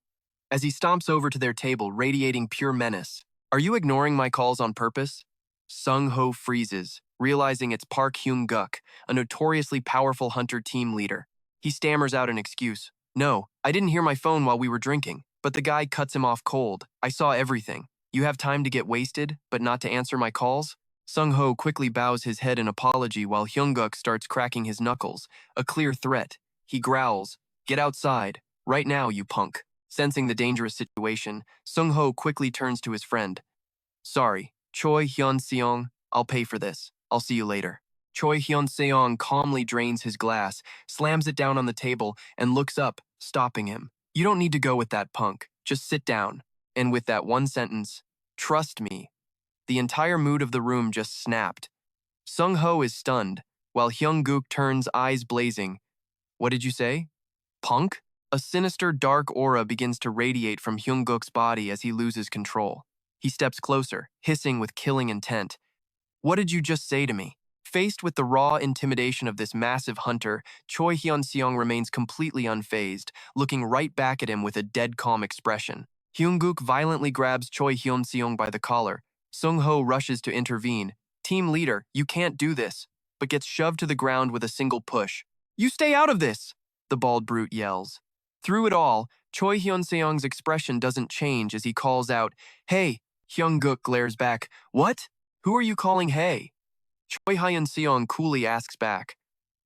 as he stomps over to their table, radiating pure menace. Are you ignoring my calls on purpose? Sung-ho freezes, realizing it's Park Hyung-guk, a notoriously powerful hunter team leader. He stammers out an excuse. No, I didn't hear my phone while we were drinking. But the guy cuts him off cold. I saw everything. You have time to get wasted, but not to answer my calls? Sung-ho quickly bows his head in apology while Hyung-guk starts cracking his knuckles, a clear threat. He growls, Get outside. Right now, you punk. Sensing the dangerous situation, Sung-ho quickly turns to his friend. Sorry, Choi Hyun-seong, I'll pay for this. I'll see you later. Choi Hyun-seong calmly drains his glass, slams it down on the table, and looks up, stopping him. You don't need to go with that punk. Just sit down. And with that one sentence, trust me. The entire mood of the room just snapped. Sung-ho is stunned, while Hyung-guk turns eyes blazing. What did you say? Punk? A sinister dark aura begins to radiate from Hyung-guk's body as he loses control. He steps closer, hissing with killing intent. What did you just say to me? Faced with the raw intimidation of this massive hunter, Choi Hyun-seong remains completely unfazed, looking right back at him with a dead calm expression. Hyung-guk violently grabs Choi Hyun-seong by the collar. Sung-ho rushes to intervene. Team leader, you can't do this, but gets shoved to the ground with a single push. You stay out of this, the bald brute yells. Through it all, Choi Hyun-seong's expression doesn't change as he calls out, Hey! Hyung-guk glares back, What? Who are you calling hey? Choi Hyeon-seong coolly asks back,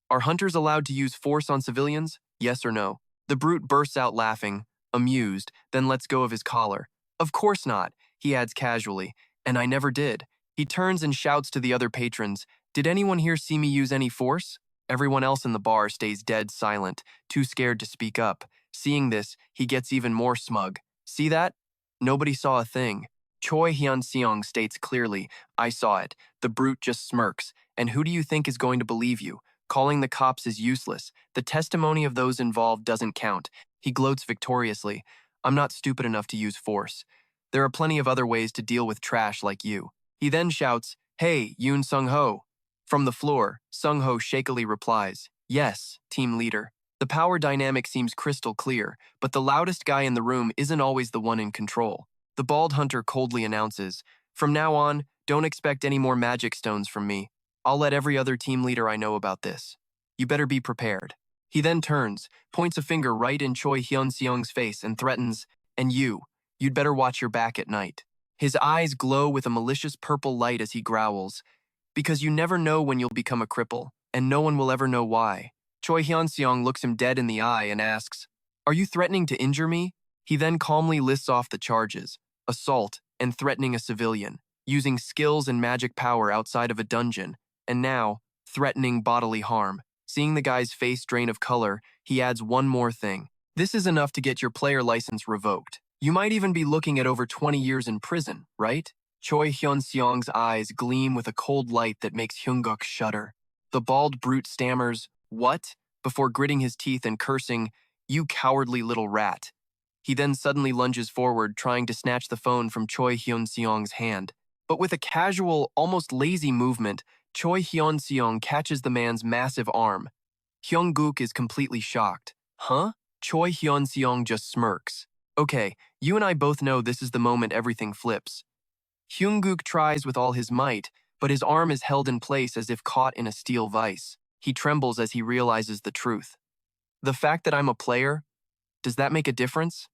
Are hunters allowed to use force on civilians? Yes or no? The brute bursts out laughing, amused, then lets go of his collar. Of course not, he adds casually, and I never did. He turns and shouts to the other patrons, Did anyone here see me use any force? Everyone else in the bar stays dead silent, too scared to speak up. Seeing this, he gets even more smug. See that? Nobody saw a thing. Choi Hyun-seong states clearly, I saw it. The brute just smirks. And who do you think is going to believe you? Calling the cops is useless. The testimony of those involved doesn't count. He gloats victoriously. I'm not stupid enough to use force. There are plenty of other ways to deal with trash like you. He then shouts, Hey, Yoon Sung-ho. From the floor, Sung-ho shakily replies, Yes, team leader. The power dynamic seems crystal clear, but the loudest guy in the room isn't always the one in control. The bald hunter coldly announces, From now on, don't expect any more magic stones from me. I'll let every other team leader I know about this. You better be prepared. He then turns, points a finger right in Choi Hyun-seong's face and threatens, And you'd better watch your back at night. His eyes glow with a malicious purple light as he growls, Because you never know when you'll become a cripple, and no one will ever know why. Choi Hyun-seong looks him dead in the eye and asks, Are you threatening to injure me? He then calmly lists off the charges, assault and threatening a civilian, using skills and magic power outside of a dungeon, and now, threatening bodily harm. Seeing the guy's face drain of color, he adds one more thing. This is enough to get your player license revoked. You might even be looking at over 20 years in prison, right? Choi Hyun-seong's eyes gleam with a cold light that makes Hyung-guk shudder. The bald brute stammers, What? Before gritting his teeth and cursing, You cowardly little rat. He then suddenly lunges forward, trying to snatch the phone from Choi Hyeon-seong's hand. But with a casual, almost lazy movement, Choi Hyeon-seong catches the man's massive arm. Hyung-guk is completely shocked. Huh? Choi Hyeon-seong just smirks. Okay, you and I both know this is the moment everything flips. Hyung-guk tries with all his might, but his arm is held in place as if caught in a steel vise. He trembles as he realizes the truth. The fact that I'm a player, does that make a difference?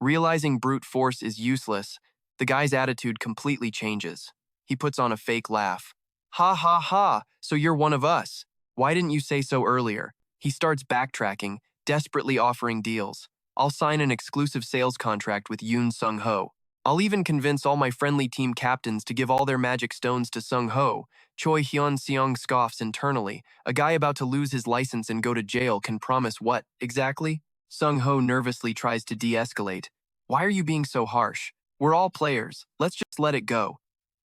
Realizing brute force is useless, the guy's attitude completely changes. He puts on a fake laugh. Ha ha ha, so you're one of us. Why didn't you say so earlier? He starts backtracking, desperately offering deals. I'll sign an exclusive sales contract with Yoon Sung-ho. I'll even convince all my friendly team captains to give all their magic stones to Sung-ho. Choi Hyeon-seong scoffs internally. A guy about to lose his license and go to jail can promise what, exactly? Sung-ho nervously tries to de-escalate. Why are you being so harsh? We're all players. Let's just let it go.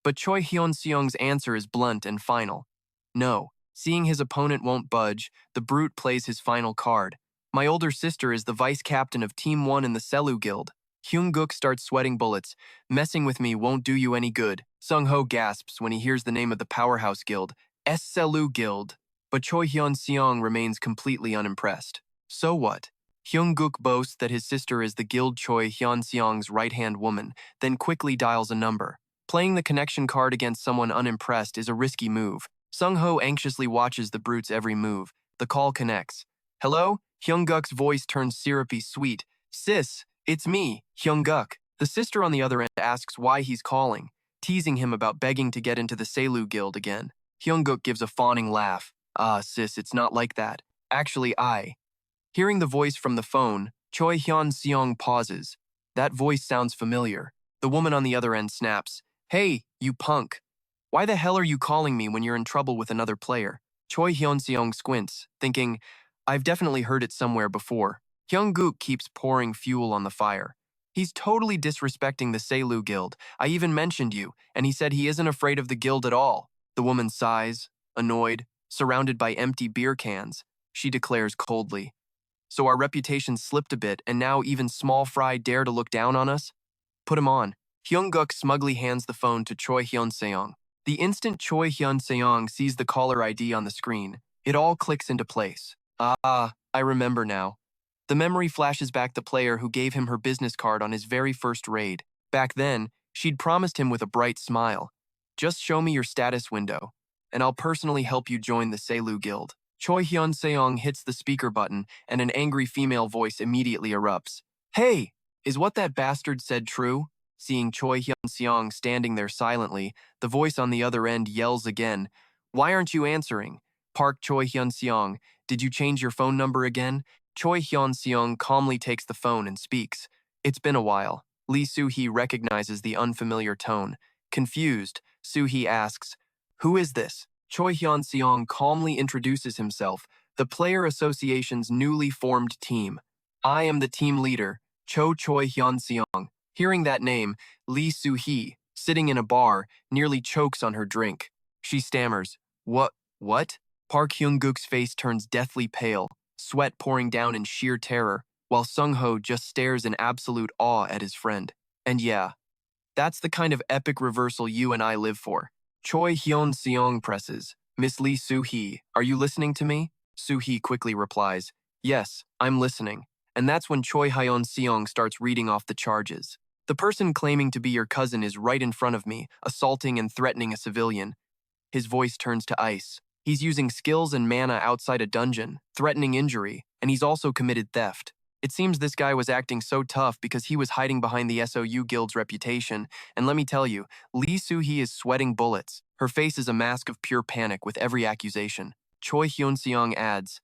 But Choi Hyeon-seong's answer is blunt and final. No. Seeing his opponent won't budge, the brute plays his final card. My older sister is the vice captain of Team 1 in the Selu Guild. Hyung-guk starts sweating bullets. Messing with me won't do you any good. Sung-ho gasps when he hears the name of the powerhouse guild, Selu Guild. But Choi Hyeon-seong remains completely unimpressed. So what? Hyung-guk boasts that his sister is the guild Choi Hyeon-seong's right-hand woman, then quickly dials a number. Playing the connection card against someone unimpressed is a risky move. Sung-ho anxiously watches the brute's every move. The call connects. Hello? Hyung-guk's voice turns syrupy sweet. Sis, it's me, Hyung-guk. The sister on the other end asks why he's calling, teasing him about begging to get into the Selu Guild again. Hyung-guk gives a fawning laugh. Ah, sis, it's not like that. Actually, Hearing the voice from the phone, Choi Hyeon-seong pauses. That voice sounds familiar. The woman on the other end snaps. Hey, you punk. Why the hell are you calling me when you're in trouble with another player? Choi Hyeon-seong squints, thinking, I've definitely heard it somewhere before. Hyung-guk keeps pouring fuel on the fire. He's totally disrespecting the Selu Guild. I even mentioned you, and he said he isn't afraid of the guild at all. The woman sighs, annoyed, surrounded by empty beer cans. She declares coldly. So our reputations slipped a bit, and now even small fry dare to look down on us? Put him on. Hyung-guk smugly hands the phone to Choi Hyeon-seong. The instant Choi Hyeon-seong sees the caller ID on the screen, it all clicks into place. Ah, I remember now. The memory flashes back the player who gave him her business card on his very first raid. Back then, she'd promised him with a bright smile. Just show me your status window, and I'll personally help you join the Selu Guild. Choi Hyeon-seong hits the speaker button, and an angry female voice immediately erupts. Hey, is what that bastard said true? Seeing Choi Hyeon-seong standing there silently, the voice on the other end yells again. Why aren't you answering? Park Choi Hyun-seong, did you change your phone number again? Choi Hyun-seong calmly takes the phone and speaks. It's been a while. Lee Soo-hee recognizes the unfamiliar tone. Confused, Soo-hee asks, Who is this? Choi Hyun-seong calmly introduces himself, the Player Association's newly formed team. I am the team leader, Choi Hyun-seong. Hearing that name, Lee Soo-hee, sitting in a bar, nearly chokes on her drink. She stammers, What? Park Hyung-guk's face turns deathly pale, sweat pouring down in sheer terror, while Sung-ho just stares in absolute awe at his friend. And yeah, that's the kind of epic reversal you and I live for. Choi Hyeon-seong presses. Miss Lee Soo-hee, are you listening to me? Soo-hee quickly replies, Yes, I'm listening. And that's when Choi Hyeon-seong starts reading off the charges. The person claiming to be your cousin is right in front of me, assaulting and threatening a civilian. His voice turns to ice. He's using skills and mana outside a dungeon, threatening injury, and he's also committed theft. It seems this guy was acting so tough because he was hiding behind the SOU Guild's reputation, and let me tell you, Lee Soo-hee is sweating bullets. Her face is a mask of pure panic with every accusation. Choi Hyeon-seong adds,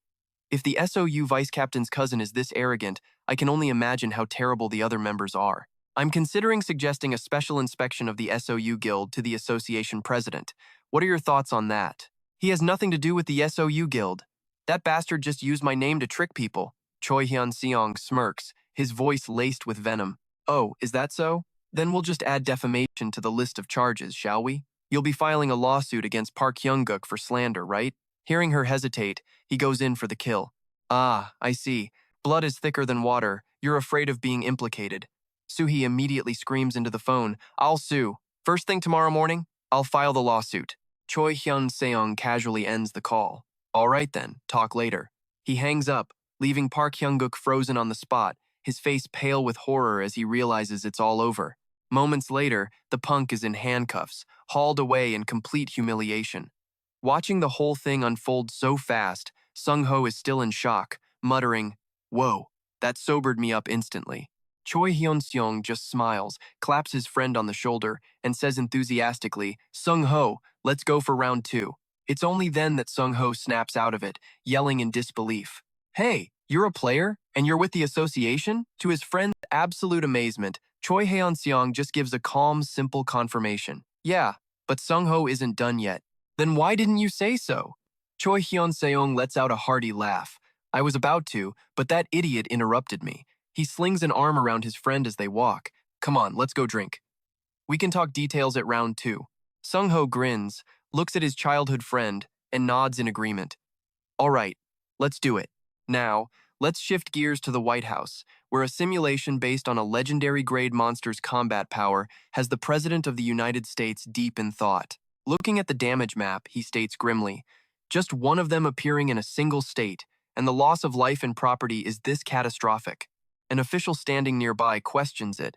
If the SOU vice captain's cousin is this arrogant, I can only imagine how terrible the other members are. I'm considering suggesting a special inspection of the SOU Guild to the association president. What are your thoughts on that? He has nothing to do with the SOU Guild. That bastard just used my name to trick people. Choi Hyun-seong smirks, his voice laced with venom. Oh, is that so? Then we'll just add defamation to the list of charges, shall we? You'll be filing a lawsuit against Park Hyung-guk for slander, right? Hearing her hesitate, he goes in for the kill. Ah, I see. Blood is thicker than water. You're afraid of being implicated. Soo-hee immediately screams into the phone, I'll sue. First thing tomorrow morning, I'll file the lawsuit. Choi Hyeon-seong casually ends the call. All right then, talk later. He hangs up, leaving Park Hyung-guk frozen on the spot, his face pale with horror as he realizes it's all over. Moments later, the punk is in handcuffs, hauled away in complete humiliation. Watching the whole thing unfold so fast, Sung-ho is still in shock, muttering, Whoa, that sobered me up instantly. Choi Hyeon-seong just smiles, claps his friend on the shoulder, and says enthusiastically, Sung-ho, let's go for round 2. It's only then that Sung-ho snaps out of it, yelling in disbelief. Hey, you're a player? And you're with the association? To his friend's absolute amazement, Choi Hyeon-seong just gives a calm, simple confirmation. Yeah, but Sung-ho isn't done yet. Then why didn't you say so? Choi Hyeon-seong lets out a hearty laugh. I was about to, but that idiot interrupted me. He slings an arm around his friend as they walk. Come on, let's go drink. We can talk details at round 2. Sung-ho grins, looks at his childhood friend, and nods in agreement. All right, let's do it. Now, let's shift gears to the White House, where a simulation based on a legendary grade monster's combat power has the President of the United States deep in thought. Looking at the damage map, he states grimly, just one of them appearing in a single state, and the loss of life and property is this catastrophic. An official standing nearby questions it.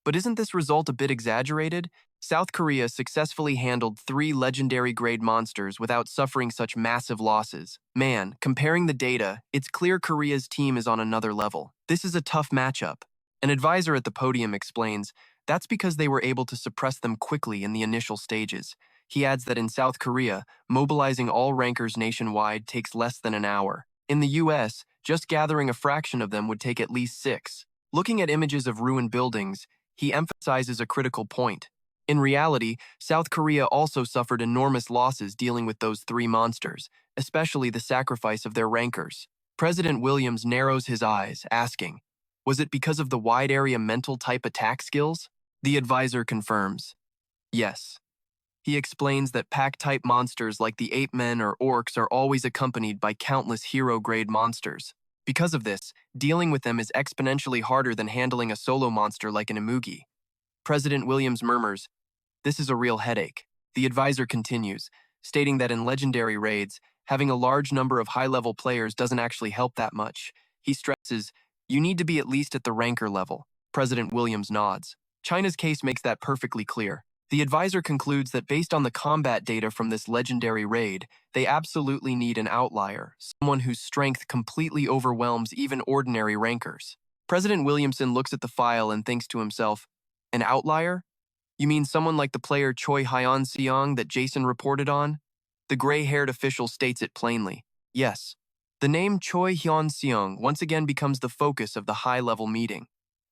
But isn't this result a bit exaggerated? South Korea successfully handled 3 legendary-grade monsters without suffering such massive losses. Man, comparing the data, it's clear Korea's team is on another level. This is a tough matchup. An advisor at the podium explains, that's because they were able to suppress them quickly in the initial stages. He adds that in South Korea, mobilizing all rankers nationwide takes less than an hour. In the US, just gathering a fraction of them would take at least 6. Looking at images of ruined buildings, he emphasizes a critical point. In reality, South Korea also suffered enormous losses dealing with those 3 monsters, especially the sacrifice of their rankers. President Williams narrows his eyes, asking, was it because of the wide-area mental-type attack skills? The advisor confirms, yes. He explains that pack-type monsters like the ape-men or orcs are always accompanied by countless hero-grade monsters. Because of this, dealing with them is exponentially harder than handling a solo monster like an Imugi. President Williams murmurs, this is a real headache. The advisor continues, stating that in legendary raids, having a large number of high-level players doesn't actually help that much. He stresses, you need to be at least at the ranker level. President Williams nods. China's case makes that perfectly clear. The advisor concludes that based on the combat data from this legendary raid, they absolutely need an outlier, someone whose strength completely overwhelms even ordinary rankers. President Williamson looks at the file and thinks to himself, an outlier? You mean someone like the player Choi Hyeon-seong that Jason reported on? The gray-haired official states it plainly. Yes. The name Choi Hyeon-seong once again becomes the focus of the high-level meeting.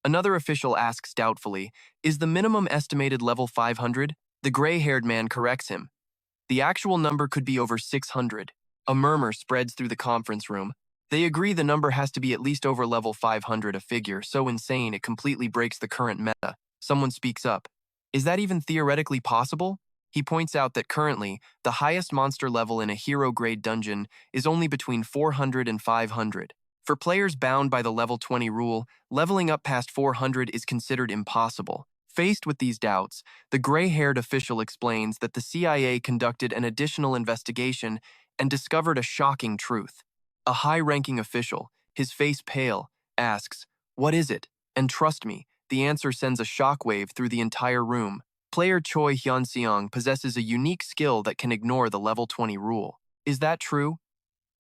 Another official asks doubtfully, is the minimum estimated level 500? The gray-haired man corrects him. The actual number could be over 600. A murmur spreads through the conference room. They agree the number has to be at least over level 500, a figure so insane it completely breaks the current meta. Someone speaks up. Is that even theoretically possible? He points out that currently, the highest monster level in a hero-grade dungeon is only between 400 and 500. For players bound by the level 20 rule, leveling up past 400 is considered impossible. Faced with these doubts, the gray-haired official explains that the CIA conducted an additional investigation and discovered a shocking truth. A high-ranking official, his face pale, asks, "What is it?" And trust me, the answer sends a shockwave through the entire room. Player Choi Hyeon-seong possesses a unique skill that can ignore the level 20 rule. Is that true?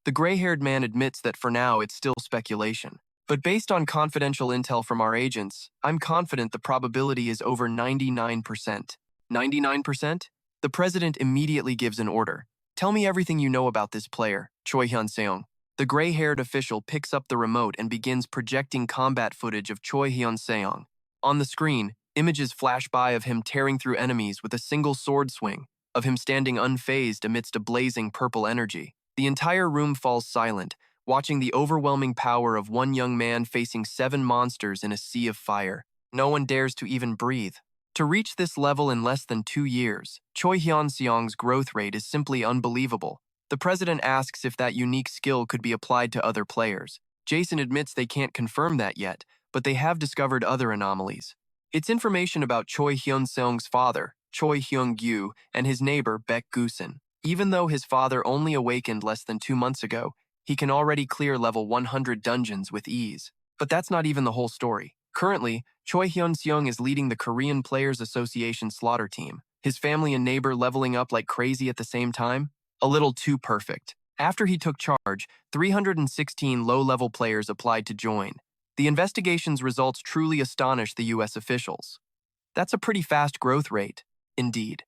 The gray-haired man admits that for now it's still speculation. But based on confidential intel from our agents, I'm confident the probability is over 99%. 99%? The president immediately gives an order. Tell me everything you know about this player, Choi Hyeon-seong. The gray-haired official picks up the remote and begins projecting combat footage of Choi Hyeon-seong. On the screen, images flash by of him tearing through enemies with a single sword swing, of him standing unfazed amidst a blazing purple energy. The entire room falls silent, watching the overwhelming power of one young man facing 7 monsters in a sea of fire. No one dares to even breathe. To reach this level in less than 2 years, Choi Hyeon-seong's growth rate is simply unbelievable. The president asks if that unique skill could be applied to other players. Jason admits they can't confirm that yet, but they have discovered other anomalies. It's information about Choi Hyeon-seong's father, Choi Hyung-gyu, and his neighbor, Baek Gusin. Even though his father only awakened less than 2 months ago, he can already clear level 100 dungeons with ease. But that's not even the whole story. Currently, Choi Hyeon-seong is leading the Korean Players Association slaughter team. His family and neighbor leveling up like crazy at the same time? A little too perfect. After he took charge, 316 low-level players applied to join. The investigation's results truly astonished the US officials. That's a pretty fast growth rate, indeed.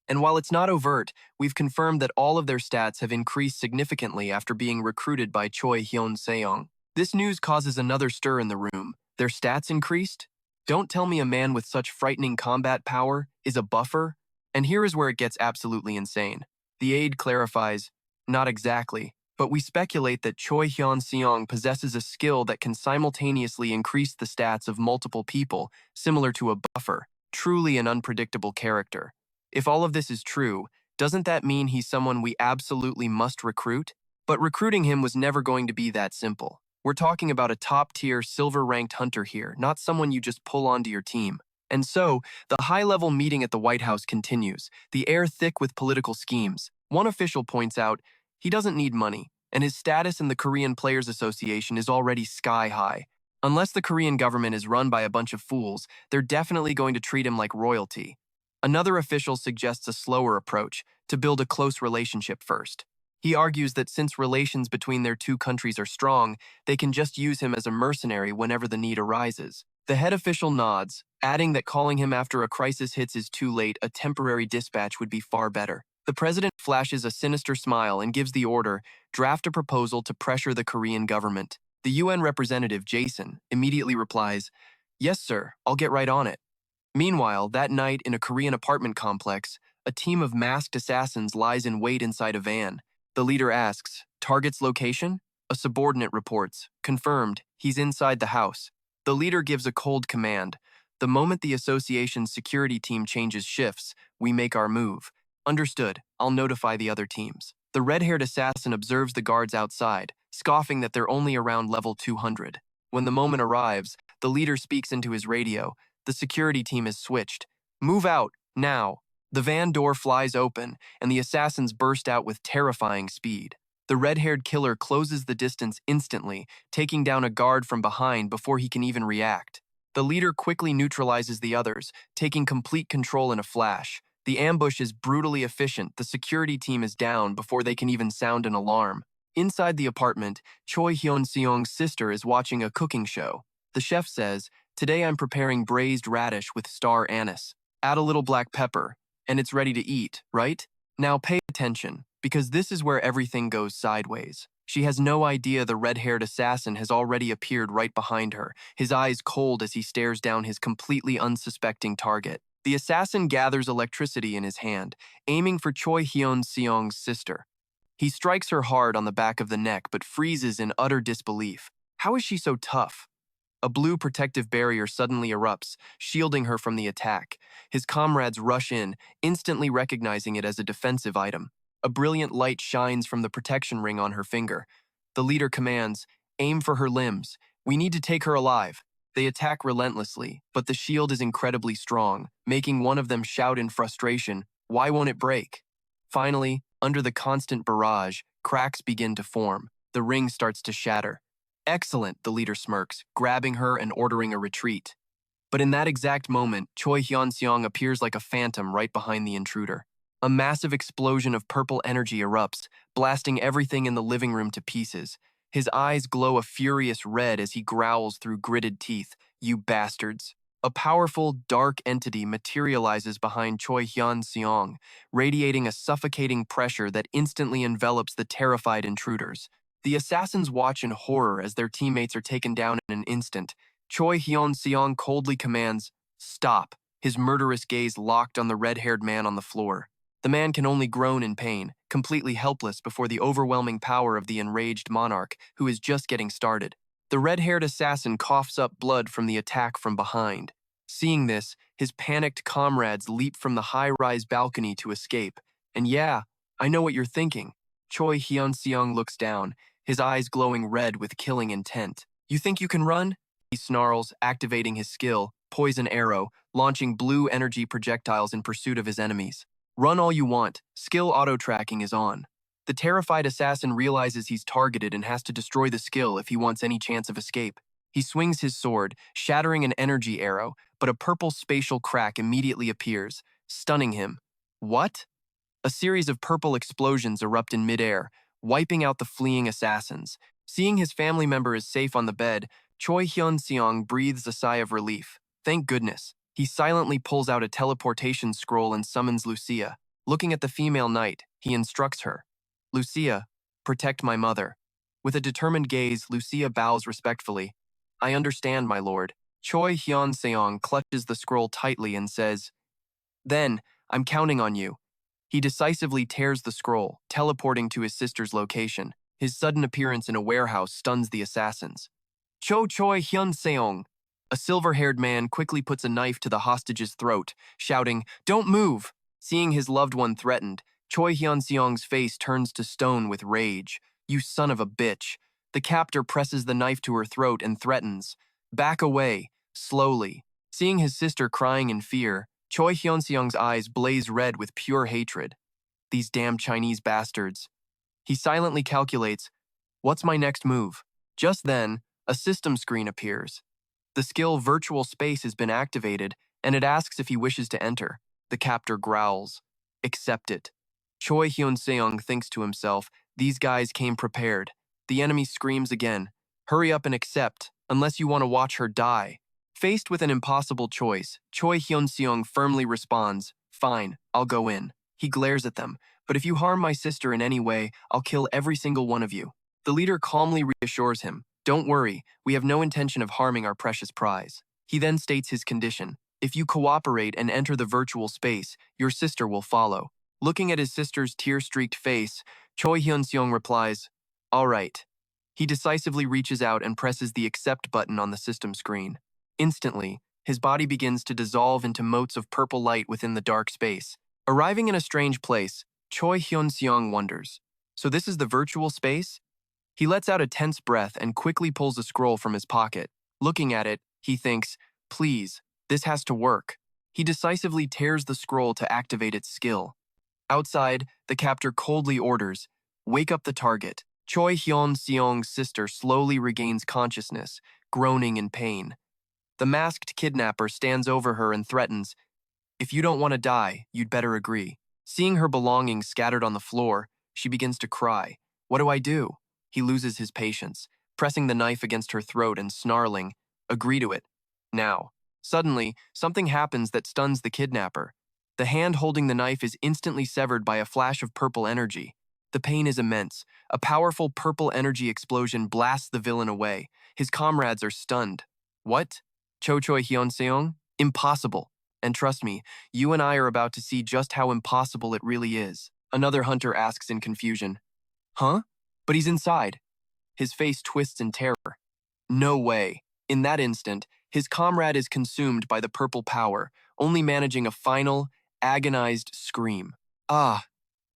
And while it's not overt, we've confirmed that all of their stats have increased significantly after being recruited by Choi Hyeon-seong. This news causes another stir in the room. Their stats increased? Don't tell me a man with such frightening combat power is a buffer? And here is where it gets absolutely insane. The aide clarifies, not exactly, but we speculate that Choi Hyeon-seong possesses a skill that can simultaneously increase the stats of multiple people, similar to a buffer, truly an unpredictable character. If all of this is true, doesn't that mean he's someone we absolutely must recruit? But recruiting him was never going to be that simple. We're talking about a top-tier, silver-ranked hunter here, not someone you just pull onto your team. And so, the high-level meeting at the White House continues, the air thick with political schemes. One official points out, he doesn't need money, and his status in the Korean Players Association is already sky-high. Unless the Korean government is run by a bunch of fools, they're definitely going to treat him like royalty. Another official suggests a slower approach, to build a close relationship first. He argues that since relations between their two countries are strong, they can just use him as a mercenary whenever the need arises. The head official nods, adding that calling him after a crisis hits is too late, a temporary dispatch would be far better. The president flashes a sinister smile and gives the order, draft a proposal to pressure the Korean government. The UN representative, Jason, immediately replies, "Yes, sir, I'll get right on it." Meanwhile, that night in a Korean apartment complex, a team of masked assassins lies in wait inside a van. The leader asks, "Target's location?" A subordinate reports, "Confirmed, he's inside the house." The leader gives a cold command. "The moment the association's security team changes shifts, we make our move." "Understood, I'll notify the other teams." The red-haired assassin observes the guards outside, scoffing that they're only around level 200. When the moment arrives, the leader speaks into his radio. The security team is switched. "Move out, now." The van door flies open, and the assassins burst out with terrifying speed. The red-haired killer closes the distance instantly, taking down a guard from behind before he can even react. The leader quickly neutralizes the others, taking complete control in a flash. The ambush is brutally efficient. The security team is down before they can even sound an alarm. Inside the apartment, Choi Hyeon-seong's sister is watching a cooking show. The chef says, "Today I'm preparing braised radish with star anise. Add a little black pepper, and it's ready to eat, right? Now pay attention, because this is where everything goes sideways." She has no idea the red-haired assassin has already appeared right behind her, his eyes cold as he stares down his completely unsuspecting target. The assassin gathers electricity in his hand, aiming for Choi Hyeon-seong's sister. He strikes her hard on the back of the neck but freezes in utter disbelief. How is she so tough? A blue protective barrier suddenly erupts, shielding her from the attack. His comrades rush in, instantly recognizing it as a defensive item. A brilliant light shines from the protection ring on her finger. The leader commands, "Aim for her limbs. We need to take her alive." They attack relentlessly, but the shield is incredibly strong, making one of them shout in frustration, "Why won't it break?" Finally, under the constant barrage, cracks begin to form. The ring starts to shatter. "Excellent," the leader smirks, grabbing her and ordering a retreat. But in that exact moment, Choi Hyeon-seong appears like a phantom right behind the intruder. A massive explosion of purple energy erupts, blasting everything in the living room to pieces. His eyes glow a furious red as he growls through gritted teeth, "You bastards." A powerful, dark entity materializes behind Choi Hyeon-seong, radiating a suffocating pressure that instantly envelops the terrified intruders. The assassins watch in horror as their teammates are taken down in an instant. Choi Hyeon-seong coldly commands, "Stop," his murderous gaze locked on the red-haired man on the floor. The man can only groan in pain, completely helpless before the overwhelming power of the enraged monarch, who is just getting started. The red-haired assassin coughs up blood from the attack from behind. Seeing this, his panicked comrades leap from the high-rise balcony to escape. And yeah, I know what you're thinking. Choi Hyeon-seong looks down, his eyes glowing red with killing intent. "You think you can run? He snarls, activating his skill, Poison Arrow, launching blue energy projectiles in pursuit of his enemies. Run all you want, skill auto-tracking is on. The terrified assassin realizes he's targeted and has to destroy the skill if he wants any chance of escape. He swings his sword, shattering an energy arrow, but a purple spatial crack immediately appears, stunning him. What? A series of purple explosions erupt in midair, wiping out the fleeing assassins. Seeing his family member is safe on the bed, Choi Hyeon-seong breathes a sigh of relief. Thank goodness. He silently pulls out a teleportation scroll and summons Lucia. Looking at the female knight, he instructs her. Lucia, protect my mother. With a determined gaze, Lucia bows respectfully. I understand, my lord. Choi Hyeon-seong clutches the scroll tightly and says, Then, I'm counting on you. He decisively tears the scroll, teleporting to his sister's location. His sudden appearance in a warehouse stuns the assassins. Choi Hyun-seong. A silver-haired man quickly puts a knife to the hostage's throat, shouting, Don't move! Seeing his loved one threatened, Choi Hyun-seong's face turns to stone with rage. You son of a bitch. The captor presses the knife to her throat and threatens, Back away, slowly. Seeing his sister crying in fear, Choi Hyun-seong's eyes blaze red with pure hatred. These damn Chinese bastards. He silently calculates, What's my next move? Just then, a system screen appears. The skill Virtual Space has been activated, and it asks if he wishes to enter. The captor growls. Accept it. Choi Hyun-seong thinks to himself, These guys came prepared. The enemy screams again. Hurry up and accept, unless you want to watch her die. Faced with an impossible choice, Choi Hyun-seong firmly responds, Fine, I'll go in. He glares at them, But if you harm my sister in any way, I'll kill every single one of you. The leader calmly reassures him, Don't worry, we have no intention of harming our precious prize. He then states his condition. If you cooperate and enter the virtual space, your sister will follow. Looking at his sister's tear-streaked face, Choi Hyun-seong replies, All right. He decisively reaches out and presses the accept button on the system screen. Instantly, his body begins to dissolve into motes of purple light within the dark space. Arriving in a strange place, Choi Hyun-seong wonders, So this is the virtual space? He lets out a tense breath and quickly pulls a scroll from his pocket. Looking at it, he thinks, Please, this has to work. He decisively tears the scroll to activate its skill. Outside, the captor coldly orders, Wake up the target. Choi Hyeon-seong's sister slowly regains consciousness, groaning in pain. The masked kidnapper stands over her and threatens, If you don't want to die, you'd better agree. Seeing her belongings scattered on the floor, she begins to cry. What do I do? He loses his patience, pressing the knife against her throat and snarling, Agree to it. Now. Suddenly, something happens that stuns the kidnapper. The hand holding the knife is instantly severed by a flash of purple energy. The pain is immense. A powerful purple energy explosion blasts the villain away. His comrades are stunned. What? Choi Hyun-seong? Impossible. And trust me, you and I are about to see just how impossible it really is. Another hunter asks in confusion. Huh? But he's inside. His face twists in terror. No way. In that instant, his comrade is consumed by the purple power, only managing a final, agonized scream. Ah!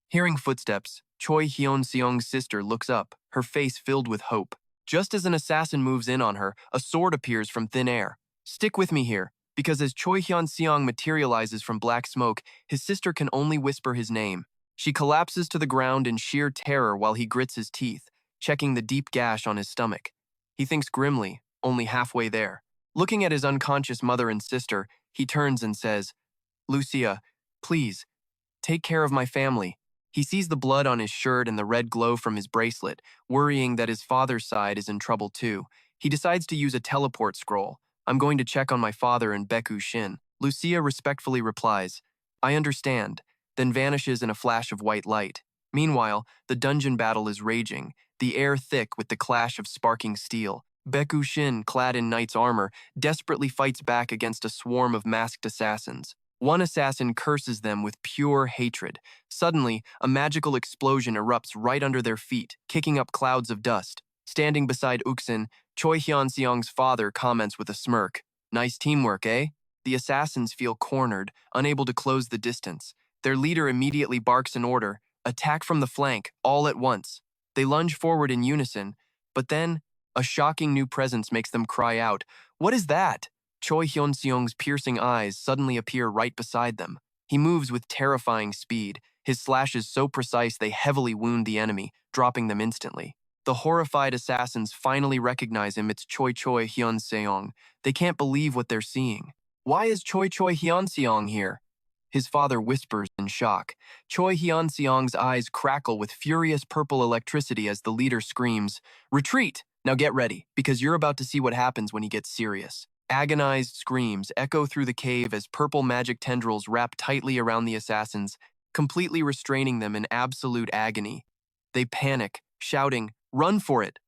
Hearing footsteps, Choi Hyeon-seong's sister looks up, her face filled with hope. Just as an assassin moves in on her, a sword appears from thin air. Stick with me here, because as Choi Hyeon-seong materializes from black smoke, his sister can only whisper his name. She collapses to the ground in sheer terror while he grits his teeth, checking the deep gash on his stomach. He thinks grimly, only halfway there. Looking at his unconscious mother and sister, he turns and says, Lucia, please, take care of my family. He sees the blood on his shirt and the red glow from his bracelet, worrying that his father's side is in trouble too. He decides to use a teleport scroll. I'm going to check on my father and Baeku Shin. Lucia respectfully replies, I understand, then vanishes in a flash of white light. Meanwhile, the dungeon battle is raging, the air thick with the clash of sparking steel. Baeku Shin, clad in knight's armor, desperately fights back against a swarm of masked assassins. One assassin curses them with pure hatred. Suddenly, a magical explosion erupts right under their feet, kicking up clouds of dust. Standing beside Uksin, Choi Hyun-seong's father comments with a smirk. Nice teamwork, eh? The assassins feel cornered, unable to close the distance. Their leader immediately barks an order, attack from the flank, all at once. They lunge forward in unison, but then, a shocking new presence makes them cry out, What is that? Choi Hyeon-seong's piercing eyes suddenly appear right beside them. He moves with terrifying speed, his slashes so precise they heavily wound the enemy, dropping them instantly. The horrified assassins finally recognize him. It's Choi Hyeon-seong. They can't believe what they're seeing. Why is Choi Hyeon-seong here? His father whispers in shock. Choi Hyeon-seong's eyes crackle with furious purple electricity as the leader screams, "Retreat! Now get ready, because you're about to see what happens when he gets serious." Agonized screams echo through the cave as purple magic tendrils wrap tightly around the assassins, completely restraining them in absolute agony. They panic, shouting, "Run for it!"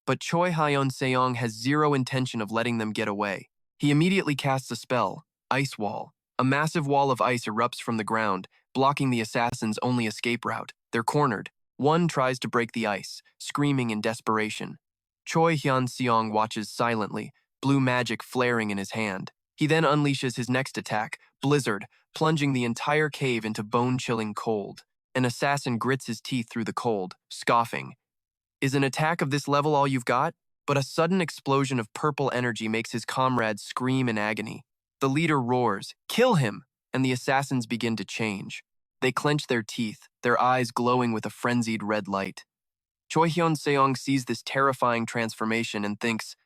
But Choi Hyeon-seong has zero intention of letting them get away. He immediately casts a spell, Ice Wall. A massive wall of ice erupts from the ground, blocking the assassins' only escape route. They're cornered. One tries to break the ice, screaming in desperation. Choi Hyeon-seong watches silently, blue magic flaring in his hand. He then unleashes his next attack, Blizzard, plunging the entire cave into bone-chilling cold. An assassin grits his teeth through the cold, scoffing. Is an attack of this level all you've got? But a sudden explosion of purple energy makes his comrades scream in agony. The leader roars, "Kill him!" And the assassins begin to change. They clench their teeth, their eyes glowing with a frenzied red light. Choi Hyeon-seong sees this terrifying transformation and thinks,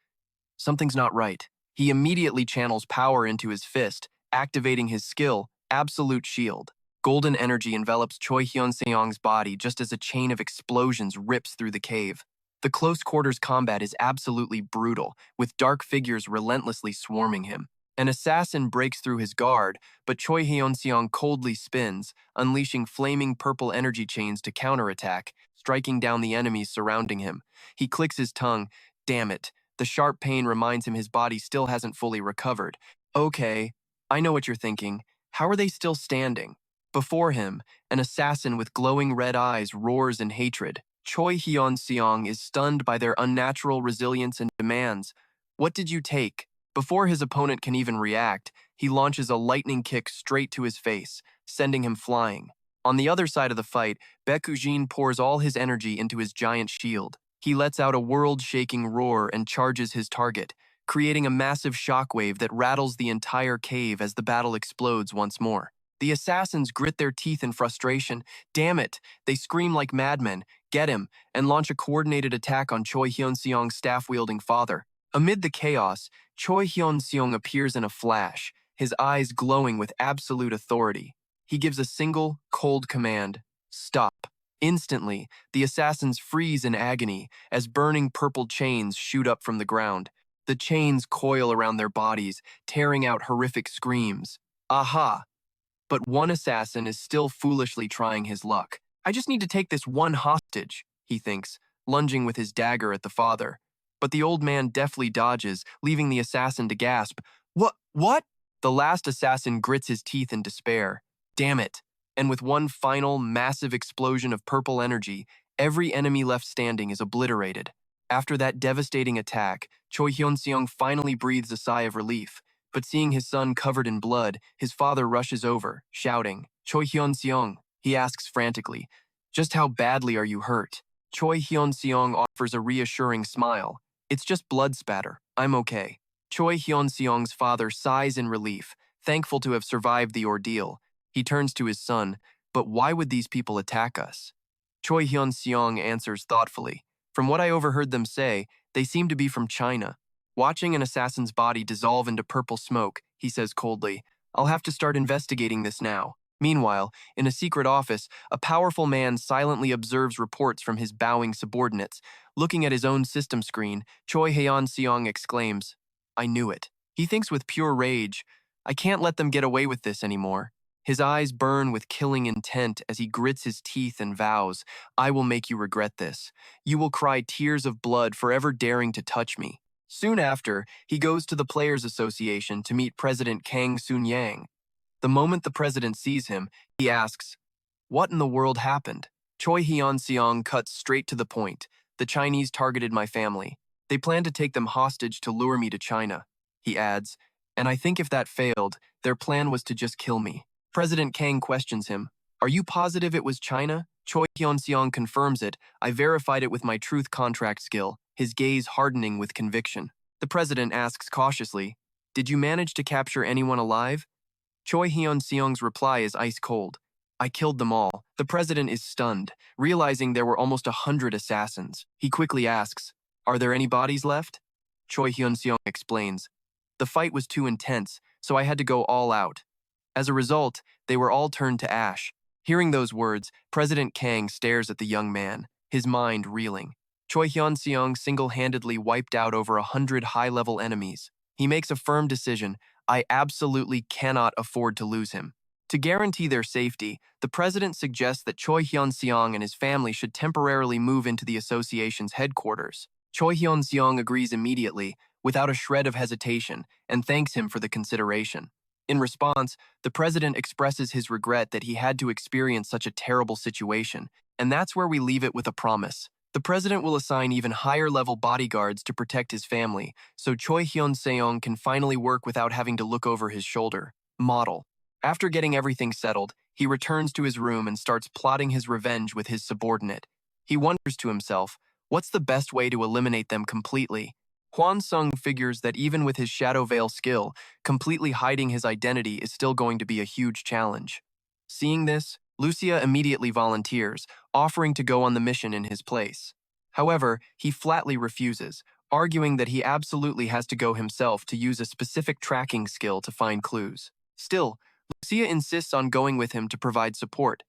something's not right. He immediately channels power into his fist, activating his skill, Absolute Shield. Golden energy envelops Choi Hyeon-seong's body just as a chain of explosions rips through the cave. The close quarters combat is absolutely brutal, with dark figures relentlessly swarming him. An assassin breaks through his guard, but Choi Hyeon-seong coldly spins, unleashing flaming purple energy chains to counterattack, striking down the enemies surrounding him. He clicks his tongue. Damn it. The sharp pain reminds him his body still hasn't fully recovered. Okay, I know what you're thinking. How are they still standing? Before him, an assassin with glowing red eyes roars in hatred. Choi Hyeon-seong is stunned by their unnatural resilience and demands, "What did you take?" Before his opponent can even react, he launches a lightning kick straight to his face, sending him flying. On the other side of the fight, Baekujin pours all his energy into his giant shield. He lets out a world-shaking roar and charges his target, creating a massive shockwave that rattles the entire cave as the battle explodes once more. The assassins grit their teeth in frustration. Damn it! They scream like madmen, "Get him!" and launch a coordinated attack on Choi Hyeon-seong's staff-wielding father. Amid the chaos, Choi Hyeon-seong appears in a flash, his eyes glowing with absolute authority. He gives a single, cold command, "Stop." Instantly, the assassins freeze in agony as burning purple chains shoot up from the ground. The chains coil around their bodies, tearing out horrific screams. Aha! But one assassin is still foolishly trying his luck. "I just need to take this one hostage," he thinks, lunging with his dagger at the father. But the old man deftly dodges, leaving the assassin to gasp. What? The last assassin grits his teeth in despair. Damn it. And with one final, massive explosion of purple energy, every enemy left standing is obliterated. After that devastating attack, Choi Hyeon-seong finally breathes a sigh of relief. But seeing his son covered in blood, his father rushes over, shouting, "Choi Hyeon-seong," he asks frantically, "Just how badly are you hurt?" Choi Hyeon-seong offers a reassuring smile. "It's just blood spatter. I'm okay." Choi Hyeon-seong's father sighs in relief, thankful to have survived the ordeal. He turns to his son, "But why would these people attack us?" Choi Hyeon-seong answers thoughtfully, "From what I overheard them say, they seem to be from China." Watching an assassin's body dissolve into purple smoke, he says coldly, "I'll have to start investigating this now." Meanwhile, in a secret office, a powerful man silently observes reports from his bowing subordinates. Looking at his own system screen, Choi Hyeon-seong exclaims, "I knew it." He thinks with pure rage, "I can't let them get away with this anymore." His eyes burn with killing intent as he grits his teeth and vows, "I will make you regret this. You will cry tears of blood for ever daring to touch me." Soon after, he goes to the Players Association to meet President Kang Soon-yang. The moment the president sees him, he asks, "What in the world happened?" Choi Hyeon-seong cuts straight to the point. "The Chinese targeted my family. They plan to take them hostage to lure me to China," he adds, "and I think if that failed, their plan was to just kill me." President Kang questions him, "Are you positive it was China?" Choi Hyeon-seong confirms it. "I verified it with my truth contract skill," his gaze hardening with conviction. The president asks cautiously, "Did you manage to capture anyone alive?" Choi Hyeon-seong's reply is ice cold. "I killed them all." The president is stunned, realizing there were almost 100 assassins. He quickly asks, "Are there any bodies left?" Choi Hyun-seong explains, "The fight was too intense, so I had to go all out." As a result, they were all turned to ash. Hearing those words, President Kang stares at the young man, his mind reeling. Choi Hyun-seong single-handedly wiped out over 100 high-level enemies. He makes a firm decision: I absolutely cannot afford to lose him. To guarantee their safety, the president suggests that Choi Hyun-seong and his family should temporarily move into the association's headquarters. Choi Hyun-seong agrees immediately, without a shred of hesitation, and thanks him for the consideration. In response, the president expresses his regret that he had to experience such a terrible situation, and that's where we leave it with a promise. The president will assign even higher-level bodyguards to protect his family, so Choi Hyun-seong can finally work without having to look over his shoulder. Model. After getting everything settled, he returns to his room and starts plotting his revenge with his subordinate. He wonders to himself, what's the best way to eliminate them completely? Hwan-sung figures that even with his shadow veil skill, completely hiding his identity is still going to be a huge challenge. Seeing this, Lucia immediately volunteers, offering to go on the mission in his place. However, he flatly refuses, arguing that he absolutely has to go himself to use a specific tracking skill to find clues. Still, Lucia insists on going with him to provide support.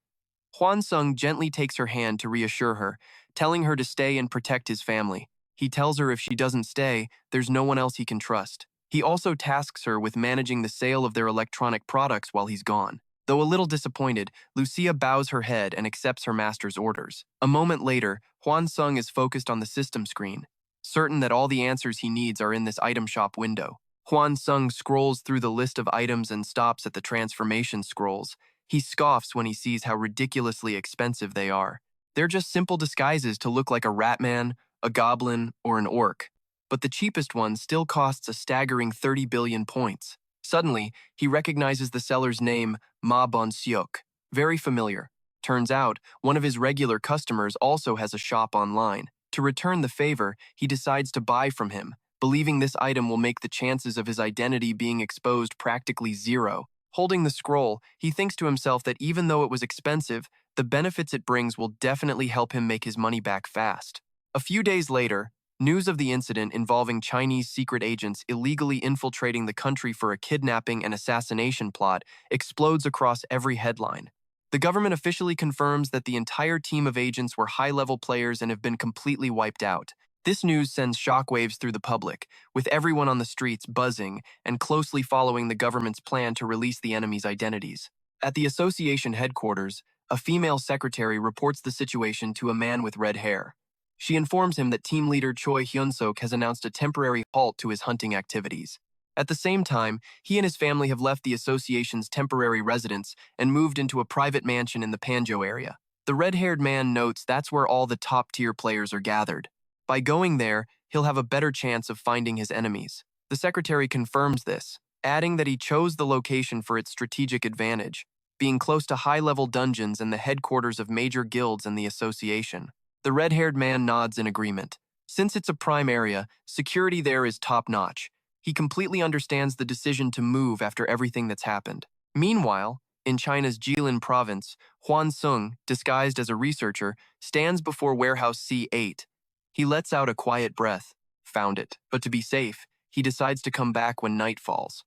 Hwan-sung gently takes her hand to reassure her, telling her to stay and protect his family. He tells her if she doesn't stay, there's no one else he can trust. He also tasks her with managing the sale of their electronic products while he's gone. Though a little disappointed, Lucia bows her head and accepts her master's orders. A moment later, Hwan-sung is focused on the system screen, certain that all the answers he needs are in this item shop window. Hwan-sung scrolls through the list of items and stops at the transformation scrolls. He scoffs when he sees how ridiculously expensive they are. They're just simple disguises to look like a rat man, a goblin, or an orc. But the cheapest one still costs a staggering 30 billion points. Suddenly, he recognizes the seller's name, Ma Bon-seok. Very familiar. Turns out, one of his regular customers also has a shop online. To return the favor, he decides to buy from him, believing this item will make the chances of his identity being exposed practically zero. Holding the scroll, he thinks to himself that even though it was expensive, the benefits it brings will definitely help him make his money back fast. A few days later, news of the incident involving Chinese secret agents illegally infiltrating the country for a kidnapping and assassination plot explodes across every headline. The government officially confirms that the entire team of agents were high-level players and have been completely wiped out. This news sends shockwaves through the public, with everyone on the streets buzzing and closely following the government's plan to release the enemy's identities. At the association headquarters, a female secretary reports the situation to a man with red hair. She informs him that team leader Choi Hyeon-seong has announced a temporary halt to his hunting activities. At the same time, he and his family have left the association's temporary residence and moved into a private mansion in the Panjo area. The red-haired man notes that's where all the top-tier players are gathered. By going there, he'll have a better chance of finding his enemies. The secretary confirms this, adding that he chose the location for its strategic advantage, being close to high-level dungeons and the headquarters of major guilds and the association. The red-haired man nods in agreement. Since it's a prime area, security there is top-notch. He completely understands the decision to move after everything that's happened. Meanwhile, in China's Jilin province, Hwan-sung, disguised as a researcher, stands before warehouse C8. He lets out a quiet breath. Found it. But to be safe, he decides to come back when night falls.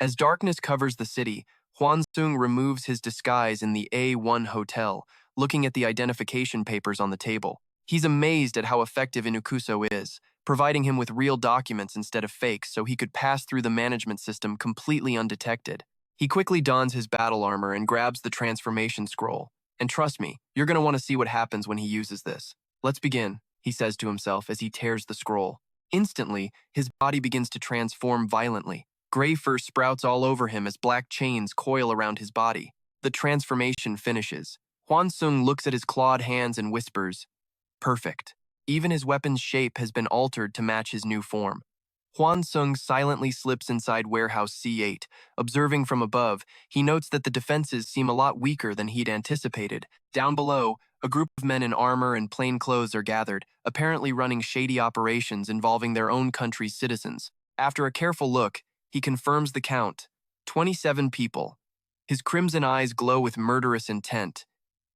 As darkness covers the city, Hwan-sung removes his disguise in the A1 hotel, looking at the identification papers on the table. He's amazed at how effective Inukuso is, providing him with real documents instead of fakes so he could pass through the management system completely undetected. He quickly dons his battle armor and grabs the transformation scroll. And trust me, you're going to want to see what happens when he uses this. Let's begin, he says to himself as he tears the scroll. Instantly, his body begins to transform violently. Gray fur sprouts all over him as black chains coil around his body. The transformation finishes. Hwan-sung looks at his clawed hands and whispers, "Perfect." Even his weapon's shape has been altered to match his new form. Hwan-sung silently slips inside warehouse C8. Observing from above, he notes that the defenses seem a lot weaker than he'd anticipated. Down below, A group of men in armor and plain clothes are gathered, apparently running shady operations involving their own country's citizens. After a careful look, he confirms the count: 27 people. His crimson eyes glow with murderous intent.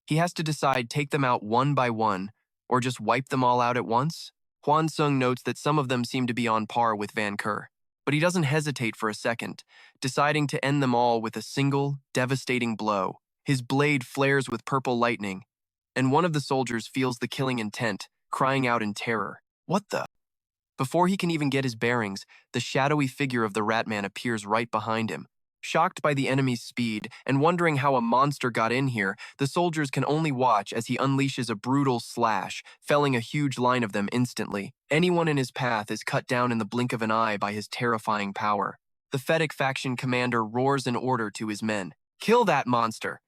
He has to decide, take them out one by one, or just wipe them all out at once? Hyeon-seong notes that some of them seem to be on par with Van Keur, but he doesn't hesitate for a second, deciding to end them all with a single, devastating blow. His blade flares with purple lightning, and one of the soldiers feels the killing intent, crying out in terror. What the? Before he can even get his bearings, the shadowy figure of the Ratman appears right behind him. Shocked by the enemy's speed and wondering how a monster got in here, the soldiers can only watch as he unleashes a brutal slash, felling a huge line of them instantly. Anyone in his path is cut down in the blink of an eye by his terrifying power. The Fennec faction commander roars an order to his men: "Kill that monster!"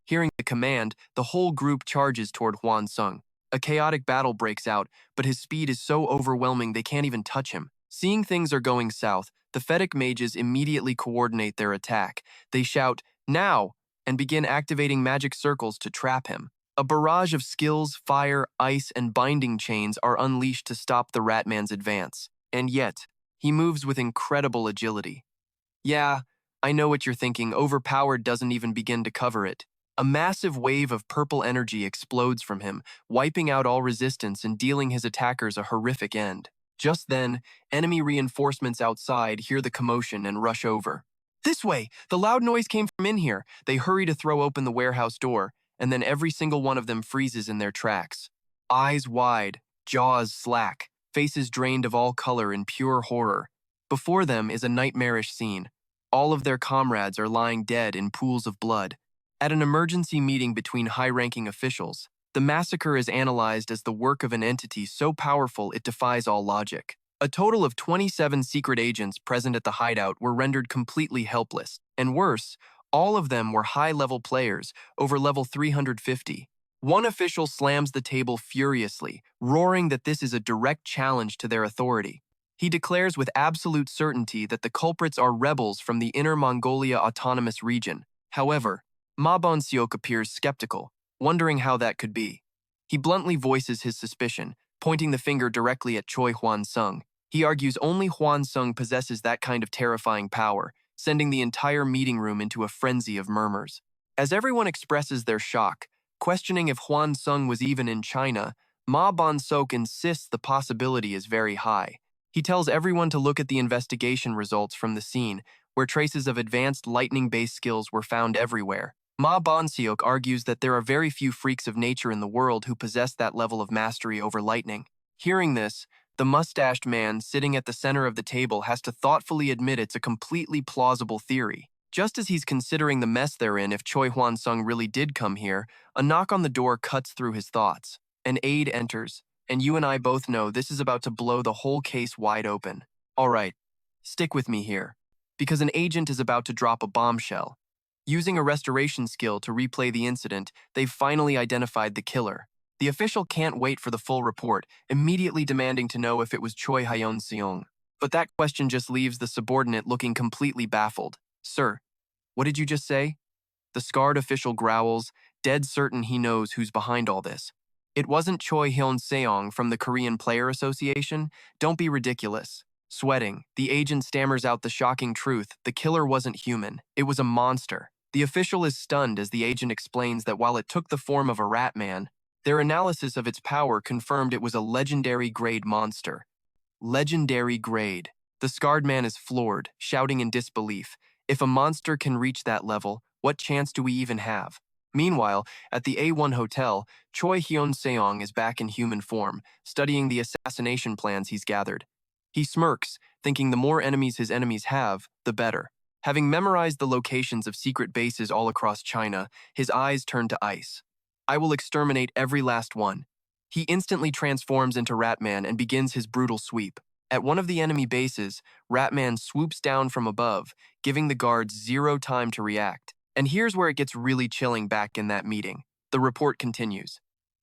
Hearing the command, the whole group charges toward Hyeon-seong. A chaotic battle breaks out, but his speed is so overwhelming they can't even touch him. Seeing things are going south, the Fennec mages immediately coordinate their attack. They shout, "Now!" and begin activating magic circles to trap him. A barrage of skills, fire, ice, and binding chains are unleashed to stop the Ratman's advance. And yet, he moves with incredible agility. Yeah, I know what you're thinking. Overpowered doesn't even begin to cover it. A massive wave of purple energy explodes from him, wiping out all resistance and dealing his attackers a horrific end. Just then, enemy reinforcements outside hear the commotion and rush over. "This way! The loud noise came from in here." They hurry to throw open the warehouse door, and then every single one of them freezes in their tracks. Eyes wide, jaws slack, faces drained of all color in pure horror. Before them is a nightmarish scene. All of their comrades are lying dead in pools of blood. At an emergency meeting between high-ranking officials, the massacre is analyzed as the work of an entity so powerful it defies all logic. A total of 27 secret agents present at the hideout were rendered completely helpless, and worse, all of them were high-level players, over level 350. One official slams the table furiously, roaring that this is a direct challenge to their authority. He declares with absolute certainty that the culprits are rebels from the Inner Mongolia Autonomous Region. However, Ma Bon-seok appears skeptical, wondering how that could be. He bluntly voices his suspicion, pointing the finger directly at Choi Hyeon-seong. He argues only Hyeon-seong possesses that kind of terrifying power, sending the entire meeting room into a frenzy of murmurs. As everyone expresses their shock, questioning if Hyeon-seong was even in China, Ma Bon-seok insists the possibility is very high. He tells everyone to look at the investigation results from the scene, where traces of advanced lightning-based skills were found everywhere. Ma Bon-seok argues that there are very few freaks of nature in the world who possess that level of mastery over lightning. Hearing this, the mustached man sitting at the center of the table has to thoughtfully admit it's a completely plausible theory. Just as he's considering the mess they're in if Choi Hyeon-seong really did come here, a knock on the door cuts through his thoughts. An aide enters, and you and I both know this is about to blow the whole case wide open. All right, stick with me here, because an agent is about to drop a bombshell. Using a restoration skill to replay the incident, they've finally identified the killer. The official can't wait for the full report, immediately demanding to know if it was Choi Hyeon-seong. But that question just leaves the subordinate looking completely baffled. "Sir, what did you just say?" The scarred official growls, dead certain he knows who's behind all this. "It wasn't Choi Hyeon-seong from the Korean Player Association? Don't be ridiculous." Sweating, the agent stammers out the shocking truth: the killer wasn't human, it was a monster. The official is stunned as the agent explains that while it took the form of a rat man, their analysis of its power confirmed it was a legendary grade monster. Legendary grade. The scarred man is floored, shouting in disbelief. If a monster can reach that level, what chance do we even have? Meanwhile, at the A1 hotel, Choi Hyeon-seong is back in human form, studying the assassination plans he's gathered. He smirks, thinking the more enemies his enemies have, the better. Having memorized the locations of secret bases all across China, his eyes turn to ice. "I will exterminate every last one." He instantly transforms into Ratman and begins his brutal sweep. At one of the enemy bases, Ratman swoops down from above, giving the guards zero time to react. And here's where it gets really chilling back in that meeting. The report continues.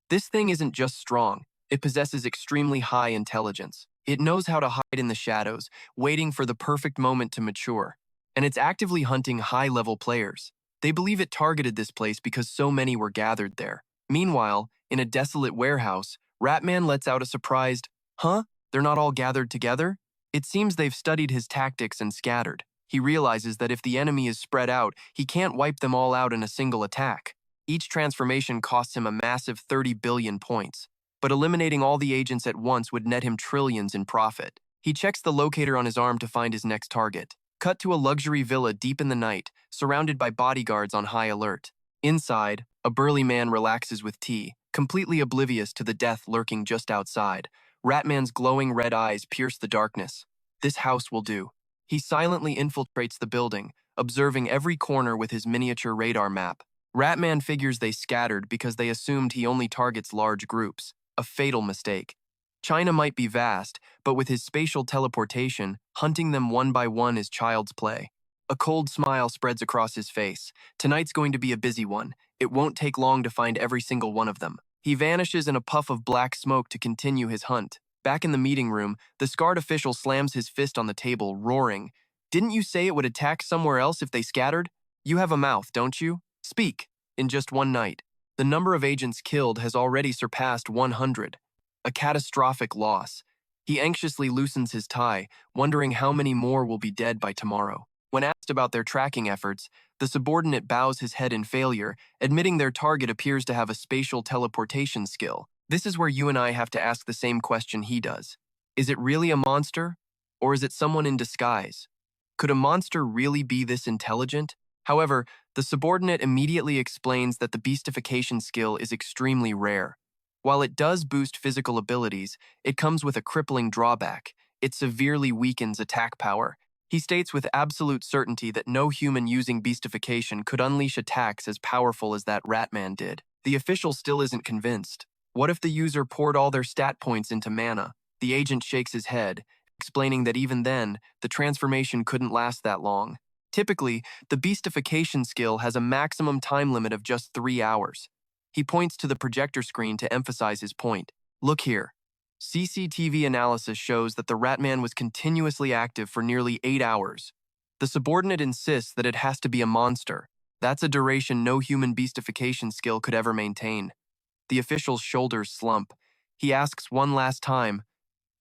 "This thing isn't just strong, it possesses extremely high intelligence. It knows how to hide in the shadows, waiting for the perfect moment to mature. And it's actively hunting high-level players. They believe it targeted this place because so many were gathered there. Meanwhile, in a desolate warehouse, Ratman lets out a surprised, "Huh? They're not all gathered together?" It seems they've studied his tactics and scattered. He realizes that if the enemy is spread out, he can't wipe them all out in a single attack. Each transformation costs him a massive 30 billion points, but eliminating all the agents at once would net him trillions in profit. He checks the locator on his arm to find his next target. Cut to a luxury villa deep in the night, surrounded by bodyguards on high alert. Inside, a burly man relaxes with tea, completely oblivious to the death lurking just outside. Ratman's glowing red eyes pierce the darkness. This house will do. He silently infiltrates the building, observing every corner with his miniature radar map. Ratman figures they scattered because they assumed he only targets large groups. A fatal mistake. China might be vast, but with his spatial teleportation, hunting them one by one is child's play. A cold smile spreads across his face. Tonight's going to be a busy one. It won't take long to find every single one of them. He vanishes in a puff of black smoke to continue his hunt. Back in the meeting room, the scarred official slams his fist on the table, roaring, "Didn't you say it would attack somewhere else if they scattered? You have a mouth, don't you? Speak." In just one night, the number of agents killed has already surpassed 100. A catastrophic loss. He anxiously loosens his tie, wondering how many more will be dead by tomorrow. When asked about their tracking efforts, the subordinate bows his head in failure, admitting their target appears to have a spatial teleportation skill. This is where you and I have to ask the same question he does. Is it really a monster? Or is it someone in disguise? Could a monster really be this intelligent? However, the subordinate immediately explains that the beastification skill is extremely rare. While it does boost physical abilities, it comes with a crippling drawback. It severely weakens attack power. He states with absolute certainty that no human using beastification could unleash attacks as powerful as that Ratman did. The official still isn't convinced. What if the user poured all their stat points into mana? The agent shakes his head, explaining that even then, the transformation couldn't last that long. Typically, the beastification skill has a maximum time limit of just 3 hours. He points to the projector screen to emphasize his point. Look here. CCTV analysis shows that the Ratman was continuously active for nearly 8 hours. The subordinate insists that it has to be a monster. That's a duration no human beastification skill could ever maintain. The official's shoulders slump. He asks one last time,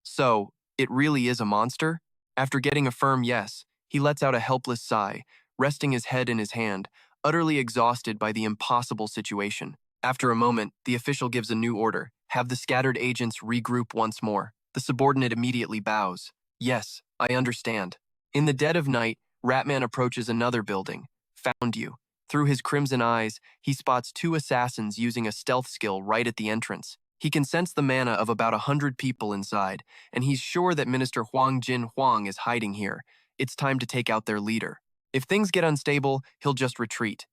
"So, it really is a monster?" After getting a firm yes, he lets out a helpless sigh, resting his head in his hand, utterly exhausted by the impossible situation. After a moment, the official gives a new order. Have the scattered agents regroup once more. The subordinate immediately bows. Yes, I understand. In the dead of night, Ratman approaches another building. Found you. Through his crimson eyes, he spots 2 assassins using a stealth skill right at the entrance. He can sense the mana of about 100 people inside, and he's sure that Minister Huang Jin Huang is hiding here. It's time to take out their leader. If things get unstable, he'll just retreat.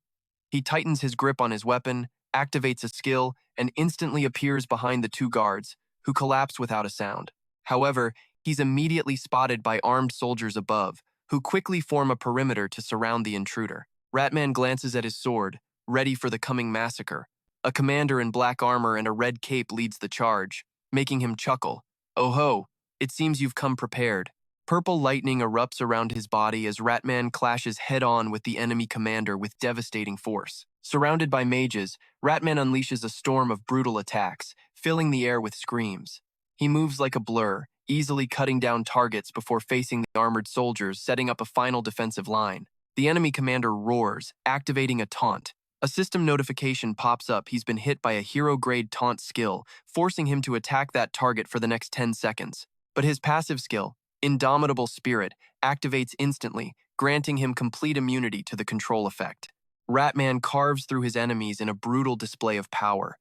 He tightens his grip on his weapon, activates a skill, and instantly appears behind the 2 guards, who collapse without a sound. However, he's immediately spotted by armed soldiers above, who quickly form a perimeter to surround the intruder. Ratman glances at his sword, ready for the coming massacre. A commander in black armor and a red cape leads the charge, making him chuckle. "Oh ho, it seems you've come prepared." Purple lightning erupts around his body as Ratman clashes head-on with the enemy commander with devastating force. Surrounded by mages, Ratman unleashes a storm of brutal attacks, filling the air with screams. He moves like a blur, easily cutting down targets before facing the armored soldiers, setting up a final defensive line. The enemy commander roars, activating a taunt. A system notification pops up he's been hit by a hero-grade taunt skill, forcing him to attack that target for the next 10 seconds. But his passive skill, Indomitable Spirit, activates instantly, granting him complete immunity to the control effect. Ratman carves through his enemies in a brutal display of power.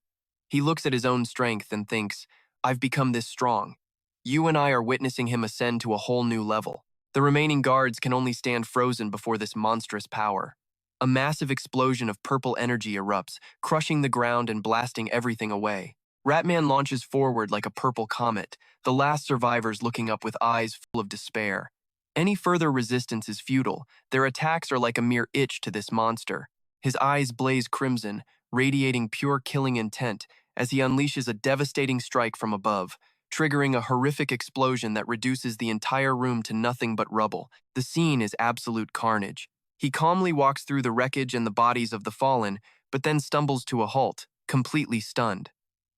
He looks at his own strength and thinks, "I've become this strong." You and I are witnessing him ascend to a whole new level. The remaining guards can only stand frozen before this monstrous power. A massive explosion of purple energy erupts, crushing the ground and blasting everything away. Ratman launches forward like a purple comet, the last survivors looking up with eyes full of despair. Any further resistance is futile. Their attacks are like a mere itch to this monster. His eyes blaze crimson, radiating pure killing intent as he unleashes a devastating strike from above, triggering a horrific explosion that reduces the entire room to nothing but rubble. The scene is absolute carnage. He calmly walks through the wreckage and the bodies of the fallen, but then stumbles to a halt, completely stunned.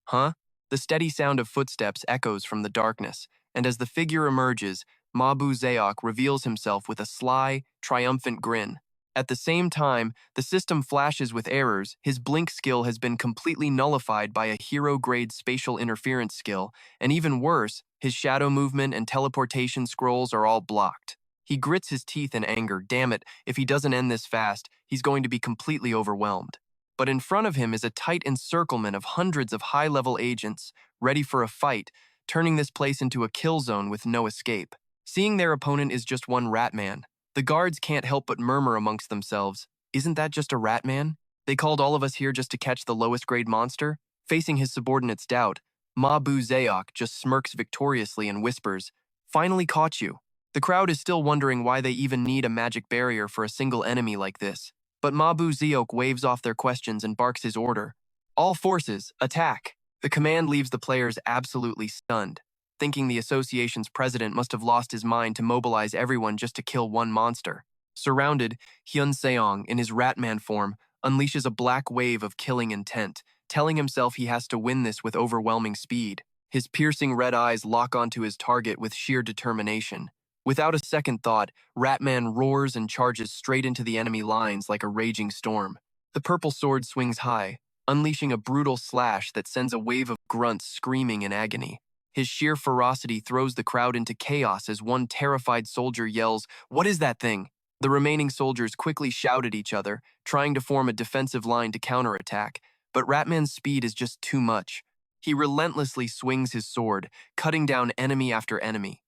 Huh? The steady sound of footsteps echoes from the darkness, and as the figure emerges, Mabu Zeok reveals himself with a sly, triumphant grin. At the same time, the system flashes with errors. His blink skill has been completely nullified by a hero-grade spatial interference skill, and even worse, his shadow movement and teleportation scrolls are all blocked. He grits his teeth in anger. Damn it, if he doesn't end this fast, he's going to be completely overwhelmed. But in front of him is a tight encirclement of hundreds of high-level agents, ready for a fight, turning this place into a kill zone with no escape. Seeing their opponent is just one Ratman, the guards can't help but murmur amongst themselves, "Isn't that just a Ratman? They called all of us here just to catch the lowest grade monster?" Facing his subordinate's doubt, Mabu Zeok just smirks victoriously and whispers, "Finally caught you." The crowd is still wondering why they even need a magic barrier for a single enemy like this. But Mabu Zeok waves off their questions and barks his order. "All forces, attack!" The command leaves the players absolutely stunned, thinking the association's president must have lost his mind to mobilize everyone just to kill one monster. Surrounded, Hyeon-seong, in his Ratman form, unleashes a black wave of killing intent, telling himself he has to win this with overwhelming speed. His piercing red eyes lock onto his target with sheer determination. Without a second thought, Ratman roars and charges straight into the enemy lines like a raging storm. The purple sword swings high, unleashing a brutal slash that sends a wave of grunts screaming in agony. His sheer ferocity throws the crowd into chaos as one terrified soldier yells, "What is that thing?" The remaining soldiers quickly shout at each other, trying to form a defensive line to counterattack, but Ratman's speed is just too much. He relentlessly swings his sword, cutting down enemy after enemy.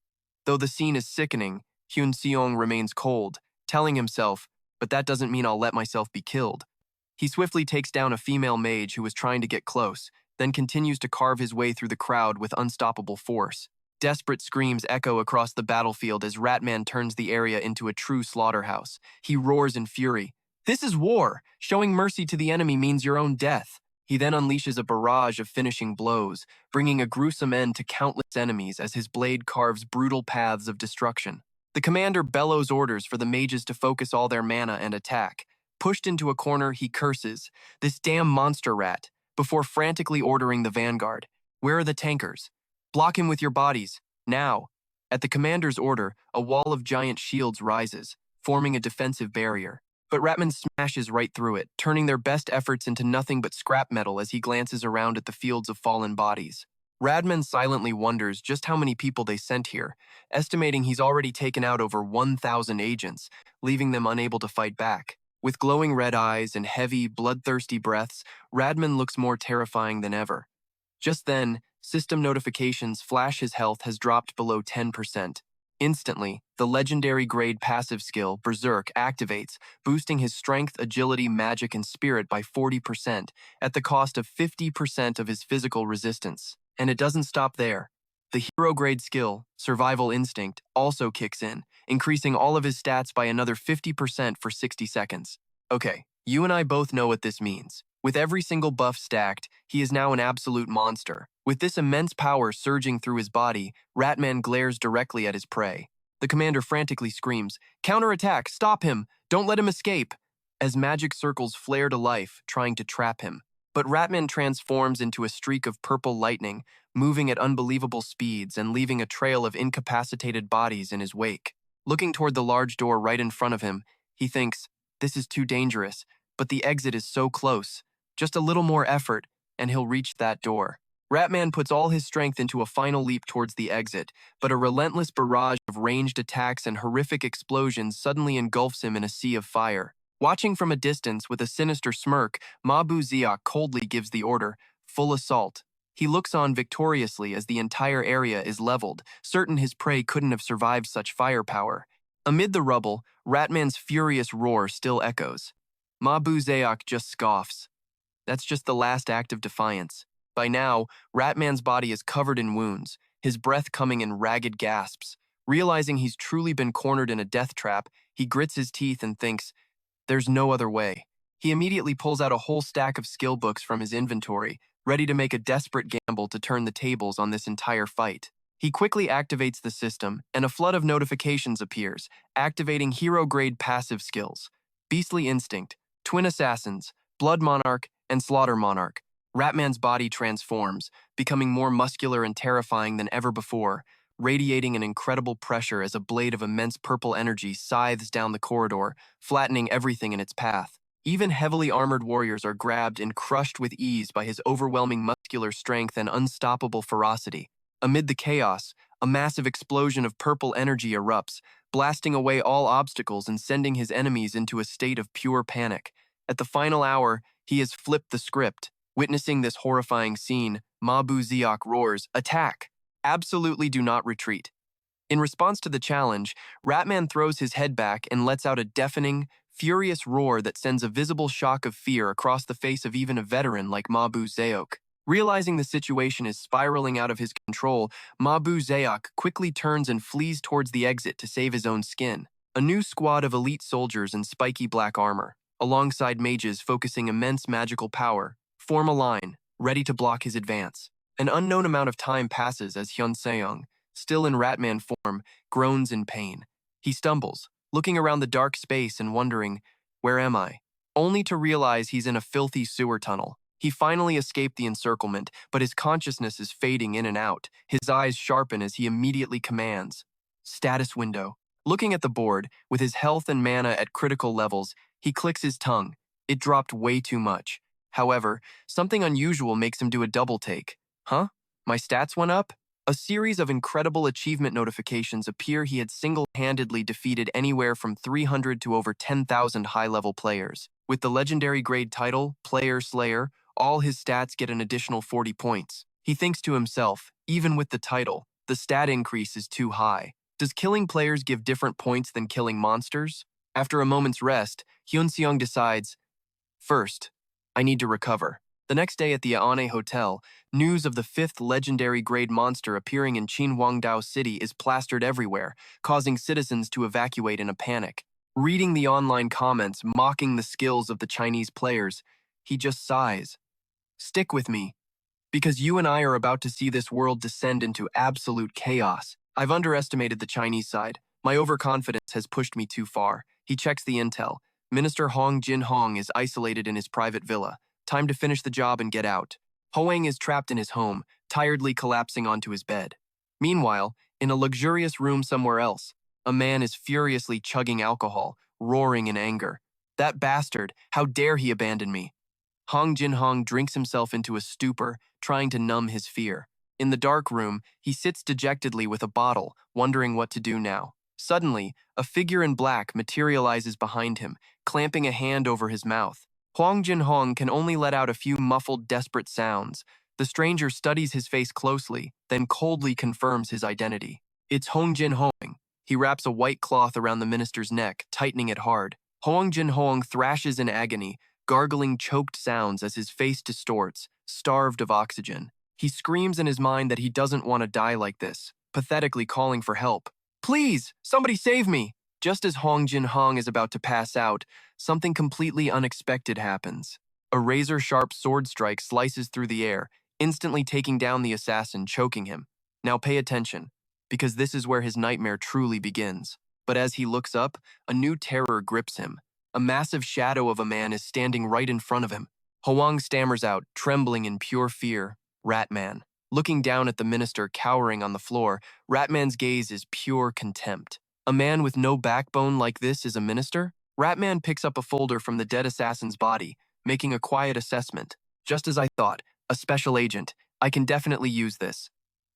Though the scene is sickening, Hyeon-seong remains cold, telling himself, "But that doesn't mean I'll let myself be killed." He swiftly takes down a female mage who was trying to get close, then continues to carve his way through the crowd with unstoppable force. Desperate screams echo across the battlefield as Ratman turns the area into a true slaughterhouse. He roars in fury. "This is war! Showing mercy to the enemy means your own death." He then unleashes a barrage of finishing blows, bringing a gruesome end to countless enemies as his blade carves brutal paths of destruction. The commander bellows orders for the mages to focus all their mana and attack. Pushed into a corner, he curses, "This damn monster rat," before frantically ordering the vanguard. "Where are the tankers? Block him with your bodies, now." At the commander's order, a wall of giant shields rises, forming a defensive barrier. But Ratman smashes right through it, turning their best efforts into nothing but scrap metal as he glances around at the fields of fallen bodies. Radman silently wonders just how many people they sent here, estimating he's already taken out over 1,000 agents, leaving them unable to fight back. With glowing red eyes and heavy, bloodthirsty breaths, Radman looks more terrifying than ever. Just then, system notifications flash his health has dropped below 10%. Instantly, the legendary grade passive skill, Berserk, activates, boosting his strength, agility, magic, and spirit by 40%, at the cost of 50% of his physical resistance. And it doesn't stop there. The hero-grade skill, Survival Instinct, also kicks in, increasing all of his stats by another 50% for 60 seconds. Okay, you and I both know what this means. With every single buff stacked, he is now an absolute monster. With this immense power surging through his body, Ratman glares directly at his prey. The commander frantically screams, "Counterattack! Stop him! Don't let him escape!" as magic circles flare to life, trying to trap him. But Ratman transforms into a streak of purple lightning, moving at unbelievable speeds and leaving a trail of incapacitated bodies in his wake. Looking toward the large door right in front of him, he thinks, "This is too dangerous, but the exit is so close. Just a little more effort, and he'll reach that door." Ratman puts all his strength into a final leap towards the exit, but a relentless barrage of ranged attacks and horrific explosions suddenly engulfs him in a sea of fire. Watching from a distance with a sinister smirk, Mabu Zeok coldly gives the order, "Full assault." He looks on victoriously as the entire area is leveled, certain his prey couldn't have survived such firepower. Amid the rubble, Ratman's furious roar still echoes. Mabu Zeok just scoffs. That's just the last act of defiance. By now, Ratman's body is covered in wounds, his breath coming in ragged gasps. Realizing he's truly been cornered in a death trap, he grits his teeth and thinks, there's no other way. He immediately pulls out a whole stack of skill books from his inventory, ready to make a desperate gamble to turn the tables on this entire fight. He quickly activates the system, and a flood of notifications appears, activating hero-grade passive skills. Beastly Instinct, Twin Assassins, Blood Monarch, and Slaughter Monarch. Ratman's body transforms, becoming more muscular and terrifying than ever before, radiating an incredible pressure as a blade of immense purple energy scythes down the corridor, flattening everything in its path. Even heavily armored warriors are grabbed and crushed with ease by his overwhelming muscular strength and unstoppable ferocity. Amid the chaos, a massive explosion of purple energy erupts, blasting away all obstacles and sending his enemies into a state of pure panic. At the final hour, he has flipped the script. Witnessing this horrifying scene, Mabu Ziok roars, "Attack! Absolutely do not retreat." In response to the challenge, Ratman throws his head back and lets out a deafening, furious roar that sends a visible shock of fear across the face of even a veteran like Mabu Zeok. Realizing the situation is spiraling out of his control, Mabu Zeok quickly turns and flees towards the exit to save his own skin. A new squad of elite soldiers in spiky black armor, alongside mages focusing immense magical power, form a line, ready to block his advance. An unknown amount of time passes as Hyeon-seong, still in Ratman form, groans in pain. He stumbles, looking around the dark space and wondering, "Where am I?" Only to realize he's in a filthy sewer tunnel. He finally escaped the encirclement, but his consciousness is fading in and out. His eyes sharpen as he immediately commands, "Status window." Looking at the board, with his health and mana at critical levels, he clicks his tongue. It dropped way too much. However, something unusual makes him do a double take. Huh? My stats went up? A series of incredible achievement notifications appear. He had single-handedly defeated anywhere from 300 to over 10,000 high-level players. With the legendary grade title, Player Slayer, all his stats get an additional 40 points. He thinks to himself, even with the title, the stat increase is too high. Does killing players give different points than killing monsters? After a moment's rest, Hyeon-seong decides, first, I need to recover. The next day at the Aane Hotel, news of the fifth legendary grade monster appearing in Chinwangdao City is plastered everywhere, causing citizens to evacuate in a panic. Reading the online comments mocking the skills of the Chinese players, he just sighs. Stick with me, because you and I are about to see this world descend into absolute chaos. I've underestimated the Chinese side. My overconfidence has pushed me too far. He checks the intel. Minister Hong Jin-hong is isolated in his private villa. Time to finish the job and get out. Hoang is trapped in his home, tiredly collapsing onto his bed. Meanwhile, in a luxurious room somewhere else, a man is furiously chugging alcohol, roaring in anger. That bastard, how dare he abandon me? Hong Jin-hong drinks himself into a stupor, trying to numb his fear. In the dark room, he sits dejectedly with a bottle, wondering what to do now. Suddenly, a figure in black materializes behind him, clamping a hand over his mouth. Hwang Jin-hong can only let out a few muffled, desperate sounds. The stranger studies his face closely, then coldly confirms his identity. It's Hong Jin-hong. He wraps a white cloth around the minister's neck, tightening it hard. Hwang Jin-hong thrashes in agony, gargling choked sounds as his face distorts, starved of oxygen. He screams in his mind that he doesn't want to die like this, pathetically calling for help. "Please, somebody save me!" Just as Hong Jin-hong is about to pass out, something completely unexpected happens. A razor-sharp sword strike slices through the air, instantly taking down the assassin, choking him. Now pay attention, because this is where his nightmare truly begins. But as he looks up, a new terror grips him. A massive shadow of a man is standing right in front of him. Hoang stammers out, trembling in pure fear, "Ratman." Looking down at the minister cowering on the floor, Ratman's gaze is pure contempt. A man with no backbone like this is a minister? Ratman picks up a folder from the dead assassin's body, making a quiet assessment. Just as I thought, a special agent. I can definitely use this.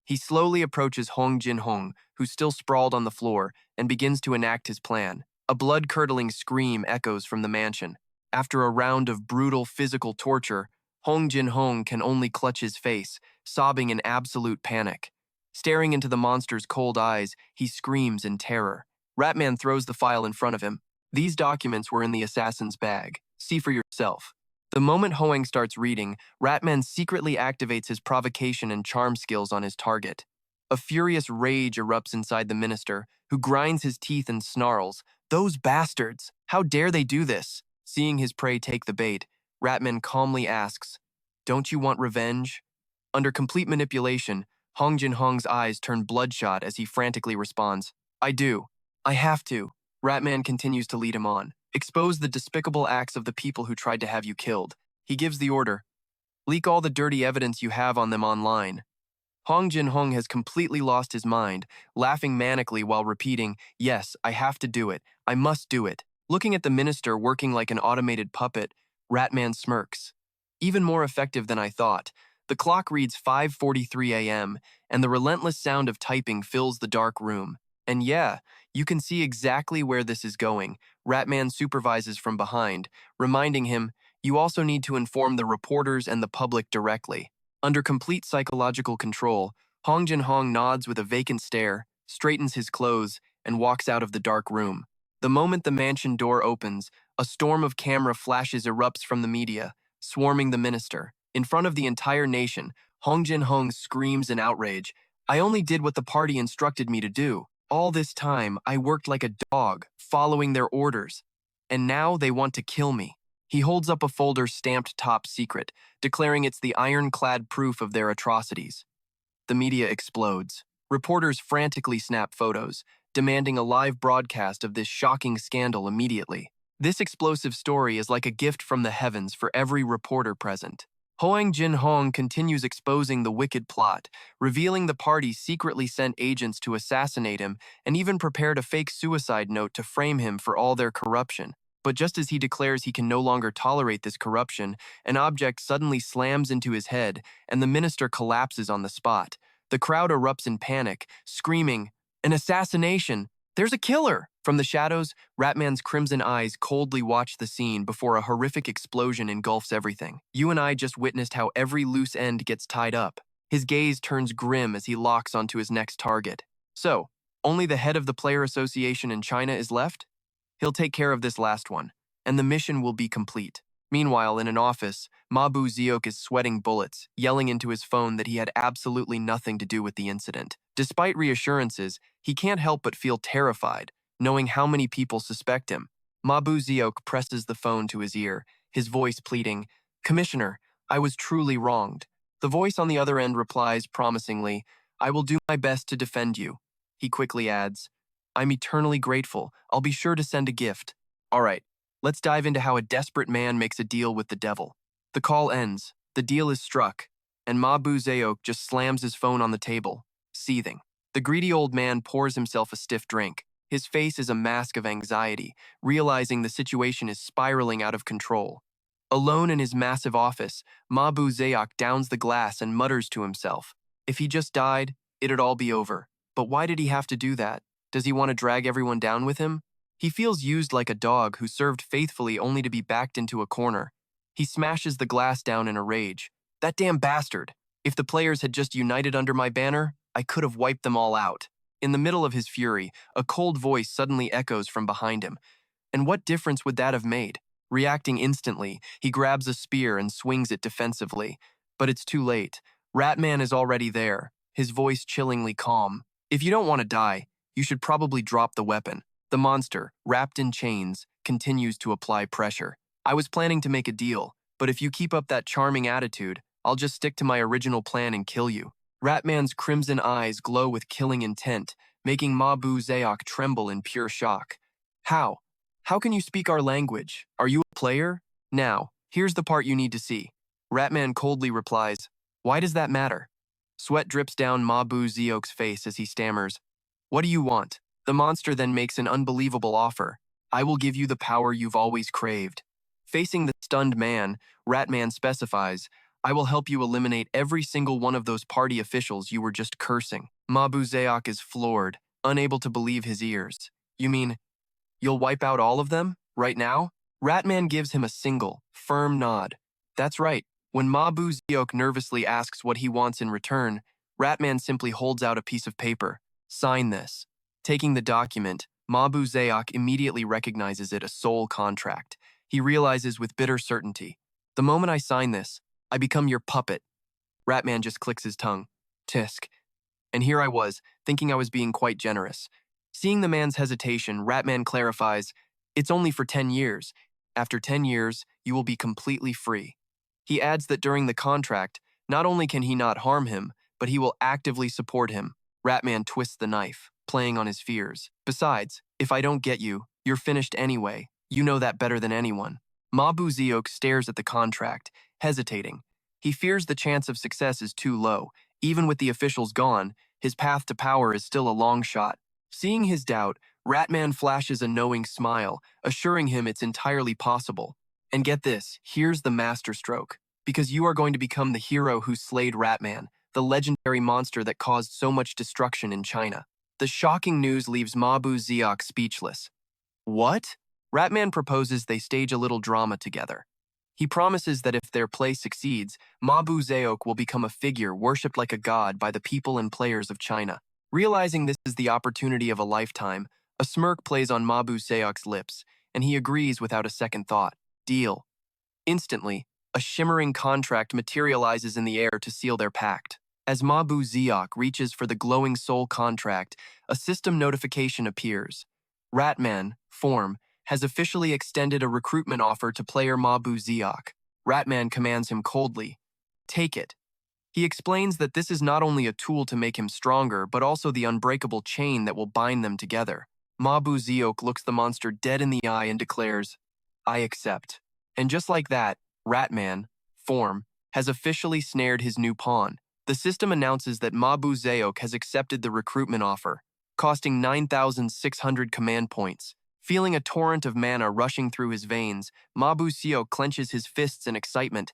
He slowly approaches Hong Jin-hong, who's still sprawled on the floor, and begins to enact his plan. A blood-curdling scream echoes from the mansion. After a round of brutal physical torture, Hong Jin-hong can only clutch his face, sobbing in absolute panic. Staring into the monster's cold eyes, he screams in terror. Ratman throws the file in front of him. These documents were in the assassin's bag. See for yourself. The moment Hoang starts reading, Ratman secretly activates his provocation and charm skills on his target. A furious rage erupts inside the minister, who grinds his teeth and snarls. "Those bastards! How dare they do this?" Seeing his prey take the bait, Ratman calmly asks, "Don't you want revenge?" Under complete manipulation, Hong Jin-hong's eyes turn bloodshot as he frantically responds, "I do. I have to." Ratman continues to lead him on. "Expose the despicable acts of the people who tried to have you killed." He gives the order, Leak all the dirty evidence you have on them online. Hong Jin-hong has completely lost his mind, laughing manically while repeating, "Yes, I have to do it. I must do it." Looking at the minister working like an automated puppet, Ratman smirks. Even more effective than I thought. The clock reads 5:43 a.m., and the relentless sound of typing fills the dark room. And yeah, you can see exactly where this is going. Ratman supervises from behind, reminding him, "You also need to inform the reporters and the public directly." Under complete psychological control, Hong Jin-hong nods with a vacant stare, straightens his clothes, and walks out of the dark room. The moment the mansion door opens, a storm of camera flashes erupts from the media, swarming the minister. In front of the entire nation, Hong Jin-hong screams in outrage, "I only did what the party instructed me to do. All this time, I worked like a dog, following their orders. And now they want to kill me." He holds up a folder stamped top secret, declaring it's the ironclad proof of their atrocities. The media explodes. Reporters frantically snap photos, demanding a live broadcast of this shocking scandal immediately. This explosive story is like a gift from the heavens for every reporter present. Hoang Jin-hong continues exposing the wicked plot, revealing the party secretly sent agents to assassinate him and even prepared a fake suicide note to frame him for all their corruption. But just as he declares he can no longer tolerate this corruption, an object suddenly slams into his head and the minister collapses on the spot. The crowd erupts in panic, screaming, "An assassination! There's a killer!" From the shadows, Ratman's crimson eyes coldly watch the scene before a horrific explosion engulfs everything. You and I just witnessed how every loose end gets tied up. His gaze turns grim as he locks onto his next target. So, only the head of the Player Association in China is left? He'll take care of this last one, and the mission will be complete. Meanwhile, in an office, Mabu Ziok is sweating bullets, yelling into his phone that he had absolutely nothing to do with the incident. Despite reassurances, he can't help but feel terrified, knowing how many people suspect him. Mabu Ziok presses the phone to his ear, his voice pleading, "Commissioner, I was truly wronged." The voice on the other end replies promisingly, "I will do my best to defend you." He quickly adds, "I'm eternally grateful. I'll be sure to send a gift." All right, let's dive into how a desperate man makes a deal with the devil. The call ends, the deal is struck, and Mabu Zeok just slams his phone on the table, seething. The greedy old man pours himself a stiff drink. His face is a mask of anxiety, realizing the situation is spiraling out of control. Alone in his massive office, Mabu Zeok downs the glass and mutters to himself, "If he just died, it'd all be over. But why did he have to do that? Does he want to drag everyone down with him?" He feels used like a dog who served faithfully only to be backed into a corner. He smashes the glass down in a rage. "That damn bastard! If the players had just united under my banner, I could have wiped them all out." In the middle of his fury, a cold voice suddenly echoes from behind him. And what difference would that have made? Reacting instantly, he grabs a spear and swings it defensively. But it's too late. Ratman is already there, his voice chillingly calm. "If you don't want to die, you should probably drop the weapon." The monster, wrapped in chains, continues to apply pressure. "I was planning to make a deal, but if you keep up that charming attitude, I'll just stick to my original plan and kill you." Ratman's crimson eyes glow with killing intent, making Mabu Zeok tremble in pure shock. "How? How can you speak our language? Are you a player?" "Now, here's the part you need to see." Ratman coldly replies, "Why does that matter?" Sweat drips down Mabu Zeok's face as he stammers, "What do you want?" The monster then makes an unbelievable offer. "I will give you the power you've always craved." Facing the stunned man, Ratman specifies, "I will help you eliminate every single one of those party officials you were just cursing." Mabu Zeok is floored, unable to believe his ears. "You mean, you'll wipe out all of them, right now?" Ratman gives him a single, firm nod. That's right. When Mabu Zeok nervously asks what he wants in return, Ratman simply holds out a piece of paper. "Sign this." Taking the document, Mabu Zeok immediately recognizes it a soul contract. He realizes with bitter certainty, "The moment I sign this, I become your puppet." Ratman just clicks his tongue. Tisk. And here I was, thinking I was being quite generous. Seeing the man's hesitation, Ratman clarifies, "It's only for 10 years. After 10 years, you will be completely free." He adds that during the contract, not only can he not harm him, but he will actively support him. Ratman twists the knife, playing on his fears. "Besides, if I don't get you, you're finished anyway. You know that better than anyone." Mabu Zeok stares at the contract, hesitating. He fears the chance of success is too low. Even with the officials gone, his path to power is still a long shot. Seeing his doubt, Ratman flashes a knowing smile, assuring him it's entirely possible. And get this, here's the masterstroke. Because you are going to become the hero who slayed Ratman, the legendary monster that caused so much destruction in China. The shocking news leaves Mabu Zeok speechless. What? Ratman proposes they stage a little drama together. He promises that if their play succeeds, Mabu Zeok will become a figure worshipped like a god by the people and players of China. Realizing this is the opportunity of a lifetime, a smirk plays on Mabu Zeok's lips, and he agrees without a second thought. Deal. Instantly, a shimmering contract materializes in the air to seal their pact. As Mabu Zeok reaches for the glowing soul contract, a system notification appears. Ratman, Form, has officially extended a recruitment offer to player Mabu Zeok. Ratman commands him coldly, "Take it." He explains that this is not only a tool to make him stronger, but also the unbreakable chain that will bind them together. Mabu Zeok looks the monster dead in the eye and declares, "I accept." And just like that, Ratman, Form, has officially snared his new pawn. The system announces that Mabu Zeok has accepted the recruitment offer, costing 9,600 command points. Feeling a torrent of mana rushing through his veins, Mabu Zeok clenches his fists in excitement.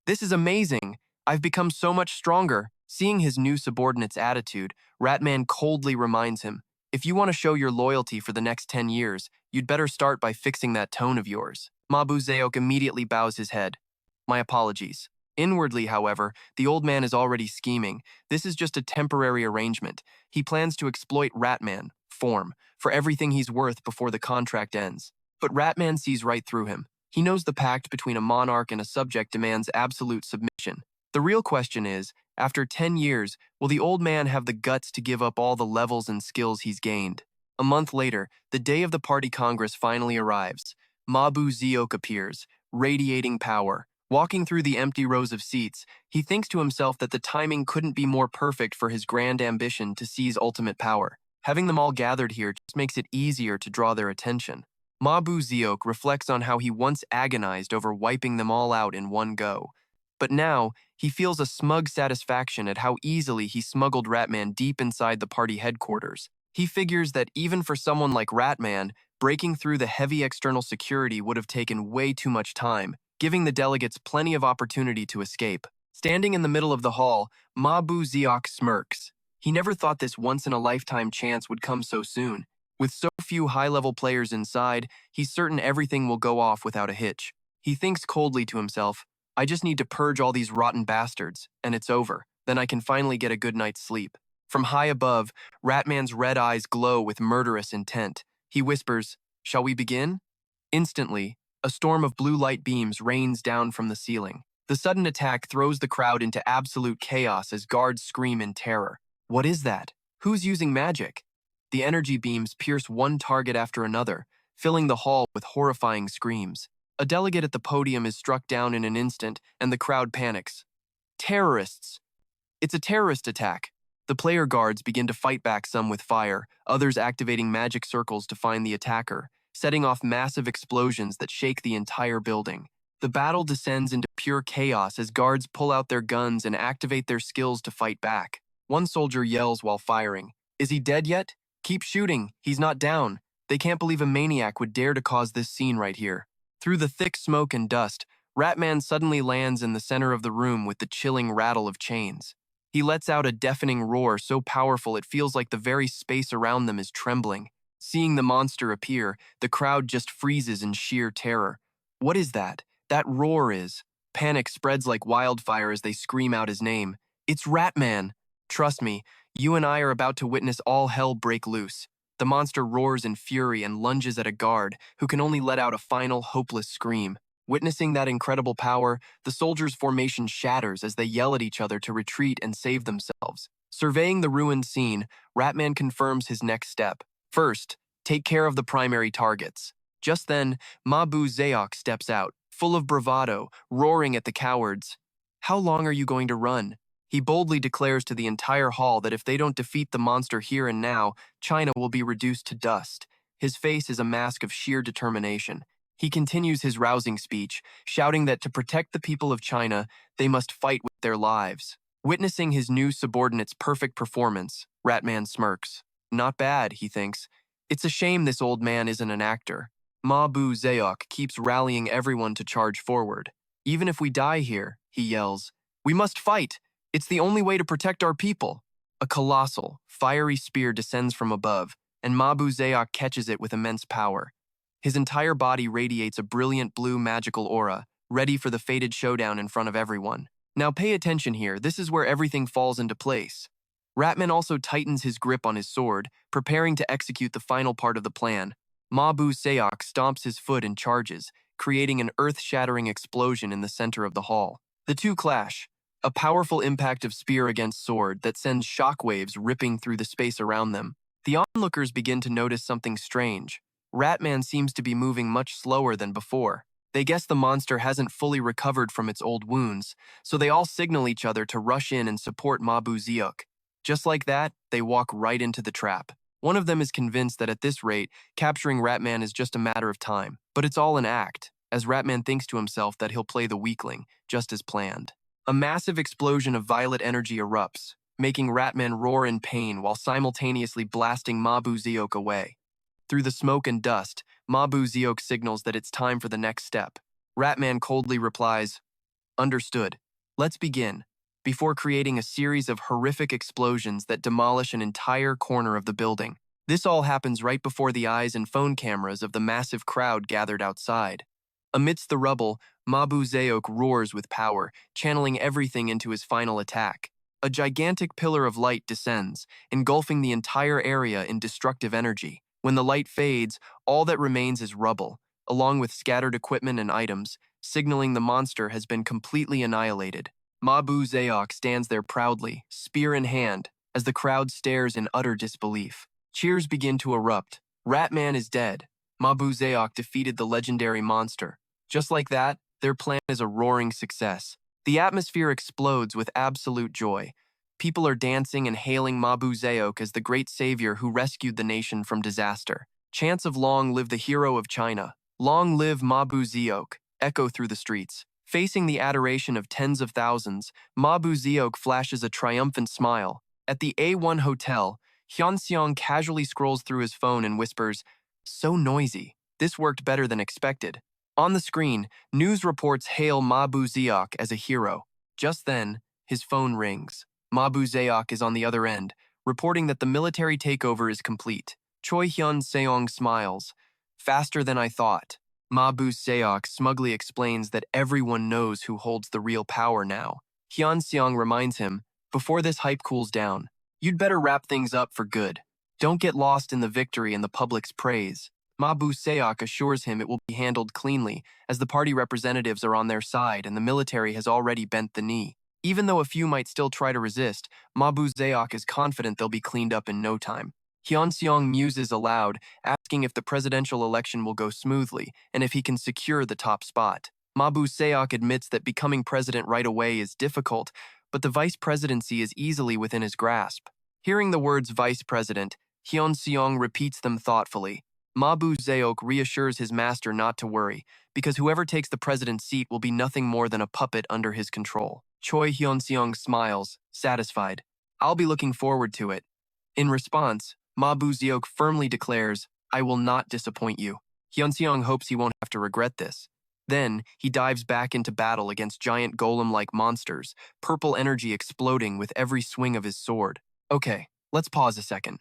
"This is amazing! I've become so much stronger." Seeing his new subordinate's attitude, Ratman coldly reminds him, "If you want to show your loyalty for the next 10 years, you'd better start by fixing that tone of yours." Mabu Zeok immediately bows his head. "My apologies." Inwardly, however, the old man is already scheming. This is just a temporary arrangement. He plans to exploit Ratman, Form, for everything he's worth before the contract ends. But Ratman sees right through him. He knows the pact between a monarch and a subject demands absolute submission. The real question is, after 10 years, will the old man have the guts to give up all the levels and skills he's gained? A month later, the day of the party congress finally arrives. Mabu Zeok appears, radiating power. Walking through the empty rows of seats, he thinks to himself that the timing couldn't be more perfect for his grand ambition to seize ultimate power. Having them all gathered here just makes it easier to draw their attention. Mabu Zeok reflects on how he once agonized over wiping them all out in one go. But now, he feels a smug satisfaction at how easily he smuggled Ratman deep inside the party headquarters. He figures that even for someone like Ratman, breaking through the heavy external security would have taken way too much time, giving the delegates plenty of opportunity to escape. Standing in the middle of the hall, Mabu Zeok smirks. He never thought this once-in-a-lifetime chance would come so soon. With so few high-level players inside, he's certain everything will go off without a hitch. He thinks coldly to himself, "I just need to purge all these rotten bastards, and it's over. Then I can finally get a good night's sleep." From high above, Ratman's red eyes glow with murderous intent. He whispers, "Shall we begin?" Instantly, a storm of blue light beams rains down from the ceiling. The sudden attack throws the crowd into absolute chaos as guards scream in terror. What is that? Who's using magic? The energy beams pierce one target after another, filling the hall with horrifying screams. A delegate at the podium is struck down in an instant, and the crowd panics. Terrorists! It's a terrorist attack. The player guards begin to fight back, some with fire, others activating magic circles to find the attacker, setting off massive explosions that shake the entire building. The battle descends into pure chaos as guards pull out their guns and activate their skills to fight back. One soldier yells while firing, "Is he dead yet? Keep shooting, he's not down." They can't believe a maniac would dare to cause this scene right here. Through the thick smoke and dust, Ratman suddenly lands in the center of the room with the chilling rattle of chains. He lets out a deafening roar so powerful it feels like the very space around them is trembling. Seeing the monster appear, the crowd just freezes in sheer terror. What is that? That roar is. Panic spreads like wildfire as they scream out his name. It's Ratman! Trust me, you and I are about to witness all hell break loose. The monster roars in fury and lunges at a guard, who can only let out a final, hopeless scream. Witnessing that incredible power, the soldiers' formation shatters as they yell at each other to retreat and save themselves. Surveying the ruined scene, Ratman confirms his next step. First, take care of the primary targets. Just then, Mabu Zeok steps out, full of bravado, roaring at the cowards. "How long are you going to run?" He boldly declares to the entire hall that if they don't defeat the monster here and now, China will be reduced to dust. His face is a mask of sheer determination. He continues his rousing speech, shouting that to protect the people of China, they must fight with their lives. Witnessing his new subordinate's perfect performance, Ratman smirks. Not bad, he thinks. It's a shame this old man isn't an actor. Ma Bu Zeok keeps rallying everyone to charge forward. Even if we die here, he yells, we must fight! It's the only way to protect our people. A colossal, fiery spear descends from above, and Ma Bu Zeok catches it with immense power. His entire body radiates a brilliant blue magical aura, ready for the fated showdown in front of everyone. Now pay attention here, this is where everything falls into place. Ratman also tightens his grip on his sword, preparing to execute the final part of the plan. Ma Bu Seok stomps his foot and charges, creating an earth-shattering explosion in the center of the hall. The two clash, a powerful impact of spear against sword that sends shockwaves ripping through the space around them. The onlookers begin to notice something strange. Ratman seems to be moving much slower than before. They guess the monster hasn't fully recovered from its old wounds, so they all signal each other to rush in and support Ma Bu Zeok. Just like that, they walk right into the trap. One of them is convinced that at this rate, capturing Ratman is just a matter of time. But it's all an act, as Ratman thinks to himself that he'll play the weakling, just as planned. A massive explosion of violet energy erupts, making Ratman roar in pain while simultaneously blasting Ma Bu Zeok away. Through the smoke and dust, Ma Bu Zeok signals that it's time for the next step. Ratman coldly replies, understood. Let's begin, before creating a series of horrific explosions that demolish an entire corner of the building. This all happens right before the eyes and phone cameras of the massive crowd gathered outside. Amidst the rubble, Ma Bu Zeok roars with power, channeling everything into his final attack. A gigantic pillar of light descends, engulfing the entire area in destructive energy. When the light fades, all that remains is rubble, along with scattered equipment and items, signaling the monster has been completely annihilated. Ma Bu Zeok stands there proudly, spear in hand, as the crowd stares in utter disbelief. Cheers begin to erupt. Ratman is dead. Ma Bu Zeok defeated the legendary monster. Just like that, their plan is a roaring success. The atmosphere explodes with absolute joy. People are dancing and hailing Ma Bu Zeok as the great savior who rescued the nation from disaster. Chants of "Long live the hero of China," "Long live Ma Bu Zeok," echo through the streets. Facing the adoration of tens of thousands, Ma Bu Zeok flashes a triumphant smile. At the A1 hotel, Hyeon-seong casually scrolls through his phone and whispers, "So noisy. This worked better than expected." On the screen, news reports hail Ma Bu Zeok as a hero. Just then, his phone rings. Ma Bu Zeok is on the other end, reporting that the military takeover is complete. Choi Hyeon-seong smiles. "Faster than I thought." Ma Bu Zeok smugly explains that everyone knows who holds the real power now. Hyeon-seong reminds him, "Before this hype cools down, you'd better wrap things up for good. Don't get lost in the victory and the public's praise." Ma Bu Zeok assures him it will be handled cleanly, as the party representatives are on their side and the military has already bent the knee. Even though a few might still try to resist, Ma Bu Zeok is confident they'll be cleaned up in no time. Hyeon-seong muses aloud, asking if the presidential election will go smoothly and if he can secure the top spot. Ma Bu Zeok admits that becoming president right away is difficult, but the vice presidency is easily within his grasp. Hearing the words vice president, Hyeon-seong repeats them thoughtfully. Ma Bu Zeok reassures his master not to worry, because whoever takes the president's seat will be nothing more than a puppet under his control. Choi Hyeon-seong smiles, satisfied. "I'll be looking forward to it." In response, Ma Bu Zeok firmly declares, "I will not disappoint you." Hyeon-seong hopes he won't have to regret this. Then, he dives back into battle against giant golem-like monsters, purple energy exploding with every swing of his sword. Okay, let's pause a second.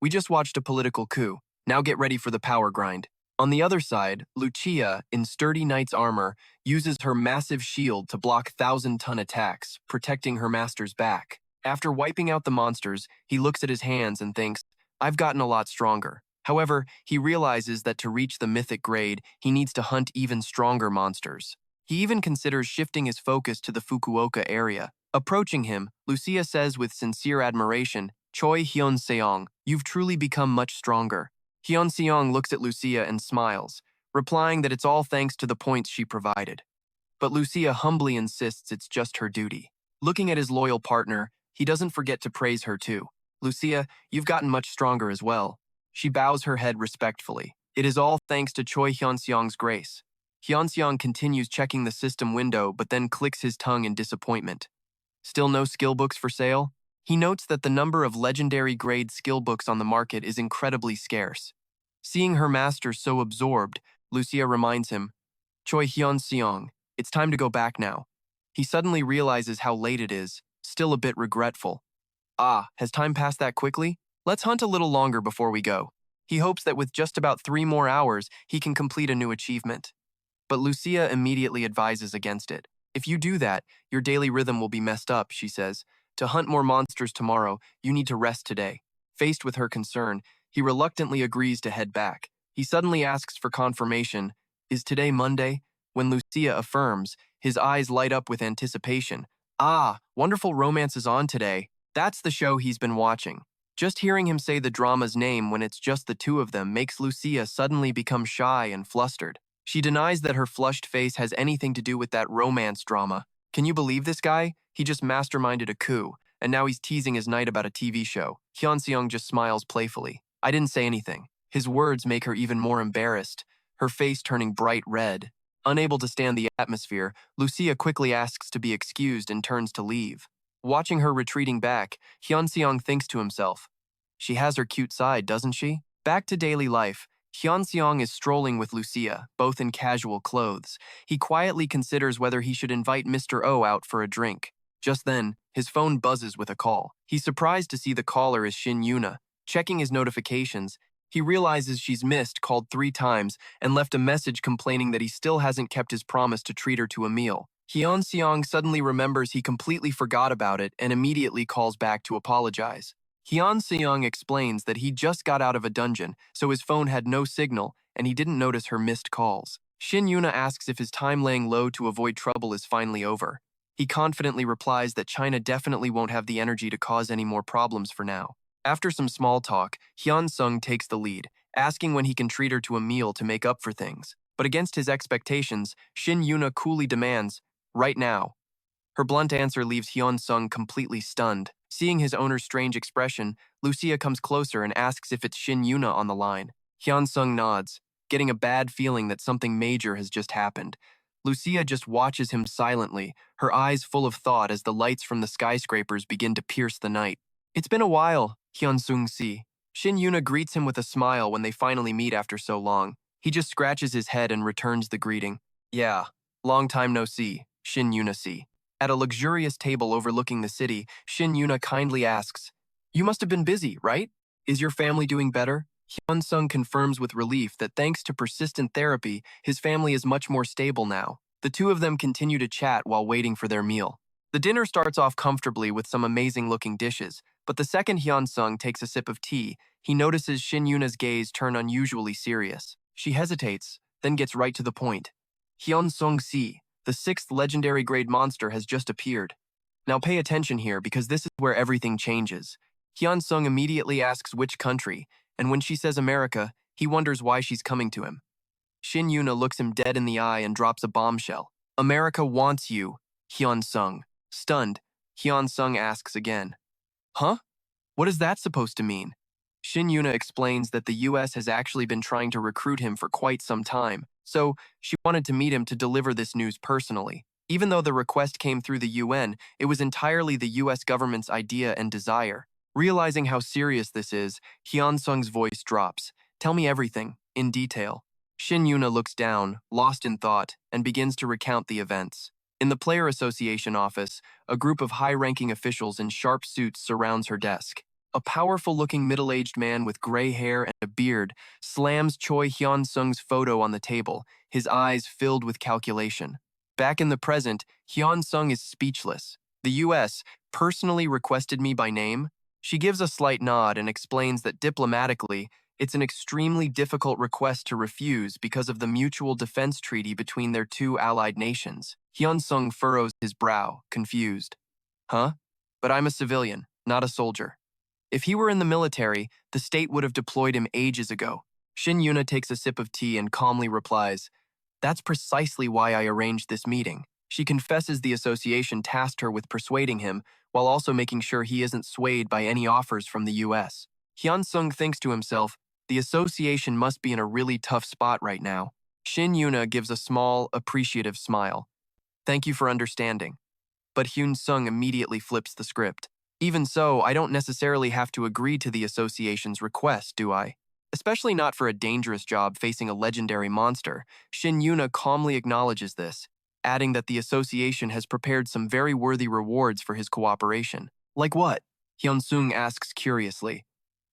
We just watched a political coup. Now get ready for the power grind. On the other side, Lucia, in sturdy knight's armor, uses her massive shield to block 1,000-ton attacks, protecting her master's back. After wiping out the monsters, he looks at his hands and thinks, "I've gotten a lot stronger." However, he realizes that to reach the mythic grade, he needs to hunt even stronger monsters. He even considers shifting his focus to the Fukuoka area. Approaching him, Lucia says with sincere admiration, "Choi Hyeon-seong, you've truly become much stronger." Hyeon-seong looks at Lucia and smiles, replying that it's all thanks to the points she provided. But Lucia humbly insists it's just her duty. Looking at his loyal partner, he doesn't forget to praise her too. "Lucia, you've gotten much stronger as well." She bows her head respectfully. It is all thanks to Choi Hyeon-seong's grace. Hyeon-seong continues checking the system window but then clicks his tongue in disappointment. Still no skill books for sale? He notes that the number of legendary grade skill books on the market is incredibly scarce. Seeing her master so absorbed, Lucia reminds him, Choi Hyeon-seong, it's time to go back now. He suddenly realizes how late it is, still a bit regretful. Ah, has time passed that quickly? Let's hunt a little longer before we go. He hopes that with just about 3 more hours, he can complete a new achievement. But Lucia immediately advises against it. If you do that, your daily rhythm will be messed up, she says. To hunt more monsters tomorrow, you need to rest today. Faced with her concern, he reluctantly agrees to head back. He suddenly asks for confirmation. Is today Monday? When Lucia affirms, his eyes light up with anticipation. Ah, Wonderful Romance is on today. That's the show he's been watching. Just hearing him say the drama's name when it's just the two of them makes Lucia suddenly become shy and flustered. She denies that her flushed face has anything to do with that romance drama. Can you believe this guy? He just masterminded a coup, and now he's teasing his knight about a TV show. Hyeon-seong just smiles playfully. I didn't say anything. His words make her even more embarrassed, her face turning bright red. Unable to stand the atmosphere, Lucia quickly asks to be excused and turns to leave. Watching her retreating back, Hyeon-seong thinks to himself, she has her cute side, doesn't she? Back to daily life, Hyeon-seong is strolling with Lucia, both in casual clothes. He quietly considers whether he should invite Mr. O out for a drink. Just then, his phone buzzes with a call. He's surprised to see the caller is Shin Yuna. Checking his notifications, he realizes she's called 3 times, and left a message complaining that he still hasn't kept his promise to treat her to a meal. Hyeon-seong suddenly remembers he completely forgot about it and immediately calls back to apologize. Hyeon-seong explains that he just got out of a dungeon, so his phone had no signal and he didn't notice her missed calls. Shin Yuna asks if his time laying low to avoid trouble is finally over. He confidently replies that China definitely won't have the energy to cause any more problems for now. After some small talk, Hyeon-seong takes the lead, asking when he can treat her to a meal to make up for things. But against his expectations, Shin Yuna coolly demands, right now. Her blunt answer leaves Hyeon-seong completely stunned. Seeing his owner's strange expression, Lucia comes closer and asks if it's Shin Yuna on the line. Hyeon-seong nods, getting a bad feeling that something major has just happened. Lucia just watches him silently, her eyes full of thought as the lights from the skyscrapers begin to pierce the night. It's been a while, Hyun-seong see. Shin Yuna greets him with a smile when they finally meet after so long. He just scratches his head and returns the greeting. Yeah, long time no see, Shin Yuna see. At a luxurious table overlooking the city, Shin Yuna kindly asks, you must have been busy, right? Is your family doing better? Hyun-seong confirms with relief that thanks to persistent therapy, his family is much more stable now. The two of them continue to chat while waiting for their meal. The dinner starts off comfortably with some amazing-looking dishes, but the second Hyun-seong takes a sip of tea, he notices Shin Yuna's gaze turn unusually serious. She hesitates, then gets right to the point. Hyun-seong see. The 6th legendary grade monster has just appeared. Now pay attention here because this is where everything changes. Hyun-seong immediately asks which country, and when she says America, he wonders why she's coming to him. Shin Yuna looks him dead in the eye and drops a bombshell. America wants you, Hyun-seong. Stunned, Hyun-seong asks again. Huh? What is that supposed to mean? Shin Yuna explains that the US has actually been trying to recruit him for quite some time, so she wanted to meet him to deliver this news personally. Even though the request came through the UN, it was entirely the US government's idea and desire. Realizing how serious this is, Hyun-seong's voice drops. Tell me everything, in detail. Shin Yuna looks down, lost in thought, and begins to recount the events. In the Player Association office, a group of high-ranking officials in sharp suits surrounds her desk. A powerful-looking middle-aged man with gray hair and a beard slams Choi Hyeon-seong's photo on the table, his eyes filled with calculation. Back in the present, Hyeon-seong is speechless. The US personally requested me by name? She gives a slight nod and explains that diplomatically, it's an extremely difficult request to refuse because of the mutual defense treaty between their two allied nations. Hyun-seong furrows his brow, confused. Huh? But I'm a civilian, not a soldier. If he were in the military, the state would have deployed him ages ago. Shin Yuna takes a sip of tea and calmly replies, that's precisely why I arranged this meeting. She confesses the association tasked her with persuading him, while also making sure he isn't swayed by any offers from the US. Hyun-seong thinks to himself, The association must be in a really tough spot right now. Shin Yuna gives a small, appreciative smile. Thank you for understanding. But Hyun-seong immediately flips the script. Even so, I don't necessarily have to agree to the association's request, do I? Especially not for a dangerous job facing a legendary monster. Shin Yuna calmly acknowledges this, adding that the association has prepared some very worthy rewards for his cooperation. Like what? Hyun-seong asks curiously.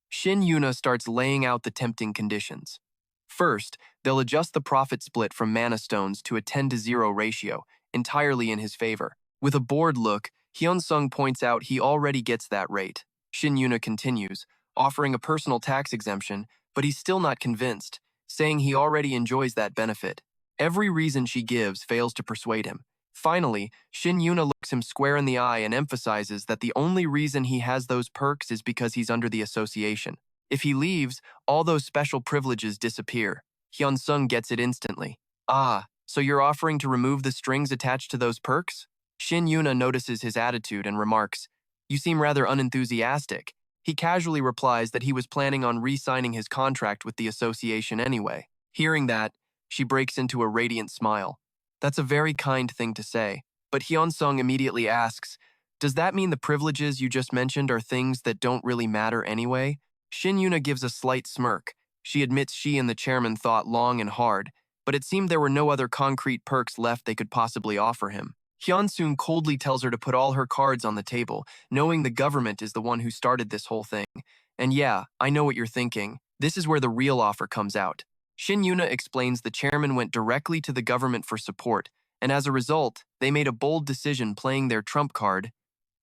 Shin Yuna starts laying out the tempting conditions. First, they'll adjust the profit split from mana stones to a 10-to-0 ratio, entirely in his favor. With a bored look, Hyun-seong points out he already gets that rate. Shin Yuna continues, offering a personal tax exemption, but he's still not convinced, saying he already enjoys that benefit. Every reason she gives fails to persuade him. Finally, Shin Yuna looks him square in the eye and emphasizes that the only reason he has those perks is because he's under the association. If he leaves, all those special privileges disappear. Hyun-seong gets it instantly. Ah, so you're offering to remove the strings attached to those perks? Shin Yuna notices his attitude and remarks, You seem rather unenthusiastic. He casually replies that he was planning on re-signing his contract with the association anyway. Hearing that, she breaks into a radiant smile. That's a very kind thing to say. But Hyun-seong immediately asks, Does that mean the privileges you just mentioned are things that don't really matter anyway? Shin Yuna gives a slight smirk. She admits she and the chairman thought long and hard, but it seemed there were no other concrete perks left they could possibly offer him. Hyun-seong coldly tells her to put all her cards on the table, knowing the government is the one who started this whole thing. And yeah, I know what you're thinking. This is where the real offer comes out. Shin Yuna explains the chairman went directly to the government for support, and as a result, they made a bold decision playing their trump card,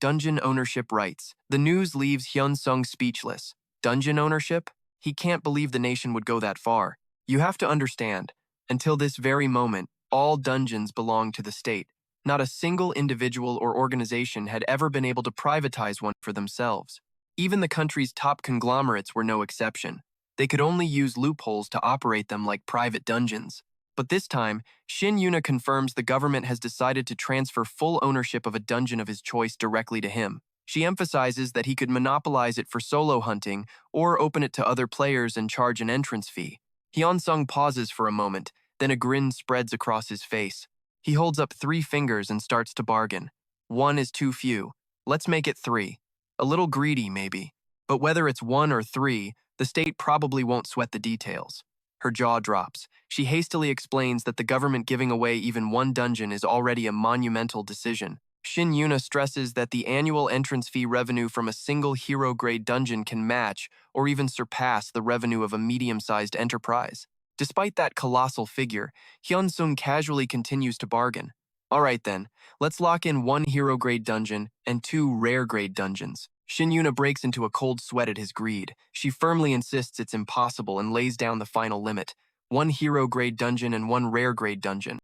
dungeon ownership rights. The news leaves Hyun-seong speechless. Dungeon ownership? He can't believe the nation would go that far. You have to understand, until this very moment, all dungeons belong to the state. Not a single individual or organization had ever been able to privatize one for themselves. Even the country's top conglomerates were no exception. They could only use loopholes to operate them like private dungeons. But this time, Shin Yuna confirms the government has decided to transfer full ownership of a dungeon of his choice directly to him. She emphasizes that he could monopolize it for solo hunting or open it to other players and charge an entrance fee. Hyun-seong pauses for a moment, then a grin spreads across his face. He holds up 3 fingers and starts to bargain. 1 is too few. Let's make it 3. A little greedy, maybe. But whether it's 1 or 3, the state probably won't sweat the details. Her jaw drops. She hastily explains that the government giving away even 1 dungeon is already a monumental decision. Shin Yuna stresses that the annual entrance fee revenue from a single hero-grade dungeon can match or even surpass the revenue of a medium-sized enterprise. Despite that colossal figure, Hyun-seong casually continues to bargain. All right then, let's lock in 1 hero-grade dungeon and 2 rare-grade dungeons. Shin Yuna breaks into a cold sweat at his greed. She firmly insists it's impossible and lays down the final limit. 1 hero-grade dungeon and 1 rare-grade dungeon.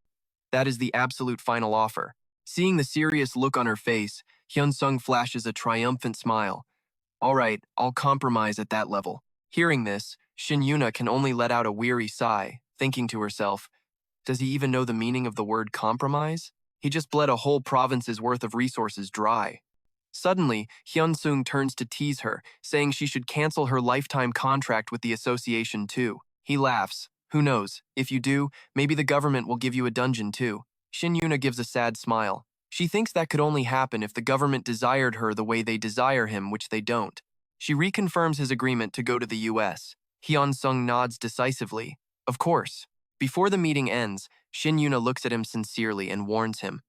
That is the absolute final offer. Seeing the serious look on her face, Hyun-seong flashes a triumphant smile. All right, I'll compromise at that level. Hearing this, Shin Yuna can only let out a weary sigh, thinking to herself, does he even know the meaning of the word compromise? He just bled a whole province's worth of resources dry. Suddenly, Hyun-seong turns to tease her, saying she should cancel her lifetime contract with the association too. He laughs. Who knows? If you do, maybe the government will give you a dungeon too. Shin Yuna gives a sad smile. She thinks that could only happen if the government desired her the way they desire him, which they don't. She reconfirms his agreement to go to the US. Hyun-seong nods decisively. Of course. Before the meeting ends, Shin Yuna looks at him sincerely and warns him.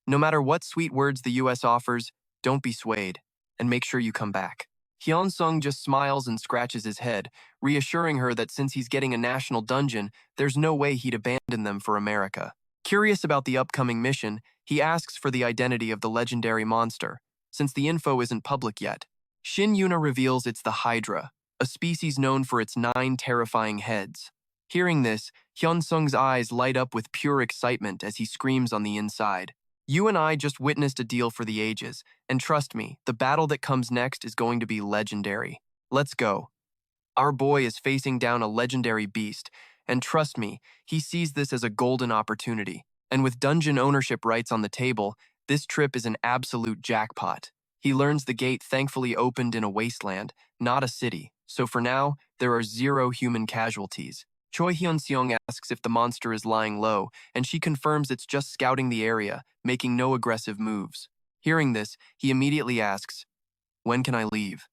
No matter what sweet words the US offers, don't be swayed, and make sure you come back. Hyun-seong just smiles and scratches his head, reassuring her that since he's getting a national dungeon, there's no way he'd abandon them for America. Curious about the upcoming mission, he asks for the identity of the legendary monster, since the info isn't public yet. Shin Yuna reveals it's the Hydra, a species known for its 9 terrifying heads. Hearing this, Hyun-seong's eyes light up with pure excitement as he screams on the inside. You and I just witnessed a deal for the ages, and trust me, the battle that comes next is going to be legendary. Let's go. Our boy is facing down a legendary beast, and trust me, he sees this as a golden opportunity. And with dungeon ownership rights on the table, this trip is an absolute jackpot. He learns the gate thankfully opened in a wasteland, not a city, so for now, there are 0 human casualties. Choi Hyeon-seong asks if the monster is lying low, and she confirms it's just scouting the area, making no aggressive moves. Hearing this, he immediately asks, "When can I leave?"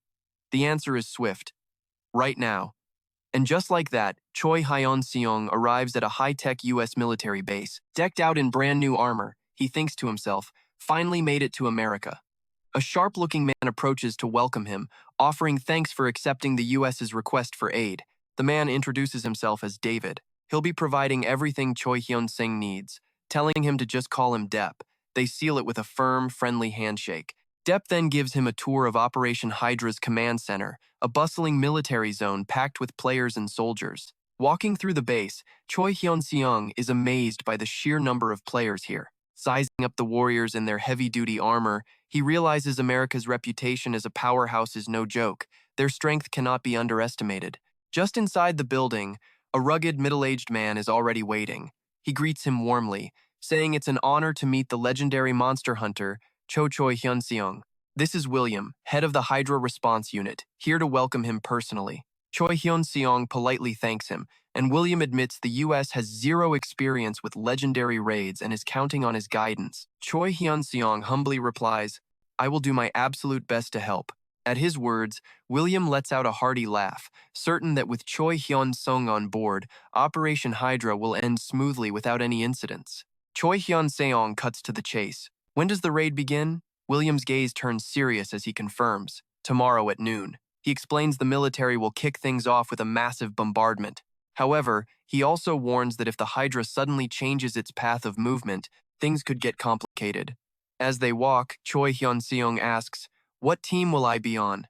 The answer is swift, "Right now." And just like that, Choi Hyeon-seong arrives at a high-tech US military base. Decked out in brand new armor, he thinks to himself, finally made it to America. A sharp-looking man approaches to welcome him, offering thanks for accepting the US's request for aid. The man introduces himself as David. He'll be providing everything Choi Hyeon-seong needs, telling him to just call him Depp. They seal it with a firm, friendly handshake. Depp then gives him a tour of Operation Hydra's command center, a bustling military zone packed with players and soldiers. Walking through the base, Choi Hyeon-seong is amazed by the sheer number of players here. Sizing up the warriors in their heavy-duty armor, he realizes America's reputation as a powerhouse is no joke. Their strength cannot be underestimated. Just inside the building, a rugged, middle-aged man is already waiting. He greets him warmly, saying it's an honor to meet the legendary monster hunter, Choi Hyeon-seong. This is William, head of the Hydra Response Unit, here to welcome him personally. Choi Hyeon-seong politely thanks him, and William admits the US has 0 experience with legendary raids and is counting on his guidance. Choi Hyeon-seong humbly replies, "I will do my absolute best to help." At his words, William lets out a hearty laugh, certain that with Choi Hyeon-seong on board, Operation Hydra will end smoothly without any incidents. Choi Hyeon-seong cuts to the chase. When does the raid begin? William's gaze turns serious as he confirms, tomorrow at noon. He explains the military will kick things off with a massive bombardment. However, he also warns that if the Hydra suddenly changes its path of movement, things could get complicated. As they walk, Choi Hyeon-seong asks, "What team will I be on?"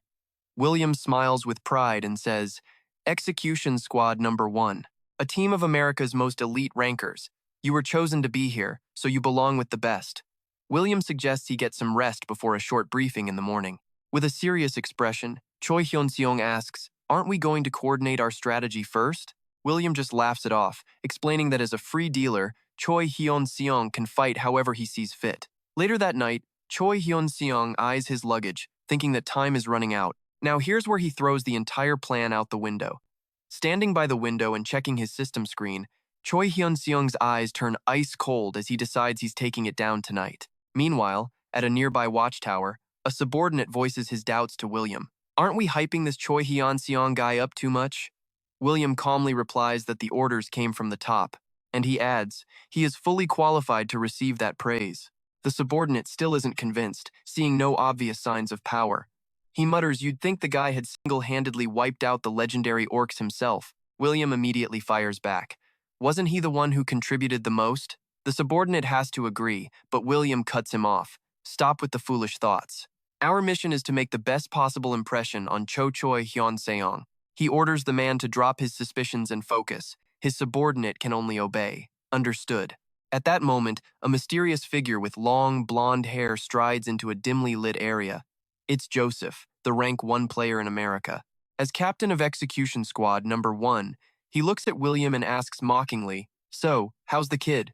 William smiles with pride and says, "Execution Squad Number 1, a team of America's most elite rankers. You were chosen to be here, so you belong with the best." William suggests he get some rest before a short briefing in the morning. With a serious expression, Choi Hyeon-seong asks, "Aren't we going to coordinate our strategy first?" William just laughs it off, explaining that as a free dealer, Choi Hyeon-seong can fight however he sees fit. Later that night, Choi Hyeon-seong eyes his luggage, thinking that time is running out. Now here's where he throws the entire plan out the window. Standing by the window and checking his system screen, Choi Hyun-seong's eyes turn ice cold as he decides he's taking it down tonight. Meanwhile, at a nearby watchtower, a subordinate voices his doubts to William. "Aren't we hyping this Choi Hyun-seong guy up too much?" William calmly replies that the orders came from the top, and he adds, he is fully qualified to receive that praise. The subordinate still isn't convinced, seeing no obvious signs of power. He mutters you'd think the guy had single-handedly wiped out the legendary orcs himself. William immediately fires back. Wasn't he the one who contributed the most? The subordinate has to agree, but William cuts him off. Stop with the foolish thoughts. Our mission is to make the best possible impression on Choi Hyeon-seong. He orders the man to drop his suspicions and focus. His subordinate can only obey. Understood. At that moment, a mysterious figure with long, blonde hair strides into a dimly lit area. It's Joseph, the rank 1 player in America. As captain of Execution Squad Number 1, he looks at William and asks mockingly, "So, how's the kid?"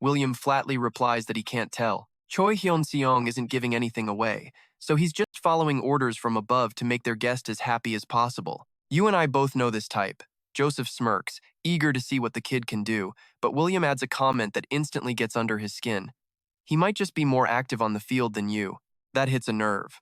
William flatly replies that he can't tell. Choi Hyeon-seong isn't giving anything away, so he's just following orders from above to make their guest as happy as possible. You and I both know this type. Joseph smirks, eager to see what the kid can do, but William adds a comment that instantly gets under his skin. He might just be more active on the field than you. That hits a nerve.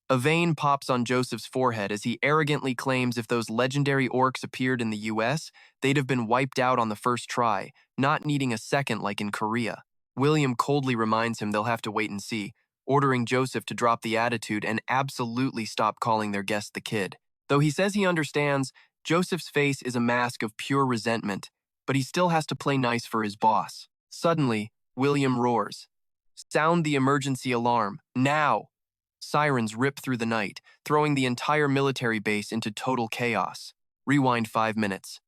A vein pops on Joseph's forehead as he arrogantly claims if those legendary orcs appeared in the US, they'd have been wiped out on the first try, not needing a second like in Korea. William coldly reminds him they'll have to wait and see, ordering Joseph to drop the attitude and absolutely stop calling their guest the kid. Though he says he understands, Joseph's face is a mask of pure resentment, but he still has to play nice for his boss. Suddenly, William roars. "Sound the emergency alarm, now!" Sirens rip through the night, throwing the entire military base into total chaos. Rewind 5 minutes.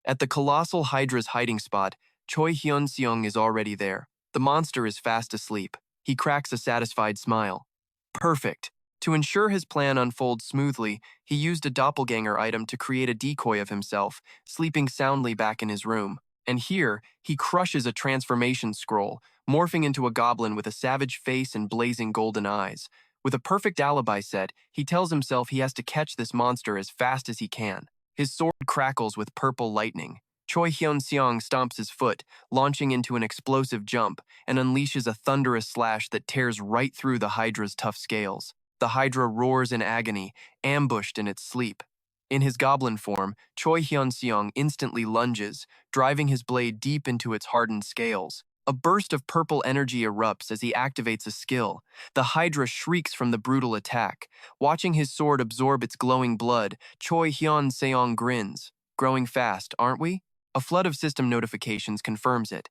At the colossal Hydra's hiding spot, Choi Hyun-seong is already there. The monster is fast asleep. He cracks a satisfied smile. Perfect. To ensure his plan unfolds smoothly, he used a doppelganger item to create a decoy of himself, sleeping soundly back in his room. And here, he crushes a transformation scroll, morphing into a goblin with a savage face and blazing golden eyes. With a perfect alibi set, he tells himself he has to catch this monster as fast as he can. His sword crackles with purple lightning. Choi Hyeon-seong stomps his foot, launching into an explosive jump, and unleashes a thunderous slash that tears right through the Hydra's tough scales. The Hydra roars in agony, ambushed in its sleep. In his goblin form, Choi Hyeon-seong instantly lunges, driving his blade deep into its hardened scales. A burst of purple energy erupts as he activates a skill. The Hydra shrieks from the brutal attack. Watching his sword absorb its glowing blood, Choi Hyeon-seong grins. Growing fast, aren't we? A flood of system notifications confirms it.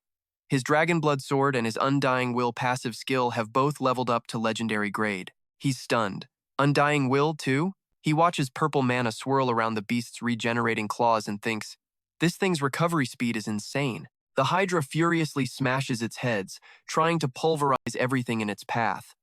His Dragonblood sword and his Undying Will passive skill have both leveled up to legendary grade. He's stunned. Undying Will, too? He watches purple mana swirl around the beast's regenerating claws and thinks, this thing's recovery speed is insane. The Hydra furiously smashes its heads, trying to pulverize everything in its path.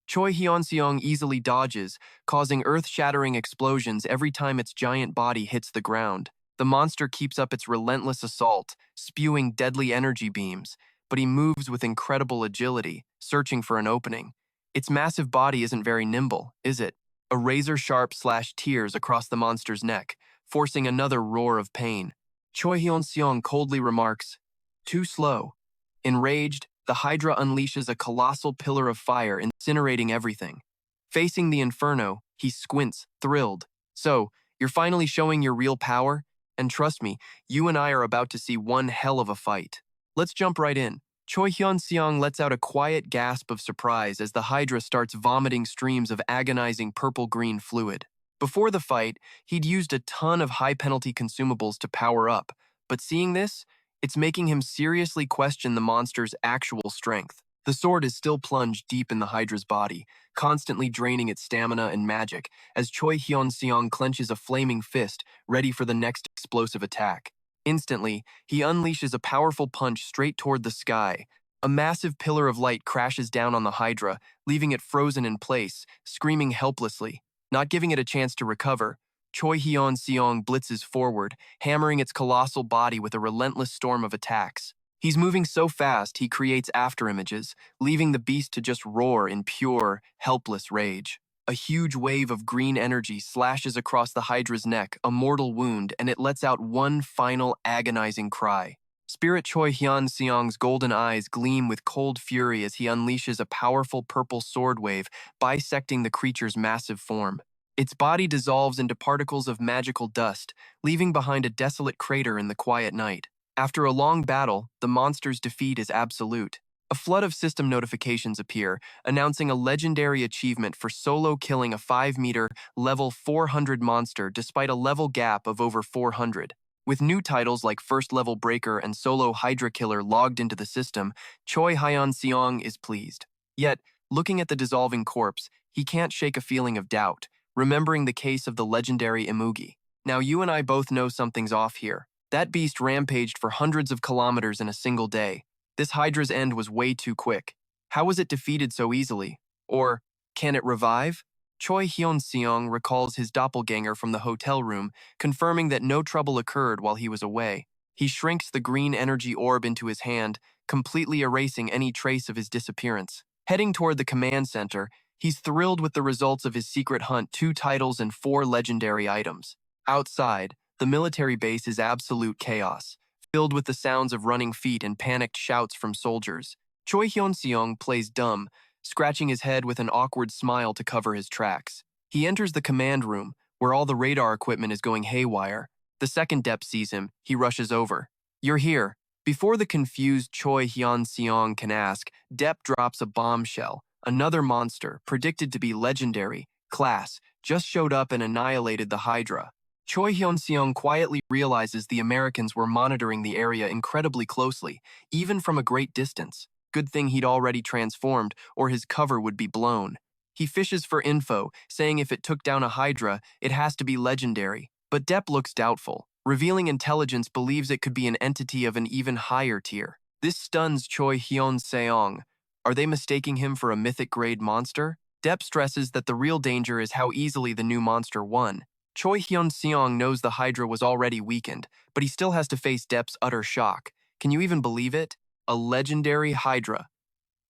Choi Hyeon-seong easily dodges, causing earth-shattering explosions every time its giant body hits the ground. The monster keeps up its relentless assault, spewing deadly energy beams, but he moves with incredible agility, searching for an opening. Its massive body isn't very nimble, is it? A razor-sharp slash tears across the monster's neck, forcing another roar of pain. Choi Hyeon-seong coldly remarks, too slow. Enraged, the Hydra unleashes a colossal pillar of fire, incinerating everything. Facing the inferno, he squints, thrilled. So, you're finally showing your real power? And trust me, you and I are about to see one hell of a fight. Let's jump right in. Choi Hyeon-seong lets out a quiet gasp of surprise as the Hydra starts vomiting streams of agonizing purple-green fluid. Before the fight, he'd used a ton of high-penalty consumables to power up, but seeing this, it's making him seriously question the monster's actual strength. The sword is still plunged deep in the Hydra's body, constantly draining its stamina and magic, as Choi Hyeon-seong clenches a flaming fist, ready for the next explosive attack. Instantly, he unleashes a powerful punch straight toward the sky. A massive pillar of light crashes down on the Hydra, leaving it frozen in place, screaming helplessly. Not giving it a chance to recover, Choi Hyeon-seong blitzes forward, hammering its colossal body with a relentless storm of attacks. He's moving so fast he creates afterimages, leaving the beast to just roar in pure, helpless rage. A huge wave of green energy slashes across the Hydra's neck, a mortal wound, and it lets out one final agonizing cry. Spirit Choi Hyeon-seong's golden eyes gleam with cold fury as he unleashes a powerful purple sword wave, bisecting the creature's massive form. Its body dissolves into particles of magical dust, leaving behind a desolate crater in the quiet night. After a long battle, the monster's defeat is absolute. A flood of system notifications appear, announcing a legendary achievement for solo killing a 5-meter, level 400 monster despite a level gap of over 400. With new titles like First Level Breaker and Solo Hydra Killer logged into the system, Choi Hyeon-seong is pleased. Yet, looking at the dissolving corpse, he can't shake a feeling of doubt, remembering the case of the legendary Imugi. Now you and I both know something's off here. That beast rampaged for hundreds of kilometers in a single day. This Hydra's end was way too quick. How was it defeated so easily? Or, can it revive? Choi Hyeon-seong recalls his doppelganger from the hotel room, confirming that no trouble occurred while he was away. He shrinks the green energy orb into his hand, completely erasing any trace of his disappearance. Heading toward the command center, he's thrilled with the results of his secret hunt: 2 titles and 4 legendary items. Outside, the military base is absolute chaos, filled with the sounds of running feet and panicked shouts from soldiers. Choi Hyeon-seong plays dumb, scratching his head with an awkward smile to cover his tracks. He enters the command room, where all the radar equipment is going haywire. The second Depp sees him, he rushes over. You're here. Before the confused Choi Hyeon-seong can ask, Depp drops a bombshell. Another monster, predicted to be legendary, class, just showed up and annihilated the Hydra. Choi Hyeon-seong quietly realizes the Americans were monitoring the area incredibly closely, even from a great distance. Good thing he'd already transformed, or his cover would be blown. He fishes for info, saying if it took down a Hydra, it has to be legendary. But Depp looks doubtful. Revealing intelligence believes it could be an entity of an even higher tier. This stuns Choi Hyeon-seong. Are they mistaking him for a mythic-grade monster? Depp stresses that the real danger is how easily the new monster won. Choi Hyeon-seong knows the Hydra was already weakened, but he still has to face Depp's utter shock. Can you even believe it? A legendary Hydra.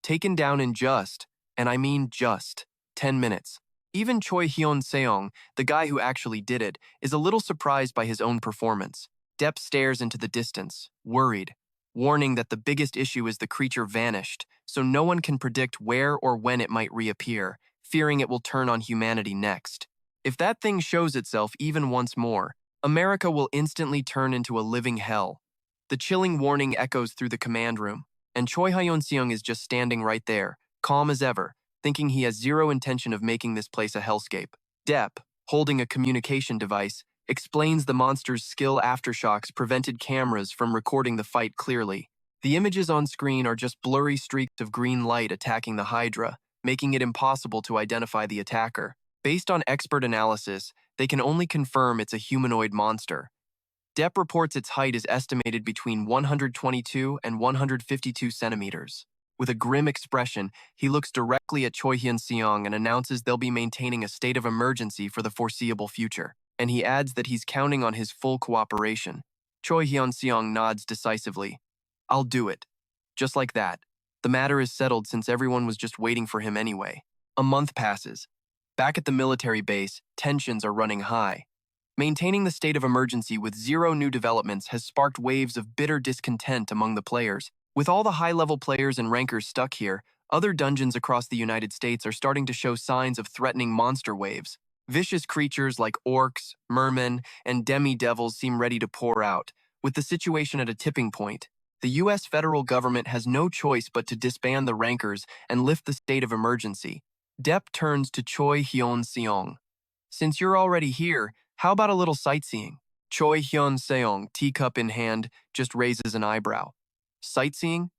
Taken down in just, and I mean just, 10 minutes. Even Choi Hyeon-seong, the guy who actually did it, is a little surprised by his own performance. Depp stares into the distance, worried, warning that the biggest issue is the creature vanished, so no one can predict where or when it might reappear, fearing it will turn on humanity next. If that thing shows itself even once more, America will instantly turn into a living hell. The chilling warning echoes through the command room, and Choi Hyeon-seong is just standing right there, calm as ever, thinking he has zero intention of making this place a hellscape. Depp, holding a communication device, explains the monster's skill aftershocks prevented cameras from recording the fight clearly. The images on screen are just blurry streaks of green light attacking the Hydra, making it impossible to identify the attacker. Based on expert analysis, they can only confirm it's a humanoid monster. Depp reports its height is estimated between 122 and 152 centimeters. With a grim expression, he looks directly at Choi Hyeon-seong and announces they'll be maintaining a state of emergency for the foreseeable future, and he adds that he's counting on his full cooperation. Choi Hyeon-seong nods decisively. "I'll do it." Just like that. The matter is settled since everyone was just waiting for him anyway. A month passes. Back at the military base, tensions are running high. Maintaining the state of emergency with zero new developments has sparked waves of bitter discontent among the players. With all the high-level players and rankers stuck here, other dungeons across the United States are starting to show signs of threatening monster waves. Vicious creatures like orcs, mermen, and demi-devils seem ready to pour out. With the situation at a tipping point, the U.S. federal government has no choice but to disband the rankers and lift the state of emergency. Depp turns to Choi Hyeon-seong. "Since you're already here, how about a little sightseeing?" Choi Hyeon-seong, teacup in hand, just raises an eyebrow. Sightseeing?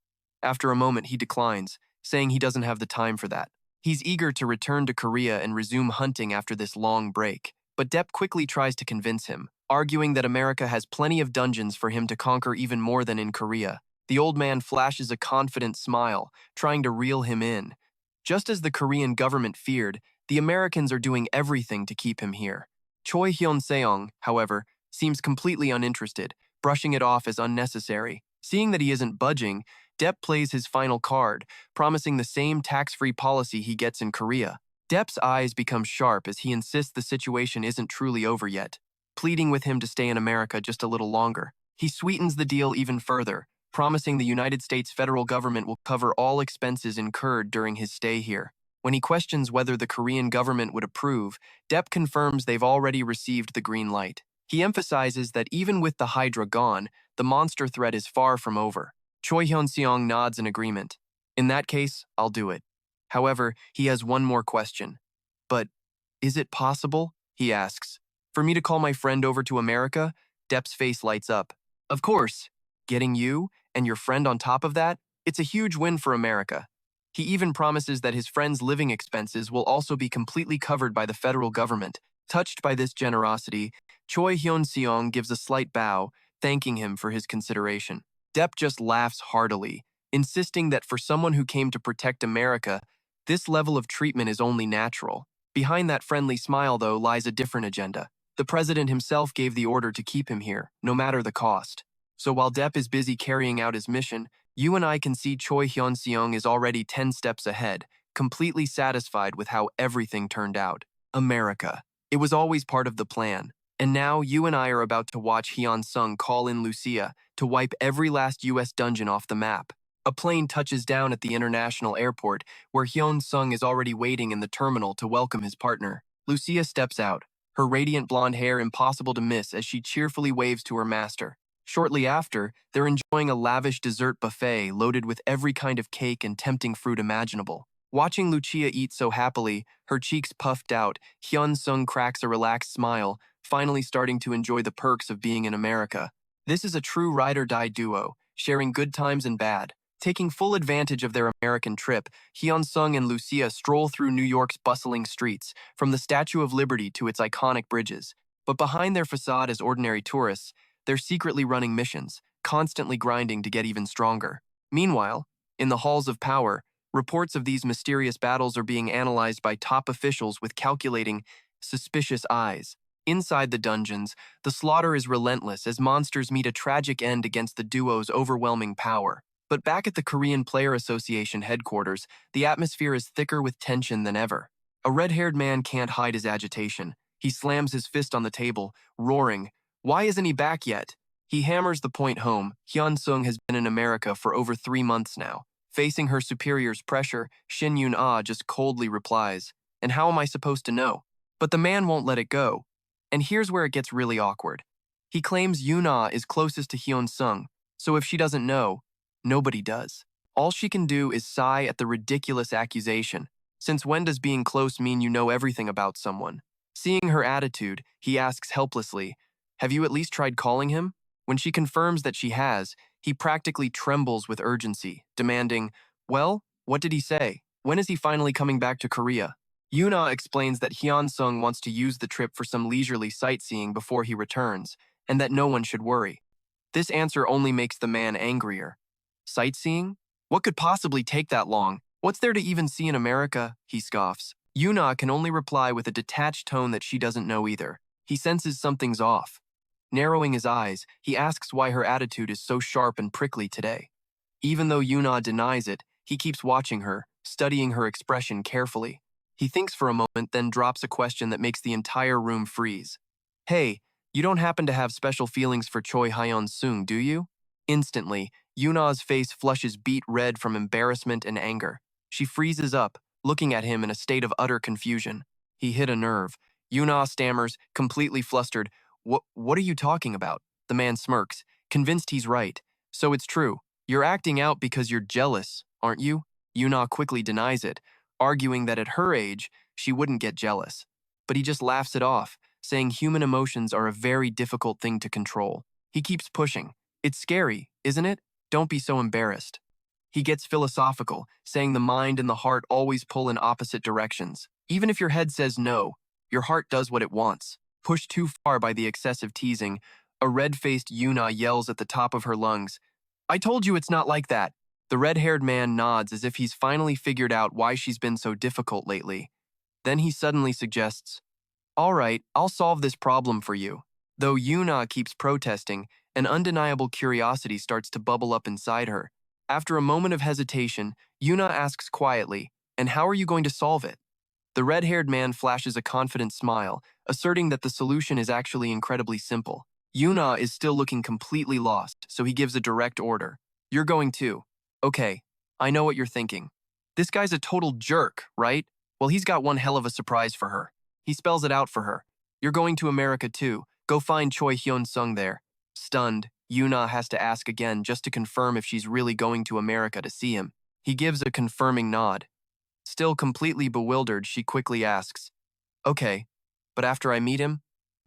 After a moment, he declines, saying he doesn't have the time for that. He's eager to return to Korea and resume hunting after this long break, but Depp quickly tries to convince him, arguing that America has plenty of dungeons for him to conquer even more than in Korea. The old man flashes a confident smile, trying to reel him in. Just as the Korean government feared, the Americans are doing everything to keep him here. Choi Hyeon-seong, however, seems completely uninterested, brushing it off as unnecessary. Seeing that he isn't budging, Depp plays his final card, promising the same tax-free policy he gets in Korea. Depp's eyes become sharp as he insists the situation isn't truly over yet, pleading with him to stay in America just a little longer. He sweetens the deal even further, promising the United States federal government will cover all expenses incurred during his stay here. When he questions whether the Korean government would approve, Depp confirms they've already received the green light. He emphasizes that even with the Hydra gone, the monster threat is far from over. Choi Hyeon-seong nods in agreement. "In that case, I'll do it." However, he has one more question. "But is it possible," he asks, "for me to call my friend over to America?" Depp's face lights up. "Of course. Getting you, and your friend on top of that, it's a huge win for America." He even promises that his friend's living expenses will also be completely covered by the federal government. Touched by this generosity, Choi Hyeon-seong gives a slight bow, thanking him for his consideration. Depp just laughs heartily, insisting that for someone who came to protect America, this level of treatment is only natural. Behind that friendly smile, though, lies a different agenda. The president himself gave the order to keep him here, no matter the cost. So while Depp is busy carrying out his mission, you and I can see Choi Hyeon-seong is already 10 steps ahead, completely satisfied with how everything turned out. America. It was always part of the plan. And now you and I are about to watch Hyeon-seong call in Lucia to wipe every last US dungeon off the map. A plane touches down at the international airport, where Hyeon-seong is already waiting in the terminal to welcome his partner. Lucia steps out, her radiant blonde hair impossible to miss as she cheerfully waves to her master. Shortly after, they're enjoying a lavish dessert buffet loaded with every kind of cake and tempting fruit imaginable. Watching Lucia eat so happily, her cheeks puffed out, Hyeon-seong cracks a relaxed smile, finally starting to enjoy the perks of being in America. This is a true ride-or-die duo, sharing good times and bad. Taking full advantage of their American trip, Hyeon-seong and Lucia stroll through New York's bustling streets, from the Statue of Liberty to its iconic bridges. But behind their facade as ordinary tourists, they're secretly running missions, constantly grinding to get even stronger. Meanwhile, in the halls of power, reports of these mysterious battles are being analyzed by top officials with calculating, suspicious eyes. Inside the dungeons, the slaughter is relentless as monsters meet a tragic end against the duo's overwhelming power. But back at the Korean Player Association headquarters, the atmosphere is thicker with tension than ever. A red-haired man can't hide his agitation. He slams his fist on the table, roaring, "Why isn't he back yet?" He hammers the point home. Hyeon-seong has been in America for over 3 months now. Facing her superior's pressure, Shin Yoon-ah just coldly replies, "And how am I supposed to know?" But the man won't let it go. And here's where it gets really awkward. He claims Yoon-ah is closest to Hyeon-seong, so if she doesn't know, nobody does. All she can do is sigh at the ridiculous accusation. Since when does being close mean you know everything about someone? Seeing her attitude, he asks helplessly, "Have you at least tried calling him?" When she confirms that she has, he practically trembles with urgency, demanding, "Well, what did he say? When is he finally coming back to Korea?" Yoona explains that Hyeon-seong wants to use the trip for some leisurely sightseeing before he returns, and that no one should worry. This answer only makes the man angrier. Sightseeing? What could possibly take that long? What's there to even see in America? He scoffs. Yoona can only reply with a detached tone that she doesn't know either. He senses something's off. Narrowing his eyes, he asks why her attitude is so sharp and prickly today. Even though Yoona denies it, he keeps watching her, studying her expression carefully. He thinks for a moment, then drops a question that makes the entire room freeze. "Hey, you don't happen to have special feelings for Choi Hyeon-seong, do you?" Instantly, Yoona's face flushes beet red from embarrassment and anger. She freezes up, looking at him in a state of utter confusion. He hit a nerve. Yoona stammers, completely flustered, What are you talking about?" The man smirks, convinced he's right. "So it's true. You're acting out because you're jealous, aren't you?" Yoona quickly denies it, arguing that at her age, she wouldn't get jealous. But he just laughs it off, saying human emotions are a very difficult thing to control. He keeps pushing. "It's scary, isn't it? Don't be so embarrassed." He gets philosophical, saying the mind and the heart always pull in opposite directions. Even if your head says no, your heart does what it wants. Pushed too far by the excessive teasing, a red-faced Yuna yells at the top of her lungs, "I told you it's not like that." The red-haired man nods as if he's finally figured out why she's been so difficult lately. Then he suddenly suggests, "All right, I'll solve this problem for you." Though Yuna keeps protesting, an undeniable curiosity starts to bubble up inside her. After a moment of hesitation, Yuna asks quietly, "And how are you going to solve it?" The red-haired man flashes a confident smile, asserting that the solution is actually incredibly simple. Yuna is still looking completely lost, so he gives a direct order. "You're going too." "Okay, I know what you're thinking. This guy's a total jerk, right? Well, he's got one hell of a surprise for her." He spells it out for her. "You're going to America too. Go find Choi Hyeon-seong there." Stunned, Yuna has to ask again just to confirm if she's really going to America to see him. He gives a confirming nod. Still completely bewildered, she quickly asks, "Okay, but after I meet him,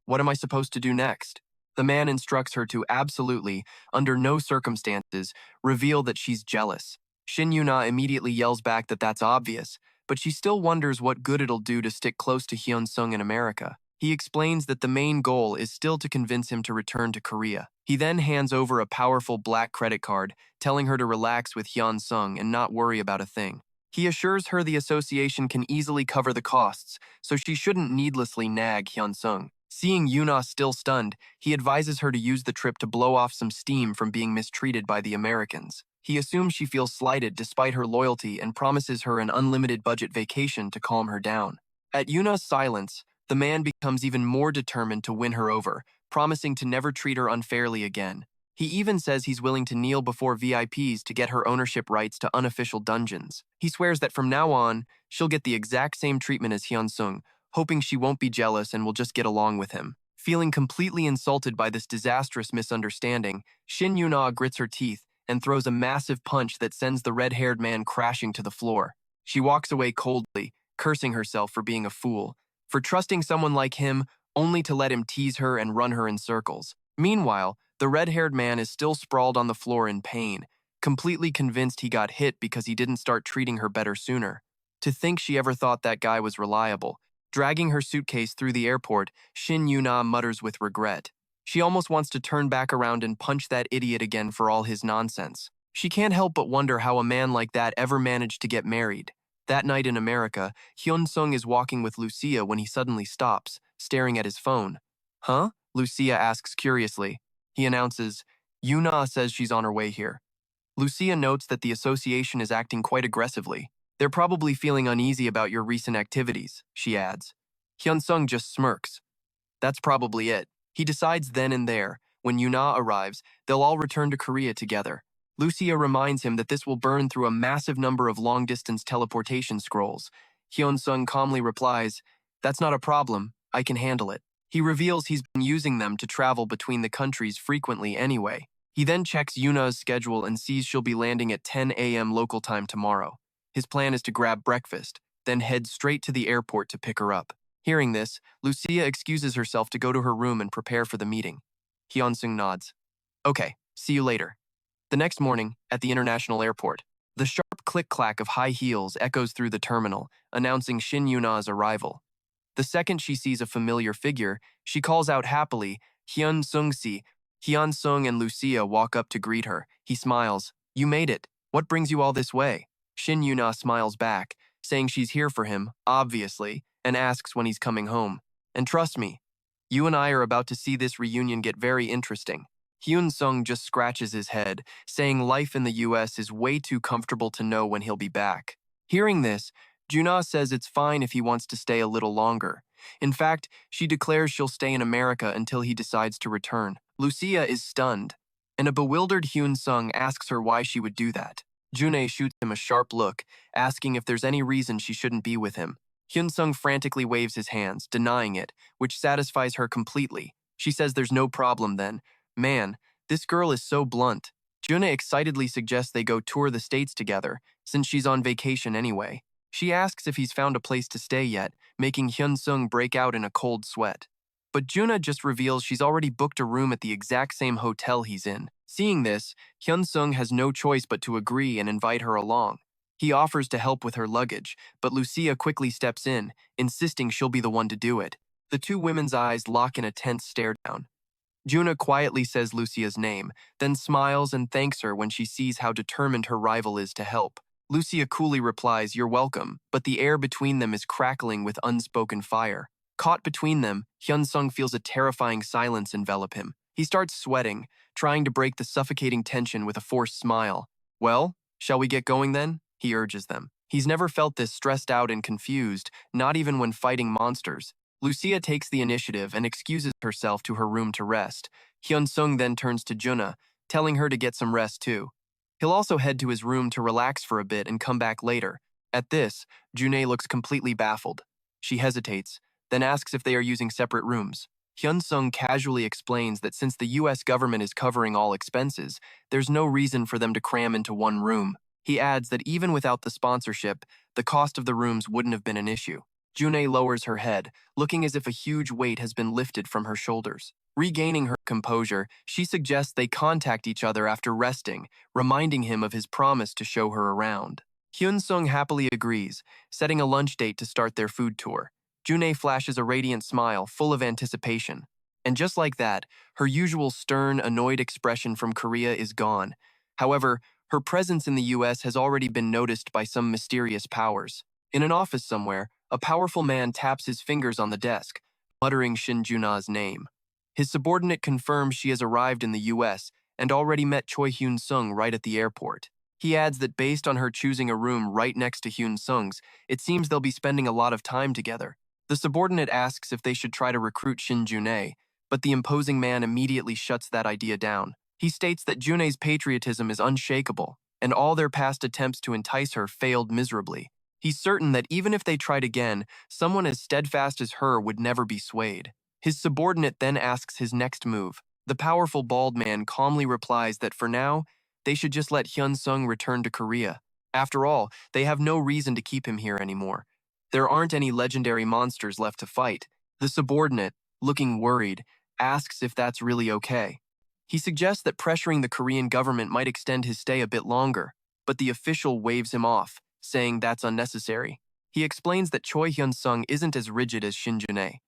what am I supposed to do next?" The man instructs her to absolutely, under no circumstances, reveal that she's jealous. Shin Yuna immediately yells back that that's obvious, but she still wonders what good it'll do to stick close to Hyeon-seong in America. He explains that the main goal is still to convince him to return to Korea. He then hands over a powerful black credit card, telling her to relax with Hyeon-seong and not worry about a thing. He assures her the association can easily cover the costs, so she shouldn't needlessly nag Hyeon-seong. Seeing Yuna still stunned, he advises her to use the trip to blow off some steam from being mistreated by the Americans. He assumes she feels slighted despite her loyalty and promises her an unlimited budget vacation to calm her down. At Yuna's silence, the man becomes even more determined to win her over, promising to never treat her unfairly again. He even says he's willing to kneel before VIPs to get her ownership rights to unofficial dungeons. He swears that from now on, she'll get the exact same treatment as Hyeon-seong, hoping she won't be jealous and will just get along with him. Feeling completely insulted by this disastrous misunderstanding, Shin Yuna grits her teeth and throws a massive punch that sends the red-haired man crashing to the floor. She walks away coldly, cursing herself for being a fool, for trusting someone like him only to let him tease her and run her in circles. Meanwhile, the red-haired man is still sprawled on the floor in pain, completely convinced he got hit because he didn't start treating her better sooner. To think she ever thought that guy was reliable. Dragging her suitcase through the airport, Shin Yuna mutters with regret. She almost wants to turn back around and punch that idiot again for all his nonsense. She can't help but wonder how a man like that ever managed to get married. That night in America, Hyeon-seong is walking with Lucia when he suddenly stops, staring at his phone. "Huh?" Lucia asks curiously. He announces, "Yuna says she's on her way here." Lucia notes that the association is acting quite aggressively. They're probably feeling uneasy about your recent activities, she adds. Hyun-seong just smirks. That's probably it. He decides then and there, when Yuna arrives, they'll all return to Korea together. Lucia reminds him that this will burn through a massive number of long-distance teleportation scrolls. Hyun-seong calmly replies, "That's not a problem, I can handle it." He reveals he's been using them to travel between the countries frequently anyway. He then checks Yuna's schedule and sees she'll be landing at 10 a.m. local time tomorrow. His plan is to grab breakfast, then head straight to the airport to pick her up. Hearing this, Lucia excuses herself to go to her room and prepare for the meeting. Hyun-seong nods. Okay, see you later. The next morning, at the international airport, the sharp click-clack of high heels echoes through the terminal, announcing Shin Yuna's arrival. The second she sees a familiar figure, she calls out happily, Hyun-seong-si. Hyun-seong and Lucia walk up to greet her. He smiles. You made it. What brings you all this way? Shin Yuna smiles back, saying she's here for him, obviously, and asks when he's coming home. And trust me, you and I are about to see this reunion get very interesting. Hyun-seong just scratches his head, saying life in the US is way too comfortable to know when he'll be back. Hearing this, Juna says it's fine if he wants to stay a little longer. In fact, she declares she'll stay in America until he decides to return. Lucia is stunned, and a bewildered Hyun-seong asks her why she would do that. June shoots him a sharp look, asking if there's any reason she shouldn't be with him. Hyun-seong frantically waves his hands, denying it, which satisfies her completely. She says there's no problem then. Man, this girl is so blunt. June excitedly suggests they go tour the States together, since she's on vacation anyway. She asks if he's found a place to stay yet, making Hyun-seong break out in a cold sweat. But Juna just reveals she's already booked a room at the exact same hotel he's in. Seeing this, Hyun-seong has no choice but to agree and invite her along. He offers to help with her luggage, but Lucia quickly steps in, insisting she'll be the one to do it. The two women's eyes lock in a tense stare-down. Juna quietly says Lucia's name, then smiles and thanks her when she sees how determined her rival is to help. Lucia coolly replies, "You're welcome," but the air between them is crackling with unspoken fire. Caught between them, Hyun-seong feels a terrifying silence envelop him. He starts sweating, trying to break the suffocating tension with a forced smile. "Well, shall we get going then?" he urges them. He's never felt this stressed out and confused, not even when fighting monsters. Lucia takes the initiative and excuses herself to her room to rest. Hyun-seong then turns to Juna, telling her to get some rest too. He'll also head to his room to relax for a bit and come back later. At this, June looks completely baffled. She hesitates, then asks if they are using separate rooms. Hyun-seong casually explains that since the US government is covering all expenses, there's no reason for them to cram into one room. He adds that even without the sponsorship, the cost of the rooms wouldn't have been an issue. June lowers her head, looking as if a huge weight has been lifted from her shoulders. Regaining her composure, she suggests they contact each other after resting, reminding him of his promise to show her around. Hyun-seong happily agrees, setting a lunch date to start their food tour. June flashes a radiant smile, full of anticipation. And just like that, her usual stern, annoyed expression from Korea is gone. However, her presence in the US has already been noticed by some mysterious powers. In an office somewhere, a powerful man taps his fingers on the desk, muttering Shin Juna's name. His subordinate confirms she has arrived in the US and already met Choi Hyeon-seong right at the airport. He adds that based on her choosing a room right next to Hyun-seong's, it seems they'll be spending a lot of time together. The subordinate asks if they should try to recruit Shin June, but the imposing man immediately shuts that idea down. He states that June's patriotism is unshakable, and all their past attempts to entice her failed miserably. He's certain that even if they tried again, someone as steadfast as her would never be swayed. His subordinate then asks his next move. The powerful bald man calmly replies that for now, they should just let Hyun-seong return to Korea. After all, they have no reason to keep him here anymore. There aren't any legendary monsters left to fight. The subordinate, looking worried, asks if that's really okay. He suggests that pressuring the Korean government might extend his stay a bit longer, but the official waves him off, saying that's unnecessary. He explains that Choi Hyeon-seong isn't as rigid as Shin June.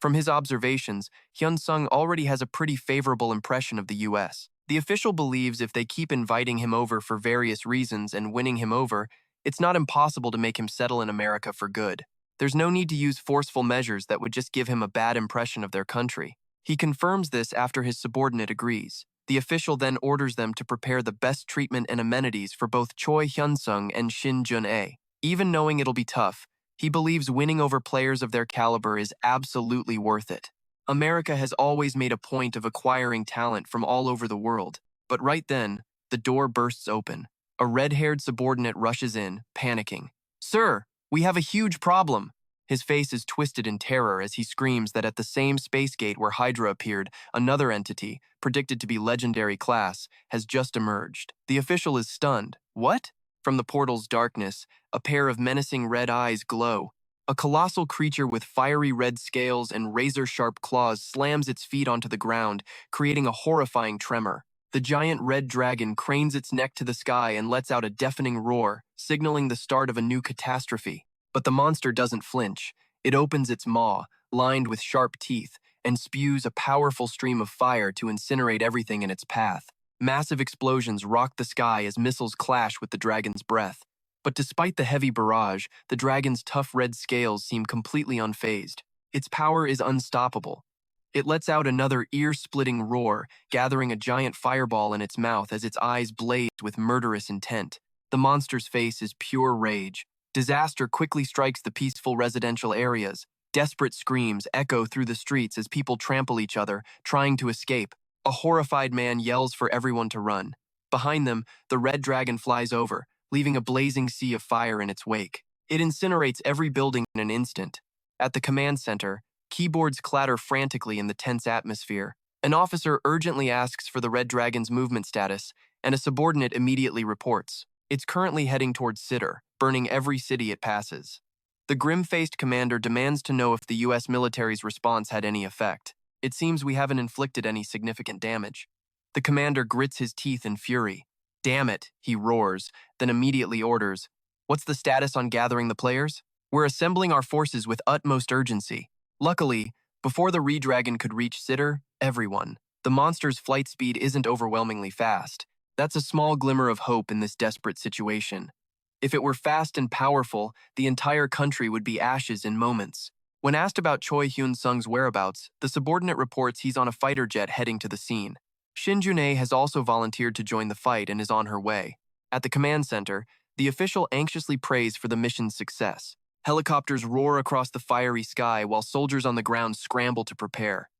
From his observations, Hyun-seong already has a pretty favorable impression of the US. The official believes if they keep inviting him over for various reasons and winning him over, it's not impossible to make him settle in America for good. There's no need to use forceful measures that would just give him a bad impression of their country. He confirms this after his subordinate agrees. The official then orders them to prepare the best treatment and amenities for both Choi Hyun-seong and Shin Jun-ae. Even knowing it'll be tough, he believes winning over players of their caliber is absolutely worth it. America has always made a point of acquiring talent from all over the world, but right then, the door bursts open. A red-haired subordinate rushes in, panicking. "Sir, we have a huge problem." His face is twisted in terror as he screams that at the same space gate where Hydra appeared, another entity, predicted to be legendary class, has just emerged. The official is stunned. What? From the portal's darkness, a pair of menacing red eyes glow. A colossal creature with fiery red scales and razor-sharp claws slams its feet onto the ground, creating a horrifying tremor. The giant red dragon cranes its neck to the sky and lets out a deafening roar, signaling the start of a new catastrophe. But the monster doesn't flinch. It opens its maw, lined with sharp teeth, and spews a powerful stream of fire to incinerate everything in its path. Massive explosions rock the sky as missiles clash with the dragon's breath. But despite the heavy barrage, the dragon's tough red scales seem completely unfazed. Its power is unstoppable. It lets out another ear-splitting roar, gathering a giant fireball in its mouth as its eyes blaze with murderous intent. The monster's face is pure rage. Disaster quickly strikes the peaceful residential areas. Desperate screams echo through the streets as people trample each other, trying to escape. A horrified man yells for everyone to run. Behind them, the red dragon flies over, leaving a blazing sea of fire in its wake. It incinerates every building in an instant. At the command center, keyboards clatter frantically in the tense atmosphere. An officer urgently asks for the red dragon's movement status, and a subordinate immediately reports. It's currently heading towards Sitter, burning every city it passes. The grim-faced commander demands to know if the U.S. military's response had any effect. It seems we haven't inflicted any significant damage. The commander grits his teeth in fury. "Damn it," he roars, then immediately orders, "What's the status on gathering the players? We're assembling our forces with utmost urgency." Luckily, before the Re-Dragon could reach Sitter, the monster's flight speed isn't overwhelmingly fast. That's a small glimmer of hope in this desperate situation. If it were fast and powerful, the entire country would be ashes in moments. When asked about Choi Hyeon-seong's whereabouts, the subordinate reports he's on a fighter jet heading to the scene. Shin Jun-ae has also volunteered to join the fight and is on her way. At the command center, the official anxiously prays for the mission's success. Helicopters roar across the fiery sky while soldiers on the ground scramble to prepare.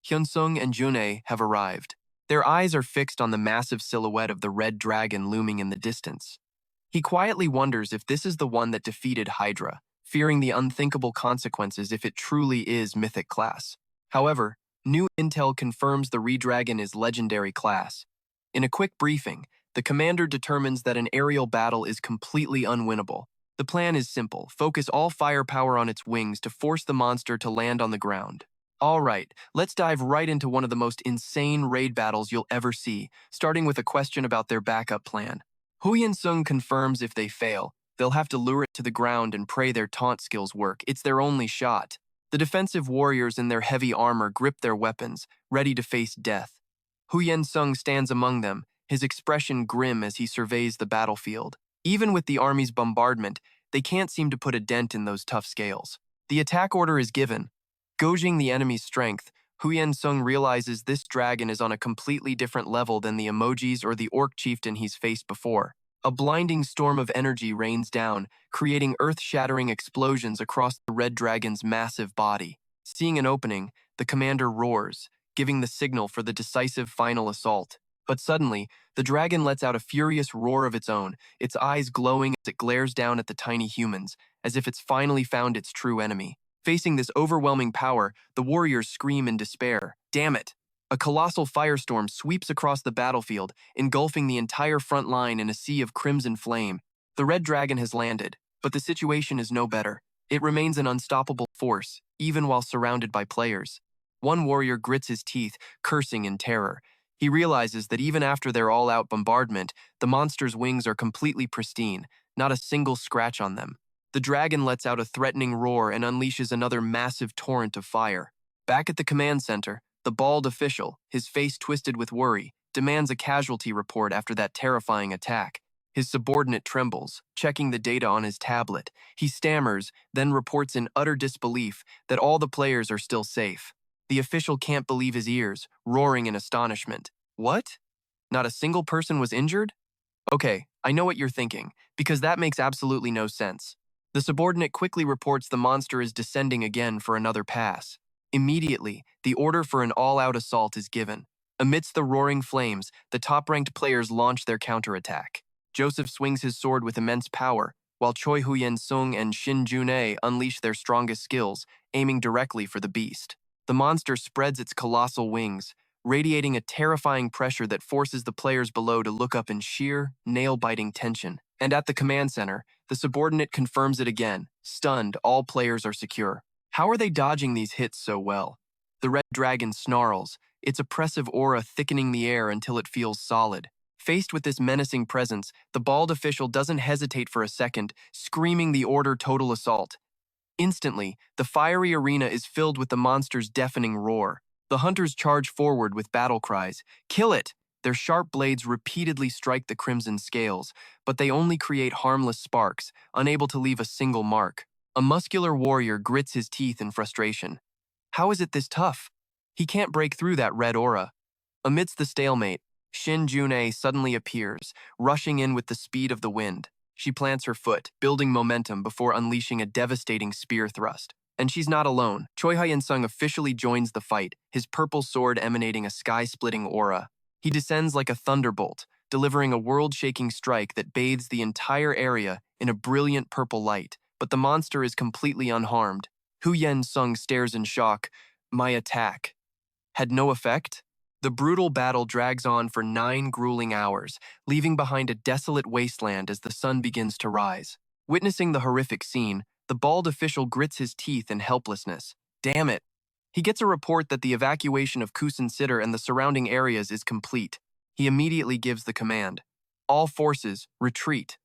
Hyun-seong and Jun-ae have arrived. Their eyes are fixed on the massive silhouette of the red dragon looming in the distance. He quietly wonders if this is the one that defeated Hydra, fearing the unthinkable consequences if it truly is mythic class. However, new intel confirms the Re-Dragon is legendary class. In a quick briefing, the commander determines that an aerial battle is completely unwinnable. The plan is simple: focus all firepower on its wings to force the monster to land on the ground. Alright, let's dive right into one of the most insane raid battles you'll ever see, starting with a question about their backup plan. Hyeon-seong confirms if they fail, they'll have to lure it to the ground and pray their taunt skills work. It's their only shot. The defensive warriors in their heavy armor grip their weapons, ready to face death. Hyeon-seong stands among them, his expression grim as he surveys the battlefield. Even with the army's bombardment, they can't seem to put a dent in those tough scales. The attack order is given. Gauging the enemy's strength, Hyeon-seong realizes this dragon is on a completely different level than the emojis or the orc chieftain he's faced before. A blinding storm of energy rains down, creating earth-shattering explosions across the red dragon's massive body. Seeing an opening, the commander roars, giving the signal for the decisive final assault. But suddenly, the dragon lets out a furious roar of its own, its eyes glowing as it glares down at the tiny humans, as if it's finally found its true enemy. Facing this overwhelming power, the warriors scream in despair. Damn it! A colossal firestorm sweeps across the battlefield, engulfing the entire front line in a sea of crimson flame. The red dragon has landed, but the situation is no better. It remains an unstoppable force, even while surrounded by players. One warrior grits his teeth, cursing in terror. He realizes that even after their all-out bombardment, the monster's wings are completely pristine, not a single scratch on them. The dragon lets out a threatening roar and unleashes another massive torrent of fire. Back at the command center, the bald official, his face twisted with worry, demands a casualty report after that terrifying attack. His subordinate trembles, checking the data on his tablet. He stammers, then reports in utter disbelief that all the players are still safe. The official can't believe his ears, roaring in astonishment. What? Not a single person was injured? Okay, I know what you're thinking, because that makes absolutely no sense. The subordinate quickly reports the monster is descending again for another pass. Immediately, the order for an all-out assault is given. Amidst the roaring flames, the top-ranked players launch their counterattack. Joseph swings his sword with immense power, while Choi Hyeon-seong and Shin Jun-ae unleash their strongest skills, aiming directly for the beast. The monster spreads its colossal wings, radiating a terrifying pressure that forces the players below to look up in sheer, nail-biting tension. And at the command center, the subordinate confirms it again. Stunned, all players are secure. How are they dodging these hits so well? The red dragon snarls, its oppressive aura thickening the air until it feels solid. Faced with this menacing presence, the bald official doesn't hesitate for a second, screaming the order total assault. Instantly, the fiery arena is filled with the monster's deafening roar. The hunters charge forward with battle cries. Kill it! Their sharp blades repeatedly strike the crimson scales, but they only create harmless sparks, unable to leave a single mark. A muscular warrior grits his teeth in frustration. How is it this tough? He can't break through that red aura. Amidst the stalemate, Shin Jun-ae suddenly appears, rushing in with the speed of the wind. She plants her foot, building momentum before unleashing a devastating spear thrust. And she's not alone. Choi Hyeon-seong officially joins the fight, his purple sword emanating a sky-splitting aura. He descends like a thunderbolt, delivering a world-shaking strike that bathes the entire area in a brilliant purple light. But the monster is completely unharmed. Hyeon-seong stares in shock. My attack had no effect? The brutal battle drags on for 9 grueling hours, leaving behind a desolate wasteland as the sun begins to rise. Witnessing the horrific scene, the bald official grits his teeth in helplessness. Damn it! He gets a report that the evacuation of Kusan Sitter and the surrounding areas is complete. He immediately gives the command. All forces, retreat.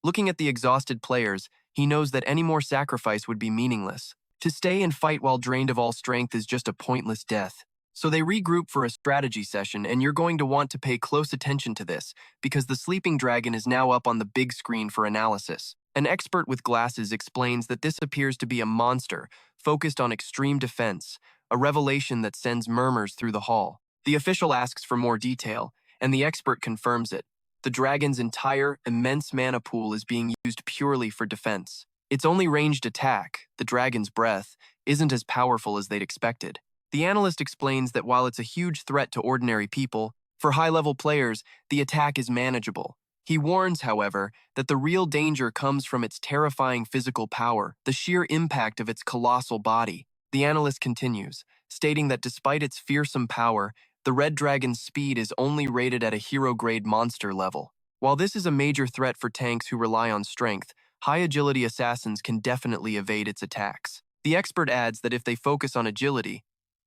Looking at the exhausted players, he knows that any more sacrifice would be meaningless. To stay and fight while drained of all strength is just a pointless death. So they regroup for a strategy session, and you're going to want to pay close attention to this, because the sleeping dragon is now up on the big screen for analysis. An expert with glasses explains that this appears to be a monster, focused on extreme defense, a revelation that sends murmurs through the hall. The official asks for more detail, and the expert confirms it. The dragon's entire, immense mana pool is being used purely for defense. Its only ranged attack, the dragon's breath, isn't as powerful as they'd expected. The analyst explains that while it's a huge threat to ordinary people, for high-level players, the attack is manageable. He warns, however, that the real danger comes from its terrifying physical power, the sheer impact of its colossal body. The analyst continues, stating that despite its fearsome power, the red dragon's speed is only rated at a hero-grade monster level. While this is a major threat for tanks who rely on strength, high-agility assassins can definitely evade its attacks. The expert adds that if they focus on agility,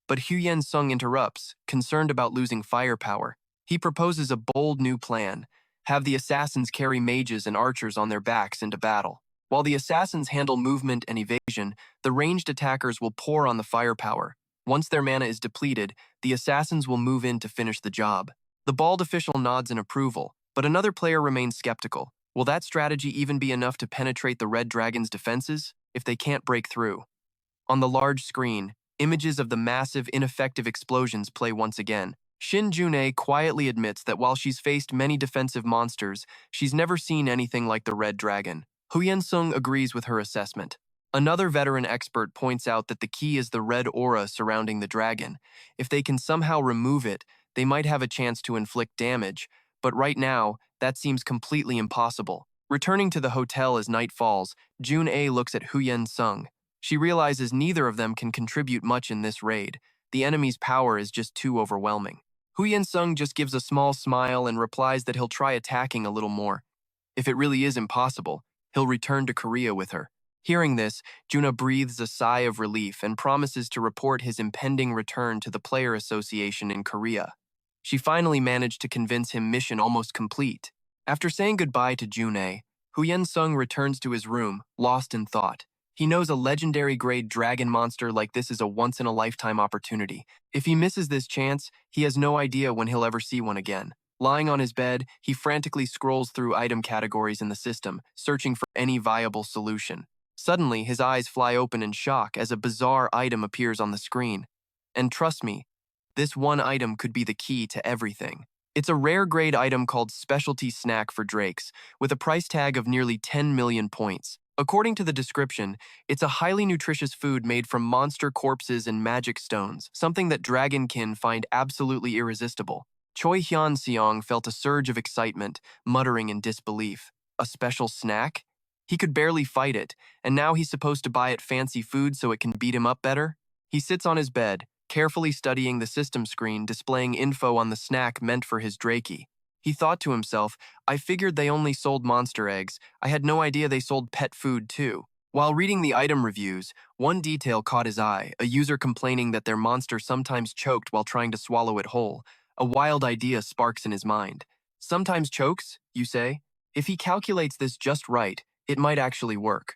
but Hyeon-seong interrupts, concerned about losing firepower. He proposes a bold new plan: have the assassins carry mages and archers on their backs into battle. While the assassins handle movement and evasion, the ranged attackers will pour on the firepower. Once their mana is depleted, the assassins will move in to finish the job. The bald official nods in approval, but another player remains skeptical. Will that strategy even be enough to penetrate the red dragon's defenses if they can't break through? On the large screen, images of the massive, ineffective explosions play once again. Shin Jun-ae quietly admits that while she's faced many defensive monsters, she's never seen anything like the Red Dragon. Hyeon-seong agrees with her assessment. Another veteran expert points out that the key is the red aura surrounding the dragon. If they can somehow remove it, they might have a chance to inflict damage, but right now, that seems completely impossible. Returning to the hotel as night falls, Jun-ae looks at Hyeon-seong. She realizes neither of them can contribute much in this raid. The enemy's power is just too overwhelming. Hyeon-seong just gives a small smile and replies that he'll try attacking a little more. If it really is impossible, he'll return to Korea with her. Hearing this, Juna breathes a sigh of relief and promises to report his impending return to the Player Association in Korea. She finally managed to convince him mission almost complete. After saying goodbye to Jun-ae, Hyeon-seong returns to his room, lost in thought. He knows a legendary-grade dragon monster like this is a once-in-a-lifetime opportunity. If he misses this chance, he has no idea when he'll ever see one again. Lying on his bed, he frantically scrolls through item categories in the system, searching for any viable solution. Suddenly, his eyes fly open in shock as a bizarre item appears on the screen. And trust me, this one item could be the key to everything. It's a rare grade item called Specialty Snack for Drakes, with a price tag of nearly 10 million points. According to the description, it's a highly nutritious food made from monster corpses and magic stones, something that dragonkin find absolutely irresistible. Choi Hyeon-seong felt a surge of excitement, muttering in disbelief. A special snack? He could barely fight it, and now he's supposed to buy it fancy food so it can beat him up better? He sits on his bed, carefully studying the system screen displaying info on the snack meant for his Drakey. He thought to himself, I figured they only sold monster eggs. I had no idea they sold pet food too. While reading the item reviews, one detail caught his eye, a user complaining that their monster sometimes choked while trying to swallow it whole. A wild idea sparks in his mind. Sometimes chokes, you say? If he calculates this just right, it might actually work.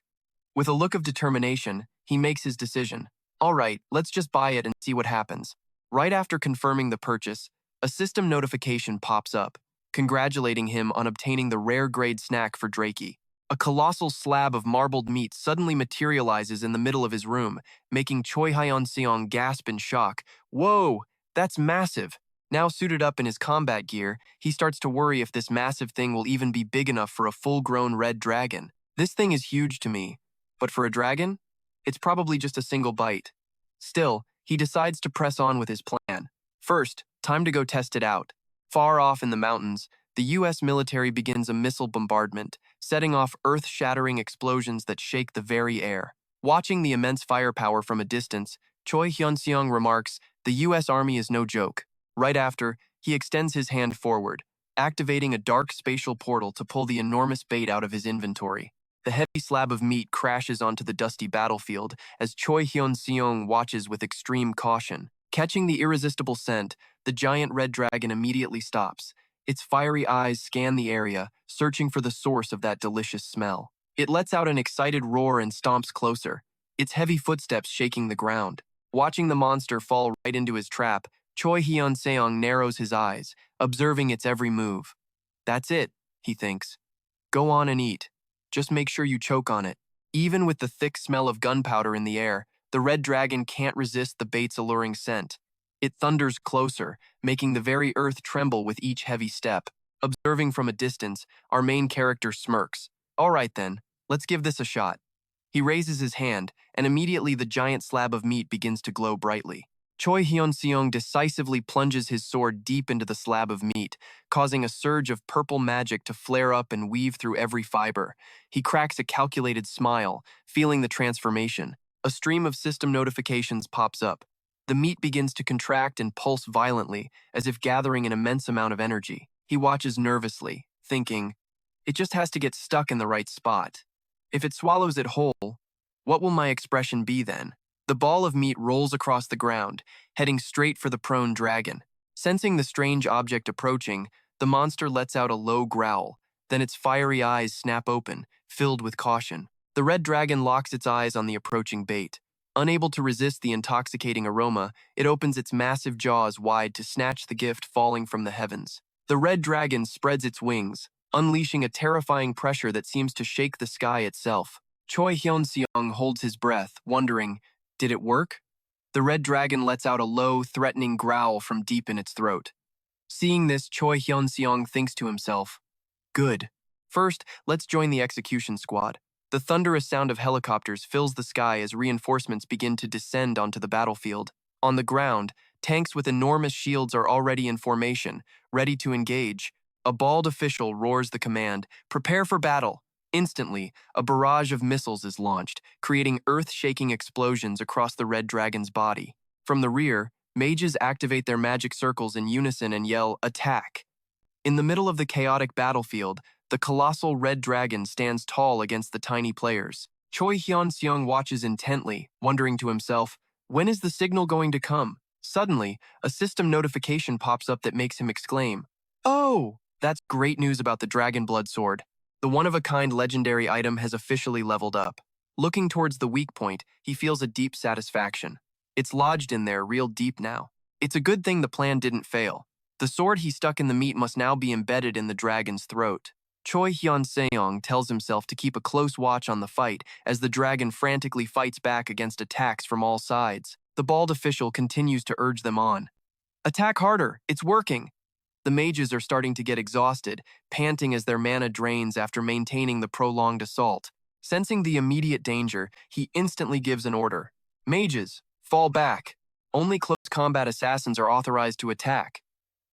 With a look of determination, he makes his decision. All right, let's just buy it and see what happens. Right after confirming the purchase, a system notification pops up, congratulating him on obtaining the rare grade snack for Drakey. A colossal slab of marbled meat suddenly materializes in the middle of his room, making Choi Hyeon-seong gasp in shock. Whoa, that's massive! Now suited up in his combat gear, he starts to worry if this massive thing will even be big enough for a full-grown red dragon. This thing is huge to me, but for a dragon? It's probably just a single bite. Still, he decides to press on with his plan. First, time to go test it out. Far off in the mountains, the US military begins a missile bombardment, setting off earth-shattering explosions that shake the very air. Watching the immense firepower from a distance, Choi Hyeon-seong remarks, the US Army is no joke. Right after, he extends his hand forward, activating a dark spatial portal to pull the enormous bait out of his inventory. The heavy slab of meat crashes onto the dusty battlefield as Choi Hyeon-seong watches with extreme caution. Catching the irresistible scent, the giant red dragon immediately stops. Its fiery eyes scan the area, searching for the source of that delicious smell. It lets out an excited roar and stomps closer, its heavy footsteps shaking the ground. Watching the monster fall right into his trap, Choi Hyeon-seong narrows his eyes, observing its every move. That's it, he thinks. Go on and eat. Just make sure you choke on it. Even with the thick smell of gunpowder in the air, the red dragon can't resist the bait's alluring scent. It thunders closer, making the very earth tremble with each heavy step. Observing from a distance, our main character smirks. All right then, let's give this a shot. He raises his hand, and immediately the giant slab of meat begins to glow brightly. Choi Hyeon-seong decisively plunges his sword deep into the slab of meat, causing a surge of purple magic to flare up and weave through every fiber. He cracks a calculated smile, feeling the transformation. A stream of system notifications pops up. The meat begins to contract and pulse violently, as if gathering an immense amount of energy. He watches nervously, thinking, it just has to get stuck in the right spot. If it swallows it whole, what will my expression be then? The ball of meat rolls across the ground, heading straight for the prone dragon. Sensing the strange object approaching, the monster lets out a low growl, then its fiery eyes snap open, filled with caution. The red dragon locks its eyes on the approaching bait. Unable to resist the intoxicating aroma, it opens its massive jaws wide to snatch the gift falling from the heavens. The red dragon spreads its wings, unleashing a terrifying pressure that seems to shake the sky itself. Choi Hyeon-seong holds his breath, wondering, did it work? The red dragon lets out a low, threatening growl from deep in its throat. Seeing this, Choi Hyeon-seong thinks to himself, good. First, let's join the execution squad. The thunderous sound of helicopters fills the sky as reinforcements begin to descend onto the battlefield. On the ground, tanks with enormous shields are already in formation, ready to engage. A bald official roars the command, prepare for battle. Instantly, a barrage of missiles is launched, creating earth-shaking explosions across the red dragon's body. From the rear, mages activate their magic circles in unison and yell, attack! In the middle of the chaotic battlefield, the colossal red dragon stands tall against the tiny players. Choi Hyeon-seong watches intently, wondering to himself, when is the signal going to come? Suddenly, a system notification pops up that makes him exclaim, oh! That's great news about the Dragon Blood Sword. The one-of-a-kind legendary item has officially leveled up. Looking towards the weak point, he feels a deep satisfaction. It's lodged in there real deep now. It's a good thing the plan didn't fail. The sword he stuck in the meat must now be embedded in the dragon's throat. Choi Hyeon-seong tells himself to keep a close watch on the fight as the dragon frantically fights back against attacks from all sides. The bald official continues to urge them on. Attack harder! It's working! The mages are starting to get exhausted, panting as their mana drains after maintaining the prolonged assault. Sensing the immediate danger, he instantly gives an order. Mages, fall back. Only close combat assassins are authorized to attack.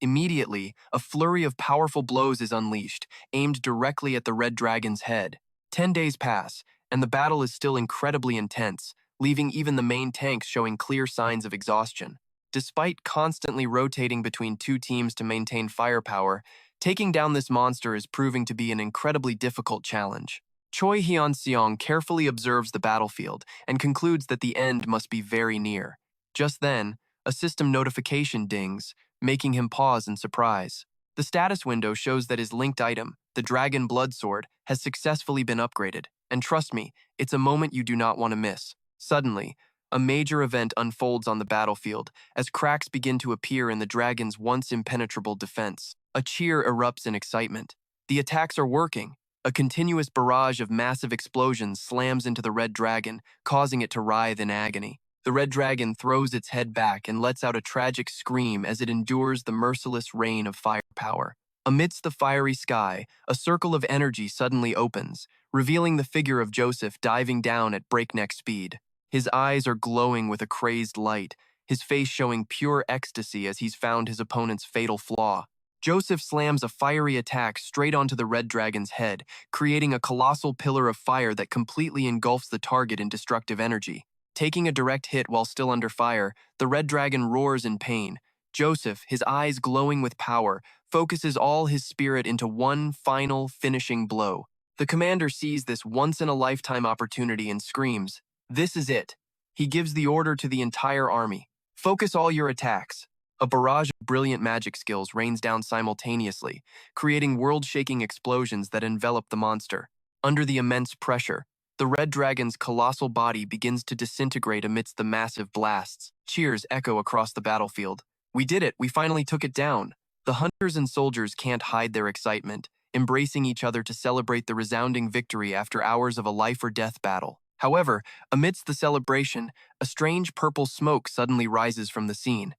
Immediately, a flurry of powerful blows is unleashed, aimed directly at the red dragon's head. 10 days pass, and the battle is still incredibly intense, leaving even the main tanks showing clear signs of exhaustion. Despite constantly rotating between two teams to maintain firepower, taking down this monster is proving to be an incredibly difficult challenge. Choi Hyeon-seong carefully observes the battlefield and concludes that the end must be very near. Just then, a system notification dings, making him pause in surprise. The status window shows that his linked item, the Dragon Blood Sword, has successfully been upgraded. And trust me, it's a moment you do not want to miss. Suddenly, a major event unfolds on the battlefield as cracks begin to appear in the dragon's once impenetrable defense. A cheer erupts in excitement. The attacks are working. A continuous barrage of massive explosions slams into the red dragon, causing it to writhe in agony. The red dragon throws its head back and lets out a tragic scream as it endures the merciless rain of firepower. Amidst the fiery sky, a circle of energy suddenly opens, revealing the figure of Joseph diving down at breakneck speed. His eyes are glowing with a crazed light, his face showing pure ecstasy as he's found his opponent's fatal flaw. Joseph slams a fiery attack straight onto the red dragon's head, creating a colossal pillar of fire that completely engulfs the target in destructive energy. Taking a direct hit while still under fire, the red dragon roars in pain. Joseph, his eyes glowing with power, focuses all his spirit into one final, finishing blow. The commander sees this once-in-a-lifetime opportunity and screams, "This is it." He gives the order to the entire army. Focus all your attacks. A barrage of brilliant magic skills rains down simultaneously, creating world-shaking explosions that envelop the monster. Under the immense pressure, the red dragon's colossal body begins to disintegrate amidst the massive blasts. Cheers echo across the battlefield. "We did it! We finally took it down!" The hunters and soldiers can't hide their excitement, embracing each other to celebrate the resounding victory after hours of a life-or-death battle. However, amidst the celebration, a strange purple smoke suddenly rises from the scene.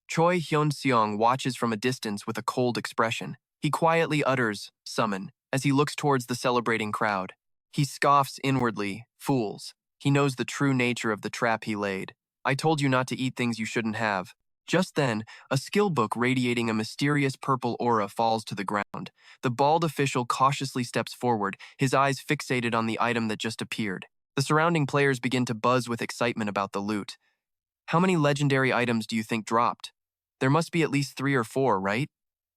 Choi Hyeon-seong watches from a distance with a cold expression. He quietly utters, "Summon," as he looks towards the celebrating crowd. He scoffs inwardly, "Fools." He knows the true nature of the trap he laid. "I told you not to eat things you shouldn't have." Just then, a skill book radiating a mysterious purple aura falls to the ground. The bald official cautiously steps forward, his eyes fixated on the item that just appeared. The surrounding players begin to buzz with excitement about the loot. "How many legendary items do you think dropped? There must be at least 3 or 4, right?"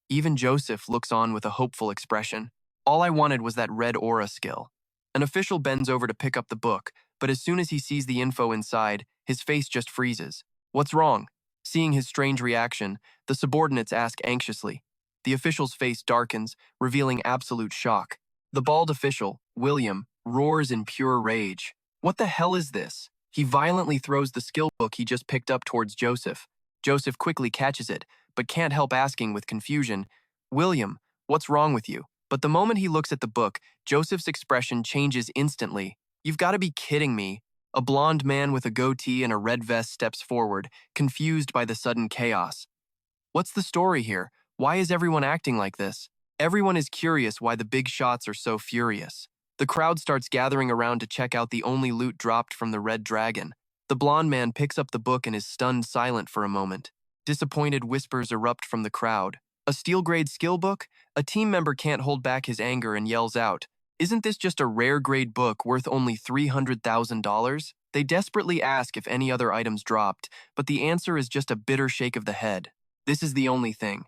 Even Joseph looks on with a hopeful expression. "All I wanted was that red aura skill." An official bends over to pick up the book, but as soon as he sees the info inside, his face just freezes. "What's wrong?" Seeing his strange reaction, the subordinates ask anxiously. The official's face darkens, revealing absolute shock. The bald official, William, roars in pure rage. "What the hell is this?" He violently throws the skill book he just picked up towards Joseph. Joseph quickly catches it, but can't help asking with confusion, "William, what's wrong with you?" But the moment he looks at the book, Joseph's expression changes instantly. "You've got to be kidding me." A blond man with a goatee and a red vest steps forward, confused by the sudden chaos. "What's the story here? Why is everyone acting like this?" Everyone is curious why the big shots are so furious. The crowd starts gathering around to check out the only loot dropped from the red dragon. The blond man picks up the book and is stunned silent for a moment. Disappointed whispers erupt from the crowd. "A steel-grade skill book?" A team member can't hold back his anger and yells out, "Isn't this just a rare-grade book worth only $300,000? They desperately ask if any other items dropped, but the answer is just a bitter shake of the head. This is the only thing.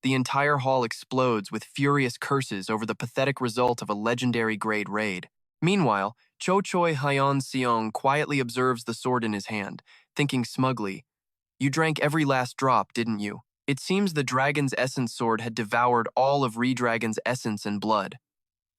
The entire hall explodes with furious curses over the pathetic result of a legendary-grade raid. Meanwhile, Choi Hyeon-seong quietly observes the sword in his hand, thinking smugly, "You drank every last drop, didn't you?" It seems the dragon's essence sword had devoured all of Redragon's essence and blood.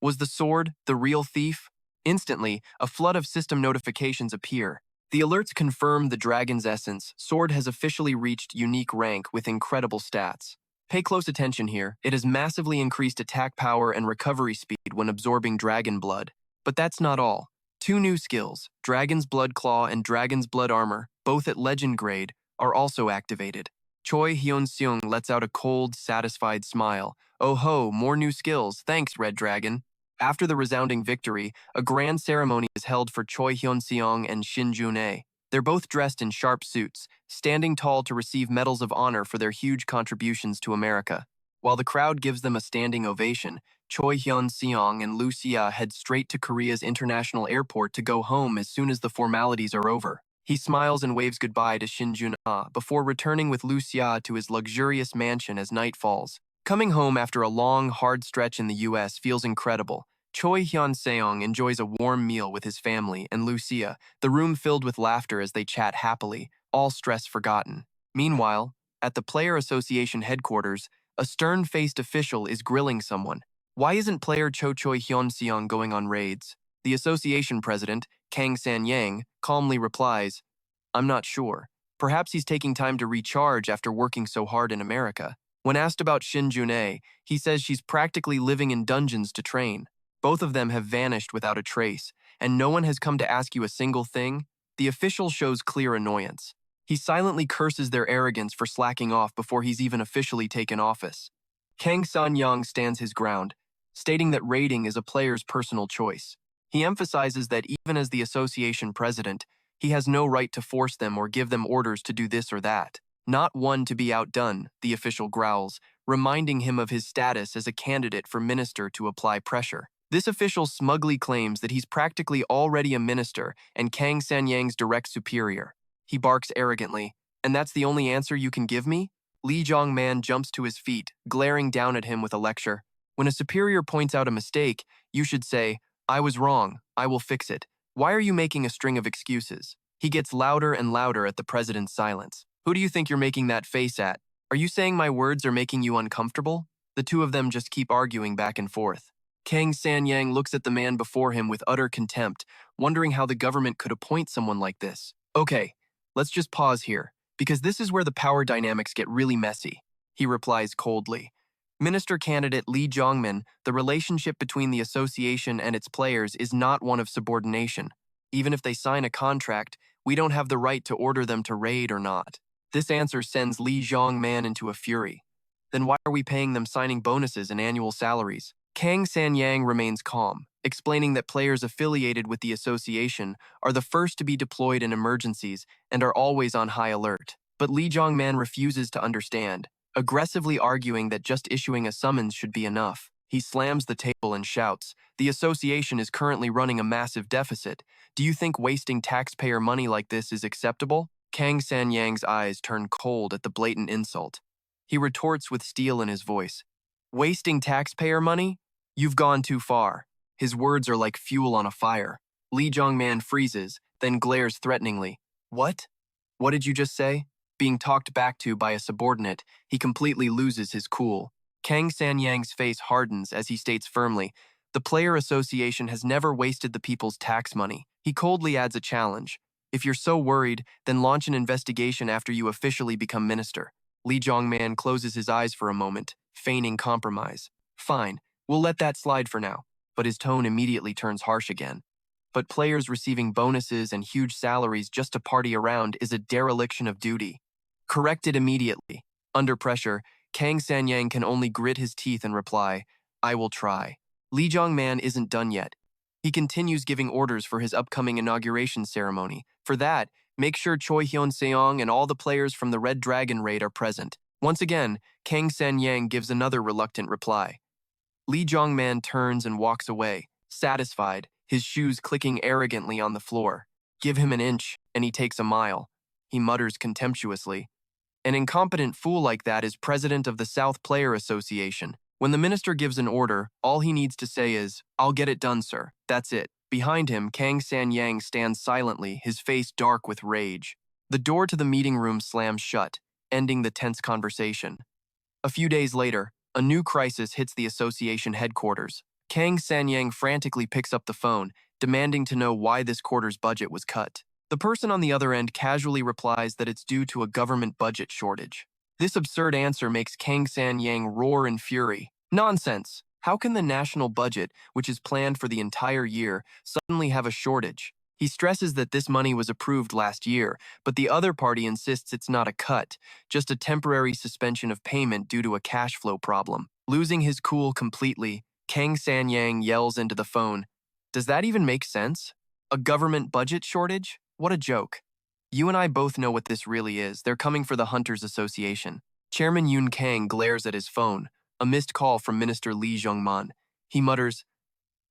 Was the sword the real thief? Instantly, a flood of system notifications appear. The alerts confirm the dragon's essence sword has officially reached unique rank with incredible stats. Pay close attention here. It has massively increased attack power and recovery speed when absorbing dragon blood. But that's not all. 2 new skills, Dragon's Blood Claw and Dragon's Blood Armor, both at legend grade, are also activated. Choi Hyeon-seong lets out a cold, satisfied smile. Oh ho, more new skills, thanks, Red Dragon. After the resounding victory, a grand ceremony is held for Choi Hyeon-seong and Shin Jun-ae. They're both dressed in sharp suits, standing tall to receive medals of honor for their huge contributions to America. While the crowd gives them a standing ovation, Choi Hyun-seong and Lucia head straight to Korea's international airport to go home as soon as the formalities are over. He smiles and waves goodbye to Shin Jun-ah before returning with Lucia to his luxurious mansion as night falls. Coming home after a long, hard stretch in the US feels incredible. Choi Hyun-seong enjoys a warm meal with his family and Lucia, the room filled with laughter as they chat happily, all stress forgotten. Meanwhile, at the Player Association headquarters, a stern-faced official is grilling someone. Why isn't player Choi Hyun-seong going on raids? The association president, Kang San-yang, calmly replies, I'm not sure. Perhaps he's taking time to recharge after working so hard in America. When asked about Shin Jun-ae, he says she's practically living in dungeons to train. Both of them have vanished without a trace, and no one has come to ask you a single thing. The official shows clear annoyance. He silently curses their arrogance for slacking off before he's even officially taken office. Kang San-yang stands his ground, stating that raiding is a player's personal choice. He emphasizes that even as the association president, he has no right to force them or give them orders to do this or that. Not one to be outdone, the official growls, reminding him of his status as a candidate for minister to apply pressure. This official smugly claims that he's practically already a minister and Kang San-yang's direct superior. He barks arrogantly, and that's the only answer you can give me? Lee Jong-man jumps to his feet, glaring down at him with a lecture. When a superior points out a mistake, you should say, I was wrong, I will fix it. Why are you making a string of excuses? He gets louder and louder at the president's silence. Who do you think you're making that face at? Are you saying my words are making you uncomfortable? The two of them just keep arguing back and forth. Kang San-yang looks at the man before him with utter contempt, wondering how the government could appoint someone like this. Okay, let's just pause here, because this is where the power dynamics get really messy. He replies coldly. Minister candidate Lee Jong-min, the relationship between the association and its players is not one of subordination. Even if they sign a contract, we don't have the right to order them to raid or not. This answer sends Lee Jong-man into a fury. Then why are we paying them signing bonuses and annual salaries? Kang San-yang remains calm, explaining that players affiliated with the association are the first to be deployed in emergencies and are always on high alert. But Lee Jong-man refuses to understand, aggressively arguing that just issuing a summons should be enough. He slams the table and shouts, the association is currently running a massive deficit. Do you think wasting taxpayer money like this is acceptable? Kang San-yang's eyes turn cold at the blatant insult. He retorts with steel in his voice. Wasting taxpayer money? You've gone too far. His words are like fuel on a fire. Lee Jong-man freezes, then glares threateningly. What? What did you just say? Being talked back to by a subordinate, he completely loses his cool. Kang San-yang's face hardens as he states firmly, the player association has never wasted the people's tax money. He coldly adds a challenge. If you're so worried, then launch an investigation after you officially become minister. Lee Jong-man closes his eyes for a moment, feigning compromise. Fine, we'll let that slide for now. But his tone immediately turns harsh again. But players receiving bonuses and huge salaries just to party around is a dereliction of duty. Corrected immediately. Under pressure, Kang San-yang can only grit his teeth and reply, I will try. Lee Jong-man isn't done yet. He continues giving orders for his upcoming inauguration ceremony. For that, make sure Choi Hyeon-seong and all the players from the Red Dragon raid are present. Once again, Kang San-yang gives another reluctant reply. Lee Jong-man turns and walks away, satisfied, his shoes clicking arrogantly on the floor. Give him an inch, and he takes a mile. He mutters contemptuously. An incompetent fool like that is president of the South Player Association. When the minister gives an order, all he needs to say is, I'll get it done, sir. That's it. Behind him, Kang San-yang stands silently, his face dark with rage. The door to the meeting room slams shut, ending the tense conversation. A few days later, a new crisis hits the association headquarters. Kang San-yang frantically picks up the phone, demanding to know why this quarter's budget was cut. The person on the other end casually replies that it's due to a government budget shortage. This absurd answer makes Kang San-yang roar in fury. Nonsense! How can the national budget, which is planned for the entire year, suddenly have a shortage? He stresses that this money was approved last year, but the other party insists it's not a cut, just a temporary suspension of payment due to a cash flow problem. Losing his cool completely, Kang San-yang yells into the phone, "Does that even make sense? A government budget shortage? What a joke." You and I both know what this really is. They're coming for the Hunters Association. Chairman Yoon Kang glares at his phone, a missed call from Minister Lee Jung-man. He mutters,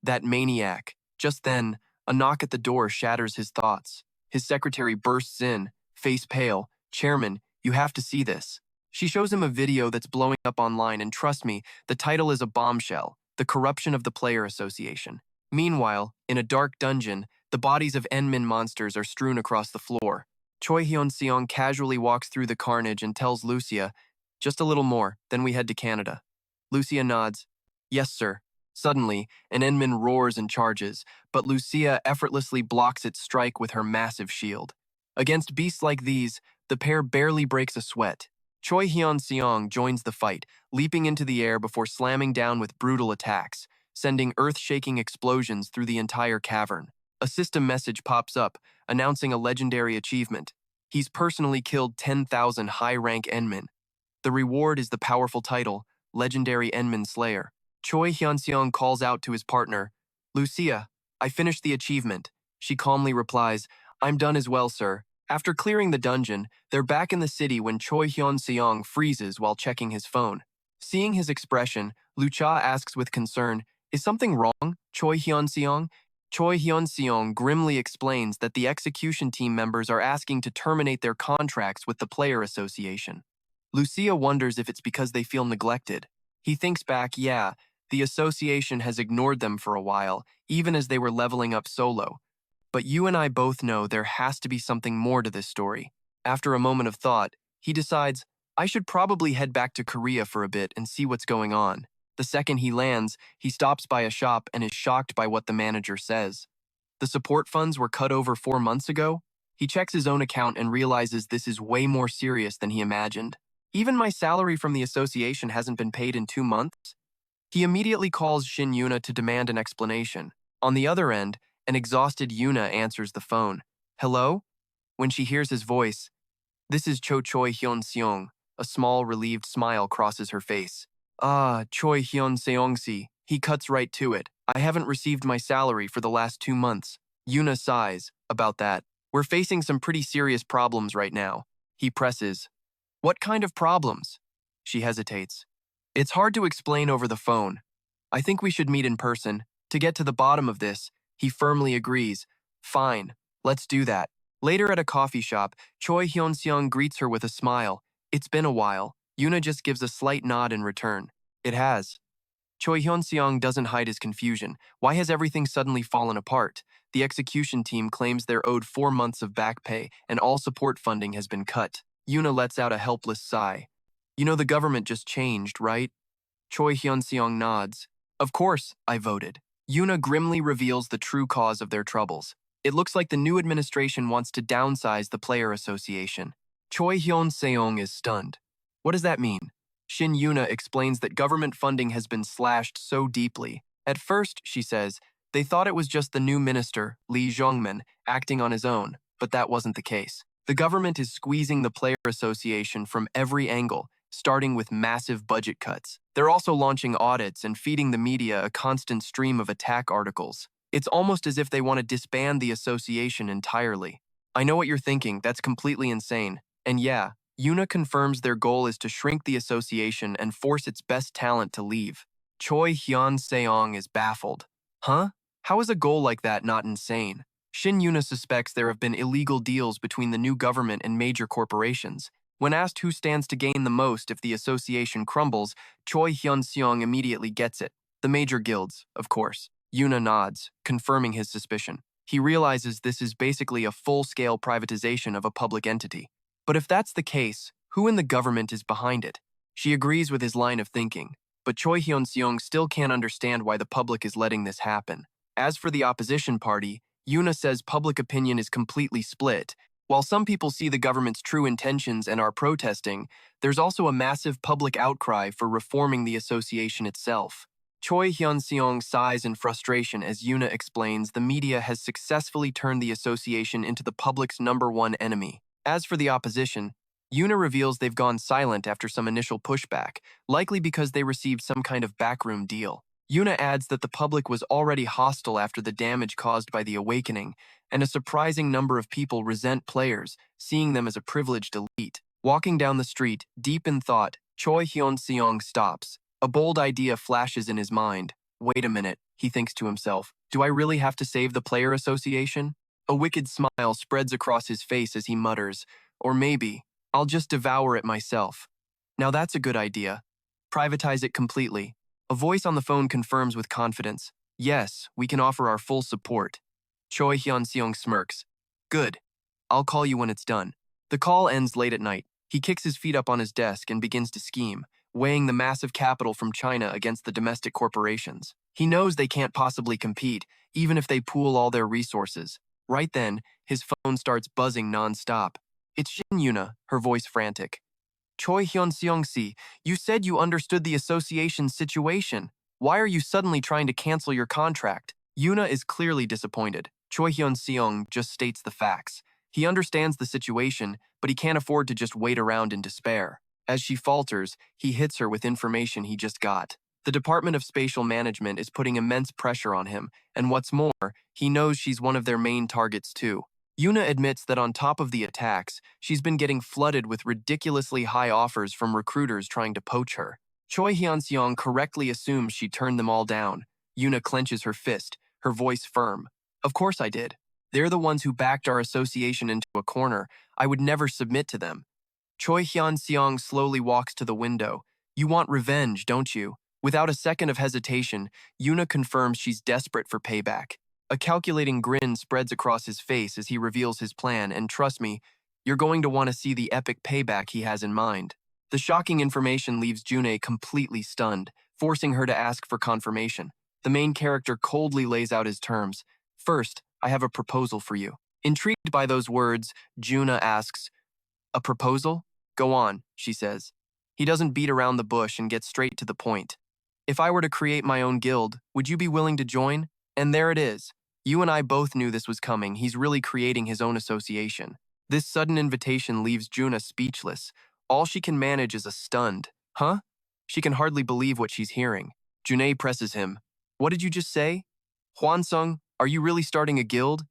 "That maniac." Just then, a knock at the door shatters his thoughts. His secretary bursts in, face pale. "Chairman, you have to see this." She shows him a video that's blowing up online, and trust me, the title is a bombshell: The Corruption of the Player Association. Meanwhile, in a dark dungeon, the bodies of endmin monsters are strewn across the floor. Choi Hyeon-seong casually walks through the carnage and tells Lucia, "Just a little more, then we head to Canada." Lucia nods, "Yes, sir." Suddenly, an endman roars and charges, but Lucia effortlessly blocks its strike with her massive shield. Against beasts like these, the pair barely breaks a sweat. Choi Hyeon-seong joins the fight, leaping into the air before slamming down with brutal attacks, sending earth-shaking explosions through the entire cavern. A system message pops up, announcing a legendary achievement. He's personally killed 10,000 high-rank endmen. The reward is the powerful title, Legendary Endman Slayer. Choi Hyeon-seong calls out to his partner, "Lucia, I finished the achievement." She calmly replies, "I'm done as well, sir." After clearing the dungeon, they're back in the city when Choi Hyeon-seong freezes while checking his phone. Seeing his expression, Lucha asks with concern, "Is something wrong, Choi Hyeon-seong?" Choi Hyeon-seong grimly explains that the execution team members are asking to terminate their contracts with the Player Association. Lucia wonders if it's because they feel neglected. He thinks back, yeah, the association has ignored them for a while, even as they were leveling up solo. But you and I both know there has to be something more to this story. After a moment of thought, he decides, I should probably head back to Korea for a bit and see what's going on. The second he lands, he stops by a shop and is shocked by what the manager says. The support funds were cut over 4 months ago? He checks his own account and realizes this is way more serious than he imagined. Even my salary from the association hasn't been paid in 2 months? He immediately calls Shin Yuna to demand an explanation. On the other end, an exhausted Yuna answers the phone. "Hello?" When she hears his voice, "This is Choi Hyun-seong." A small, relieved smile crosses her face. "Ah, Choi Hyun-seong-si." He cuts right to it. "I haven't received my salary for the last 2 months." Yuna sighs. "About that. We're facing some pretty serious problems right now." He presses. "What kind of problems?" She hesitates. "It's hard to explain over the phone. I think we should meet in person. To get to the bottom of this." He firmly agrees. "Fine, let's do that." Later at a coffee shop, Choi Hyun-seong greets her with a smile. "It's been a while." Yuna just gives a slight nod in return. "It has." Choi Hyun-seong doesn't hide his confusion. Why has everything suddenly fallen apart? The execution team claims they're owed 4 months of back pay, and all support funding has been cut. Yuna lets out a helpless sigh. "You know the government just changed, right?" Choi Hyun-seong nods. "Of course, I voted." Yuna grimly reveals the true cause of their troubles. It looks like the new administration wants to downsize the Player Association. Choi Hyeon-seong is stunned. What does that mean? Shin Yuna explains that government funding has been slashed so deeply. At first, she says, they thought it was just the new minister, Lee Jong-man, acting on his own, but that wasn't the case. The government is squeezing the Player Association from every angle, starting with massive budget cuts. They're also launching audits and feeding the media a constant stream of attack articles. It's almost as if they want to disband the association entirely. I know what you're thinking, that's completely insane. And yeah, Yuna confirms their goal is to shrink the association and force its best talent to leave. Choi Hyeon-seong is baffled. Huh? How is a goal like that not insane? Shin Yuna suspects there have been illegal deals between the new government and major corporations. When asked who stands to gain the most if the association crumbles, Choi Hyun-seong immediately gets it. The major guilds, of course. Yuna nods, confirming his suspicion. He realizes this is basically a full-scale privatization of a public entity. But if that's the case, who in the government is behind it? She agrees with his line of thinking, but Choi Hyun-seong still can't understand why the public is letting this happen. As for the opposition party, Yuna says public opinion is completely split. While some people see the government's true intentions and are protesting, there's also a massive public outcry for reforming the association itself. Choi Hyeon-seong sighs in frustration as Yuna explains the media has successfully turned the association into the public's #1 enemy. As for the opposition, Yuna reveals they've gone silent after some initial pushback, likely because they received some kind of backroom deal. Yuna adds that the public was already hostile after the damage caused by the awakening, and a surprising number of people resent players, seeing them as a privileged elite. Walking down the street, deep in thought, Choi Hyeon-seong stops. A bold idea flashes in his mind. Wait a minute, he thinks to himself. Do I really have to save the player association? A wicked smile spreads across his face as he mutters, or maybe, I'll just devour it myself. Now that's a good idea. Privatize it completely. A voice on the phone confirms with confidence. Yes, we can offer our full support. Choi Hyun-seong smirks. Good. I'll call you when it's done. The call ends late at night. He kicks his feet up on his desk and begins to scheme, weighing the massive capital from China against the domestic corporations. He knows they can't possibly compete, even if they pool all their resources. Right then, his phone starts buzzing non-stop. It's Shin Yuna, her voice frantic. Choi Hyun-seong, you said you understood the association's situation. Why are you suddenly trying to cancel your contract? Yuna is clearly disappointed. Choi Hyun-seong just states the facts. He understands the situation, but he can't afford to just wait around in despair. As she falters, he hits her with information he just got. The Department of Spatial Management is putting immense pressure on him, and what's more, he knows she's one of their main targets too. Yuna admits that on top of the attacks, she's been getting flooded with ridiculously high offers from recruiters trying to poach her. Choi Hyeon-seong correctly assumes she turned them all down. Yuna clenches her fist, her voice firm. Of course I did. They're the ones who backed our association into a corner. I would never submit to them. Choi Hyun-seong slowly walks to the window. You want revenge, don't you? Without a second of hesitation, Yuna confirms she's desperate for payback. A calculating grin spreads across his face as he reveals his plan, and trust me, you're going to want to see the epic payback he has in mind. The shocking information leaves June completely stunned, forcing her to ask for confirmation. The main character coldly lays out his terms. First, I have a proposal for you. Intrigued by those words, Juna asks, a proposal? Go on, she says. He doesn't beat around the bush and gets straight to the point. If I were to create my own guild, would you be willing to join? And there it is. You and I both knew this was coming. He's really creating his own association. This sudden invitation leaves Juna speechless. All she can manage is a stunned, huh? She can hardly believe what she's hearing. June presses him. What did you just say? Hwan-sung, are you really starting a guild?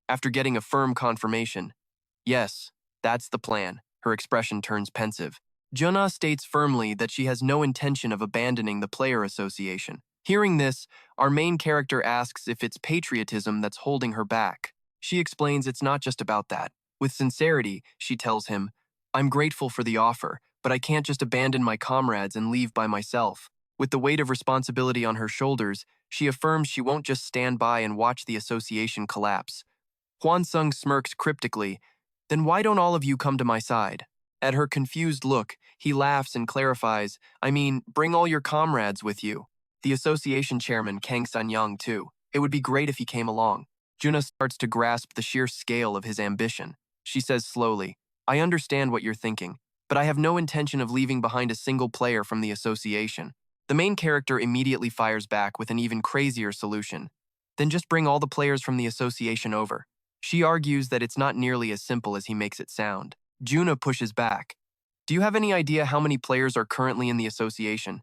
After getting a firm confirmation. Yes, that's the plan. Her expression turns pensive. Juna states firmly that she has no intention of abandoning the player association. Hearing this, our main character asks if it's patriotism that's holding her back. She explains it's not just about that. With sincerity, she tells him, I'm grateful for the offer, but I can't just abandon my comrades and leave by myself. With the weight of responsibility on her shoulders, she affirms she won't just stand by and watch the association collapse. Hwan-sung smirks cryptically. Then why don't all of you come to my side? At her confused look, he laughs and clarifies, I mean, bring all your comrades with you. The association chairman, Kang San-young, too. It would be great if he came along. Juna starts to grasp the sheer scale of his ambition. She says slowly, I understand what you're thinking, but I have no intention of leaving behind a single player from the association. The main character immediately fires back with an even crazier solution. Then just bring all the players from the association over. She argues that it's not nearly as simple as he makes it sound. Juna pushes back. Do you have any idea how many players are currently in the association?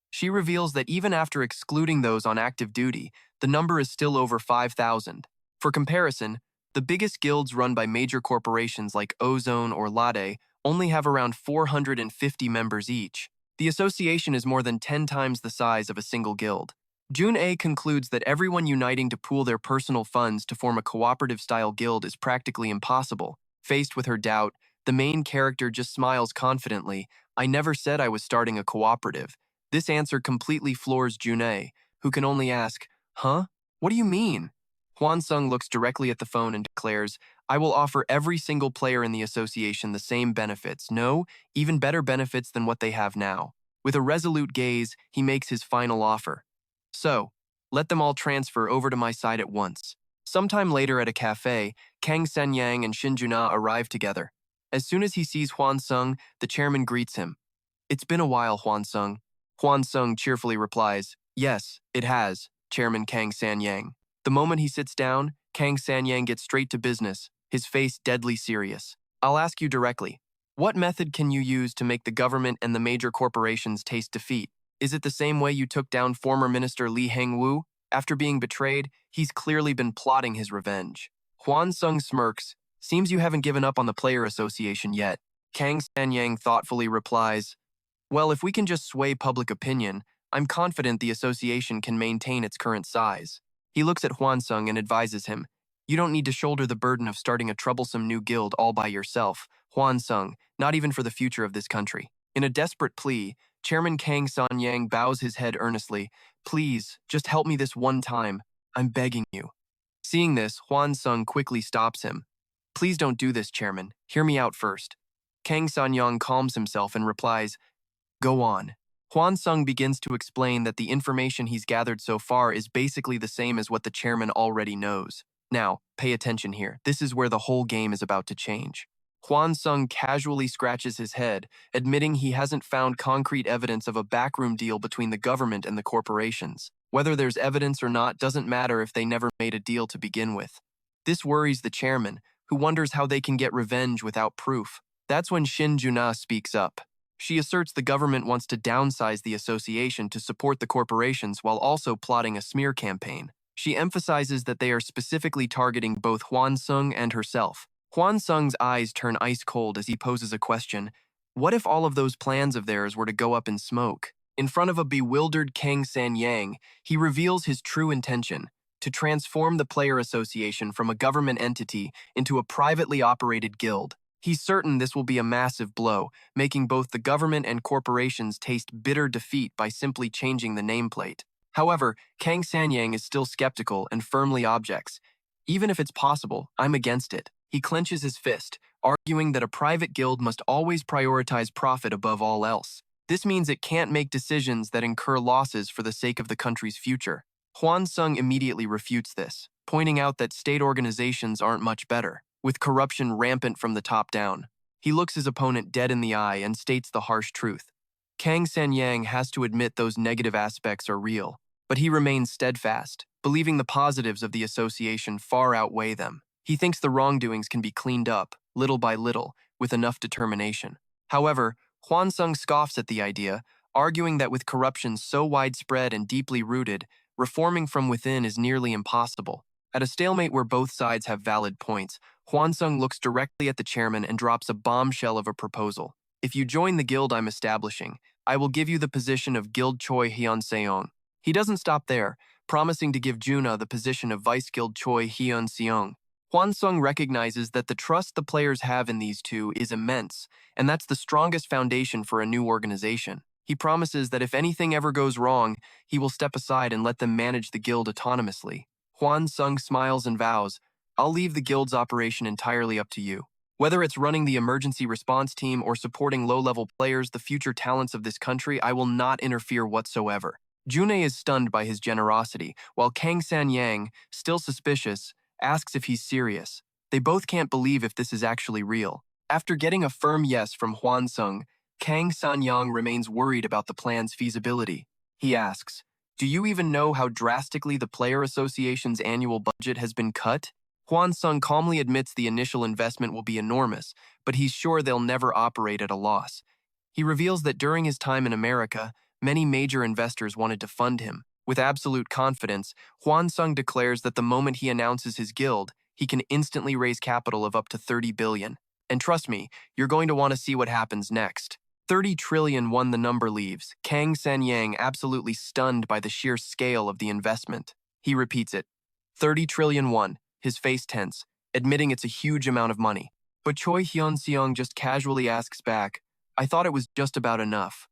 She reveals that even after excluding those on active duty, the number is still over 5,000. For comparison, the biggest guilds run by major corporations like Ozone or Lade only have around 450 members each. The association is more than 10 times the size of a single guild. June concludes that everyone uniting to pool their personal funds to form a cooperative-style guild is practically impossible. Faced with her doubt, the main character just smiles confidently. I never said I was starting a cooperative. This answer completely floors June, who can only ask, huh? What do you mean? Hwan-sung looks directly at the phone and declares, I will offer every single player in the association the same benefits, no, even better benefits than what they have now. With a resolute gaze, he makes his final offer. So, let them all transfer over to my side at once. Sometime later at a cafe, Kang San-yang and Shin Juna arrive together. As soon as he sees Hwan-sung, the chairman greets him. It's been a while, Hwan-sung. Hwan-sung cheerfully replies, Yes, it has, Chairman Kang Sanyang. The moment he sits down, Kang Sanyang gets straight to business, his face deadly serious. I'll ask you directly, what method can you use to make the government and the major corporations taste defeat? Is it the same way you took down former Minister Lee Heng-woo? After being betrayed, he's clearly been plotting his revenge. Hwan Sung smirks. Seems you haven't given up on the player association yet. Kang Sanyang thoughtfully replies, well, if we can just sway public opinion, I'm confident the association can maintain its current size. He looks at Hwansung and advises him, you don't need to shoulder the burden of starting a troublesome new guild all by yourself, Hwansung, not even for the future of this country. In a desperate plea, Chairman Kang Sanyang bows his head earnestly. Please, just help me this one time. I'm begging you. Seeing this, Hwansung quickly stops him. Please don't do this, Chairman. Hear me out first. Kang Sanyang calms himself and replies, go on. Hwan Sung begins to explain that the information he's gathered so far is basically the same as what the chairman already knows. Now, pay attention here. This is where the whole game is about to change. Hwan Sung casually scratches his head, admitting he hasn't found concrete evidence of a backroom deal between the government and the corporations. Whether there's evidence or not doesn't matter if they never made a deal to begin with. This worries the chairman, who wonders how they can get revenge without proof. That's when Shin Juna speaks up. She asserts the government wants to downsize the association to support the corporations while also plotting a smear campaign. She emphasizes that they are specifically targeting both Hwan Sung and herself. Hwan Sung's eyes turn ice cold as he poses a question. What if all of those plans of theirs were to go up in smoke? In front of a bewildered Kang Sanyang, he reveals his true intention, to transform the player association from a government entity into a privately operated guild. He's certain this will be a massive blow, making both the government and corporations taste bitter defeat by simply changing the nameplate. However, Kang Sanyang is still skeptical and firmly objects. Even if it's possible, I'm against it. He clenches his fist, arguing that a private guild must always prioritize profit above all else. This means it can't make decisions that incur losses for the sake of the country's future. Hwan Sung immediately refutes this, pointing out that state organizations aren't much better, with corruption rampant from the top down. He looks his opponent dead in the eye and states the harsh truth. Kang Sanyang has to admit those negative aspects are real, but he remains steadfast, believing the positives of the association far outweigh them. He thinks the wrongdoings can be cleaned up, little by little, with enough determination. However, Hwan Sung scoffs at the idea, arguing that with corruption so widespread and deeply rooted, reforming from within is nearly impossible. At a stalemate where both sides have valid points, Hwan Sung looks directly at the chairman and drops a bombshell of a proposal. If you join the guild I'm establishing, I will give you the position of Guild Choi Hyeon-seong. He doesn't stop there, promising to give Juna the position of Vice Guild Choi Hyeon-seong. Hwan Sung recognizes that the trust the players have in these two is immense, and that's the strongest foundation for a new organization. He promises that if anything ever goes wrong, he will step aside and let them manage the guild autonomously. Hwan Sung smiles and vows, I'll leave the guild's operation entirely up to you. Whether it's running the emergency response team or supporting low-level players, the future talents of this country, I will not interfere whatsoever. Junei is stunned by his generosity, while Kang Sanyang, still suspicious, asks if he's serious. They both can't believe if this is actually real. After getting a firm yes from Hwan Sung, Kang Sanyang remains worried about the plan's feasibility. He asks, do you even know how drastically the Player Association's annual budget has been cut? Hwan Sung calmly admits the initial investment will be enormous, but he's sure they'll never operate at a loss. He reveals that during his time in America, many major investors wanted to fund him. With absolute confidence, Hwan Sung declares that the moment he announces his guild, he can instantly raise capital of up to 30 billion. And trust me, you're going to want to see what happens next. 30 trillion won the number leaves, Kang Sanyang absolutely stunned by the sheer scale of the investment. He repeats it. 30 trillion won, his face tense, admitting it's a huge amount of money. But Choi Hyeon-seong just casually asks back, I thought it was just about enough.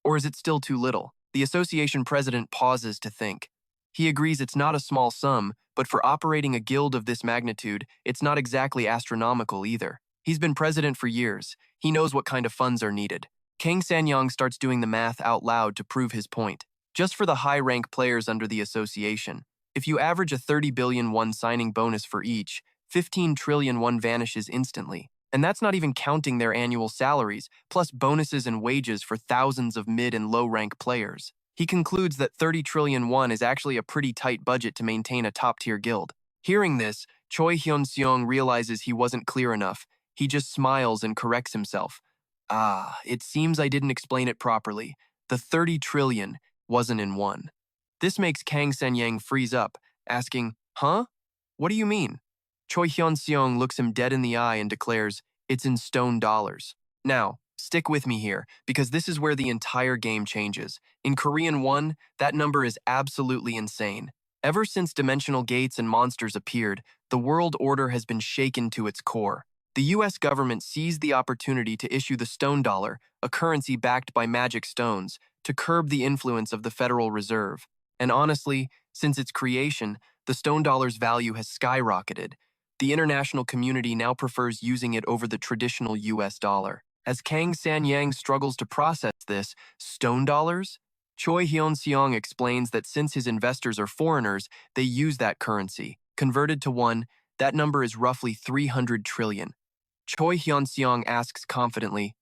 Or is it still too little? The association president pauses to think. He agrees it's not a small sum, but for operating a guild of this magnitude, it's not exactly astronomical either. He's been president for years. He knows what kind of funds are needed. Kang Sanyang starts doing the math out loud to prove his point. Just for the high-rank players under the association, if you average a 30 billion won signing bonus for each, 15 trillion won vanishes instantly. And that's not even counting their annual salaries, plus bonuses and wages for thousands of mid- and low-rank players. He concludes that 30 trillion won is actually a pretty tight budget to maintain a top-tier guild. Hearing this, Choi Hyeon-seong realizes he wasn't clear enough. He just smiles and corrects himself. It seems I didn't explain it properly. The 30 trillion wasn't in one. This makes Kang San-yang freeze up, asking, "Huh? What do you mean?" Choi Hyun-seong looks him dead in the eye and declares, "It's in stone dollars." Now, stick with me here, because this is where the entire game changes. In Korean 1, that number is absolutely insane. Ever since dimensional gates and monsters appeared, the world order has been shaken to its core. The US government seized the opportunity to issue the stone dollar, a currency backed by magic stones, to curb the influence of the Federal Reserve. And honestly, since its creation, the stone dollar's value has skyrocketed. The international community now prefers using it over the traditional US dollar. As Kang San-yang struggles to process this, stone dollars? Choi Hyeon-seong explains that since his investors are foreigners, they use that currency. Converted to one, that number is roughly 300 trillion. Choi Hyeon-seong asks confidently,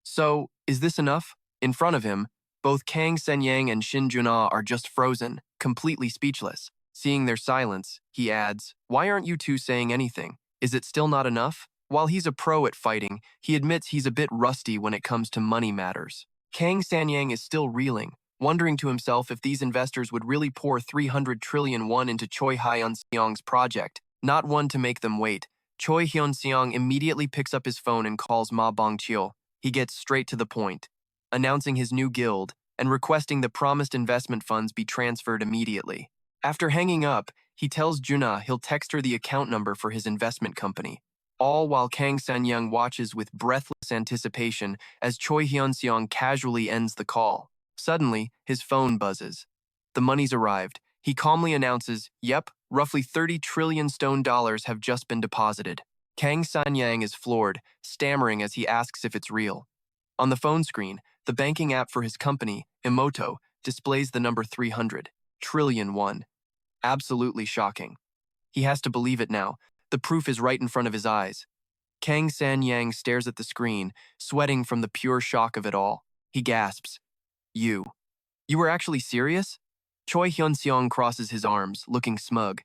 "So, is this enough?" In front of him, both Kang Sen-yang and Shin Jun-ah are just frozen, completely speechless. Seeing their silence, he adds, "Why aren't you two saying anything? Is it still not enough?" While he's a pro at fighting, he admits he's a bit rusty when it comes to money matters. Kang San-yang is still reeling, wondering to himself if these investors would really pour 300 trillion won into Choi Hyeon-seong's project, not one to make them wait. Choi Hyun-seong immediately picks up his phone and calls Ma Bong-chil. He gets straight to the point, announcing his new guild and requesting the promised investment funds be transferred immediately. After hanging up, he tells Juna he'll text her the account number for his investment company, all while Kang San-yang watches with breathless anticipation as Choi Hyun-seong casually ends the call. Suddenly, his phone buzzes. The money's arrived. He calmly announces, "Yep, roughly 30 trillion stone dollars have just been deposited." Kang San-yang is floored, stammering as he asks if it's real. On the phone screen, the banking app for his company, Emoto, displays the number 300 trillion won. Absolutely shocking. He has to believe it now. The proof is right in front of his eyes. Kang San-yang stares at the screen, sweating from the pure shock of it all. He gasps, You were actually serious?" Choi Hyun-seong crosses his arms, looking smug.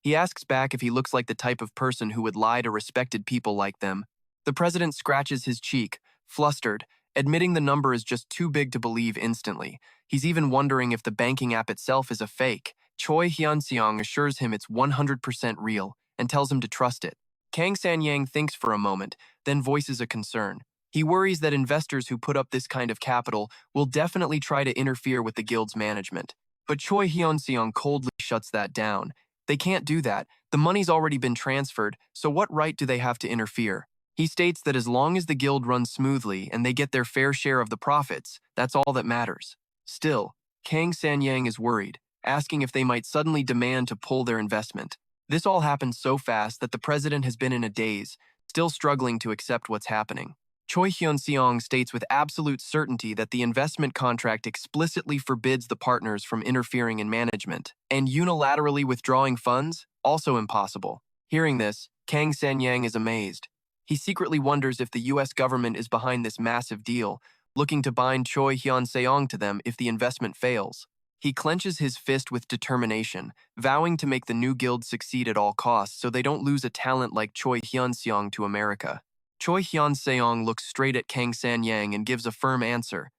He asks back if he looks like the type of person who would lie to respected people like them. The president scratches his cheek, flustered, admitting the number is just too big to believe instantly. He's even wondering if the banking app itself is a fake. Choi Hyun-seong assures him it's 100% real and tells him to trust it. Kang San-yang thinks for a moment, then voices a concern. He worries that investors who put up this kind of capital will definitely try to interfere with the guild's management. But Choi Hyun-seong coldly shuts that down. They can't do that. The money's already been transferred, so what right do they have to interfere? He states that as long as the guild runs smoothly and they get their fair share of the profits, that's all that matters. Still, Kang San-yang is worried, asking if they might suddenly demand to pull their investment. This all happened so fast that the president has been in a daze, still struggling to accept what's happening. Choi Hyun-seong states with absolute certainty that the investment contract explicitly forbids the partners from interfering in management, and unilaterally withdrawing funds? Also impossible. Hearing this, Kang San-yang is amazed. He secretly wonders if the US government is behind this massive deal, looking to bind Choi Hyun-seong to them if the investment fails. He clenches his fist with determination, vowing to make the new guild succeed at all costs so they don't lose a talent like Choi Hyun-seong to America. Choi Hyun-seong looks straight at Kang San-yang and gives a firm answer.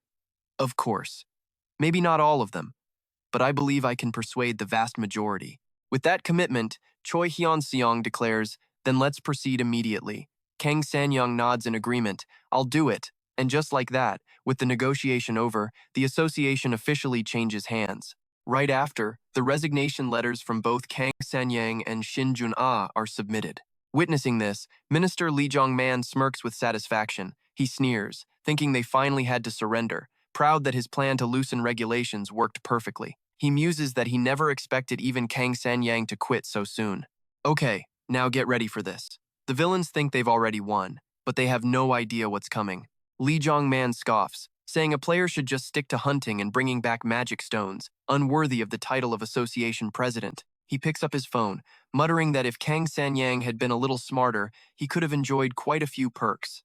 Of course. Maybe not all of them, but I believe I can persuade the vast majority. With that commitment, Choi Hyun-seong declares, "Then let's proceed immediately." Kang San-yang nods in agreement. "I'll do it." And just like that, with the negotiation over, the association officially changes hands. Right after, the resignation letters from both Kang San-yang and Shin Jun-ah are submitted. Witnessing this, Minister Lee Jong-man smirks with satisfaction. He sneers, thinking they finally had to surrender, proud that his plan to loosen regulations worked perfectly. He muses that he never expected even Kang San-yang to quit so soon. Okay, now get ready for this. The villains think they've already won, but they have no idea what's coming. Lee Jong-man scoffs, saying a player should just stick to hunting and bringing back magic stones, unworthy of the title of association president. He picks up his phone, muttering that if Kang San-yang had been a little smarter, he could have enjoyed quite a few perks.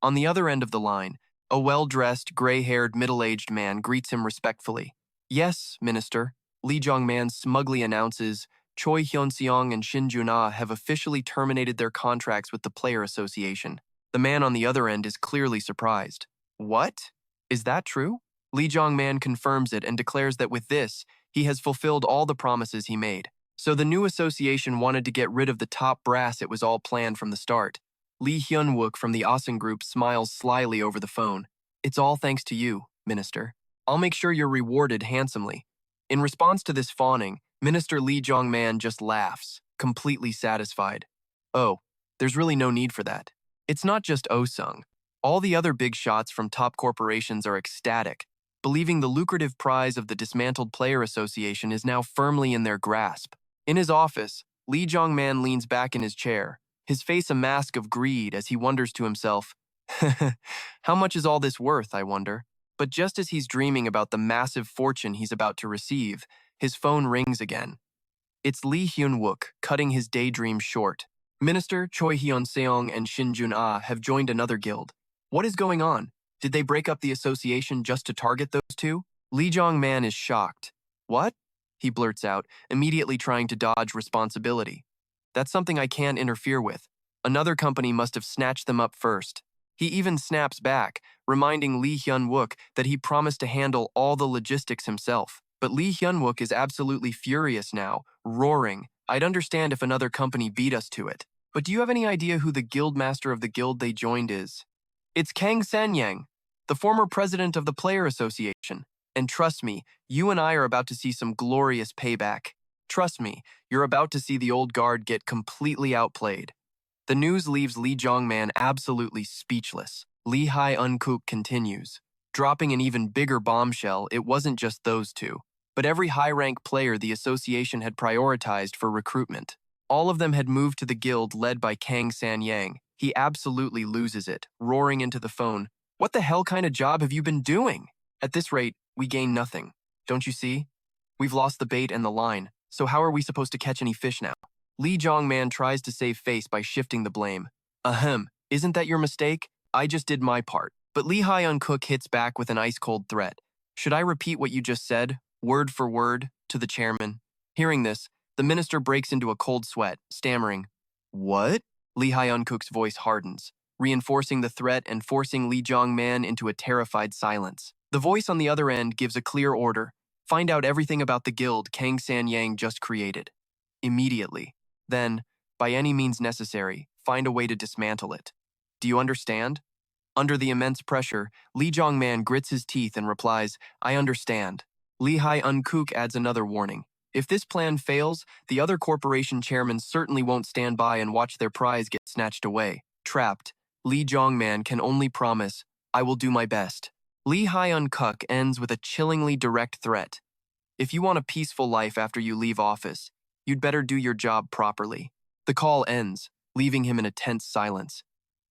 On the other end of the line, a well-dressed, gray-haired, middle-aged man greets him respectfully. Yes, Minister. Lee Jong-man smugly announces Choi Hyeon-seong and Shin Jun-ah have officially terminated their contracts with the Player Association. The man on the other end is clearly surprised. What? Is that true? Lee Jong-man confirms it and declares that with this, he has fulfilled all the promises he made. So the new association wanted to get rid of the top brass. It was all planned from the start. Lee Hyun-wook from the Asen Group smiles slyly over the phone. It's all thanks to you, Minister. I'll make sure you're rewarded handsomely. In response to this fawning, Minister Lee Jong-man just laughs, completely satisfied. Oh, there's really no need for that. It's not just Oh-sung. All the other big shots from top corporations are ecstatic, believing the lucrative prize of the dismantled Player Association is now firmly in their grasp. In his office, Lee Jong-man leans back in his chair, his face a mask of greed as he wonders to himself, how much is all this worth, I wonder? But just as he's dreaming about the massive fortune he's about to receive, his phone rings again. It's Lee Hyun-wook, cutting his daydream short. Minister Choi Hyeon-seong and Shin Jun-ah have joined another guild. What is going on? Did they break up the association just to target those two? Lee Jong-man is shocked. What? He blurts out, immediately trying to dodge responsibility. That's something I can't interfere with. Another company must have snatched them up first. He even snaps back, reminding Lee Hyun-wook that he promised to handle all the logistics himself. But Lee Hyun-wook is absolutely furious now, roaring, I'd understand if another company beat us to it. But do you have any idea who the guild master of the guild they joined is? It's Kang Sanyang, the former president of the Player Association. And trust me, you and I are about to see some glorious payback. Trust me, you're about to see the old guard get completely outplayed. The news leaves Lee Jong-man absolutely speechless. Lee Hye-un-kook continues. Dropping an even bigger bombshell, it wasn't just those two, but every high-rank player the association had prioritized for recruitment. All of them had moved to the guild led by Kang Sanyang. He absolutely loses it, roaring into the phone, What the hell kind of job have you been doing? At this rate, we gain nothing. Don't you see? We've lost the bait and the line, so how are we supposed to catch any fish now? Lee Jong-man tries to save face by shifting the blame. Ahem, isn't that your mistake? I just did my part. But Lee Hye-un-kook hits back with an ice-cold threat. Should I repeat what you just said, word for word, to the chairman? Hearing this, the minister breaks into a cold sweat, stammering, What? Lee Hye-un-kook's voice hardens, reinforcing the threat and forcing Lee Jong-man into a terrified silence. The voice on the other end gives a clear order. Find out everything about the guild Kang Sanyang just created. Immediately. Then, by any means necessary, find a way to dismantle it. Do you understand? Under the immense pressure, Lee Jong-man grits his teeth and replies, I understand. Lee Hye-un-kook adds another warning. If this plan fails, the other corporation chairmen certainly won't stand by and watch their prize get snatched away. Trapped, Lee Jong-man can only promise, I will do my best. Lee Hye-un-kook ends with a chillingly direct threat. If you want a peaceful life after you leave office, you'd better do your job properly. The call ends, leaving him in a tense silence.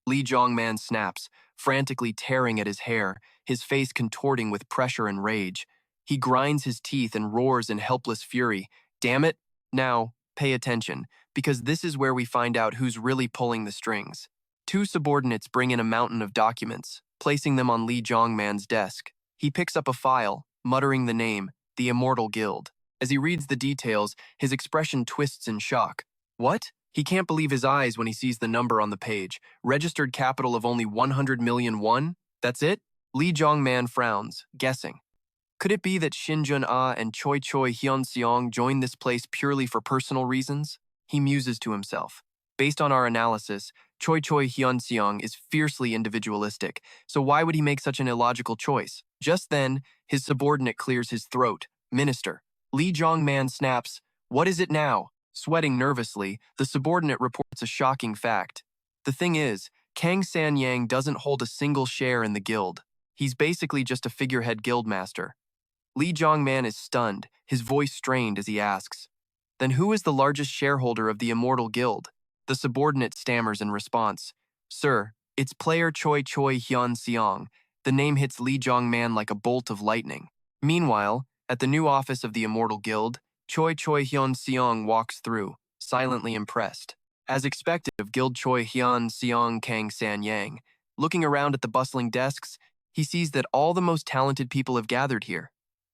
Lee Jong-man snaps, frantically tearing at his hair, his face contorting with pressure and rage. He grinds his teeth and roars in helpless fury. Damn it! Now, pay attention, because this is where we find out who's really pulling the strings. Two subordinates bring in a mountain of documents, placing them on Lee Jong-man's desk. He picks up a file, muttering the name, the Immortal Guild. As he reads the details, his expression twists in shock. What? He can't believe his eyes when he sees the number on the page. Registered capital of only 100 million won? That's it? Lee Jong-man frowns, guessing. Could it be that Shin Jun-ah and Choi Hyeon-seong joined this place purely for personal reasons? He muses to himself. Based on our analysis, Choi Hyeon-seong is fiercely individualistic, so why would he make such an illogical choice? Just then, his subordinate clears his throat. Minister. Lee Jong-man snaps, What is it now? Sweating nervously, the subordinate reports a shocking fact. The thing is, Kang Sanyang doesn't hold a single share in the guild. He's basically just a figurehead guildmaster. Lee Jong-man is stunned, his voice strained as he asks, Then who is the largest shareholder of the Immortal Guild? The subordinate stammers in response, Sir, it's player Choi Hyeon-seong. The name hits Lee Jong-man like a bolt of lightning. Meanwhile, at the new office of the Immortal Guild, Choi Hyeon-seong walks through, silently impressed. As expected of Guild Choi Hyeon-seong Kang Sanyang, looking around at the bustling desks, he sees that all the most talented people have gathered here.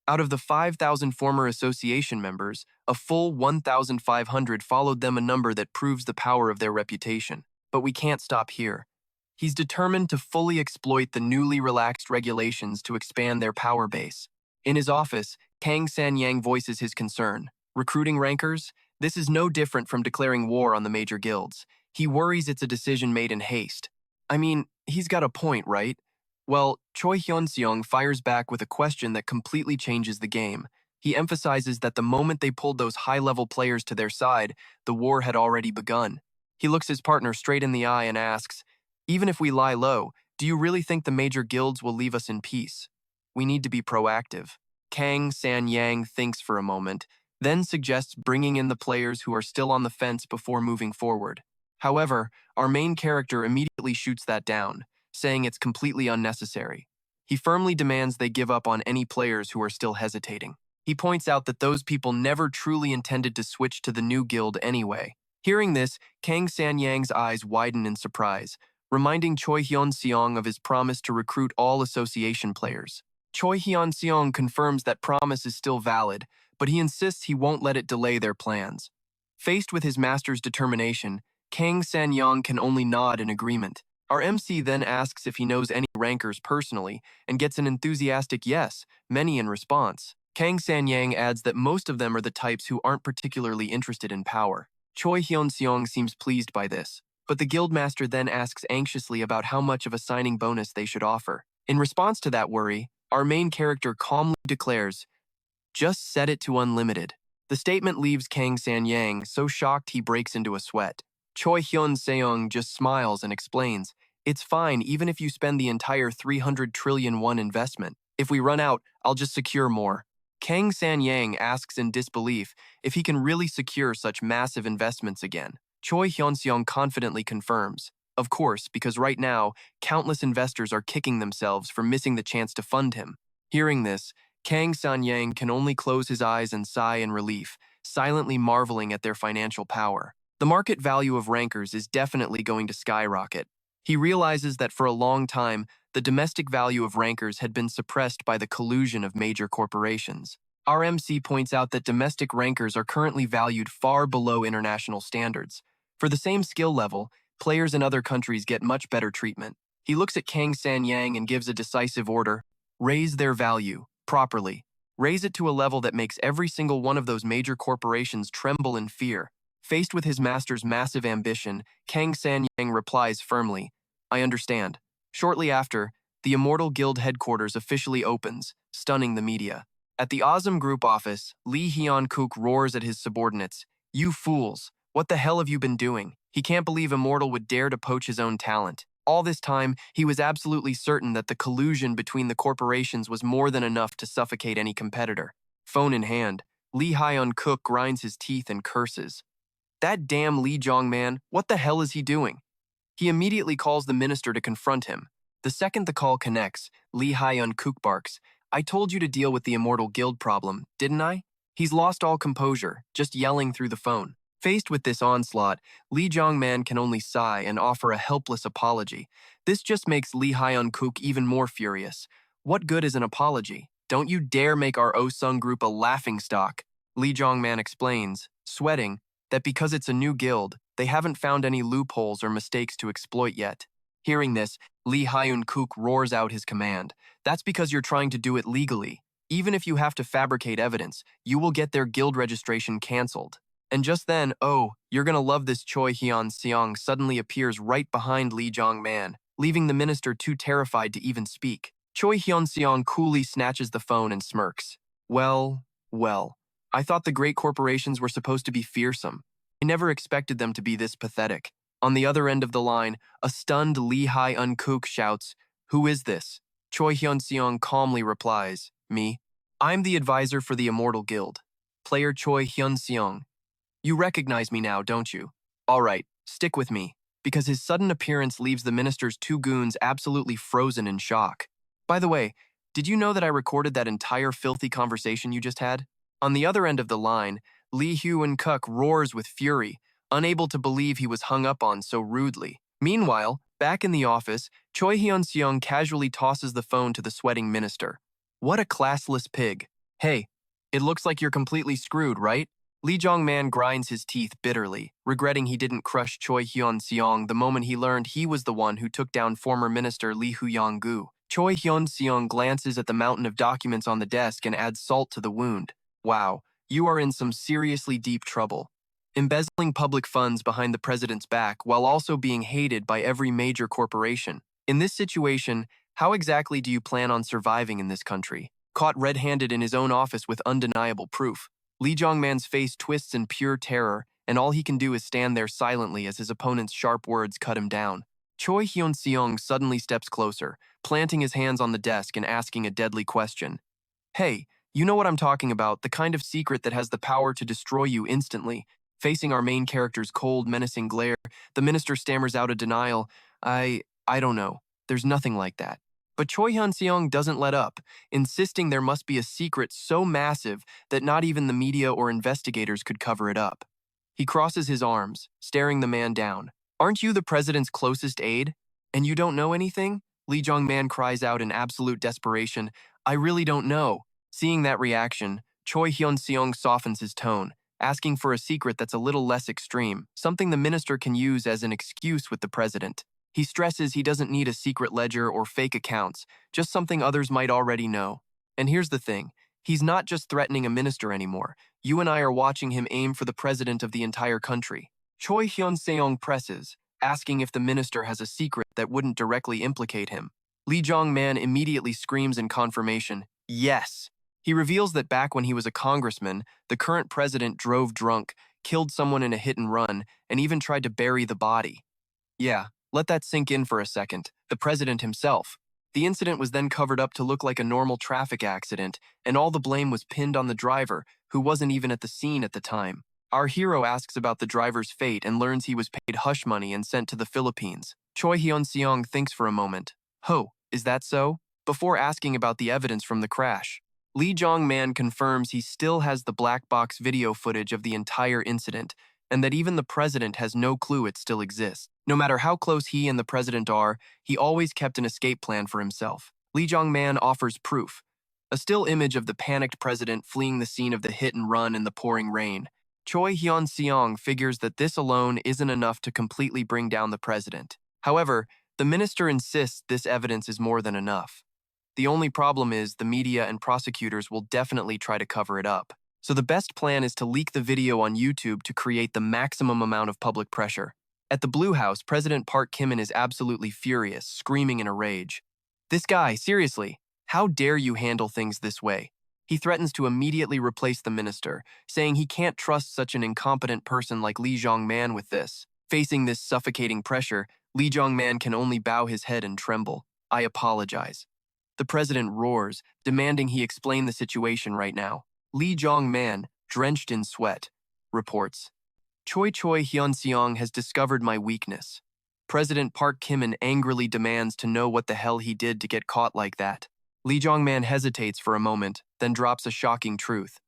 Out of the 5,000 former association members, a full 1,500 followed them, a number that proves the power of their reputation. But we can't stop here. He's determined to fully exploit the newly relaxed regulations to expand their power base. In his office, Kang San-yang voices his concern. Recruiting rankers? This is no different from declaring war on the major guilds. He worries it's a decision made in haste. I mean, he's got a point, right? Well, Choi Hyeon-seong fires back with a question that completely changes the game. He emphasizes that the moment they pulled those high-level players to their side, the war had already begun. He looks his partner straight in the eye and asks, "Even if we lie low, do you really think the major guilds will leave us in peace? We need to be proactive." Kang San-yang thinks for a moment, then suggests bringing in the players who are still on the fence before moving forward. However, our main character immediately shoots that down, saying it's completely unnecessary. He firmly demands they give up on any players who are still hesitating. He points out that those people never truly intended to switch to the new guild anyway. Hearing this, Kang San-yang's eyes widen in surprise, reminding Choi Hyeon-seong of his promise to recruit all association players. Choi Hyeon-seong confirms that promise is still valid, but he insists he won't let it delay their plans. Faced with his master's determination, Kang San-yang can only nod in agreement. Our MC then asks if he knows any rankers personally and gets an enthusiastic yes, many in response. Kang San-yang adds that most of them are the types who aren't particularly interested in power. Choi Hyeon-seong seems pleased by this, but the guildmaster then asks anxiously about how much of a signing bonus they should offer. In response to that worry, our main character calmly declares, "Just set it to unlimited." The statement leaves Kang San-yang so shocked he breaks into a sweat. Choi Hyeon-seong just smiles and explains, "It's fine even if you spend the entire 300 trillion won investment. If we run out, I'll just secure more." Kang San-yang asks in disbelief if he can really secure such massive investments again. Choi Hyeon-seong confidently confirms, "Of course, because right now, countless investors are kicking themselves for missing the chance to fund him." Hearing this, Kang San-yang can only close his eyes and sigh in relief, silently marveling at their financial power. The market value of rankers is definitely going to skyrocket. He realizes that for a long time, the domestic value of rankers had been suppressed by the collusion of major corporations. RMC points out that domestic rankers are currently valued far below international standards. For the same skill level, players in other countries get much better treatment. He looks at Kang San-yang and gives a decisive order: raise their value, properly. Raise it to a level that makes every single one of those major corporations tremble in fear. Faced with his master's massive ambition, Kang San-yang replies firmly, "I understand." Shortly after, the Immortal Guild headquarters officially opens, stunning the media. At the Awesome Group office, Lee Hyun-kook roars at his subordinates, "You fools! What the hell have you been doing?" He can't believe Immortal would dare to poach his own talent. All this time, he was absolutely certain that the collusion between the corporations was more than enough to suffocate any competitor. Phone in hand, Lee Hyun-kook grinds his teeth and curses. That damn Lee Jong-man, what the hell is he doing? He immediately calls the minister to confront him. The second the call connects, Lee Hyun-kook barks, "I told you to deal with the Immortal Guild problem, didn't I?" He's lost all composure, just yelling through the phone. Faced with this onslaught, Lee Jong-man can only sigh and offer a helpless apology. This just makes Lee Hyun-kook even more furious. What good is an apology? Don't you dare make our Oh-sung group a laughingstock. Lee Jong-man explains, sweating, that because it's a new guild, they haven't found any loopholes or mistakes to exploit yet. Hearing this, Lee Hyun-kook roars out his command. "That's because you're trying to do it legally. Even if you have to fabricate evidence, you will get their guild registration cancelled." And just then, oh, you're gonna love this, Choi Hyeon-seong suddenly appears right behind Lee Jong-man, leaving the minister too terrified to even speak. Choi Hyeon-seong coolly snatches the phone and smirks. Well, I thought the great corporations were supposed to be fearsome. I never expected them to be this pathetic. On the other end of the line, a stunned Lee Hyun-kook shouts, "Who is this?" Choi Hyun-seong calmly replies, "Me. I'm the advisor for the Immortal Guild. Player Choi Hyun-seong. You recognize me now, don't you? All right, stick with me," because his sudden appearance leaves the minister's two goons absolutely frozen in shock. By the way, did you know that I recorded that entire filthy conversation you just had? On the other end of the line, Lee Hyun-kook roars with fury, unable to believe he was hung up on so rudely. Meanwhile, back in the office, Choi Hyeon-seong casually tosses the phone to the sweating minister. What a classless pig. Hey, it looks like you're completely screwed, right? Lee Jong-man grinds his teeth bitterly, regretting he didn't crush Choi Hyeon-seong the moment he learned he was the one who took down former minister Lee Hu-yong-gu. Choi Hyeon-seong glances at the mountain of documents on the desk and adds salt to the wound. Wow, you are in some seriously deep trouble. Embezzling public funds behind the president's back while also being hated by every major corporation. In this situation, how exactly do you plan on surviving in this country? Caught red-handed in his own office with undeniable proof, Lee Jong-man's face twists in pure terror, and all he can do is stand there silently as his opponent's sharp words cut him down. Choi Hyeon-seong suddenly steps closer, planting his hands on the desk and asking a deadly question. Hey, you know what I'm talking about, the kind of secret that has the power to destroy you instantly. Facing our main character's cold, menacing glare, the minister stammers out a denial. I don't know. There's nothing like that. But Choi Hyun-seong doesn't let up, insisting there must be a secret so massive that not even the media or investigators could cover it up. He crosses his arms, staring the man down. Aren't you the president's closest aide? And you don't know anything? Lee Jong-man cries out in absolute desperation. I really don't know. Seeing that reaction, Choi Hyun-seong softens his tone, asking for a secret that's a little less extreme, something the minister can use as an excuse with the president. He stresses he doesn't need a secret ledger or fake accounts, just something others might already know. And here's the thing, he's not just threatening a minister anymore. You and I are watching him aim for the president of the entire country. Choi Hyun-seong presses, asking if the minister has a secret that wouldn't directly implicate him. Lee Jong-man immediately screams in confirmation, yes. He reveals that back when he was a congressman, the current president drove drunk, killed someone in a hit and run, and even tried to bury the body. Yeah, let that sink in for a second. The president himself. The incident was then covered up to look like a normal traffic accident, and all the blame was pinned on the driver, who wasn't even at the scene at the time. Our hero asks about the driver's fate and learns he was paid hush money and sent to the Philippines. Choi Hyeon-seong thinks for a moment. Ho, is that so? Before asking about the evidence from the crash. Lee Jong-man confirms he still has the black box video footage of the entire incident, and that even the president has no clue it still exists. No matter how close he and the president are, he always kept an escape plan for himself. Lee Jong-man offers proof. A still image of the panicked president fleeing the scene of the hit and run in the pouring rain. Choi Hyeon-seong figures that this alone isn't enough to completely bring down the president. However, the minister insists this evidence is more than enough. The only problem is the media and prosecutors will definitely try to cover it up. So the best plan is to leak the video on YouTube to create the maximum amount of public pressure. At the Blue House, President Park Kim-in is absolutely furious, screaming in a rage. This guy, seriously, how dare you handle things this way? He threatens to immediately replace the minister, saying he can't trust such an incompetent person like Lee Jong-man with this. Facing this suffocating pressure, Lee Jong-man can only bow his head and tremble. I apologize. The president roars, demanding he explain the situation right now. Lee Jong-man, drenched in sweat, reports. Choi Hyun-seong has discovered my weakness. President Park Kim-in angrily demands to know what the hell he did to get caught like that. Lee Jong-man hesitates for a moment, then drops a shocking truth.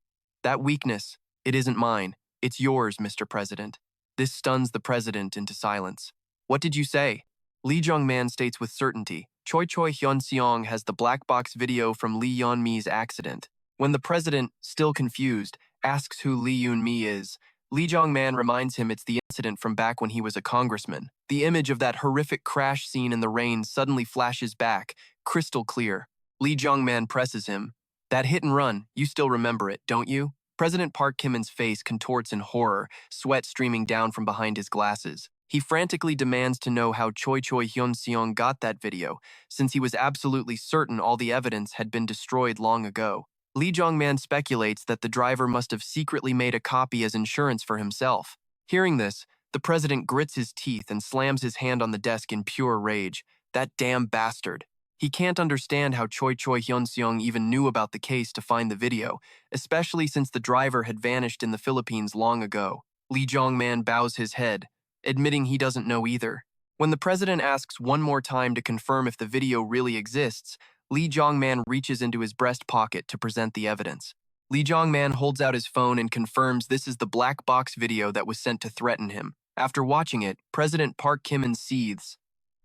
That weakness, it isn't mine. It's yours, Mr. President. This stuns the president into silence. What did you say? Lee Jong-man states with certainty. Choi Hyun-seong has the black box video from Lee Yeon-mi's accident. When the president, still confused, asks who Lee Yeon-mi is, Lee Jong-man reminds him it's the incident from back when he was a congressman. The image of that horrific crash scene in the rain suddenly flashes back, crystal clear. Lee Jong-man presses him. That hit and run, you still remember it, don't you? President Park Kim-in's face contorts in horror, sweat streaming down from behind his glasses. He frantically demands to know how Choi Hyun-seong got that video, since he was absolutely certain all the evidence had been destroyed long ago. Lee Jong-man speculates that the driver must have secretly made a copy as insurance for himself. Hearing this, the president grits his teeth and slams his hand on the desk in pure rage. That damn bastard. He can't understand how Choi Hyun-seong even knew about the case to find the video, especially since the driver had vanished in the Philippines long ago. Lee Jong-man bows his head, admitting he doesn't know either. When the president asks one more time to confirm if the video really exists, Lee Jong-man reaches into his breast pocket to present the evidence. Lee Jong-man holds out his phone and confirms this is the black box video that was sent to threaten him. After watching it, President Park Kim-in seethes.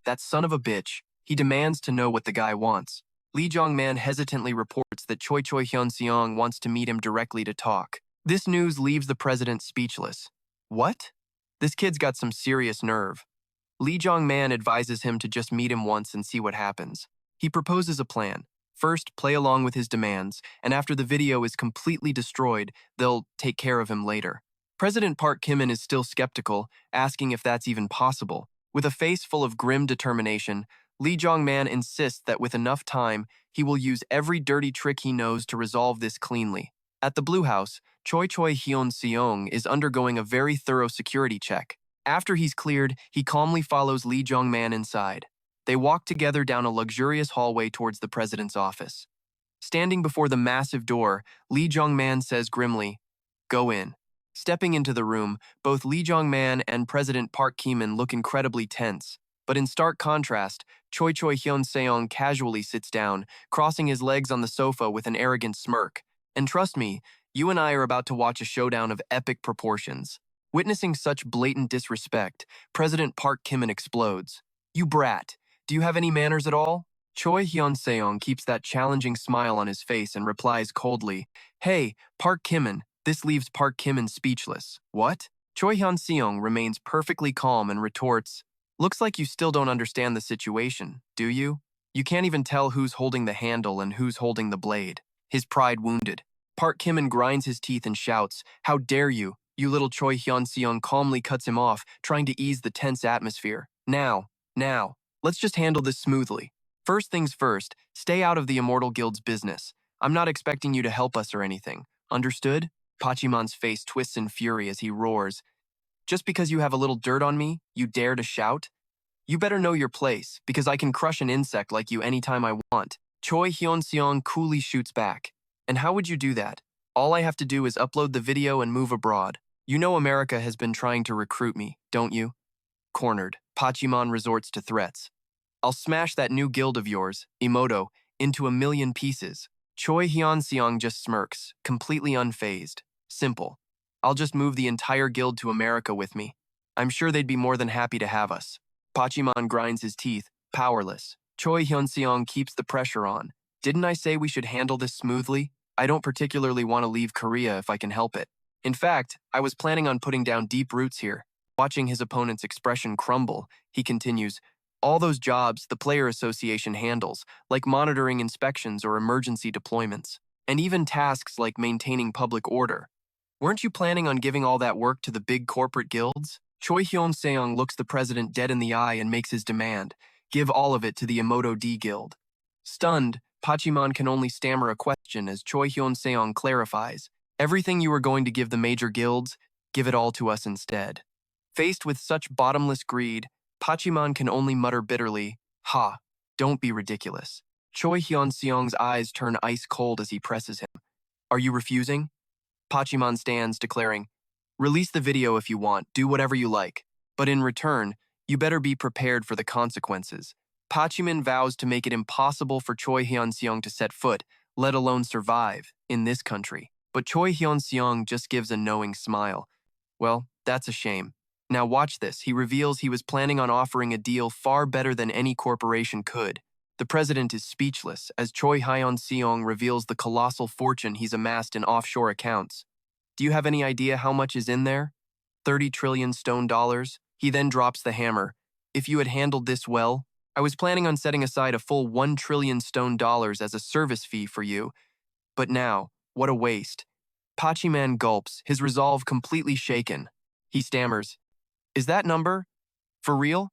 That son of a bitch. He demands to know what the guy wants. Lee Jong-man hesitantly reports that Choi Hyeon-seong wants to meet him directly to talk. This news leaves the president speechless. What? This kid's got some serious nerve. Lee Jong-man advises him to just meet him once and see what happens. He proposes a plan. First, play along with his demands, and after the video is completely destroyed, they'll take care of him later. President Park Kim-in is still skeptical, asking if that's even possible. With a face full of grim determination, Lee Jong-man insists that with enough time, he will use every dirty trick he knows to resolve this cleanly. At the Blue House, Choi Hyeon-seong is undergoing a very thorough security check. After he's cleared, he calmly follows Lee Jong-man inside. They walk together down a luxurious hallway towards the president's office. Standing before the massive door, Lee Jong-man says grimly, "Go in." Stepping into the room, both Lee Jong-man and President Park Kim-in look incredibly tense. But in stark contrast, Choi Hyeon-seong casually sits down, crossing his legs on the sofa with an arrogant smirk. And trust me, you and I are about to watch a showdown of epic proportions. Witnessing such blatant disrespect, President Park Kim-in explodes. "You brat, do you have any manners at all?" Choi Hyeon-seong keeps that challenging smile on his face and replies coldly, "Hey, Park Kim-in." This leaves Park Kim-in speechless. "What?" Choi Hyeon-seong remains perfectly calm and retorts, "Looks like you still don't understand the situation, do you? You can't even tell who's holding the handle and who's holding the blade." His pride wounded, Park Kim-in grinds his teeth and shouts, "How dare you? You little." Choi Hyeon-seong calmly cuts him off, trying to ease the tense atmosphere. Now, let's just handle this smoothly. First things first, stay out of the Immortal Guild's business. I'm not expecting you to help us or anything. Understood? Pachimon's face twists in fury as he roars. "Just because you have a little dirt on me, you dare to shout? You better know your place, because I can crush an insect like you anytime I want." Choi Hyeon-seong coolly shoots back. "And how would you do that? All I have to do is upload the video and move abroad. You know America has been trying to recruit me, don't you?" Cornered, Pachimon resorts to threats. "I'll smash that new guild of yours, Imoto, into a million pieces." Choi Hyeon-seong just smirks, completely unfazed. "Simple. I'll just move the entire guild to America with me. I'm sure they'd be more than happy to have us." Pachimon grinds his teeth, powerless. Choi Hyun-seong keeps the pressure on. "Didn't I say we should handle this smoothly? I don't particularly want to leave Korea if I can help it. In fact, I was planning on putting down deep roots here." Watching his opponent's expression crumble, he continues, "All those jobs the player association handles, like monitoring inspections or emergency deployments, and even tasks like maintaining public order. Weren't you planning on giving all that work to the big corporate guilds?" Choi Hyun-seong looks the president dead in the eye and makes his demand, "Give all of it to the Imoto D Guild." Stunned, Pachimon can only stammer a question as Choi Hyun-seong clarifies, "Everything you were going to give the major guilds, give it all to us instead." Faced with such bottomless greed, Pachimon can only mutter bitterly, "Ha, don't be ridiculous." Choi Hyun-seong's eyes turn ice cold as he presses him. "Are you refusing?" Pachimon stands, declaring, "Release the video if you want, do whatever you like. But in return, you better be prepared for the consequences." Pachimon vows to make it impossible for Choi Hyun-seong to set foot, let alone survive, in this country. But Choi Hyun-seong just gives a knowing smile. "Well, that's a shame. Now watch this." He reveals he was planning on offering a deal far better than any corporation could. The president is speechless as Choi Hyeon-seong reveals the colossal fortune he's amassed in offshore accounts. "Do you have any idea how much is in there? 30 trillion stone dollars." He then drops the hammer. "If you had handled this well, I was planning on setting aside a full 1 trillion stone dollars as a service fee for you. But now, what a waste." Pachiman gulps, his resolve completely shaken. He stammers, "Is that number for real?"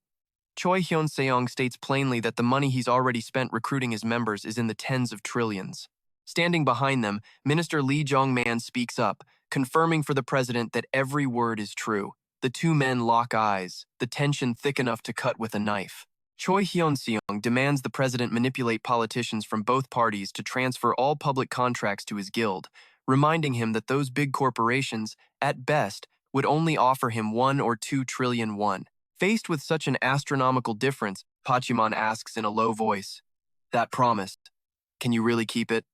Choi Hyun-seong states plainly that the money he's already spent recruiting his members is in the tens of trillions. Standing behind them, Minister Lee Jong-man speaks up, confirming for the president that every word is true. The two men lock eyes, the tension thick enough to cut with a knife. Choi Hyun-seong demands the president manipulate politicians from both parties to transfer all public contracts to his guild, reminding him that those big corporations, at best, would only offer him 1 or 2 trillion won. Faced with such an astronomical difference, Pachimon asks in a low voice, "That promise, can you really keep it?"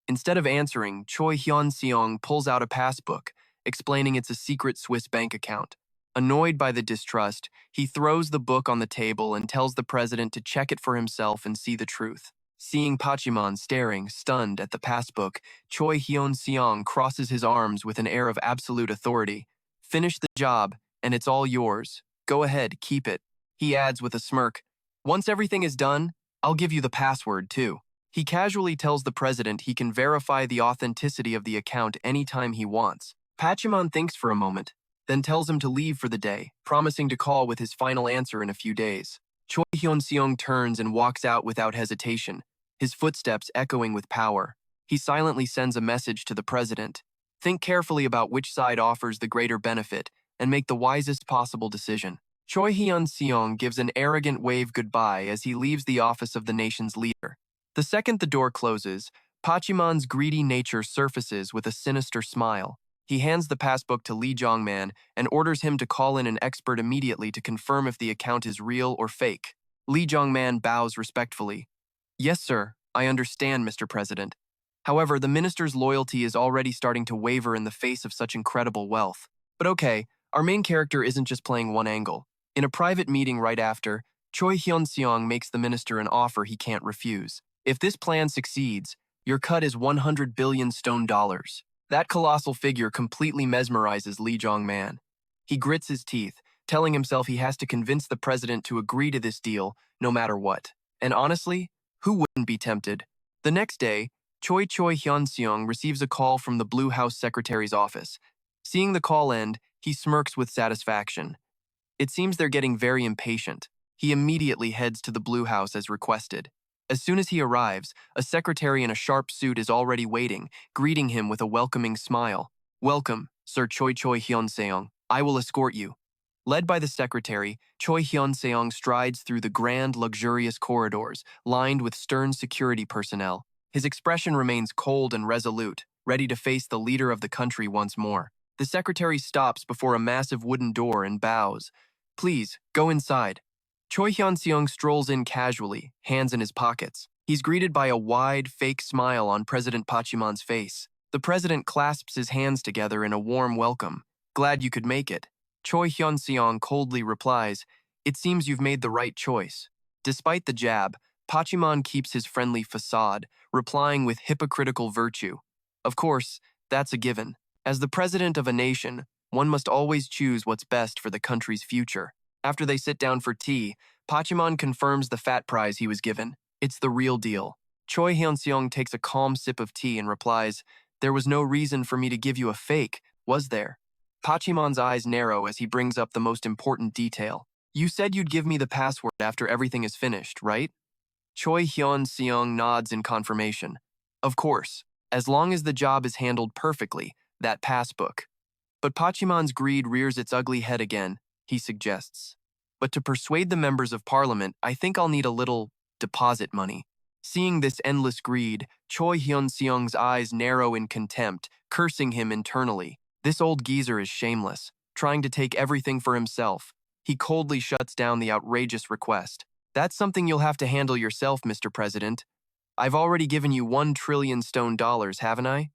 Instead of answering, Choi Hyun-seong pulls out a passbook, explaining it's a secret Swiss bank account. Annoyed by the distrust, he throws the book on the table and tells the president to check it for himself and see the truth. Seeing Pachimon staring, stunned, at the passbook, Choi Hyeon-seong crosses his arms with an air of absolute authority. Finish the job, and it's all yours. Go ahead, keep it. He adds with a smirk, once everything is done, I'll give you the password too. He casually tells the president he can verify the authenticity of the account anytime he wants. Pachimon thinks for a moment, then tells him to leave for the day, promising to call with his final answer in a few days. Choi Hyeon-seong turns and walks out without hesitation, his footsteps echoing with power. He silently sends a message to the president. Think carefully about which side offers the greater benefit and make the wisest possible decision. Choi Hyeon-seong gives an arrogant wave goodbye as he leaves the office of the nation's leader. The second the door closes, Pachimon's greedy nature surfaces with a sinister smile. He hands the passbook to Lee Jong-man and orders him to call in an expert immediately to confirm if the account is real or fake. Lee Jong-man bows respectfully. Yes, sir, I understand, Mr. President. However, the minister's loyalty is already starting to waver in the face of such incredible wealth. But okay, our main character isn't just playing one angle. In a private meeting right after, Choi Hyeon-seong makes the minister an offer he can't refuse. If this plan succeeds, your cut is 100 billion stone dollars. That colossal figure completely mesmerizes Lee Jong-man. He grits his teeth, telling himself he has to convince the president to agree to this deal no matter what. And honestly, who wouldn't be tempted? The next day, Choi Hyun-seong receives a call from the Blue House secretary's office. Seeing the call end, he smirks with satisfaction. It seems they're getting very impatient. He immediately heads to the Blue House as requested. As soon as he arrives, a secretary in a sharp suit is already waiting, greeting him with a welcoming smile. Welcome, Sir Choi Hyun-seong. I will escort you. Led by the secretary, Choi Hyun-seong strides through the grand, luxurious corridors, lined with stern security personnel. His expression remains cold and resolute, ready to face the leader of the country once more. The secretary stops before a massive wooden door and bows. Please, go inside. Choi Hyun-seong strolls in casually, hands in his pockets. He's greeted by a wide, fake smile on President Pachimon's face. The president clasps his hands together in a warm welcome. Glad you could make it. Choi Hyun-seong coldly replies, it seems you've made the right choice. Despite the jab, Pachimon keeps his friendly facade, replying with hypocritical virtue. Of course, that's a given. As the president of a nation, one must always choose what's best for the country's future. After they sit down for tea, Pachimon confirms the fat prize he was given. It's the real deal. Choi Hyeon-seong takes a calm sip of tea and replies, there was no reason for me to give you a fake, was there? Pachimon's eyes narrow as he brings up the most important detail. You said you'd give me the password after everything is finished, right? Choi Hyeon-seong nods in confirmation. Of course, as long as the job is handled perfectly, that passbook. But Pachimon's greed rears its ugly head again, he suggests. But to persuade the members of parliament, I think I'll need a little deposit money. Seeing this endless greed, Choi Hyun-seong's eyes narrow in contempt, cursing him internally. This old geezer is shameless, trying to take everything for himself. He coldly shuts down the outrageous request. That's something you'll have to handle yourself, Mr. President. I've already given you 1 trillion stone dollars, haven't I?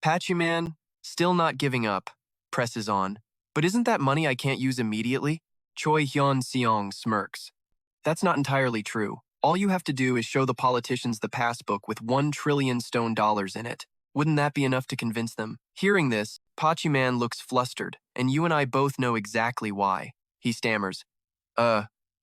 Pachiman, still not giving up, presses on. But isn't that money I can't use immediately? Choi Hyun-seong smirks. That's not entirely true. All you have to do is show the politicians the passbook with 1 trillion stone dollars in it. Wouldn't that be enough to convince them? Hearing this, Pachiman looks flustered, and you and I both know exactly why. He stammers.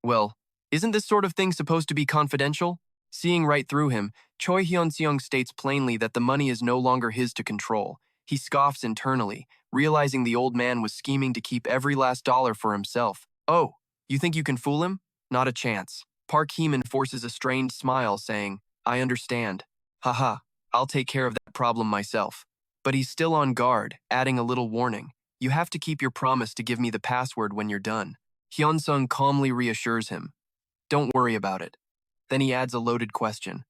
Well, isn't this sort of thing supposed to be confidential? Seeing right through him, Choi Hyun-seong states plainly that the money is no longer his to control. He scoffs internally, realizing the old man was scheming to keep every last dollar for himself. Oh, you think you can fool him? Not a chance. Park Heeman forces a strained smile, saying, I understand. Haha, I'll take care of that problem myself. But he's still on guard, adding a little warning. You have to keep your promise to give me the password when you're done. Hyun-sung calmly reassures him. Don't worry about it. Then he adds a loaded question.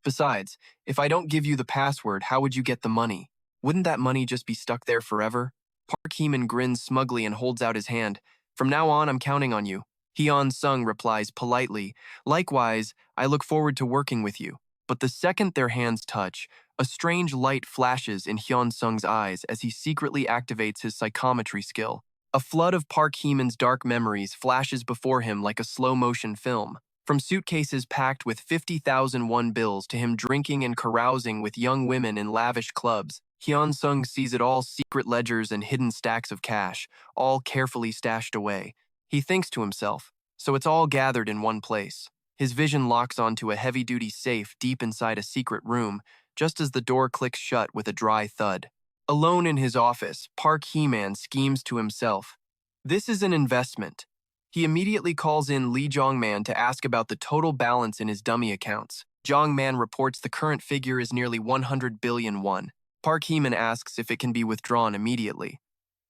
Besides, if I don't give you the password, how would you get the money? Wouldn't that money just be stuck there forever? Park Heeman grins smugly and holds out his hand. From now on, I'm counting on you. Hyun-sung replies politely, likewise, I look forward to working with you. But the second their hands touch, a strange light flashes in Hyun-sung's eyes as he secretly activates his psychometry skill. A flood of Park Heeman's dark memories flashes before him like a slow-motion film. From suitcases packed with 50,000 won bills to him drinking and carousing with young women in lavish clubs, Hyun-seong sees it all: secret ledgers and hidden stacks of cash, all carefully stashed away. He thinks to himself, so it's all gathered in one place. His vision locks onto a heavy-duty safe deep inside a secret room, just as the door clicks shut with a dry thud. Alone in his office, Park Hee-man schemes to himself. This is an investment. He immediately calls in Lee Jong-man to ask about the total balance in his dummy accounts. Jong-man reports the current figure is nearly 100 billion won. Park Hee-man asks if it can be withdrawn immediately.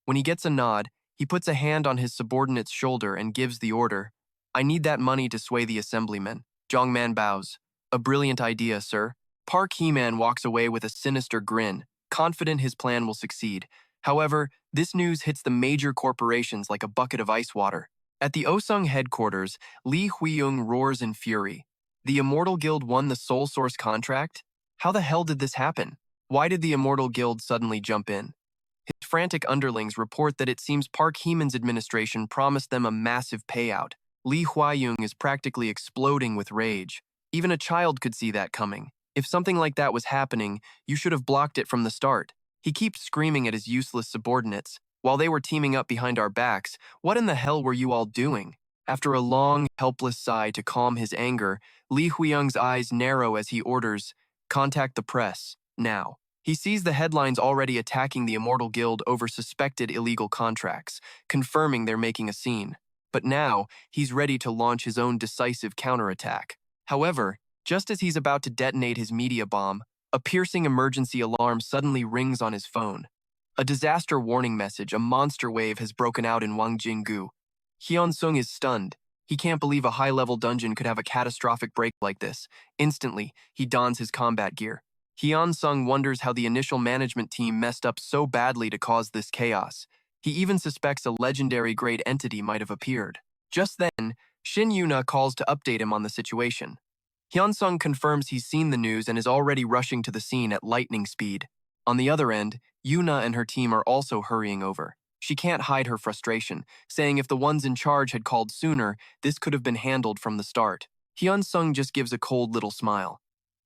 When he gets a nod, he puts a hand on his subordinate's shoulder and gives the order. I need that money to sway the assemblymen. Jong-man bows. A brilliant idea, sir. Park Hee-man walks away with a sinister grin, confident his plan will succeed. However, this news hits the major corporations like a bucket of ice water. At the Osung headquarters, Lee Hui-young roars in fury. The Immortal Guild won the Soul Source contract? How the hell did this happen? Why did the Immortal Guild suddenly jump in? His frantic underlings report that it seems Park Hee-man's administration promised them a massive payout. Lee Hui-young is practically exploding with rage. Even a child could see that coming. If something like that was happening, you should have blocked it from the start. He keeps screaming at his useless subordinates. While they were teaming up behind our backs, what in the hell were you all doing? After a long, helpless sigh to calm his anger, Lee Hui-young's eyes narrow as he orders, contact the press, now. He sees the headlines already attacking the Immortal Guild over suspected illegal contracts, confirming they're making a scene. But now, he's ready to launch his own decisive counterattack. However, just as he's about to detonate his media bomb, a piercing emergency alarm suddenly rings on his phone. A disaster warning message: a monster wave has broken out in Wangjing-gu. Hyun-seong is stunned. He can't believe a high-level dungeon could have a catastrophic break like this. Instantly, he dons his combat gear. Hyun-seong wonders how the initial management team messed up so badly to cause this chaos. He even suspects a legendary-grade entity might have appeared. Just then, Shin Yuna calls to update him on the situation. Hyun-seong confirms he's seen the news and is already rushing to the scene at lightning speed. On the other end, Yuna and her team are also hurrying over. She can't hide her frustration, saying if the ones in charge had called sooner, this could have been handled from the start. Hyun-seong just gives a cold little smile.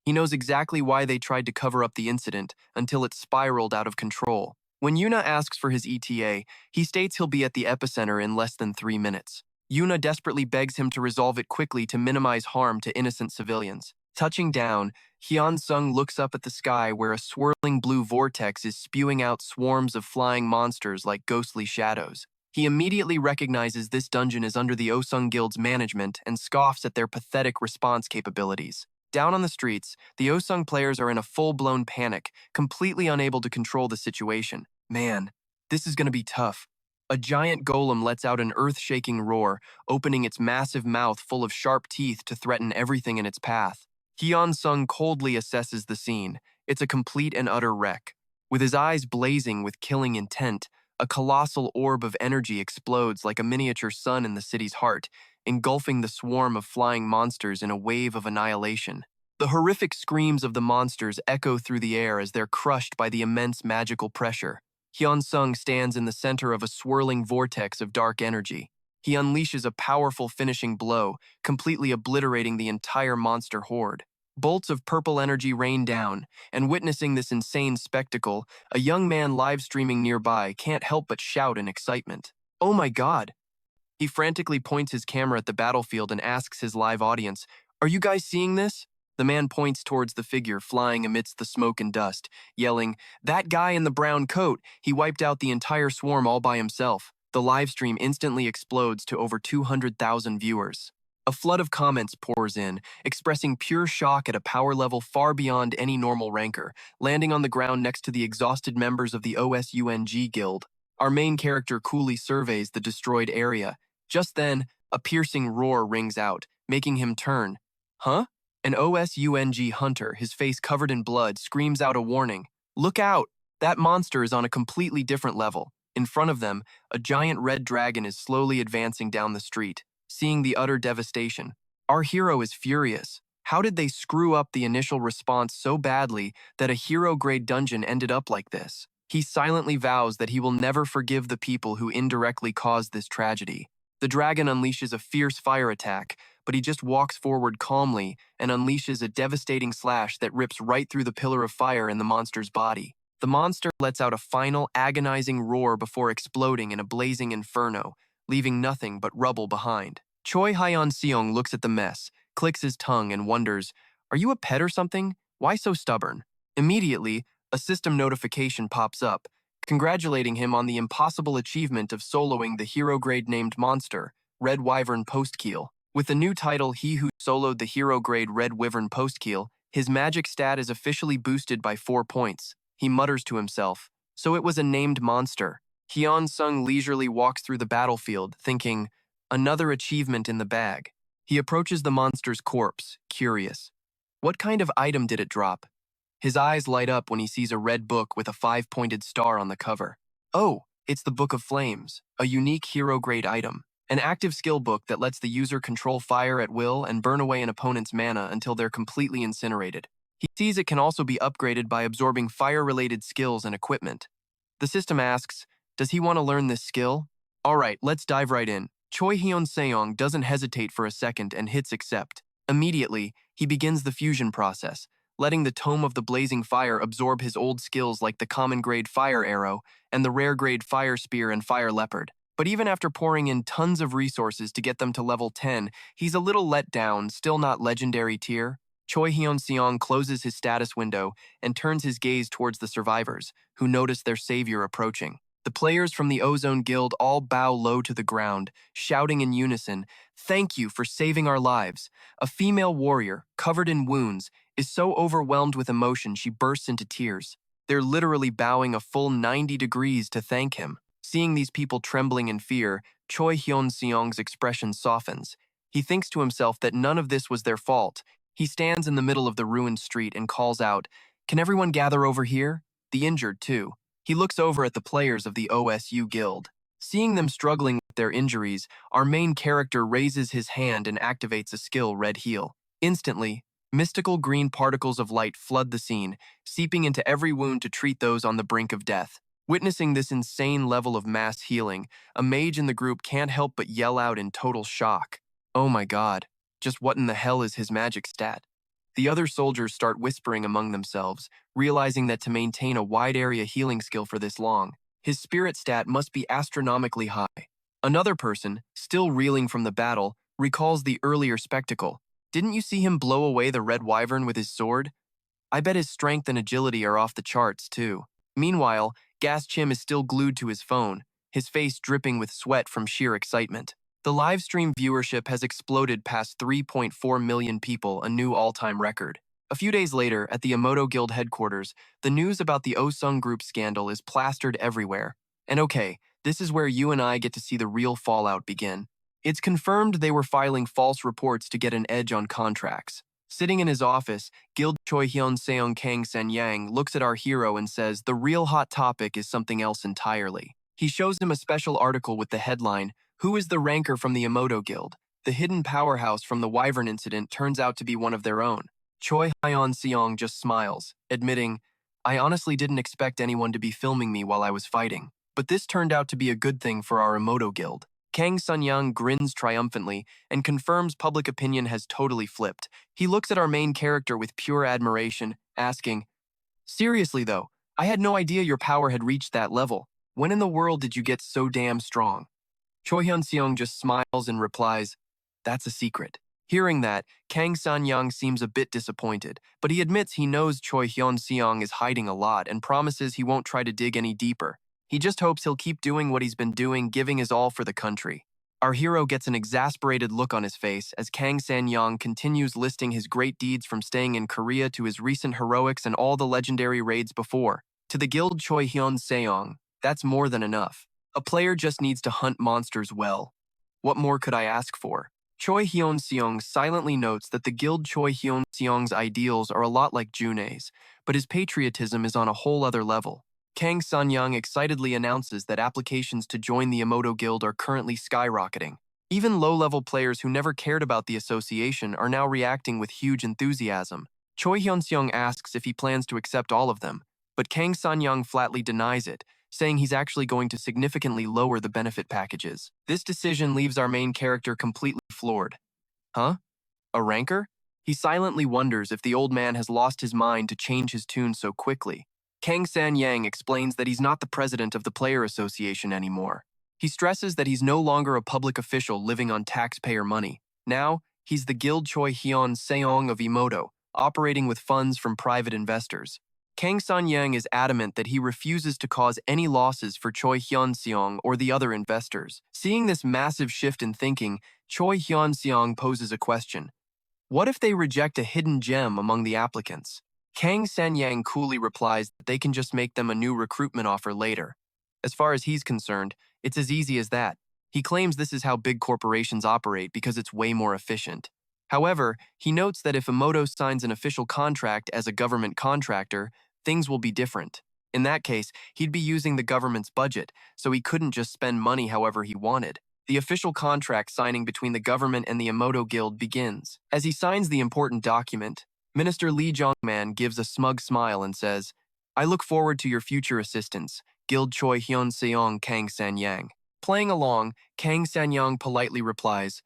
He knows exactly why they tried to cover up the incident until it spiraled out of control. When Yuna asks for his ETA, he states he'll be at the epicenter in less than 3 minutes. Yuna desperately begs him to resolve it quickly to minimize harm to innocent civilians. Touching down, Hyun-seong looks up at the sky where a swirling blue vortex is spewing out swarms of flying monsters like ghostly shadows. He immediately recognizes this dungeon is under the Osung Guild's management and scoffs at their pathetic response capabilities. Down on the streets, the Osung players are in a full-blown panic, completely unable to control the situation. Man, this is going to be tough. A giant golem lets out an earth-shaking roar, opening its massive mouth full of sharp teeth to threaten everything in its path. Hyun-seong coldly assesses the scene. It's a complete and utter wreck. With his eyes blazing with killing intent, a colossal orb of energy explodes like a miniature sun in the city's heart, engulfing the swarm of flying monsters in a wave of annihilation. The horrific screams of the monsters echo through the air as they're crushed by the immense magical pressure. Hyun-seong stands in the center of a swirling vortex of dark energy. He unleashes a powerful finishing blow, completely obliterating the entire monster horde. Bolts of purple energy rain down, and witnessing this insane spectacle, a young man live streaming nearby can't help but shout in excitement. Oh my god! He frantically points his camera at the battlefield and asks his live audience, "Are you guys seeing this?" The man points towards the figure flying amidst the smoke and dust, yelling, "That guy in the brown coat, he wiped out the entire swarm all by himself." The livestream instantly explodes to over 200,000 viewers. A flood of comments pours in, expressing pure shock at a power level far beyond any normal ranker, landing on the ground next to the exhausted members of the OSUNG Guild. Our main character coolly surveys the destroyed area. Just then, a piercing roar rings out, making him turn. Huh? An OSUNG hunter, his face covered in blood, screams out a warning. Look out! That monster is on a completely different level. In front of them, a giant red dragon is slowly advancing down the street. Seeing the utter devastation, our hero is furious. How did they screw up the initial response so badly that a hero-grade dungeon ended up like this? He silently vows that he will never forgive the people who indirectly caused this tragedy. The dragon unleashes a fierce fire attack, but he just walks forward calmly and unleashes a devastating slash that rips right through the pillar of fire in the monster's body. The monster lets out a final, agonizing roar before exploding in a blazing inferno, leaving nothing but rubble behind. Choi Hyeon-seong looks at the mess, clicks his tongue, and wonders, "Are you a pet or something? Why so stubborn?" Immediately, a system notification pops up, congratulating him on the impossible achievement of soloing the hero-grade named monster, Red Wyvern Postkeel. With the new title, He Who Soloed the Hero-grade Red Wyvern Postkeel, his magic stat is officially boosted by 4 points. He mutters to himself, "So it was a named monster." Hyeon-seong leisurely walks through the battlefield, thinking, another achievement in the bag. He approaches the monster's corpse, curious. What kind of item did it drop? His eyes light up when he sees a red book with a 5-pointed star on the cover. Oh, it's the Book of Flames, a unique hero-grade item. An active skill book that lets the user control fire at will and burn away an opponent's mana until they're completely incinerated. He sees it can also be upgraded by absorbing fire-related skills and equipment. The system asks, does he want to learn this skill? Alright, let's dive right in. Choi Hyeon-seong doesn't hesitate for a second and hits accept. Immediately, he begins the fusion process, letting the Tome of the Blazing Fire absorb his old skills like the common-grade Fire Arrow and the rare-grade Fire Spear and Fire Leopard. But even after pouring in tons of resources to get them to level 10, he's a little let down, still not legendary tier. Choi Hyeon-seong closes his status window and turns his gaze towards the survivors, who notice their savior approaching. The players from the Ozone Guild all bow low to the ground, shouting in unison, "Thank you for saving our lives." A female warrior, covered in wounds, is so overwhelmed with emotion she bursts into tears. They're literally bowing a full 90 degrees to thank him. Seeing these people trembling in fear, Choi Hyeon-seong's expression softens. He thinks to himself that none of this was their fault. He stands in the middle of the ruined street and calls out, "Can everyone gather over here?" The injured, too. He looks over at the players of the OSU Guild. Seeing them struggling with their injuries, our main character raises his hand and activates a skill, Red Heal. Instantly, mystical green particles of light flood the scene, seeping into every wound to treat those on the brink of death. Witnessing this insane level of mass healing, a mage in the group can't help but yell out in total shock. Oh my god, just what in the hell is his magic stat? The other soldiers start whispering among themselves, realizing that to maintain a wide-area healing skill for this long, his spirit stat must be astronomically high. Another person, still reeling from the battle, recalls the earlier spectacle. Didn't you see him blow away the Red Wyvern with his sword? I bet his strength and agility are off the charts, too. Meanwhile, Gas Chim is still glued to his phone, his face dripping with sweat from sheer excitement. The live stream viewership has exploded past 3.4 million people, a new all-time record. A few days later, at the Emoto Guild headquarters, the news about the Osung Group scandal is plastered everywhere. And okay, this is where you and I get to see the real fallout begin. It's confirmed they were filing false reports to get an edge on contracts. Sitting in his office, Guild Choi Hyeon-seong Kang Sen-yang looks at our hero and says the real hot topic is something else entirely. He shows him a special article with the headline, "Who is the ranker from the Emoto Guild?" The hidden powerhouse from the Wyvern incident turns out to be one of their own. Choi Hyeon-seong just smiles, admitting, "I honestly didn't expect anyone to be filming me while I was fighting, but this turned out to be a good thing for our Emoto Guild." Kang Sun-yang grins triumphantly and confirms public opinion has totally flipped. He looks at our main character with pure admiration, asking, "Seriously though, I had no idea your power had reached that level. When in the world did you get so damn strong?" Choi Hyun-seong just smiles and replies, "That's a secret." Hearing that, Kang San-yang seems a bit disappointed, but he admits he knows Choi Hyun-seong is hiding a lot and promises he won't try to dig any deeper. He just hopes he'll keep doing what he's been doing, giving his all for the country. Our hero gets an exasperated look on his face as Kang San-yang continues listing his great deeds from staying in Korea to his recent heroics and all the legendary raids before. To the guild Choi Hyun-seong, that's more than enough. A player just needs to hunt monsters well. What more could I ask for? Choi Hyeon-seong silently notes that the guild Choi Hyeon-seong's ideals are a lot like June's, but his patriotism is on a whole other level. Kang San-yang excitedly announces that applications to join the Emoto Guild are currently skyrocketing. Even low-level players who never cared about the association are now reacting with huge enthusiasm. Choi Hyun-seong asks if he plans to accept all of them, but Kang San-yang flatly denies it, saying he's actually going to significantly lower the benefit packages. This decision leaves our main character completely floored. Huh? A rancor? He silently wonders if the old man has lost his mind to change his tune so quickly. Kang San-yang explains that he's not the president of the Player Association anymore. He stresses that he's no longer a public official living on taxpayer money. Now, he's the Guild Choi Hyeon-seong of Emoto, operating with funds from private investors. Kang San-yang is adamant that he refuses to cause any losses for Choi Hyeon-seong or the other investors. Seeing this massive shift in thinking, Choi Hyeon-seong poses a question. What if they reject a hidden gem among the applicants? Kang San-yang coolly replies that they can just make them a new recruitment offer later. As far as he's concerned, it's as easy as that. He claims this is how big corporations operate because it's way more efficient. However, he notes that if Emoto signs an official contract as a government contractor, things will be different. In that case, he'd be using the government's budget, so he couldn't just spend money however he wanted. The official contract signing between the government and the Emoto Guild begins. As he signs the important document, Minister Lee Jong-man gives a smug smile and says, "I look forward to your future assistance, Guild Choi Hyeon-seong Kang San-yang." Playing along, Kang San-yang politely replies,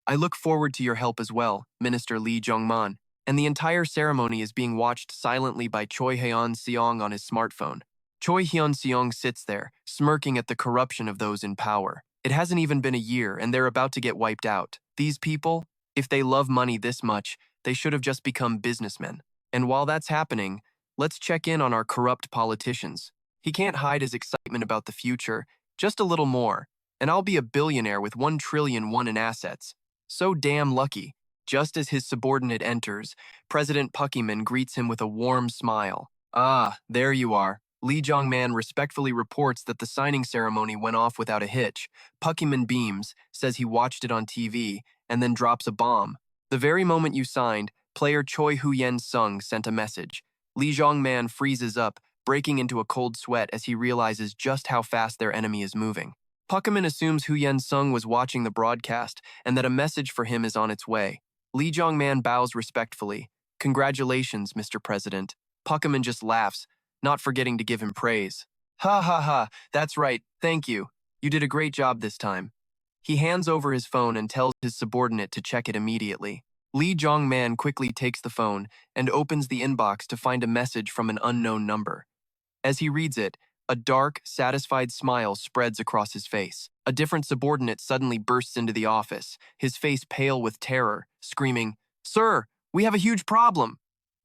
"I look forward to your help as well, Minister Lee Jong-man," and the entire ceremony is being watched silently by Choi Hyeon-seong on his smartphone. Choi Hyeon-seong sits there, smirking at the corruption of those in power. It hasn't even been a year, and they're about to get wiped out. These people, if they love money this much, they should have just become businessmen. And while that's happening, let's check in on our corrupt politicians. He can't hide his excitement about the future, just a little more, and I'll be a billionaire with 1 trillion in assets. So damn lucky. Just as his subordinate enters, President Puckyman greets him with a warm smile. "Ah, there you are." Lee Jong-man respectfully reports that the signing ceremony went off without a hitch. Puckyman beams, says he watched it on TV, and then drops a bomb. "The very moment you signed, player Choi Hyeon-seong sent a message." Lee Jong-man freezes up, breaking into a cold sweat as he realizes just how fast their enemy is moving. Puckyman assumes Hyeon-seong was watching the broadcast and that a message for him is on its way. Lee Jong-man bows respectfully. "Congratulations, Mr. President." Puckyman just laughs, not forgetting to give him praise. "Ha ha ha, that's right, thank you. You did a great job this time." He hands over his phone and tells his subordinate to check it immediately. Lee Jong-man quickly takes the phone and opens the inbox to find a message from an unknown number. As he reads it, a dark, satisfied smile spreads across his face. A different subordinate suddenly bursts into the office, his face pale with terror, screaming, "Sir, we have a huge problem!"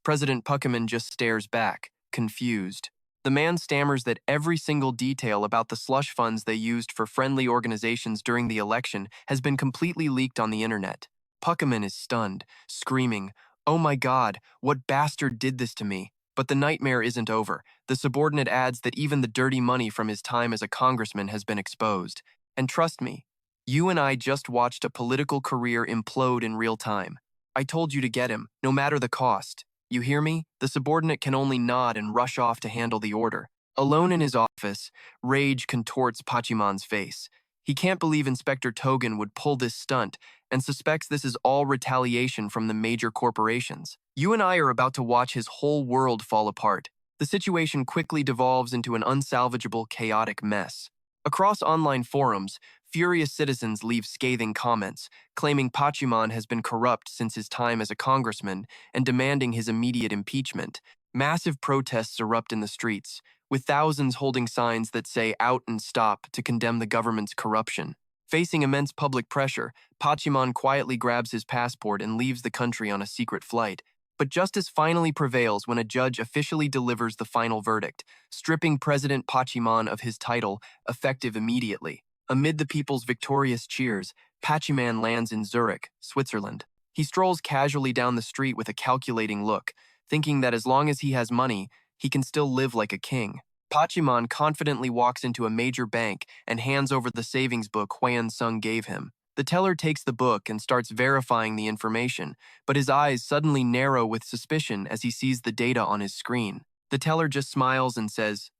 President Puckyman just stares back, confused. The man stammers that every single detail about the slush funds they used for friendly organizations during the election has been completely leaked on the internet. Puckyman is stunned, screaming, "Oh my God, what bastard did this to me?" But the nightmare isn't over. The subordinate adds that even the dirty money from his time as a congressman has been exposed. "And trust me, you and I just watched a political career implode in real time. I told you to get him, no matter the cost. You hear me?" The subordinate can only nod and rush off to handle the order. Alone in his office, rage contorts Pachimon's face. He can't believe Inspector Togen would pull this stunt and suspects this is all retaliation from the major corporations. You and I are about to watch his whole world fall apart. The situation quickly devolves into an unsalvageable, chaotic mess. Across online forums, furious citizens leave scathing comments, claiming Pachimon has been corrupt since his time as a congressman and demanding his immediate impeachment. Massive protests erupt in the streets, with thousands holding signs that say "out and stop" to condemn the government's corruption. Facing immense public pressure, Pachimon quietly grabs his passport and leaves the country on a secret flight. But justice finally prevails when a judge officially delivers the final verdict, stripping President Pachimon of his title, effective immediately. Amid the people's victorious cheers, Pachiman lands in Zurich, Switzerland. He strolls casually down the street with a calculating look, thinking that as long as he has money, he can still live like a king. Pachimon confidently walks into a major bank and hands over the savings book Hyeon-seong gave him. The teller takes the book and starts verifying the information, but his eyes suddenly narrow with suspicion as he sees the data on his screen. The teller just smiles and says,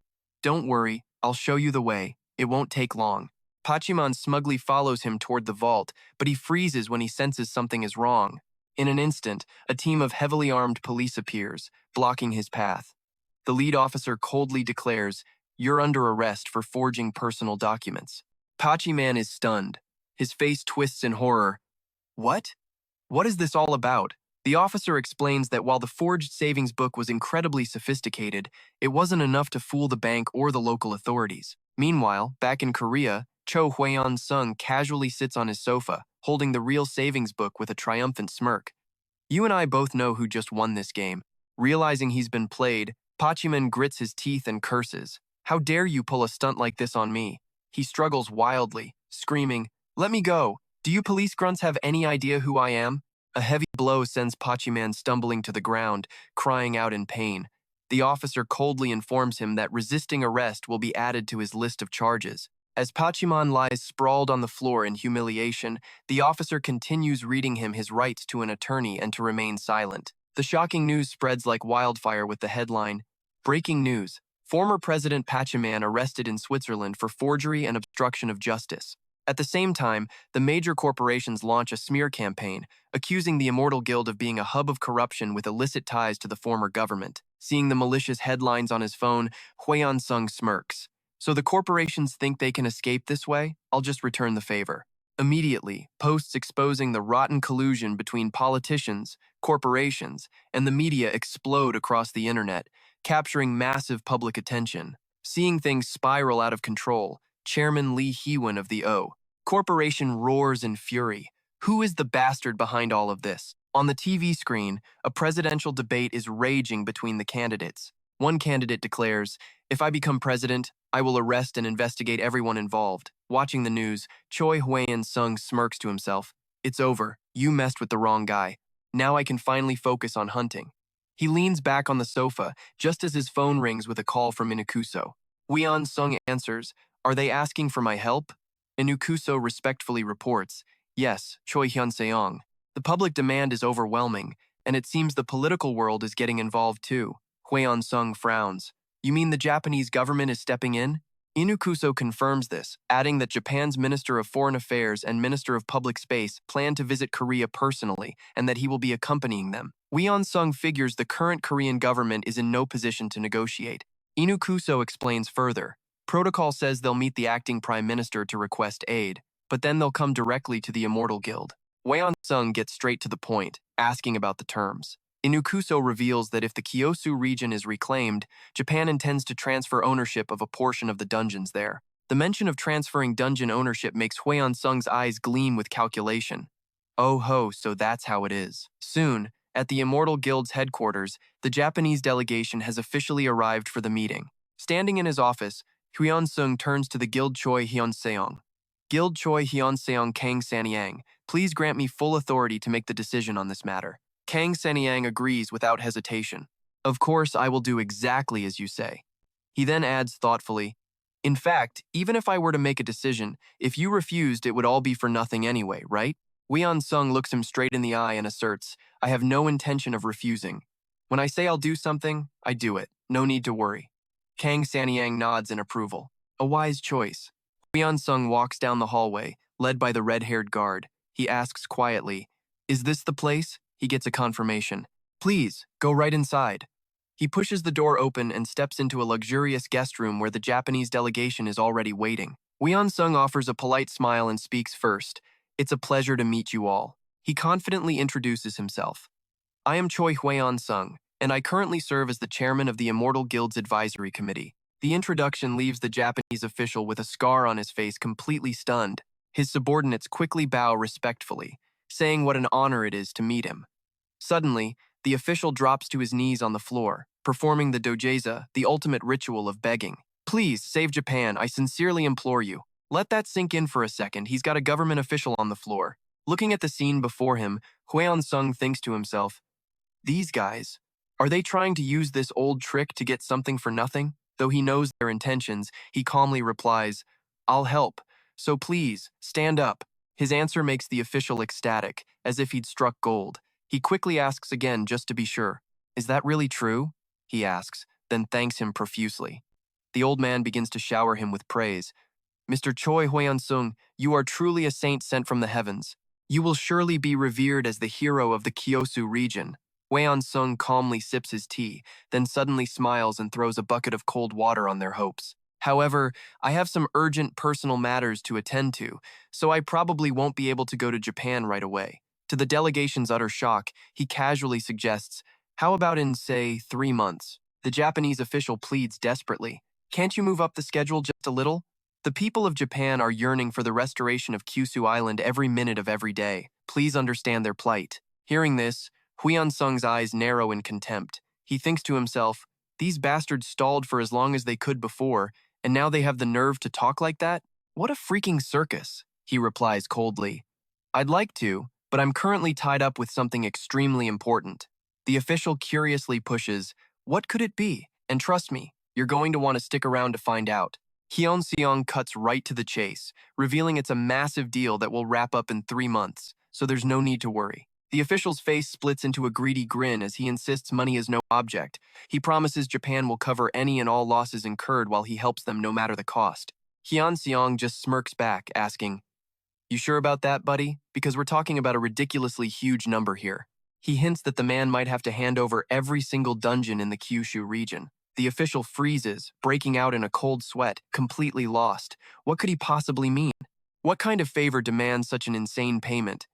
"Don't worry, I'll show you the way. It won't take long." Pachimon smugly follows him toward the vault, but he freezes when he senses something is wrong. In an instant, a team of heavily armed police appears, blocking his path. The lead officer coldly declares, "You're under arrest for forging personal documents." Pachiman is stunned. His face twists in horror. "What? What is this all about? The officer explains that while the forged savings book was incredibly sophisticated, it wasn't enough to fool the bank or the local authorities. Meanwhile, back in Korea, Choi Hyeon-seong casually sits on his sofa, holding the real savings book with a triumphant smirk. You and I both know who just won this game. Realizing he's been played, Pachiman grits his teeth and curses. How dare you pull a stunt like this on me? He struggles wildly, screaming, "Let me go! Do you police grunts have any idea who I am?" A heavy blow sends Pachiman stumbling to the ground, crying out in pain. The officer coldly informs him that resisting arrest will be added to his list of charges. As Pachiman lies sprawled on the floor in humiliation, the officer continues reading him his rights to an attorney and to remain silent. The shocking news spreads like wildfire with the headline, "Breaking news. Former President Pachiman arrested in Switzerland for forgery and obstruction of justice." At the same time, the major corporations launch a smear campaign, accusing the Immortal Guild of being a hub of corruption with illicit ties to the former government. Seeing the malicious headlines on his phone, Hyeon-seong smirks. So the corporations think they can escape this way? I'll just return the favor. Immediately, posts exposing the rotten collusion between politicians, corporations, and the media explode across the internet, capturing massive public attention. Seeing things spiral out of control, Chairman Lee Hee-won of the O Corporation roars in fury. Who is the bastard behind all of this? On the TV screen, a presidential debate is raging between the candidates. One candidate declares, "If I become president, I will arrest and investigate everyone involved." Watching the news, Choi Hyeon-seong smirks to himself. "It's over. You messed with the wrong guy. Now I can finally focus on hunting." He leans back on the sofa just as his phone rings with a call from Inukuso. Hyeon-seong answers, "Are they asking for my help?" Inukuso respectfully reports, "Yes, Choi Hyeon-seong. The public demand is overwhelming, and it seems the political world is getting involved too." Hyeon-seong frowns. "You mean the Japanese government is stepping in?" Inukuso confirms this, adding that Japan's Minister of Foreign Affairs and Minister of Public Space plan to visit Korea personally and that he will be accompanying them. Hyeon-seong figures the current Korean government is in no position to negotiate. Inukuso explains further. Protocol says they'll meet the acting prime minister to request aid, but then they'll come directly to the Immortal Guild. Hyeon-seong gets straight to the point, asking about the terms. Inukuso reveals that if the Kyosu region is reclaimed, Japan intends to transfer ownership of a portion of the dungeons there. The mention of transferring dungeon ownership makes Hyeon-seong's eyes gleam with calculation. Oh ho, so that's how it is. Soon, at the Immortal Guild's headquarters, the Japanese delegation has officially arrived for the meeting. Standing in his office, Hyeon-seong turns to the Guild Choi Hyeon-seong. "Guild Choi Hyeon-seong Kang Sanyang, please grant me full authority to make the decision on this matter." Kang Sanyang agrees without hesitation. "Of course, I will do exactly as you say." He then adds thoughtfully, "In fact, even if I were to make a decision, if you refused, it would all be for nothing anyway, right?" Hyeon-seong looks him straight in the eye and asserts, "I have no intention of refusing. When I say I'll do something, I do it. No need to worry." Kang Sanyang nods in approval. A wise choice. Hyeon-seong walks down the hallway, led by the red-haired guard. He asks quietly, "Is this the place?" He gets a confirmation. "Please, go right inside." He pushes the door open and steps into a luxurious guest room where the Japanese delegation is already waiting. Hyeon-seong offers a polite smile and speaks first. "It's a pleasure to meet you all." He confidently introduces himself. "I am Choi Hyeon-seong, and I currently serve as the chairman of the Immortal Guild's Advisory Committee." The introduction leaves the Japanese official with a scar on his face completely stunned. His subordinates quickly bow respectfully, saying what an honor it is to meet him. Suddenly, the official drops to his knees on the floor, performing the dojeza, the ultimate ritual of begging. "Please, save Japan, I sincerely implore you." Let that sink in for a second. He's got a government official on the floor. Looking at the scene before him, Hyeon-seong thinks to himself, "These guys, are they trying to use this old trick to get something for nothing?" Though he knows their intentions, he calmly replies, "I'll help, so please, stand up." His answer makes the official ecstatic, as if he'd struck gold. He quickly asks again just to be sure. "Is that really true?" he asks, then thanks him profusely. The old man begins to shower him with praise. "Mr. Choi Hyeon-seong, you are truly a saint sent from the heavens. You will surely be revered as the hero of the Kyosu region." Hyeon-seong calmly sips his tea, then suddenly smiles and throws a bucket of cold water on their hopes. "However, I have some urgent personal matters to attend to, so I probably won't be able to go to Japan right away. To the delegation's utter shock, he casually suggests, how about in, say, 3 months? The Japanese official pleads desperately. Can't you move up the schedule just a little? The people of Japan are yearning for the restoration of Kyushu Island every minute of every day. Please understand their plight. Hearing this, Hyeon-seong's eyes narrow in contempt. He thinks to himself, these bastards stalled for as long as they could before, and now they have the nerve to talk like that? What a freaking circus, he replies coldly. I'd like to, but I'm currently tied up with something extremely important. The official curiously pushes, what could it be? And trust me, you're going to want to stick around to find out. Hyeon-seong cuts right to the chase, revealing it's a massive deal that will wrap up in 3 months, so there's no need to worry. The official's face splits into a greedy grin as he insists money is no object. He promises Japan will cover any and all losses incurred while he helps them no matter the cost. Hyeon-seong just smirks back, asking, you sure about that, buddy? Because we're talking about a ridiculously huge number here. He hints that the man might have to hand over every single dungeon in the Kyushu region. The official freezes, breaking out in a cold sweat, completely lost. What could he possibly mean? What kind of favor demands such an insane payment?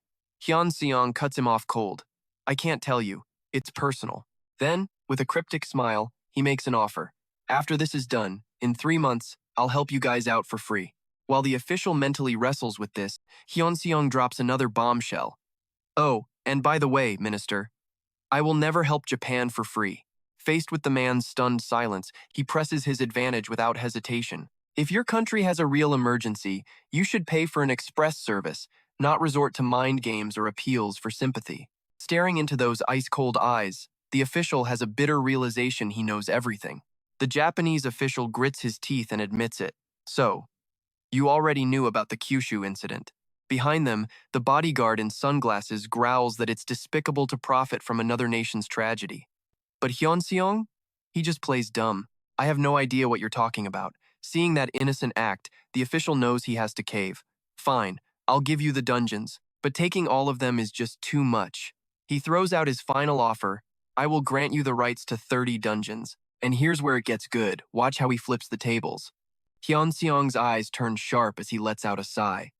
Hyeon-seong cuts him off cold. I can't tell you. It's personal. Then, with a cryptic smile, he makes an offer. After this is done, in 3 months, I'll help you guys out for free. While the official mentally wrestles with this, Hyeon-seong drops another bombshell. Oh, and by the way, Minister, I will never help Japan for free. Faced with the man's stunned silence, he presses his advantage without hesitation. If your country has a real emergency, you should pay for an express service, not resort to mind games or appeals for sympathy. Staring into those ice-cold eyes, the official has a bitter realization he knows everything. The Japanese official grits his teeth and admits it. So, you already knew about the Kyushu incident. Behind them, the bodyguard in sunglasses growls that it's despicable to profit from another nation's tragedy. But Hyeon-seong? He just plays dumb. I have no idea what you're talking about. Seeing that innocent act, the official knows he has to cave. Fine, I'll give you the dungeons, but taking all of them is just too much. He throws out his final offer. I will grant you the rights to 30 dungeons. And here's where it gets good. Watch how he flips the tables. Hyeon-seong's eyes turn sharp as he lets out a sigh.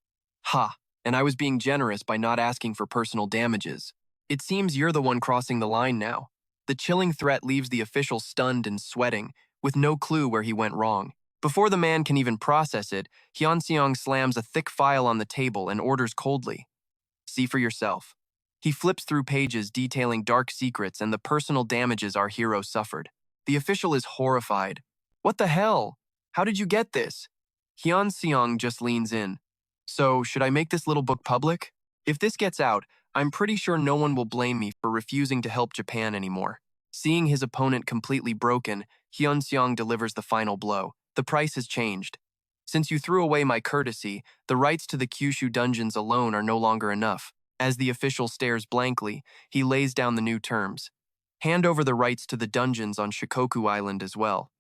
Ha, and I was being generous by not asking for personal damages. It seems you're the one crossing the line now. The chilling threat leaves the official stunned and sweating, with no clue where he went wrong. Before the man can even process it, Hyeon-seong slams a thick file on the table and orders coldly. See for yourself. He flips through pages detailing dark secrets and the personal damages our hero suffered. The official is horrified. What the hell? How did you get this? Hyeon-seong just leans in. So, should I make this little book public? If this gets out, I'm pretty sure no one will blame me for refusing to help Japan anymore. Seeing his opponent completely broken, Hyeon-seong delivers the final blow. The price has changed. Since you threw away my courtesy, the rights to the Kyushu dungeons alone are no longer enough. As the official stares blankly, he lays down the new terms. Hand over the rights to the dungeons on Shikoku Island as well.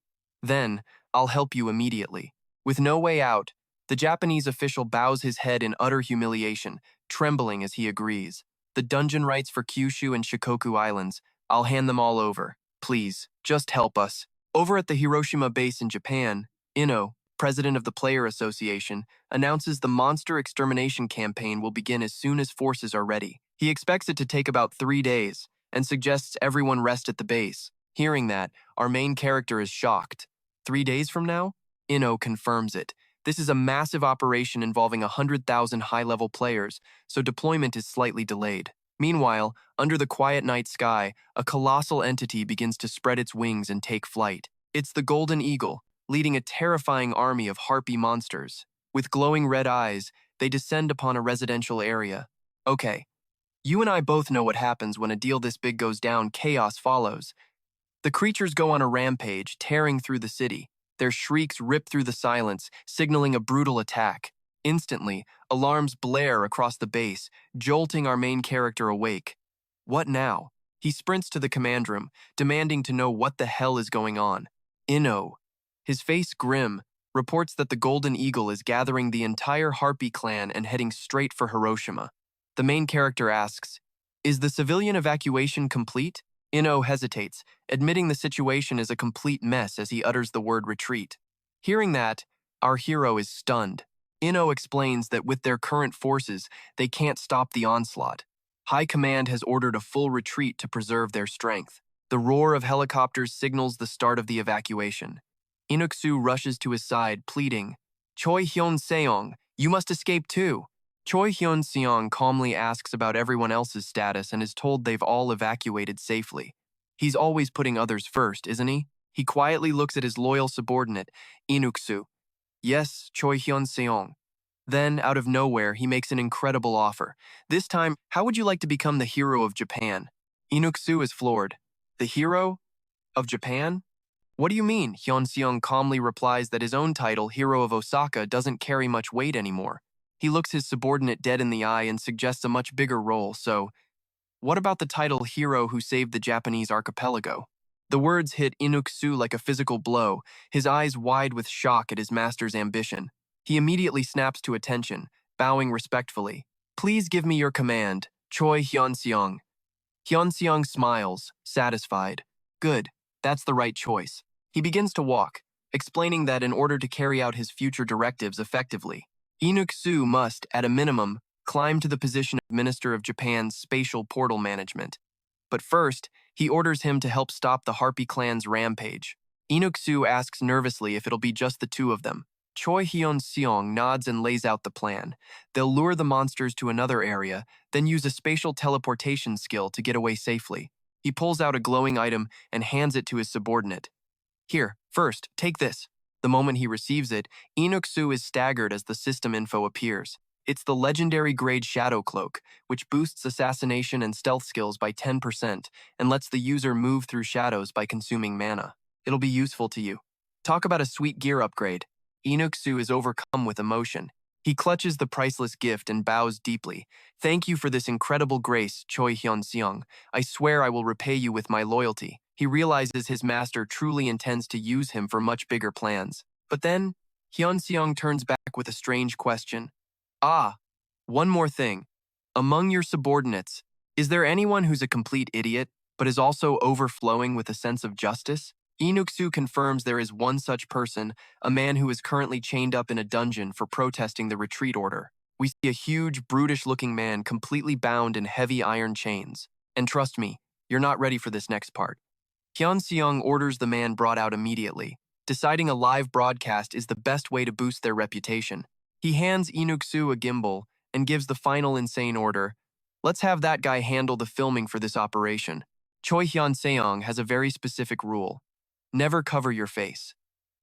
Then, I'll help you immediately. With no way out, the Japanese official bows his head in utter humiliation, trembling as he agrees. The dungeon rights for Kyushu and Shikoku Islands, I'll hand them all over. Please, just help us. Over at the Hiroshima base in Japan, Ino, president of the Player Association, announces the monster extermination campaign will begin as soon as forces are ready. He expects it to take about 3 days, and suggests everyone rest at the base. Hearing that, our main character is shocked. 3 days from now? Ino confirms it. This is a massive operation involving 100,000 high-level players, so deployment is slightly delayed. Meanwhile, under the quiet night sky, a colossal entity begins to spread its wings and take flight. It's the Golden Eagle, leading a terrifying army of harpy monsters. With glowing red eyes, they descend upon a residential area. Okay, you and I both know what happens when a deal this big goes down. Chaos follows. The creatures go on a rampage, tearing through the city. Their shrieks rip through the silence, signaling a brutal attack. Instantly, alarms blare across the base, jolting our main character awake. What now? He sprints to the command room, demanding to know what the hell is going on. Ino, his face grim, reports that the Golden Eagle is gathering the entire Harpy clan and heading straight for Hiroshima. The main character asks, "Is the civilian evacuation complete?" Ino hesitates, admitting the situation is a complete mess as he utters the word retreat. Hearing that, our hero is stunned. Ino explains that with their current forces, they can't stop the onslaught. High Command has ordered a full retreat to preserve their strength. The roar of helicopters signals the start of the evacuation. Inuksu rushes to his side, pleading, Choi Hyeon-seong, you must escape too. Choi Hyeon-seong calmly asks about everyone else's status and is told they've all evacuated safely. He's always putting others first, isn't he? He quietly looks at his loyal subordinate, Inuksu. Yes, Choi Hyeon-seong. Then, out of nowhere, he makes an incredible offer. This time, how would you like to become the hero of Japan? Inuksu is floored. The hero of Japan? What do you mean? Hyun-seong calmly replies that his own title, Hero of Osaka, doesn't carry much weight anymore. He looks his subordinate dead in the eye and suggests a much bigger role, so what about the title Hero Who Saved the Japanese Archipelago? The words hit Inuksu like a physical blow, his eyes wide with shock at his master's ambition. He immediately snaps to attention, bowing respectfully. Please give me your command, Choi Hyeon-seong. Hyeon-seong smiles, satisfied. Good, that's the right choice. He begins to walk, explaining that in order to carry out his future directives effectively, Inuksu must, at a minimum, climb to the position of Minister of Japan's Spatial Portal Management. But first, he orders him to help stop the Harpy clan's rampage. Inuksu asks nervously if it'll be just the two of them. Choi Hyeon-seong nods and lays out the plan. They'll lure the monsters to another area, then use a spatial teleportation skill to get away safely. He pulls out a glowing item and hands it to his subordinate. Here, first, take this. The moment he receives it, Inuksu is staggered as the system info appears. It's the legendary grade Shadow Cloak, which boosts assassination and stealth skills by 10% and lets the user move through shadows by consuming mana. It'll be useful to you. Talk about a sweet gear upgrade. Inuksu is overcome with emotion. He clutches the priceless gift and bows deeply. Thank you for this incredible grace, Choi Hyeon-seong. I swear I will repay you with my loyalty. He realizes his master truly intends to use him for much bigger plans. But then, Hyun-seong turns back with a strange question. Ah, one more thing. Among your subordinates, is there anyone who's a complete idiot, but is also overflowing with a sense of justice? Inuksu confirms there is one such person, a man who is currently chained up in a dungeon for protesting the retreat order. We see a huge, brutish-looking man completely bound in heavy iron chains. And trust me, you're not ready for this next part. Hyun-seong orders the man brought out immediately, deciding a live broadcast is the best way to boost their reputation. He hands Inuksu a gimbal and gives the final insane order. Let's have that guy handle the filming for this operation. Choi Hyeon-seong has a very specific rule. Never cover your face.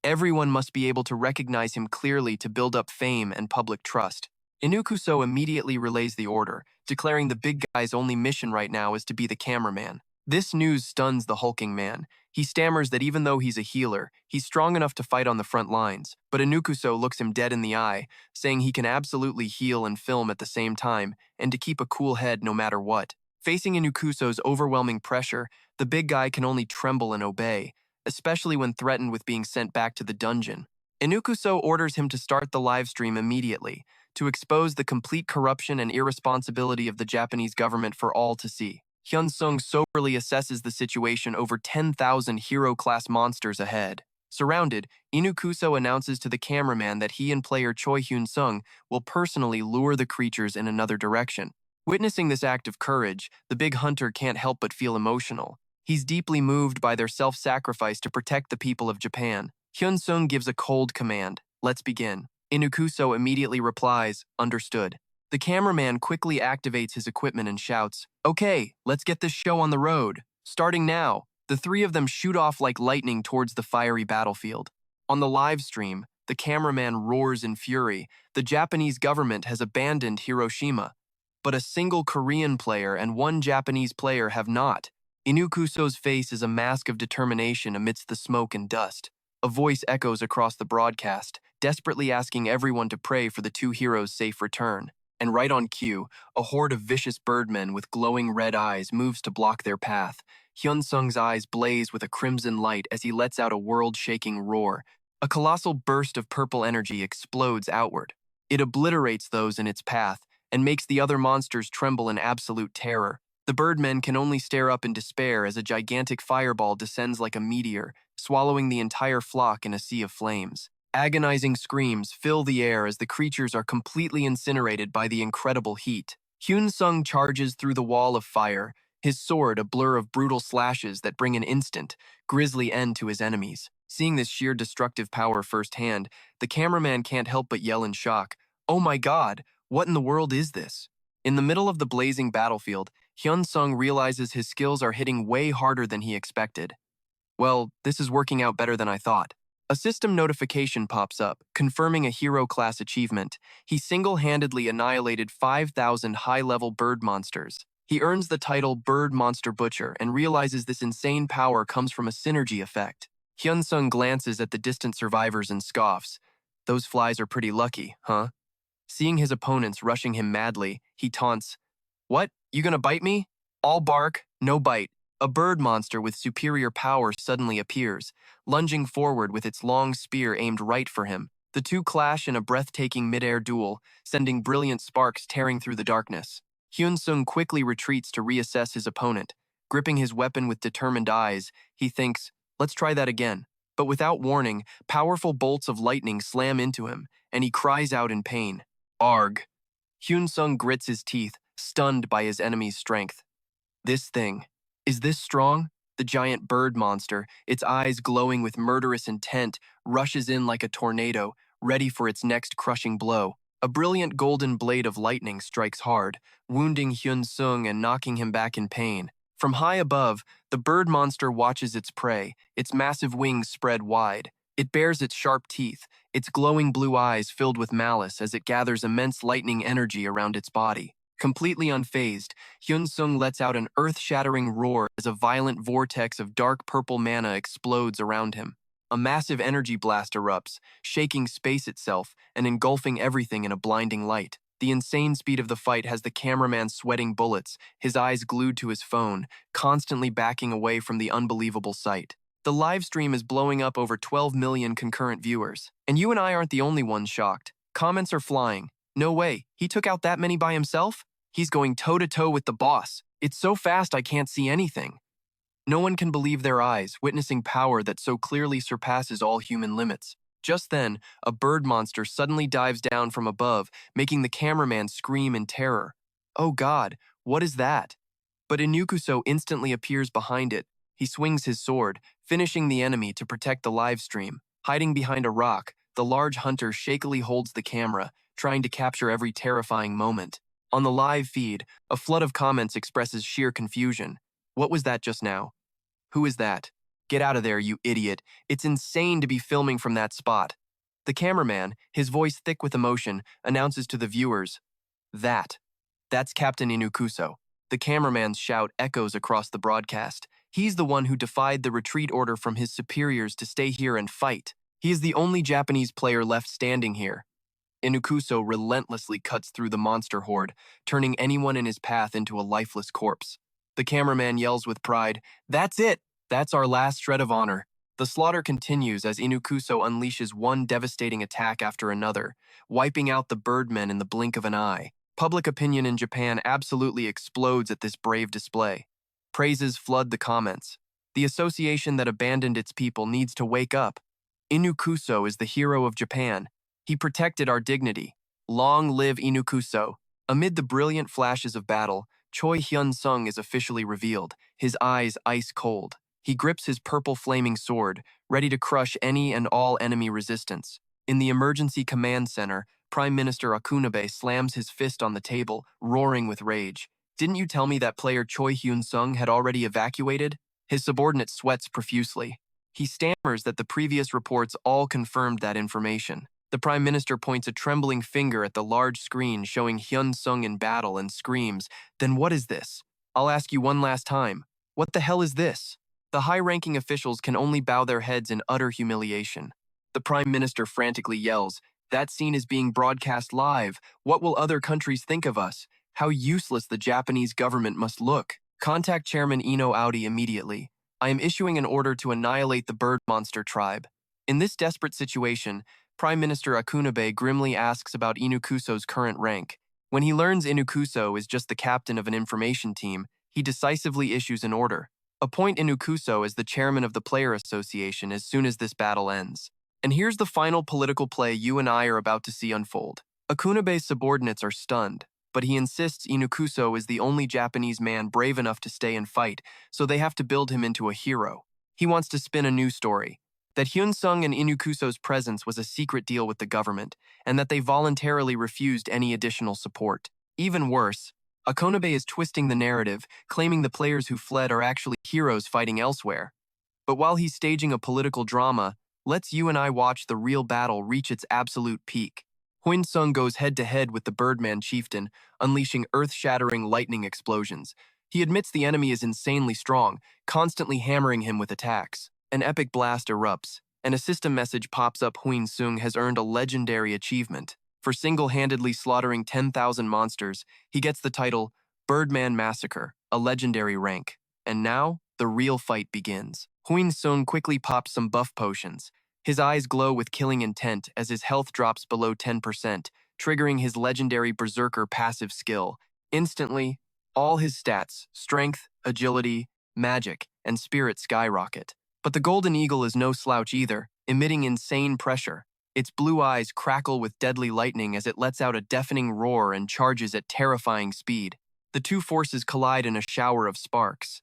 Everyone must be able to recognize him clearly to build up fame and public trust. Inukuso immediately relays the order, declaring the big guy's only mission right now is to be the cameraman. This news stuns the hulking man. He stammers that even though he's a healer, he's strong enough to fight on the front lines, but Inukuso looks him dead in the eye, saying he can absolutely heal and film at the same time, and to keep a cool head no matter what. Facing Inukuso's overwhelming pressure, the big guy can only tremble and obey, especially when threatened with being sent back to the dungeon. Inukuso orders him to start the livestream immediately, to expose the complete corruption and irresponsibility of the Japanese government for all to see. Hyun-seong soberly assesses the situation over 10,000 hero-class monsters ahead. Surrounded, Inukuso announces to the cameraman that he and player Choi Hyun-seong will personally lure the creatures in another direction. Witnessing this act of courage, the big hunter can't help but feel emotional. He's deeply moved by their self-sacrifice to protect the people of Japan. Hyun-seong gives a cold command, "Let's begin." Inukuso immediately replies, "Understood." The cameraman quickly activates his equipment and shouts, "Okay, let's get this show on the road. Starting now." The three of them shoot off like lightning towards the fiery battlefield. On the live stream, the cameraman roars in fury. The Japanese government has abandoned Hiroshima, but a single Korean player and one Japanese player have not. Inukuso's face is a mask of determination amidst the smoke and dust. A voice echoes across the broadcast, desperately asking everyone to pray for the two heroes' safe return. And right on cue, a horde of vicious birdmen with glowing red eyes moves to block their path. Hyun-seong's eyes blaze with a crimson light as he lets out a world-shaking roar. A colossal burst of purple energy explodes outward. It obliterates those in its path and makes the other monsters tremble in absolute terror. The birdmen can only stare up in despair as a gigantic fireball descends like a meteor, swallowing the entire flock in a sea of flames. Agonizing screams fill the air as the creatures are completely incinerated by the incredible heat. Hyun-seong charges through the wall of fire, his sword a blur of brutal slashes that bring an instant, grisly end to his enemies. Seeing this sheer destructive power firsthand, the cameraman can't help but yell in shock, "Oh my god, what in the world is this?" In the middle of the blazing battlefield, Hyun-seong realizes his skills are hitting way harder than he expected. Well, this is working out better than I thought. A system notification pops up, confirming a hero class achievement. He single-handedly annihilated 5,000 high-level bird monsters. He earns the title Bird Monster Butcher and realizes this insane power comes from a synergy effect. Hyun-sung glances at the distant survivors and scoffs. Those flies are pretty lucky, huh? Seeing his opponents rushing him madly, he taunts, "What? You gonna bite me?" All bark, no bite. A bird monster with superior power suddenly appears, lunging forward with its long spear aimed right for him. The two clash in a breathtaking mid-air duel, sending brilliant sparks tearing through the darkness. Hyun-sung quickly retreats to reassess his opponent. Gripping his weapon with determined eyes, he thinks, "Let's try that again." But without warning, powerful bolts of lightning slam into him, and he cries out in pain. Arg. Hyun-sung grits his teeth, stunned by his enemy's strength. This thing. Is this strong? The giant bird monster, its eyes glowing with murderous intent, rushes in like a tornado, ready for its next crushing blow. A brilliant golden blade of lightning strikes hard, wounding Hyun-sung and knocking him back in pain. From high above, the bird monster watches its prey, its massive wings spread wide. It bares its sharp teeth, its glowing blue eyes filled with malice as it gathers immense lightning energy around its body. Completely unfazed, Hyun-sung lets out an earth-shattering roar as a violent vortex of dark purple mana explodes around him. A massive energy blast erupts, shaking space itself and engulfing everything in a blinding light. The insane speed of the fight has the cameraman sweating bullets, his eyes glued to his phone, constantly backing away from the unbelievable sight. The live stream is blowing up over 12 million concurrent viewers. And you and I aren't the only ones shocked. Comments are flying. No way, he took out that many by himself? He's going toe-to-toe with the boss. It's so fast I can't see anything. No one can believe their eyes, witnessing power that so clearly surpasses all human limits. Just then, a bird monster suddenly dives down from above, making the cameraman scream in terror. Oh god, what is that? But Inukuso instantly appears behind it. He swings his sword, finishing the enemy to protect the live stream. Hiding behind a rock, the large hunter shakily holds the camera, trying to capture every terrifying moment. On the live feed, a flood of comments expresses sheer confusion. What was that just now? Who is that? Get out of there, you idiot. It's insane to be filming from that spot. The cameraman, his voice thick with emotion, announces to the viewers, That's Captain Inukuso. The cameraman's shout echoes across the broadcast. He's the one who defied the retreat order from his superiors to stay here and fight. He is the only Japanese player left standing here. Inukuso relentlessly cuts through the monster horde, turning anyone in his path into a lifeless corpse. The cameraman yells with pride, "That's it! That's our last shred of honor." The slaughter continues as Inukuso unleashes one devastating attack after another, wiping out the birdmen in the blink of an eye. Public opinion in Japan absolutely explodes at this brave display. Praises flood the comments. The association that abandoned its people needs to wake up. Inukuso is the hero of Japan. He protected our dignity. Long live Inukuso. Amid the brilliant flashes of battle, Choi Hyeon-seong is officially revealed, his eyes ice cold. He grips his purple flaming sword, ready to crush any and all enemy resistance. In the emergency command center, Prime Minister Akunabe slams his fist on the table, roaring with rage. Didn't you tell me that player Choi Hyeon-seong had already evacuated? His subordinate sweats profusely. He stammers that the previous reports all confirmed that information. The Prime Minister points a trembling finger at the large screen showing Hyun-seong in battle and screams, "Then what is this? I'll ask you one last time. What the hell is this?" The high-ranking officials can only bow their heads in utter humiliation. The Prime Minister frantically yells, "That scene is being broadcast live. What will other countries think of us? How useless the Japanese government must look. Contact Chairman Ino Audi immediately. I am issuing an order to annihilate the bird monster tribe." In this desperate situation, Prime Minister Akunabe grimly asks about Inukuso's current rank. When he learns Inukuso is just the captain of an information team, he decisively issues an order. Appoint Inukuso as the chairman of the Player Association as soon as this battle ends. And here's the final political play you and I are about to see unfold. Akunabe's subordinates are stunned. but he insists Inukuso is the only Japanese man brave enough to stay and fight, so they have to build him into a hero. He wants to spin a new story, that Hyeon-seong and Inukuso's presence was a secret deal with the government, and that they voluntarily refused any additional support. Even worse, Akonabe is twisting the narrative, claiming the players who fled are actually heroes fighting elsewhere. But while he's staging a political drama, let's you and I watch the real battle reach its absolute peak. Hyeon-seong goes head-to-head with the Birdman chieftain, unleashing earth-shattering lightning explosions. He admits the enemy is insanely strong, constantly hammering him with attacks. An epic blast erupts, and a system message pops up. Hyeon-seong has earned a legendary achievement. For single-handedly slaughtering 10,000 monsters, he gets the title Birdman Massacre, a legendary rank. And now, the real fight begins. Hyeon-seong quickly pops some buff potions. His eyes glow with killing intent as his health drops below 10%, triggering his legendary Berserker passive skill. Instantly, all his stats, strength, agility, magic, and spirit skyrocket. But the Golden Eagle is no slouch either, emitting insane pressure. Its blue eyes crackle with deadly lightning as it lets out a deafening roar and charges at terrifying speed. The two forces collide in a shower of sparks.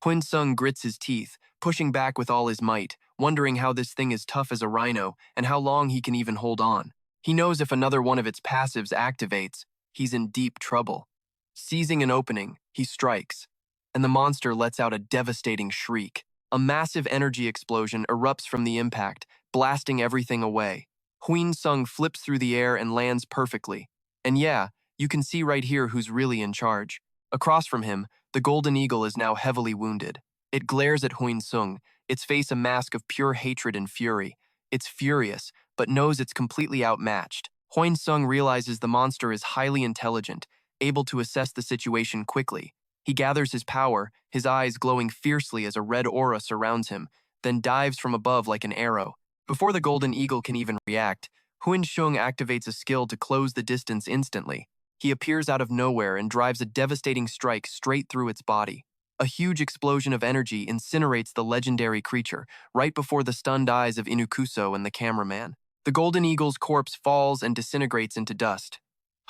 Hyeon-seong grits his teeth, pushing back with all his might, wondering how this thing is tough as a rhino and how long he can even hold on. He knows if another one of its passives activates, he's in deep trouble. Seizing an opening, he strikes, and the monster lets out a devastating shriek. A massive energy explosion erupts from the impact, blasting everything away. Hyeon-seong flips through the air and lands perfectly. And yeah, you can see right here who's really in charge. Across from him, the Golden Eagle is now heavily wounded. It glares at Hyeon-seong, its face a mask of pure hatred and fury. It's furious, but knows it's completely outmatched. Hyeon-seong realizes the monster is highly intelligent, able to assess the situation quickly. He gathers his power, his eyes glowing fiercely as a red aura surrounds him, then dives from above like an arrow. Before the Golden Eagle can even react, Hyeon-seong activates a skill to close the distance instantly. He appears out of nowhere and drives a devastating strike straight through its body. A huge explosion of energy incinerates the legendary creature, right before the stunned eyes of Inukuso and the cameraman. The Golden Eagle's corpse falls and disintegrates into dust.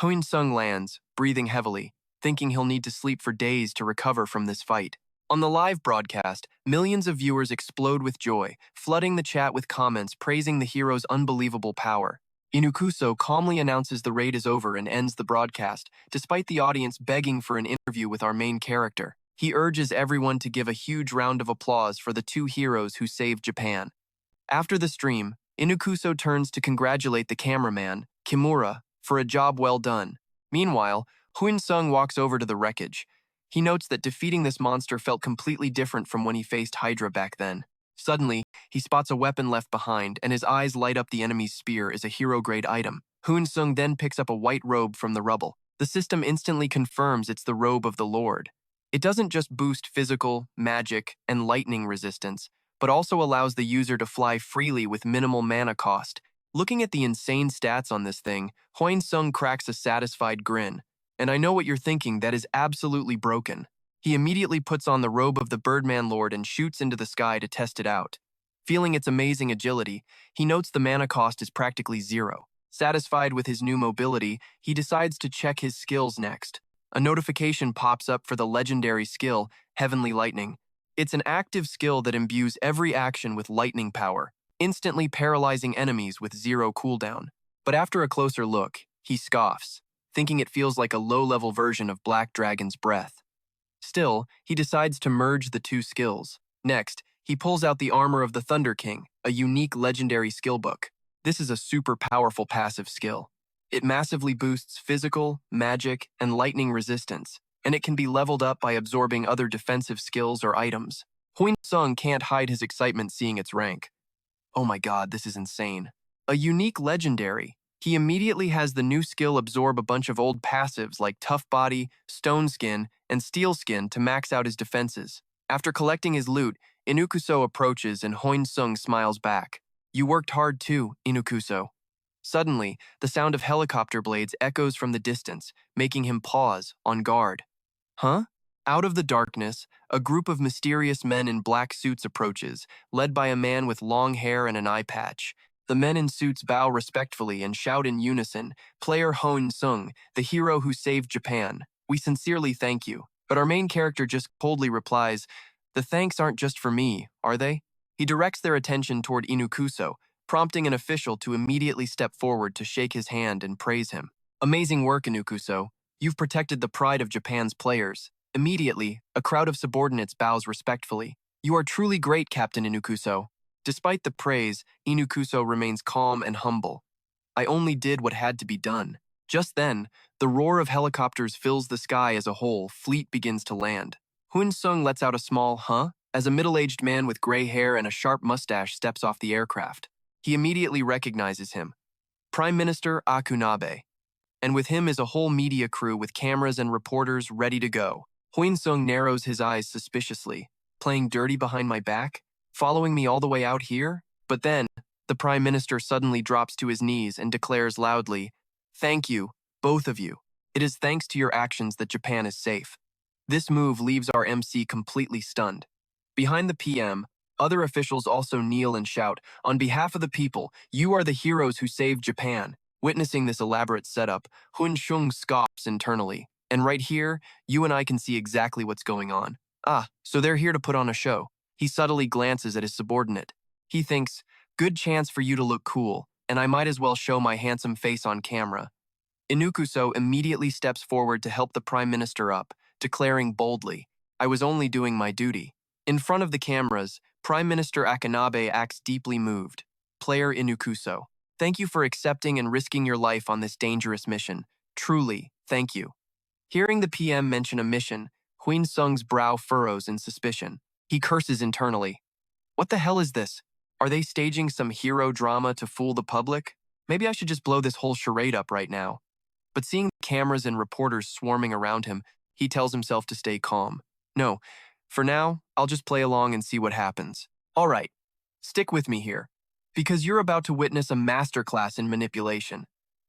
Hyeon-seong lands, breathing heavily, thinking he'll need to sleep for days to recover from this fight. On the live broadcast, millions of viewers explode with joy, flooding the chat with comments praising the hero's unbelievable power. Inukuso calmly announces the raid is over and ends the broadcast, despite the audience begging for an interview with our main character. He urges everyone to give a huge round of applause for the two heroes who saved Japan. After the stream, Inukuso turns to congratulate the cameraman, Kimura, for a job well done. Meanwhile, Hyeon-seong walks over to the wreckage. He notes that defeating this monster felt completely different from when he faced Hydra back then. Suddenly, he spots a weapon left behind, and his eyes light up. The enemy's spear is a hero-grade item. Hyeon-seong then picks up a white robe from the rubble. The system instantly confirms it's the robe of the Lord. It doesn't just boost physical, magic, and lightning resistance, but also allows the user to fly freely with minimal mana cost. Looking at the insane stats on this thing, Hyeon-seong cracks a satisfied grin. And I know what you're thinking, that is absolutely broken. He immediately puts on the robe of the Birdman Lord and shoots into the sky to test it out. Feeling its amazing agility, he notes the mana cost is practically zero. Satisfied with his new mobility, he decides to check his skills next. A notification pops up for the legendary skill, Heavenly Lightning. It's an active skill that imbues every action with lightning power, instantly paralyzing enemies with zero cooldown. But after a closer look, he scoffs, thinking it feels like a low-level version of Black Dragon's breath. Still, he decides to merge the two skills. Next, he pulls out the Armor of the Thunder King, a unique legendary skill book. This is a super powerful passive skill. It massively boosts physical, magic, and lightning resistance, and it can be leveled up by absorbing other defensive skills or items. Hyeon-seong can't hide his excitement seeing its rank. Oh my god, this is insane. A unique legendary. He immediately has the new skill absorb a bunch of old passives like Tough Body, Stone Skin, and Steel Skin to max out his defenses. After collecting his loot, Inukuso approaches and Hyeon-seong smiles back. You worked hard too, Inukuso. Suddenly, the sound of helicopter blades echoes from the distance, making him pause, on guard. Huh? Out of the darkness, a group of mysterious men in black suits approaches, led by a man with long hair and an eye patch. The men in suits bow respectfully and shout in unison, "Player Hyeon-seong, the hero who saved Japan. We sincerely thank you." But our main character just coldly replies, "The thanks aren't just for me, are they?" He directs their attention toward Inukuso, prompting an official to immediately step forward to shake his hand and praise him. "Amazing work, Inukuso. You've protected the pride of Japan's players." Immediately, a crowd of subordinates bows respectfully. "You are truly great, Captain Inukuso." Despite the praise, Inukuso remains calm and humble. "I only did what had to be done." Just then, the roar of helicopters fills the sky as a whole. Fleet begins to land. Hyun-seong lets out a small "huh" as a middle-aged man with gray hair and a sharp mustache steps off the aircraft. He immediately recognizes him. Prime Minister Akunabe. And with him is a whole media crew with cameras and reporters ready to go. Hyun-seong narrows his eyes suspiciously. "Playing dirty behind my back? Following me all the way out here?" But then, the Prime Minister suddenly drops to his knees and declares loudly, "Thank you, both of you. It is thanks to your actions that Japan is safe." This move leaves our MC completely stunned. Behind the PM, other officials also kneel and shout, "On behalf of the people, you are the heroes who saved Japan." Witnessing this elaborate setup, Hyun-seong scoffs internally. And right here, you and I can see exactly what's going on. "Ah, so they're here to put on a show." He subtly glances at his subordinate. He thinks, "Good chance for you to look cool, and I might as well show my handsome face on camera." Inukuso immediately steps forward to help the Prime Minister up, declaring boldly, "I was only doing my duty." In front of the cameras, Prime Minister Akanabe acts deeply moved. "Player Inukuso, thank you for accepting and risking your life on this dangerous mission. Truly, thank you." Hearing the PM mention a mission, Hyun-seong's brow furrows in suspicion. He curses internally. "What the hell is this? Are they staging some hero drama to fool the public? Maybe I should just blow this whole charade up right now." But seeing the cameras and reporters swarming around him, he tells himself to stay calm. "No, for now, I'll just play along and see what happens." "All right, stick with me here, because you're about to witness a masterclass in manipulation."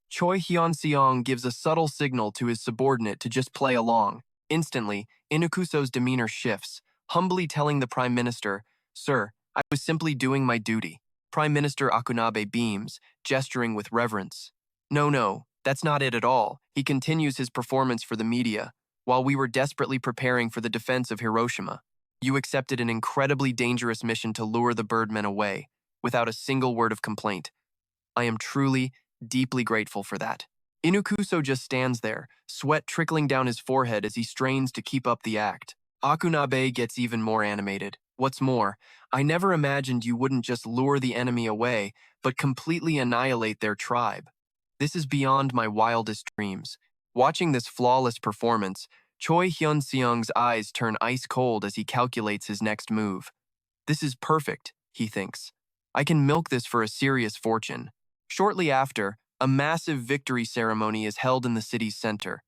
Choi Hyeon-seong gives a subtle signal to his subordinate to just play along. Instantly, Inukuso's demeanor shifts, humbly telling the Prime Minister, "Sir, I was simply doing my duty." Prime Minister Akunabe beams, gesturing with reverence. No, that's not it at all." He continues his performance for the media. "While we were desperately preparing for the defense of Hiroshima, you accepted an incredibly dangerous mission to lure the birdmen away, without a single word of complaint. I am truly, deeply grateful for that." Inukuso just stands there, sweat trickling down his forehead as he strains to keep up the act. Akunabe gets even more animated. "What's more, I never imagined you wouldn't just lure the enemy away, but completely annihilate their tribe. This is beyond my wildest dreams." Watching this flawless performance, Choi Hyun-seong's eyes turn ice cold as he calculates his next move. "This is perfect," he thinks. "I can milk this for a serious fortune." Shortly after, a massive victory ceremony is held in the city's center.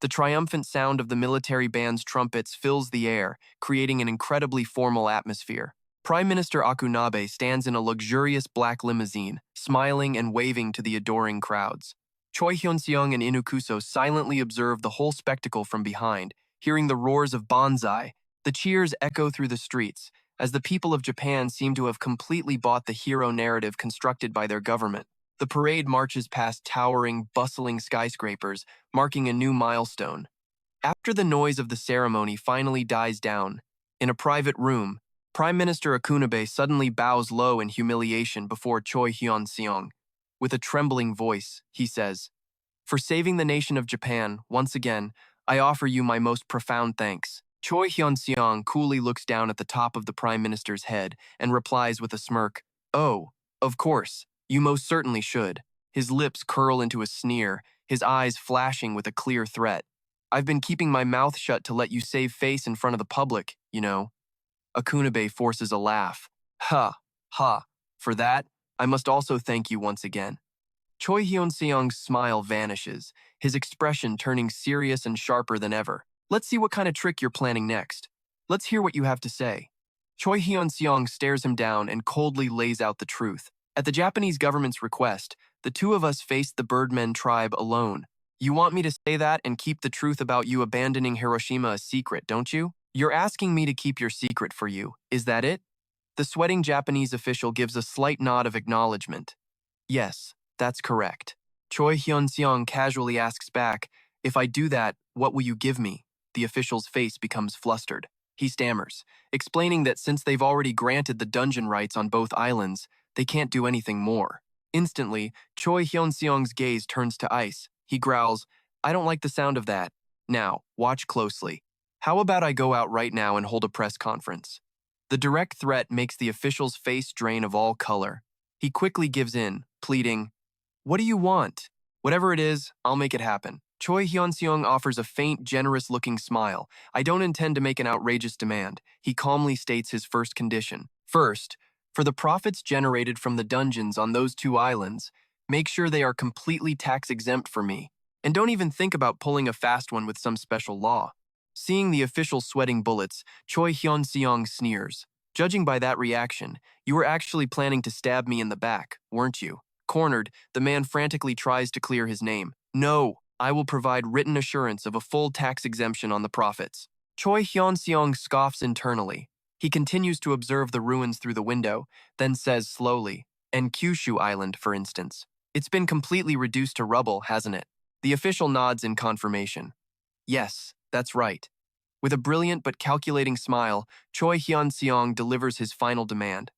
The triumphant sound of the military band's trumpets fills the air, creating an incredibly formal atmosphere. Prime Minister Akunabe stands in a luxurious black limousine, smiling and waving to the adoring crowds. Choi Hyun-seong and Inukuso silently observe the whole spectacle from behind, hearing the roars of "Banzai." The cheers echo through the streets, as the people of Japan seem to have completely bought the hero narrative constructed by their government. The parade marches past towering, bustling skyscrapers, marking a new milestone. After the noise of the ceremony finally dies down, in a private room, Prime Minister Akunabe suddenly bows low in humiliation before Choi Hyeon-seong. With a trembling voice, he says, "For saving the nation of Japan, once again, I offer you my most profound thanks." Choi Hyeon-seong coolly looks down at the top of the Prime Minister's head and replies with a smirk, "Oh, of course, you most certainly should." His lips curl into a sneer, his eyes flashing with a clear threat. "I've been keeping my mouth shut to let you save face in front of the public, you know." Akunabe forces a laugh. Ha. For that, I must also thank you once again." Choi Hyun-seong's smile vanishes, his expression turning serious and sharper than ever. "Let's see what kind of trick you're planning next. Let's hear what you have to say." Choi Hyun-seong stares him down and coldly lays out the truth. "At the Japanese government's request, the two of us faced the Birdmen tribe alone. You want me to say that and keep the truth about you abandoning Hiroshima a secret, don't you? You're asking me to keep your secret for you, is that it?" The sweating Japanese official gives a slight nod of acknowledgement. Yes, that's correct. Choi Hyun-seong casually asks back, if I do that, what will you give me? The official's face becomes flustered. He stammers, explaining that since they've already granted the dungeon rights on both islands, they can't do anything more. Instantly, Choi Hyun-seong's gaze turns to ice. He growls, I don't like the sound of that. Now, watch closely. How about I go out right now and hold a press conference? The direct threat makes the official's face drain of all color. He quickly gives in, pleading, what do you want? Whatever it is, I'll make it happen. Choi Hyun-seong offers a faint, generous-looking smile. I don't intend to make an outrageous demand. He calmly states his first condition. First, for the profits generated from the dungeons on those two islands, make sure they are completely tax-exempt for me. And don't even think about pulling a fast one with some special law. Seeing the official sweating bullets, Choi Hyun-seong sneers. Judging by that reaction, you were actually planning to stab me in the back, weren't you? Cornered, the man frantically tries to clear his name. No, I will provide written assurance of a full tax exemption on the profits. Choi Hyun-seong scoffs internally. He continues to observe the ruins through the window, then says slowly, and Kyushu Island, for instance. It's been completely reduced to rubble, hasn't it? The official nods in confirmation. Yes, that's right. With a brilliant but calculating smile, Choi Hyun-seong delivers his final demand.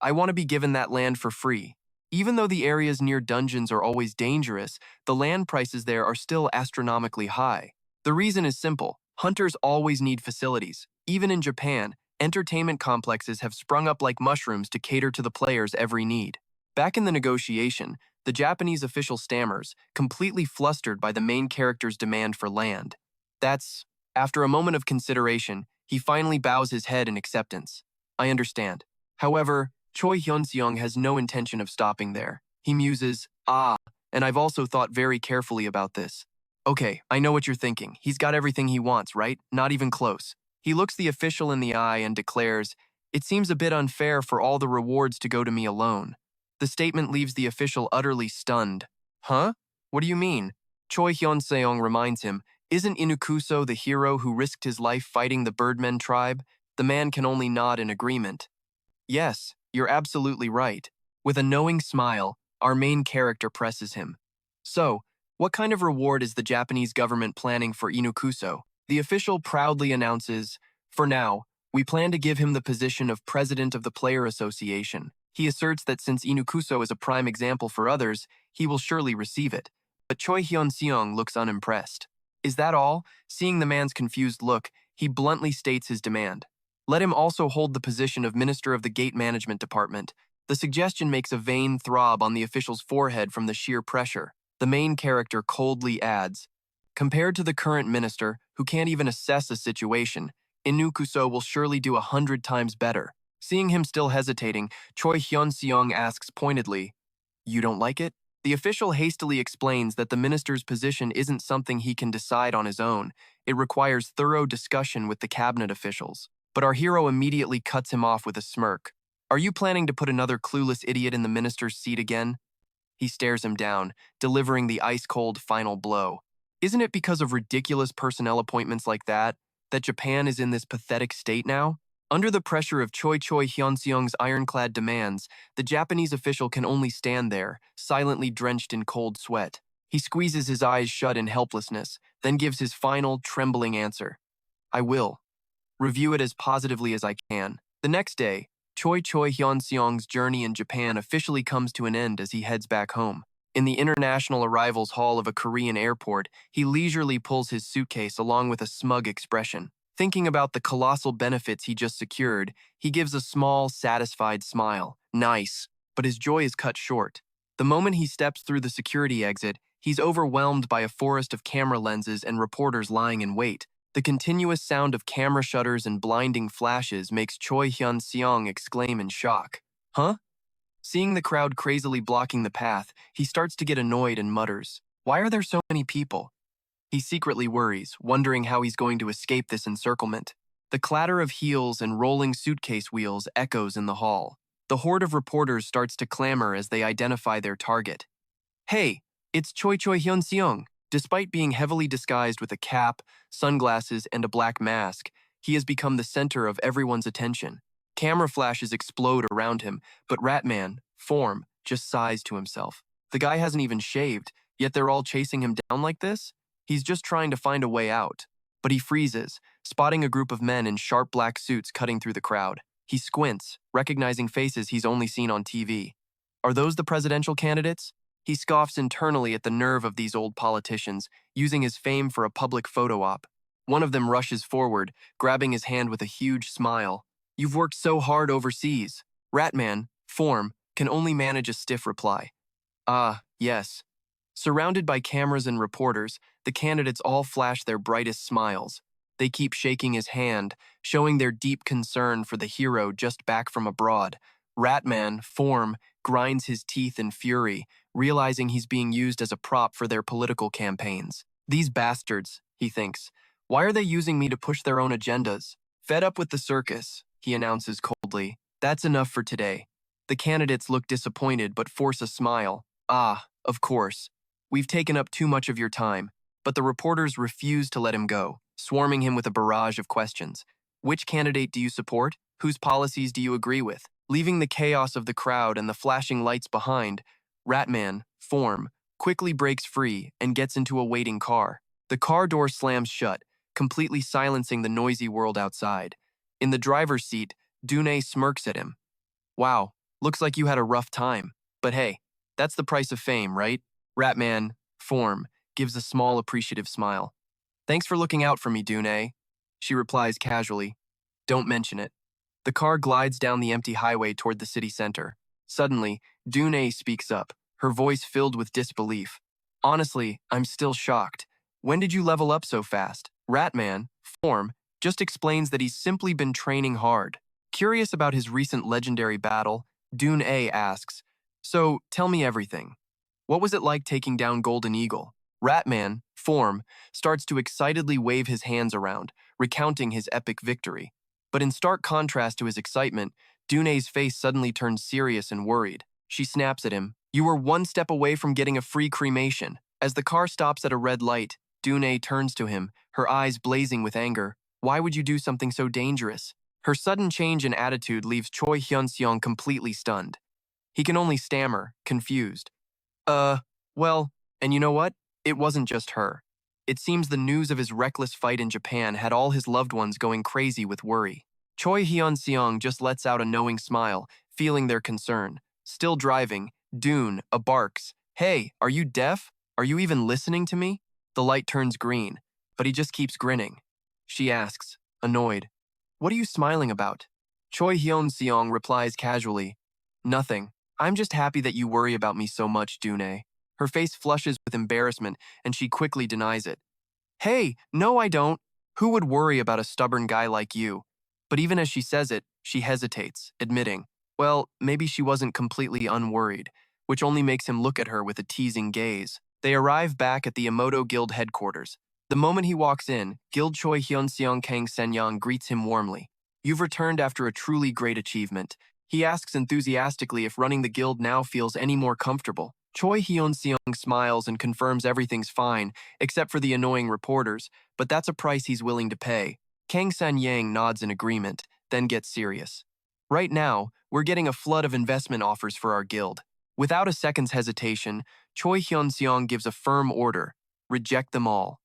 I want to be given that land for free. Even though the areas near dungeons are always dangerous, the land prices there are still astronomically high. The reason is simple. Hunters always need facilities. Even in Japan, entertainment complexes have sprung up like mushrooms to cater to the players' every need. Back in the negotiation, the Japanese official stammers, completely flustered by the main character's demand for land. After a moment of consideration, he finally bows his head in acceptance. I understand. However, Choi Hyun-seong has no intention of stopping there. He muses, and I've also thought very carefully about this. Okay, I know what you're thinking. He's got everything he wants, right? Not even close. He looks the official in the eye and declares, it seems a bit unfair for all the rewards to go to me alone. The statement leaves the official utterly stunned. Huh? What do you mean? Choi Hyun-seong reminds him, isn't Inukuso the hero who risked his life fighting the Birdmen tribe? The man can only nod in agreement. Yes, you're absolutely right. With a knowing smile, our main character presses him. So, what kind of reward is the Japanese government planning for Inukuso? The official proudly announces, for now, we plan to give him the position of president of the Player Association. He asserts that since Inukuso is a prime example for others, he will surely receive it. But Choi Hyun-seong looks unimpressed. Is that all? Seeing the man's confused look, he bluntly states his demand. Let him also hold the position of Minister of the Gate Management Department. The suggestion makes a vein throb on the official's forehead from the sheer pressure. The main character coldly adds, compared to the current minister, who can't even assess a situation, Inukuso will surely do 100 times better. Seeing him still hesitating, Choi Hyun-seong asks pointedly, you don't like it? The official hastily explains that the minister's position isn't something he can decide on his own. It requires thorough discussion with the cabinet officials. But our hero immediately cuts him off with a smirk. Are you planning to put another clueless idiot in the minister's seat again? He stares him down, delivering the ice-cold final blow. Isn't it because of ridiculous personnel appointments like that Japan is in this pathetic state now? Under the pressure of Choi Hyun-seong's ironclad demands, the Japanese official can only stand there, silently drenched in cold sweat. He squeezes his eyes shut in helplessness, then gives his final, trembling answer. I will. Review it as positively as I can. The next day, Choi Hyun-seong's journey in Japan officially comes to an end as he heads back home. In the international arrivals hall of a Korean airport, he leisurely pulls his suitcase along with a smug expression. Thinking about the colossal benefits he just secured, he gives a small, satisfied smile. Nice. But his joy is cut short. The moment he steps through the security exit, he's overwhelmed by a forest of camera lenses and reporters lying in wait. The continuous sound of camera shutters and blinding flashes makes Choi Hyun-seong exclaim in shock. Huh? Seeing the crowd crazily blocking the path, he starts to get annoyed and mutters, why are there so many people? He secretly worries, wondering how he's going to escape this encirclement. The clatter of heels and rolling suitcase wheels echoes in the hall. The horde of reporters starts to clamor as they identify their target. Hey, it's Choi Hyun-seong. Despite being heavily disguised with a cap, sunglasses, and a black mask, he has become the center of everyone's attention. Camera flashes explode around him, but Ratman, form, just sighs to himself. The guy hasn't even shaved, yet they're all chasing him down like this? He's just trying to find a way out. But he freezes, spotting a group of men in sharp black suits cutting through the crowd. He squints, recognizing faces he's only seen on TV. Are those the presidential candidates? He scoffs internally at the nerve of these old politicians, using his fame for a public photo op. One of them rushes forward, grabbing his hand with a huge smile. You've worked so hard overseas. Ratman, form, can only manage a stiff reply. Ah, yes. Surrounded by cameras and reporters, the candidates all flash their brightest smiles. They keep shaking his hand, showing their deep concern for the hero just back from abroad. Ratman, form, grinds his teeth in fury, realizing he's being used as a prop for their political campaigns. These bastards, he thinks. Why are they using me to push their own agendas? Fed up with the circus, he announces coldly. That's enough for today. The candidates look disappointed but force a smile. Ah, of course. We've taken up too much of your time. But the reporters refuse to let him go, swarming him with a barrage of questions. Which candidate do you support? Whose policies do you agree with? Leaving the chaos of the crowd and the flashing lights behind, Ratman, form, quickly breaks free and gets into a waiting car. The car door slams shut, completely silencing the noisy world outside. In the driver's seat, Dune smirks at him. Wow, looks like you had a rough time. But hey, that's the price of fame, right? Ratman, form, gives a small appreciative smile. Thanks for looking out for me, Dune. She replies casually. Don't mention it. The car glides down the empty highway toward the city center. Suddenly, Dune speaks up, her voice filled with disbelief. Honestly, I'm still shocked. When did you level up so fast? Ratman, form, just explains that he's simply been training hard. Curious about his recent legendary battle, Dune asks, so tell me everything. What was it like taking down Golden Eagle? Ratman, form, starts to excitedly wave his hands around, recounting his epic victory. But in stark contrast to his excitement, Dune's face suddenly turns serious and worried. She snaps at him. You were one step away from getting a free cremation. As the car stops at a red light, Dune turns to him, her eyes blazing with anger. Why would you do something so dangerous? Her sudden change in attitude leaves Choi Hyeon-seong completely stunned. He can only stammer, confused. Well, and you know what? It wasn't just her. It seems the news of his reckless fight in Japan had all his loved ones going crazy with worry. Choi Hyeon-seong just lets out a knowing smile, feeling their concern. Still driving, Dune barks, Hey, are you deaf? Are you even listening to me? The light turns green, but he just keeps grinning. She asks, annoyed, What are you smiling about? Choi Hyeon-seong replies casually, Nothing. I'm just happy that you worry about me so much, Dune. Her face flushes with embarrassment, and she quickly denies it. Hey, no I don't. Who would worry about a stubborn guy like you? But even as she says it, she hesitates, admitting, well, maybe she wasn't completely unworried, which only makes him look at her with a teasing gaze. They arrive back at the Emoto Guild headquarters. The moment he walks in, Guild Choi Hyeon-seong Kang Sen-yang greets him warmly. You've returned after a truly great achievement. He asks enthusiastically if running the guild now feels any more comfortable. Choi Hyeon-seong smiles and confirms everything's fine, except for the annoying reporters, but that's a price he's willing to pay. Kang San-yang nods in agreement, then gets serious. Right now, we're getting a flood of investment offers for our guild. Without a second's hesitation, Choi Hyeon-seong gives a firm order, reject them all.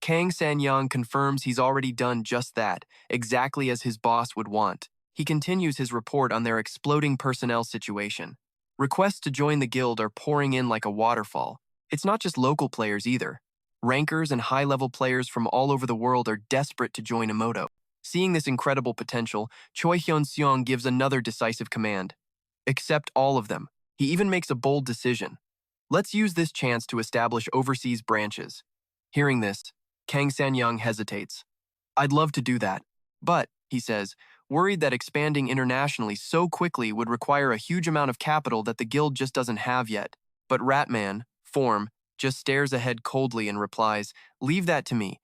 Kang San-yang confirms he's already done just that, exactly as his boss would want. He continues his report on their exploding personnel situation. Requests to join the guild are pouring in like a waterfall. It's not just local players either. Rankers and high-level players from all over the world are desperate to join Emoto. Seeing this incredible potential, Choi Hyeon-seong gives another decisive command. Accept all of them. He even makes a bold decision. Let's use this chance to establish overseas branches. Hearing this, Kang San-yang hesitates. I'd love to do that. But, he says, worried that expanding internationally so quickly would require a huge amount of capital that the guild just doesn't have yet. But Ratman, form, just stares ahead coldly and replies, leave that to me.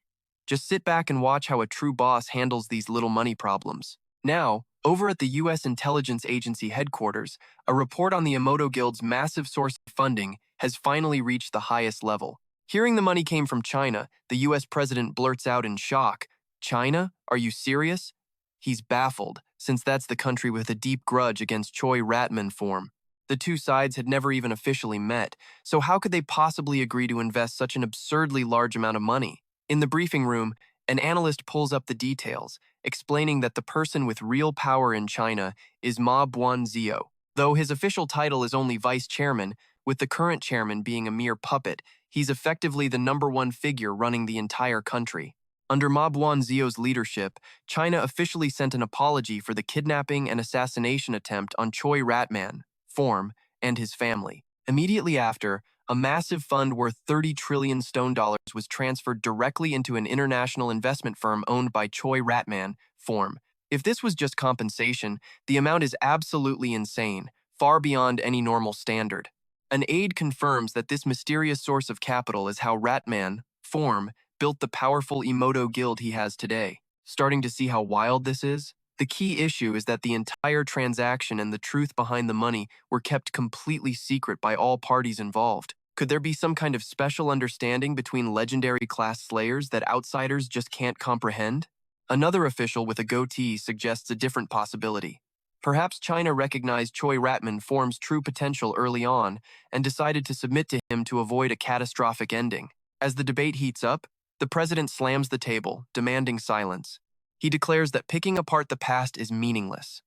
Just sit back and watch how a true boss handles these little money problems. Now, over at the U.S. Intelligence Agency headquarters, a report on the Emoto Guild's massive source of funding has finally reached the highest level. Hearing the money came from China, the U.S. president blurts out in shock, China? Are you serious? He's baffled, since that's the country with a deep grudge against Choi Ratman form. The two sides had never even officially met, so how could they possibly agree to invest such an absurdly large amount of money? In the briefing room, an analyst pulls up the details, explaining that the person with real power in China is Ma Buanzio. Though his official title is only vice chairman, with the current chairman being a mere puppet, he's effectively the #1 figure running the entire country. Under Ma Buanzio's leadership, China officially sent an apology for the kidnapping and assassination attempt on Choi Hyeon-seong, Form, and his family. Immediately after, a massive fund worth 30 trillion stone dollars was transferred directly into an international investment firm owned by Choi Hyeon-seong, Form. If this was just compensation, the amount is absolutely insane, far beyond any normal standard. An aide confirms that this mysterious source of capital is how Ratman, Form, built the powerful Emoto guild he has today. Starting to see how wild this is? The key issue is that the entire transaction and the truth behind the money were kept completely secret by all parties involved. Could there be some kind of special understanding between legendary class slayers that outsiders just can't comprehend? Another official with a goatee suggests a different possibility. Perhaps China recognized Choi Ratman Form's true potential early on and decided to submit to him to avoid a catastrophic ending. As the debate heats up, the president slams the table, demanding silence. He declares that picking apart the past is meaningless.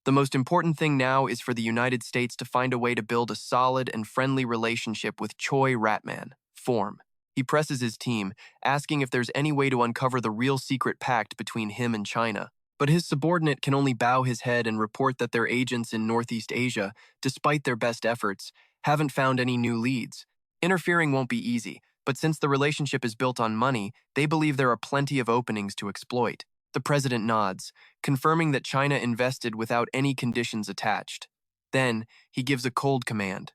The most important thing now is for the United States to find a way to build a solid and friendly relationship with Choi Ratman, Form. He presses his team, asking if there's any way to uncover the real secret pact between him and China. But his subordinate can only bow his head and report that their agents in Northeast Asia, despite their best efforts, haven't found any new leads. Interfering won't be easy, but since the relationship is built on money, they believe there are plenty of openings to exploit. The president nods, confirming that China invested without any conditions attached. Then, he gives a cold command.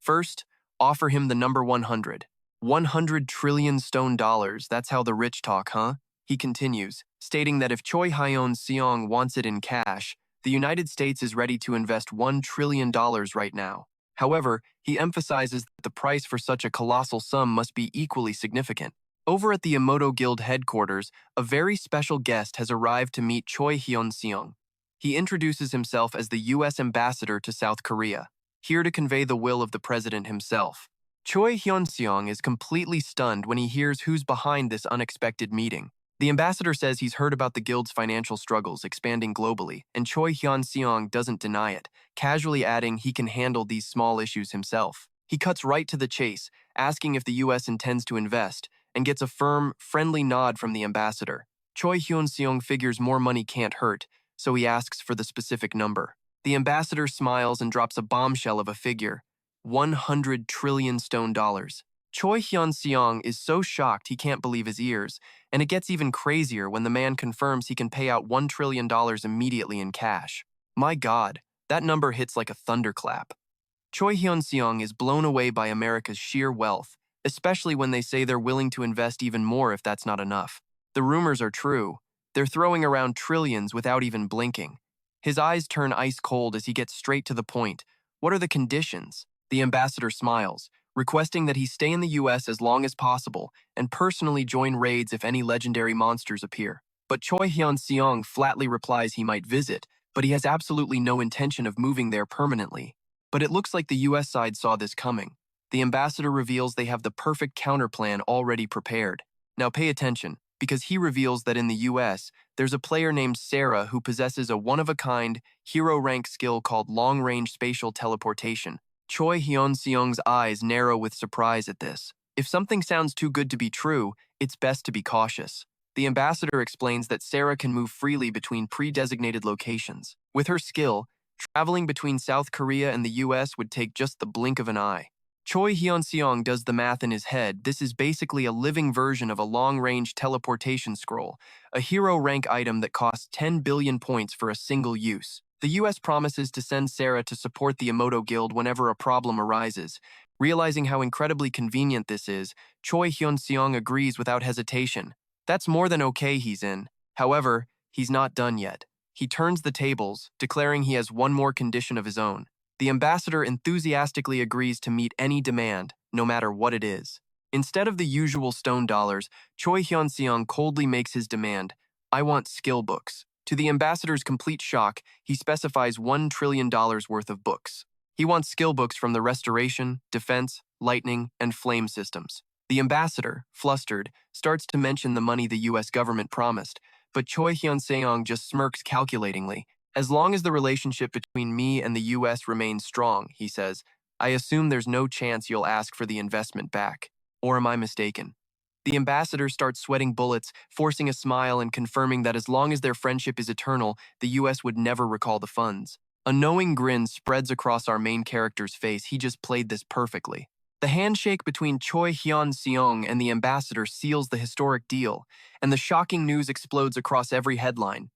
First, offer him the number 100. 100 trillion stone dollars, that's how the rich talk, huh? He continues, stating that if Choi Hyeon-seong wants it in cash, the United States is ready to invest $1 trillion right now. However, he emphasizes that the price for such a colossal sum must be equally significant. Over at the Emoto Guild headquarters, a very special guest has arrived to meet Choi Hyeon-seong. He introduces himself as the U.S. ambassador to South Korea, here to convey the will of the president himself. Choi Hyeon-seong is completely stunned when he hears who's behind this unexpected meeting. The ambassador says he's heard about the guild's financial struggles expanding globally, and Choi Hyeon-seong doesn't deny it, casually adding he can handle these small issues himself. He cuts right to the chase, asking if the U.S. intends to invest, and gets a firm, friendly nod from the ambassador. Choi Hyeon-seong figures more money can't hurt, so he asks for the specific number. The ambassador smiles and drops a bombshell of a figure, 100 trillion stone dollars. Choi Hyeon-seong is so shocked he can't believe his ears, and it gets even crazier when the man confirms he can pay out $1 trillion immediately in cash. My God, that number hits like a thunderclap. Choi Hyeon-seong is blown away by America's sheer wealth, especially when they say they're willing to invest even more if that's not enough. The rumors are true. They're throwing around trillions without even blinking. His eyes turn ice cold as he gets straight to the point. What are the conditions? The ambassador smiles, requesting that he stay in the U.S. as long as possible and personally join raids if any legendary monsters appear. But Choi Hyeon-seong flatly replies he might visit, but he has absolutely no intention of moving there permanently. But it looks like the U.S. side saw this coming. The ambassador reveals they have the perfect counterplan already prepared. Now pay attention, because he reveals that in the U.S., there's a player named Sarah who possesses a one-of-a-kind, hero-rank skill called long-range spatial teleportation. Choi Hyeon-seong's eyes narrow with surprise at this. If something sounds too good to be true, it's best to be cautious. The ambassador explains that Sarah can move freely between pre-designated locations. With her skill, traveling between South Korea and the US would take just the blink of an eye. Choi Hyeon-seong does the math in his head. This is basically a living version of a long-range teleportation scroll, a hero-rank item that costs 10 billion points for a single use. The US promises to send Sarah to support the Emoto Guild whenever a problem arises. Realizing how incredibly convenient this is, Choi Hyeon-seong agrees without hesitation. That's more than okay he's in. However, he's not done yet. He turns the tables, declaring he has one more condition of his own. The ambassador enthusiastically agrees to meet any demand, no matter what it is. Instead of the usual stone dollars, Choi Hyeon-seong coldly makes his demand, "I want skill books." To the ambassador's complete shock, he specifies $1 trillion worth of books. He wants skill books from the restoration, defense, lightning, and flame systems. The ambassador, flustered, starts to mention the money the US government promised, but Choi Hyeon-seong just smirks calculatingly. As long as the relationship between me and the US remains strong, he says, I assume there's no chance you'll ask for the investment back. Or am I mistaken? The ambassador starts sweating bullets, forcing a smile and confirming that as long as their friendship is eternal, the US would never recall the funds. A knowing grin spreads across our main character's face. He just played this perfectly. The handshake between Choi Hyeon-seong and the ambassador seals the historic deal, and the shocking news explodes across every headline.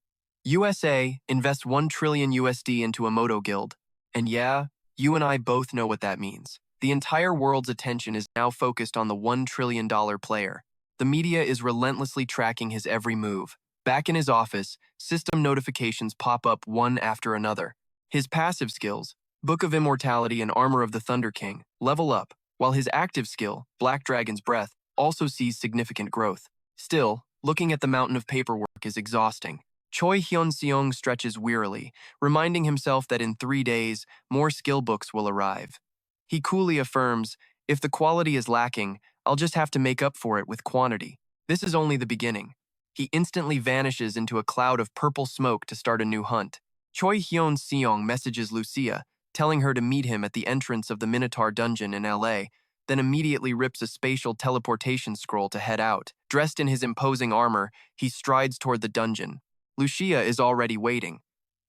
USA invests 1 trillion USD into a moto guild. And yeah, you and I both know what that means. The entire world's attention is now focused on the $1 trillion player. The media is relentlessly tracking his every move. Back in his office, system notifications pop up one after another. His passive skills, Book of Immortality and Armor of the Thunder King, level up, while his active skill, Black Dragon's Breath, also sees significant growth. Still, looking at the mountain of paperwork is exhausting. Choi Hyeon-seong stretches wearily, reminding himself that in 3 days, more skill books will arrive. He coolly affirms, if the quality is lacking, I'll just have to make up for it with quantity. This is only the beginning. He instantly vanishes into a cloud of purple smoke to start a new hunt. Choi Hyeon-seong messages Lucia, telling her to meet him at the entrance of the Minotaur dungeon in LA, then immediately rips a spatial teleportation scroll to head out. Dressed in his imposing armor, he strides toward the dungeon. Lucia is already waiting.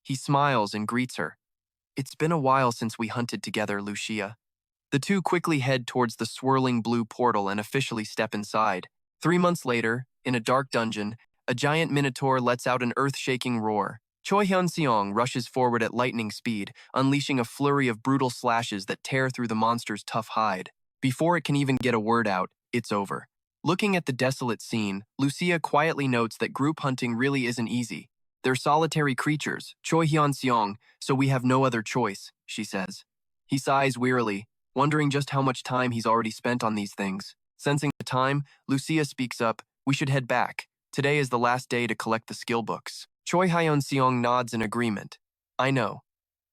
He smiles and greets her. It's been a while since we hunted together, Lucia. The two quickly head towards the swirling blue portal and officially step inside. 3 months later, in a dark dungeon, a giant minotaur lets out an earth-shaking roar. Choi Hyun-seong rushes forward at lightning speed, unleashing a flurry of brutal slashes that tear through the monster's tough hide. Before it can even get a word out, it's over. Looking at the desolate scene, Lucia quietly notes that group hunting really isn't easy. They're solitary creatures, Choi Hyeon-seong, so we have no other choice, she says. He sighs wearily, wondering just how much time he's already spent on these things. Sensing the time, Lucia speaks up, we should head back. Today is the last day to collect the skill books. Choi Hyeon-seong nods in agreement. I know.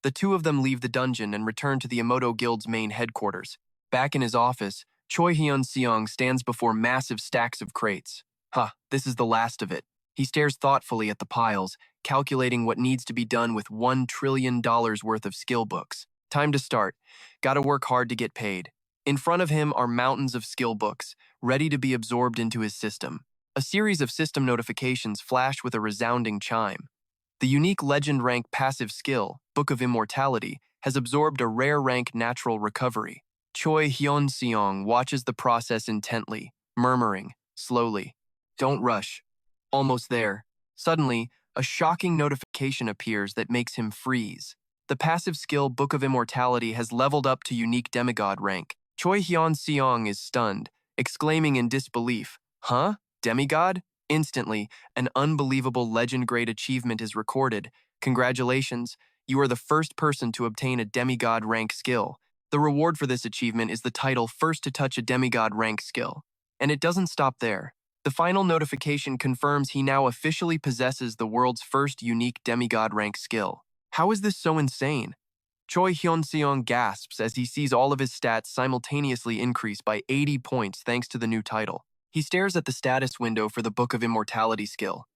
The two of them leave the dungeon and return to the Emoto Guild's main headquarters. Back in his office, Choi Hyeon-seong stands before massive stacks of crates. This is the last of it. He stares thoughtfully at the piles, calculating what needs to be done with $1 trillion worth of skill books. Time to start. Gotta work hard to get paid. In front of him are mountains of skill books, ready to be absorbed into his system. A series of system notifications flash with a resounding chime. The unique legend rank passive skill, Book of Immortality, has absorbed a rare rank natural recovery. Choi Hyeon-seong watches the process intently, murmuring, slowly, don't rush. Almost there. Suddenly, a shocking notification appears that makes him freeze. The passive skill Book of Immortality has leveled up to unique demigod rank. Choi Hyeon-seong is stunned, exclaiming in disbelief, Huh? Demigod? Instantly, an unbelievable legend-grade achievement is recorded. Congratulations, you are the first person to obtain a demigod rank skill. The reward for this achievement is the title First to Touch a Demigod rank skill. And it doesn't stop there. The final notification confirms he now officially possesses the world's first unique demigod rank skill. How is this so insane? Choi Hyeon-seong gasps as he sees all of his stats simultaneously increase by 80 points thanks to the new title. He stares at the status window for the Book of Immortality skill.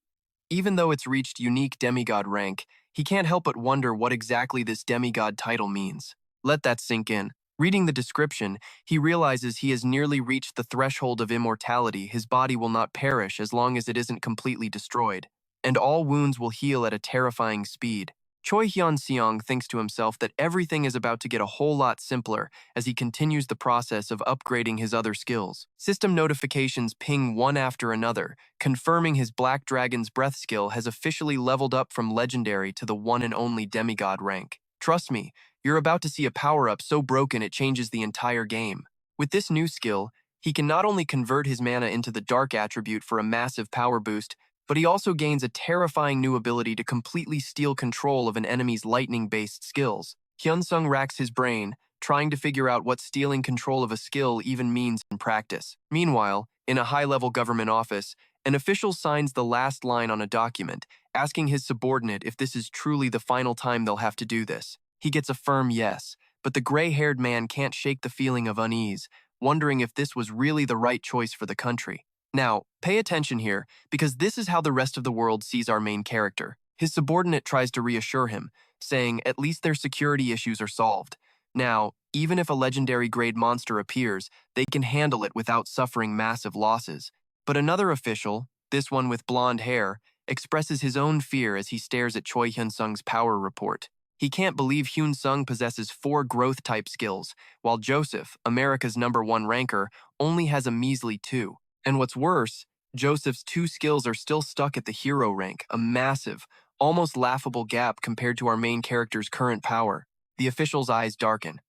Even though it's reached unique demigod rank, he can't help but wonder what exactly this demigod title means. Let that sink in. Reading the description, he realizes he has nearly reached the threshold of immortality. His body will not perish as long as it isn't completely destroyed, and all wounds will heal at a terrifying speed. Choi Hyun-seong thinks to himself that everything is about to get a whole lot simpler as he continues the process of upgrading his other skills. System notifications ping one after another, confirming his Black Dragon's Breath skill has officially leveled up from legendary to the one and only demigod rank. Trust me, you're about to see a power-up so broken it changes the entire game. With this new skill, he can not only convert his mana into the Dark attribute for a massive power boost, but he also gains a terrifying new ability to completely steal control of an enemy's lightning-based skills. Hyun-seong racks his brain, trying to figure out what stealing control of a skill even means in practice. Meanwhile, in a high-level government office, an official signs the last line on a document, asking his subordinate if this is truly the final time they'll have to do this. He gets a firm yes, but the gray-haired man can't shake the feeling of unease, wondering if this was really the right choice for the country. Now, pay attention here, because this is how the rest of the world sees our main character. His subordinate tries to reassure him, saying at least their security issues are solved. Now, even if a legendary grade monster appears, they can handle it without suffering massive losses. But another official, this one with blonde hair, expresses his own fear as he stares at Choi Hyeon-seong's power report. He can't believe Hyun-seong possesses 4 growth-type skills, while Joseph, America's #1 ranker, only has a measly 2. And what's worse, Joseph's 2 skills are still stuck at the hero rank, a massive, almost laughable gap compared to our main character's current power. The official's eyes darken.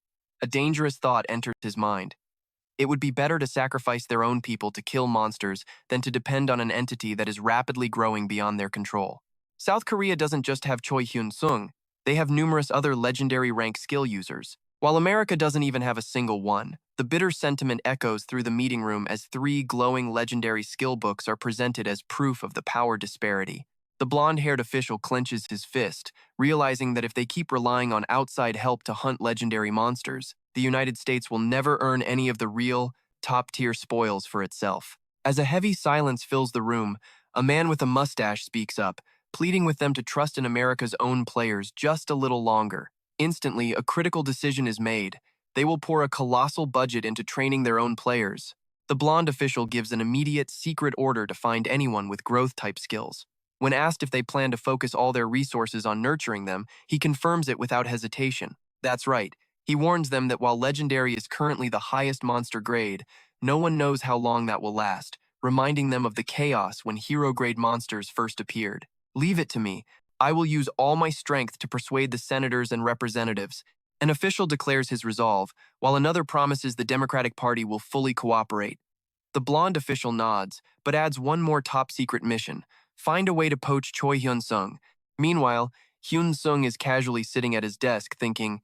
A dangerous thought enters his mind. It would be better to sacrifice their own people to kill monsters than to depend on an entity that is rapidly growing beyond their control. South Korea doesn't just have Choi Hyun-seong, they have numerous other legendary rank skill users. While America doesn't even have a single one, the bitter sentiment echoes through the meeting room as 3 glowing legendary skill books are presented as proof of the power disparity. The blonde-haired official clenches his fist, realizing that if they keep relying on outside help to hunt legendary monsters, the United States will never earn any of the real, top-tier spoils for itself. As a heavy silence fills the room, a man with a mustache speaks up, pleading with them to trust in America's own players just a little longer. Instantly, a critical decision is made. They will pour a colossal budget into training their own players. The blonde official gives an immediate secret order to find anyone with growth-type skills. When asked if they plan to focus all their resources on nurturing them, he confirms it without hesitation. That's right. He warns them that while Legendary is currently the highest monster grade, no one knows how long that will last, reminding them of the chaos when hero-grade monsters first appeared. Leave it to me. I will use all my strength to persuade the senators and representatives. An official declares his resolve, while another promises the Democratic Party will fully cooperate. The blonde official nods, but adds one more top-secret mission: find a way to poach Choi Hyeon-seong. Meanwhile, Hyun-seong is casually sitting at his desk thinking,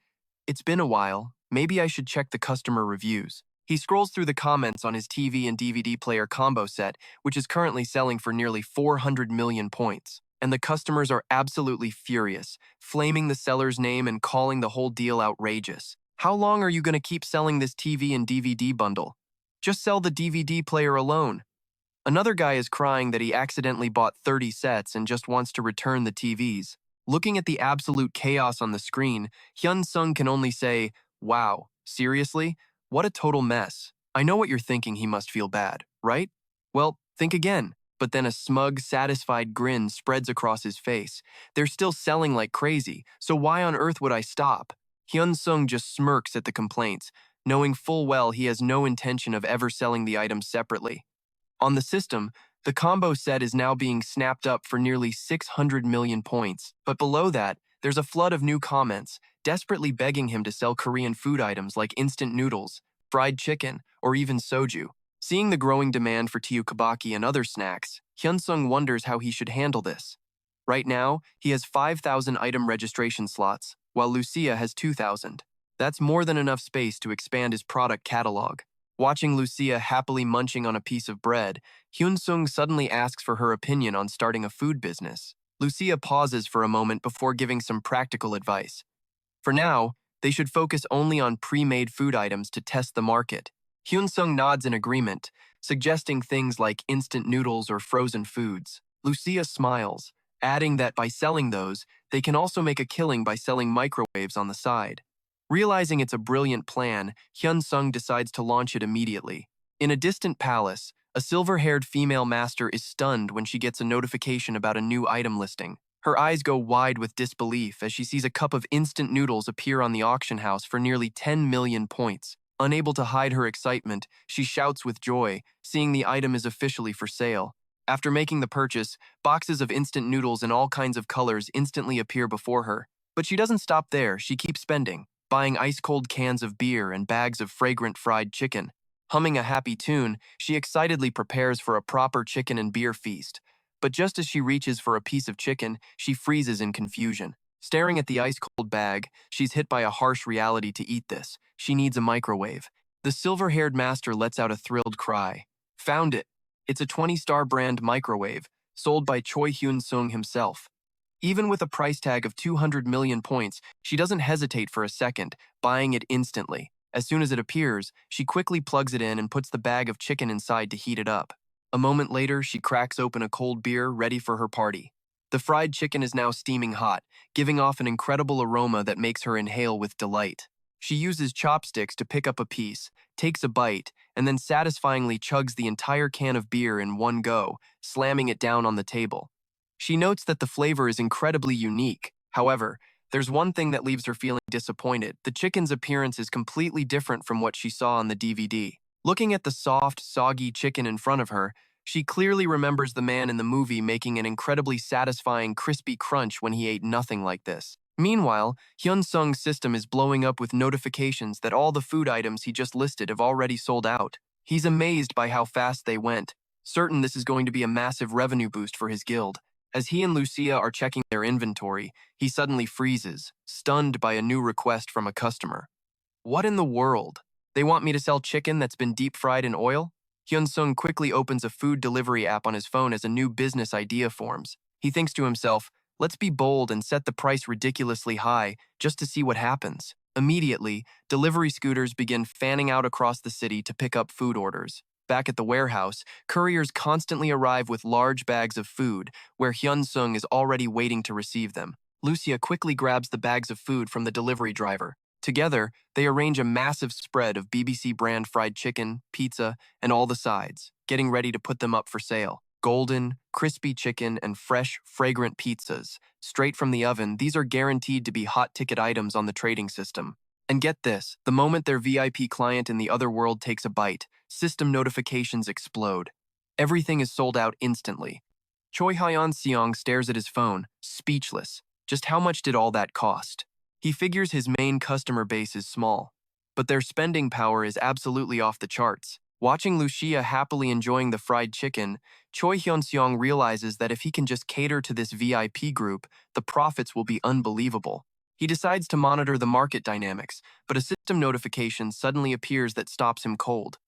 "It's been a while, maybe I should check the customer reviews." He scrolls through the comments on his TV and DVD player combo set, which is currently selling for nearly 400 million points. And the customers are absolutely furious, flaming the seller's name and calling the whole deal outrageous. How long are you going to keep selling this TV and DVD bundle? Just sell the DVD player alone. Another guy is crying that he accidentally bought 30 sets and just wants to return the TVs. Looking at the absolute chaos on the screen, Hyun-seong can only say, "Wow, seriously? What a total mess." I know what you're thinking. He must feel bad, right? Well, think again. But then a smug, satisfied grin spreads across his face. They're still selling like crazy, so why on earth would I stop? Hyun-seong just smirks at the complaints, knowing full well he has no intention of ever selling the items separately. On the system, the combo set is now being snapped up for nearly 600 million points, but below that, there's a flood of new comments, desperately begging him to sell Korean food items like instant noodles, fried chicken, or even soju. Seeing the growing demand for tteokbokki and other snacks, Hyun-seong wonders how he should handle this. Right now, he has 5,000 item registration slots, while Lucia has 2,000. That's more than enough space to expand his product catalog. Watching Lucia happily munching on a piece of bread, Hyun-seong suddenly asks for her opinion on starting a food business. Lucia pauses for a moment before giving some practical advice. For now, they should focus only on pre-made food items to test the market. Hyun-seong nods in agreement, suggesting things like instant noodles or frozen foods. Lucia smiles, adding that by selling those, they can also make a killing by selling microwaves on the side. Realizing it's a brilliant plan, Hyun-seong decides to launch it immediately. In a distant palace, a silver-haired female master is stunned when she gets a notification about a new item listing. Her eyes go wide with disbelief as she sees a cup of instant noodles appear on the auction house for nearly 10 million points. Unable to hide her excitement, she shouts with joy, seeing the item is officially for sale. After making the purchase, boxes of instant noodles in all kinds of colors instantly appear before her. But she doesn't stop there. She keeps spending, buying ice-cold cans of beer and bags of fragrant fried chicken. Humming a happy tune, she excitedly prepares for a proper chicken and beer feast. But just as she reaches for a piece of chicken, she freezes in confusion. Staring at the ice-cold bag, she's hit by a harsh reality to eat this. She needs a microwave. The silver-haired master lets out a thrilled cry. Found it! It's a 20-star brand microwave, sold by Choi Hyeon-seong himself. Even with a price tag of 200 million points, she doesn't hesitate for a second, buying it instantly. As soon as it appears, she quickly plugs it in and puts the bag of chicken inside to heat it up. A moment later, she cracks open a cold beer ready for her party. The fried chicken is now steaming hot, giving off an incredible aroma that makes her inhale with delight. She uses chopsticks to pick up a piece, takes a bite, and then satisfyingly chugs the entire can of beer in one go, slamming it down on the table. She notes that the flavor is incredibly unique. However, there's one thing that leaves her feeling disappointed. The chicken's appearance is completely different from what she saw on the DVD. Looking at the soft, soggy chicken in front of her, she clearly remembers the man in the movie making an incredibly satisfying crispy crunch when he ate nothing like this. Meanwhile, Hyun-seong's system is blowing up with notifications that all the food items he just listed have already sold out. He's amazed by how fast they went, certain this is going to be a massive revenue boost for his guild. As he and Lucia are checking their inventory, he suddenly freezes, stunned by a new request from a customer. What in the world? They want me to sell chicken that's been deep-fried in oil? Hyun-seong quickly opens a food delivery app on his phone as a new business idea forms. He thinks to himself, let's be bold and set the price ridiculously high just to see what happens. Immediately, delivery scooters begin fanning out across the city to pick up food orders. Back at the warehouse, couriers constantly arrive with large bags of food, where Hyun-seong is already waiting to receive them. Lucia quickly grabs the bags of food from the delivery driver. Together, they arrange a massive spread of BBC brand fried chicken, pizza, and all the sides, getting ready to put them up for sale. Golden, crispy chicken, and fresh, fragrant pizzas. Straight from the oven, these are guaranteed to be hot-ticket items on the trading system. And get this, the moment their VIP client in the other world takes a bite, system notifications explode. Everything is sold out instantly. Choi Hyeon-seong stares at his phone, speechless. Just how much did all that cost? He figures his main customer base is small, but their spending power is absolutely off the charts. Watching Lucia happily enjoying the fried chicken, Choi Hyeon-seong realizes that if he can just cater to this VIP group, the profits will be unbelievable. He decides to monitor the market dynamics, but a system notification suddenly appears that stops him cold.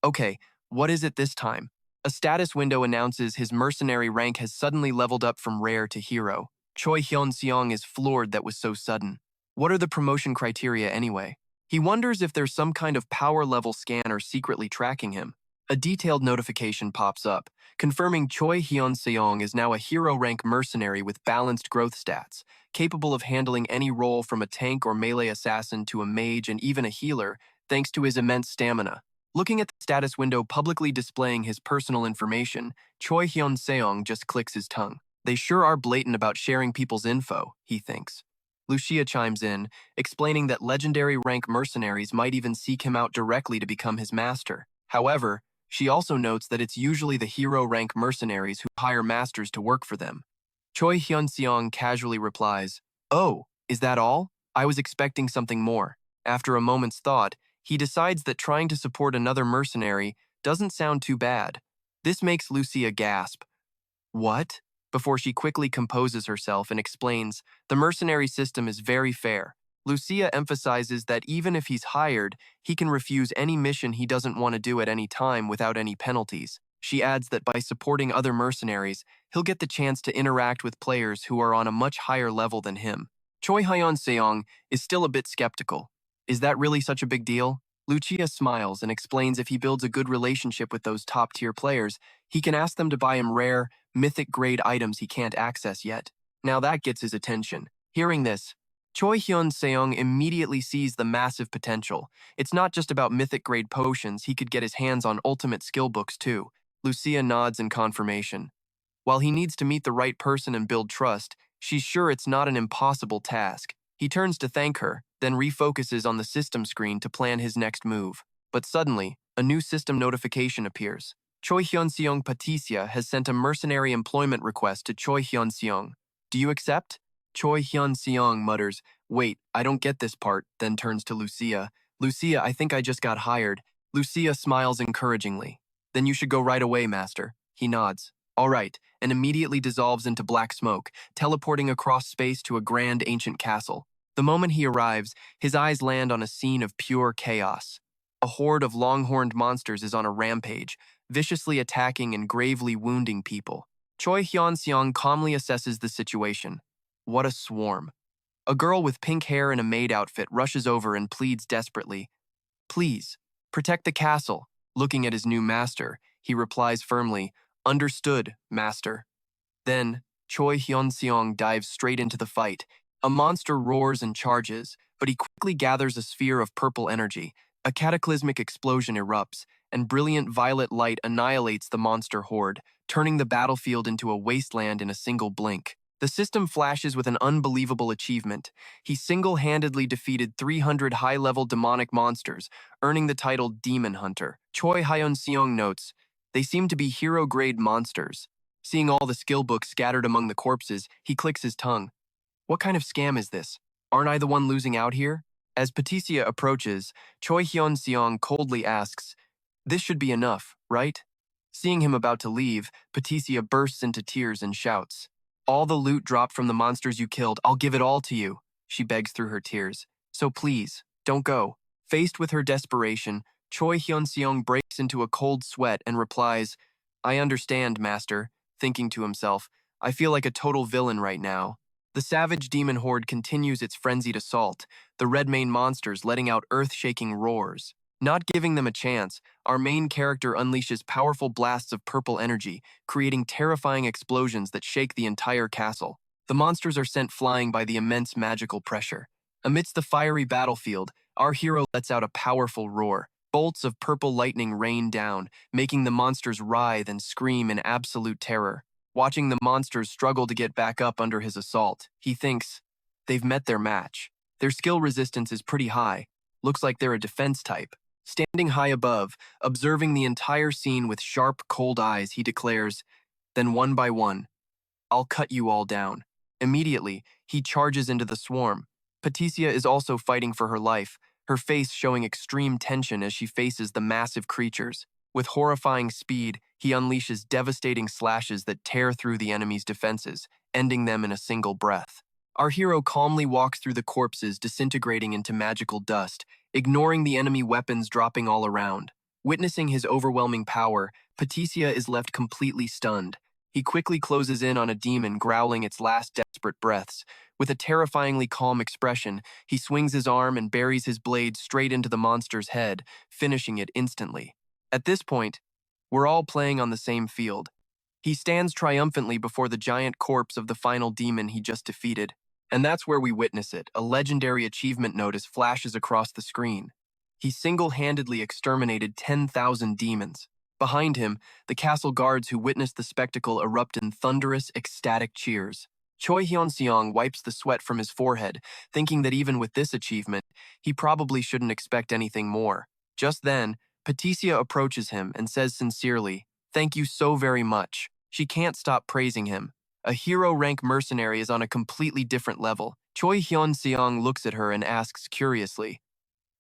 Okay, what is it this time? A status window announces his mercenary rank has suddenly leveled up from rare to hero. Choi Hyeon-seong is floored that was so sudden. What are the promotion criteria anyway? He wonders if there's some kind of power level scanner secretly tracking him. A detailed notification pops up, confirming Choi Hyeon-seong is now a hero rank mercenary with balanced growth stats, capable of handling any role from a tank or melee assassin to a mage and even a healer, thanks to his immense stamina. Looking at the status window publicly displaying his personal information, Choi Hyeon-seong just clicks his tongue. They sure are blatant about sharing people's info, he thinks. Lucia chimes in, explaining that legendary rank mercenaries might even seek him out directly to become his master. However, she also notes that it's usually the hero rank mercenaries who hire masters to work for them. Choi Hyun-seong casually replies, "Oh, is that all? I was expecting something more." After a moment's thought, he decides that trying to support another mercenary doesn't sound too bad. This makes Lucia gasp. What? Before she quickly composes herself and explains, the mercenary system is very fair. Lucia emphasizes that even if he's hired, he can refuse any mission he doesn't want to do at any time without any penalties. She adds that by supporting other mercenaries, he'll get the chance to interact with players who are on a much higher level than him. Choi Hyeon-seong is still a bit skeptical. Is that really such a big deal? Lucia smiles and explains if he builds a good relationship with those top-tier players, he can ask them to buy him rare, mythic-grade items he can't access yet. Now that gets his attention. Hearing this, Choi Hyun-seong immediately sees the massive potential. It's not just about mythic-grade potions, he could get his hands on ultimate skill books too. Lucia nods in confirmation. While he needs to meet the right person and build trust, she's sure it's not an impossible task. He turns to thank her, then refocuses on the system screen to plan his next move. But suddenly, a new system notification appears. Choi Hyeon-seong Patricia has sent a mercenary employment request to Choi Hyeon-seong. Do you accept? Choi Hyeon-seong mutters, "Wait, I don't get this part," then turns to Lucia. "Lucia, I think I just got hired." Lucia smiles encouragingly. "Then you should go right away, master." He nods. "All right," and immediately dissolves into black smoke, teleporting across space to a grand ancient castle. The moment he arrives, his eyes land on a scene of pure chaos. A horde of long-horned monsters is on a rampage, viciously attacking and gravely wounding people. Choi Hyeon-seong calmly assesses the situation. What a swarm. A girl with pink hair and a maid outfit rushes over and pleads desperately, "Please, protect the castle." Looking at his new master, he replies firmly, "Understood, master." Then, Choi Hyeon-seong dives straight into the fight. A monster roars and charges, but he quickly gathers a sphere of purple energy. A cataclysmic explosion erupts, and brilliant violet light annihilates the monster horde, turning the battlefield into a wasteland in a single blink. The system flashes with an unbelievable achievement. He single-handedly defeated 300 high-level demonic monsters, earning the title Demon Hunter. Choi Hyeon-seong notes, "They seem to be hero-grade monsters." Seeing all the skill books scattered among the corpses, he clicks his tongue. What kind of scam is this? Aren't I the one losing out here? As Patricia approaches, Choi Hyeon-seong coldly asks, "This should be enough, right?" Seeing him about to leave, Patricia bursts into tears and shouts, "All the loot dropped from the monsters you killed, I'll give it all to you," she begs through her tears. "So please, don't go." Faced with her desperation, Choi Hyun-seong breaks into a cold sweat and replies, "I understand, master," thinking to himself, "I feel like a total villain right now." The savage demon horde continues its frenzied assault, the Redmane monsters letting out earth-shaking roars. Not giving them a chance, our main character unleashes powerful blasts of purple energy, creating terrifying explosions that shake the entire castle. The monsters are sent flying by the immense magical pressure. Amidst the fiery battlefield, our hero lets out a powerful roar. Bolts of purple lightning rain down, making the monsters writhe and scream in absolute terror. Watching the monsters struggle to get back up under his assault, he thinks, they've met their match. Their skill resistance is pretty high. Looks like they're a defense type. Standing high above, observing the entire scene with sharp, cold eyes, he declares, "Then one by one, I'll cut you all down." Immediately, he charges into the swarm. Patricia is also fighting for her life, her face showing extreme tension as she faces the massive creatures. With horrifying speed, he unleashes devastating slashes that tear through the enemy's defenses, ending them in a single breath. Our hero calmly walks through the corpses, disintegrating into magical dust, ignoring the enemy weapons dropping all around. Witnessing his overwhelming power, Patricia is left completely stunned. He quickly closes in on a demon, growling its last desperate breaths. With a terrifyingly calm expression, he swings his arm and buries his blade straight into the monster's head, finishing it instantly. At this point, we're all playing on the same field. He stands triumphantly before the giant corpse of the final demon he just defeated. And that's where we witness it. A legendary achievement notice flashes across the screen. He single-handedly exterminated 10,000 demons. Behind him, the castle guards who witnessed the spectacle erupt in thunderous, ecstatic cheers. Choi Hyeon-seong wipes the sweat from his forehead, thinking that even with this achievement, he probably shouldn't expect anything more. Just then, Patricia approaches him and says sincerely, "Thank you so very much." She can't stop praising him. A hero-rank mercenary is on a completely different level. Choi Hyun-seong looks at her and asks curiously,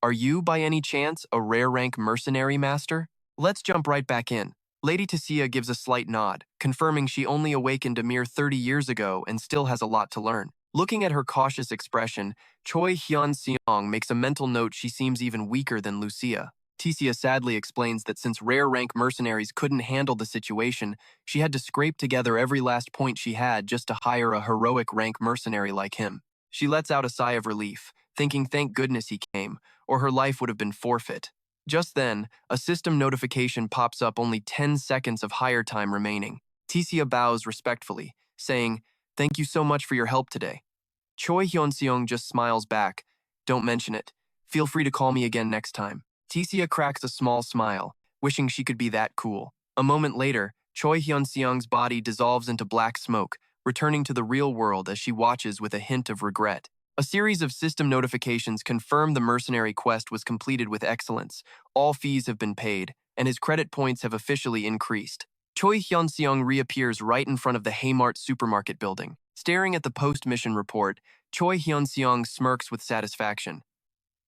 "Are you, by any chance, a rare-rank mercenary, master?" Let's jump right back in. Lady Tasia gives a slight nod, confirming she only awakened a mere 30 years ago and still has a lot to learn. Looking at her cautious expression, Choi Hyun-seong makes a mental note she seems even weaker than Lucia. Tasia sadly explains that since rare-rank mercenaries couldn't handle the situation, she had to scrape together every last point she had just to hire a heroic-rank mercenary like him. She lets out a sigh of relief, thinking thank goodness he came, or her life would have been forfeit. Just then, a system notification pops up only 10 seconds of hire time remaining. Tasia bows respectfully, saying, "Thank you so much for your help today." Choi Hyun-seong just smiles back, "Don't mention it. Feel free to call me again next time." Tasia cracks a small smile, wishing she could be that cool. A moment later, Choi Hyun-seong's body dissolves into black smoke, returning to the real world as she watches with a hint of regret. A series of system notifications confirm the mercenary quest was completed with excellence. All fees have been paid, and his credit points have officially increased. Choi Hyun-seong reappears right in front of the Haymart supermarket building. Staring at the post-mission report, Choi Hyun-seong smirks with satisfaction.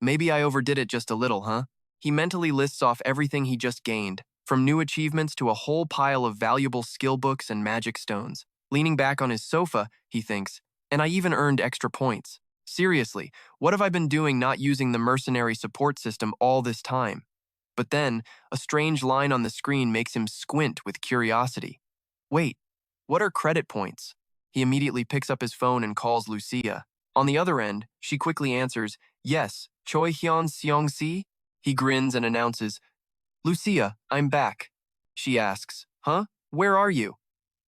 "Maybe I overdid it just a little, huh?" He mentally lists off everything he just gained, from new achievements to a whole pile of valuable skill books and magic stones. Leaning back on his sofa, he thinks, and I even earned extra points. Seriously, what have I been doing not using the mercenary support system all this time? But then, a strange line on the screen makes him squint with curiosity. Wait, what are credit points? He immediately picks up his phone and calls Lucia. On the other end, she quickly answers, "Yes, Choi Hyeon-seong see?" He grins and announces, "Lucia, I'm back." She asks, "Huh? Where are you?"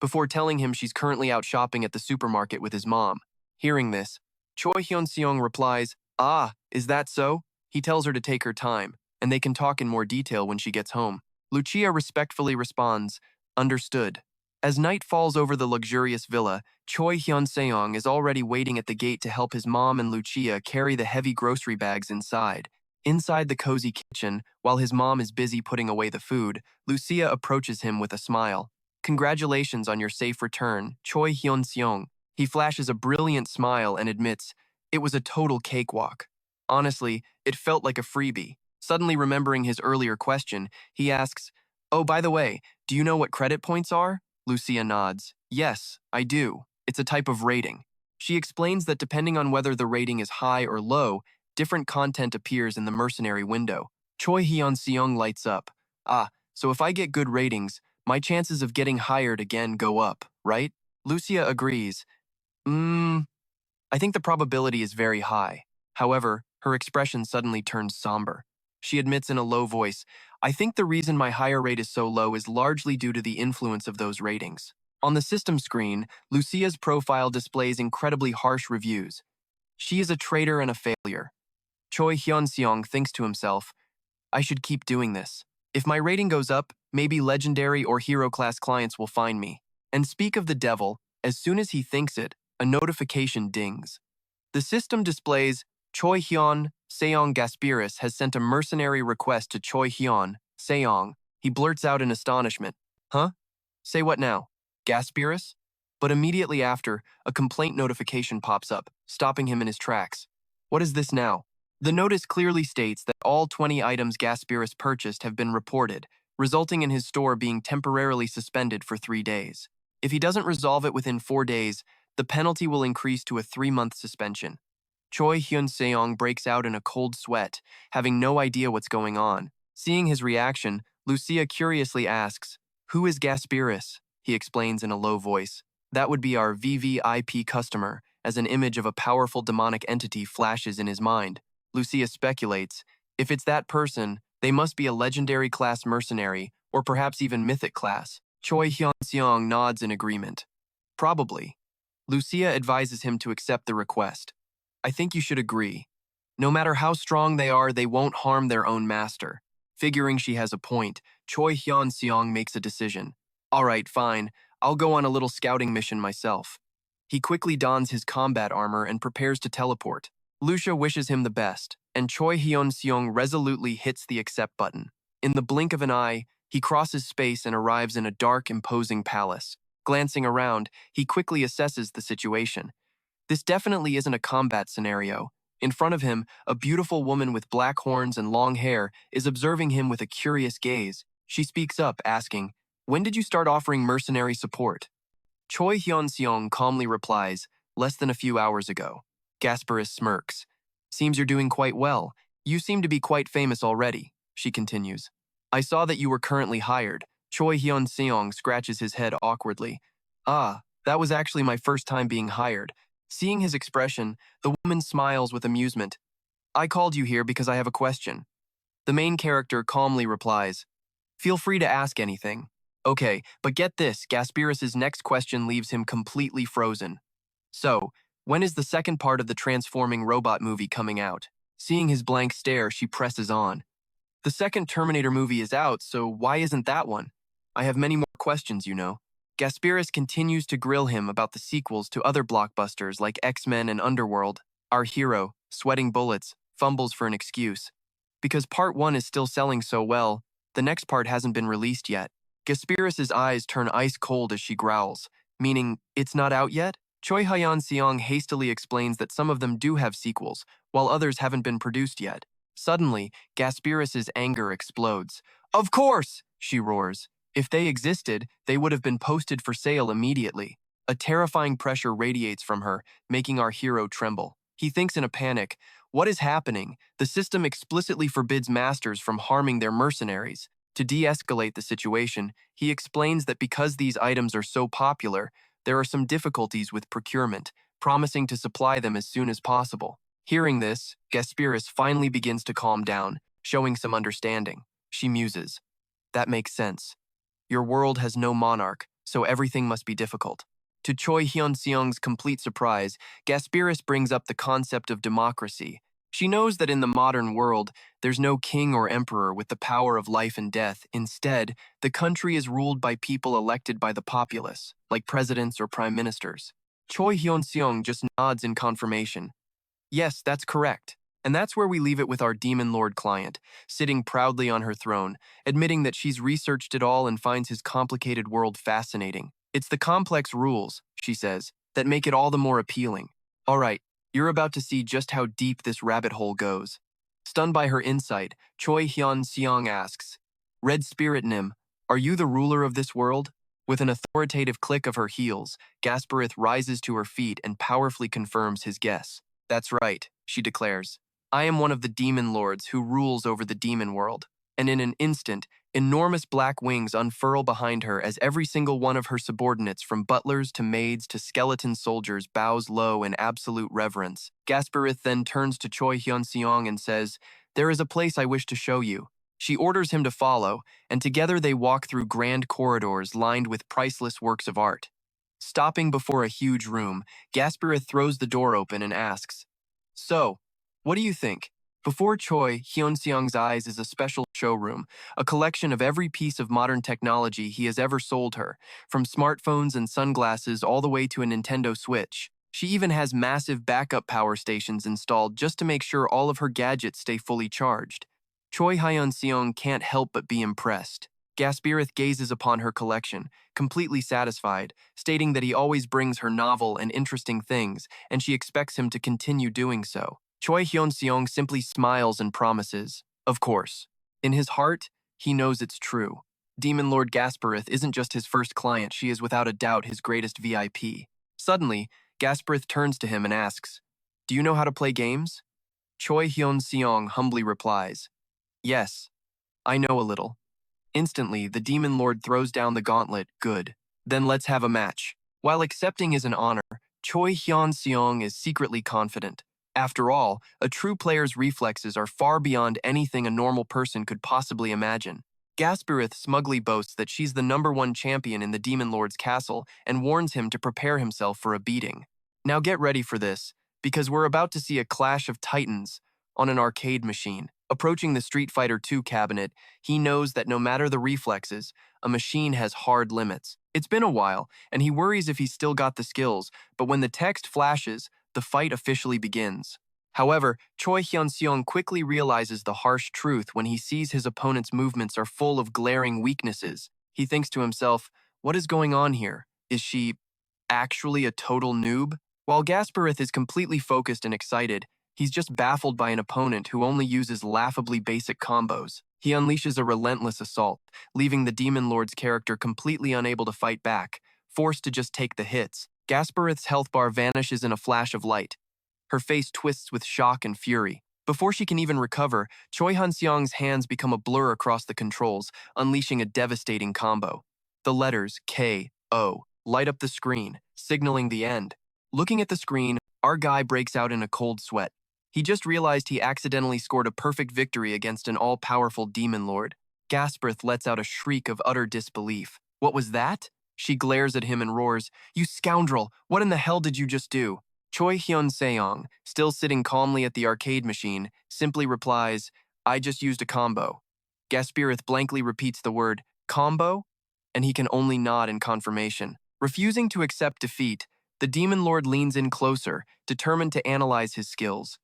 Before telling him she's currently out shopping at the supermarket with his mom. Hearing this, Choi Hyun-seong replies, "Ah, is that so?" He tells her to take her time, and they can talk in more detail when she gets home. Lucia respectfully responds, "Understood." As night falls over the luxurious villa, Choi Hyun-seong is already waiting at the gate to help his mom and Lucia carry the heavy grocery bags inside. Inside the cozy kitchen, while his mom is busy putting away the food, Lucia approaches him with a smile. "Congratulations on your safe return, Choi Hyun-seong." He flashes a brilliant smile and admits, "It was a total cakewalk." Honestly, it felt like a freebie. Suddenly remembering his earlier question, he asks, "Oh, by the way, do you know what credit points are?" Lucia nods. "Yes, I do. It's a type of rating." She explains that depending on whether the rating is high or low, different content appears in the mercenary window. Choi Hyeon-seong lights up. "Ah, so if I get good ratings, my chances of getting hired again go up, right?" Lucia agrees. I think the probability is very high." However, her expression suddenly turns somber. She admits in a low voice, "I think the reason my hire rate is so low is largely due to the influence of those ratings." On the system screen, Lucia's profile displays incredibly harsh reviews. She is a traitor and a failure. Choi Hyun-seong thinks to himself, "I should keep doing this. If my rating goes up, maybe legendary or hero-class clients will find me." And speak of the devil, as soon as he thinks it, a notification dings. The system displays, "Choi Hyeon-seong Gasperus has sent a mercenary request to Choi Hyeon-seong." He blurts out in astonishment, "Huh? Say what now? Gasperus?" But immediately after, a complaint notification pops up, stopping him in his tracks. What is this now? The notice clearly states that all 20 items Gasperus purchased have been reported, resulting in his store being temporarily suspended for 3 days. If he doesn't resolve it within 4 days, the penalty will increase to a 3-month suspension. Choi Hyun-seong breaks out in a cold sweat, having no idea what's going on. Seeing his reaction, Lucia curiously asks, "Who is Gasperus?" He explains in a low voice, "That would be our VVIP customer," as an image of a powerful demonic entity flashes in his mind. Lucia speculates, if it's that person, they must be a legendary class mercenary, or perhaps even mythic class. Choi Hyun-seong nods in agreement. "Probably." Lucia advises him to accept the request. "I think you should agree. No matter how strong they are, they won't harm their own master." Figuring she has a point, Choi Hyun-seong makes a decision. "All right, fine. I'll go on a little scouting mission myself." He quickly dons his combat armor and prepares to teleport. Lucia wishes him the best, and Choi Hyeon-seong resolutely hits the accept button. In the blink of an eye, he crosses space and arrives in a dark, imposing palace. Glancing around, he quickly assesses the situation. This definitely isn't a combat scenario. In front of him, a beautiful woman with black horns and long hair is observing him with a curious gaze. She speaks up, asking, "When did you start offering mercenary support?" Choi Hyun-seong calmly replies, "Less than a few hours ago." Gasparus smirks. "Seems you're doing quite well. You seem to be quite famous already," she continues. "I saw that you were currently hired." Choi Hyun-seong scratches his head awkwardly. "Ah, that was actually my first time being hired." Seeing his expression, the woman smiles with amusement. "I called you here because I have a question." The main character calmly replies, "Feel free to ask anything." Okay, but get this, Gasparus's next question leaves him completely frozen. "So, when is the second part of the transforming robot movie coming out?" Seeing his blank stare, she presses on. "The second Terminator movie is out, so why isn't that one? I have many more questions, you know." Gasparus continues to grill him about the sequels to other blockbusters like X-Men and Underworld. Our hero, sweating bullets, fumbles for an excuse. Because part 1 is still selling so well, the next part hasn't been released yet. Gasparus's eyes turn ice cold as she growls, meaning, "It's not out yet?" Choi Hyeon-seong hastily explains that some of them do have sequels, while others haven't been produced yet. Suddenly, Gasparus's anger explodes. "Of course!" she roars. "If they existed, they would have been posted for sale immediately." A terrifying pressure radiates from her, making our hero tremble. He thinks in a panic, "What is happening? The system explicitly forbids masters from harming their mercenaries." To de-escalate the situation, he explains that because these items are so popular, there are some difficulties with procurement, promising to supply them as soon as possible. Hearing this, Gasparus finally begins to calm down, showing some understanding. She muses. That makes sense. Your world has no monarch, so everything must be difficult. To Choi Hyeon-seong's complete surprise, Gasparus brings up the concept of democracy. She knows that in the modern world, there's no king or emperor with the power of life and death. Instead, the country is ruled by people elected by the populace, like presidents or prime ministers. Choi Hyeon-seong just nods in confirmation. Yes, that's correct. And that's where we leave it with our demon lord client, sitting proudly on her throne, admitting that she's researched it all and finds his complicated world fascinating. It's the complex rules, she says, that make it all the more appealing. All right, you're about to see just how deep this rabbit hole goes. Stunned by her insight, Choi Hyeon-seong asks, Red Spirit Nim, are you the ruler of this world? With an authoritative click of her heels, Gasparith rises to her feet and powerfully confirms his guess. That's right, she declares. I am one of the demon lords who rules over the demon world. And in an instant, enormous black wings unfurl behind her as every single one of her subordinates, from butlers to maids to skeleton soldiers, bows low in absolute reverence. Gasparith then turns to Choi Hyeon-seong and says, There is a place I wish to show you. She orders him to follow, and together they walk through grand corridors lined with priceless works of art. Stopping before a huge room, Gasparith throws the door open and asks, So, what do you think? Before Choi Hyeon-seong's eyes is a special showroom, a collection of every piece of modern technology he has ever sold her, from smartphones and sunglasses all the way to a Nintendo Switch. She even has massive backup power stations installed just to make sure all of her gadgets stay fully charged. Choi Hyeon-seong can't help but be impressed. Gasparith gazes upon her collection, completely satisfied, stating that he always brings her novel and interesting things, and she expects him to continue doing so. Choi Hyeon-seong simply smiles and promises, of course. In his heart, he knows it's true. Demon Lord Gasparith isn't just his first client, she is without a doubt his greatest VIP. Suddenly, Gasparith turns to him and asks, Do you know how to play games? Choi Hyeon-seong humbly replies, Yes, I know a little. Instantly, the Demon Lord throws down the gauntlet. Good. Then let's have a match. While accepting is an honor, Choi Hyeon-seong is secretly confident. After all, a true player's reflexes are far beyond anything a normal person could possibly imagine. Gasparith smugly boasts that she's the #1 champion in the Demon Lord's castle and warns him to prepare himself for a beating. Now get ready for this, because we're about to see a clash of titans on an arcade machine. Approaching the Street Fighter II cabinet, he knows that no matter the reflexes, a machine has hard limits. It's been a while, and he worries if he's still got the skills, but when the text flashes, the fight officially begins. However, Choi Hyeon-seong quickly realizes the harsh truth when he sees his opponent's movements are full of glaring weaknesses. He thinks to himself, what is going on here? Is she actually a total noob? While Gasparith is completely focused and excited, he's just baffled by an opponent who only uses laughably basic combos. He unleashes a relentless assault, leaving the Demon Lord's character completely unable to fight back, forced to just take the hits. Gasparith's health bar vanishes in a flash of light. Her face twists with shock and fury. Before she can even recover, Choi Hyeon-seong's hands become a blur across the controls, unleashing a devastating combo. The letters K.O. light up the screen, signaling the end. Looking at the screen, our guy breaks out in a cold sweat. He just realized he accidentally scored a perfect victory against an all-powerful demon lord. Gasparith lets out a shriek of utter disbelief. What was that? She glares at him and roars, You scoundrel! What in the hell did you just do? Choi Hyeon-seong, still sitting calmly at the arcade machine, simply replies, I just used a combo. Gasparith blankly repeats the word, combo? And he can only nod in confirmation. Refusing to accept defeat, the Demon Lord leans in closer, determined to analyze his skills.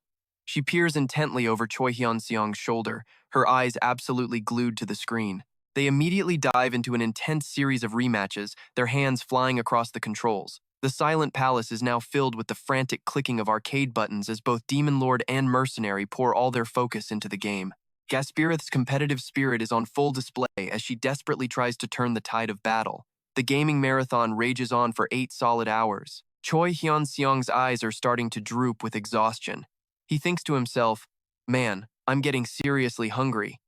She peers intently over Choi Hyeon-seong's shoulder, her eyes absolutely glued to the screen. They immediately dive into an intense series of rematches, their hands flying across the controls. The silent palace is now filled with the frantic clicking of arcade buttons as both Demon Lord and Mercenary pour all their focus into the game. Gasparith's competitive spirit is on full display as she desperately tries to turn the tide of battle. The gaming marathon rages on for 8 solid hours. Choi Hyeon-seong's eyes are starting to droop with exhaustion. He thinks to himself, Man, I'm getting seriously hungry.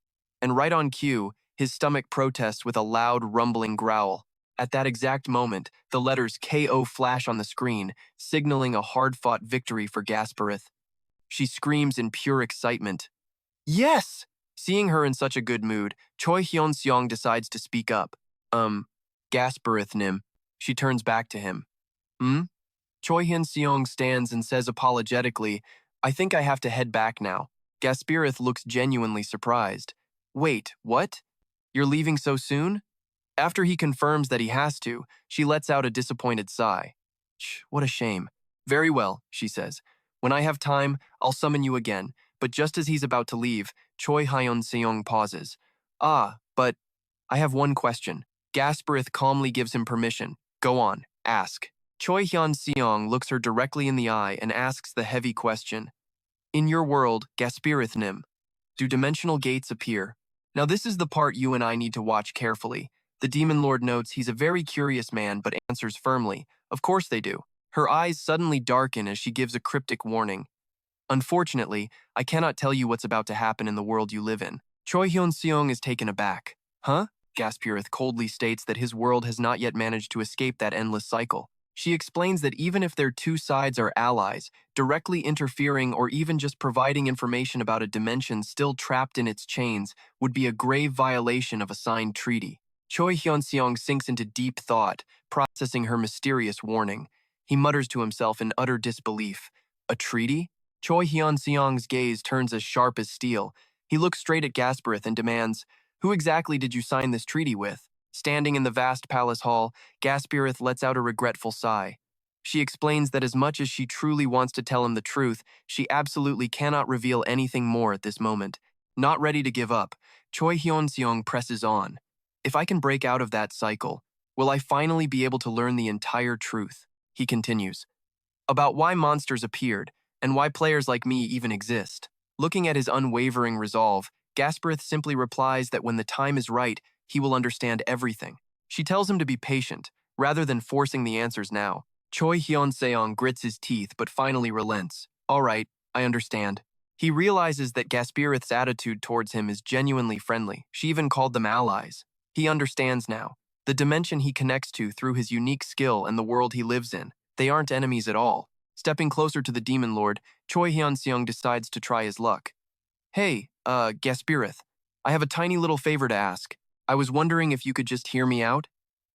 And right on cue, his stomach protests with a loud, rumbling growl. At that exact moment, the letters KO flash on the screen, signaling a hard-fought victory for Gaspareth. She screams in pure excitement. Yes! Seeing her in such a good mood, Choi Hyeon-seong decides to speak up. Gaspareth Nim. She turns back to him. Hmm? Choi Hyun-seong stands and says apologetically, I think I have to head back now. Gaspareth looks genuinely surprised. Wait, what? You're leaving so soon? After he confirms that he has to, she lets out a disappointed sigh. What a shame. Very well, she says. When I have time, I'll summon you again. But just as he's about to leave, Choi Hyeon-seong pauses. But I have one question. Gaspareth calmly gives him permission. Go on, ask. Choi Hyun-seong looks her directly in the eye and asks the heavy question. In your world, Gaspareth Nim, do dimensional gates appear? Now this is the part you and I need to watch carefully. The Demon Lord notes he's a very curious man but answers firmly, of course they do. Her eyes suddenly darken as she gives a cryptic warning. Unfortunately, I cannot tell you what's about to happen in the world you live in. Choi Hyun-seong is taken aback. Huh? Gaspareth coldly states that his world has not yet managed to escape that endless cycle. She explains that even if their two sides are allies, directly interfering or even just providing information about a dimension still trapped in its chains would be a grave violation of a signed treaty. Choi Hyun-seong sinks into deep thought, processing her mysterious warning. He mutters to himself in utter disbelief. A treaty? Choi Hyun-seong's gaze turns as sharp as steel. He looks straight at Gaspareth and demands, Who exactly did you sign this treaty with? Standing in the vast palace hall, Gaspareth lets out a regretful sigh. She explains that as much as she truly wants to tell him the truth, she absolutely cannot reveal anything more at this moment. Not ready to give up, Choi Hyun-seong presses on. If I can break out of that cycle, will I finally be able to learn the entire truth? He continues. About why monsters appeared, and why players like me even exist. Looking at his unwavering resolve, Gaspareth simply replies that when the time is right, he will understand everything. She tells him to be patient, rather than forcing the answers now. Choi Hyeon-seong grits his teeth but finally relents. All right, I understand. He realizes that Gaspareth's attitude towards him is genuinely friendly. She even called them allies. He understands now. The dimension he connects to through his unique skill and the world he lives in, they aren't enemies at all. Stepping closer to the Demon Lord, Choi Hyun-seong decides to try his luck. Hey, Gaspareth, I have a tiny little favor to ask. I was wondering if you could just hear me out?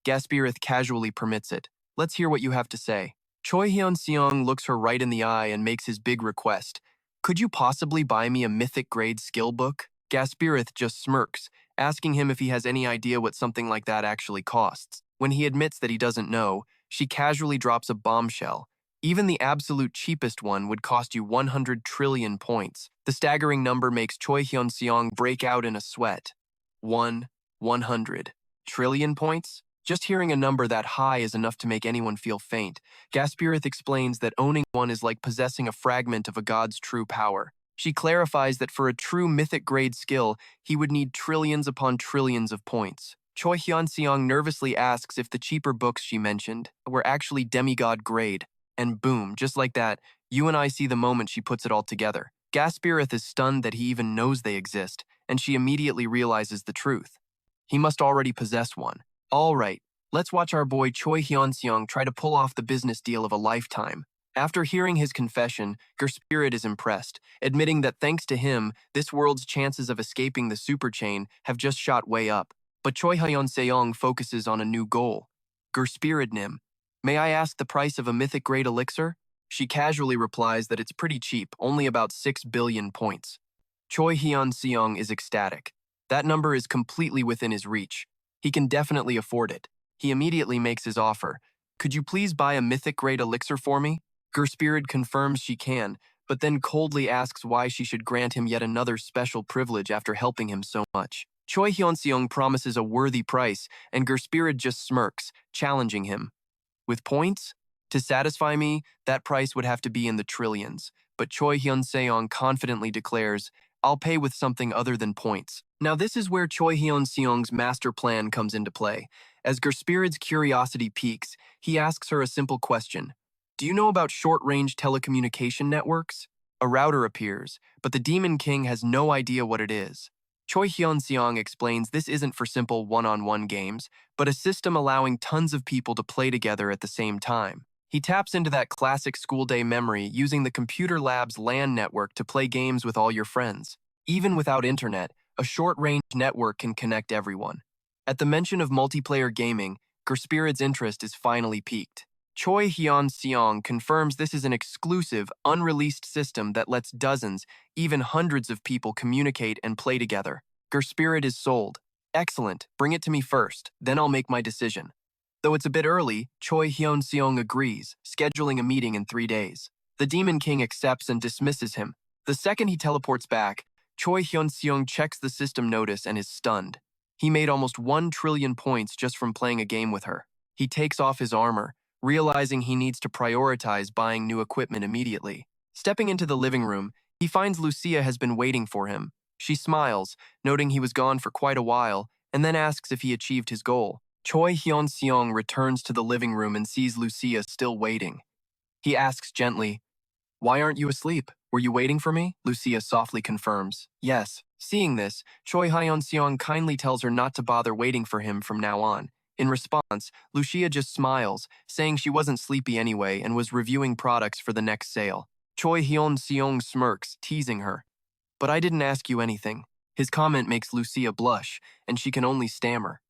Gaspareth casually permits it. Let's hear what you have to say. Choi Hyun-seong looks her right in the eye and makes his big request. Could you possibly buy me a mythic-grade skill book? Gaspareth just smirks, asking him if he has any idea what something like that actually costs. When he admits that he doesn't know, she casually drops a bombshell. Even the absolute cheapest one would cost you 100 trillion points. The staggering number makes Choi Hyun-seong break out in a sweat. 100 trillion points? Just hearing a number that high is enough to make anyone feel faint. Gaspareth explains that owning one is like possessing a fragment of a god's true power. She clarifies that for a true mythic-grade skill, he would need trillions upon trillions of points. Choi Hyun-seong nervously asks if the cheaper books she mentioned were actually demigod grade. And boom, just like that, you and I see the moment she puts it all together. Gaspareth is stunned that he even knows they exist, and she immediately realizes the truth. He must already possess one. All right, let's watch our boy Choi Hyeon-seong try to pull off the business deal of a lifetime. After hearing his confession, Gaspareth is impressed, admitting that thanks to him, this world's chances of escaping the superchain have just shot way up. But Choi Hyeon-seong focuses on a new goal. Gaspareth Nim, may I ask the price of a mythic-grade elixir? She casually replies that it's pretty cheap, only about 6 billion points. Choi Hyeon-seong is ecstatic. That number is completely within his reach. He can definitely afford it. He immediately makes his offer. Could you please buy a mythic-grade elixir for me? Gaspareth confirms she can, but then coldly asks why she should grant him yet another special privilege after helping him so much. Choi Hyeon-seong promises a worthy price, and Gaspareth just smirks, challenging him. With points? To satisfy me, that price would have to be in the trillions, but Choi Hyun-seong confidently declares, I'll pay with something other than points. Now this is where Choi Hyun-seong's master plan comes into play. As Gaspareth's curiosity peaks, he asks her a simple question. Do you know about short-range telecommunication networks? A router appears, but the Demon King has no idea what it is. Choi Hyeon-seong explains this isn't for simple one-on-one games, but a system allowing tons of people to play together at the same time. He taps into that classic school day memory using the computer lab's LAN network to play games with all your friends. Even without internet, a short-range network can connect everyone. At the mention of multiplayer gaming, Gerspirid's interest is finally piqued. Choi Hyeon-seong confirms this is an exclusive, unreleased system that lets dozens, even hundreds of people communicate and play together. Gerspirid is sold. Excellent, bring it to me first, then I'll make my decision. Though it's a bit early, Choi Hyeon-seong agrees, scheduling a meeting in 3 days. The Demon King accepts and dismisses him. The second he teleports back, Choi Hyeon-seong checks the system notice and is stunned. He made almost 1 trillion points just from playing a game with her. He takes off his armor, realizing he needs to prioritize buying new equipment immediately. Stepping into the living room, he finds Lucia has been waiting for him. She smiles, noting he was gone for quite a while, and then asks if he achieved his goal. Choi Hyeon-seong returns to the living room and sees Lucia still waiting. He asks gently, "Why aren't you asleep? Were you waiting for me?" Lucia softly confirms, "Yes." Seeing this, Choi Hyeon-seong kindly tells her not to bother waiting for him from now on. In response, Lucia just smiles, saying she wasn't sleepy anyway and was reviewing products for the next sale. Choi Hyeon-seong smirks, teasing her. "But I didn't ask you anything." His comment makes Lucia blush, and she can only stammer.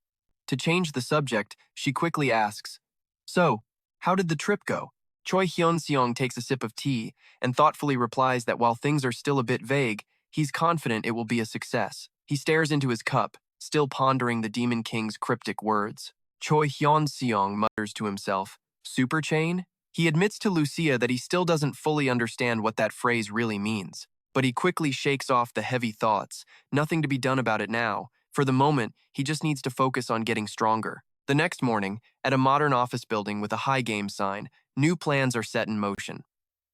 To change the subject, she quickly asks, "So, how did the trip go?" Choi Hyeon-seong takes a sip of tea and thoughtfully replies that while things are still a bit vague, he's confident it will be a success. He stares into his cup, still pondering the Demon King's cryptic words. Choi Hyeon-seong mutters to himself, "Super chain?" He admits to Lucia that he still doesn't fully understand what that phrase really means, but he quickly shakes off the heavy thoughts. Nothing to be done about it now. For the moment, he just needs to focus on getting stronger. The next morning, at a modern office building with a high game sign, new plans are set in motion.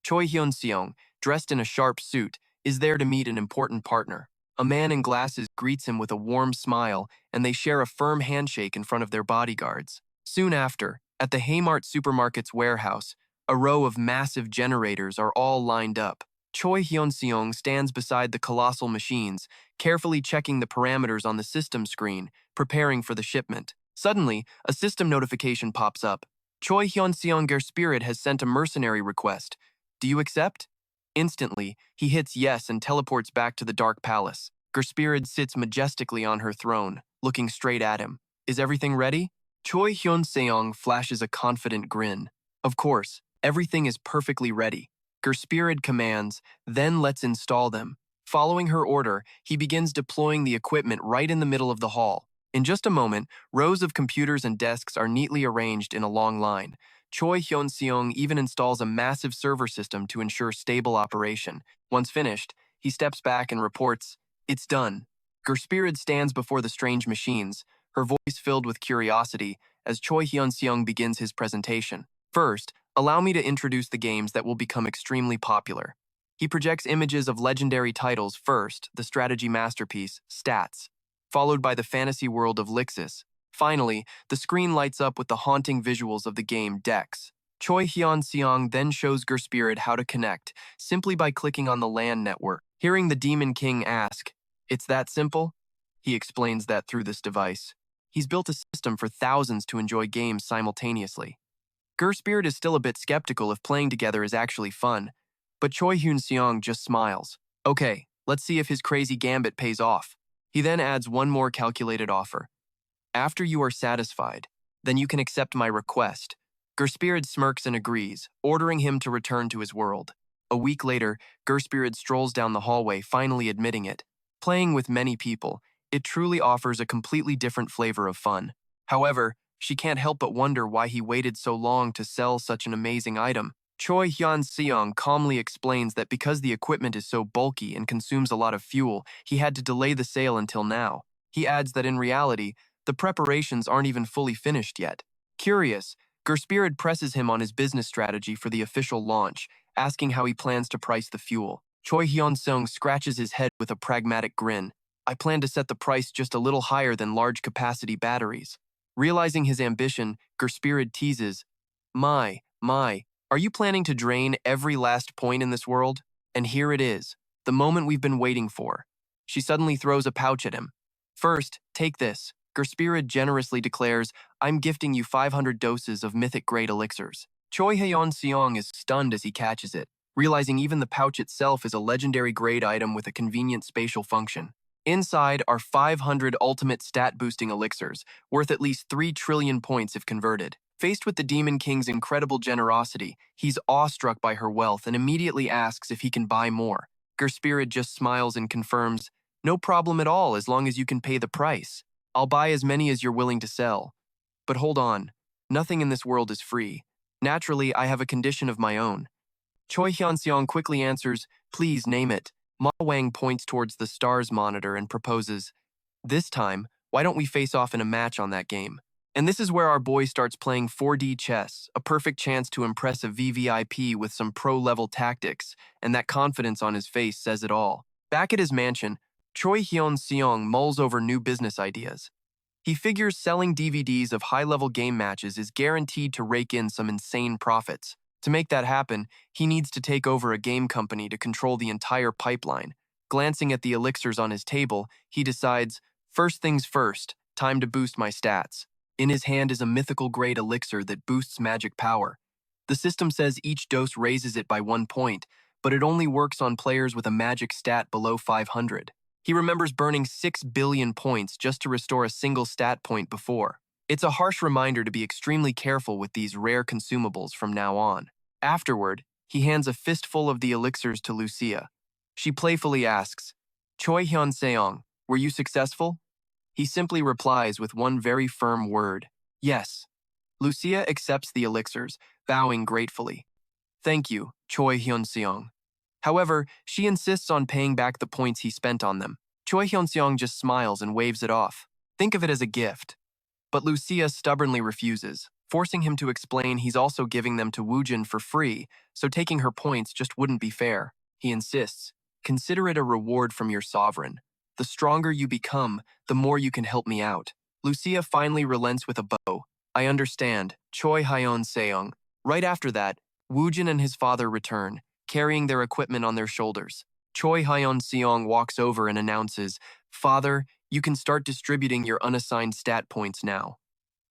Choi Hyun-seong, dressed in a sharp suit, is there to meet an important partner. A man in glasses greets him with a warm smile, and they share a firm handshake in front of their bodyguards. Soon after, at the Haymart supermarket's warehouse, a row of massive generators are all lined up. Choi Hyun-seong stands beside the colossal machines, carefully checking the parameters on the system screen, preparing for the shipment. Suddenly, a system notification pops up. Choi Hyeon-seong Gerspirid has sent a mercenary request. Do you accept? Instantly, he hits yes and teleports back to the Dark Palace. Gerspirid sits majestically on her throne, looking straight at him. Is everything ready? Choi Hyun-seong flashes a confident grin. Of course, everything is perfectly ready. Gerspirid commands, then let's install them. Following her order, he begins deploying the equipment right in the middle of the hall. In just a moment, rows of computers and desks are neatly arranged in a long line. Choi Hyun-seong even installs a massive server system to ensure stable operation. Once finished, he steps back and reports, "It's done." Gerspirid stands before the strange machines, her voice filled with curiosity, as Choi Hyun-seong begins his presentation. First, allow me to introduce the games that will become extremely popular. He projects images of legendary titles first, the strategy masterpiece, Stats, followed by the fantasy world of Lixis. Finally, the screen lights up with the haunting visuals of the game Dex. Choi Hyun-seong then shows Gerspirid how to connect, simply by clicking on the LAN network. Hearing the Demon King ask, "It's that simple?" He explains that through this device, he's built a system for thousands to enjoy games simultaneously. Gerspirid is still a bit skeptical if playing together is actually fun, but Choi Hyun-seong just smiles. Okay, let's see if his crazy gambit pays off. He then adds one more calculated offer. After you are satisfied, then you can accept my request. Gerspirid smirks and agrees, ordering him to return to his world. A week later, Gerspirid strolls down the hallway, finally admitting it. Playing with many people, it truly offers a completely different flavor of fun. However, she can't help but wonder why he waited so long to sell such an amazing item. Choi Hyun-seong calmly explains that because the equipment is so bulky and consumes a lot of fuel, he had to delay the sale until now. He adds that in reality, the preparations aren't even fully finished yet. Curious, Gerspirid presses him on his business strategy for the official launch, asking how he plans to price the fuel. Choi Hyun-seong scratches his head with a pragmatic grin. I plan to set the price just a little higher than large-capacity batteries. Realizing his ambition, Gerspirid teases, My, are you planning to drain every last point in this world? And here it is, the moment we've been waiting for. She suddenly throws a pouch at him. First, take this. Gerspirid generously declares, I'm gifting you 500 doses of mythic-grade elixirs. Choi Hyeon-seong is stunned as he catches it, realizing even the pouch itself is a legendary grade item with a convenient spatial function. Inside are 500 ultimate stat-boosting elixirs, worth at least 3 trillion points if converted. Faced with the Demon King's incredible generosity, he's awestruck by her wealth and immediately asks if he can buy more. Gerspirid just smiles and confirms, no problem at all as long as you can pay the price. I'll buy as many as you're willing to sell. But hold on, nothing in this world is free. Naturally, I have a condition of my own. Choi Hyun-seong quickly answers, please name it. Ma Wang points towards the stars monitor and proposes, this time, why don't we face off in a match on that game? And this is where our boy starts playing 4D chess, a perfect chance to impress a VVIP with some pro-level tactics, and that confidence on his face says it all. Back at his mansion, Choi Hyeon-seong mulls over new business ideas. He figures selling DVDs of high-level game matches is guaranteed to rake in some insane profits. To make that happen, he needs to take over a game company to control the entire pipeline. Glancing at the elixirs on his table, he decides, first things first, time to boost my stats. In his hand is a mythical-grade elixir that boosts magic power. The system says each dose raises it by 1 point, but it only works on players with a magic stat below 500. He remembers burning 6 billion points just to restore a single stat point before. It's a harsh reminder to be extremely careful with these rare consumables from now on. Afterward, he hands a fistful of the elixirs to Lucia. She playfully asks, Choi Hyeon-seong, were you successful? He simply replies with one very firm word, yes. Lucia accepts the elixirs, bowing gratefully. Thank you, Choi Hyeon-seong. However, she insists on paying back the points he spent on them. Choi Hyeon-seong just smiles and waves it off. Think of it as a gift. But Lucia stubbornly refuses, forcing him to explain he's also giving them to Woojin for free, so taking her points just wouldn't be fair. He insists, consider it a reward from your sovereign. The stronger you become, the more you can help me out. Lucia finally relents with a bow. I understand, Choi Hyeon-seong. Right after that, Woojin and his father return, carrying their equipment on their shoulders. Choi Hyeon-seong walks over and announces, Father, you can start distributing your unassigned stat points now.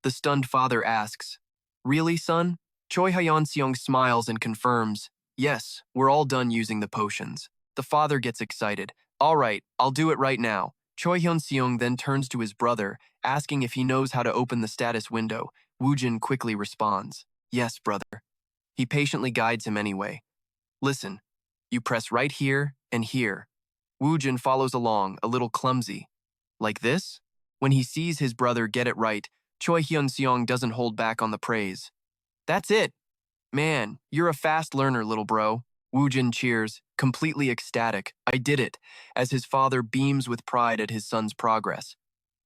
The stunned father asks, really, son? Choi Hyeon-seong smiles and confirms, yes, we're all done using the potions. The father gets excited. All right, I'll do it right now. Choi Hyun-seong then turns to his brother, asking if he knows how to open the status window. Woojin quickly responds, yes, brother. He patiently guides him anyway. Listen, you press right here and here. Woojin follows along, a little clumsy. Like this? When he sees his brother get it right, Choi Hyun-seong doesn't hold back on the praise. That's it! Man, you're a fast learner, little bro. Woojin cheers, completely ecstatic. I did it, as his father beams with pride at his son's progress.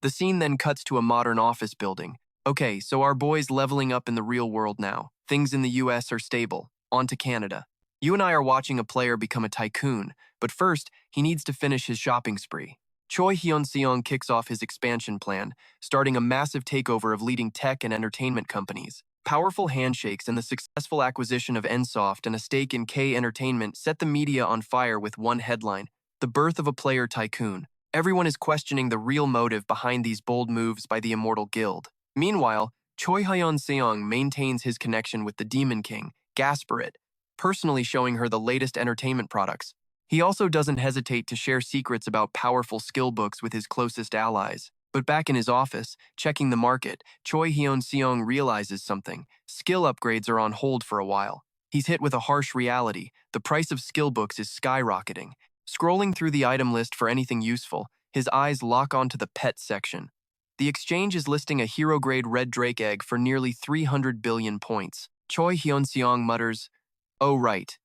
The scene then cuts to a modern office building. Okay, so our boy's leveling up in the real world now. Things in the US are stable. On to Canada. You and I are watching a player become a tycoon, but first, he needs to finish his shopping spree. Choi Hyeon-seong kicks off his expansion plan, starting a massive takeover of leading tech and entertainment companies. Powerful handshakes and the successful acquisition of Nsoft and a stake in K Entertainment set the media on fire with one headline, the birth of a player tycoon. Everyone is questioning the real motive behind these bold moves by the Immortal Guild. Meanwhile, Choi Hyeon-seong maintains his connection with the Demon King, Gasperit, personally showing her the latest entertainment products. He also doesn't hesitate to share secrets about powerful skill books with his closest allies. But back in his office, checking the market, Choi Hyeon-seong realizes something. Skill upgrades are on hold for a while. He's hit with a harsh reality. The price of skill books is skyrocketing. Scrolling through the item list for anything useful, his eyes lock onto the pet section. The exchange is listing a hero-grade red drake egg for nearly 300 billion points. Choi Hyeon-seong mutters, oh right,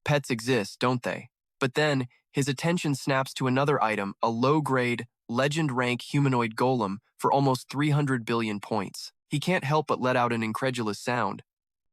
pets exist, don't they? But then, his attention snaps to another item, a low-grade, legend-rank humanoid golem for almost 300 billion points. He can't help but let out an incredulous sound.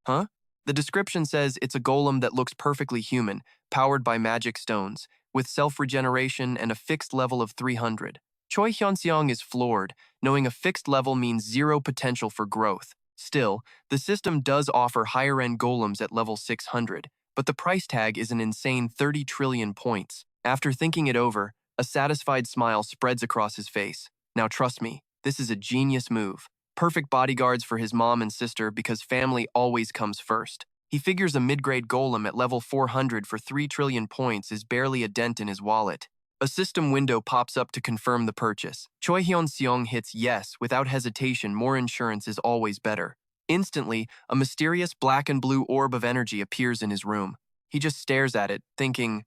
Huh? The description says it's a golem that looks perfectly human, powered by magic stones, with self-regeneration and a fixed level of 300. Choi Hyun-seong is floored, knowing a fixed level means zero potential for growth. Still, the system does offer higher-end golems at level 600, but the price tag is an insane 30 trillion points. After thinking it over, A satisfied smile spreads across his face. Now trust me, this is a genius move. Perfect bodyguards for his mom and sister because family always comes first. He figures a mid-grade golem at level 400 for 3 trillion points is barely a dent in his wallet. A system window pops up to confirm the purchase. Choi Hyeon-seong hits yes without hesitation. More insurance is always better. Instantly, a mysterious black and blue orb of energy appears in his room. He just stares at it, thinking,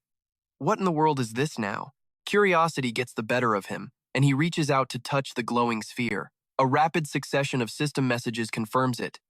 what in the world is this now? Curiosity gets the better of him, and he reaches out to touch the glowing sphere. A rapid succession of system messages confirms it.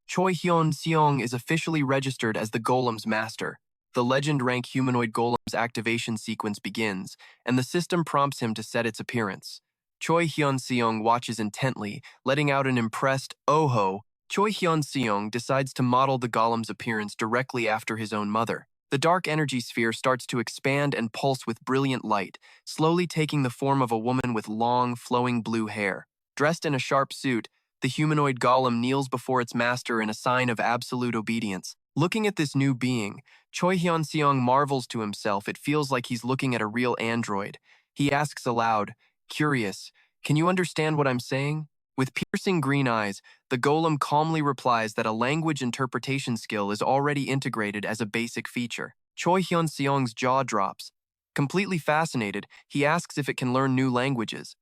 Choi Hyeon-seong is officially registered as the Golem's master. The legend rank humanoid Golem's activation sequence begins, and the system prompts him to set its appearance. Choi Hyeon-seong watches intently, letting out an impressed "oh-ho." Choi Hyeon-seong decides to model the Golem's appearance directly after his own mother. The dark energy sphere starts to expand and pulse with brilliant light, slowly taking the form of a woman with long, flowing blue hair. Dressed in a sharp suit, the humanoid golem kneels before its master in a sign of absolute obedience. Looking at this new being, Choi Hyeon-seong marvels to himself. It feels like he's looking at a real android. He asks aloud, curious, "Can you understand what I'm saying?" With piercing green eyes, the golem calmly replies that a language interpretation skill is already integrated as a basic feature. Choi Hyun-seong's jaw drops. Completely fascinated, he asks if it can learn new languages.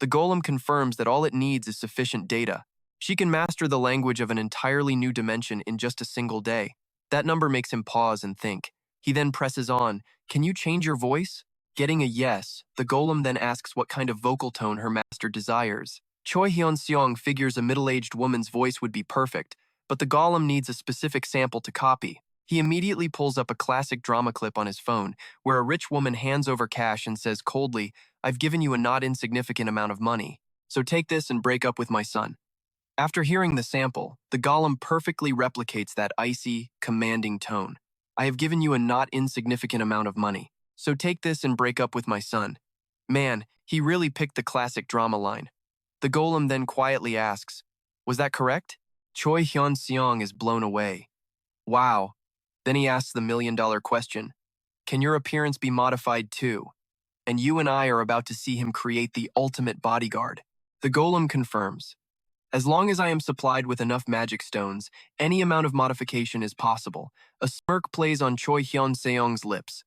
The golem confirms that all it needs is sufficient data. She can master the language of an entirely new dimension in just a single day. That number makes him pause and think. He then presses on, "Can you change your voice?" Getting a yes, the golem then asks what kind of vocal tone her master desires. Choi Hyeon-seong figures a middle-aged woman's voice would be perfect, but the golem needs a specific sample to copy. He immediately pulls up a classic drama clip on his phone, where a rich woman hands over cash and says coldly, "I've given you a not insignificant amount of money, so take this and break up with my son." After hearing the sample, the golem perfectly replicates that icy, commanding tone. "I have given you a not insignificant amount of money, so take this and break up with my son." Man, he really picked the classic drama line. The golem then quietly asks, "Was that correct?" Choi Hyun-seong is blown away. "Wow." Then he asks the million-dollar question, "Can your appearance be modified too?" And you and I are about to see him create the ultimate bodyguard. The golem confirms, "As long as I am supplied with enough magic stones, any amount of modification is possible." A smirk plays on Choi Hyun-seong's lips.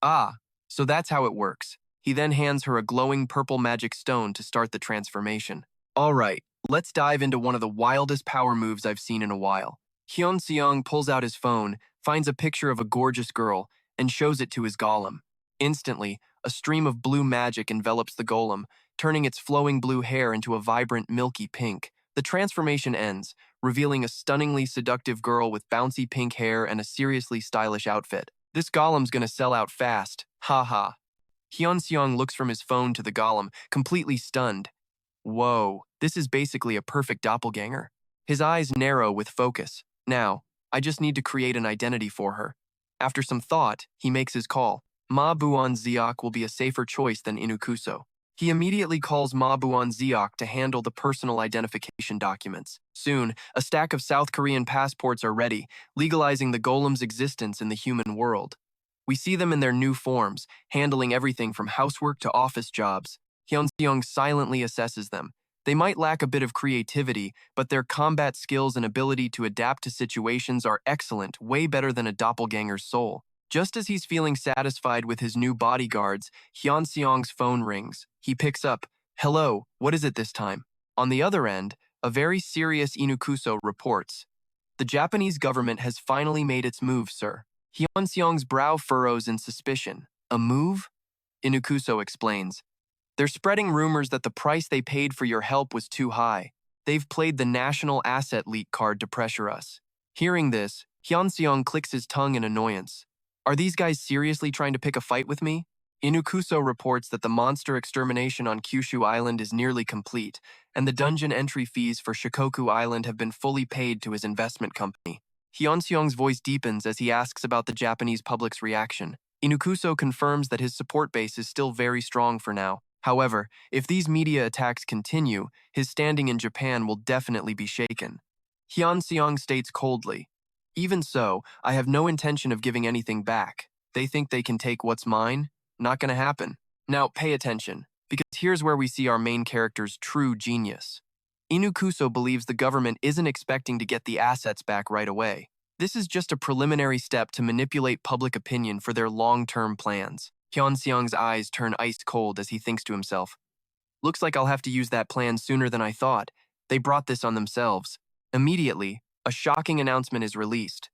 "Ah, so that's how it works." He then hands her a glowing purple magic stone to start the transformation. All right, let's dive into one of the wildest power moves I've seen in a while. Hyun-seong pulls out his phone, finds a picture of a gorgeous girl, and shows it to his golem. Instantly, a stream of blue magic envelops the golem, turning its flowing blue hair into a vibrant milky pink. The transformation ends, revealing a stunningly seductive girl with bouncy pink hair and a seriously stylish outfit. This golem's gonna sell out fast. Ha ha. Hyun-seong looks from his phone to the golem, completely stunned. Whoa, this is basically a perfect doppelganger. His eyes narrow with focus. Now, I just need to create an identity for her. After some thought, he makes his call. Ma Buon-seok will be a safer choice than Inukuso. He immediately calls Ma Buon-seok to handle the personal identification documents. Soon, a stack of South Korean passports are ready, legalizing the golem's existence in the human world. We see them in their new forms, handling everything from housework to office jobs. Hyun-seong silently assesses them. They might lack a bit of creativity, but their combat skills and ability to adapt to situations are excellent, way better than a doppelganger's soul. Just as he's feeling satisfied with his new bodyguards, Hyun-seong's phone rings. He picks up. "Hello, what is it this time?" On the other end, a very serious Inukuso reports. "The Japanese government has finally made its move, sir." Hyun-seong's brow furrows in suspicion. "A move?" Inukuso explains. "They're spreading rumors that the price they paid for your help was too high. They've played the national asset leak card to pressure us." Hearing this, Hyun-seong clicks his tongue in annoyance. "Are these guys seriously trying to pick a fight with me?" Inukuso reports that the monster extermination on Kyushu Island is nearly complete, and the dungeon entry fees for Shikoku Island have been fully paid to his investment company. Hyun-seong's voice deepens as he asks about the Japanese public's reaction. Inukuso confirms that his support base is still very strong for now. However, if these media attacks continue, his standing in Japan will definitely be shaken. Hyun-seong states coldly, "Even so, I have no intention of giving anything back. They think they can take what's mine? Not gonna happen." Now, pay attention, because here's where we see our main character's true genius. Inukuso believes the government isn't expecting to get the assets back right away. This is just a preliminary step to manipulate public opinion for their long-term plans. Hyeon-seong's eyes turn ice cold as he thinks to himself, looks like I'll have to use that plan sooner than I thought. They brought this on themselves. Immediately, a shocking announcement is released.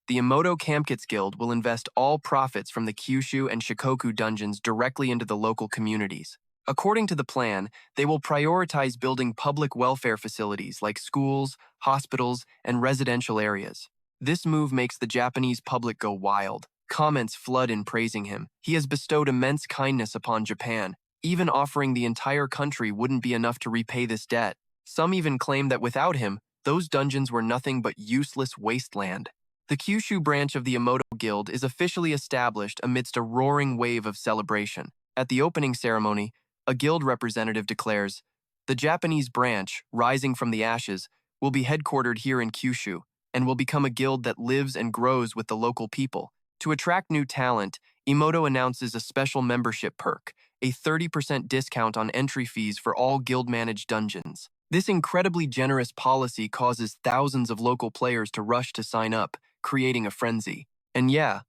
The Emoto Kampkits Guild will invest all profits from the Kyushu and Shikoku dungeons directly into the local communities. According to the plan, they will prioritize building public welfare facilities like schools, hospitals, and residential areas. This move makes the Japanese public go wild. Comments flood in praising him. He has bestowed immense kindness upon Japan. Even offering the entire country wouldn't be enough to repay this debt. Some even claim that without him, those dungeons were nothing but useless wasteland. The Kyushu branch of the Emoto Guild is officially established amidst a roaring wave of celebration. At the opening ceremony, a guild representative declares, "The Japanese branch, rising from the ashes, will be headquartered here in Kyushu and will become a guild that lives and grows with the local people." To attract new talent, Emoto announces a special membership perk, a 30% discount on entry fees for all guild-managed dungeons. This incredibly generous policy causes thousands of local players to rush to sign up, creating a frenzy. And yeah,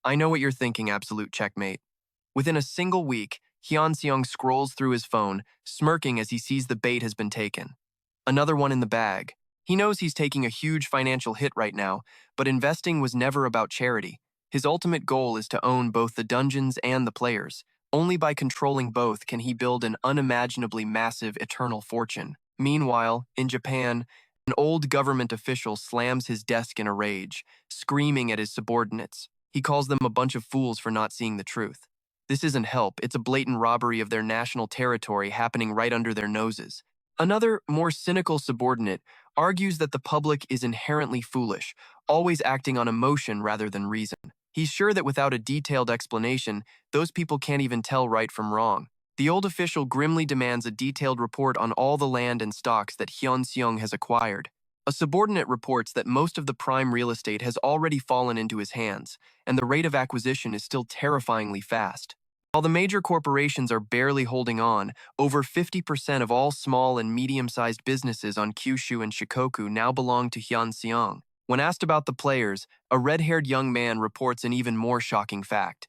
I know what you're thinking, absolute checkmate. Within a single week, Hyeon-seong scrolls through his phone, smirking as he sees the bait has been taken. Another one in the bag. He knows he's taking a huge financial hit right now, but investing was never about charity. His ultimate goal is to own both the dungeons and the players. Only by controlling both can he build an unimaginably massive eternal fortune. Meanwhile, in Japan, an old government official slams his desk in a rage, screaming at his subordinates. He calls them a bunch of fools for not seeing the truth. This isn't help, it's a blatant robbery of their national territory happening right under their noses. Another, more cynical subordinate argues that the public is inherently foolish, always acting on emotion rather than reason. He's sure that without a detailed explanation, those people can't even tell right from wrong. The old official grimly demands a detailed report on all the land and stocks that Hyeon-seong has acquired. A subordinate reports that most of the prime real estate has already fallen into his hands, and the rate of acquisition is still terrifyingly fast. While the major corporations are barely holding on, over 50% of all small and medium-sized businesses on Kyushu and Shikoku now belong to Hyeon-seong. When asked about the players, a red-haired young man reports an even more shocking fact.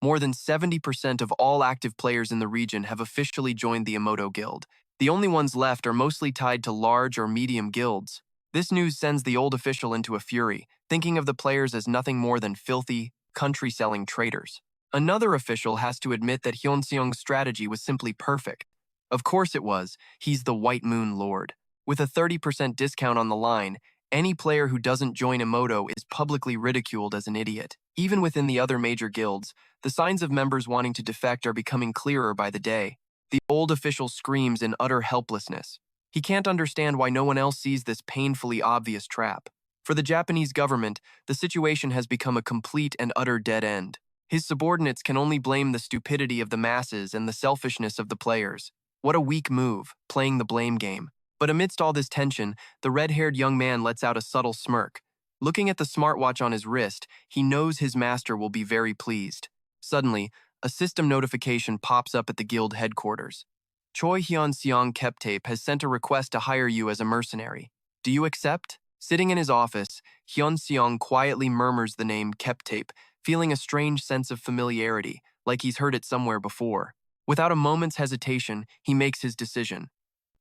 More than 70% of all active players in the region have officially joined the Emoto Guild. The only ones left are mostly tied to large or medium guilds. This news sends the old official into a fury, thinking of the players as nothing more than filthy, country-selling traitors. Another official has to admit that Hyeon-seong's strategy was simply perfect. Of course it was. He's the White Moon Lord. With a 30% discount on the line, any player who doesn't join Emoto is publicly ridiculed as an idiot. Even within the other major guilds, the signs of members wanting to defect are becoming clearer by the day. The old official screams in utter helplessness. He can't understand why no one else sees this painfully obvious trap. For the Japanese government, the situation has become a complete and utter dead end. His subordinates can only blame the stupidity of the masses and the selfishness of the players. What a weak move, playing the blame game. But amidst all this tension, the red-haired young man lets out a subtle smirk. Looking at the smartwatch on his wrist, he knows his master will be very pleased. Suddenly, a system notification pops up at the guild headquarters. Choi Hyeon-seong Keptape has sent a request to hire you as a mercenary. Do you accept? Sitting in his office, Hyeon-seong quietly murmurs the name Keptape, feeling a strange sense of familiarity, like he's heard it somewhere before. Without a moment's hesitation, he makes his decision.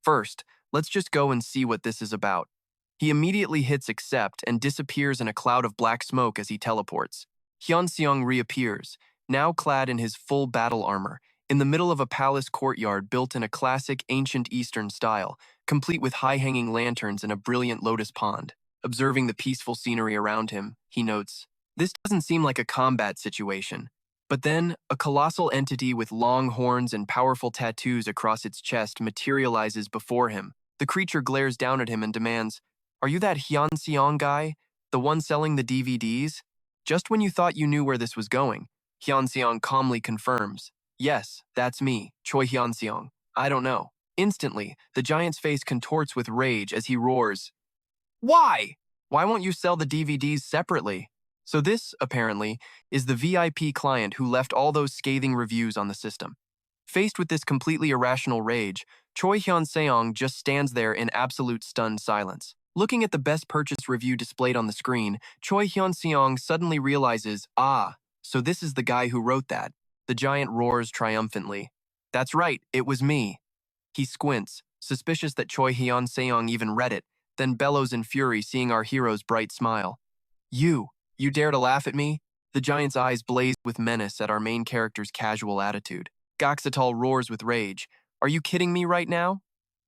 First, let's just go and see what this is about. He immediately hits accept and disappears in a cloud of black smoke as he teleports. Hyeon-seong reappears, now clad in his full battle armor, in the middle of a palace courtyard built in a classic ancient Eastern style, complete with high-hanging lanterns and a brilliant lotus pond. Observing the peaceful scenery around him, he notes, "This doesn't seem like a combat situation." But then, a colossal entity with long horns and powerful tattoos across its chest materializes before him. The creature glares down at him and demands, "Are you that Hyeon-seong guy? The one selling the DVDs?" Just when you thought you knew where this was going, Hyeon-seong calmly confirms, "Yes, that's me, Choi Hyeon-seong. I don't know." Instantly, the giant's face contorts with rage as he roars, "Why? Why won't you sell the DVDs separately?" So this, apparently, is the VIP client who left all those scathing reviews on the system. Faced with this completely irrational rage, Choi Hyun-seong just stands there in absolute stunned silence. Looking at the best purchase review displayed on the screen, Choi Hyun-seong suddenly realizes, so this is the guy who wrote that. The giant roars triumphantly. That's right, it was me. He squints, suspicious that Choi Hyun-seong even read it, then bellows in fury seeing our hero's bright smile. You dare to laugh at me? The giant's eyes blaze with menace at our main character's casual attitude. Goxital roars with rage. Are you kidding me right now?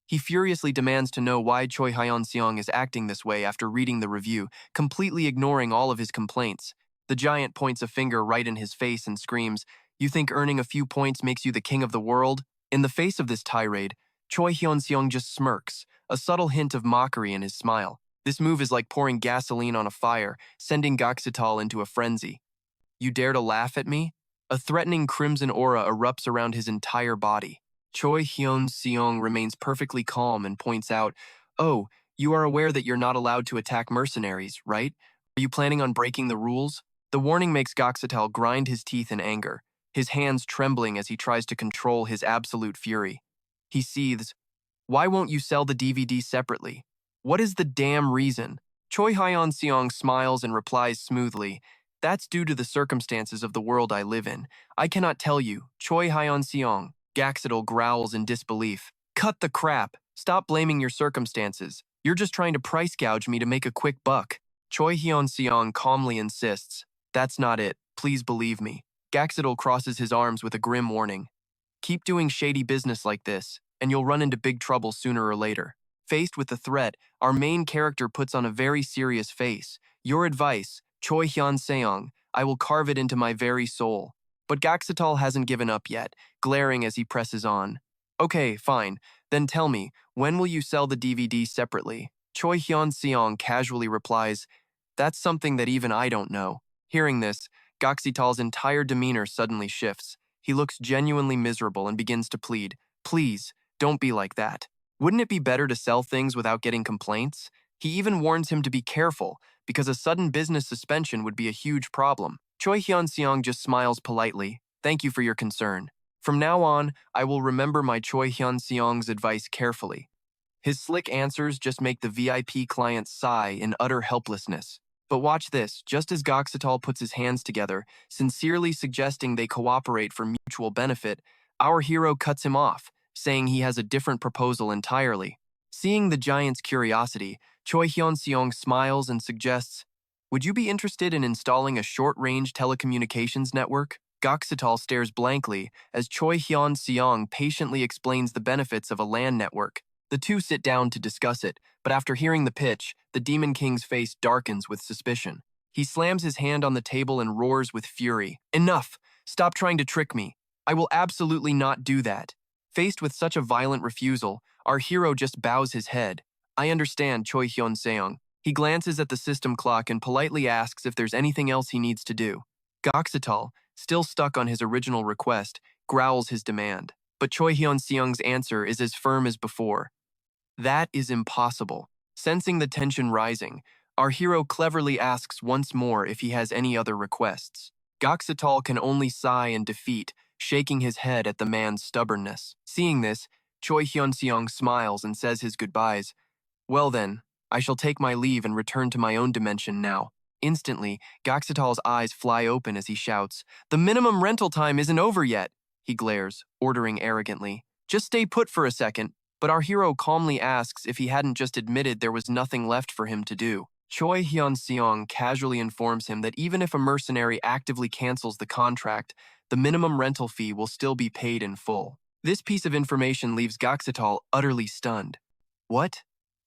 He furiously demands to know why Choi Hyeon-seong is acting this way after reading the review, completely ignoring all of his complaints. The giant points a finger right in his face and screams, "You think earning a few points makes you the king of the world?" In the face of this tirade, Choi Hyun-seong just smirks, a subtle hint of mockery in his smile. This move is like pouring gasoline on a fire, sending Goxital into a frenzy. You dare to laugh at me? A threatening crimson aura erupts around his entire body. Choi Hyeon-seong remains perfectly calm and points out, "Oh, you are aware that you're not allowed to attack mercenaries, right? Are you planning on breaking the rules?" The warning makes Goxital grind his teeth in anger, his hands trembling as he tries to control his absolute fury. He seethes, "Why won't you sell the DVD separately? What is the damn reason?" Choi Hyeon-seong smiles and replies smoothly, "That's due to the circumstances of the world I live in. I cannot tell you, Choi Hyeon-seong." Gaxital growls in disbelief. "Cut the crap. Stop blaming your circumstances. You're just trying to price gouge me to make a quick buck." Choi Hyun-seong calmly insists, "That's not it. Please believe me." Gaxital crosses his arms with a grim warning. "Keep doing shady business like this, and you'll run into big trouble sooner or later." Faced with the threat, our main character puts on a very serious face. "Your advice, Choi Hyun-seong, I will carve it into my very soul." But Gaxital hasn't given up yet, glaring as he presses on. "Okay, fine. Then tell me, when will you sell the DVD separately?" Choi Hyun-seong casually replies, "That's something that even I don't know." Hearing this, Gaxital's entire demeanor suddenly shifts. He looks genuinely miserable and begins to plead, "Please, don't be like that. Wouldn't it be better to sell things without getting complaints?" He even warns him to be careful, because a sudden business suspension would be a huge problem. Choi Hyun-seong just smiles politely. "Thank you for your concern. From now on, I will remember my Choi Hyun-seong's advice carefully." His slick answers just make the VIP client sigh in utter helplessness. But watch this, just as Goxital puts his hands together, sincerely suggesting they cooperate for mutual benefit, our hero cuts him off, saying he has a different proposal entirely. Seeing the giant's curiosity, Choi Hyun-seong smiles and suggests, "Would you be interested in installing a short-range telecommunications network?" Goxital stares blankly as Choi Hyun-seong patiently explains the benefits of a LAN network. The two sit down to discuss it, but after hearing the pitch, the Demon King's face darkens with suspicion. He slams his hand on the table and roars with fury. "Enough! Stop trying to trick me. I will absolutely not do that." Faced with such a violent refusal, our hero just bows his head. "I understand, Choi Hyun-seong." He glances at the system clock and politely asks if there's anything else he needs to do. Goxital, still stuck on his original request, growls his demand. But Choi Hyun-seong's answer is as firm as before. "That is impossible." Sensing the tension rising, our hero cleverly asks once more if he has any other requests. Goxital can only sigh in defeat, shaking his head at the man's stubbornness. Seeing this, Choi Hyun-seong smiles and says his goodbyes. "Well then, I shall take my leave and return to my own dimension now." Instantly, Goxital's eyes fly open as he shouts, "The minimum rental time isn't over yet!" He glares, ordering arrogantly, "Just stay put for a second." But our hero calmly asks if he hadn't just admitted there was nothing left for him to do. Choi Hyun-seong casually informs him that even if a mercenary actively cancels the contract, the minimum rental fee will still be paid in full. This piece of information leaves Goxital utterly stunned. "What?"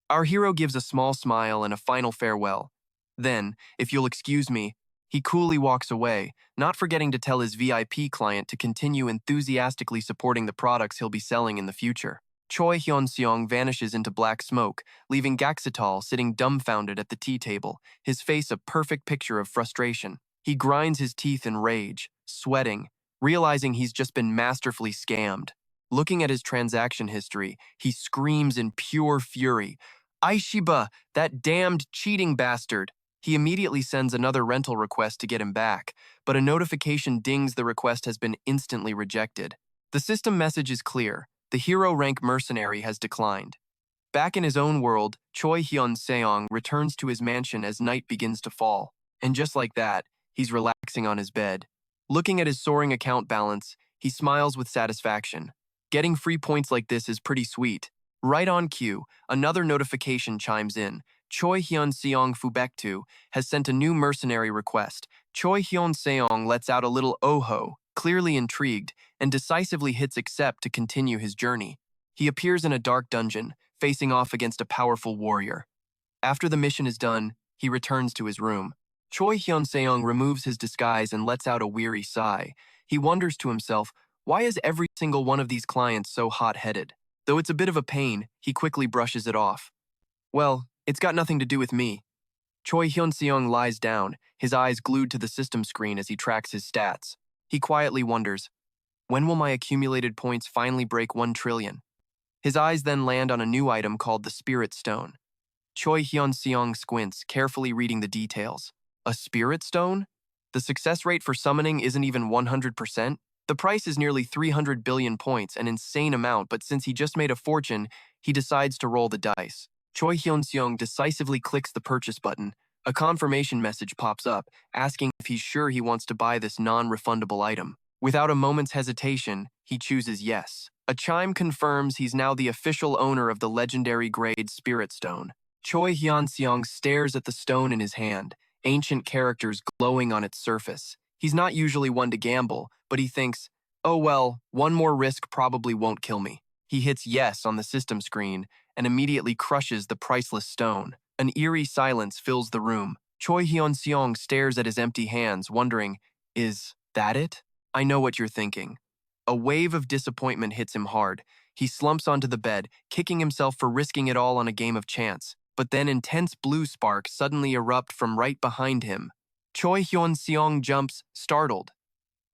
Our hero gives a small smile and a final farewell. Then, if you'll excuse me, he coolly walks away, not forgetting to tell his VIP client to continue enthusiastically supporting the products he'll be selling in the future. Choi Hyun-seong vanishes into black smoke, leaving Goxital sitting dumbfounded at the tea table, his face a perfect picture of frustration. He grinds his teeth in rage, sweating, realizing he's just been masterfully scammed. Looking at his transaction history, he screams in pure fury, "Aishiba, that damned cheating bastard!" He immediately sends another rental request to get him back, but a notification dings the request has been instantly rejected. The system message is clear. The hero rank mercenary has declined. Back in his own world, Choi Hyeon-seong returns to his mansion as night begins to fall. And just like that, he's relaxing on his bed. Looking at his soaring account balance, he smiles with satisfaction. Getting free points like this is pretty sweet. Right on cue, another notification chimes in. Choi Hyeon-seong Fubektu has sent a new mercenary request. Choi Hyeon-seong lets out a little oh-ho, clearly intrigued, and decisively hits accept to continue his journey. He appears in a dark dungeon, facing off against a powerful warrior. After the mission is done, he returns to his room. Choi Hyun-seong removes his disguise and lets out a weary sigh. He wonders to himself, why is every single one of these clients so hot-headed? Though it's a bit of a pain, he quickly brushes it off. Well, it's got nothing to do with me. Choi Hyun-seong lies down, his eyes glued to the system screen as he tracks his stats. He quietly wonders, when will my accumulated points finally break 1 trillion? His eyes then land on a new item called the Spirit Stone. Choi Hyun-seong squints, carefully reading the details. A Spirit Stone? The success rate for summoning isn't even 100%? The price is nearly 300 billion points, an insane amount, but since he just made a fortune, he decides to roll the dice. Choi Hyun-seong decisively clicks the purchase button. A confirmation message pops up, asking if he's sure he wants to buy this non-refundable item. Without a moment's hesitation, he chooses yes. A chime confirms he's now the official owner of the legendary grade Spirit Stone. Choi Hyun-seong stares at the stone in his hand, ancient characters glowing on its surface. He's not usually one to gamble, but he thinks, oh well, one more risk probably won't kill me. He hits yes on the system screen and immediately crushes the priceless stone. An eerie silence fills the room. Choi Hyun-seong stares at his empty hands, wondering, is that it? I know what you're thinking. A wave of disappointment hits him hard. He slumps onto the bed, kicking himself for risking it all on a game of chance. But then intense blue sparks suddenly erupt from right behind him. Choi Hyun-seong jumps, startled.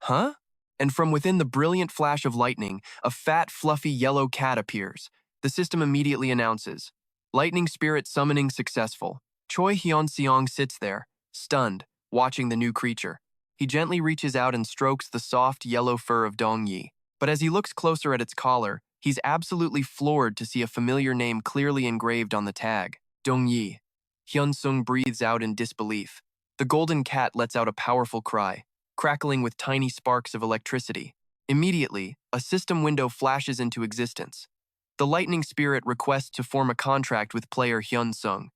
Huh? And from within the brilliant flash of lightning, a fat, fluffy yellow cat appears. The system immediately announces, Lightning Spirit summoning successful. Choi Hyun-seong sits there, stunned, watching the new creature. He gently reaches out and strokes the soft yellow fur of Dong-yi. But as he looks closer at its collar, he's absolutely floored to see a familiar name clearly engraved on the tag. Dong-yi. Hyun-seong breathes out in disbelief. The golden cat lets out a powerful cry, crackling with tiny sparks of electricity. Immediately, a system window flashes into existence. The lightning spirit requests to form a contract with player Hyun-seong.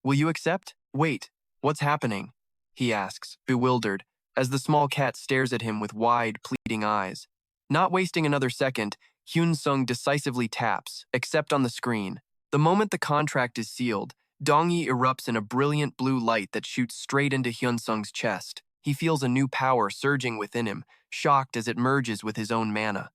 Will you accept? Wait, what's happening? He asks, bewildered, as the small cat stares at him with wide, pleading eyes. Not wasting another second, Hyun-seong decisively taps, accept on the screen. The moment the contract is sealed, Dong-yi erupts in a brilliant blue light that shoots straight into Hyun-seong's chest. He feels a new power surging within him, shocked as it merges with his own mana.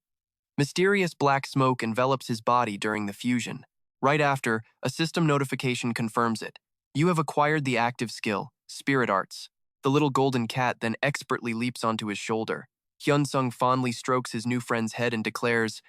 Mysterious black smoke envelops his body during the fusion. Right after, a system notification confirms it. You have acquired the active skill, Spirit Arts. The little golden cat then expertly leaps onto his shoulder. Hyun-seong fondly strokes his new friend's head and declares,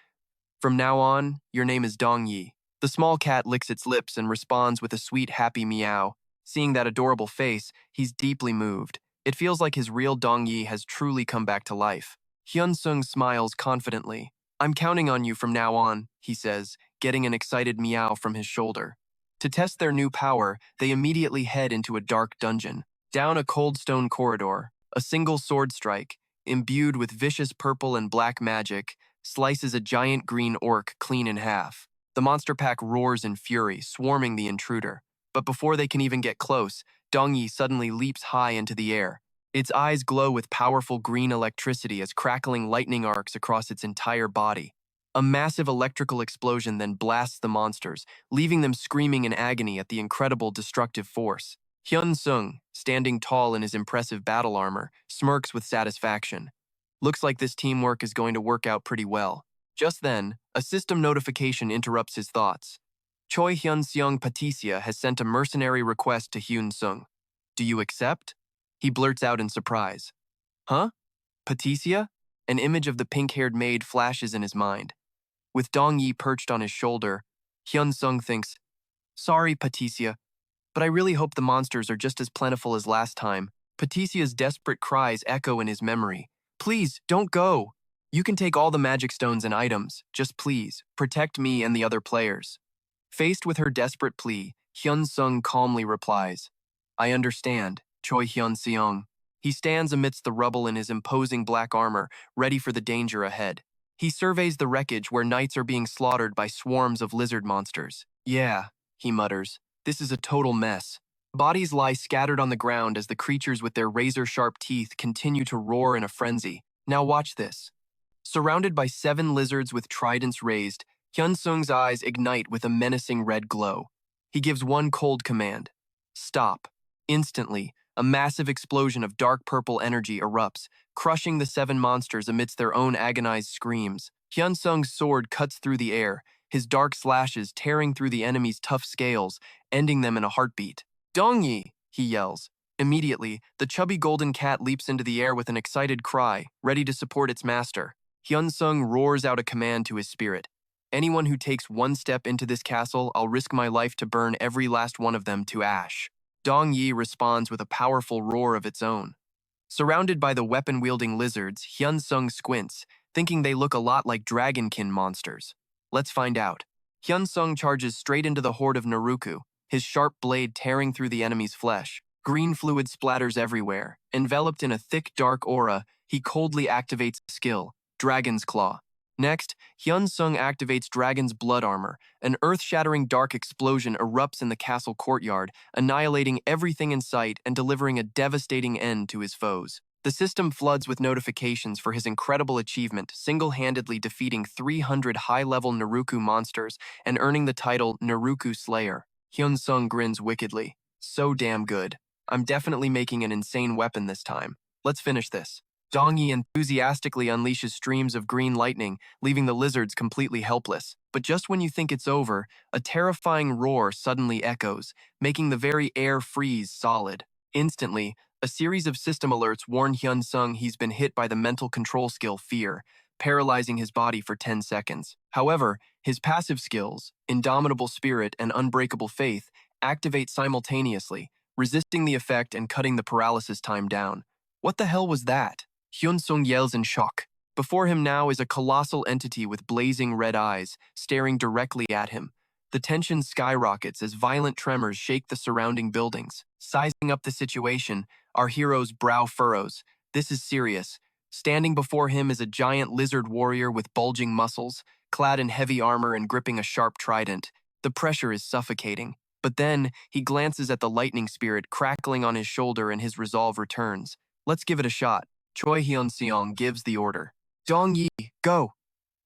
from now on, your name is Dong-yi. The small cat licks its lips and responds with a sweet, happy meow. Seeing that adorable face, he's deeply moved. It feels like his real Dong-yi has truly come back to life. Hyun-seong smiles confidently. I'm counting on you from now on, he says, getting an excited meow from his shoulder. To test their new power, they immediately head into a dark dungeon. Down a cold stone corridor, a single sword strike, imbued with vicious purple and black magic, slices a giant green orc clean in half. The monster pack roars in fury, swarming the intruder. But before they can even get close, Dong-yi suddenly leaps high into the air. Its eyes glow with powerful green electricity as crackling lightning arcs across its entire body. A massive electrical explosion then blasts the monsters, leaving them screaming in agony at the incredible destructive force. Hyun-seong, standing tall in his impressive battle armor, smirks with satisfaction. Looks like this teamwork is going to work out pretty well. Just then, a system notification interrupts his thoughts. Choi Hyun-seong Patricia has sent a mercenary request to Hyun-seong. Do you accept? He blurts out in surprise. Huh? Patricia? An image of the pink-haired maid flashes in his mind. With Dong-yi perched on his shoulder, Hyun-seong thinks, sorry, Patricia, but I really hope the monsters are just as plentiful as last time. Patricia's desperate cries echo in his memory. Please, don't go. You can take all the magic stones and items, just please, protect me and the other players. Faced with her desperate plea, Hyun-seong calmly replies, I understand, Choi Hyeon-seong. He stands amidst the rubble in his imposing black armor, ready for the danger ahead. He surveys the wreckage where knights are being slaughtered by swarms of lizard monsters. Yeah, he mutters, this is a total mess. Bodies lie scattered on the ground as the creatures with their razor-sharp teeth continue to roar in a frenzy. Now watch this. Surrounded by 7 lizards with tridents raised, Hyun-seong's eyes ignite with a menacing red glow. He gives one cold command. Stop. Instantly, a massive explosion of dark purple energy erupts, crushing the 7 monsters amidst their own agonized screams. Hyun-seong's sword cuts through the air, his dark slashes tearing through the enemy's tough scales, ending them in a heartbeat. Dongyi, he yells. Immediately, the chubby golden cat leaps into the air with an excited cry, ready to support its master. Hyun-seong roars out a command to his spirit. Anyone who takes one step into this castle, I'll risk my life to burn every last one of them to ash. Dongyi responds with a powerful roar of its own. Surrounded by the weapon-wielding lizards, Hyun-seong squints, thinking they look a lot like dragonkin monsters. Let's find out. Hyun-seong charges straight into the horde of Naruku, his sharp blade tearing through the enemy's flesh. Green fluid splatters everywhere. Enveloped in a thick, dark aura, he coldly activates a skill, Dragon's Claw. Next, Hyun-seong activates Dragon's Blood Armor. An earth-shattering dark explosion erupts in the castle courtyard, annihilating everything in sight and delivering a devastating end to his foes. The system floods with notifications for his incredible achievement, single-handedly defeating 300 high-level Naruku monsters and earning the title Naruku Slayer. Hyun-seong grins wickedly. So damn good. I'm definitely making an insane weapon this time. Let's finish this. Dongyi enthusiastically unleashes streams of green lightning, leaving the lizards completely helpless. But just when you think it's over, a terrifying roar suddenly echoes, making the very air freeze solid. Instantly, a series of system alerts warn Hyun-seong he's been hit by the mental control skill Fear, paralyzing his body for 10 seconds. However, his passive skills, Indomitable Spirit and Unbreakable Faith, activate simultaneously, resisting the effect and cutting the paralysis time down. What the hell was that? Hyun-seong yells in shock. Before him now is a colossal entity with blazing red eyes, staring directly at him. The tension skyrockets as violent tremors shake the surrounding buildings. Sizing up the situation, our hero's brow furrows. This is serious. Standing before him is a giant lizard warrior with bulging muscles, clad in heavy armor and gripping a sharp trident. The pressure is suffocating. But then, he glances at the lightning spirit crackling on his shoulder and his resolve returns. Let's give it a shot. Choi Hyeon-seong gives the order. Dongyi, go!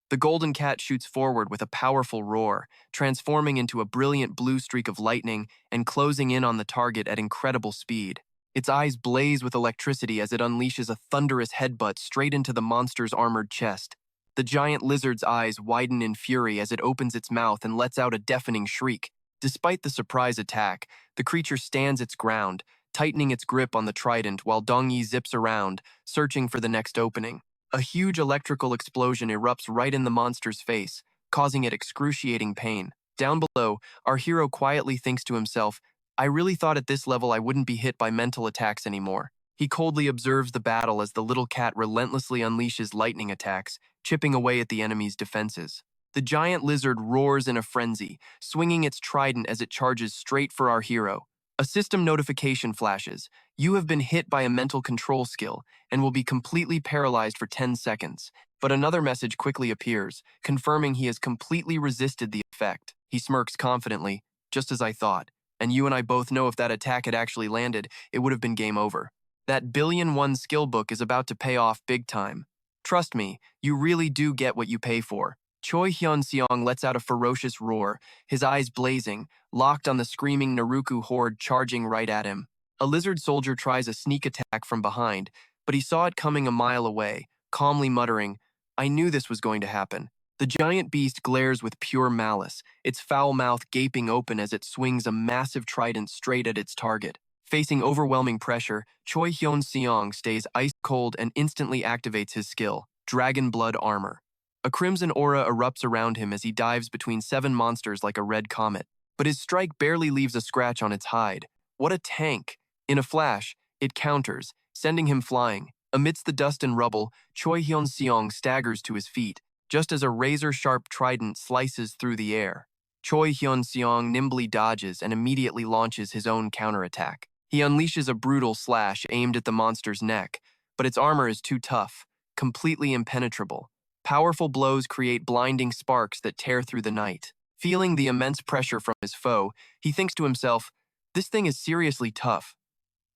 The golden cat shoots forward with a powerful roar, transforming into a brilliant blue streak of lightning and closing in on the target at incredible speed. Its eyes blaze with electricity as it unleashes a thunderous headbutt straight into the monster's armored chest. The giant lizard's eyes widen in fury as it opens its mouth and lets out a deafening shriek. Despite the surprise attack, the creature stands its ground, tightening its grip on the trident while Dongyi zips around, searching for the next opening. A huge electrical explosion erupts right in the monster's face, causing it excruciating pain. Down below, our hero quietly thinks to himself, I really thought at this level I wouldn't be hit by mental attacks anymore. He coldly observes the battle as the little cat relentlessly unleashes lightning attacks, chipping away at the enemy's defenses. The giant lizard roars in a frenzy, swinging its trident as it charges straight for our hero. A system notification flashes. You have been hit by a mental control skill and will be completely paralyzed for 10 seconds. But another message quickly appears, confirming he has completely resisted the effect. He smirks confidently, just as I thought. And you and I both know if that attack had actually landed, it would have been game over. That billion-1 skill book is about to pay off big time. Trust me, you really do get what you pay for. Choi Hyeon-seong lets out a ferocious roar, his eyes blazing, locked on the screaming Naruku horde charging right at him. A lizard soldier tries a sneak attack from behind, but he saw it coming a mile away, calmly muttering, I knew this was going to happen. The giant beast glares with pure malice, its foul mouth gaping open as it swings a massive trident straight at its target. Facing overwhelming pressure, Choi Hyeon-seong stays ice cold and instantly activates his skill, Dragon Blood Armor. A crimson aura erupts around him as he dives between 7 monsters like a red comet, but his strike barely leaves a scratch on its hide. What a tank! In a flash, it counters, sending him flying. Amidst the dust and rubble, Choi Hyeon-seong staggers to his feet, just as a razor-sharp trident slices through the air. Choi Hyeon-seong nimbly dodges and immediately launches his own counterattack. He unleashes a brutal slash aimed at the monster's neck, but its armor is too tough, completely impenetrable. Powerful blows create blinding sparks that tear through the night. Feeling the immense pressure from his foe, he thinks to himself, "This thing is seriously tough."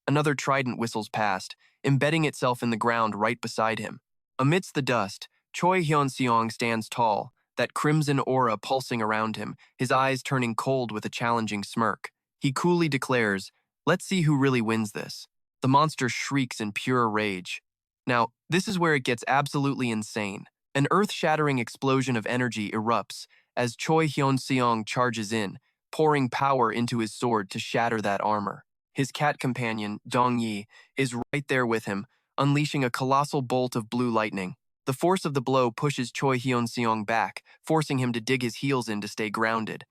Another trident whistles past, embedding itself in the ground right beside him. Amidst the dust, Choi Hyeon-seong stands tall, that crimson aura pulsing around him, his eyes turning cold with a challenging smirk. He coolly declares, "Let's see who really wins this." The monster shrieks in pure rage. Now, this is where it gets absolutely insane. An earth-shattering explosion of energy erupts as Choi Hyeon-seong charges in, pouring power into his sword to shatter that armor. His cat companion, Dong-yi, is right there with him, unleashing a colossal bolt of blue lightning. The force of the blow pushes Choi Hyeon-seong back, forcing him to dig his heels in to stay grounded.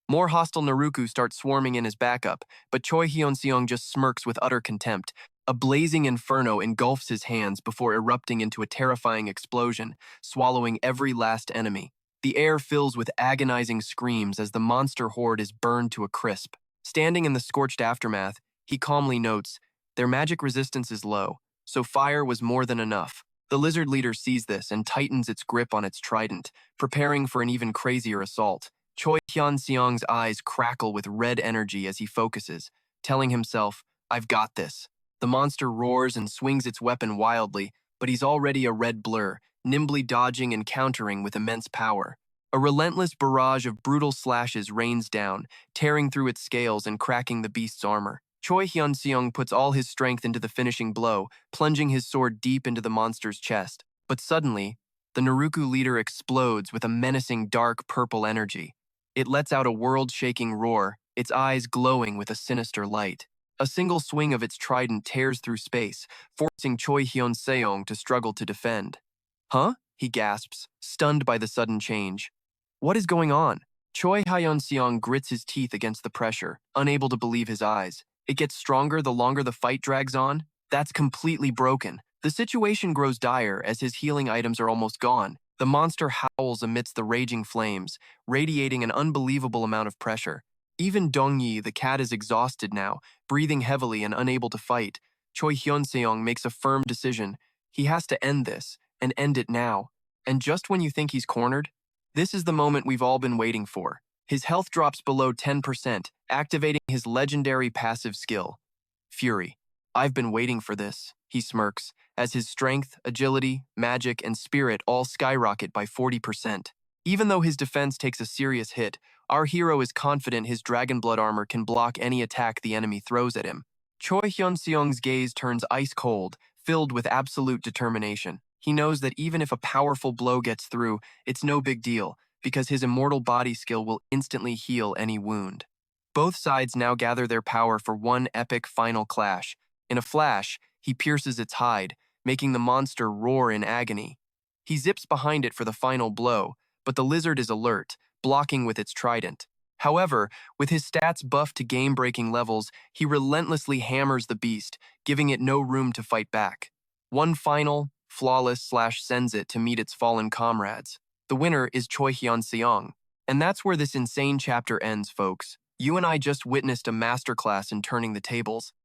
More hostile Naruku start swarming in his backup, but Choi Hyeon-seong just smirks with utter contempt. A blazing inferno engulfs his hands before erupting into a terrifying explosion, swallowing every last enemy. The air fills with agonizing screams as the monster horde is burned to a crisp. Standing in the scorched aftermath, he calmly notes, their magic resistance is low, so fire was more than enough. The lizard leader sees this and tightens its grip on its trident, preparing for an even crazier assault. Choi Hyeon-seong's eyes crackle with red energy as he focuses, telling himself, "I've got this." The monster roars and swings its weapon wildly, but he's already a red blur, nimbly dodging and countering with immense power. A relentless barrage of brutal slashes rains down, tearing through its scales and cracking the beast's armor. Choi Hyeon-seong puts all his strength into the finishing blow, plunging his sword deep into the monster's chest. But suddenly, the Naruku leader explodes with a menacing dark purple energy. It lets out a world-shaking roar, its eyes glowing with a sinister light. A single swing of its trident tears through space, forcing Choi Hyeon-seong to struggle to defend. "Huh?" he gasps, stunned by the sudden change. "What is going on?" Choi Hyeon-seong grits his teeth against the pressure, unable to believe his eyes. It gets stronger the longer the fight drags on. That's completely broken. The situation grows dire as his healing items are almost gone. The monster howls amidst the raging flames, radiating an unbelievable amount of pressure. Even Dong-yi, the cat, is exhausted now, breathing heavily and unable to fight. Choi Hyeon-seong makes a firm decision. He has to end this, and end it now. And just when you think he's cornered, this is the moment we've all been waiting for. His health drops below 10%, activating his legendary passive skill, Fury. "I've been waiting for this," he smirks, as his strength, agility, magic, and spirit all skyrocket by 40%. Even though his defense takes a serious hit, our hero is confident his dragon blood armor can block any attack the enemy throws at him. Choi Hyun-seong's gaze turns ice cold, filled with absolute determination. He knows that even if a powerful blow gets through, it's no big deal, because his immortal body skill will instantly heal any wound. Both sides now gather their power for one epic final clash. In a flash, he pierces its hide, making the monster roar in agony. He zips behind it for the final blow, but the lizard is alert, blocking with its trident. However, with his stats buffed to game-breaking levels, he relentlessly hammers the beast, giving it no room to fight back. One final, flawless slash sends it to meet its fallen comrades. The winner is Choi Hyeon-seong. And that's where this insane chapter ends, folks. You and I just witnessed a masterclass in turning the tables.